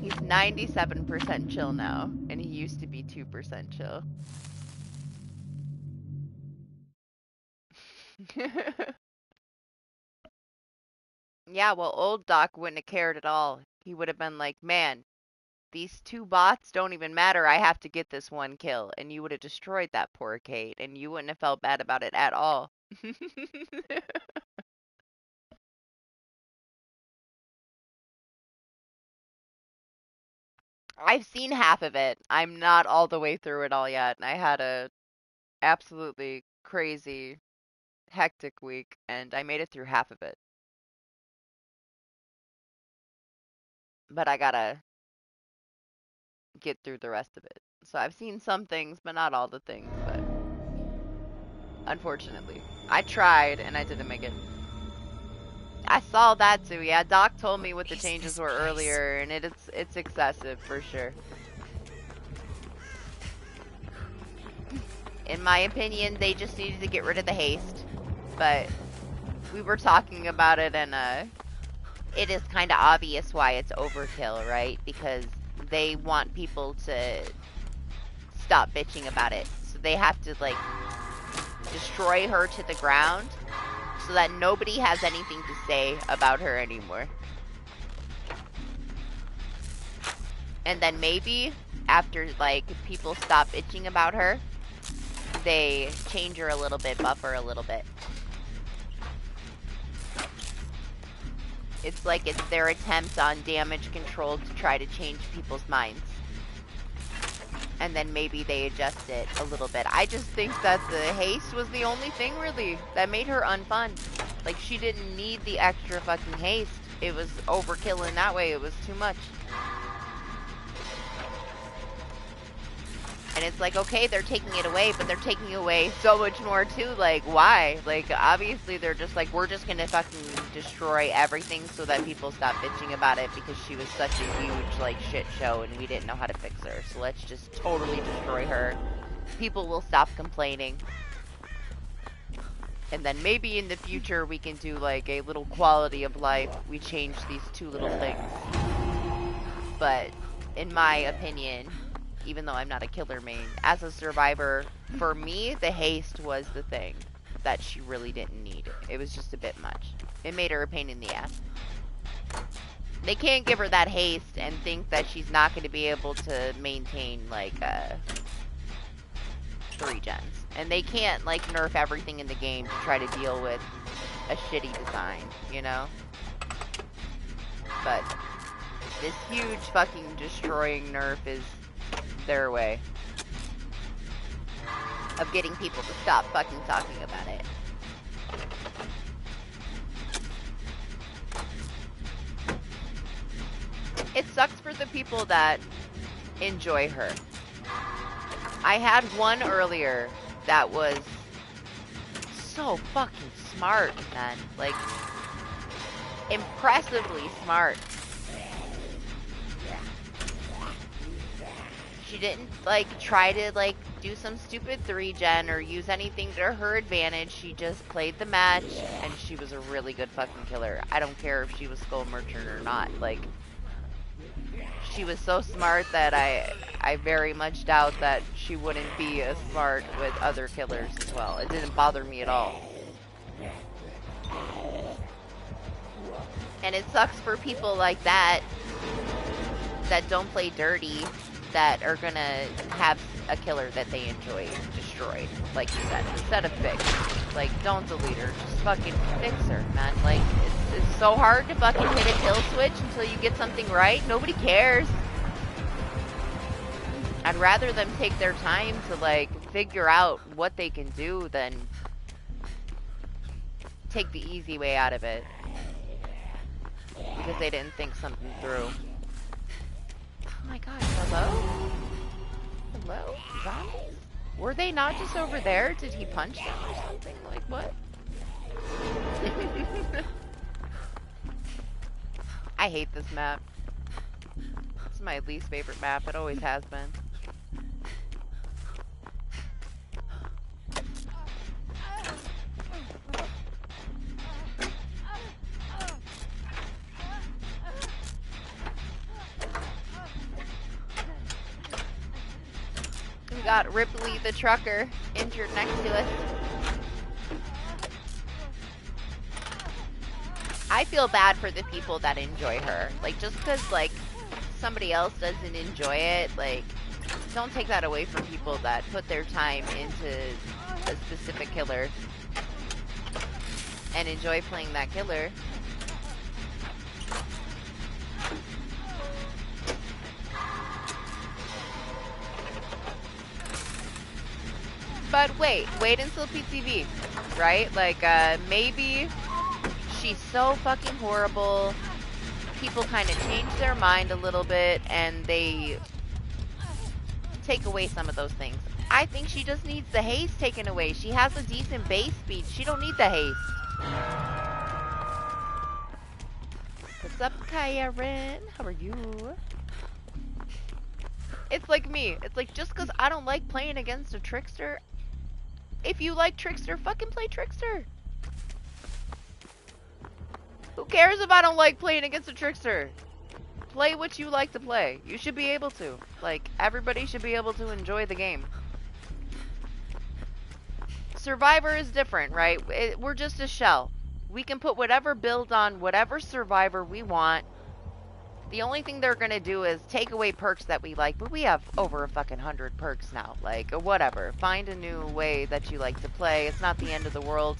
He's 97% chill now, and he used to be 2% chill. Yeah, well, old Doc wouldn't have cared at all. He would have been like, man, these 2 bots don't even matter. I have to get this 1 kill. And you would have destroyed that poor Kate, and you wouldn't have felt bad about it at all. I've seen half of it. I'm not all the way through it all yet. I had a absolutely crazy, hectic week, and I made it through half of it. But I gotta get through the rest of it. So I've seen some things, but not all the things, but unfortunately. I tried, and I didn't make it. I saw that too, yeah. Doc told me what the changes were earlier, and it's excessive for sure. In my opinion, they just needed to get rid of the haste. But we were talking about it, and it is kind of obvious why it's overkill, right? Because they want people to stop bitching about it. So they have to, like, destroy her to the ground so that nobody has anything to say about her anymore. And then maybe after, like, people stop bitching about her, they change her a little bit, buff her a little bit. It's like it's their attempt on damage control to try to change people's minds. And then maybe they adjust it a little bit. I just think that the haste was the only thing, really, that made her unfun. Like, she didn't need the extra fucking haste. It was overkill in that way. It was too much. And it's like, okay, they're taking it away, but they're taking away so much more too. Like, why? Like, obviously they're just like, we're just gonna fucking destroy everything so that people stop bitching about it because she was such a huge, like, shit show and we didn't know how to fix her. So let's just totally destroy her. People will stop complaining. And then maybe in the future we can do, like, a little quality of life. We change these 2 little things. But, in my opinion, even though I'm not a killer main, as a survivor, for me, the haste was the thing that she really didn't need. It was just a bit much. It made her a pain in the ass. They can't give her that haste and think that she's not going to be able to maintain, like, 3 gens. And they can't, like, nerf everything in the game to try to deal with a shitty design, you know? But this huge fucking destroying nerf is their way of getting people to stop fucking talking about it. It sucks for the people that enjoy her. I had one earlier that was so fucking smart, man. Like, impressively smart. She didn't, like, try to, like, do some stupid 3-gen or use anything to her advantage. She just played the match, and she was a really good fucking killer. I don't care if she was Skull Merchant or not. Like, she was so smart that I very much doubt that she wouldn't be as smart with other killers as well. It didn't bother me at all. And it sucks for people like that that don't play dirty that are gonna have a killer that they enjoy destroyed, like you said, instead of fix. Like, don't delete her, just fucking fix her, man. Like, it's so hard to fucking hit a kill switch until you get something right. Nobody cares. I'd rather them take their time to, like, figure out what they can do than take the easy way out of it. Because they didn't think something through. Oh my god, hello? Hello? Zombies? Were they not just over there? Did he punch them or something? Like, what? I hate this map. It's my least favorite map. It always has been. We got Ripley the trucker injured next to us. I feel bad for the people that enjoy her. Like, just because, like, somebody else doesn't enjoy it, like, don't take that away from people that put their time into a specific killer and enjoy playing that killer. But wait until PTV, right? Like, maybe she's so fucking horrible, people kind of change their mind a little bit, and they take away some of those things. I think she just needs the haste taken away. She has a decent base speed. She don't need the haste. What's up, Karen? How are you? It's like me. It's like, just because I don't like playing against a trickster, if you like Trickster, fucking play Trickster. Who cares if I don't like playing against a Trickster? Play what you like to play. You should be able to. Like, everybody should be able to enjoy the game. Survivor is different, right? We're just a shell. We can put whatever build on whatever Survivor we want. The only thing they're gonna do is take away perks that we like, but we have over a fucking 100 perks now. Like, whatever. Find a new way that you like to play. It's not the end of the world.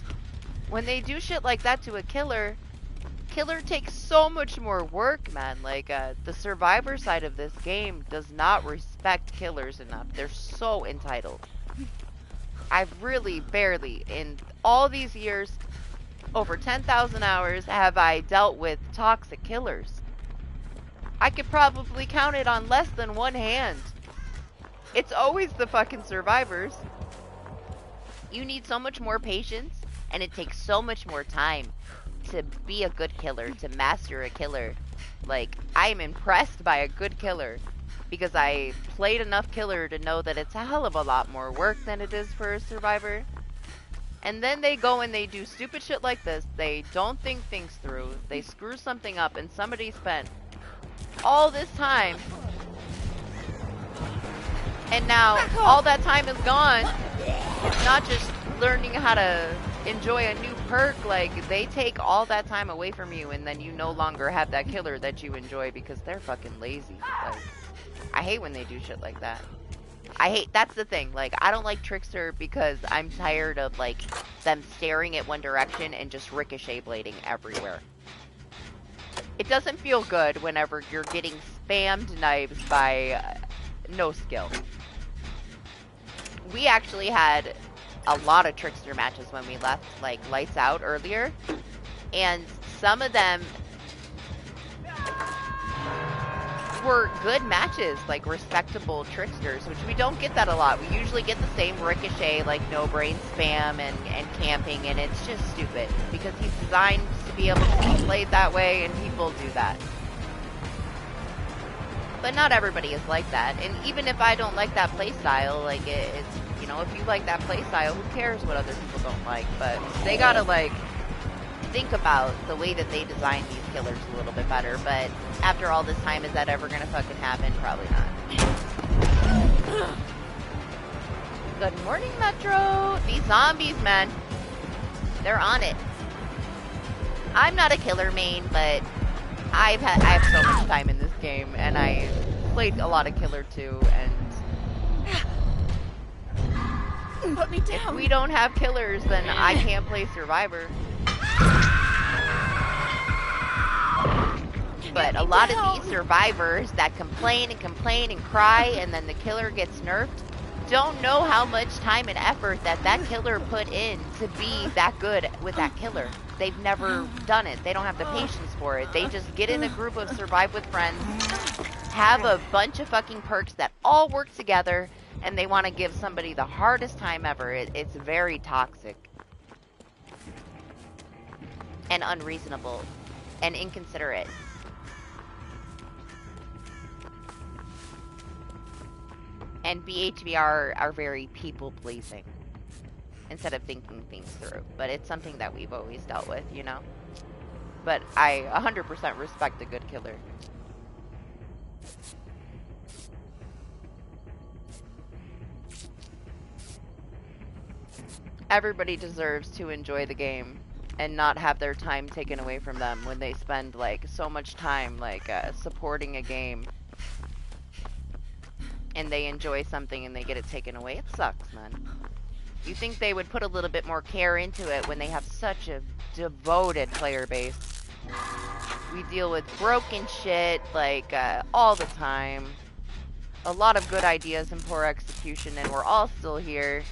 When they do shit like that to a killer, killer takes so much more work, man. Like, the Survivor side of this game does not respect killers enough. They're so entitled. I've really barely, in all these years, over 10,000 hours, have I dealt with toxic killers. I could probably count it on less than one hand. It's always the fucking survivors. You need so much more patience, and it takes so much more time to be a good killer, to master a killer. Like, I am impressed by a good killer, because I played enough killer to know that it's a hell of a lot more work than it is for a survivor. And then they go and they do stupid shit like this. They don't think things through. They screw something up, and somebody spent all this time, and now all that time is gone. It's not just learning how to enjoy a new perk. Like, they take all that time away from you, and then you no longer have that killer that you enjoy because they're fucking lazy. Like, I hate when they do shit like that. That's the thing. Like, I don't like Trickster because I'm tired of, like, them staring at one direction and just ricochet blading everywhere. It doesn't feel good whenever you're getting spammed knives by no skill. We actually had a lot of Trickster matches when we left, like, Lights Out earlier. And some of them were good matches, like respectable Tricksters, which we don't get that a lot. We usually get the same ricochet, like no brain spam and camping, and it's just stupid because he's designed to be able to be played that way, and people do that. But not everybody is like that, and even if I don't like that playstyle, like it's, you know, if you like that playstyle, who cares what other people don't like? But they gotta, like, think about the way that they design these killers a little bit better. But after all this time, is that ever gonna fucking happen? Probably not. Good morning, Metro. These zombies, man, they're on it. I'm not a killer main, but I have so much time in this game, and I played a lot of Killer too, and Put me down. if we don't have killers, then I can't play Survivor. But a lot of these survivors that complain and complain and cry, and then the killer gets nerfed, don't know how much time and effort that killer put in to be that good with that killer. They've never done it. They don't have the patience for it. They just get in a group of survive with friends, have a bunch of fucking perks that all work together, and they want to give somebody the hardest time ever. It's very toxic and unreasonable and inconsiderate. And BHVR are very people-pleasing instead of thinking things through. But it's something that we've always dealt with, you know? But I 100% respect a good killer. Everybody deserves to enjoy the game and not have their time taken away from them when they spend, like, so much time, like, supporting a game. And they enjoy something and they get it taken away. It sucks, man. You think they would put a little bit more care into it when they have such a devoted player base. We deal with broken shit, like, all the time. A lot of good ideas and poor execution, and we're all still here.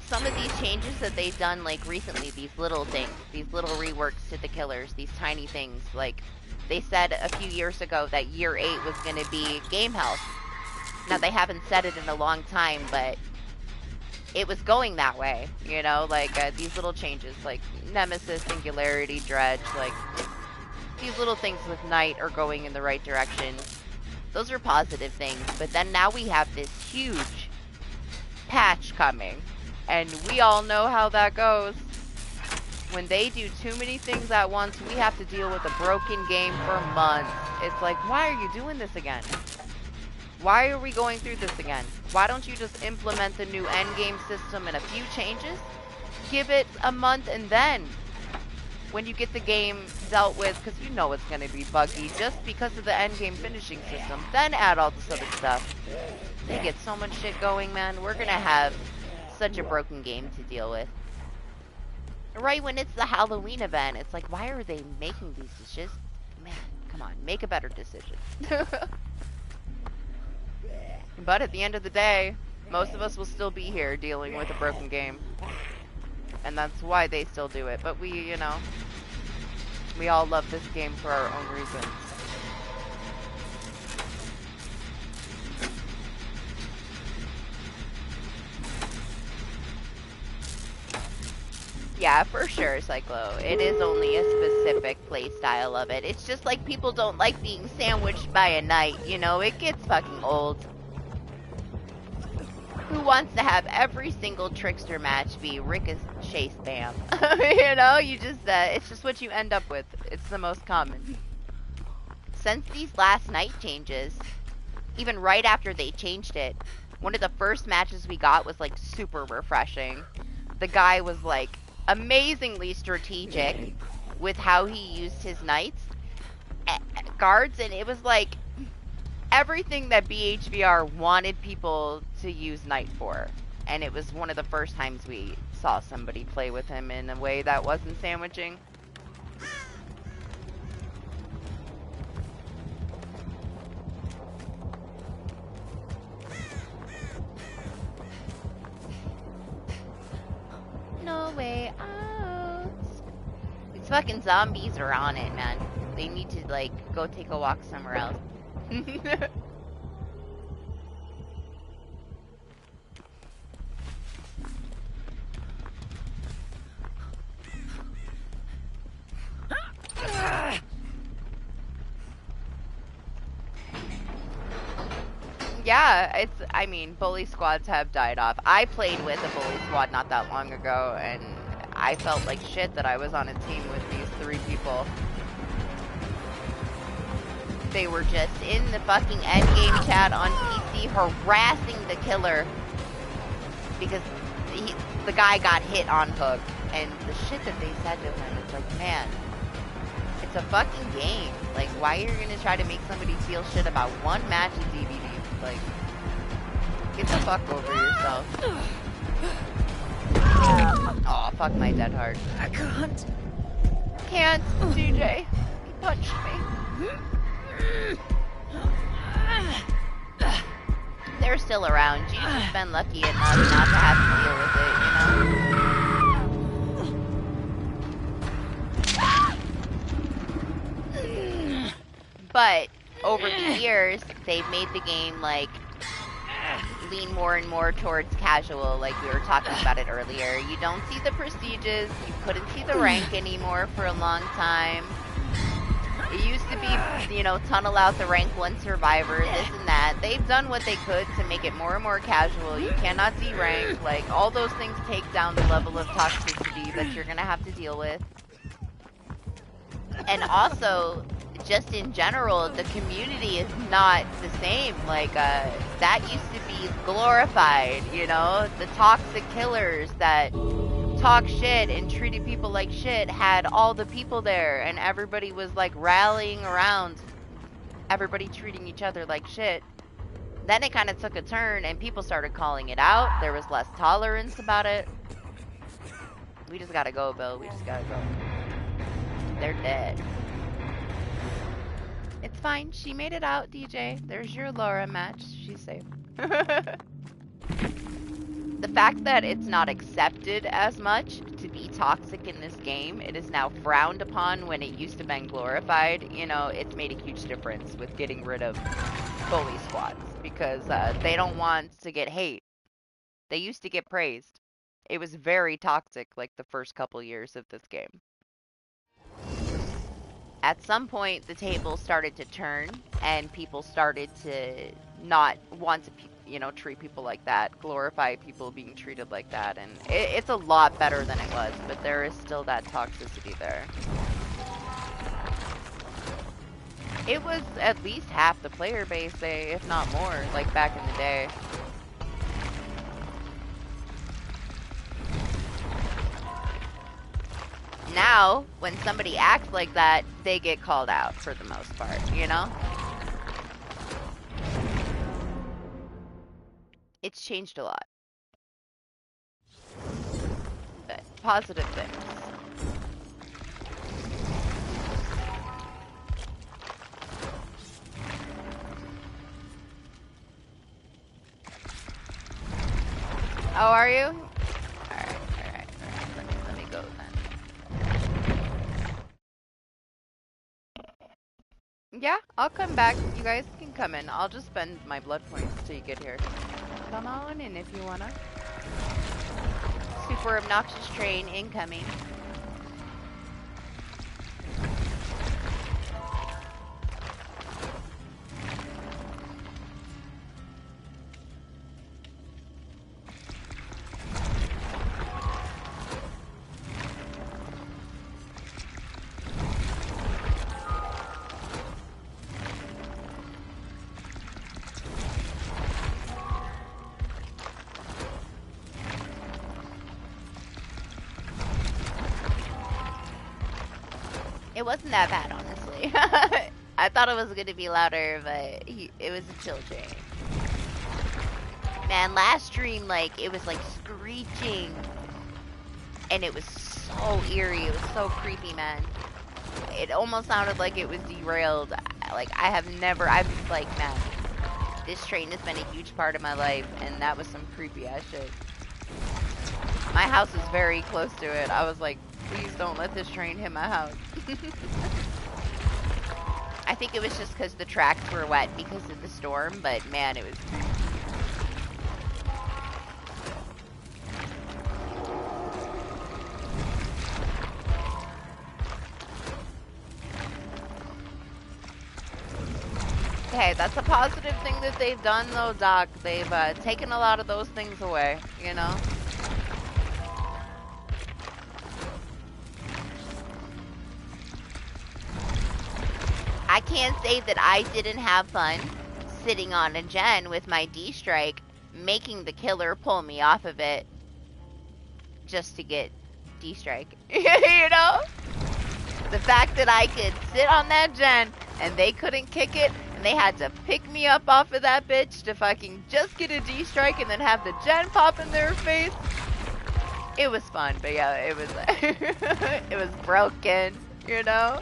Some of these changes that they've done, like, recently, these little things, these little reworks to the killers, these tiny things, like, they said a few years ago that year 8 was going to be game health. Now, they haven't said it in a long time, but it was going that way, you know? Like, these little changes, like Nemesis, Singularity, Dredge, like, these little things with Night are going in the right direction. Those are positive things, but then now we have this huge patch coming, and we all know how that goes. When they do too many things at once, we have to deal with a broken game for months. It's like, why are you doing this again? Why are we going through this again? Why don't you just implement the new endgame system and a few changes? Give it a month, and then when you get the game dealt with, because you know it's going to be buggy just because of the endgame finishing system, then add all this other stuff. They get so much shit going, man. We're going to have such a broken game to deal with. Right when it's the Halloween event, it's like, why are they making these decisions? Man, come on, make a better decision. But at the end of the day, most of us will still be here dealing with a broken game. And that's why they still do it. But we, you know, we all love this game for our own reasons. Yeah, for sure, Cyclo. It is only a specific play style of it. It's just like people don't like being sandwiched by a knight, you know? It gets fucking old. Who wants to have every single trickster match be ricochet spam? You know, you just, it's just what you end up with. It's the most common. Since these last night changes, even right after they changed it, one of the first matches we got was, like, super refreshing. The guy was, like, amazingly strategic with how he used his knights guards, and it was like everything that BHVR wanted people to use knight for, and it was one of the first times we saw somebody play with him in a way that wasn't sandwiching. No way out. These fucking zombies are on it, man. They need to, like, go take a walk somewhere else. Yeah, it's, I mean, bully squads have died off. I played with a bully squad not that long ago, and I felt like shit that I was on a team with these 3 people. They were just in the fucking endgame chat on PC harassing the killer because the guy got hit on hook. And the shit that they said to him, it's like, man, it's a fucking game. Like, why are you gonna try to make somebody feel shit about one match of DBD? Like, get the fuck over yourself. Oh, fuck my dead heart. I can't. Can't, DJ. He punched me. They're still around. You've just been lucky enough not to have to deal with it, you know? But over the years, they've made the game, like, lean more and more towards casual, like we were talking about it earlier. You don't see the prestiges, you couldn't see the rank anymore for a long time. It used to be, you know, tunnel out the rank 1 survivor, this and that. They've done what they could to make it more and more casual. You cannot see rank, like, all those things take down the level of toxicity that you're gonna have to deal with. And also, just in general, the community is not the same. Like, that used to be glorified, you know? The toxic killers that talk shit and treated people like shit had all the people there, and everybody was, like, rallying around everybody treating each other like shit. Then it kind of took a turn, and people started calling it out. There was less tolerance about it. We just gotta go, Bill. We just gotta go. They're dead. It's fine. She made it out, DJ. There's your Laura match. She's safe. The fact that it's not accepted as much to be toxic in this game, it is now frowned upon when it used to be glorified. You know, it's made a huge difference with getting rid of bully squads because they don't want to get hate. They used to get praised. It was very toxic, like the first couple years of this game. At some point, the table started to turn, and people started to not want to, you know, treat people like that, glorify people being treated like that, and it's a lot better than it was, but there is still that toxicity there. It was at least half the player base, if not more, like back in the day. Now, when somebody acts like that, they get called out for the most part, you know? It's changed a lot. But positive things. Oh, are you? Alright. Let me go then. Yeah, I'll come back. You guys can come in. I'll just spend my blood points till you get here. Come on in if you wanna. Super obnoxious train incoming. It wasn't that bad, honestly. I thought it was going to be louder, but it was a chill train. Man, last stream, like, it was, like, screeching. And it was so eerie. It was so creepy, man. It almost sounded like it was derailed. Like, I'm like, man, this train has been a huge part of my life, and that was some creepy-ass shit. My house is very close to it. I was like, please don't let this train hit my house. I think it was just because the tracks were wet because of the storm, but man, it was creepy. Okay, that's a positive thing that they've done though, Doc. They've taken a lot of those things away, you know? I can't say that I didn't have fun sitting on a gen with my D-strike, making the killer pull me off of it just to get D-strike. You know? The fact that I could sit on that gen and they couldn't kick it and they had to pick me up off of that bitch to fucking just get a D-strike and then have the gen pop in their face. It was fun, but yeah, it was it was broken, you know?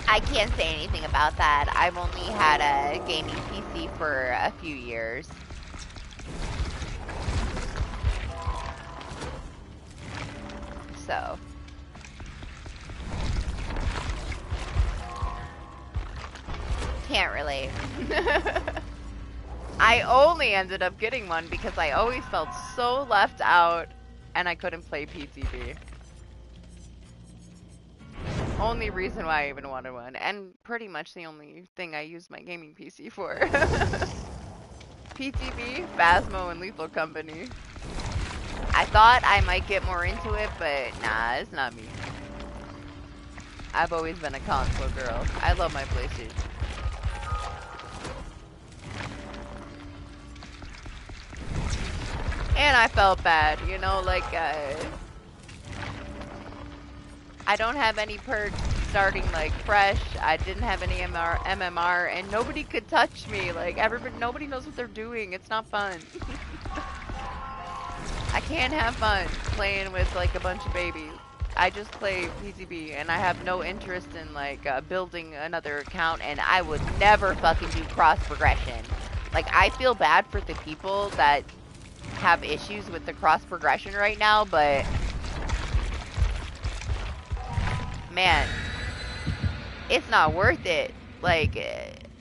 I can't say anything about that. I've only had a gaming PC for a few years. So. Can't relate. I only ended up getting one because I always felt so left out and I couldn't play PTB. Only reason why I even wanted one, and pretty much the only thing I use my gaming PC for. PTB, Phasmo, and Lethal Company. I thought I might get more into it, but nah, it's not me. I've always been a console girl. I love my PlayStation. And I felt bad, you know, like, I don't have any perks starting like fresh. I didn't have any MMR, and nobody could touch me. Like nobody knows what they're doing. It's not fun. I can't have fun playing with like a bunch of babies. I just play PTB, and I have no interest in like building another account. And I would never fucking do cross progression. Like I feel bad for the people that have issues with the cross progression right now, but. Man, it's not worth it. Like,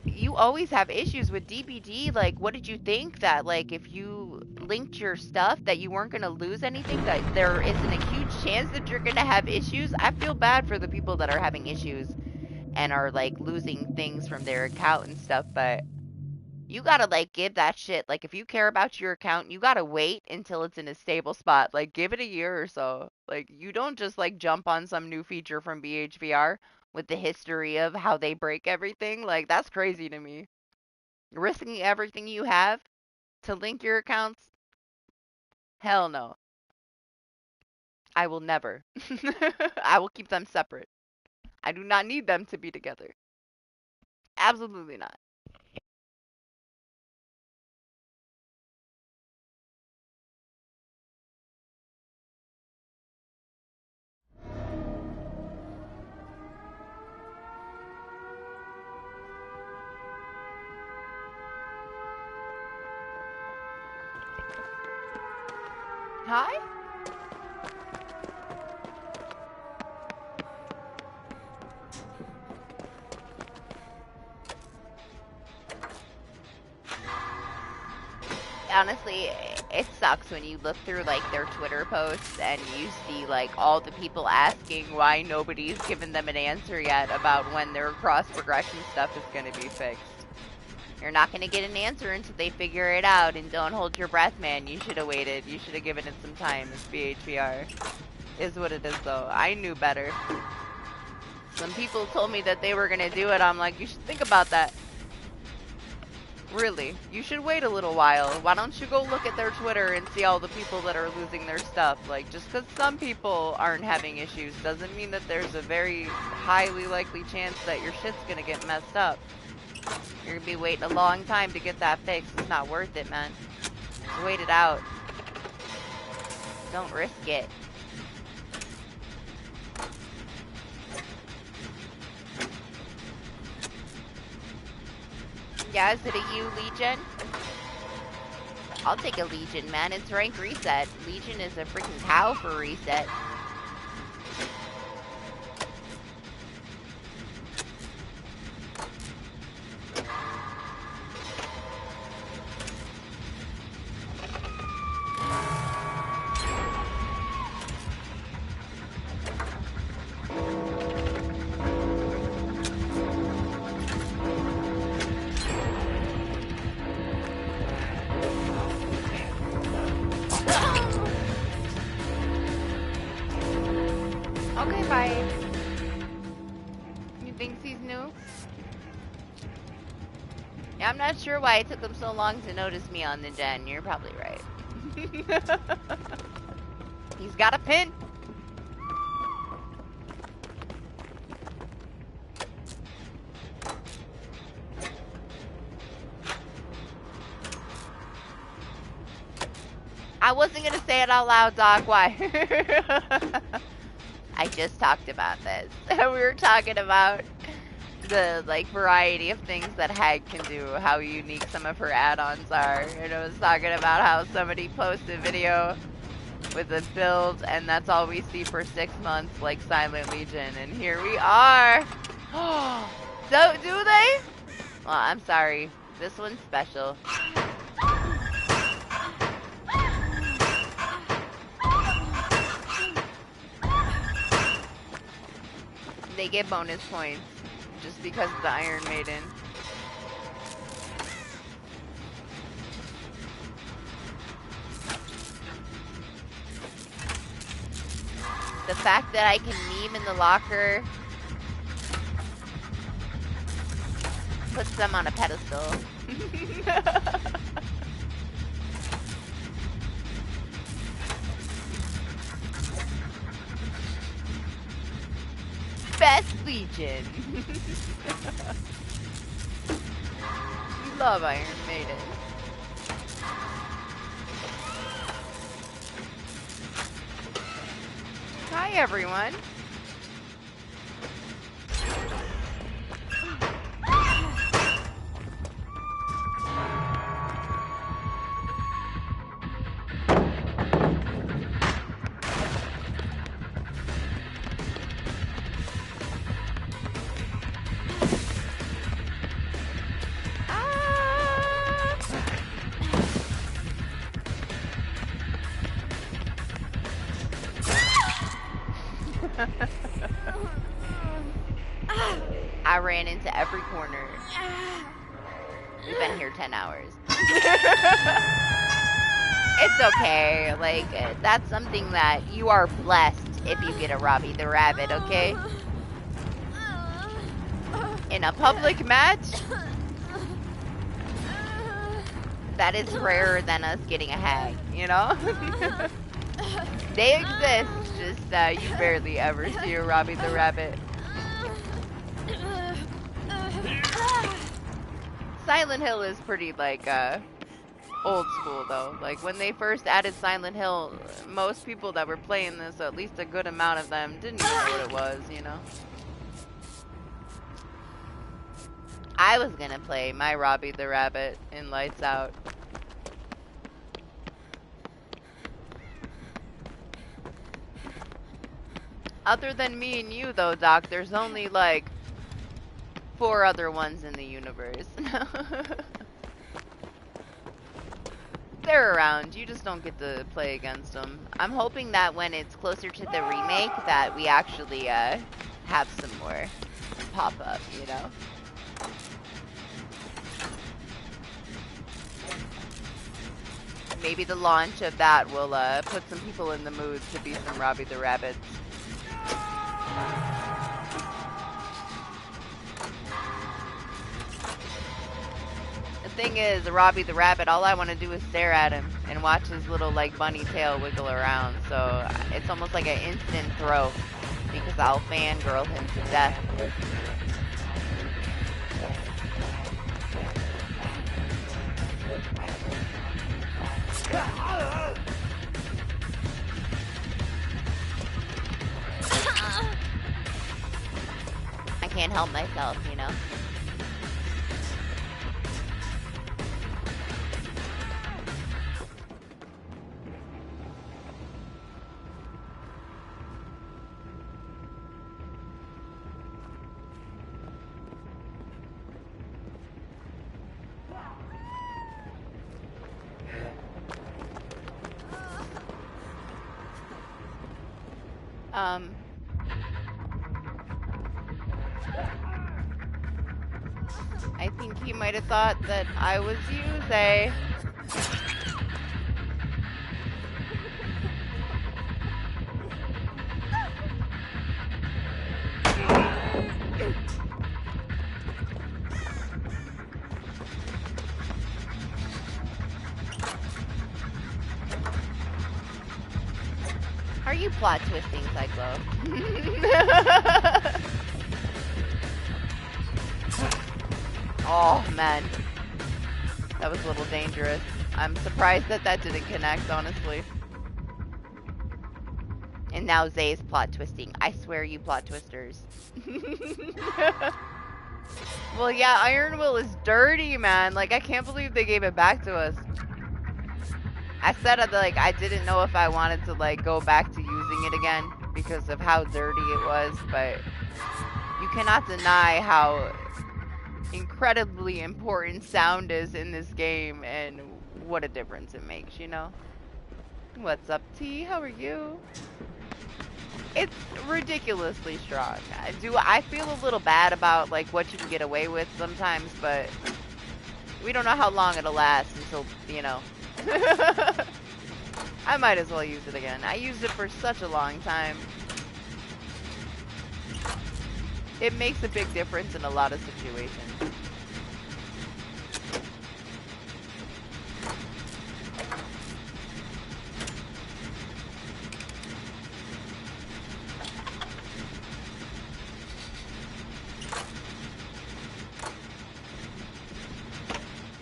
you always have issues with DBD. Like, what did you think that, like, if you linked your stuff that you weren't going to lose anything, that there isn't a huge chance that you're going to have issues? I feel bad for the people that are having issues and are, like, losing things from their account and stuff, but you gotta, like, give that shit. Like, if you care about your account, you gotta wait until it's in a stable spot. Like, give it a year or so. Like, you don't just, like, jump on some new feature from BHVR with the history of how they break everything. Like, that's crazy to me. Risking everything you have to link your accounts? Hell no. I will never. I will keep them separate. I do not need them to be together. Absolutely not. Hi? Honestly, it sucks when you look through like their Twitter posts and you see like all the people asking why nobody's given them an answer yet about when their cross progression stuff is going to be fixed. You're not going to get an answer until they figure it out, and don't hold your breath, man. You should have waited. You should have given it some time. It's BHVR. Is what it is, though. I knew better. Some people told me that they were going to do it. I'm like, you should think about that. Really, you should wait a little while. Why don't you go look at their Twitter and see all the people that are losing their stuff? Like, just because some people aren't having issues doesn't mean that there's a very highly likely chance that your shit's gonna get messed up. You're gonna be waiting a long time to get that fixed. It's not worth it, man. Just wait it out. Don't risk it. Yeah, is it a U Legion? I'll take a Legion, man. It's rank reset. Legion is a freaking cow for reset. he's new. Yeah, I'm not sure why it took him so long to notice me on the gen. You're probably right. He's got a pin. I wasn't gonna say it out loud, Doc. Why? I just talked about this. We were talking about the like variety of things that Hag can do, how unique some of her add-ons are, and I was talking about how somebody posted a video with a build, and that's all we see for 6 months, like Silent Legion, and here we are. So do they? Well, I'm sorry. This one's special. They get bonus points just because of the Iron Maiden. The fact that I can meme in the locker puts them on a pedestal. Best Legion. We love Iron Maiden. Hi everyone. I ran into every corner. We've been here 10 hours. It's okay. Like, that's something that you are blessed if you get a Robbie the Rabbit, okay? In a public match, that is rarer than us getting a Hag, you know? They exist, just you barely ever see a Robbie the Rabbit. Silent Hill is pretty, like, old school, though. Like, when they first added Silent Hill, most people that were playing this, at least a good amount of them, didn't even know what it was, you know? I was gonna play my Robbie the Rabbit in Lights Out. Other than me and you, though, Doc, there's only, like, 4 other ones in the universe. They're around, you just don't get to play against them. I'm hoping that when it's closer to the remake that we actually have some more pop up, you know? Maybe the launch of that will put some people in the mood to be some Robbie the Rabbits. The thing is, Robbie the Rabbit, all I want to do is stare at him and watch his little, like, bunny tail wiggle around. So it's almost like an instant throw because I'll fangirl him to death. I can't help myself, you know? I think he might have thought that I was you, Zay. plot twisting, Cyclo. Oh, man. That was a little dangerous. I'm surprised that that didn't connect, honestly. And now Zay's plot twisting. I swear you plot twisters. Well, yeah, Iron Will is dirty, man. Like, I can't believe they gave it back to us. I said, like, I didn't know if I wanted to, like, go back to using it again because of how dirty it was, but you cannot deny how incredibly important sound is in this game and what a difference it makes, you know? What's up, T? How are you? It's ridiculously strong. I feel a little bad about, like, what you can get away with sometimes, but we don't know how long it'll last until, you know. I might as well use it again. I used it for such a long time. It makes a big difference in a lot of situations.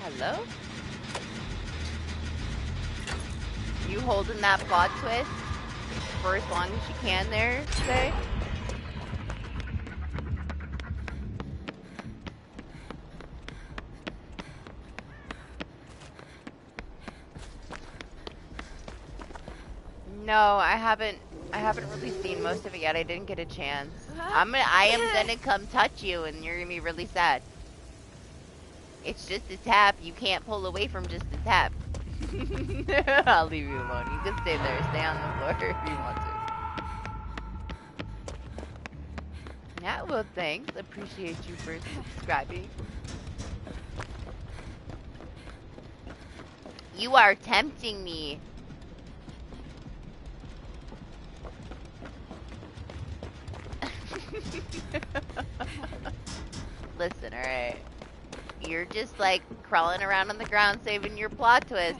Hello? You holding that plot twist for as long as you can there, Say? No, I haven't really seen most of it yet. I didn't get a chance. I am gonna come touch you and you're gonna be really sad. It's just a tap. You can't pull away from just a tap. I'll leave you alone. You can stay there. Stay on the floor if you want to. Yeah, well, thanks. Appreciate you for subscribing. You are tempting me. Listen, alright. You're just like crawling around on the ground saving your plot twist.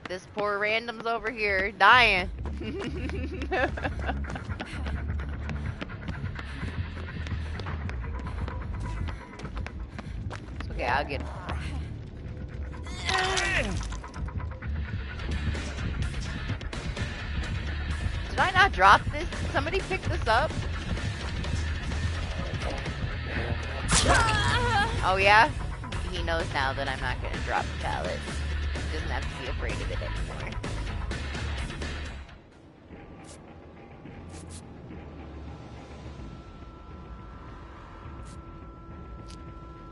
This poor random's over here dying. It's okay, I'll get him. Did I not drop this? Did somebody pick this up? Oh yeah? He knows now that I'm not gonna drop the pallet. He doesn't have to be afraid of it anymore.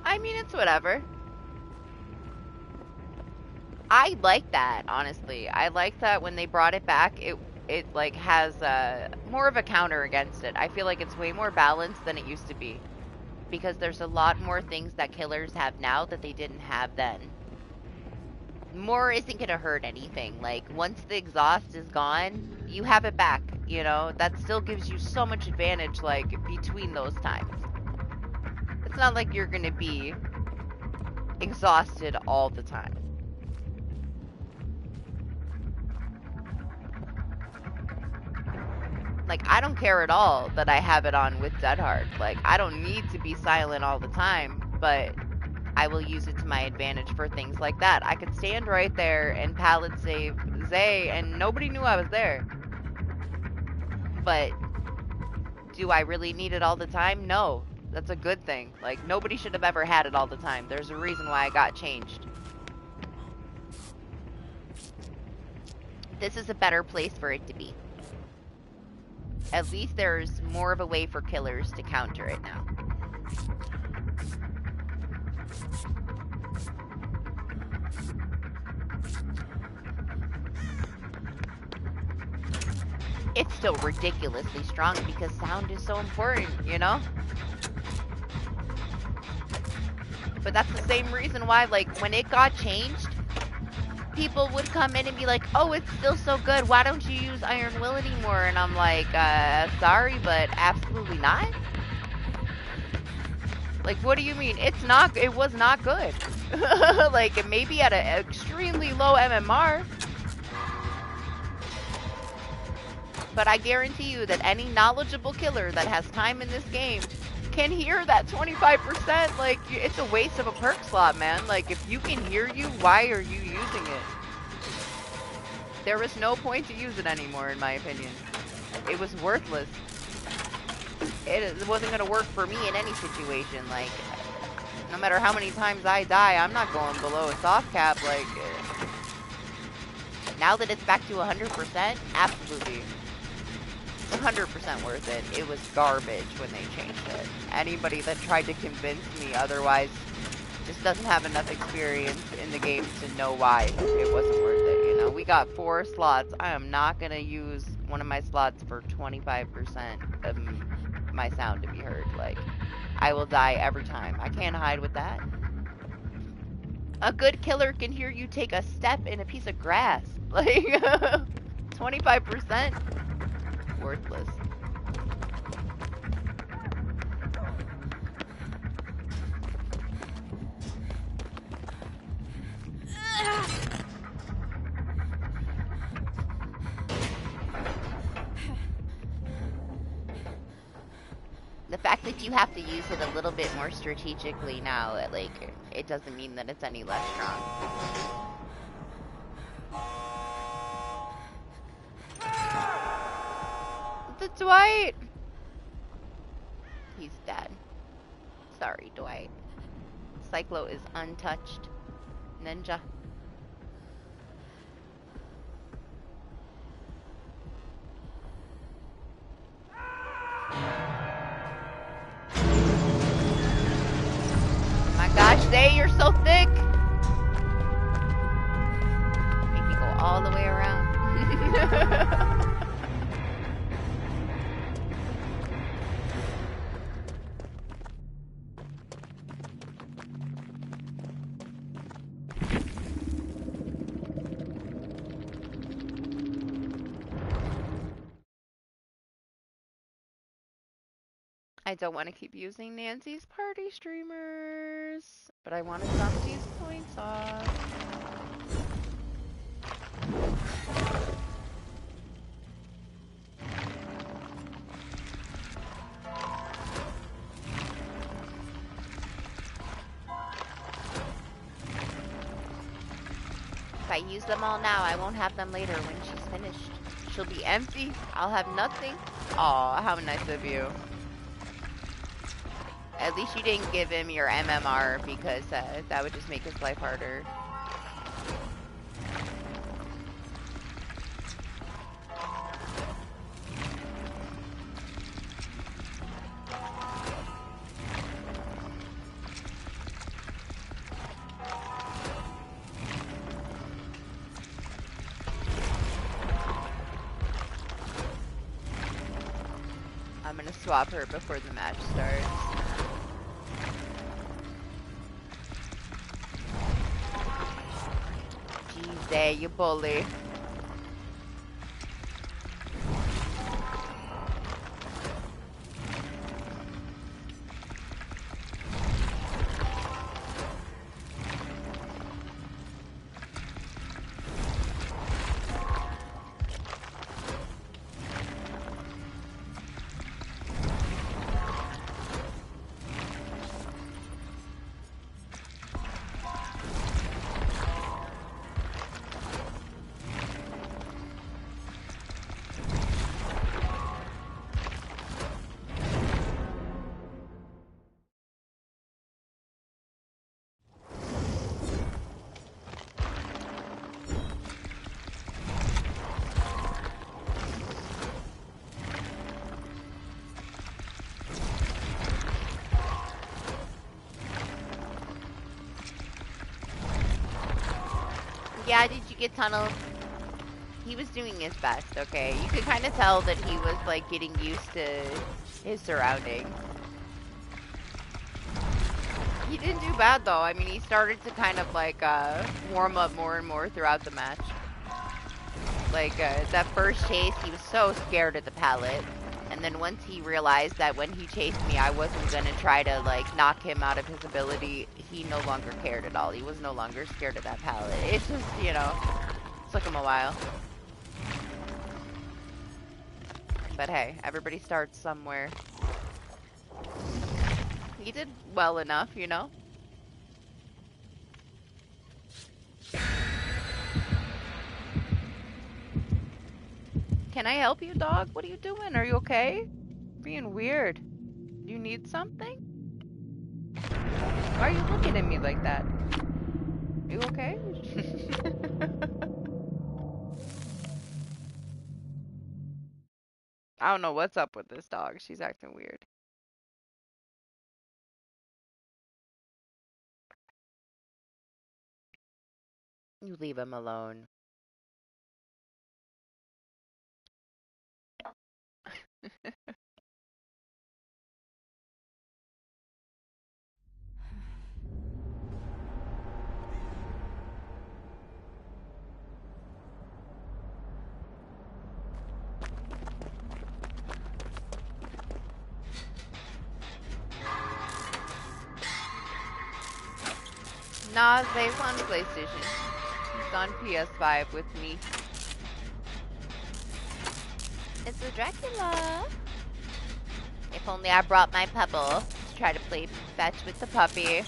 I mean, it's whatever. I like that, honestly. I like that when they brought it back, it like has more of a counter against it. I feel like it's way more balanced than it used to be. Because there's a lot more things that killers have now that they didn't have then. More isn't gonna hurt anything. Like, once the exhaust is gone, you have it back, you know? That still gives you so much advantage, like, between those times. It's not like you're gonna be exhausted all the time. Like, I don't care at all that I have it on with Dead Hard. Like, I don't need to be silent all the time, but I will use it to my advantage for things like that. I could stand right there and pallet save Zay, and nobody knew I was there. But do I really need it all the time? No. That's a good thing. Like, nobody should have ever had it all the time. There's a reason why I got changed. This is a better place for it to be. At least there's more of a way for killers to counter it now. It's still ridiculously strong because sound is so important, you know? But that's the same reason why, like, when it got changed, people would come in and be like, oh, it's still so good, why don't you use Iron Will anymore? And I'm like, sorry, but absolutely not. Like, what do you mean? It was not good. Like, maybe at an extremely low MMR. But I guarantee you that any knowledgeable killer that has time in this game can hear that 25%. Like, it's a waste of a perk slot, man. Like, if you can hear you, why are you using it? There was no point to use it anymore, in my opinion. It was worthless. It wasn't going to work for me in any situation. Like, no matter how many times I die, I'm not going below a soft cap. Like, now that it's back to 100%, absolutely. 100% worth it. It was garbage when they changed it. Anybody that tried to convince me otherwise just doesn't have enough experience in the game to know why it wasn't worth it, you know? We got 4 slots. I am not going to use one of my slots for 25% of my sound to be heard. Like, I will die every time. I can't hide with that. A good killer can hear you take a step in a piece of grass. Like, 25%? Worthless. The fact that you have to use it a little bit more strategically now, like, it doesn't mean that it's any less strong. The Dwight! He's dead. Sorry, Dwight. Cyclo is untouched. Ninja. My gosh, Zay, you're so thick! Make me go all the way around. I don't want to keep using Nancy's party streamers, but I want to dump these points off. If I use them all now, I won't have them later when she's finished. She'll be empty. I'll have nothing. Aw, how nice of you. At least you didn't give him your MMR because that would just make his life harder. I'm gonna swap her before the match starts. Jeez, there, you bully. Yeah, did you get tunneled? He was doing his best, okay? You could kind of tell that he was, like, getting used to his surroundings. He didn't do bad, though. I mean, he started to kind of, like, warm up more and more throughout the match. Like, that first chase, he was so scared of the pallet. And then once he realized that when he chased me, I wasn't gonna try to, like, knock him out of his ability, he no longer cared at all. He was no longer scared of that pallet. It's just, you know, took him a while. But hey, everybody starts somewhere. He did well enough, you know? Can I help you, dog? What are you doing? Are you okay? Being weird. You need something? Why are you looking at me like that? You okay? I don't know what's up with this dog. She's acting weird. You leave him alone. Nah, Zay's on PlayStation. He's on PS5 with me. It's a Dracula. If only I brought my pupple to try to play fetch with the puppy.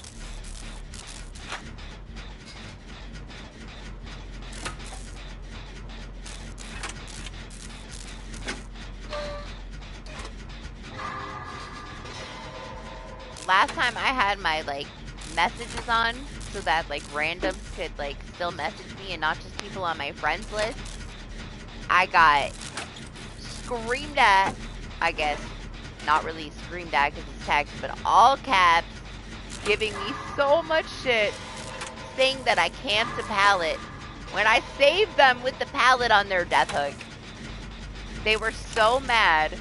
Last time I had my like messages on so that like randoms could like still message me and not just people on my friends list, I got screamed at, I guess, not really screamed at because it's text, but all caps, giving me so much shit, saying that I camped a pallet when I saved them with the pallet on their death hook. They were so mad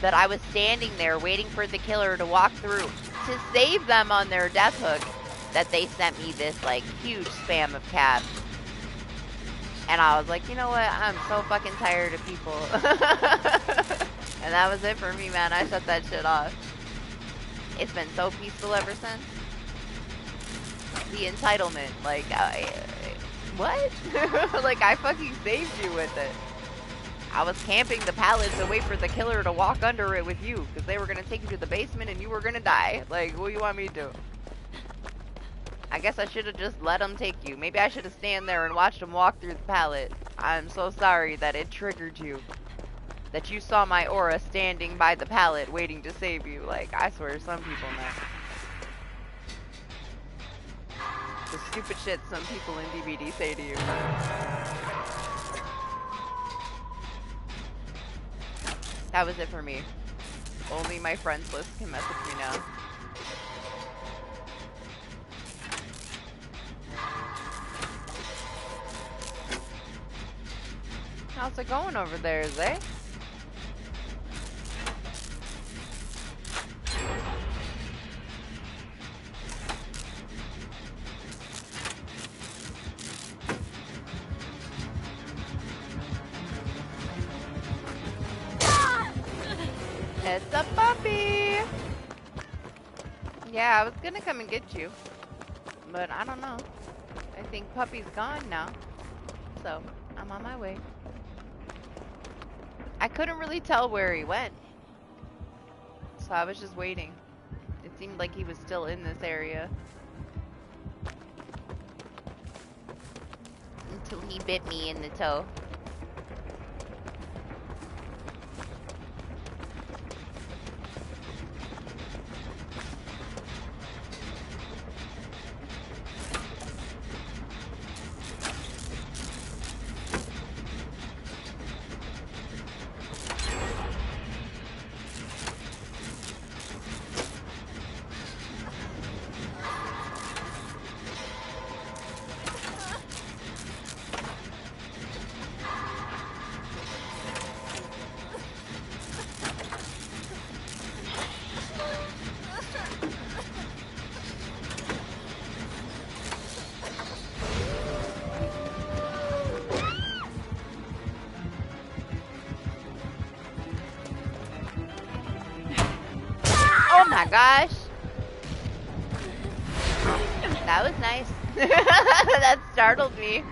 that I was standing there waiting for the killer to walk through to save them on their death hook that they sent me this like huge spam of caps. And I was like, you know what? I'm so fucking tired of people. And that was it for me, man. I shut that shit off. It's been so peaceful ever since. The entitlement. Like, what? Like, I fucking saved you with it. I was camping the pallet to wait for the killer to walk under it with you. Because they were going to take you to the basement and you were going to die. Like, what do you want me to do? I guess I should have just let him take you. Maybe I should have stand there and watched him walk through the pallet. I'm so sorry that it triggered you. That you saw my aura standing by the pallet waiting to save you. Like, I swear, some people know. The stupid shit some people in DBD say to you. That was it for me. Only my friends list can message me now. How's it going over there, Zay? It's a puppy! Yeah, I was gonna come and get you. But I don't know. I think puppy's gone now. So, I'm on my way. I couldn't really tell where he went. So I was just waiting. It seemed like he was still in this area. Until he bit me in the toe. Oh my gosh. That was nice. That startled me.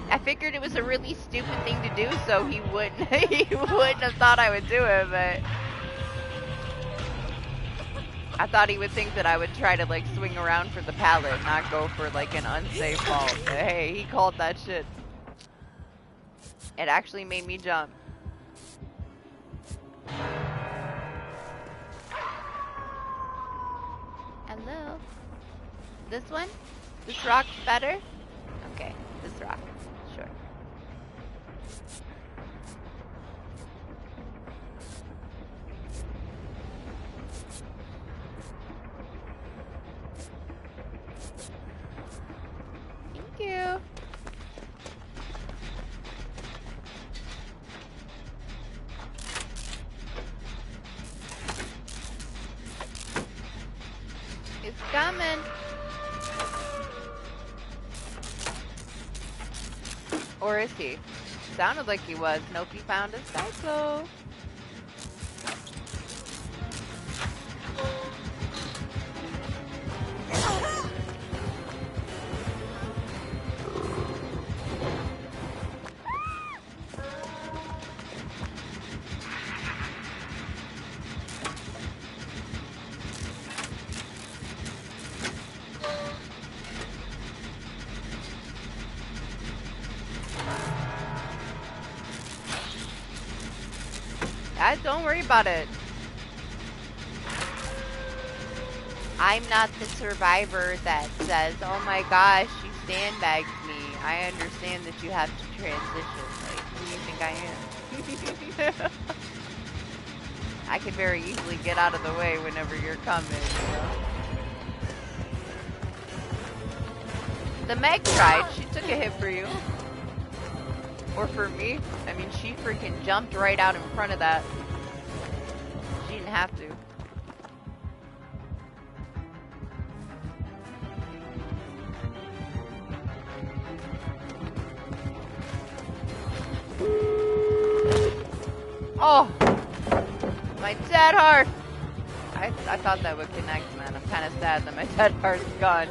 I figured it was a really stupid thing to do, so he wouldn't have thought I would do it, but I thought he would think that I would try to like swing around for the pallet, not go for like an unsafe fall. But hey, he called that shit. It actually made me jump. Hello. This one? This rock's better? Okay, this rock. Sure. Thank you. It's coming. Or is he? Sounded like he was. Nope, he found his psycho. Don't worry about it. I'm not the survivor that says, oh my gosh, you sandbagged me. I understand that you have to transition. Like, who do you think I am? I could very easily get out of the way whenever you're coming, you know? The Meg tried. She took a hit for you. Or for me. I mean, she freaking jumped right out in front of that. She didn't have to. Oh! My dead heart! I thought that would connect, man. I'm kind of sad that my dead heart's gone.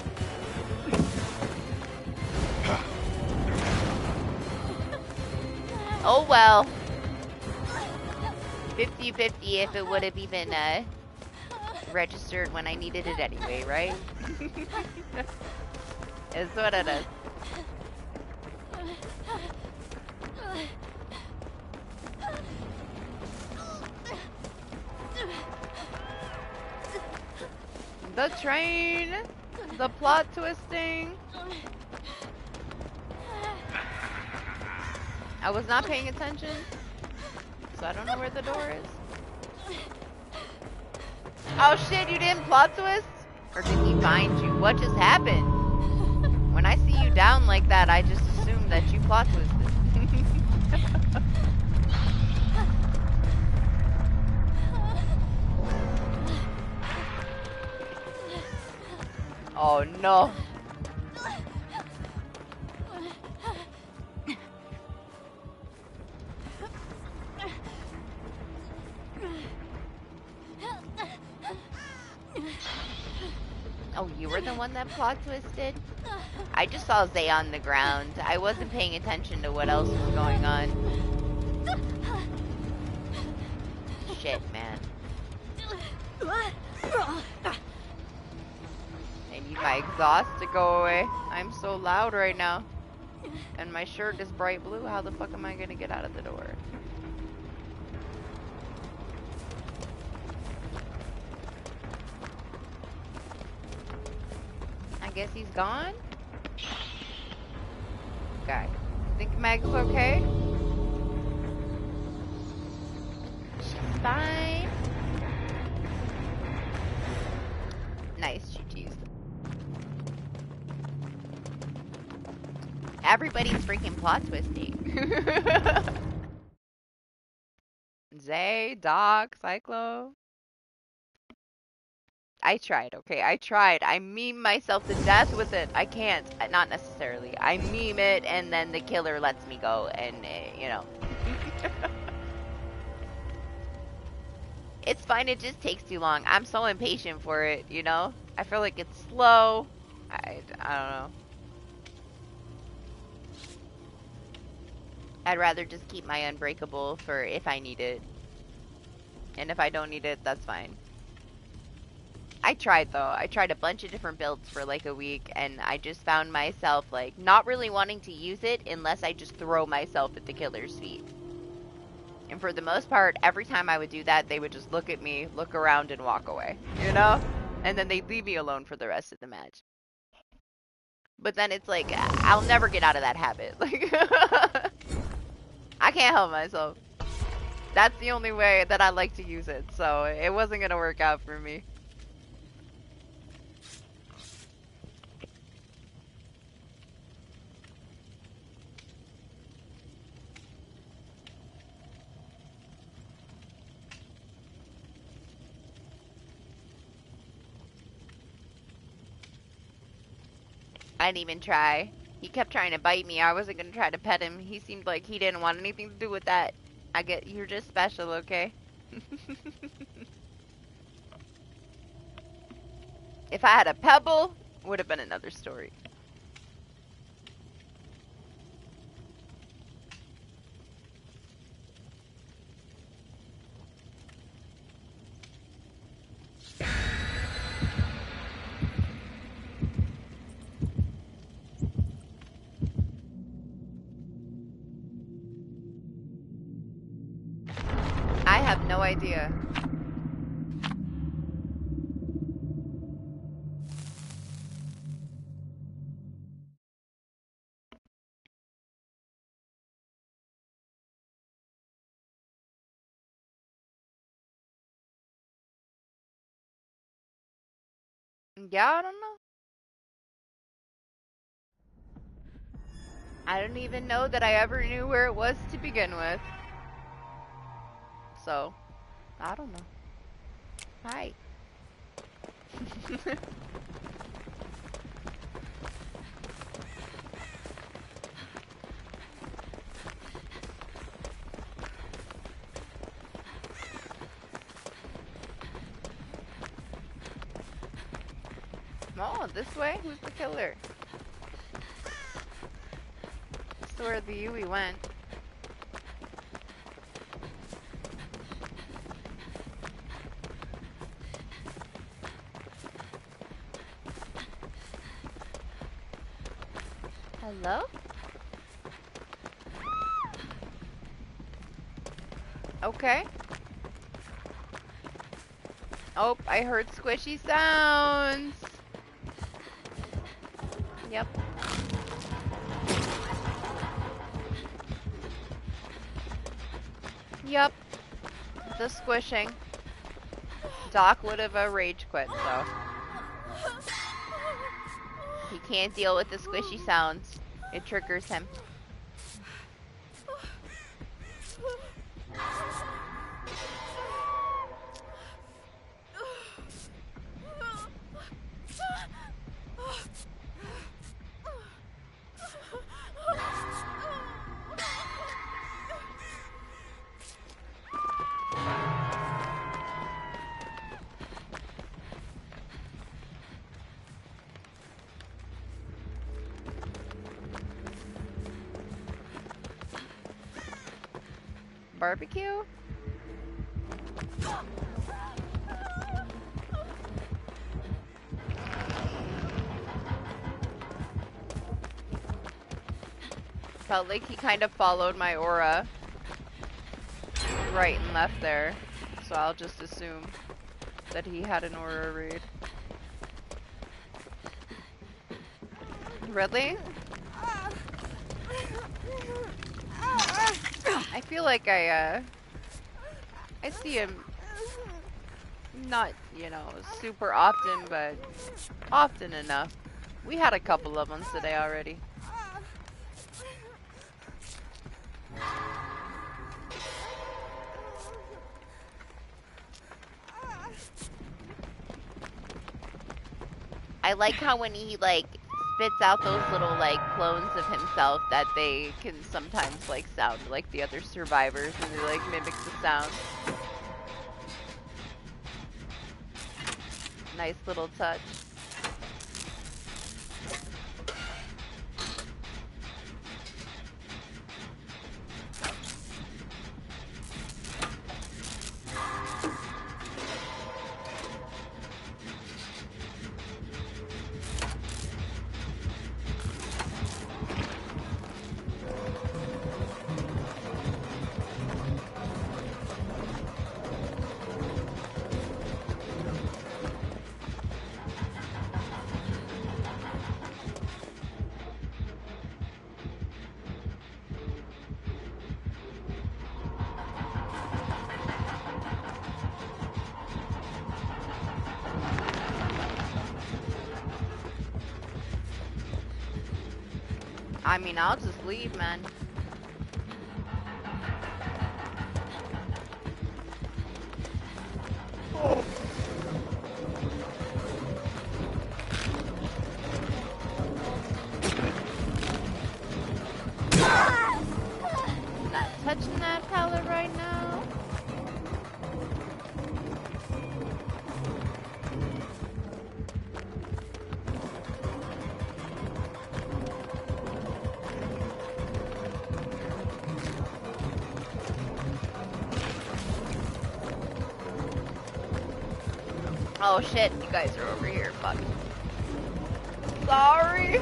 Oh well. 50-50 if it would have even registered when I needed it anyway, right? It's what it is. The train! The plot twisting! I was not paying attention, so I don't know where the door is. Oh shit, you didn't plot twist? Or did he find you? What just happened? When I see you down like that, I just assume that you plot twisted. Oh no. Oh, you were the one that plot twisted? I just saw Zay on the ground. I wasn't paying attention to what else was going on. Shit, man. I need my exhaust to go away. I'm so loud right now. And my shirt is bright blue. How the fuck am I gonna get out of the door? I guess he's gone? Okay. Think Meg's okay? She's fine. Nice, she teased. Everybody's freaking plot twisting. Zay, Doc, Cyclo. I tried, okay? I tried. I meme myself to death with it. I can't. Not necessarily. I meme it, and then the killer lets me go, and, you know. It's fine. It just takes too long. I'm so impatient for it, you know? I feel like it's slow. I don't know. I'd rather just keep my unbreakable for if I need it. And if I don't need it, that's fine. I tried though. I tried a bunch of different builds for like a week, and I just found myself like not really wanting to use it unless I just throw myself at the killer's feet. And for the most part, every time I would do that, they would just look at me, look around, and walk away. You know? And then they'd leave me alone for the rest of the match. But then it's like, I'll never get out of that habit. Like, I can't help myself. That's the only way that I like to use it, so it wasn't gonna work out for me. I didn't even try. He kept trying to bite me. I wasn't gonna try to pet him. He seemed like he didn't want anything to do with that. I get, you're just special, okay? If I had a pebble, it would have been another story. I have no idea. Yeah, I don't know. I don't even know that I ever knew where it was to begin with. So, I don't know. Hi. Oh, this way? Who's the killer? That's where the Yui went. Hello? Okay. Oh, I heard squishy sounds. Yep. Yep. The squishing. Doc would have rage quit, so. He can't deal with the squishy sounds. It triggers him. Barbecue? Felt like he kind of followed my aura right and left there, so I'll just assume that he had an aura read. Really? I feel like I see him not, you know, super often, but often enough. We had a couple of them today already. I like how when he, like, spits out those little, like, clones of himself that they can sometimes, like, sound like the other survivors and they, like, mimic the sound. Nice little touch. I mean, I'll just leave, man. Not touching that pallet right now. Oh shit, you guys are over here, fuck. Sorry!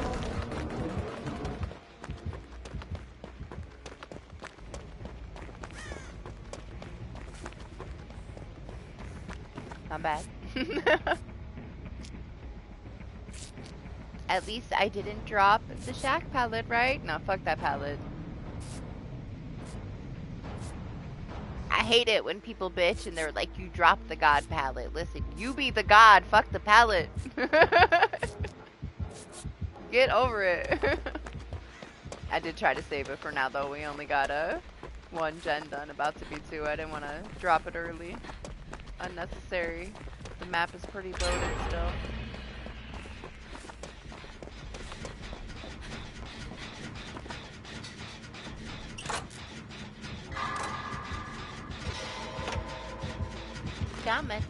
Not bad. At least I didn't drop the shack pallet, right? No, fuck that pallet. I hate it when people bitch and they're like, you dropped the god pallet. Listen, you be the god, fuck the pallet. Get over it. I did try to save it for now though. We only got a 1 gen done, about to be 2. I didn't want to drop it early. Unnecessary. The map is pretty loaded still. Coming.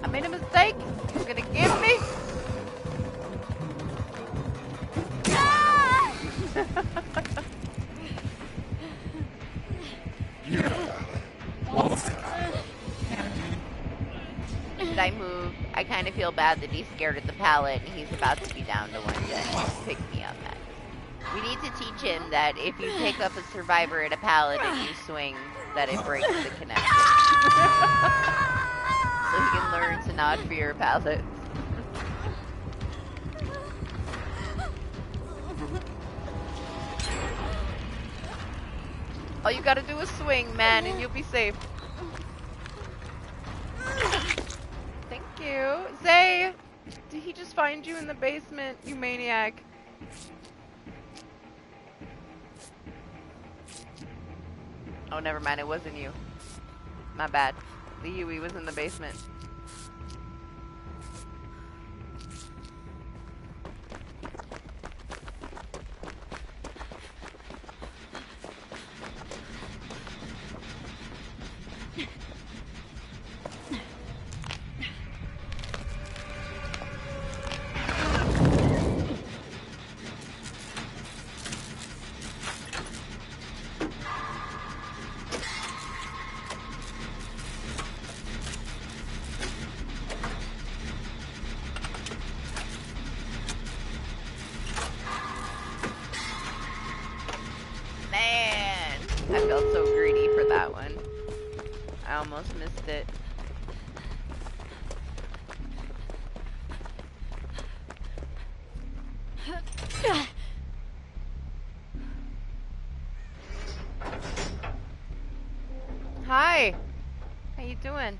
I made a mistake. He's gonna give me. Should I move? I kind of feel bad that he's scared of the pallet and he's about to be down to 1 gen. Pick me up next. We need to teach him that if you pick up a survivor at a pallet and you swing, that it breaks the connection. So he can learn to not fear pallets. All you gotta do is swing, man, and you'll be safe. Thank you. Zay! Did he just find you in the basement, you maniac? Oh, never mind, it wasn't you. My bad. The Yui was in the basement. I felt so greedy for that one. I almost missed it. Hi. How you doing?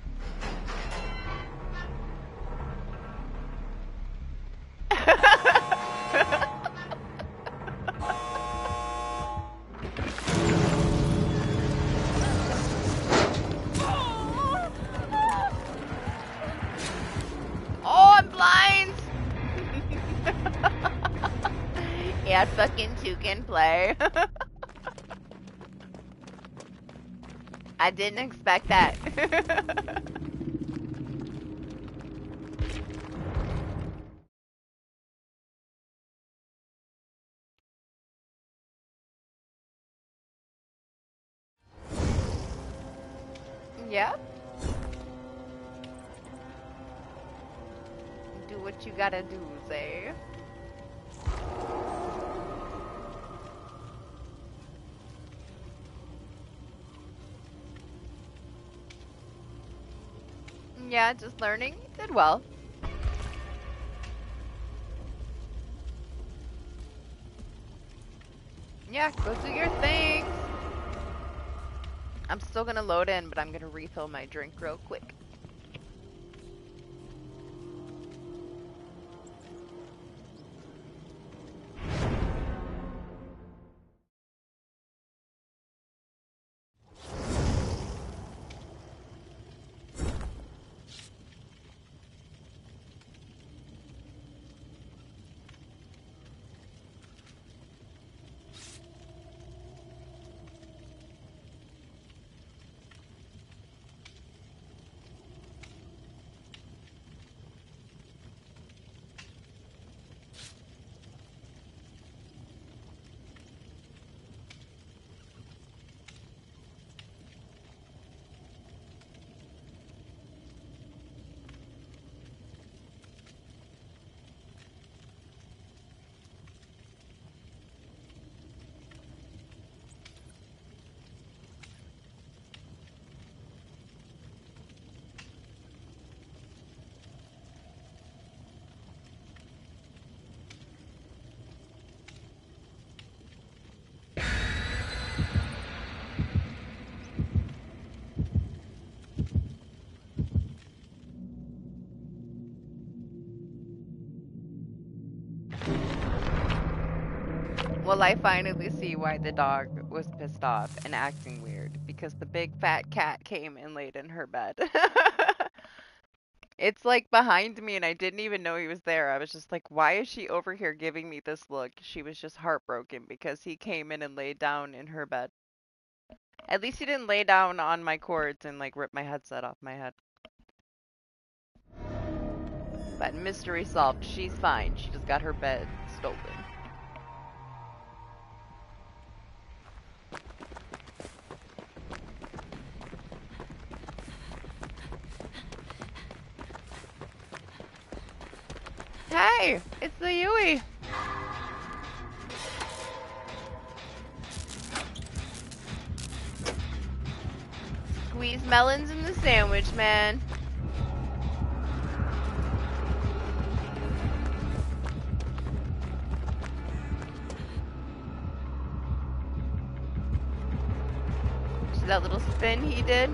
Yeah, fucking 2 can play. I didn't expect that. Yeah? Do what you gotta do, Zay. Yeah, just learning. Did well. Yeah, go do your thing. I'm still gonna load in, but I'm gonna refill my drink real quick. Well, I finally see why the dog was pissed off and acting weird, because the big fat cat came and laid in her bed. It's like behind me and I didn't even know he was there. I was just like, why is she over here giving me this look? She was just heartbroken because he came in and laid down in her bed. At least he didn't lay down on my cords and like rip my headset off my head. But mystery solved. She's fine. She just got her bed stolen. Hey, it's the Yui. Squeeze melons in the sandwich, man. See that little spin he did?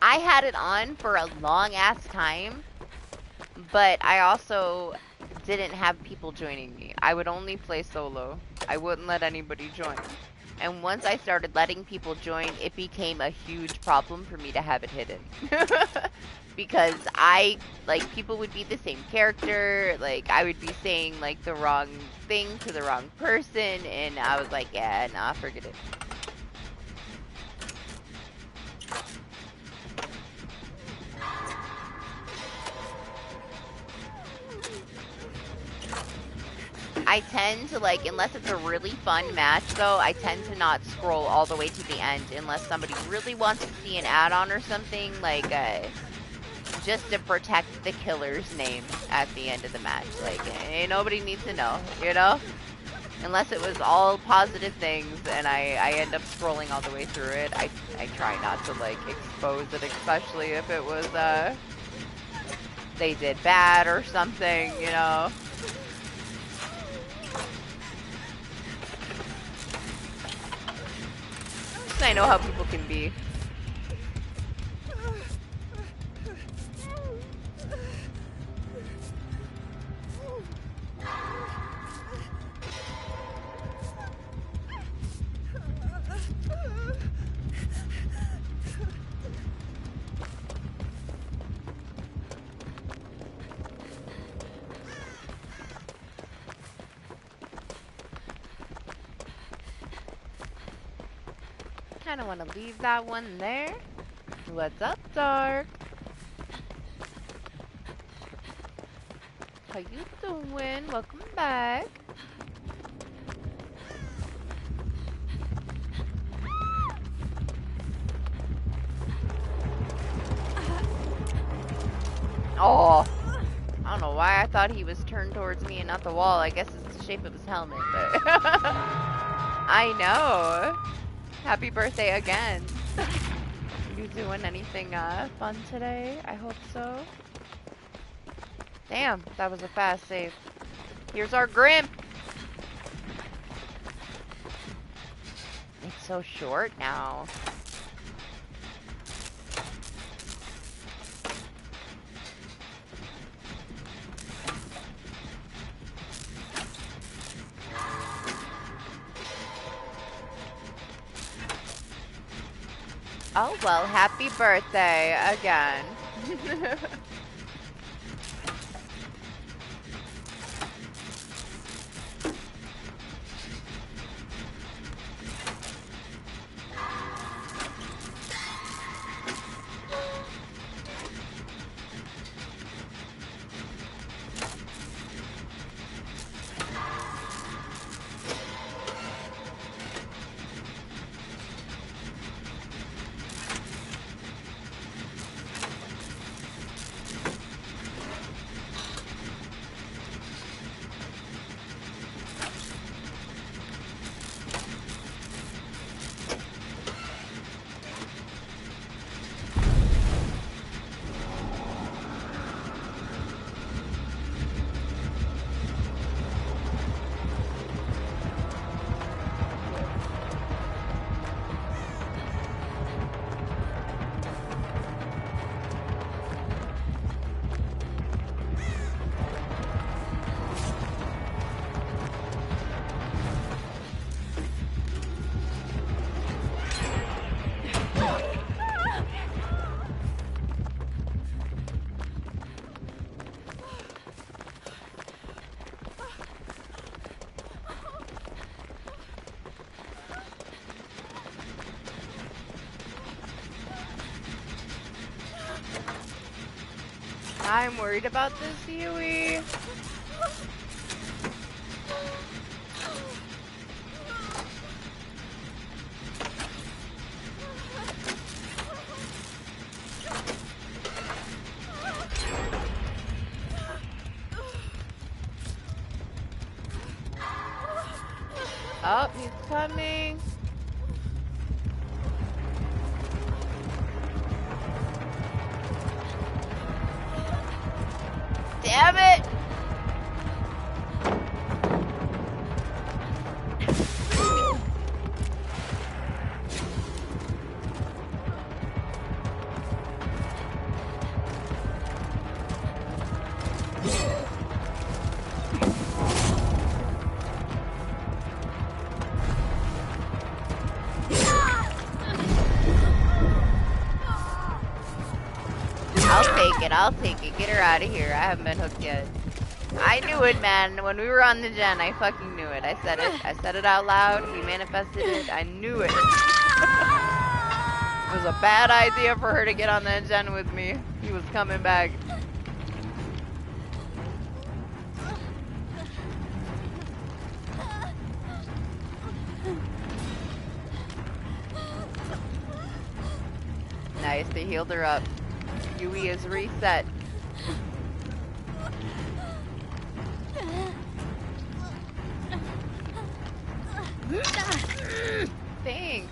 I had it on for a long ass time, but I also didn't have people joining me. I would only play solo. I wouldn't let anybody join. And once I started letting people join, it became a huge problem for me to have it hidden. Because people would be the same character, like, I would be saying, like, the wrong thing to the wrong person, and I was like, yeah, nah, forget it. I tend to, like, unless it's a really fun match, though, I tend to not scroll all the way to the end unless somebody really wants to see an add-on or something, like, just to protect the killer's name at the end of the match. Like, nobody needs to know, you know? Unless it was all positive things and I end up scrolling all the way through it, I try not to, like, expose it, especially if it was, they did bad or something, you know? I know how people can be. Kind of want to leave that one there. What's up, Dark? How you doing? Welcome back. Oh, I don't know why I thought he was turned towards me and not the wall. I guess it's the shape of his helmet, but I know. Happy birthday again. You doing anything fun today? I hope so. Damn, that was a fast save. Here's our Grim. It's so short now. Oh, well, happy birthday again. I'm worried about this Yui. Oh, he's coming. Damn it! I'll take it. Get her out of here. I haven't been hooked yet. I knew it, man. When we were on the gen, I fucking knew it. I said it. I said it out loud. We manifested it. I knew it. It was a bad idea for her to get on the gen with me. He was coming back. Nice. They healed her up. Yui is reset. Thanks.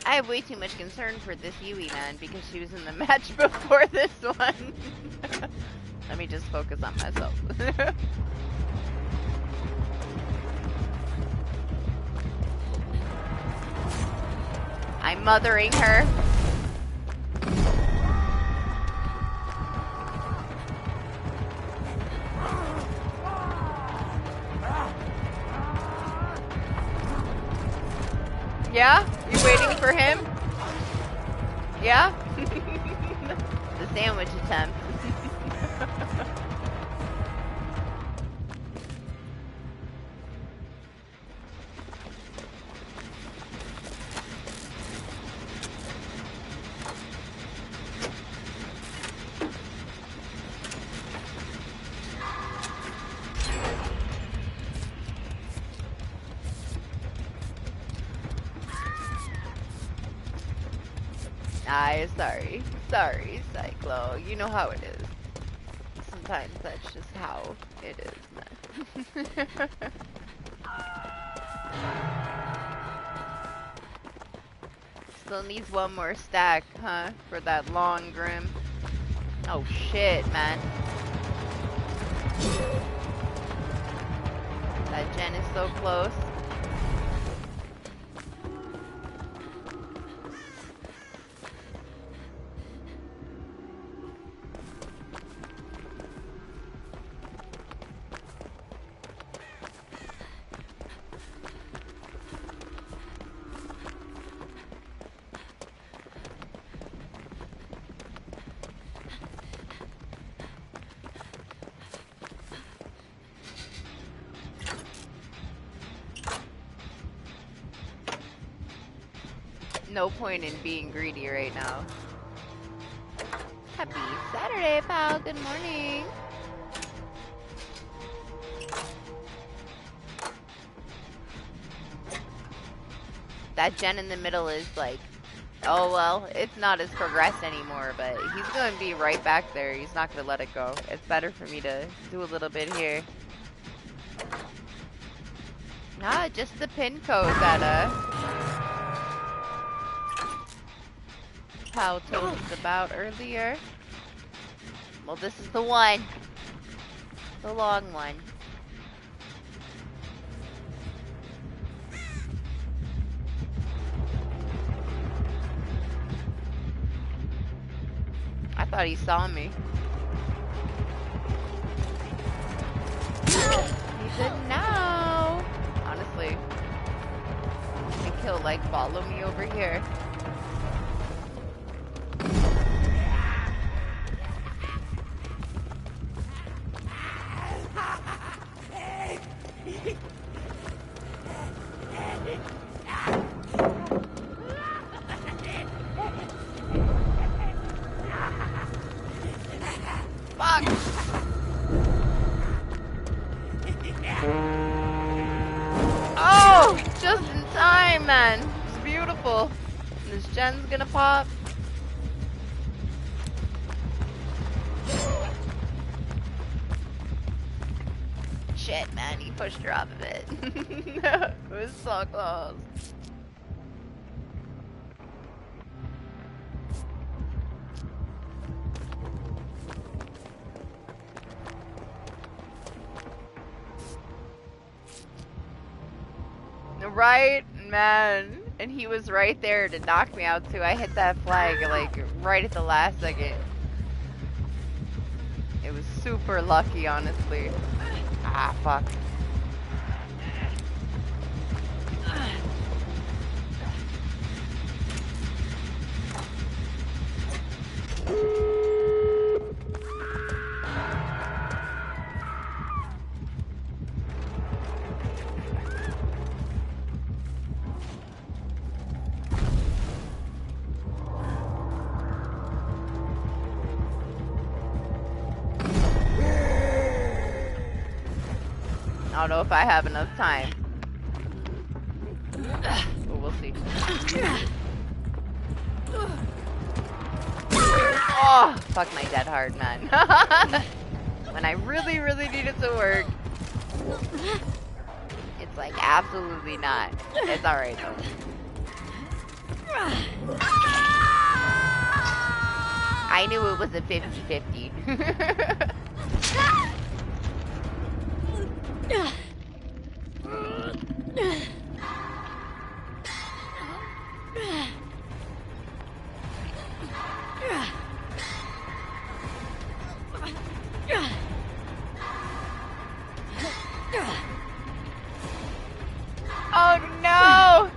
I have way too much concern for this Yui, man, because she was in the match before this one. Let me just focus on myself. I'm mothering her. Yeah? You waiting for him? Yeah? The sandwich attempt. Sorry, Cyclo. You know how it is. Sometimes that's just how it is, man. Still needs one more stack, huh? For that long grim. Oh shit, man. That gen is so close. No point in being greedy right now. Happy Saturday, pal. Good morning. That gen in the middle is like, oh well, it's not as progressed anymore, but he's going to be right back there. He's not going to let it go. It's better for me to do a little bit here. Nah, just the pin code that, Pal told us about earlier. Well, this is the one. The long one. I thought he saw me. He didn't know. Honestly. I think he'll like follow me over here. Gen's gonna pop. Shit, man, he pushed her off of it. It was so close. Right, man. And he was right there to knock me out too. I hit that flag like right at the last second. It was super lucky, honestly. Ah, fuck. I don't know if I have enough time. But we'll see. Oh, fuck my dead hard, man. When I really, really need it to work, it's like absolutely not. It's alright though. I knew it was a 50-50. Oh no!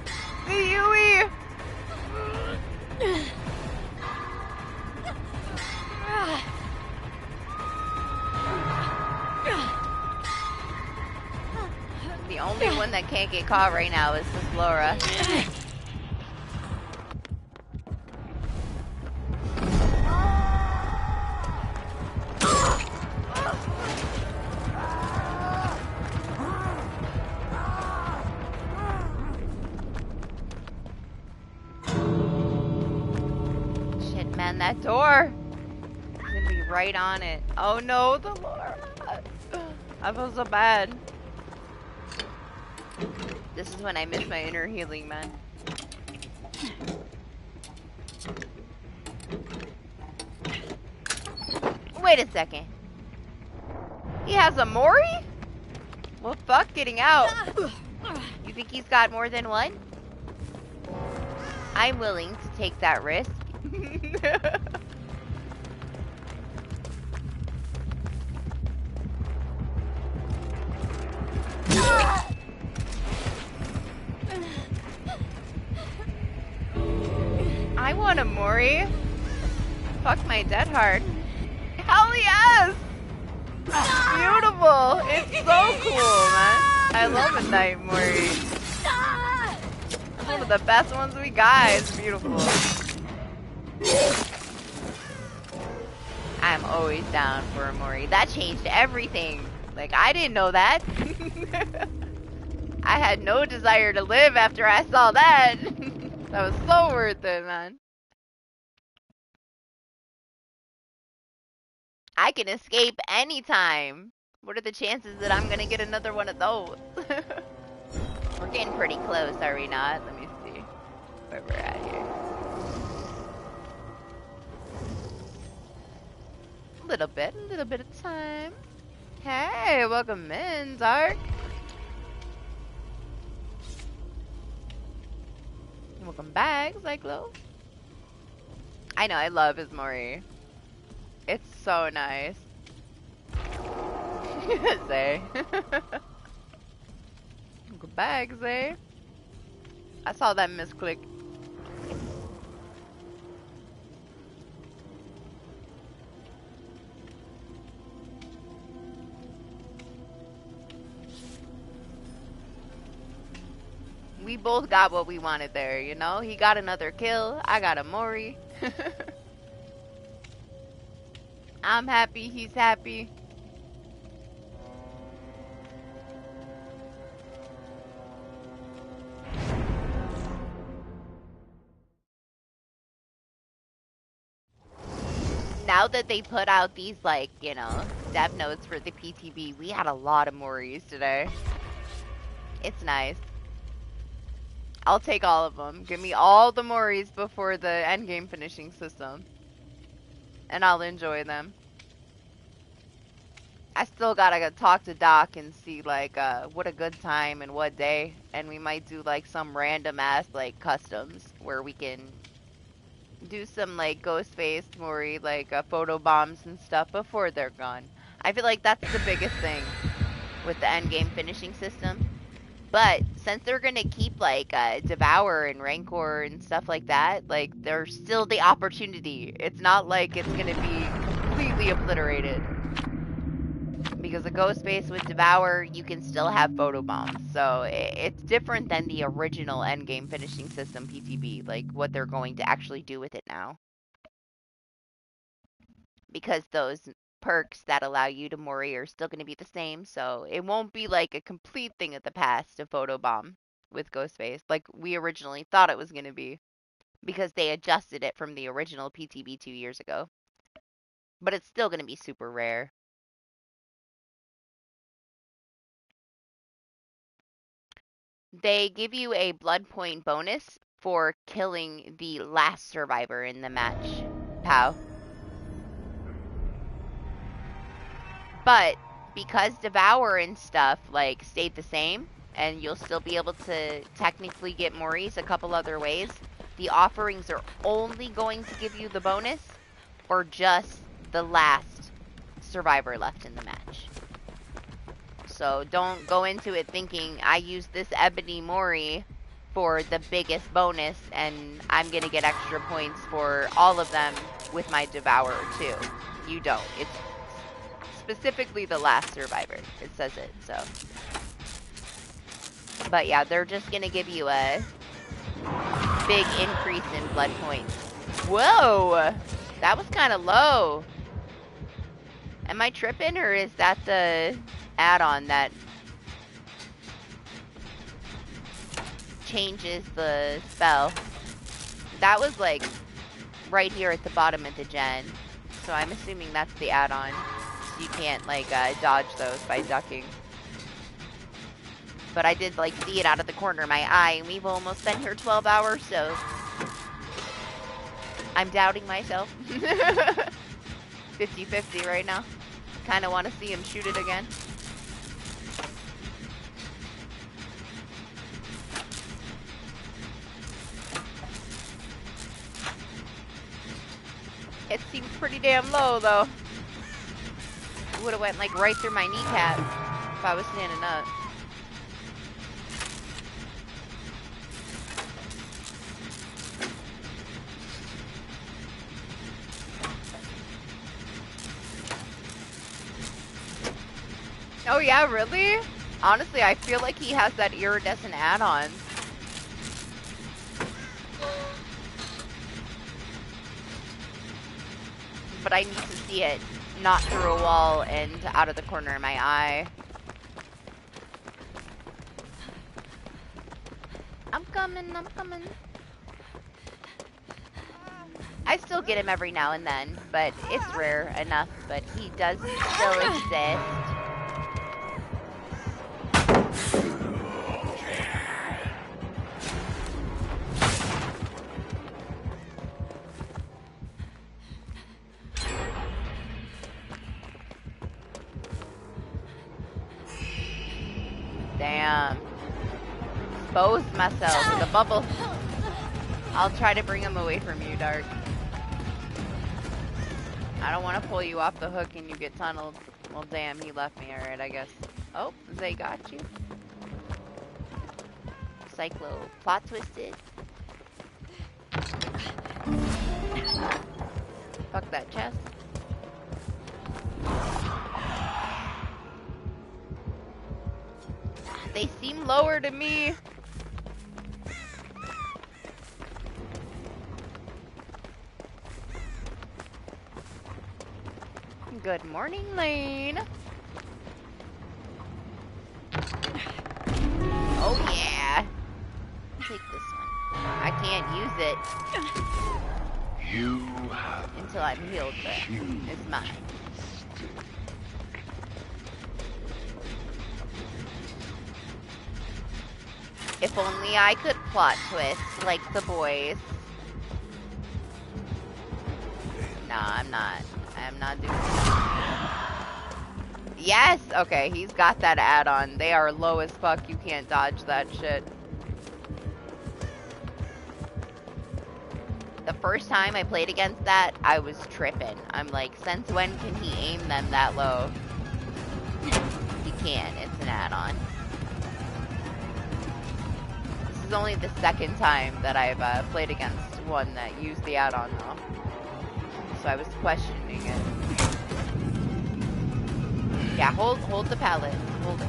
The Guyyys! only one that can't get caught right now is this Laura. Shit, man, that door. It's gonna be right on it. Oh no, the Laura. I feel so bad. This is when I miss my inner healing, man. Wait a second. He has a Mori? Well, fuck getting out. You think he's got more than one? I'm willing to take that risk. I want a Mori. Fuck my dead heart. Hell yes! Beautiful! It's so cool, man. I love a night Mori. It's one of the best ones we got. It's beautiful. I'm always down for a Mori. That changed everything. Like, I didn't know that. I had no desire to live after I saw that. That was so worth it, man. I can escape anytime. What are the chances that I'm gonna get another one of those? We're getting pretty close, are we not? Let me see where we're at here. A little bit of time. Hey, welcome in, Dark. Welcome back, Cyclo. I know, I love his Mori. It's so nice. Zay. Welcome back, Zay. I saw that misclick. We both got what we wanted there, you know? He got another kill. I got a Mori. I'm happy. He's happy. Now that they put out these, like, you know, dev notes for the PTB, we had a lot of Moris today. It's nice. I'll take all of them. Give me all the Moris before the endgame finishing system. And I'll enjoy them. I still gotta talk to Doc and see, like, what a good time and what day. And we might do, like, some random ass, like, customs where we can do some, like, Ghostface, Mori, like, photo bombs and stuff before they're gone. I feel like that's the biggest thing with the endgame finishing system. But since they're gonna keep, like, Devour and Rancor and stuff like that, like, there's still the opportunity. It's not like it's gonna be completely obliterated. Because a Ghostface with Devour, you can still have photo bombs. So it's different than the original endgame finishing system PTB, like what they're going to actually do with it now. Because those perks that allow you to Mori are still going to be the same, so it won't be like a complete thing of the past to photobomb with Ghostface like we originally thought it was going to be, because they adjusted it from the original PTB 2 years ago. But it's still going to be super rare. They give you a blood point bonus for killing the last survivor in the match. Pow. But because Devour and stuff, like, stayed the same, and you'll still be able to technically get Moris a couple other ways, the offerings are only going to give you the bonus for just the last survivor left in the match. So don't go into it thinking, I use this Ebony Mori for the biggest bonus, and I'm going to get extra points for all of them with my Devour too. You don't. It's specifically the last survivor. It says it, so. But yeah, they're just gonna give you a big increase in blood points. Whoa! That was kind of low. Am I tripping, or is that the add-on that changes the spell? That was like right here at the bottom of the gen. So I'm assuming that's the add-on. So you can't like dodge those by ducking. But I did like see it out of the corner of my eye, and we've almost been here 12 hours, so I'm doubting myself. 50-50 right now. Kind of want to see him shoot it again. It seems pretty damn low, though. It would have went like right through my kneecap if I was standing up. Oh yeah, really? Honestly, I feel like he has that iridescent add-on. But I need to see it not through a wall and out of the corner of my eye. I'm coming, I'm coming. I still get him every now and then, but it's rare enough, but he does still exist. Damn. Exposed myself. The bubble. I'll try to bring him away from you, Dark. I don't want to pull you off the hook and you get tunneled. Well, damn, he left me. Alright, I guess. Oh, they got you. Cyclo plot twisted. Fuck that chest. They seem lower to me. Good morning, Lane. Oh yeah. Take this one. I can't use it. You have until I'm healed, but it's mine. If only I could plot twist like the boys. Nah, I'm not. I'm not doing it. Yes! Okay, he's got that add-on. They are low as fuck. You can't dodge that shit. The first time I played against that, I was tripping. I'm like, since when can he aim them that low? He can. It's an add-on. This is only the second time that I've played against one that used the add-on though. So I was questioning it. Yeah, hold the pallet. Hold it.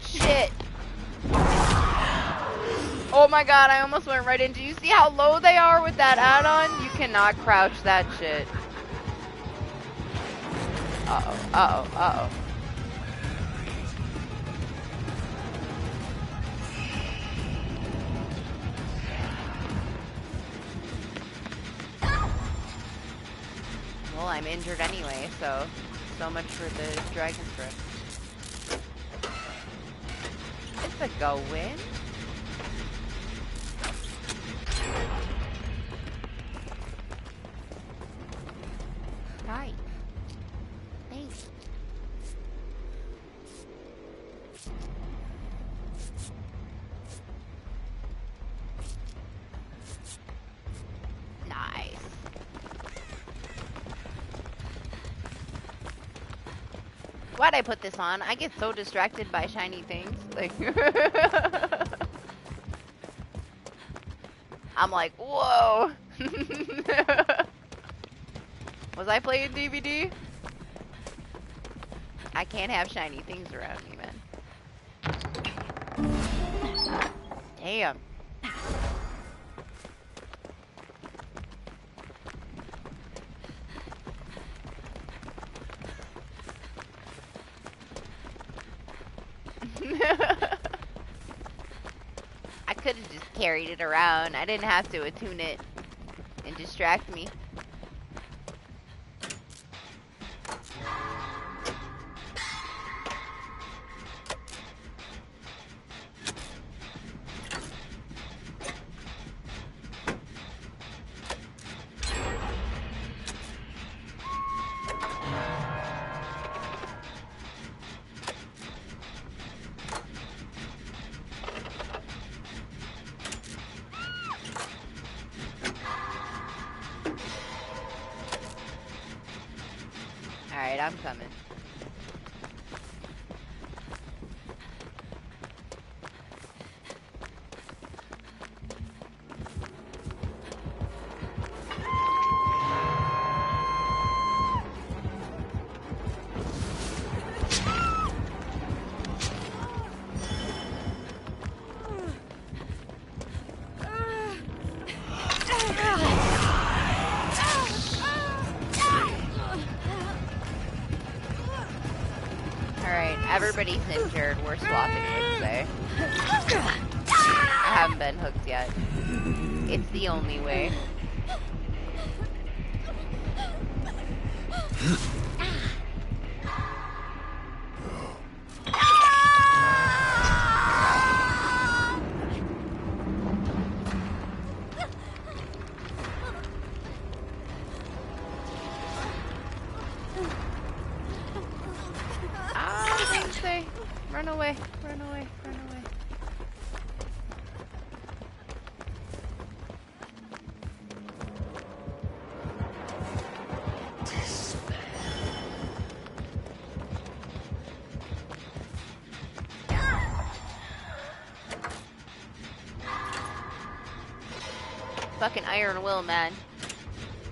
Shit. Oh my god, I almost went right into. You see how low they are with that add-on? You cannot crouch that shit. Uh-oh, uh-oh, uh-oh. Well, I'm injured anyway, so much for the dragon strip. It's a go win. Hi. Thanks. Nice. Why'd I put this on? I get so distracted by shiny things. Like, I'm like, whoa. Was I playing DBD? I can't have shiny things around me, man. Damn. I could have just carried it around. I didn't have to attune it and distract me. Alright, I'm coming. Everybody's injured. We're swapping it today. I haven't been hooked yet. It's the only way. Run away, run away, run away. Fucking Iron Will, man.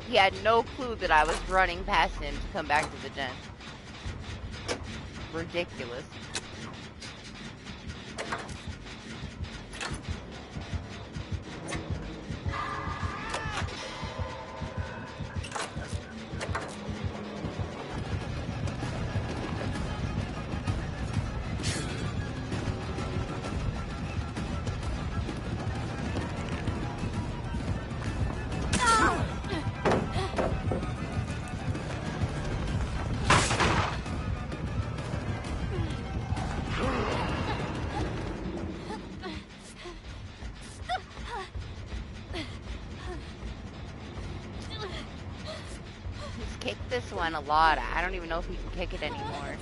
He had no clue that I was running past him to come back to the gen. Ridiculous. This one a lot. I don't even know if we can kick it anymore.